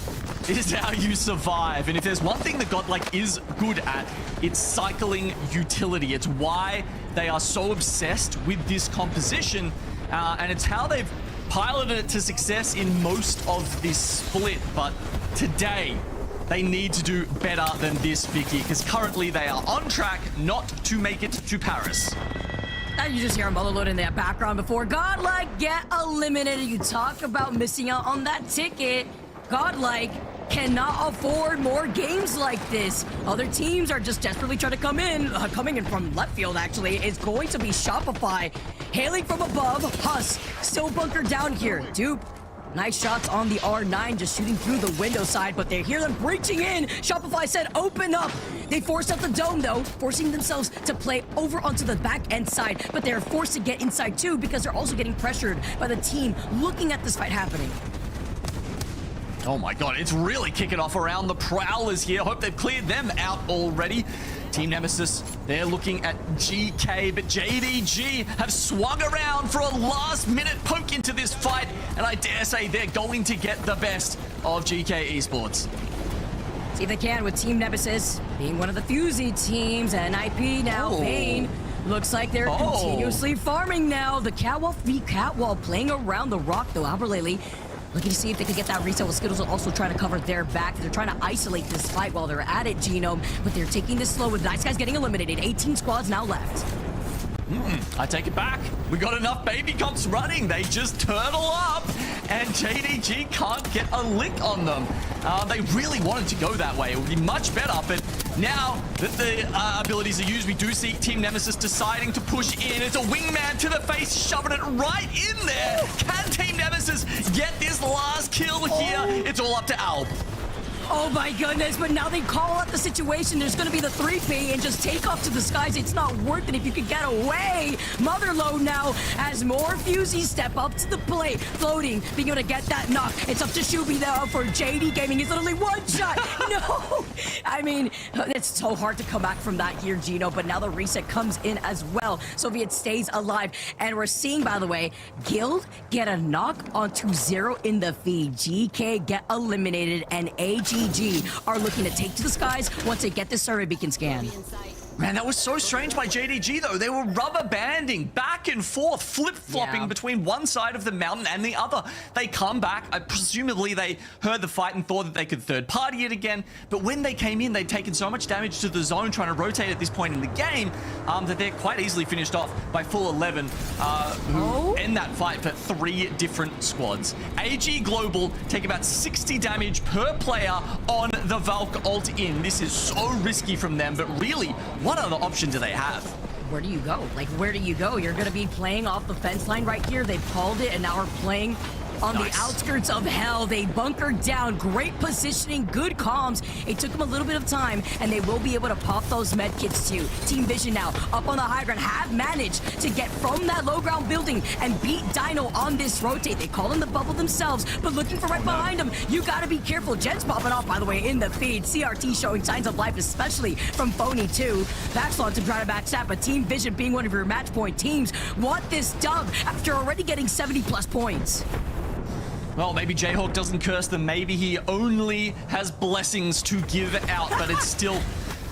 is how you survive. And if there's one thing that GodLike is good at, it's cycling utility. It's why they are so obsessed with this composition, and it's how they've piloted it to success in most of this split. But today, they need to do better than this, Vicky, because currently they are on track not to make it to Paris. You just hear a mother load in that background before GodLike get eliminated. You talk about missing out on that ticket. GodLike cannot afford more games like this. Other teams are just desperately trying to come in. Coming in from left field, actually, is going to be Shopify. Hailing from above, HUSS still bunkered down here. Dupe. Nice shots on the R9, just shooting through the window side, but they hear them breaching in. Shopify said, open up. They forced out the dome, though, forcing themselves to play over onto the back end side, but they're forced to get inside, too, because they're also getting pressured by the team looking at this fight happening. Oh my god, it's really kicking off around the Prowlers here. Hope they've cleared them out already. Team Nemesis, they're looking at GK, but JDG have swung around for a last-minute poke into this fight, and I dare say they're going to get the best of GK Esports. See if they can with Team Nemesis being one of the Fusey teams, and IP now, Vayne. Looks like they're continuously farming now. The catwalk v catwalk playing around the rock, though. Alberlele looking to see if they can get that reset. With Skittles also trying to cover their back. They're trying to isolate this fight while they're at it, Genome, but they're taking this slow with Nice Guys getting eliminated. 18 squads now left. I take it back. We got enough baby comps running. They just turtle up, and JDG can't get a lick on them. They really wanted to go that way. It would be much better, but now that the abilities are used, we do see Team Nemesis deciding to push in. It's a wingman to the face, shoving it right in there. Can Team Nemesis get this last kill here? It's all up to Alb. Oh my goodness, but now they call out the situation. There's going to be the 3P and just take off to the skies. It's not worth it if you could get away. Motherload now as more Fusees step up to the plate. Floating, being able to get that knock. It's up to Shubi now for JD Gaming. It's literally one shot. No! I mean, it's so hard to come back from that here, Gino, but now the reset comes in as well. Soviet stays alive. And we're seeing, by the way, Guild get a knock onto 0 in the feed. GK get eliminated, and AGG are looking to take to the skies once they get this survey beacon scan. Man, that was so strange by JDG, though. They were rubber banding back and forth, flip-flopping between one side of the mountain and the other. They come back. Presumably, they heard the fight and thought that they could third-party it again. But when they came in, they'd taken so much damage to the zone trying to rotate at this point in the game that they're quite easily finished off by full 11 who end that fight for 3 different squads. AG Global take about 60 damage per player on the Valk ult in. This is so risky from them, but really, what other option do they have? Where do you go? Like, where do you go? You're going to be playing off the fence line right here. They've called it, and now we're playing on the outskirts of hell. They bunkered down. Great positioning, good comms. It took them a little bit of time, and they will be able to pop those med kits too. Team Vision now up on the high ground have managed to get from that low ground building and beat Dino on this rotate. They call him the bubble themselves, but looking for right behind him. You gotta be careful. Jet's popping off, by the way, in the feed. CRT showing signs of life, especially from Phony too. Backslot to try to backstab, but Team Vision being one of your match point teams want this dub after already getting 70+ points. Well, maybe Jayhawk doesn't curse them. Maybe he only has blessings to give out, but it's still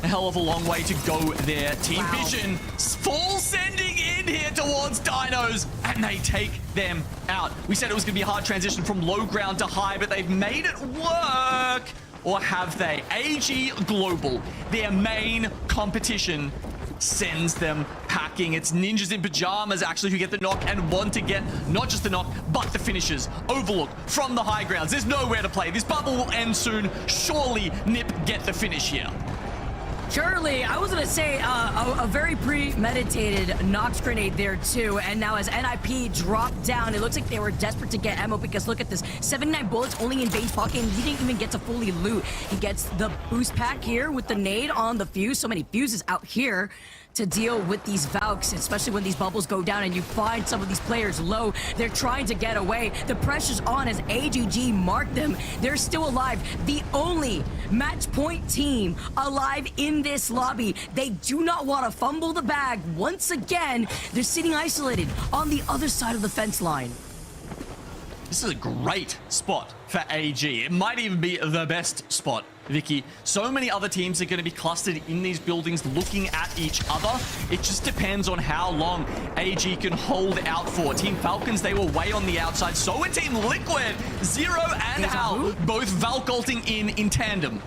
a hell of a long way to go there. Team Vision full sending in here towards Dinos, and they take them out. We said it was going to be a hard transition from low ground to high, but they've made it work. Or have they? AG Global, their main competition, sends them packing. It's Ninjas in Pyjamas actually who get the knock and want to get not just the knock, but the finishes. Overlook from the high grounds. There's nowhere to play. This bubble will end soon. Surely Nip get the finish here. Surely, I was going to say a very premeditated Nox grenade there too. And now as NIP dropped down, it looks like they were desperate to get ammo because look at this. 79 bullets only in Bane's pocket, and he didn't even get to fully loot. He gets the boost pack here with the nade on the fuse. So many fuses out here to deal with these Valks, especially when these bubbles go down and you find some of these players low. They're trying to get away. The pressure's on as AGG mark them. They're still alive. The only match point team alive in this lobby. They do not want to fumble the bag. Once again, they're sitting isolated on the other side of the fence line. This is a great spot for AG. It might even be the best spot, Vicky. So many other teams are going to be clustered in these buildings looking at each other. It just depends on how long AG can hold out for. Team Falcons, they were way on the outside. So were Team Liquid. Zero and Al, both Valk ulting in tandem.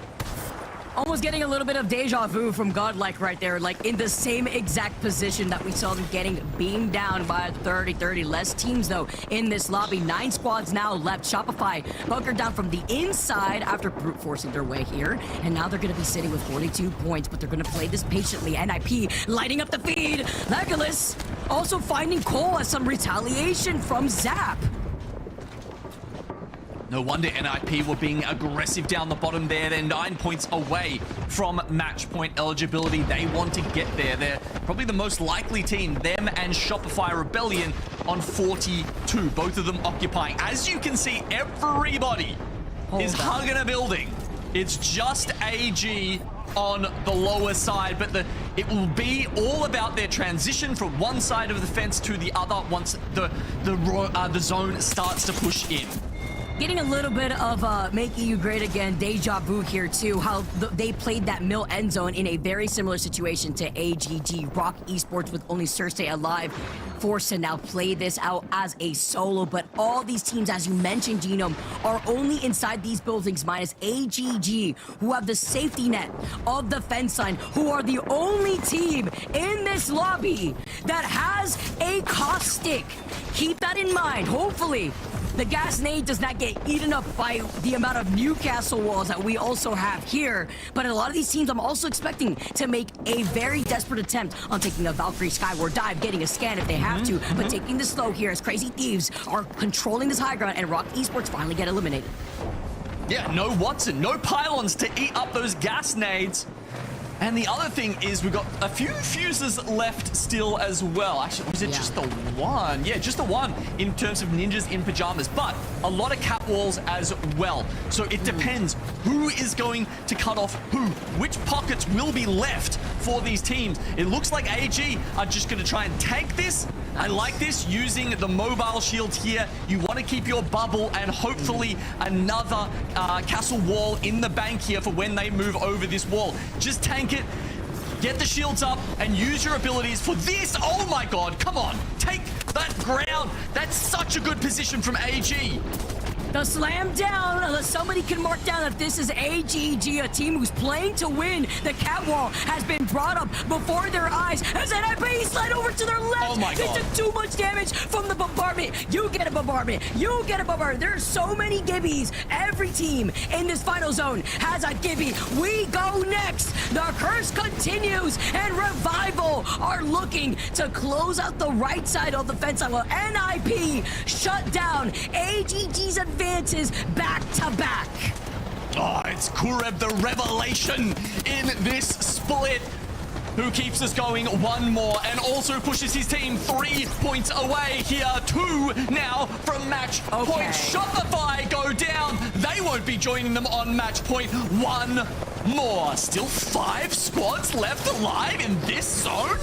Almost getting a little bit of deja vu from GodLike right there, like in the same exact position that we saw them getting beamed down by 30-30. Less teams though in this lobby. 9 squads now left. Shopify bunkered down from the inside after brute forcing their way here, and now they're going to be sitting with 42 points, but they're going to play this patiently. NIP lighting up the feed. Legolas also finding Cole as some retaliation from Zap. No wonder NIP were being aggressive down the bottom there. They're 9 points away from match point eligibility. They want to get there. They're probably the most likely team. Them and Shopify Rebellion on 42. Both of them occupying. As you can see, everybody is hugging a building. It's just AG on the lower side, but it will be all about their transition from one side of the fence to the other once the zone starts to push in. Getting a little bit of making you great again deja vu here too, how they played that mill end zone in a very similar situation to AGG. Rock Esports with only Cersei alive, forced to now play this out as a solo, but all these teams, as you mentioned, Genome, are only inside these buildings minus AGG, who have the safety net of the fence line, who are the only team in this lobby that has a caustic. Keep that in mind. Hopefully the gas nade does not get eaten up by the amount of Newcastle walls that we also have here. But a lot of these teams, I'm also expecting to make a very desperate attempt on taking a Valkyrie Skyward dive, getting a scan if they have to, but taking the slow here as Crazy Thieves are controlling this high ground and Rock Esports finally get eliminated. Yeah, no Watson, no pylons to eat up those gas nades. And the other thing is we've got a few fuses left still as well. Actually, was it just the one? Yeah, just the one in terms of Ninjas in Pyjamas, but a lot of cat walls as well. So it depends who is going to cut off who. Which pockets will be left for these teams? It looks like AG are just going to try and tank this. I like this, using the mobile shields here. You want to keep your bubble and hopefully another castle wall in the bank here for when they move over this wall. Just tank it, get the shields up, and use your abilities for this. Oh my god, come on. Take that ground. That's such a good position from AG. The slam down, unless somebody can mark down that this is AGG, a team who's playing to win. The catwall has been brought up before their eyes as NIP slid over to their left. Oh my God. They took too much damage from the bombardment. You get a bombardment. You get a bombardment. There are so many Gibbies. Every team in this final zone has a Gibby. We go next. The curse continues, and Revival are looking to close out the right side of the fence line. Well, NIP shut down AGG's advances back to back. Oh, it's Kurev, the revelation in this split, who keeps us going one more and also pushes his team 3 points away here. 2 now from match point. Shopify go down. They won't be joining them on match point. 1 more. Still 5 squads left alive in this zone.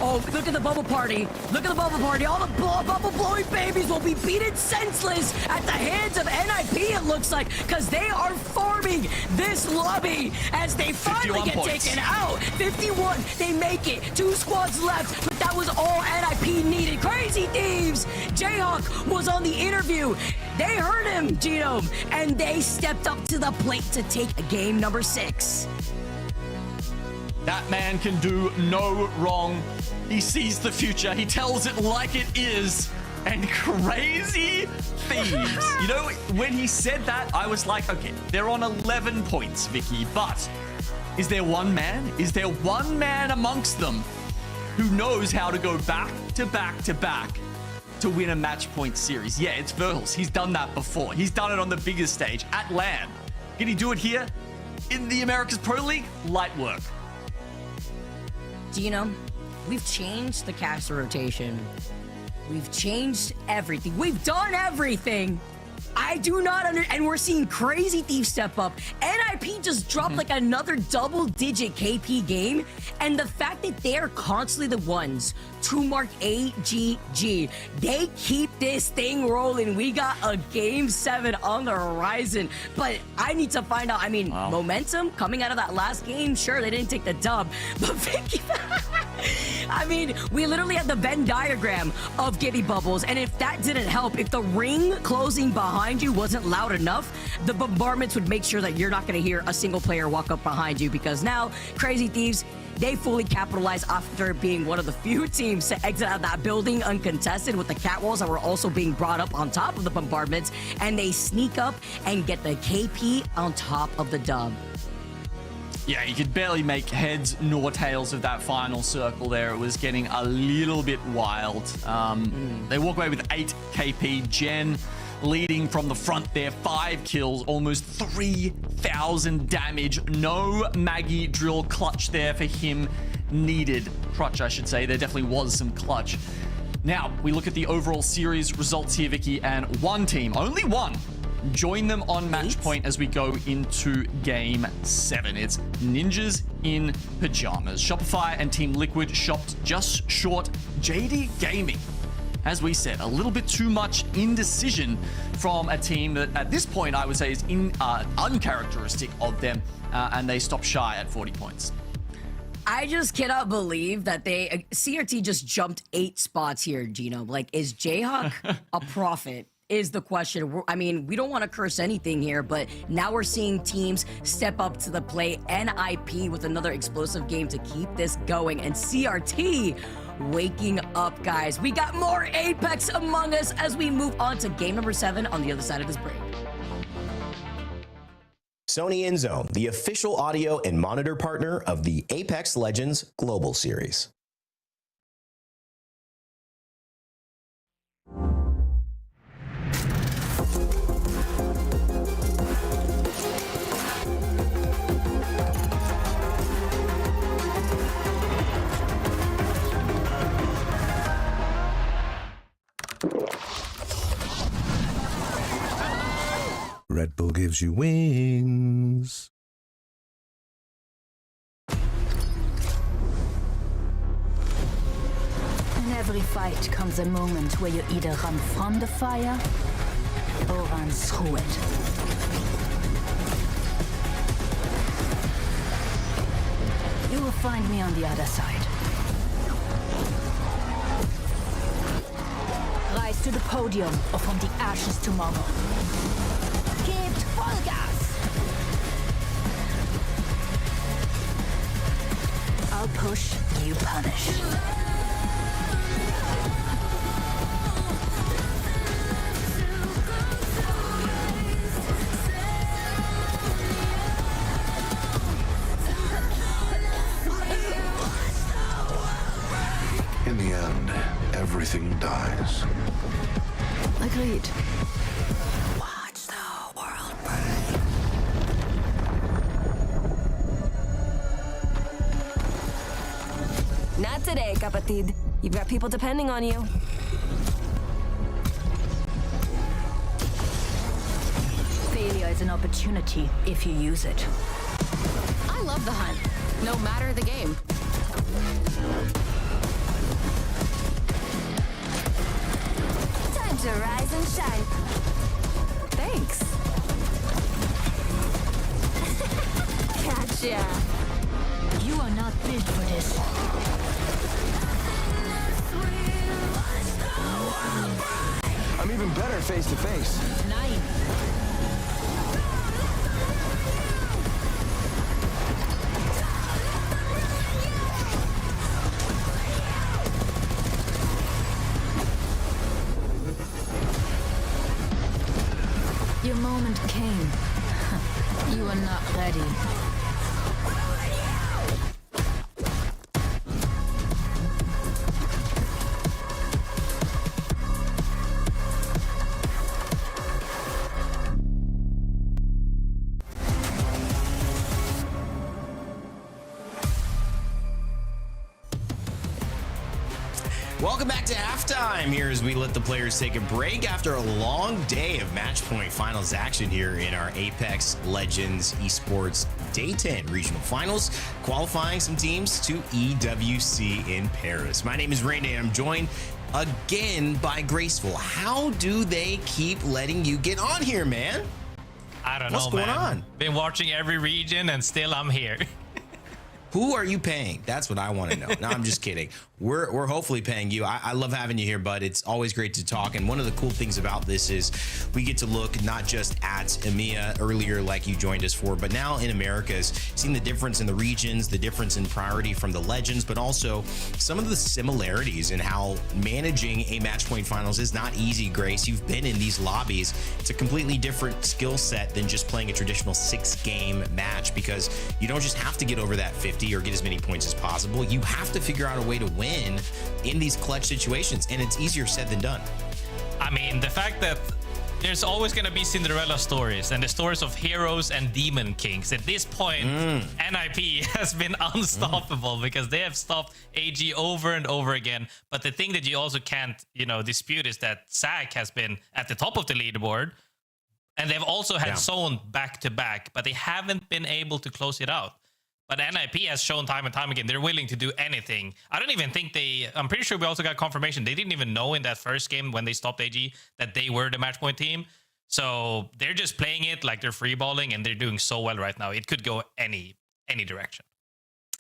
Oh, look at the bubble party. Look at the bubble party. All the bubble blowing babies will be beaten senseless at the hands of NIP, it looks like, because they are farming this lobby as they finally get taken out. 51, they make it. 2 squads left, but that was all NIP needed. Crazy Thieves. Jayhawk was on the interview. They heard him, Genome, and they stepped up to the plate to take game number 6. That man can do no wrong. He sees the future. He tells it like it is. And Crazy Thieves. You know, when he said that, I was like, okay, they're on 11 points, Vicky, but is there one man? Is there one man amongst them who knows how to go back to back to back to win a match point series? Yeah, it's Virtus. He's done that before. He's done it on the biggest stage at LAN. Can he do it here in the Americas Pro League? Light work. Genome, we've changed the caster rotation. We've changed everything. We've done everything. I do not and we're seeing Crazy Thieves step up. NIP just dropped like another double-digit KP game, and the fact that they're constantly the ones to mark AGG, they keep this thing rolling. We got a game 7 on the horizon, but I need to find out. I mean, momentum coming out of that last game. Sure, they didn't take the dub, but Vicky, I mean, we literally had the Venn diagram of Gibby Bubbles, and if that didn't help, if the ring closing behind you wasn't loud enough, the bombardments would make sure that you're not going to hear a single player walk up behind you, because now Crazy Thieves, they fully capitalize after being one of the few teams to exit out of that building uncontested with the catwalls that were also being brought up on top of the bombardments, and they sneak up and get the KP on top of the dub. Yeah, you could barely make heads nor tails of that final circle there. It was getting a little bit wild. They walk away with 8 KP. Jen leading from the front there, 5 kills, almost 3,000 damage. No Maggie drill clutch there for him needed. Crutch, I should say. There definitely was some clutch. Now, we look at the overall series results here, Vicky, and one team, only one, join them on match point as we go into game 7. It's Ninjas in Pyjamas. Shopify and Team Liquid shopped just short. JD Gaiming, as we said, a little bit too much indecision from a team that at this point I would say is uncharacteristic of them, and they stopped shy at 40 points. I just cannot believe that they CRT just jumped 8 spots here, Gino. Like, is Jayhawk a prophet? Is the question. I mean, we don't want to curse anything here, but now we're seeing teams step up to the plate. NIP with another explosive game to keep this going, and CRT waking up, guys. We got more Apex among us as we move on to game number 7 on the other side of this break. Sony InZone, the official audio and monitor partner of the Apex Legends Global Series. Red Bull gives you wings. In every fight comes a moment where you either run from the fire or run through it. You will find me on the other side. Rise to the podium or from the ashes tomorrow. Gebt Vollgas! I'll push, you punish. In the end, everything dies. Agreed. Not today, kapatid. You've got people depending on you. Failure is an opportunity if you use it. I love the hunt, no matter the game. Time to rise and shine. Thanks. Gotcha. You are not built for this. I'm even better face to face. 9. Your moment came. You are not ready. Welcome back to halftime here as we let the players take a break after a long day of match point finals action here in our Apex Legends Esports Day 10 regional finals, qualifying some teams to EWC in Paris. My name is Rain, and I'm joined again by Graceful. How do they keep letting you get on here, man? I don't What's know, going man. on? Been watching every region and still I'm here. Who are you paying? That's what I want to know. No, I'm just kidding. We're hopefully paying you. I love having you here, bud. It's always great to talk. And one of the cool things about this is we get to look not just at EMEA earlier, like you joined us for, but now in Americas, seeing the difference in the regions, the difference in priority from the legends, but also some of the similarities in how managing a match point finals is not easy, Grace. You've been in these lobbies. It's a completely different skill set than just playing a traditional 6-game match, because you don't just have to get over that 50 or get as many points as possible. You have to figure out a way to win in these clutch situations, and it's easier said than done. I mean, the fact that there's always going to be Cinderella stories and the stories of heroes and demon kings. At this point, NIP has been unstoppable because they have stopped AG over and over again. But the thing that you also can't, dispute is that SAC has been at the top of the leaderboard, and they've also had zone back to back, but they haven't been able to close it out. But NIP has shown time and time again they're willing to do anything. I don't even think I'm pretty sure we also got confirmation they didn't even know in that first game when they stopped AG that they were the match point team. So they're just playing it like they're freeballing, and they're doing so well right now. It could go any direction.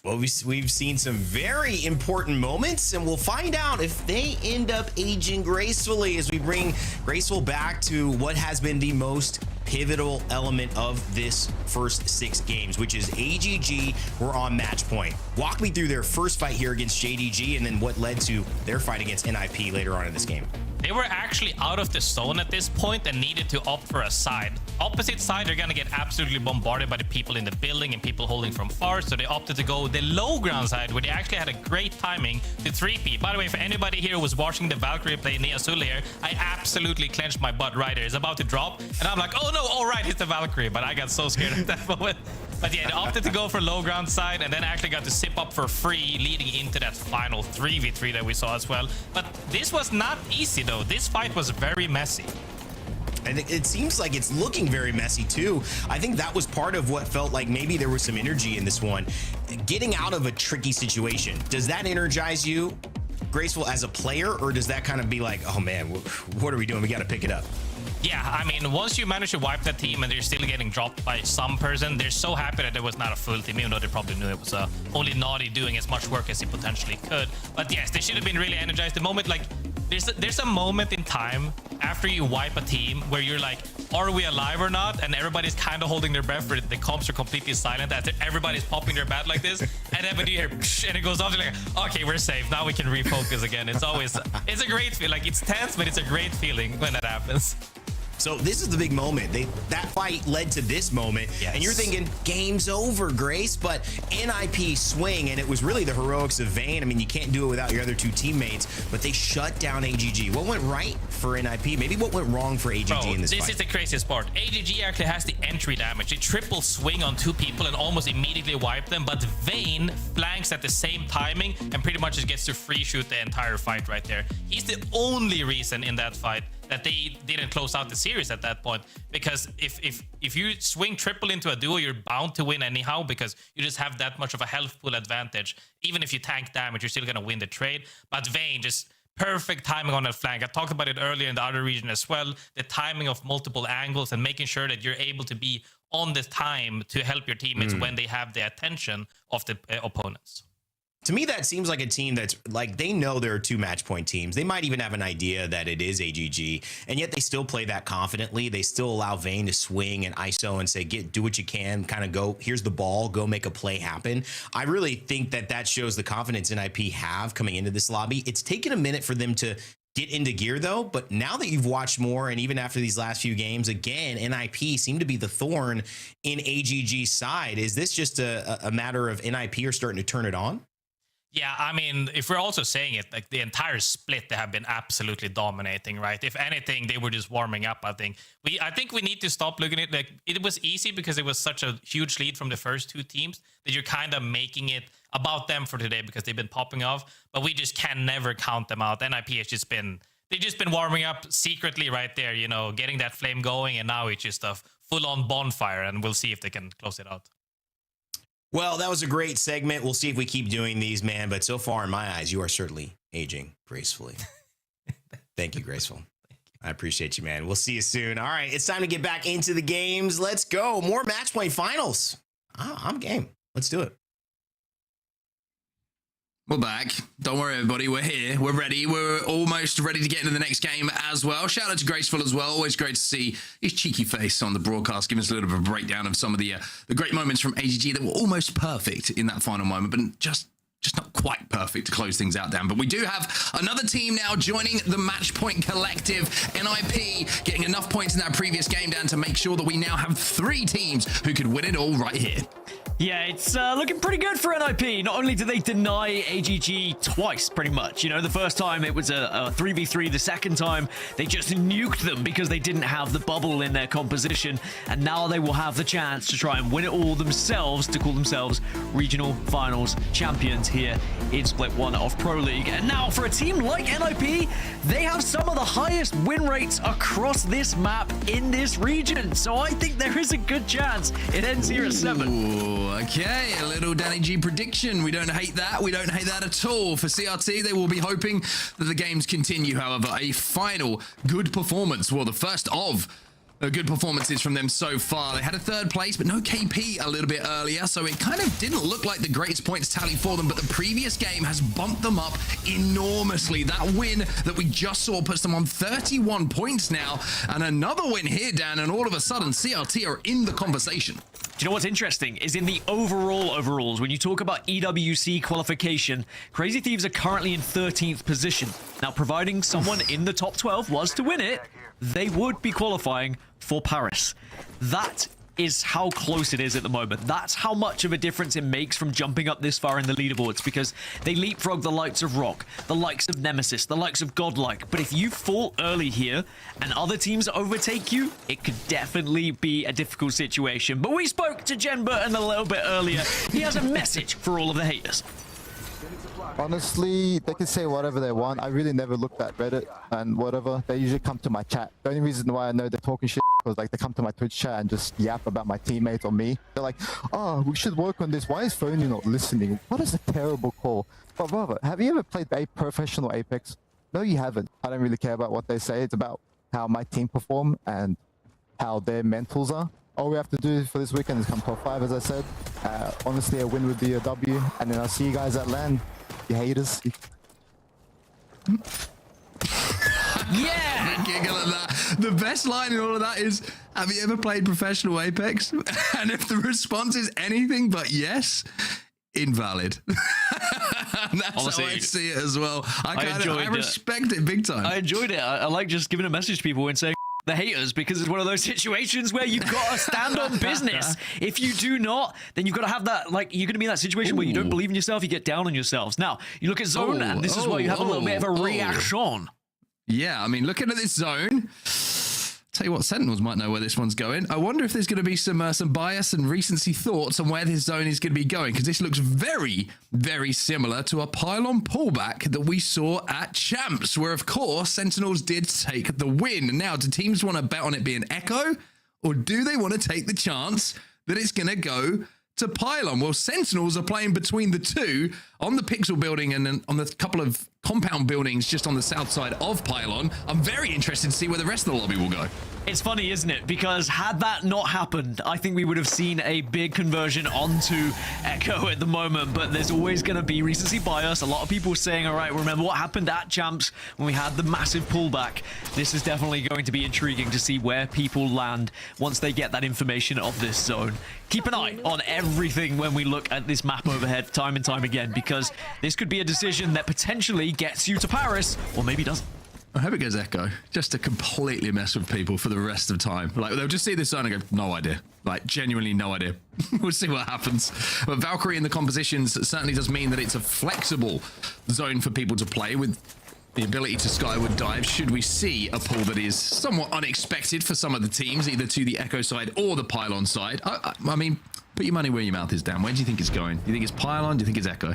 Well, we've seen some very important moments, and we'll find out if they end up aging gracefully as we bring Graceful back to what has been the most pivotal element of this first 6 games, which is AGG were on match point. Walk me through their first fight here against JDG, and then what led to their fight against NIP later on in this game. They were actually out of the zone at this point and needed to opt for a side. Opposite side, they're gonna get absolutely bombarded by the people in the building and people holding from far, so they opted to go the low ground side, where they actually had a great timing to 3P. By the way, for anybody here who was watching the Valkyrie play Nia Sul here, I absolutely clenched my butt right there. It's about to drop, and I'm like, oh no, all right, it's the Valkyrie, but I got so scared at that moment. But yeah, they opted to go for low ground side, and then actually got to sip up for free, leading into that final 3v3 that we saw as well. But this was not easy, though. This fight was very messy. And it seems like it's looking very messy too. I think that was part of what felt like maybe there was some energy in this one. Getting out of a tricky situation, does that energize you, Graceful, as a player, or does that kind of be like, oh man, what are we doing? We got to pick it up. Yeah, I mean, once you manage to wipe that team and they're still getting dropped by some person, they're so happy that it was not a full team, even though they probably knew it was only Naughty doing as much work as he potentially could. But yes, they should have been really energized. The moment, like, there's a moment in time after you wipe a team where you're like, are we alive or not? And everybody's kind of holding their breath. The comps are completely silent after everybody's popping their bat like this. And then when you hear psh, and it goes off, you're like, okay, we're safe. Now we can refocus again. It's a great feel. Like, it's tense, but it's a great feeling when that happens. So this is the big moment. That fight led to this moment, and you're thinking game's over, Grace. But NIP swing, and it was really the heroics of Vayne. I mean, you can't do it without your other two teammates, but they shut down AGG. What went right for NIP? Maybe what went wrong for AGG in this fight? This is the craziest part. AGG actually has the entry damage. They triple swing on two people and almost immediately wipe them, but Vayne flanks at the same timing and pretty much just gets to free shoot the entire fight right there. He's the only reason in that fight that they didn't close out the series at that point, because if you swing triple into a duo, you're bound to win anyhow, because you just have that much of a health pool advantage. Even if you tank damage, you're still gonna win the trade. But Vayne, just perfect timing on that flank. I talked about it earlier in the other region as well, the timing of multiple angles and making sure that you're able to be on the time to help your teammates when they have the attention of the opponents. To me, that seems like a team that's like, they know there are two match point teams. They might even have an idea that it is AGG, and yet they still play that confidently. They still allow Vayne to swing and ISO and say, do what you can, kind of go, here's the ball, go make a play happen. I really think that shows the confidence NIP have coming into this lobby. It's taken a minute for them to get into gear though, but now that you've watched more, and even after these last few games, again, NIP seem to be the thorn in AGG's side. Is this just a matter of NIP are starting to turn it on? Yeah, I mean, if we're also saying it, like the entire split, they have been absolutely dominating, right? If anything, they were just warming up, I think. I think we need to stop looking at it. Like, it was easy because it was such a huge lead from the first two teams that you're kind of making it about them for today because they've been popping off, but we just can never count them out. NIP has just been, they've just been warming up secretly right there, you know, getting that flame going, and now it's just a full-on bonfire, and we'll see if they can close it out. Well, that was a great segment. We'll see if we keep doing these, man. But so far, in my eyes, you are certainly aging gracefully. Thank you, Graceful. Thank you. I appreciate you, man. We'll see you soon. All right, it's time to get back into the games. Let's go. More match point finals. I'm game. Let's do it. We're back. Don't worry, everybody. We're here. We're ready. We're almost ready to get into the next game as well. Shout out to Graceful as well. Always great to see his cheeky face on the broadcast, giving us a little bit of a breakdown of some of the great moments from AGG that were almost perfect in that final moment, but just not quite perfect to close things out, Dan. But we do have another team now joining the Match Point Collective. NIP getting enough points in that previous game, Dan, to make sure that we now have 3 teams who could win it all right here. Yeah, it's looking pretty good for NIP. Not only did they deny AGG twice, pretty much. You know, the first time it was a 3v3. The second time, they just nuked them because they didn't have the bubble in their composition. And now they will have the chance to try and win it all themselves, to call themselves regional finals champions here in Split 1 of Pro League. And now for a team like NIP, they have some of the highest win rates across this map in this region. So I think there is a good chance it ends here at 7. Ooh. Okay, a little Danny G prediction. We don't hate that. We don't hate that at all. For CRT, they will be hoping that the games continue. However, a final good performance. Well, the first of good performances from them so far. They had a 3rd place, but no KP a little bit earlier, so it kind of didn't look like the greatest points tally for them, but the previous game has bumped them up enormously. That win that we just saw puts them on 31 points now, and another win here, Dan, and all of a sudden, CRT are in the conversation. Do you know what's interesting is in the overalls, when you talk about EWC qualification, Crazy Thieves are currently in 13th position. Now, providing someone in the top 12 was to win it, they would be qualifying for Paris. That is how close it is at the moment. That's how much of a difference it makes from jumping up this far in the leaderboards, because they leapfrog the likes of Rock, the likes of Nemesis, the likes of GodLike. But if you fall early here and other teams overtake you, it could definitely be a difficult situation. But we spoke to Jen Burton a little bit earlier. He has a message for all of the haters. Honestly, they can say whatever they want. I really never looked at Reddit and whatever. They usually come to my chat. The only reason why I know they're talking shit was like they come to my Twitch chat and just yap about my teammates or me. They're like, oh, we should work on this. Why is Phony not listening? What is a terrible call? But brother, have you ever played a professional Apex? No, you haven't. I don't really care about what they say. It's about how my team perform and how their mentals are. All we have to do for this weekend is come top 5, as I said. Honestly, a win would be a W. And then I'll see you guys at LAN. You haters. Yeah. Giggle at that. The best line in all of that is, have you ever played professional Apex? And if the response is anything but yes, invalid. That's Honestly, how I see it as well. I respect it big time. I enjoyed it. I like just giving a message to people and saying the haters, because it's one of those situations where you've got to stand on business. If you do not, then you've got to have that, like, you're going to be in that situation where you don't believe in yourself, you get down on yourselves. Now, you look at Zone, and this is where you have a little bit of a reaction. Yeah, I mean, looking at this zone, tell you what, Sentinels might know where this one's going. I wonder if there's going to be some bias and recency thoughts on where this zone is going to be going, because this looks very, very similar to a pylon pullback that we saw at Champs, where, of course, Sentinels did take the win. Now, do teams want to bet on it being Echo, or do they want to take the chance that it's going to go to pylon? Well, Sentinels are playing between the two on the Pixel building and then on the couple of compound buildings just on the south side of pylon. I'm very interested to see where the rest of the lobby will go. It's funny, isn't it? Because had that not happened, I think we would have seen a big conversion onto Echo at the moment, but there's always going to be recency bias. A lot of people saying, all right, remember what happened at Champs when we had the massive pullback. This is definitely going to be intriguing to see where people land once they get that information of this zone. Keep an eye on everything when we look at this map overhead time and time again, because this could be a decision that potentially gets you to Paris, or maybe doesn't. I hope it goes Echo, just to completely mess with people for the rest of time. Like, they'll just see this zone and go, no idea. Like, genuinely no idea. We'll see what happens. But Valkyrie in the compositions certainly does mean that it's a flexible zone for people to play with the ability to skyward dive should we see a pull that is somewhat unexpected for some of the teams, either to the Echo side or the pylon side. I mean, put your money where your mouth is, Dan. Where do you think it's going? Do you think it's pylon? Do you think it's Echo?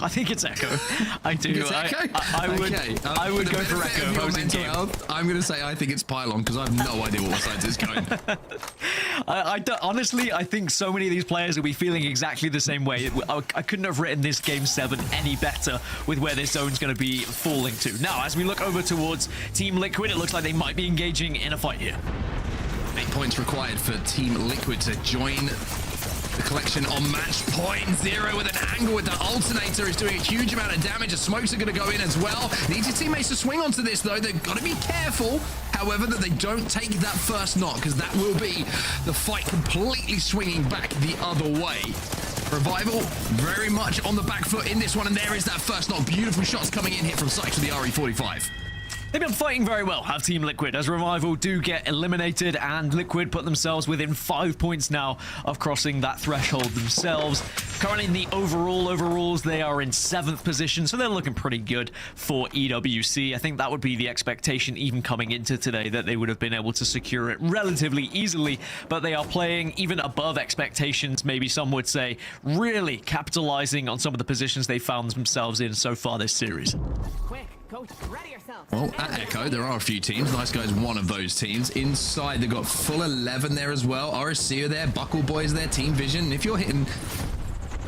I think it's Echo. I do. I would go for Echo if I was in game. I'm going to say I think it's pylon because I have no idea what side it's going. Honestly, I think so many of these players will be feeling exactly the same way. I couldn't have written this Game 7 any better with where this zone's going to be falling to. Now, as we look over towards Team Liquid, it looks like they might be engaging in a fight here. 8 points required for Team Liquid to join the collection on match point. Zero with an angle with the alternator is doing a huge amount of damage. The smokes are going to go in as well. Needs your teammates to swing onto this, though. They've got to be careful, however, that they don't take that first knock, because that will be the fight completely swinging back the other way. Revival very much on the back foot in this one, and there is that first knock. Beautiful shots coming in here from Sykes with the RE45. They've been fighting very well, have Team Liquid, as Revival do get eliminated, and Liquid put themselves within 5 points now of crossing that threshold themselves. Currently in the overalls, they are in 7th position, so they're looking pretty good for EWC. I think that would be the expectation even coming into today, that they would have been able to secure it relatively easily, but they are playing even above expectations, maybe some would say, really capitalizing on some of the positions they found themselves in so far this series. Quick, coach, ready yourself. Well, at Echo, there are a few teams. Nice Guys, one of those teams. Inside, they've got full 11 there as well. RSC are there, Buckle Boys there, Team Vision. If you're hitting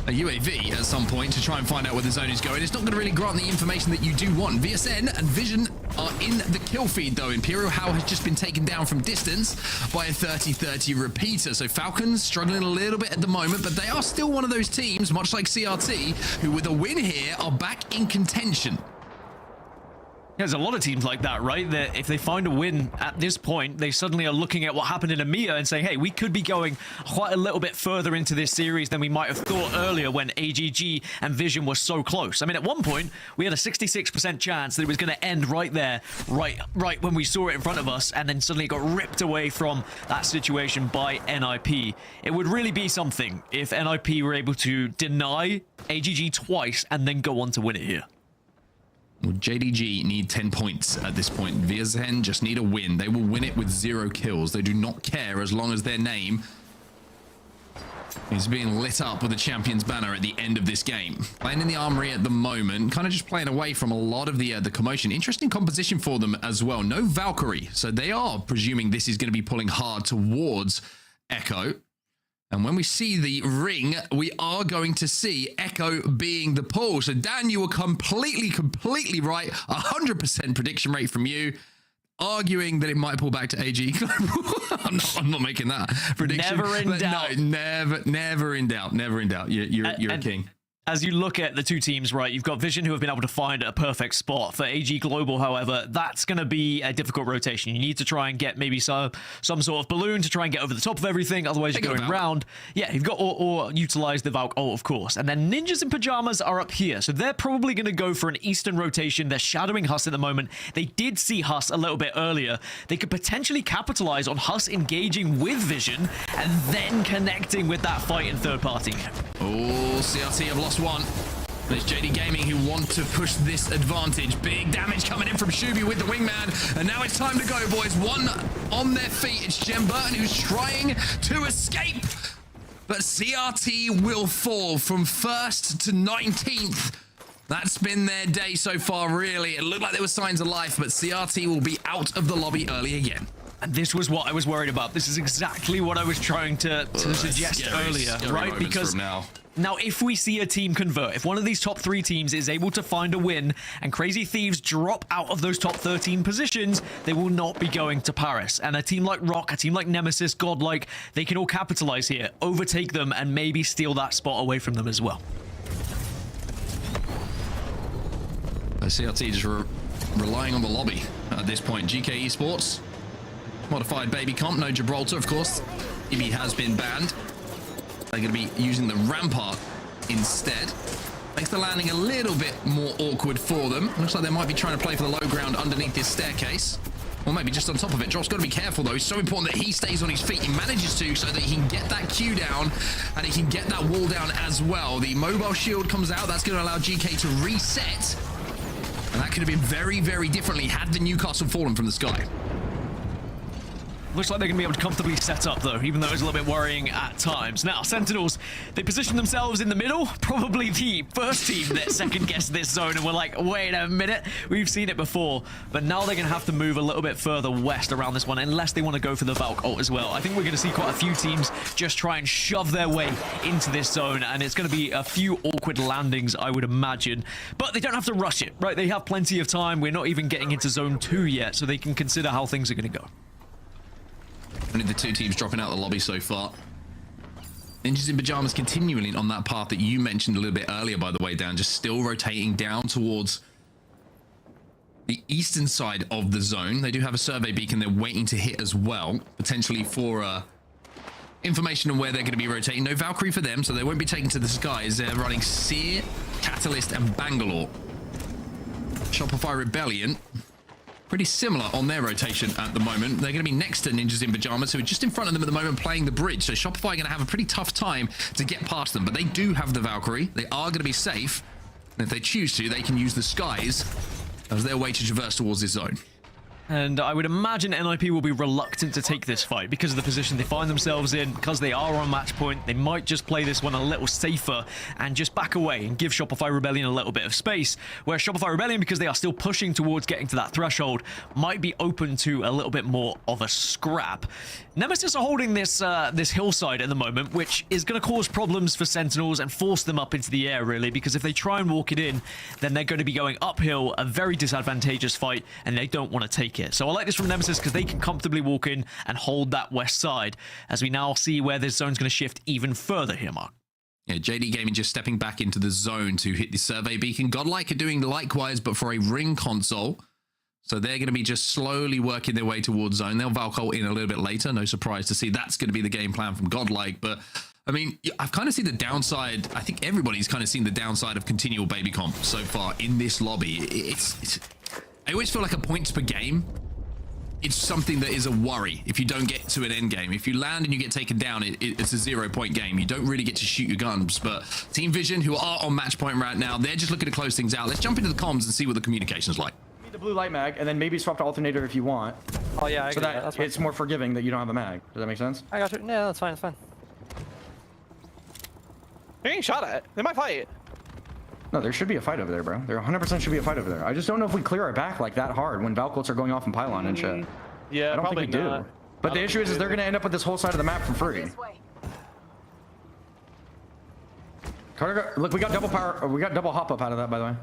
a UAV at some point to try and find out where the zone is going, it's not going to really grant the information that you do want. VSN and Vision are in the kill feed, though. Imperial Howl has just been taken down from distance by a 30-30 repeater. So Falcons struggling a little bit at the moment, but they are still one of those teams, much like CRT, who with a win here are back in contention. There's a lot of teams like that, right? That if they find a win at this point, they suddenly are looking at what happened in EMEA and saying, hey, we could be going quite a little bit further into this series than we might have thought earlier when AGG and Vision were so close. I mean, at one point, we had a 66% chance that it was going to end right there, right when we saw it in front of us, and then suddenly it got ripped away from that situation by NIP. It would really be something if NIP were able to deny AGG twice and then go on to win it here. Well, JDG need 10 points at this point. VSN just need a win. They will win it with 0 kills. They do not care as long as their name is being lit up with a champion's banner at the end of this game. Playing in the armory at the moment, kind of just playing away from a lot of the commotion. Interesting composition for them as well. No Valkyrie, so they are presuming this is going to be pulling hard towards Echo. And when we see the ring, we are going to see Echo being the pull. So, Dan, you were completely right. 100% prediction rate from you. Arguing that it might pull back to AG. I'm not making that prediction. Never in doubt. No, never in doubt. Never in doubt. You're a king. as you look at the two teams, right, you've got Vision who have been able to find a perfect spot. For AG Global, however, that's going to be a difficult rotation. You need to try and get maybe some sort of balloon to try and get over the top of everything. Otherwise, you're going round. Yeah, you've got or utilize the Valk ult, of course. And then Ninjas in Pyjamas are up here. So they're probably going to go for an Eastern rotation. They're shadowing HUSS at the moment. They did see HUSS a little bit earlier. They could potentially capitalize on HUSS engaging with Vision and then connecting with that fight in third party. Oh, CRT have lost one. There's JD Gaiming who want to push this advantage. Big damage coming in from Shubi with the wingman. And now it's time to go, boys. One on their feet. It's Jem Burton who's trying to escape. But CRT will fall from 1st to 19th. That's been their day so far, really. It looked like there were signs of life, but CRT will be out of the lobby early again. And this was what I was worried about. This is exactly what I was trying to suggest earlier, right? Because now if we see a team convert, if one of these top 3 teams is able to find a win and Crazy Thieves drop out of those top 13 positions, they will not be going to Paris. And a team like Rock, a team like Nemesis, GodLike, they can all capitalize here, overtake them, and maybe steal that spot away from them as well. CRT just relying on the lobby at this point. Geekay Esports. Modified baby comp, no Gibraltar, of course. EB has been banned. They're going to be using the Rampart instead. Makes the landing a little bit more awkward for them. Looks like they might be trying to play for the low ground underneath this staircase. Or maybe just on top of it. Drop's got to be careful, though. It's so important that he stays on his feet. He manages to so that he can get that Q down and he can get that wall down as well. The mobile shield comes out. That's going to allow GK to reset. And that could have been very, very differently had the Newcastle fallen from the sky. Looks like they're going to be able to comfortably set up, though, even though it's a little bit worrying at times. Now, Sentinels, they position themselves in the middle. Probably the first team that second-guessed this zone, and we're like, wait a minute, we've seen it before. But now they're going to have to move a little bit further west around this one, unless they want to go for the Valk ult as well. I think we're going to see quite a few teams just try and shove their way into this zone, and it's going to be a few awkward landings, I would imagine. But they don't have to rush it, right? They have plenty of time. We're not even getting into zone 2 yet, so they can consider how things are going to go. Only the 2 teams dropping out of the lobby so far. Ninjas in Pyjamas continuing on that path that you mentioned a little bit earlier, by the way, Dan, just still rotating down towards the eastern side of the zone. They do have a survey beacon they're waiting to hit as well, potentially for information on where they're going to be rotating. No Valkyrie for them, so they won't be taken to the skies. They're running Seer, Catalyst, and Bangalore. Shopify Rebellion. Pretty similar on their rotation at the moment. They're going to be next to Ninjas in Pyjamas, who are just in front of them at the moment playing the bridge. So Shopify are going to have a pretty tough time to get past them. But they do have the Valkyrie. They are going to be safe. And if they choose to, they can use the skies as their way to traverse towards this zone. And I would imagine NIP will be reluctant to take this fight because of the position they find themselves in, because they are on match point. They might just play this one a little safer and just back away and give Shopify Rebellion a little bit of space. Where Shopify Rebellion, because they are still pushing towards getting to that threshold, might be open to a little bit more of a scrap. Nemesis are holding this this hillside at the moment, which is going to cause problems for Sentinels and force them up into the air, really, because if they try and walk it in, then they're going to be going uphill, a very disadvantageous fight, and they don't want to take it. So I like this from Nemesis because they can comfortably walk in and hold that west side, as we now see where this zone's going to shift even further here, Mark. Yeah, JD Gaming just stepping back into the zone to hit the survey beacon. GodLike are doing likewise, but for a ring console. So they're going to be just slowly working their way towards zone. They'll Valk ult in a little bit later. No surprise to see that's going to be the game plan from GodLike. But, I mean, I've kind of seen the downside. I think everybody's kind of seen the downside of continual baby comp so far in this lobby. I always feel like a points per game. It's something that is a worry if you don't get to an end game. If you land and you get taken down, it's a 0-point game. You don't really get to shoot your guns. But Team Vision, who are on match point right now, they're just looking to close things out. Let's jump into the comms and see what the communication's like. The blue light mag, and then maybe swap to alternator if you want. Oh yeah, I so that it's more forgiving that you don't have a mag. Does that make sense? I got you. Yeah, that's fine. That's fine. They're getting shot at. They might fight. No, there should be a fight over there, bro. There 100% should be a fight over there. I just don't know if we clear our back like that hard when Valkyries are going off in pylon and shit. Yeah, I don't think we do. But the issue is they're going to end up with this whole side of the map for free. Carter, look, we got double power. We got double hop up out of that, by the way.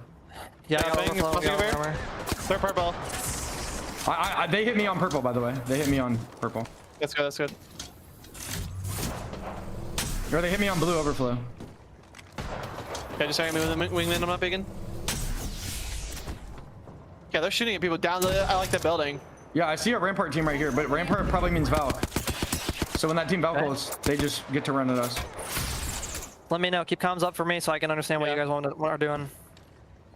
Yeah, they're purple. They hit me on purple, by the way. They hit me on purple. That's good. That's good. Or they hit me on blue overflow. Okay, just hang me with the wingman. I'm not peeking. Yeah, they're shooting at people down the. I like that building. Yeah, I see a Rampart team right here, but Rampart probably means Valk. So when that team Valk goes, they just get to run at us. Let me know. Keep comms up for me so I can understand what you guys are doing.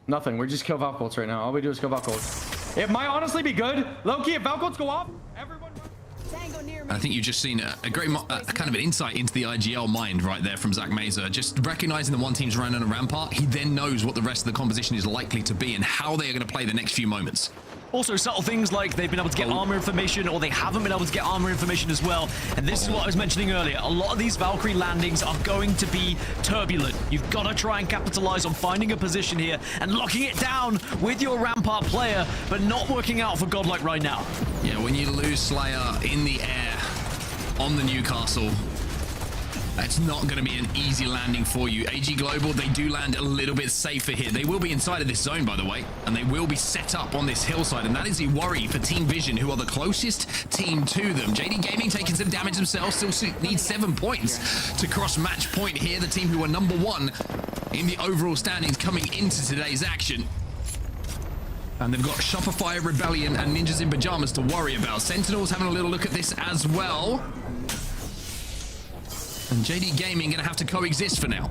Nothing. We just kill Valkolts right now. All we do is kill Valkolts. It might honestly be good. Low-key, if Valkolts go off, everyone... I think you've just seen a great kind of an insight into the IGL mind right there from Zach Mazer. Just recognizing that one team's running on a rampart, he then knows what the rest of the composition is likely to be and how they are going to play the next few moments. Also, subtle things like they've been able to get armor information, or they haven't been able to get armor information as well. And this is what I was mentioning earlier. A lot of these Valkyrie landings are going to be turbulent. You've got to try and capitalize on finding a position here and locking it down with your Rampart player, but not working out for GodLike right now. Yeah, when you lose Slayer in the air on the Newcastle, it's not going to be an easy landing for you. AG Global, they do land a little bit safer here. They will be inside of this zone, by the way, and they will be set up on this hillside, and that is a worry for Team Vision, who are the closest team to them. JD Gaming taking some damage themselves, still need 7 points to cross match point here. The team who are number 1 in the overall standings coming into today's action. And they've got Shopify, Rebellion, and Ninjas in Pyjamas to worry about. Sentinels having a little look at this as well. And JD Gaming going to have to coexist for now.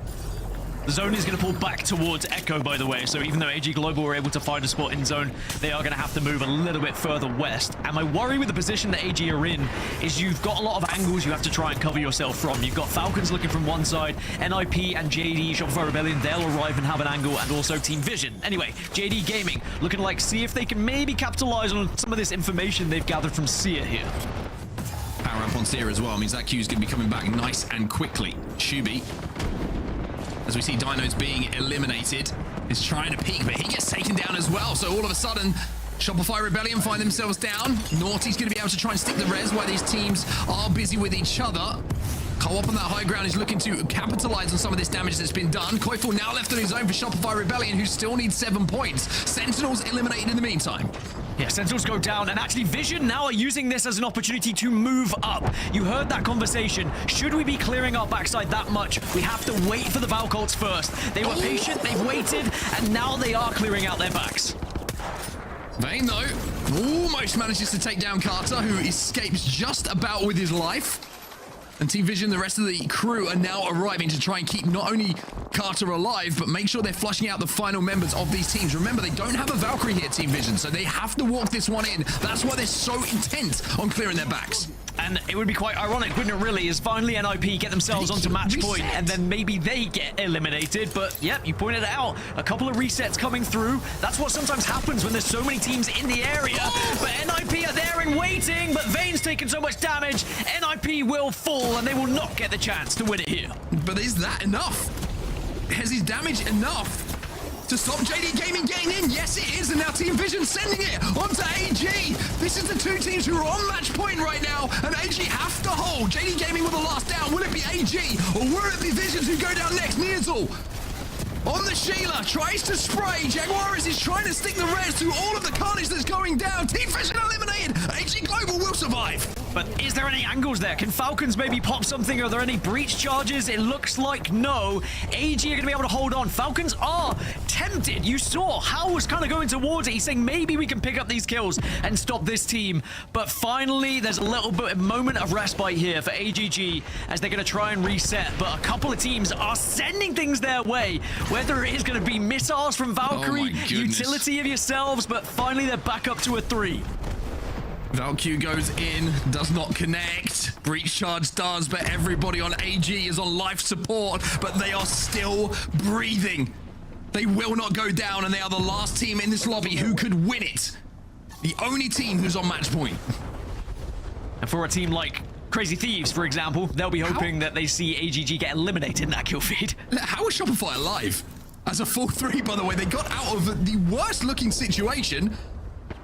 The zone is going to pull back towards Echo, by the way, so even though AG Global were able to find a spot in zone, they are going to have to move a little bit further west. And my worry with the position that AG are in is you've got a lot of angles you have to try and cover yourself from. You've got Falcons looking from one side, NIP and JD, Shopify Rebellion, they'll arrive and have an angle, and also Team Vision. Anyway, JD Gaming looking like see if they can maybe capitalize on some of this information they've gathered from Seer here. Power up on Seer as well means that Q's going to be coming back nice and quickly. Shubi, as we see Dinos being eliminated, is trying to peek, but he gets taken down as well. So all of a sudden, Shopify Rebellion find themselves down. Naughty's going to be able to try and stick the res while these teams are busy with each other. Co-op on that high ground is looking to capitalize on some of this damage that's been done. Koiful now left on his own for Shopify Rebellion, who still needs 7 points. Sentinels eliminated in the meantime. Yeah, Sentinels go down, and actually Vision now are using this as an opportunity to move up. You heard that conversation. Should we be clearing our backside that much? We have to wait for the Valkolts first. They were patient, they've waited, and now they are clearing out their backs. Vayne, though, almost manages to take down Carter, who escapes just about with his life. And Team Vision, the rest of the crew, are now arriving to try and keep not only Carter alive, but make sure they're flushing out the final members of these teams. Remember, they don't have a Valkyrie here, Team Vision, so they have to walk this one in. That's why they're so intent on clearing their backs. And it would be quite ironic, wouldn't it really, is finally NIP get themselves onto match point, and then maybe they get eliminated. But yep, you pointed it out. A couple of resets coming through. That's what sometimes happens when there's so many teams in the area. But NIP are there and waiting, but Vayne's taken so much damage, NIP will fall, and they will not get the chance to win it here. But is that enough? Has his damage enough to stop JD Gaming getting in? Yes, it is, and now Team Vision sending it onto AG. This is the two teams who are on match point right now, and AG have to hold. JD Gaming with the last down. Will it be AG, or will it be Visions who go down next? Neazal on the Sheila, tries to spray. Jaguaris is trying to stick the res through all of the carnage that's going down. Team Vision eliminated. AG Global will survive. But is there any angles there? Can Falcons maybe pop something? Are there any breach charges? It looks like no. AG are going to be able to hold on. Falcons are tempted. You saw Hal was kind of going towards it. He's saying maybe we can pick up these kills and stop this team. But finally, there's a little bit of moment of respite here for AGG as they're going to try and reset. But a couple of teams are sending things their way. Whether it is going to be missiles from Valkyrie, utility of yourselves, but finally they're back up to a 3. Valkyrie goes in, does not connect. Breach charge does, but everybody on AG is on life support, but they are still breathing. They will not go down, and they are the last team in this lobby who could win it. The only team who's on match point. And for a team like Crazy Thieves, for example, they'll be hoping that they see AGG get eliminated in that kill feed. How is Shopify alive? As a full 3, by the way, they got out of the worst looking situation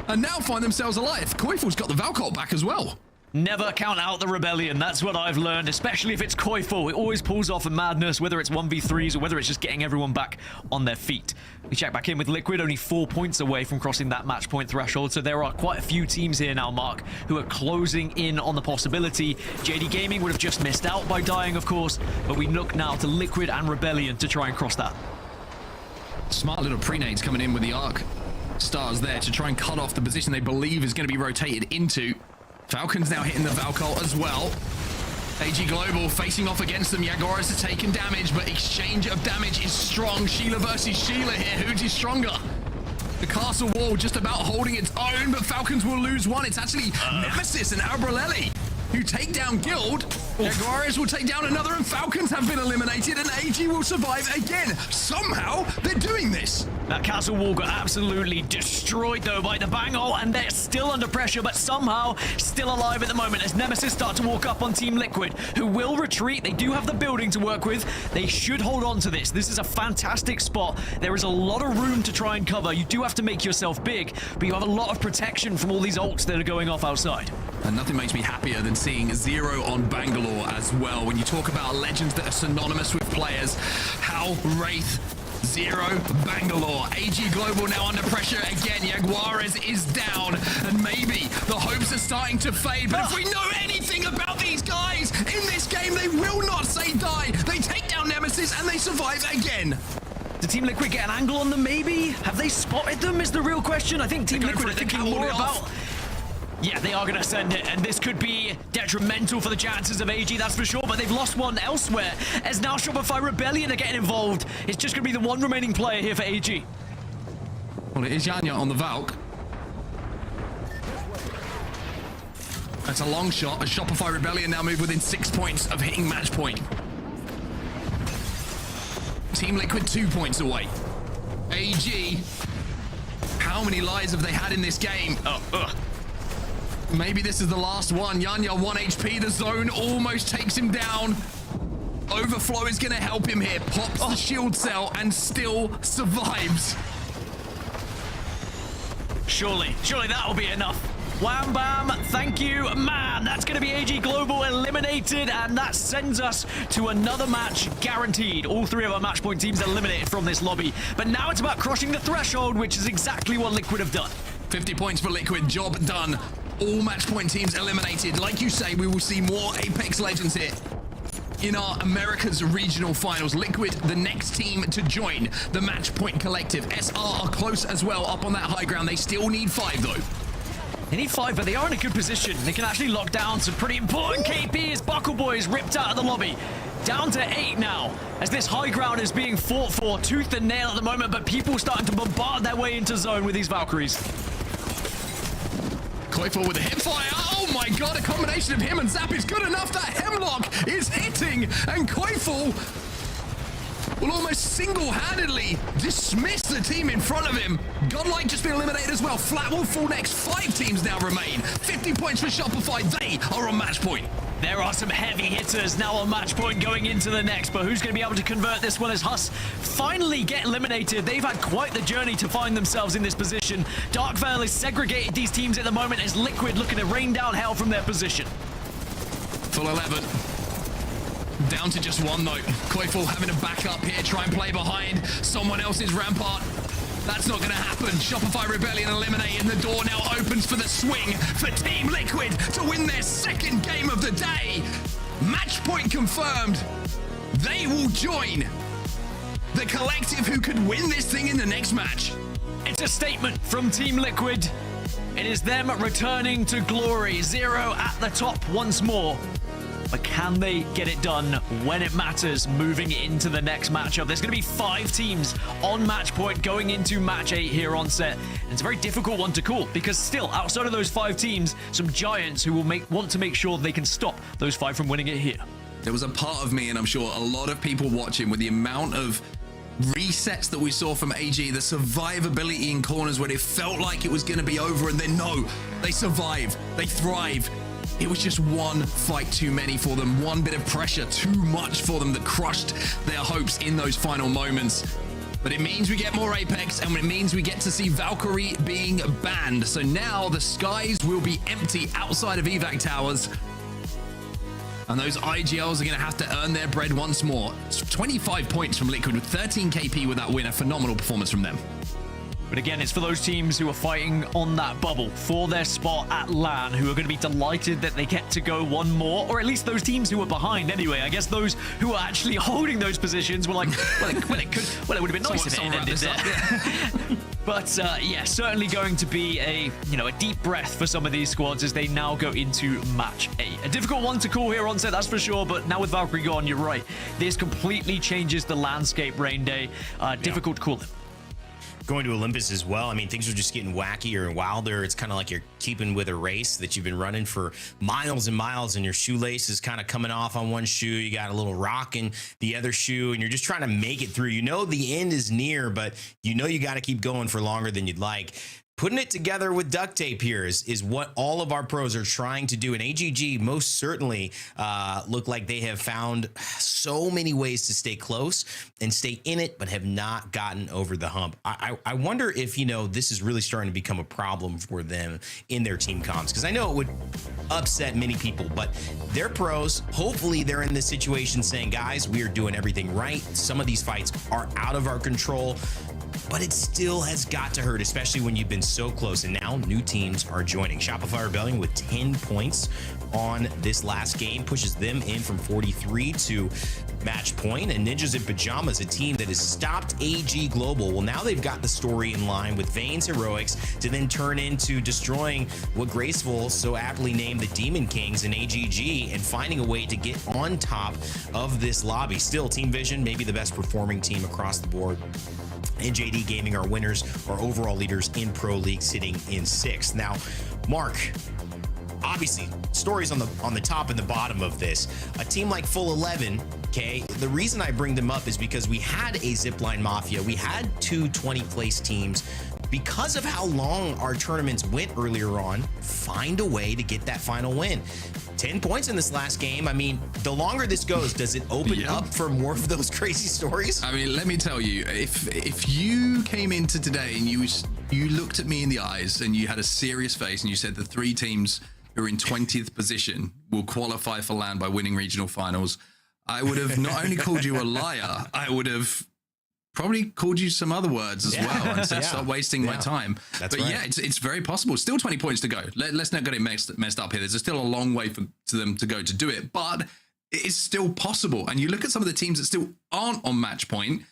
and now find themselves alive. Koifel's got the Valcolt back as well. Never count out the Rebellion. That's what I've learned, especially if it's Koifel. It always pulls off a madness, whether it's 1v3s or whether it's just getting everyone back on their feet. We check back in with Liquid, only 4 points away from crossing that match point threshold, so there are quite a few teams here now, Mark, who are closing in on the possibility. JD Gaming would have just missed out by dying, of course, but we look now to Liquid and Rebellion to try and cross that. Smart little pre-nades coming in with the arc stars there to try and cut off the position they believe is going to be rotated into. Falcons now hitting the Valkyrie as well. AG Global facing off against them. Jaguars are taking damage, but exchange of damage is strong. Sheila versus Sheila here. Who's stronger? The castle wall just about holding its own, but Falcons will lose one. It's actually Nemesis and Albrelelli who take down Guild. Jaguars will take down another, and Falcons have been eliminated, and AG will survive again. Somehow, they're doing this. That castle wall got absolutely destroyed, though, by the Bangle, and they're still under pressure, but somehow still alive at the moment as Nemesis start to walk up on Team Liquid, who will retreat. They do have the building to work with. They should hold on to this. This is a fantastic spot. There is a lot of room to try and cover. You do have to make yourself big, but you have a lot of protection from all these ults that are going off outside. And nothing makes me happier than seeing Zero on Bangalore as well. When you talk about legends that are synonymous with players, Hal, Wraith, Zero, Bangalore. AG Global now under pressure again. Jaguars is down, and maybe the hopes are starting to fade. But if we know anything about these guys in this game, they will not say die. They take down Nemesis and they survive again. Did Team Liquid get an angle on them, maybe? Have they spotted them is the real question. I think Team Liquid are thinking more about... Yeah, they are going to send it, and this could be detrimental for the chances of AG, that's for sure, but they've lost one elsewhere, as now Shopify Rebellion are getting involved. It's just going to be the one remaining player here for AG. Well, it is Yanya on the Valk. That's a long shot, as Shopify Rebellion now move within 6 points of hitting match point. Team Liquid 2 points away. AG, how many lives have they had in this game? Maybe this is the last one. Yanya 1 HP. The zone almost takes him down. Overflow is going to help him here. Pops the shield cell and still survives. Surely that will be enough. Wham bam, thank you, man. That's going to be AG Global eliminated, and that sends us to another match guaranteed. All three of our match point teams eliminated from this lobby, but now it's about crushing the threshold, which is exactly what Liquid have done. 50 points for Liquid, job done. All match point teams eliminated. Like you say, we will see more Apex Legends here in our America's regional finals. Liquid, the next team to join the match point collective. SR are close as well, up on that high ground. They still need 5 though. They need 5, but they are in a good position. They can actually lock down some pretty important KP as Buckle Boy is ripped out of the lobby. Down to 8 now, as this high ground is being fought for tooth and nail at the moment, but people starting to bombard their way into zone with these Valkyries. Koifel with a hip fire. Oh my god, a combination of him and Zap is good enough. That Hemlock is hitting, and Koifel will almost single-handedly dismiss the team in front of him. GodLike just been eliminated as well. Flat will fall next. 5 teams now remain. 50 points for Shopify. They are on match point. There are some heavy hitters now on match point going into the next, but who's going to be able to convert this one as HUSS finally get eliminated? They've had quite the journey to find themselves in this position. Dark Veil has segregated these teams at the moment as Liquid looking to rain down hell from their position. Full 11. Down to just 1 though. Koifel having to back up here, try and play behind someone else's rampart. That's not going to happen. Shopify Rebellion eliminated, and the door now opens for the swing for Team Liquid to win their 2nd game of the day. Match point confirmed. They will join the collective who could win this thing in the next match. It's a statement from Team Liquid. It is them returning to glory. Zero at the top once more. But can they get it done when it matters moving into the next matchup? There's going to be 5 teams on match point going into match 8 here on set. And it's a very difficult one to call because still, outside of those 5 teams, some giants who will want to make sure they can stop those 5 from winning it here. There was a part of me, and I'm sure a lot of people watching, with the amount of resets that we saw from AG, the survivability in corners where it felt like it was going to be over, and then no, they survive, they thrive. It was just one fight too many for them, one bit of pressure too much for them that crushed their hopes in those final moments. But it means we get more Apex, and it means we get to see Valkyrie being banned. So now the skies will be empty outside of evac towers, and those IGLs are going to have to earn their bread once more. 25 points from Liquid with 13 KP with that win. A phenomenal performance from them. But again, it's for those teams who are fighting on that bubble for their spot at LAN, who are going to be delighted that they get to go one more, or at least those teams who are behind anyway. I guess those who are actually holding those positions were like, well, it would have been nice if it had ended there. But yeah, certainly going to be a deep breath for some of these squads as they now go into match 8. A difficult one to call here on set, that's for sure, but now with Valkyrie gone, you're right. This completely changes the landscape, Rain Day. Difficult to call it. Going to Olympus as well. I mean, things are just getting wackier and wilder. It's kind of like you're keeping with a race that you've been running for miles and miles, and your shoelace is kind of coming off on one shoe. You got a little rock in the other shoe, and you're just trying to make it through. You know the end is near, but you know you got to keep going for longer than you'd like. Putting it together with duct tape here is what all of our pros are trying to do. And AGG most certainly look like they have found so many ways to stay close and stay in it, but have not gotten over the hump. I wonder if, this is really starting to become a problem for them in their team comms, because I know it would upset many people, but they're pros. Hopefully they're in this situation saying, guys, we are doing everything right. Some of these fights are out of our control, but it still has got to hurt, especially when you've been so close. And now new teams are joining. Shopify Rebellion with 10 points on this last game pushes them in from 43 to match point. And Ninjas in Pyjamas, a team that has stopped AG Global. Well, now they've got the story in line with Vayne's heroics to then turn into destroying what Graceful so aptly named the Demon Kings in AGG and finding a way to get on top of this lobby. Still, Team Vision, maybe the best performing team across the board. And JD Gaming are winners, or overall leaders in Pro League, sitting in 6th. Now, Mark, obviously, stories on the top and the bottom of this. A team like Full 11, okay, the reason I bring them up is because we had a Zipline Mafia. We had 2 20-place teams. Because of how long our tournaments went earlier on, find a way to get that final win. 10 points in this last game. I mean, the longer this goes, does it open up for more of those crazy stories? I mean, let me tell you, if you came into today and you looked at me in the eyes and you had a serious face and you said the 3 teams who are in 20th position will qualify for LAN by winning regional finals, I would have not only called you a liar, I would have probably called you some other words as well and said, stop wasting my time. That's but right. yeah, it's very possible. Still 20 points to go. Let's not get it messed up here. There's still a long way for them to go to do it, but it is still possible. And you look at some of the teams that still aren't on match point,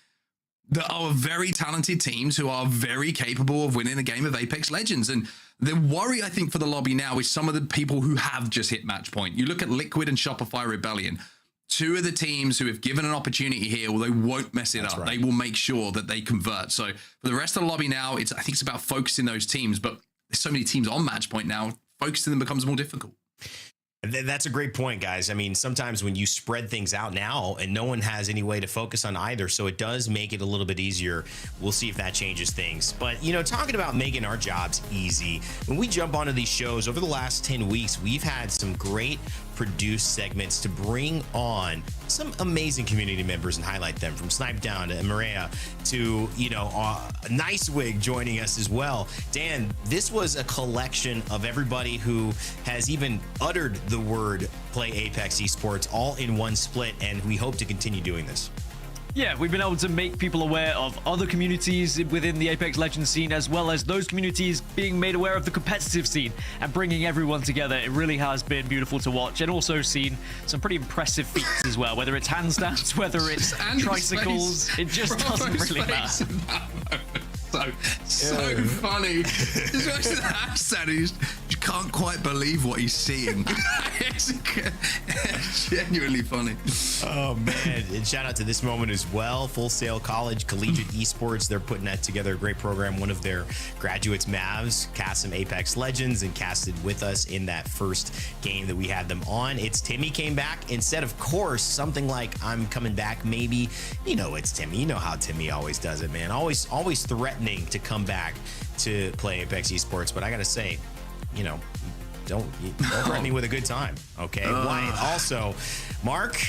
that are very talented teams who are very capable of winning a game of Apex Legends. And the worry, I think, for the lobby now is some of the people who have just hit match point. You look at Liquid and Shopify Rebellion. 2 of the teams who have given an opportunity here, well, they won't mess it up. Right. They will make sure that they convert. So for the rest of the lobby now, I think it's about focusing those teams, but there's so many teams on match point now, focusing them becomes more difficult. That's a great point, guys. I mean, sometimes when you spread things out now and no one has any way to focus on either, so it does make it a little bit easier. We'll see if that changes things. But, talking about making our jobs easy, when we jump onto these shows over the last 10 weeks, we've had some great produced segments to bring on some amazing community members and highlight them, from Snipe Down to Maria to, Nice Wig joining us as well. Dan, this was a collection of everybody who has even uttered the word play Apex Esports all in one split, and we hope to continue doing this. Yeah, we've been able to make people aware of other communities within the Apex Legends scene, as well as those communities being made aware of the competitive scene and bringing everyone together. It really has been beautiful to watch, and also seen some pretty impressive feats as well, whether it's handstands, whether it's tricycles, it just doesn't really matter. So funny. Especially the handstand, you can't quite believe what he's seeing. It's genuinely funny. Oh man, and shout out to this moment as well. Full Sail College Collegiate Esports, they're putting that together, a great program. One of their graduates, Mavs, cast some Apex Legends and casted with us in that first game that we had them on. It's Timmy came back and said, of course, something like, I'm coming back, maybe. It's Timmy. You know how Timmy always does it, man. Always threatening to come back to play Apex Esports. But I gotta say, don't threaten me with a good time, okay? Wyatt, also, Mark,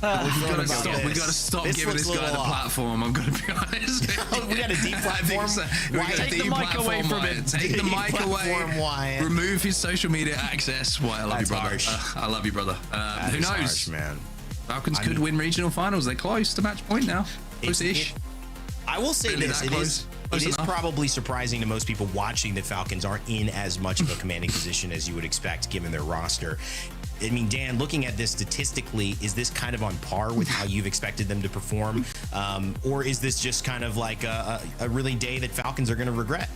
we gotta stop giving this guy the platform. I'm gonna be honest. We got a deplatform. Wyatt, take the mic away from him. Take the mic away. Wyatt. Remove his social media access. Wyatt, I love you, brother. I love you, brother. Who knows, harsh, man? Falcons could win regional finals. They're close to match point now. Close-ish. I will say this: it is probably surprising to most people watching that Falcons aren't in as much of a commanding position as you would expect given their roster. I mean, Dan, looking at this statistically, is this kind of on par with how you've expected them to perform? Or is this just kind of like a really day that Falcons are going to regret?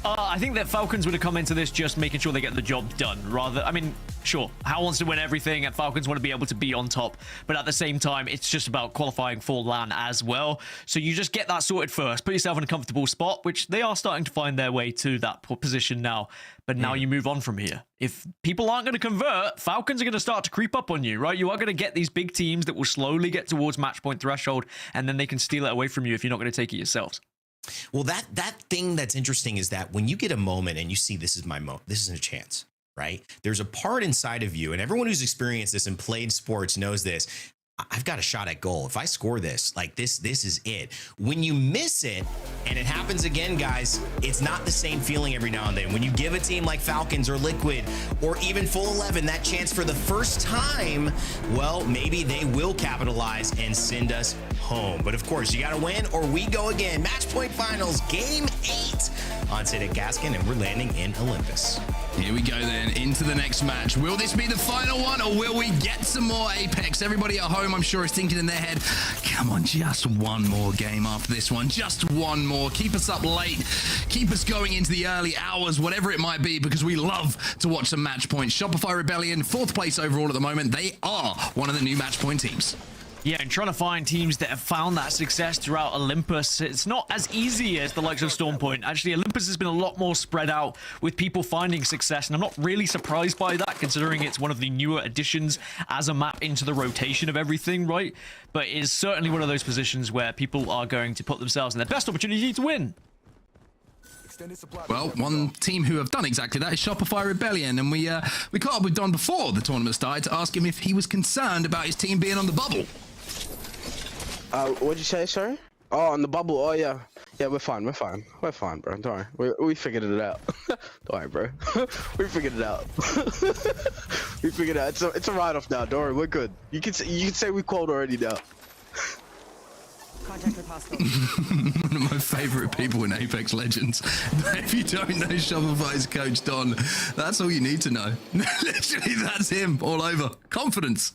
I think that Falcons would have come into this just making sure they get the job done. Rather, I mean, sure, Hal wants to win everything and Falcons want to be able to be on top. But at the same time, it's just about qualifying for LAN as well. So you just get that sorted first. Put yourself in a comfortable spot, which they are starting to find their way to that position now. But now you move on from here. If people aren't going to convert, Falcons are going to start to creep up on you, right? You are going to get these big teams that will slowly get towards match point threshold, and then they can steal it away from you if you're not going to take it yourselves. Well, that thing that's interesting is that when you get a moment and you see this is my moment, this isn't a chance, right? There's a part inside of you, and everyone who's experienced this and played sports knows this. I've got a shot at goal. If I score this, like this is it. When you miss it, and it happens again, guys, it's not the same feeling every now and then. When you give a team like Falcons or Liquid or even Full 11 that chance for the first time, well, maybe they will capitalize and send us home. But of course, you got to win or we go again. Match point finals, game 8 on Sid at Gaskin, and we're landing in Olympus. Here we go then into the next match. Will this be the final one or will we get some more Apex? Everybody at home, I'm sure, is thinking in their head, come on, just one more game after this one. Just one more. Keep us up late. Keep us going into the early hours, whatever it might be, because we love to watch some match points. Shopify Rebellion, 4th place overall at the moment. They are one of the new match point teams. Yeah, and trying to find teams that have found that success throughout Olympus, it's not as easy as the likes of Stormpoint. Actually, Olympus has been a lot more spread out with people finding success, and I'm not really surprised by that, considering it's one of the newer additions as a map into the rotation of everything, right? But it is certainly one of those positions where people are going to put themselves in their best opportunity to win. Well, one team who have done exactly that is Shopify Rebellion, and we caught up with Don before the tournament started to ask him if he was concerned about his team being on the bubble. What'd you say, sorry? Oh, on the bubble. Oh, yeah. Yeah, we're fine. We're fine. We're fine, bro. Don't worry. We figured it out. Don't worry, bro. We figured it out. We figured it out. It's a write-off now. Don't worry. We're good. You can say we called already now. Contact with hostile. One of my favorite people in Apex Legends. If you don't know Shopify's coach Don, that's all you need to know. Literally, that's him all over. Confidence.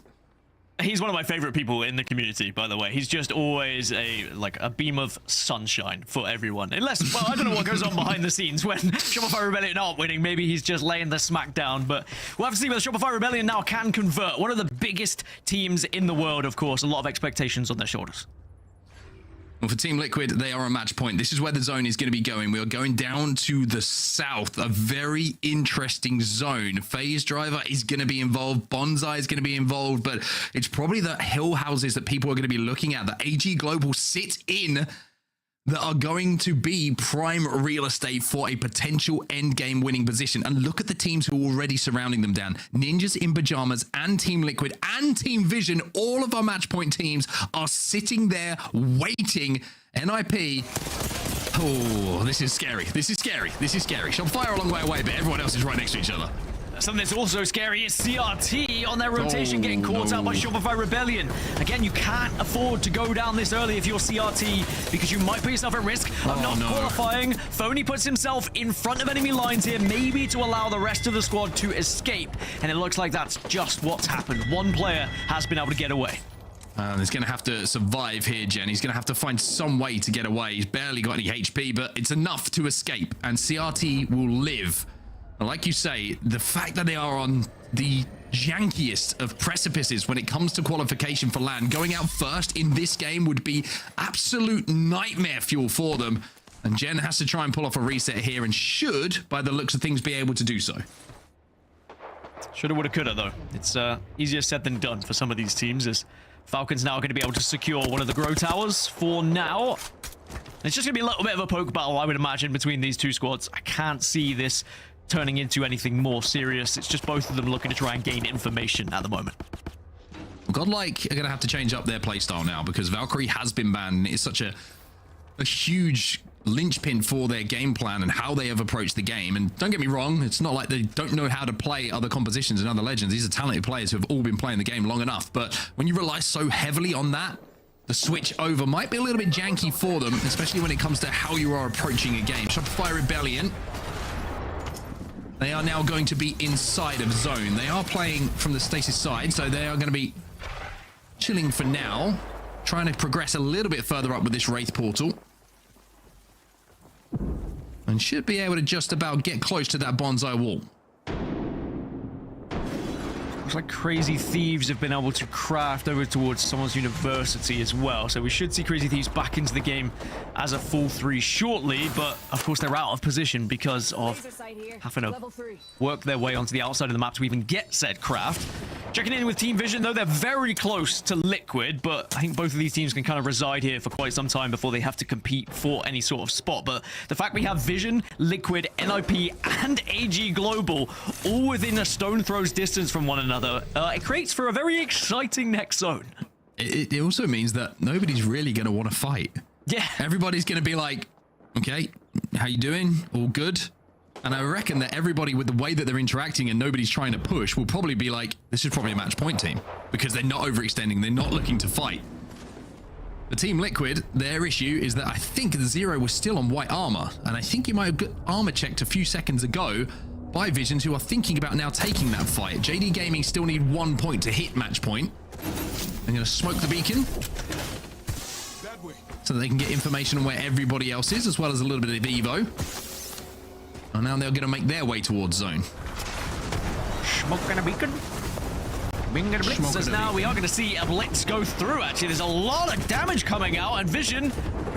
He's one of my favorite people in the community, by the way. He's just always a beam of sunshine for everyone. Unless, well, I don't know what goes on behind the scenes when Shopify Rebellion aren't winning. Maybe he's just laying the smack down. But we'll have to see whether Shopify Rebellion now can convert. One of the biggest teams in the world, of course. A lot of expectations on their shoulders. Well, for Team Liquid, they are a match point. This is where the zone is going to be going. We are going down to the south, a very interesting zone. Phase Driver is going to be involved. Bonsai is going to be involved, but it's probably the hill houses that people are going to be looking at, that AG Global sit in, that are going to be prime real estate for a potential end game winning position. And look at the teams who are already surrounding them, Dan. Ninjas in Pyjamas and Team Liquid and Team Vision, all of our match point teams are sitting there waiting. NIP. Oh, this is scary. This is scary. This is scary. Shopify are a long way away, but everyone else is right next to each other. Something that's also scary is CRT on their rotation getting caught out by Shopify Rebellion. Again, you can't afford to go down this early if you're CRT because you might put yourself at risk of not qualifying. Phony puts himself in front of enemy lines here, maybe to allow the rest of the squad to escape. And it looks like that's just what's happened. One player has been able to get away. He's going to have to survive here, Jen. He's going to have to find some way to get away. He's barely got any HP, but it's enough to escape. And CRT will live. Like you say, the fact that they are on the jankiest of precipices when it comes to qualification for LAN, going out first in this game would be absolute nightmare fuel for them. And Jen has to try and pull off a reset here and should, by the looks of things, be able to do so. Shoulda, woulda, coulda, though. It's easier said than done for some of these teams, as Falcons now going to be able to secure one of the Grow Towers for now. It's just going to be a little bit of a poke battle, I would imagine, between these two squads. I can't see this turning into anything more serious. It's just both of them looking to try and gain information at the moment. GodLike are going to have to change up their playstyle now because Valkyrie has been banned. It's such a huge linchpin for their game plan and how they have approached the game. And don't get me wrong, it's not like they don't know how to play other compositions and other legends. These are talented players who have all been playing the game long enough. But when you rely so heavily on that, the switch over might be a little bit janky for them, especially when it comes to how you are approaching a game. Shopify Rebellion, they are now going to be inside of zone. They are playing from the stasis side, so they are going to be chilling for now, trying to progress a little bit further up with this Wraith portal. And should be able to just about get close to that bonsai wall. Looks like Crazy Thieves have been able to craft over towards someone's university as well. So we should see Crazy Thieves back into the game as a full 3 shortly. But of course, they're out of position because of having to work their way onto the outside of the map to even get said craft. Checking in with Team Vision, though, they're very close to Liquid, but I think both of these teams can kind of reside here for quite some time before they have to compete for any sort of spot. But the fact we have Vision, Liquid, NIP, and AG Global all within a stone throw's distance from one another, it creates for a very exciting next zone. It also means that nobody's really going to want to fight. Yeah. Everybody's going to be like, okay, how you doing? All good? And I reckon that everybody, with the way that they're interacting and nobody's trying to push, will probably be like, this is probably a match point team, because they're not overextending, they're not looking to fight. The Team Liquid, their issue is that I think the Zero was still on white armor, and I think you might have got armor checked a few seconds ago by Visions, who are thinking about now taking that fight. JD Gaming still need 1 point to hit match point. They're going to smoke the beacon so that they can get information on where everybody else is, as well as a little bit of Evo. And now they're going to make their way towards zone. Smoking a beacon. Being a blitz, as now we are going to see a blitz go through. Actually, there's a lot of damage coming out, and Vision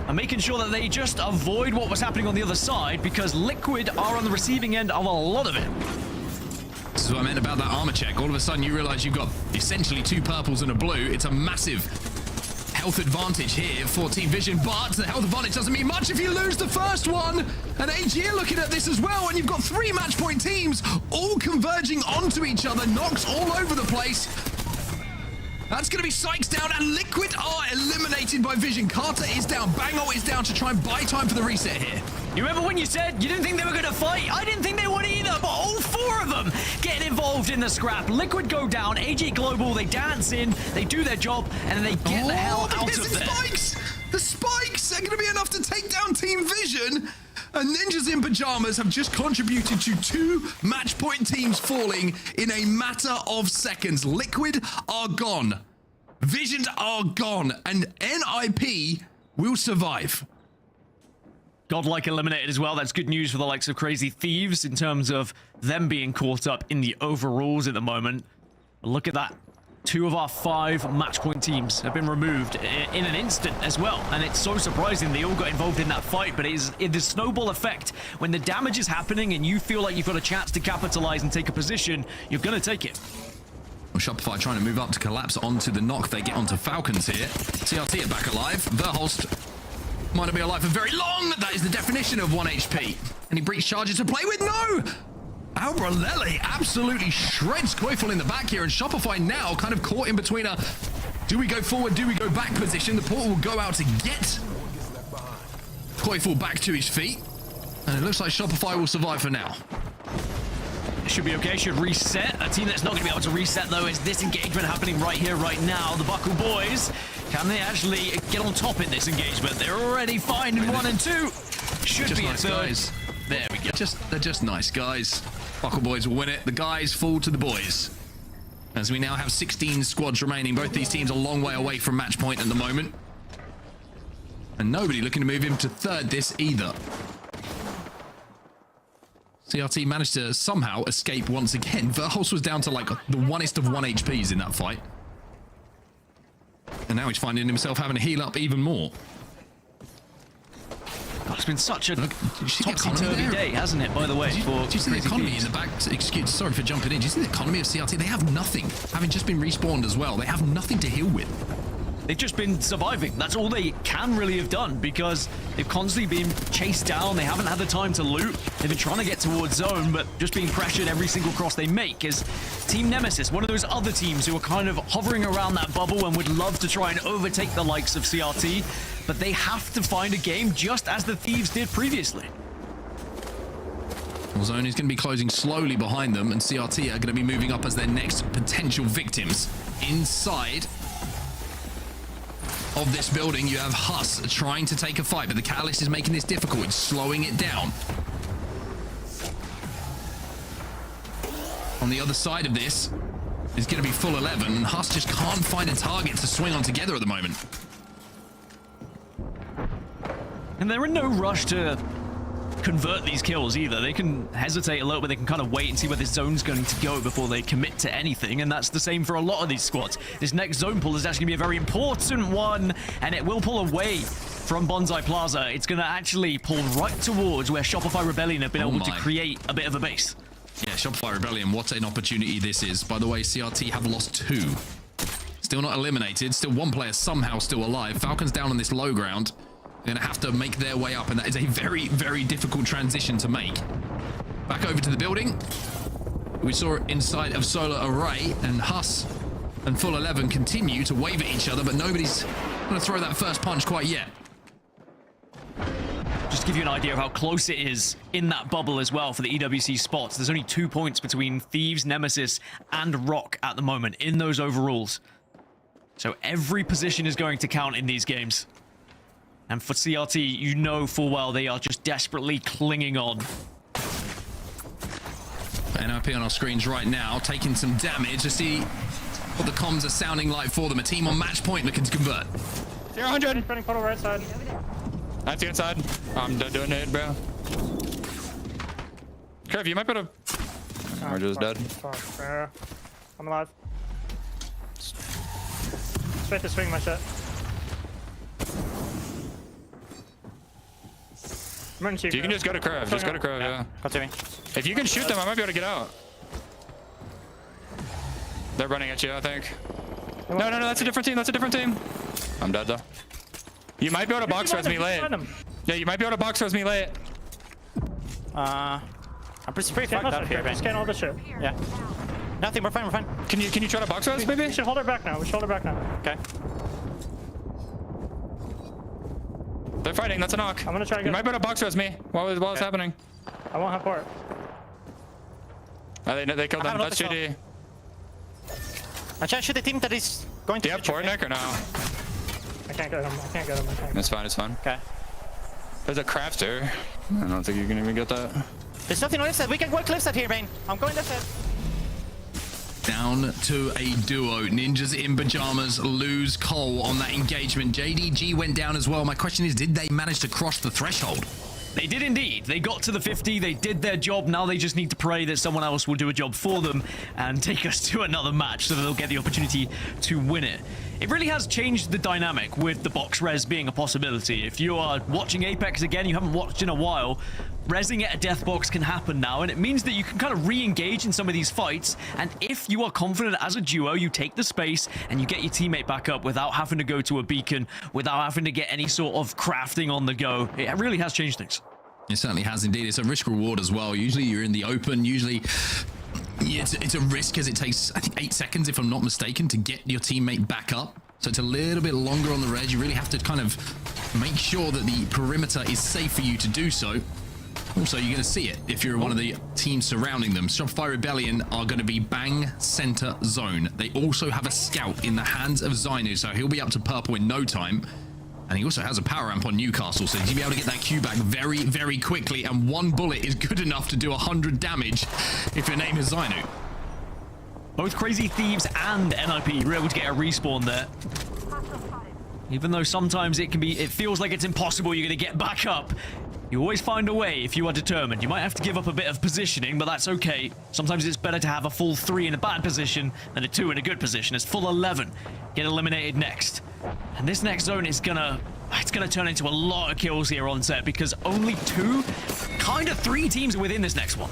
are making sure that they just avoid what was happening on the other side, because Liquid are on the receiving end of a lot of it. This is what I meant about that armor check. All of a sudden, you realize you've got essentially 2 purples and a blue. It's a massive health advantage here for Team Vision, but the health advantage doesn't mean much if you lose the first one. And AG are looking at this as well, and you've got 3 match point teams all converging onto each other. Knocks all over the place. That's going to be Sykes down, and Liquid are eliminated by Vision. Carter is down, Bango is down to try and buy time for the reset here. You remember when you said you didn't think they were going to fight? I didn't think they would either, but all 4 of them getting involved in the scrap. Liquid go down, AG Global, they dance in, they do their job, and then they get the hell out of there. Spikes! The spikes are going to be enough to take down Team Vision. And Ninjas in Pyjamas have just contributed to 2 match point teams falling in a matter of seconds. Liquid are gone. Vision are gone. And NIP will survive. GodLike eliminated as well. That's good news for the likes of Crazy Thieves in terms of them being caught up in the overalls at the moment. But look at that. 2 of our 5 match point teams have been removed in an instant as well. And it's so surprising they all got involved in that fight, but it is the snowball effect. When the damage is happening and you feel like you've got a chance to capitalize and take a position, you're going to take it. Well, Shopify trying to move up to collapse onto the knock. They get onto Falcons here. CRT are back alive. Verholst might not be alive for very long. That is the definition of 1 HP. Any breach charges to play with? No! AURORA absolutely shreds Koiful in the back here, and Shopify now kind of caught in between a do we go forward, do we go back position. The portal will go out to get Koiful back to his feet, and it looks like Shopify will survive for now. Should be okay, should reset. A team that's not going to be able to reset, though, is this engagement happening right here, right now. The Buckle Boys, can they actually get on top in this engagement? They're already fine in 1 and 2. Should be nice a 3rd. guys. There we go. They're just nice guys. Buckle Boys will win it. The guys fall to the boys. As we now have 16 squads remaining. Both these teams a long way away from match point at the moment. And nobody looking to move him to 3rd this either. CRT managed to somehow escape once again. Verholst was down to like the 1st of 1 HPs in that fight. And now he's finding himself having to heal up even more. God, it's been such a topsy-turvy day, hasn't it, by the way? Do you see the economy in the back? Sorry for jumping in. Do you see the economy of CRT? They have nothing. Having just been respawned as well, they have nothing to heal with. They've just been surviving. That's all they can really have done, because they've constantly been chased down. They haven't had the time to loot. They've been trying to get towards zone, but just being pressured every single cross they make. Is Team Nemesis, one of those other teams who are kind of hovering around that bubble and would love to try and overtake the likes of CRT, but they have to find a game just as the Thieves did previously. Well, zone is going to be closing slowly behind them, and CRT are going to be moving up as their next potential victims. Inside of this building. You have HUSS trying to take a fight, but the Catalyst is making this difficult. It's slowing it down. On the other side of this is going to be full 11, and HUSS just can't find a target to swing on together at the moment. And they're in no rush to convert these kills either. They can hesitate a little bit. They can kind of wait and see where this zone's going to go before they commit to anything, and that's the same for a lot of these squads. This next zone pull is actually going to be a very important one, and it will pull away from Bonsai Plaza. It's going to actually pull right towards where Shopify Rebellion have been able to create a bit of a base. Yeah, Shopify Rebellion, what an opportunity this is. By the way, CRT have lost 2. Still not eliminated. Still one player somehow still alive. Falcons down on this low ground. They're going to have to make their way up, and that is a very, very difficult transition to make. Back over to the building. We saw it inside of Solar Array, and HUSS and Full 11 continue to wave at each other, but nobody's going to throw that first punch quite yet. Just to give you an idea of how close it is in that bubble as well for the EWC spots. There's only 2 points between Thieves, Nemesis, and Rock at the moment in those overalls. So every position is going to count in these games. And for CRT, you know full well they are just desperately clinging on. NIP on our screens right now, taking some damage. To see what the comms are sounding like for them. A team on match point looking to convert. 0-100. Running portal right side. That's the inside. I'm doing it, bro. Curve, you might put a... We're just dead. I'm alive. Straight to swing my shit. You can just go to curve. Just go to curve, yeah. Continue. If you can shoot them, I might be able to get out. They're running at you, I think. No, that's a different team. That's a different team. I'm dead, though. You might be able to box res me late. Yeah, you might be able to box res me late. I'm pretty fucked up here, man. Scan all the shit. Yeah. Nothing, we're fine, we're fine. Can you try to box res, maybe? We should hold her back now. Okay. They're fighting, that's a knock. I'm gonna try to get... You might be able to box res me while it's happening. I won't have port. They killed them, that's JD. I'm trying to shoot the team that is going to... Do you have port, Nick, or no? I can't get him, It's fine, it's fine. Okay. There's a crafter. I don't think you can even get that. There's nothing on this side. We can work cliffs out here, man. I'm going this side. Down to a duo. Ninjas in Pyjamas lose Cole on that engagement. JDG went down as well. My question is, did they manage to cross the threshold? They did indeed. They got to the 50. They did their job. Now they just need to pray that someone else will do a job for them and take us to another match so that they'll get the opportunity to win it. It really has changed the dynamic with the box res being a possibility. If you are watching Apex again, you haven't watched in a while, resing at a death box can happen now, and it means that you can kind of re-engage in some of these fights, and if you are confident as a duo, you take the space and you get your teammate back up without having to go to a beacon, without having to get any sort of crafting on the go. It really has changed things. It certainly has indeed. It's a risk reward as well. Usually you're in the open, usually it's a risk as it takes, I think, 8 seconds, if I'm not mistaken, to get your teammate back up. So it's a little bit longer on the res. You really have to kind of make sure that the perimeter is safe for you to do so. Also, you're going to see it if you're one of the teams surrounding them. Shopify Rebellion are going to be bang center zone. They also have a scout in the hands of Zainu, so he'll be up to purple in no time. And he also has a power amp on Newcastle, so he'll be able to get that Q back very, very quickly. And one bullet is good enough to do 100 damage if your name is Zainu. Both Crazy Thieves and NIP were able to get a respawn there. Even though sometimes it feels like it's impossible you're going to get back up. You always find a way if you are determined. You might have to give up a bit of positioning, but that's okay. Sometimes it's better to have a full 3 in a bad position than a 2 in a good position. It's full 11. Get eliminated next. And this next zone is it's gonna turn into a lot of kills here on set because only 2, kind of 3 teams are within this next one.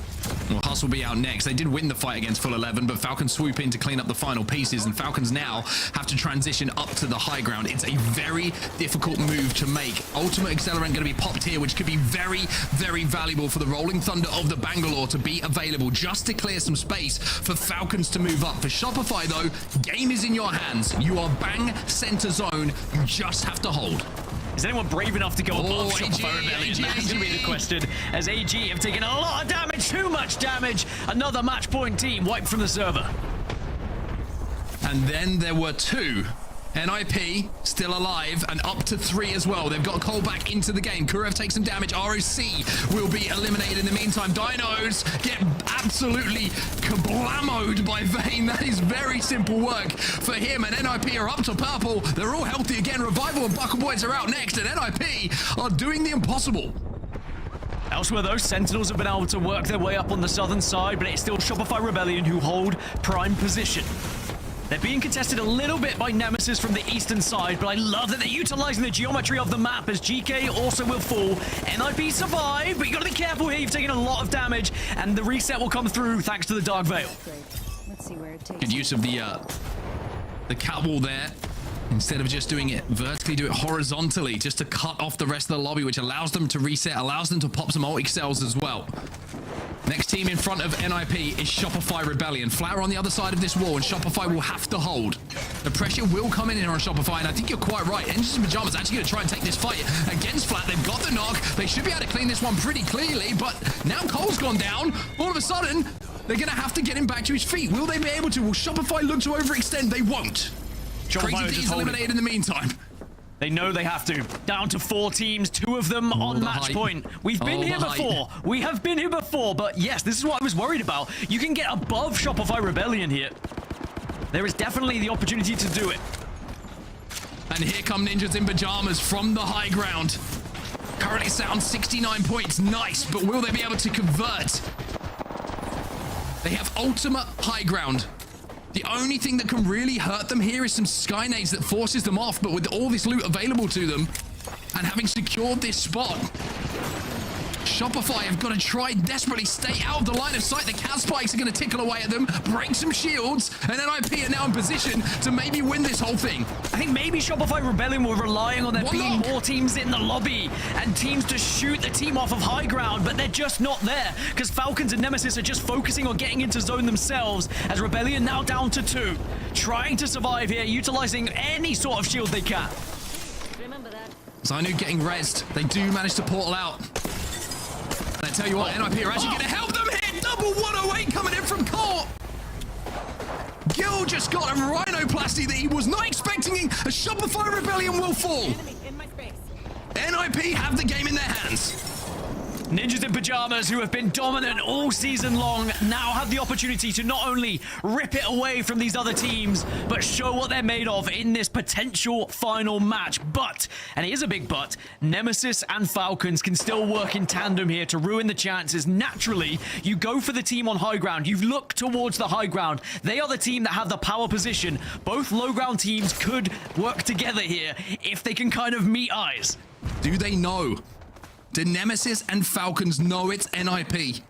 Well, HUSS will be out next. They did win the fight against Full 11, but Falcons swoop in to clean up the final pieces, and Falcons now have to transition up to the high ground. It's a very difficult move to make. Ultimate Accelerant going to be popped here, which could be very, very valuable for the Rolling Thunder of the Bangalore to be available just to clear some space for Falcons to move up. For Shopify, though, game is in your hands. You are bang center zone. You just have to hold. Is anyone brave enough to go above Shopify Rebellion? That's going to be the question, as AG have taken a lot of damage, too much damage. Another match point team wiped from the server. And then there were 2 NIP still alive and up to 3 as well. They've got Cole back into the game. Kurev takes some damage. ROC will be eliminated in the meantime. Dinos get absolutely kablamoed by Vayne. That is very simple work for him. And NIP are up to purple. They're all healthy again. Revival and Buckle Boys are out next. And NIP are doing the impossible. Elsewhere, though, Sentinels have been able to work their way up on the southern side, but it's still Shopify Rebellion who hold prime position. They're being contested a little bit by Nemesis from the eastern side, but I love that they're utilizing the geometry of the map as Geekay also will fall. NIP survive, but you gotta be careful here. You've taken a lot of damage, and the reset will come through thanks to the Dark Veil. Let's see where it takes. Good use of the catwall there. Instead of just doing it vertically, do it horizontally just to cut off the rest of the lobby, which allows them to reset, allows them to pop some ult cells as well. Next team in front of NIP is Shopify Rebellion. Flower on the other side of this wall, and Shopify will have to hold. The pressure will come in here on Shopify, and I think you're quite right. Engines and Pyjamas actually going to try and take this fight against Flat. They've got the knock. They should be able to clean this one pretty clearly, but now Cole's gone down. All of a sudden, they're going to have to get him back to his feet. Will they be able to? Will Shopify look to overextend? They won't. Crazy D's eliminated in the meantime. They know they have to. Down to 4 teams, 2 of them on match point. We've been here before. We have been here before, but yes, this is what I was worried about. You can get above Shopify Rebellion here. There is definitely the opportunity to do it. And here come Ninjas in Pyjamas from the high ground. Currently sound 69 points. Nice, but will they be able to convert? They have ultimate high ground. The only thing that can really hurt them here is some sky nades that forces them off, but with all this loot available to them and having secured this spot, Shopify have got to try desperately stay out of the line of sight. The cat spikes are going to tickle away at them, break some shields, and NIP are now in position to maybe win this whole thing. I think maybe Shopify Rebellion were relying on there being more teams in the lobby and teams to shoot the team off of high ground, but they're just not there because Falcons and Nemesis are just focusing on getting into zone themselves as Rebellion now down to 2, trying to survive here, utilizing any sort of shield they can. Zainu getting rezzed. They do manage to portal out. And I tell you what, NIP are actually going to help them here. Double 108 coming in from Cole. Gil just got a rhinoplasty that he was not expecting. A Shopify Rebellion will fall. NIP have the game in their hands. Ninjas in Pyjamas, who have been dominant all season long, now have the opportunity to not only rip it away from these other teams, but show what they're made of in this potential final match. But, and it is a big but, Nemesis and Falcons can still work in tandem here to ruin the chances. Naturally, you go for the team on high ground. You look towards the high ground. They are the team that have the power position. Both low ground teams could work together here if they can kind of meet eyes. Do they know? Do Nemesis and Falcons know it's NIP?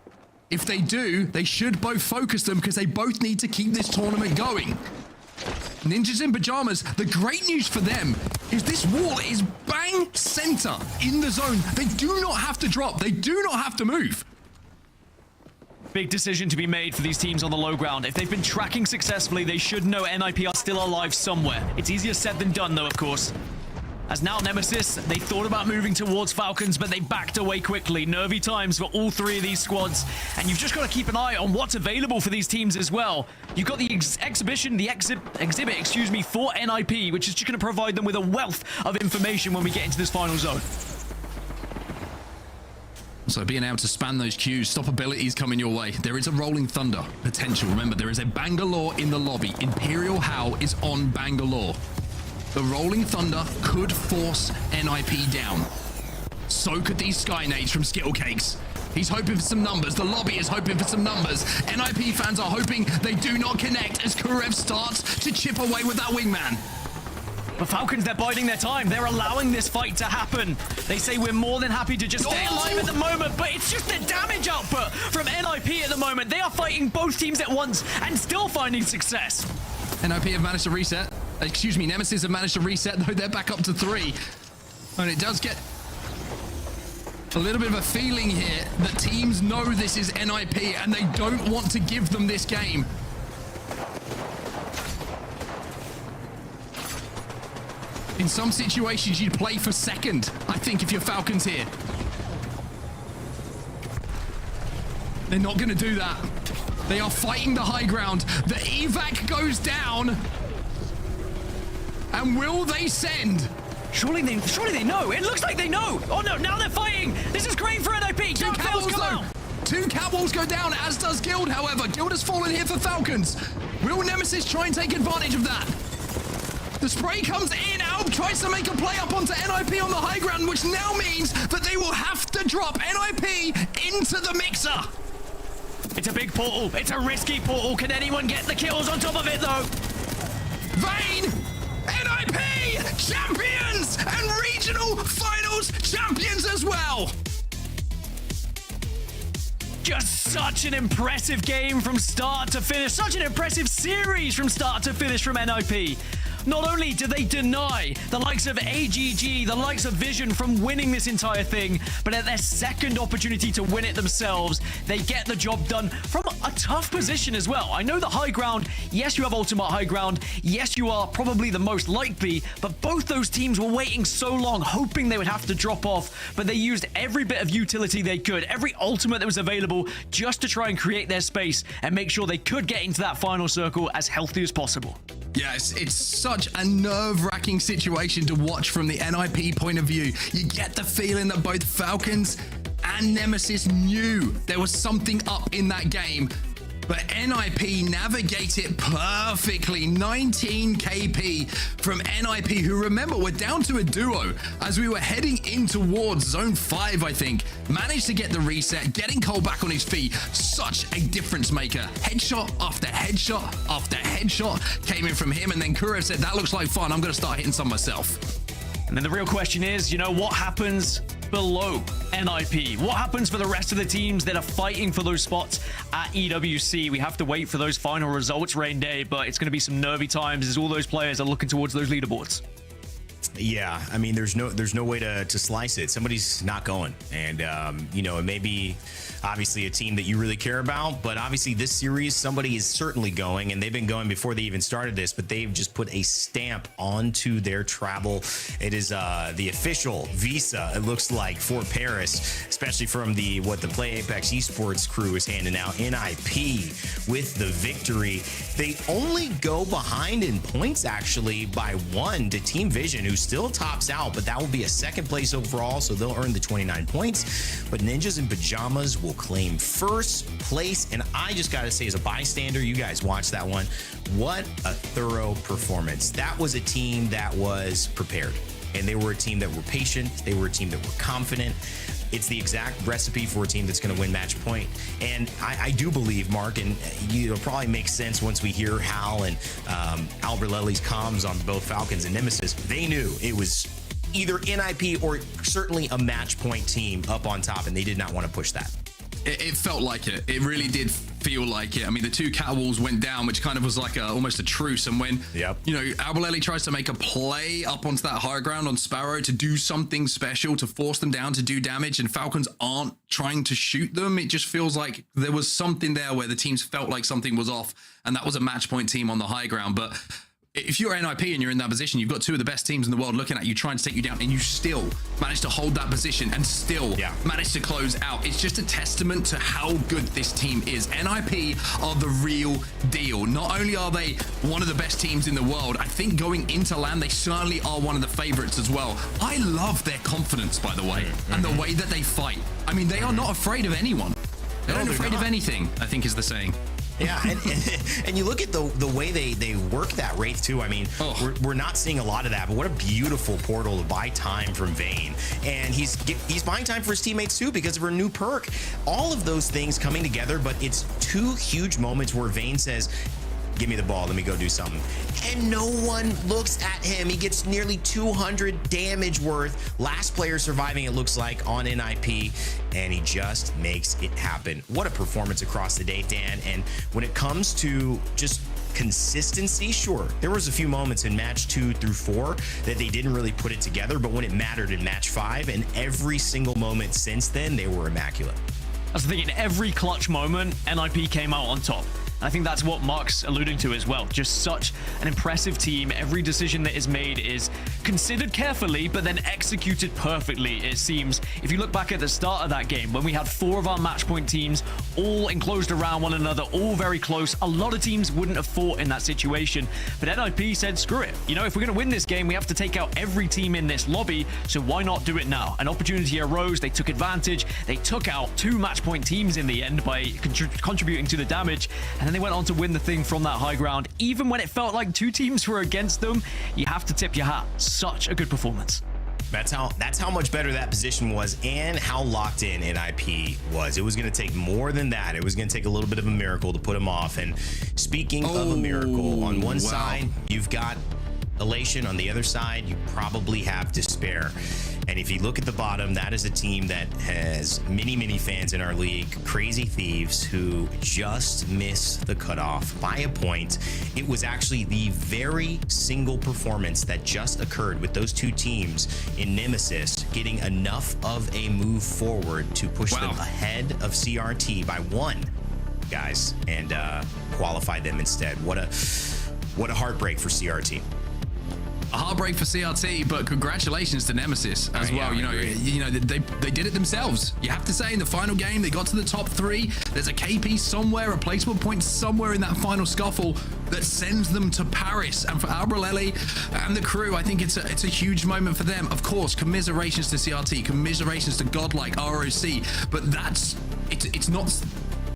If they do, they should both focus them because they both need to keep this tournament going. Ninjas in Pyjamas, the great news for them is this wall is bang center in the zone. They do not have to drop. They do not have to move. Big decision to be made for these teams on the low ground. If they've been tracking successfully, they should know NIP are still alive somewhere. It's easier said than done, though, of course. As now Nemesis, they thought about moving towards Falcons, but they backed away quickly. Nervy times for all 3 of these squads. And you've just got to keep an eye on what's available for these teams as well. You've got the exhibit, excuse me, for NIP, which is just going to provide them with a wealth of information when we get into this final zone. So being able to span those queues, stop abilities coming your way. There is a Rolling Thunder potential. Remember, there is a Bangalore in the lobby. Imperial How is on Bangalore. The Rolling Thunder could force NIP down. So could these Sky Nades from Skittle Cakes. He's hoping for some numbers. The lobby is hoping for some numbers. NIP fans are hoping they do not connect as Kurev starts to chip away with that wingman. But Falcons, they're biding their time. They're allowing this fight to happen. They say we're more than happy to just stay alive at the moment, but it's just the damage output from NIP at the moment. They are fighting both teams at once and still finding success. NIP have managed to reset. Excuse me, Nemesis have managed to reset, though they're back up to 3. And it does get a little bit of a feeling here that teams know this is NIP and they don't want to give them this game. In some situations, you'd play for second, I think, if you're Falcons here. They're not going to do that. They are fighting the high ground. The evac goes down. And will they send? Surely they know. It looks like they know. Oh no, now they're fighting. This is great for NIP. Two catwalls go down, as does Guild, however. Guild has fallen here for Falcons. Will Nemesis try and take advantage of that? The spray comes in. Alb tries to make a play up onto NIP on the high ground, which now means that they will have to drop NIP into the mixer. It's a big portal. It's a risky portal. Can anyone get the kills on top of it, though? Vayne, NIP, champions, and regional finals champions as well. Just such an impressive game from start to finish. Such an impressive series from start to finish from NIP. Not only do they deny the likes of AGG, the likes of Vision from winning this entire thing, but at their second opportunity to win it themselves, they get the job done from a tough position as well. I know the high ground, yes, you have ultimate high ground, yes, you are probably the most likely, but both those teams were waiting so long, hoping they would have to drop off, but they used every bit of utility they could, every ultimate that was available, just to try and create their space and make sure they could get into that final circle as healthy as possible. Yes, it's such a nerve-wracking situation to watch from the NIP point of view. You get the feeling that both Falcons and Nemesis knew there was something up in that game, but NIP navigate it perfectly. 19 KP from NIP, who, remember, we're down to a duo as we were heading in towards zone 5, I think. Managed to get the reset, getting Cole back on his feet. Such a difference maker. Headshot after headshot after headshot came in from him, and then Kurev said, that looks like fun. I'm going to start hitting some myself. And then the real question is, you know, what happens below NIP? What happens for the rest of the teams that are fighting for those spots at EWC? We have to wait for those final results, Rain Day, but it's going to be some nervy times as all those players are looking towards those leaderboards. Yeah, I mean, there's no way to slice it. Somebody's not going, and you know, it may be obviously a team that you really care about, but obviously this series, somebody is certainly going, and they've been going before they even started this, but they've just put a stamp onto their travel. It is the official visa, it looks like, for Paris, especially from the Play Apex Esports crew is handing out. NIP with the victory. They only go behind in points, actually, by 1 to Team Vision, who still tops out, but that will be a second place overall, so they'll earn the 29 points. But Ninjas in Pyjamas will claim first place, and I just gotta say, as a bystander, you guys watch that one, what a thorough performance. That was a team that was prepared, and they were a team that were patient, they were a team that were confident. It's the exact recipe for a team that's going to win match point. And I do believe, Mark, and it'll probably make sense once we hear Hal and Albert Lely's comms on both Falcons and Nemesis, they knew it was either NIP or certainly a match point team up on top, and they did not want to push that. It felt like it. It really did feel like it. I mean, the two catwalls went down, which kind of was like almost a truce. And when, you know, Albaleli tries to make a play up onto that high ground on Sparrow to do something special, to force them down to do damage, and Falcons aren't trying to shoot them, it just feels like there was something there where the teams felt like something was off, and that was a match point team on the high ground. But if you're NIP and you're in that position, you've got two of the best teams in the world looking at you, trying to take you down, and you still manage to hold that position and still manage to close out. It's just a testament to how good this team is. NIP are the real deal. Not only are they one of the best teams in the world, I think going into LAN, they certainly are one of the favorites as well. I love their confidence, by the way, and the way that they fight. I mean, they are not afraid of anyone. They're not afraid of anything, I think is the saying. Yeah, and you look at the way they work that Wraith too. I mean, we're not seeing a lot of that, but what a beautiful portal to buy time from Vayne. And he's buying time for his teammates too because of her new perk. All of those things coming together, but it's two huge moments where Vayne says, give me the ball, let me go do something. And no one looks at him. He gets nearly 200 damage worth. Last player surviving, it looks like, on NIP, and he just makes it happen. What a performance across the day, Dan. And when it comes to just consistency, sure, there was a few moments in match 2 through 4 that they didn't really put it together, but when it mattered in match 5 and every single moment since then, they were immaculate. That's the thing, in every clutch moment, NIP came out on top. I think that's what Mark's alluding to as well. Just such an impressive team. Every decision that is made is considered carefully, but then executed perfectly, it seems. If you look back at the start of that game, when we had 4 of our match point teams all enclosed around one another, all very close, a lot of teams wouldn't have fought in that situation. But NIP said, screw it. You know, if we're going to win this game, we have to take out every team in this lobby, so why not do it now? An opportunity arose, they took advantage, they took out 2 match point teams in the end by contributing to the damage, and then they went on to win the thing from that high ground. Even when it felt like 2 teams were against them, you have to tip your hat. Such a good performance. That's how much better that position was and how locked in NIP was. It was going to take more than that. It was going to take a little bit of a miracle to put him off. And speaking of a miracle, on one side, you've got elation. On the other side, you probably have despair. And if you look at the bottom, that is a team that has many, many fans in our league. Crazy Thieves, who just missed the cutoff by a point. It was actually the very single performance that just occurred with those 2 teams in Nemesis getting enough of a move forward to push them ahead of CRT by 1, guys, and qualify them instead. What a heartbreak for CRT. A heartbreak for CRT, but congratulations to Nemesis as well. You know, they did it themselves. You have to say, in the final game, they got to the top 3. There's a KP somewhere, a placeable point somewhere in that final scuffle that sends them to Paris. And for Albrelelli and the crew, I think it's a huge moment for them. Of course, commiserations to CRT, commiserations to GodLike, ROC, but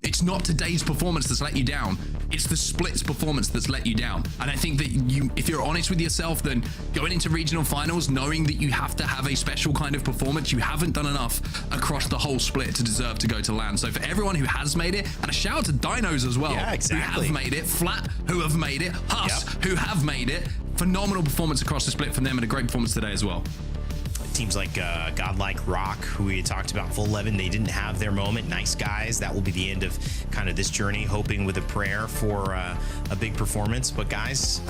it's not today's performance that's let you down. It's the Split's performance that's let you down. And I think that if you're honest with yourself, then going into regional finals, knowing that you have to have a special kind of performance, you haven't done enough across the whole Split to deserve to go to LAN. So for everyone who has made it, and a shout out to Dinos as well, yeah, exactly, who have made it, Flat, who have made it, HUSS, who have made it. Phenomenal performance across the Split from them, and a great performance today as well. Teams like GodLike, Rock, who we talked about, Full 11, they didn't have their moment. Nice guys. That will be the end of kind of this journey, hoping with a prayer for a big performance. But guys,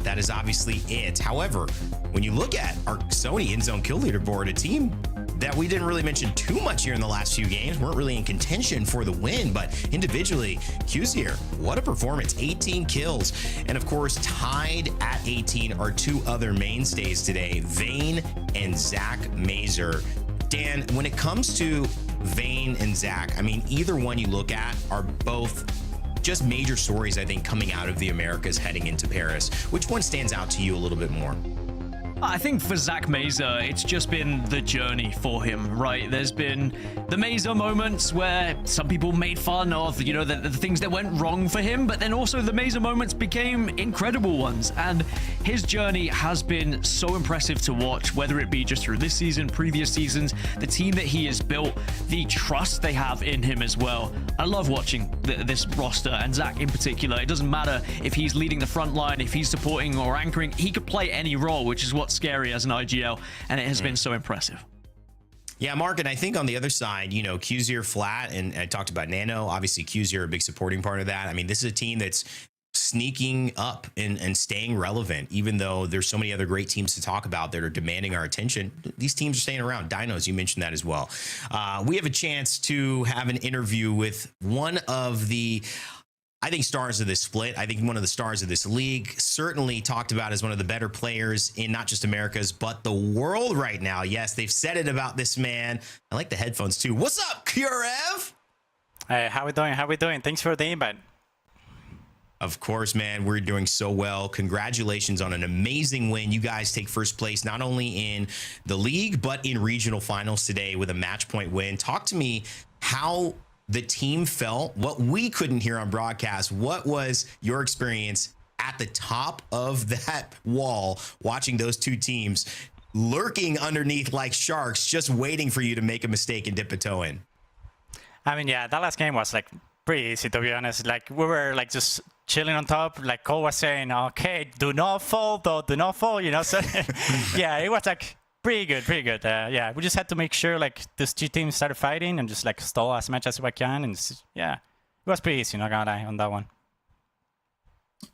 that is obviously it. However, when you look at our Sony in-zone kill leaderboard, a team that we didn't really mention too much here in the last few games, weren't really in contention for the win, but individually, ALGS Year, what a performance, 18 kills. And of course, tied at 18 are 2 other mainstays today, Vayne and Zach Mazer. Dan, when it comes to Vayne and Zach, I mean, either one you look at are both just major stories, I think, coming out of the Americas heading into Paris. Which one stands out to you a little bit more? I think for Zach Mazer, it's just been the journey for him, right? There's been the Mazer moments where some people made fun of, you know, the things that went wrong for him, but then also the Mazer moments became incredible ones. And his journey has been so impressive to watch, whether it be just through this season, previous seasons, the team that he has built, the trust they have in him as well. I love watching this roster, and Zach in particular. It doesn't matter if he's leading the front line, if he's supporting or anchoring, he could play any role, which is what's scary as an IGL, and it has been so impressive. Yeah, Mark, and I think on the other side, you know, ALGS Year flat, and I talked about Nano. Obviously, ALGS Year a big supporting part of that. I mean, this is a team that's sneaking up and staying relevant, even though there's so many other great teams to talk about that are demanding our attention. These teams are staying around. Dinos, you mentioned that as well. We have a chance to have an interview with one of the, I think, stars of this split. I think one of the stars of this league, certainly talked about as one of the better players in not just Americas, but the world right now. Yes, they've said it about this man. I like the headphones too. What's up, Kurev? Hey, how we doing? How we doing? Thanks for the invite. Of course, man, we're doing so well. Congratulations on an amazing win. You guys take first place, not only in the league, but in regional finals today with a match point win. Talk to me how the team felt, what we couldn't hear on broadcast. What was your experience at the top of that wall, watching those 2 teams lurking underneath like sharks, just waiting for you to make a mistake and dip a toe in? I mean, yeah, that last game was like pretty easy, to be honest. Like, we were like just chilling on top. Like Cole was saying, okay, do not fall though, do not fall, you know. So yeah, it was like pretty good. Yeah, we just had to make sure like these 2 teams started fighting and just like stall as much as we can. And yeah, it was pretty easy, not gonna lie, on that one.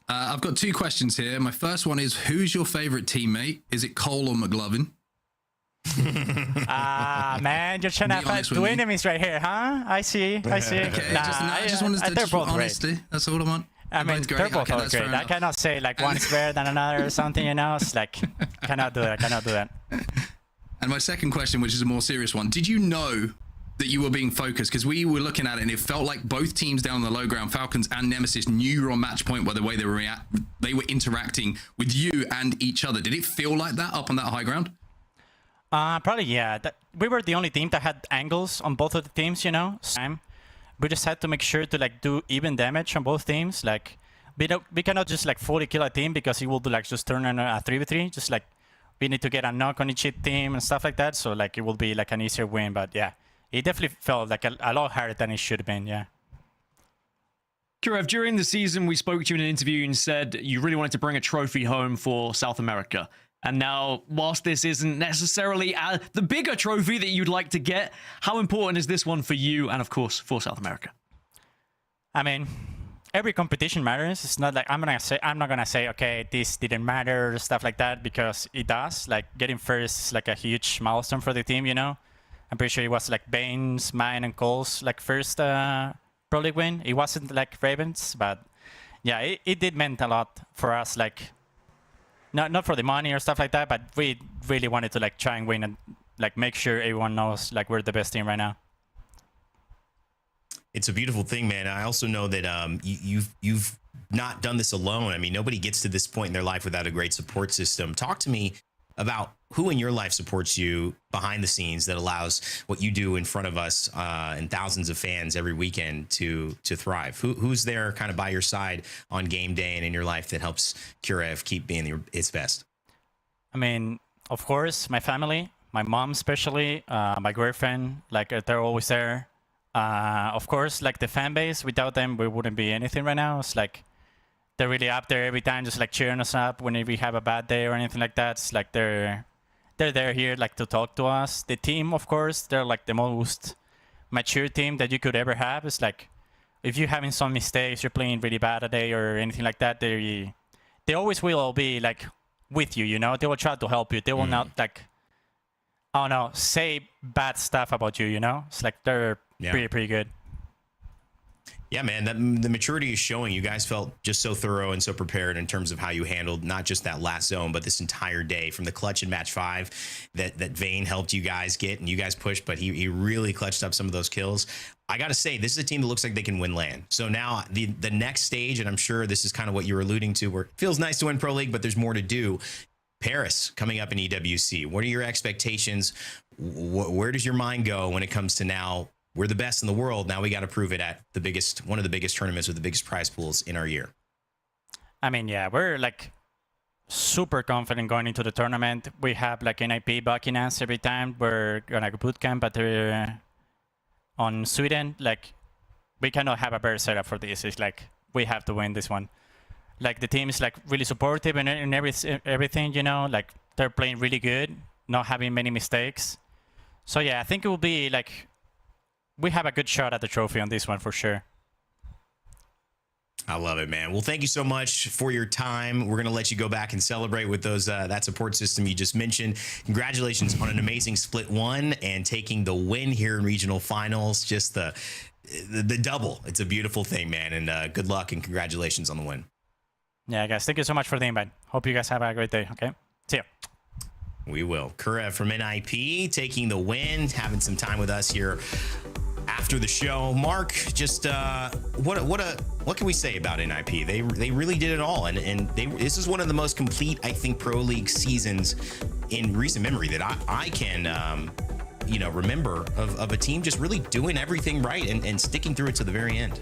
I've got 2 questions here. My first one is, who's your favorite teammate? Is it Cole or McLovin? Man, you're trying to fight 2 enemies right here, huh? I see. Okay, Nah, I just wanted to honesty. That's all I want. I mean, they're both all great. I cannot say like one is better than another or something, you know? It's like, cannot do that, cannot do that. And my second question, which is a more serious one, did you know that you were being focused? Because we were looking at it and it felt like both teams down the low ground, Falcons and Nemesis, knew you were on match point by the way they were interacting with you and each other. Did it feel like that up on that high ground? Probably, yeah. We were the only team that had angles on both of the teams, you know? We just had to make sure to like do even damage on both teams. Like, we cannot just like fully kill a team because it will do like just turn on a 3v3. Just like, we need to get a knock on each team and stuff like that. So like, it will be like an easier win. But yeah, it definitely felt like a lot harder than it should have been, yeah. Kurev, during the season, we spoke to you in an interview and said you really wanted to bring a trophy home for South America. And now, whilst this isn't necessarily the bigger trophy that you'd like to get, how important is this one for you and, of course, for South America? I mean, every competition matters. It's not like I'm not gonna say, okay, this didn't matter or stuff like that, because it does. Like, getting first is like a huge milestone for the team, you know? I'm pretty sure it was like Bane's, mine, and Cole's like first Pro League win. It wasn't like Raven's, but yeah, it did mean a lot for us. Like, not for the money or stuff like that, but we really wanted to like try and win and like make sure everyone knows like we're the best team right now. It's a beautiful thing, man. I also know that you've not done this alone. I mean, nobody gets to this point in their life without a great support system. Talk to me about who in your life supports you behind the scenes that allows what you do in front of us and thousands of fans every weekend to thrive. Who's there kind of by your side on game day and in your life that helps Kurev keep being its best? I mean, of course, my family, my mom especially, my girlfriend, like they're always there. Of course, like the fan base, without them, we wouldn't be anything right now. It's like, they're really up there every time, just like cheering us up when we have a bad day or anything like that. It's like they're there here like to talk to us. The team, of course, they're like the most mature team that you could ever have. It's like, if you're having some mistakes, you're playing really bad a day or anything like that, they always will be like with you, you know? They will try to help you. They will not like, I don't know, say bad stuff about you, you know? It's like they're pretty good. Yeah, man, the maturity is showing. You guys felt just so thorough and so prepared in terms of how you handled not just that last zone, but this entire day from the clutch in match 5 that Vayne helped you guys get and you guys pushed, but he really clutched up some of those kills. I got to say, this is a team that looks like they can win LAN. So now the next stage, and I'm sure this is kind of what you were alluding to, where it feels nice to win Pro League, but there's more to do. Paris coming up in EWC. What are your expectations? Where does your mind go when it comes to now? We're the best in the world. Now we got to prove it at one of the biggest tournaments with the biggest prize pools in our year. I mean, yeah, we're like super confident going into the tournament. We have like NIP backing us every time. We're gonna bootcamp at on Sweden. Like, we cannot have a better setup for this. It's like, we have to win this one. Like, the team is like really supportive and everything, you know, like they're playing really good, not having many mistakes. So yeah, I think it will be like, we have a good shot at the trophy on this one for sure. I love it, man. Well, thank you so much for your time. We're going to let you go back and celebrate with those that support system you just mentioned. Congratulations on an amazing split 1 and taking the win here in regional finals. Just the double. It's a beautiful thing, man. And good luck and congratulations on the win. Yeah, guys, thank you so much for the invite. Hope you guys have a great day. Okay, see ya. We will. Kurev from NIP taking the win, having some time with us here after the show. Mark, just what can we say about NIP? They really did it all, and this is one of the most complete, I think, Pro League seasons in recent memory that I can remember of a team just really doing everything right and sticking through it to the very end.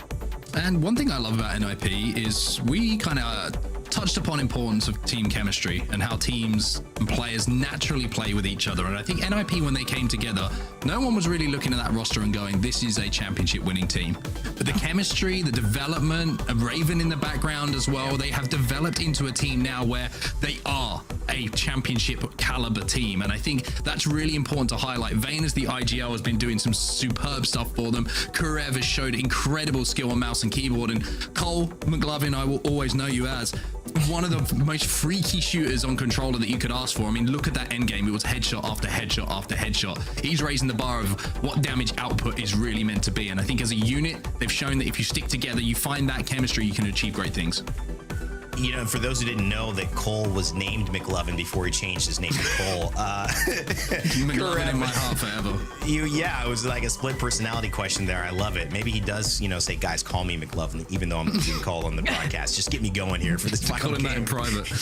And one thing I love about NIP is we kind of touched upon importance of team chemistry and how teams and players naturally play with each other. And I think NIP, when they came together, no one was really looking at that roster and going, this is a championship winning team. But the chemistry, the development, a Raven in the background as well, they have developed into a team now where they are a championship caliber team. And I think that's really important to highlight. Vayne as the IGL has been doing some superb stuff for them. Kurev has showed incredible skill on mouse and keyboard. And Cole McLovin, I will always know you as. one of the most freaky shooters on controller that you could ask for. I mean, look at that end game. It was headshot after headshot after headshot. He's raising the bar of what damage output is really meant to be. And I think as a unit, they've shown that if you stick together, you find that chemistry, you can achieve great things. You know, for those who didn't know that Cole was named McLovin before he changed his name to Cole. McLovin in my heart forever. Yeah, it was like a split personality question there. I love it. Maybe he does, you know, say, guys, call me McLovin, even though I'm being called on the broadcast. Just get me going here for this final game. Call him that in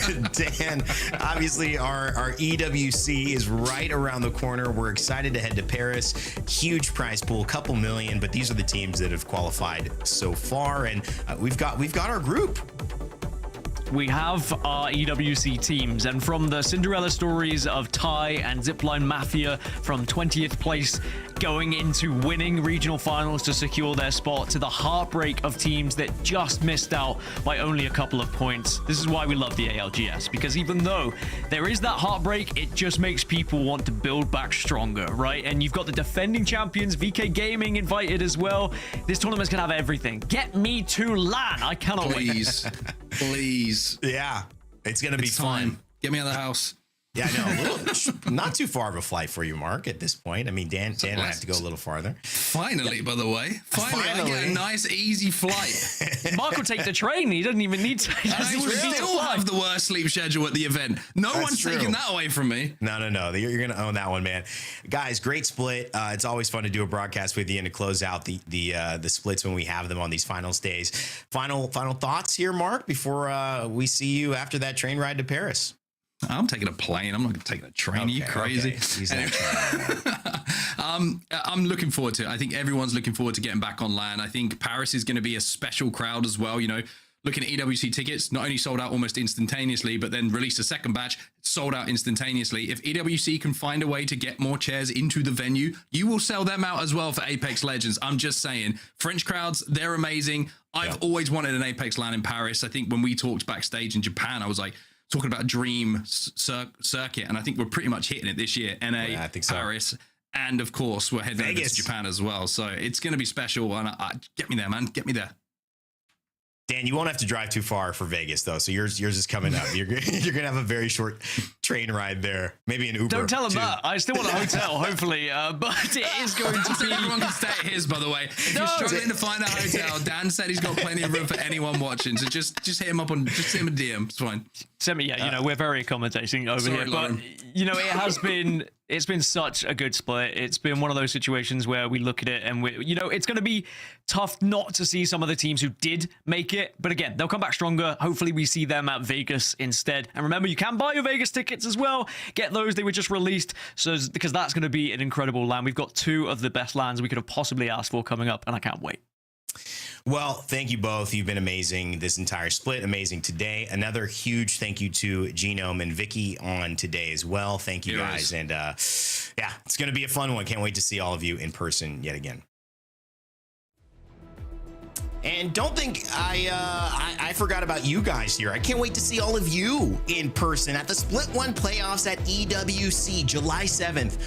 private. Dan, obviously our EWC is right around the corner. We're excited to head to Paris. Huge prize pool, couple million, but these are the teams that have qualified so far, and we've got our group. We have our EWC teams, and from the Cinderella stories of Ty and Zipline Mafia from 20th place going into winning regional finals to secure their spot, to the heartbreak of teams that just missed out by only a couple of points. This is why we love the ALGS, because even though there is that heartbreak, it just makes people want to build back stronger, right? And you've got the defending champions, VK Gaiming, invited as well. This tournament's gonna have everything. Get me to LAN. I cannot wait. Please. Yeah, it's gonna be fun. Get me out of the house. Yeah, I know. Not too far of a flight for you, Mark, at this point. I mean, Dan and I have to go a little farther. Finally, by the way. Finally. I get a nice, easy flight. Mark will take the train. He doesn't even need to. I will still have the worst sleep schedule at the event. One's taking that away from me. No. You're going to own that one, man. Guys, great split. It's always fun to do a broadcast with you and to close out the splits when we have them on these finals days. Final thoughts here, Mark, before we see you after that train ride to Paris. I'm taking a plane. I'm not going to take a train. Are you crazy? I'm looking forward to it. I think everyone's looking forward to getting back on LAN. I think Paris is going to be a special crowd as well. You know, looking at EWC tickets, not only sold out almost instantaneously, but then released a second batch, sold out instantaneously. If EWC can find a way to get more chairs into the venue, you will sell them out as well for Apex Legends. I'm just saying, French crowds, they're amazing. I've always wanted an Apex LAN in Paris. I think when we talked backstage in Japan, I was like, talking about dream circuit, and I think we're pretty much hitting it this year. NA, I think so. Paris, and of course we're heading over to Japan as well. So it's going to be special. And get me there, man. Get me there. Dan, you won't have to drive too far for Vegas, though. So yours is coming up. You're going to have a very short train ride there. Maybe an Uber. Don't tell him that. I still want a hotel, hopefully. But it is going to be... Everyone can stay at his, by the way. If you're struggling to find a hotel, Dan said he's got plenty of room for anyone watching. So just hit him up on... Just send him a DM. It's fine. Send me, you know, we're very accommodating over here. Lauren. But, you know, it has been... It's been such a good split. It's been one of those situations where we look at it and we, you know, it's going to be tough not to see some of the teams who did make it. But again, they'll come back stronger. Hopefully we see them at Vegas instead. And remember, you can buy your Vegas tickets as well. Get those. They were just released. So because that's going to be an incredible LAN. We've got two of the best LANs we could have possibly asked for coming up, and I can't wait. Well, thank you both. You've been amazing this entire split. Amazing today. Another huge thank you to Genome and Vicky on today as well. Thank you guys. And yeah, it's going to be a fun one. Can't wait to see all of you in person yet again. And don't think I forgot about you guys here. I can't wait to see all of you in person at the Split One playoffs at EWC, July 7th.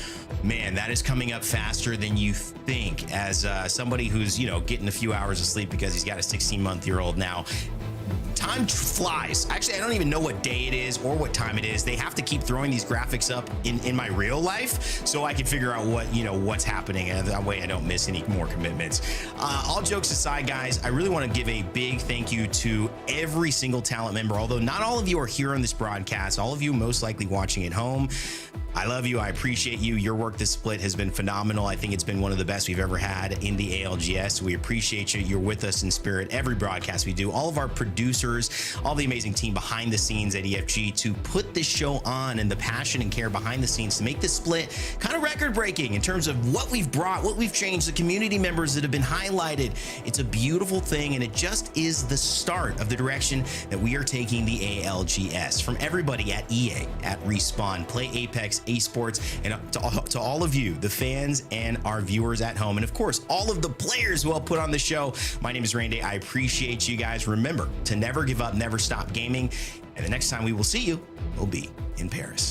Man, that is coming up faster than you think. As somebody who's, you know, getting a few hours of sleep because he's got a 16-month-old now. Time flies. Actually, I don't even know what day it is or what time it is. They have to keep throwing these graphics up in my real life so I can figure out what's happening, and that way I don't miss any more commitments. All jokes aside, guys, I really want to give a big thank you to every single talent member. Although not all of you are here on this broadcast, all of you most likely watching at home, I love you. I appreciate you. Your work this split has been phenomenal. I think it's been one of the best we've ever had in the ALGS. We appreciate you. You're with us in spirit every broadcast we do. All of our producers, all the amazing team behind the scenes at EFG to put this show on, and the passion and care behind the scenes to make this split kind of record-breaking in terms of what we've brought, what we've changed, the community members that have been highlighted. It's a beautiful thing, and it just is the start of the direction that we are taking the ALGS. From everybody at EA, at Respawn, Play Apex, Esports, and to all of you, the fans and our viewers at home, and of course, all of the players who help put on the show. My name is Randy. I appreciate you guys. Remember to never give up, never stop gaming, and the next time we will see you will be in Paris.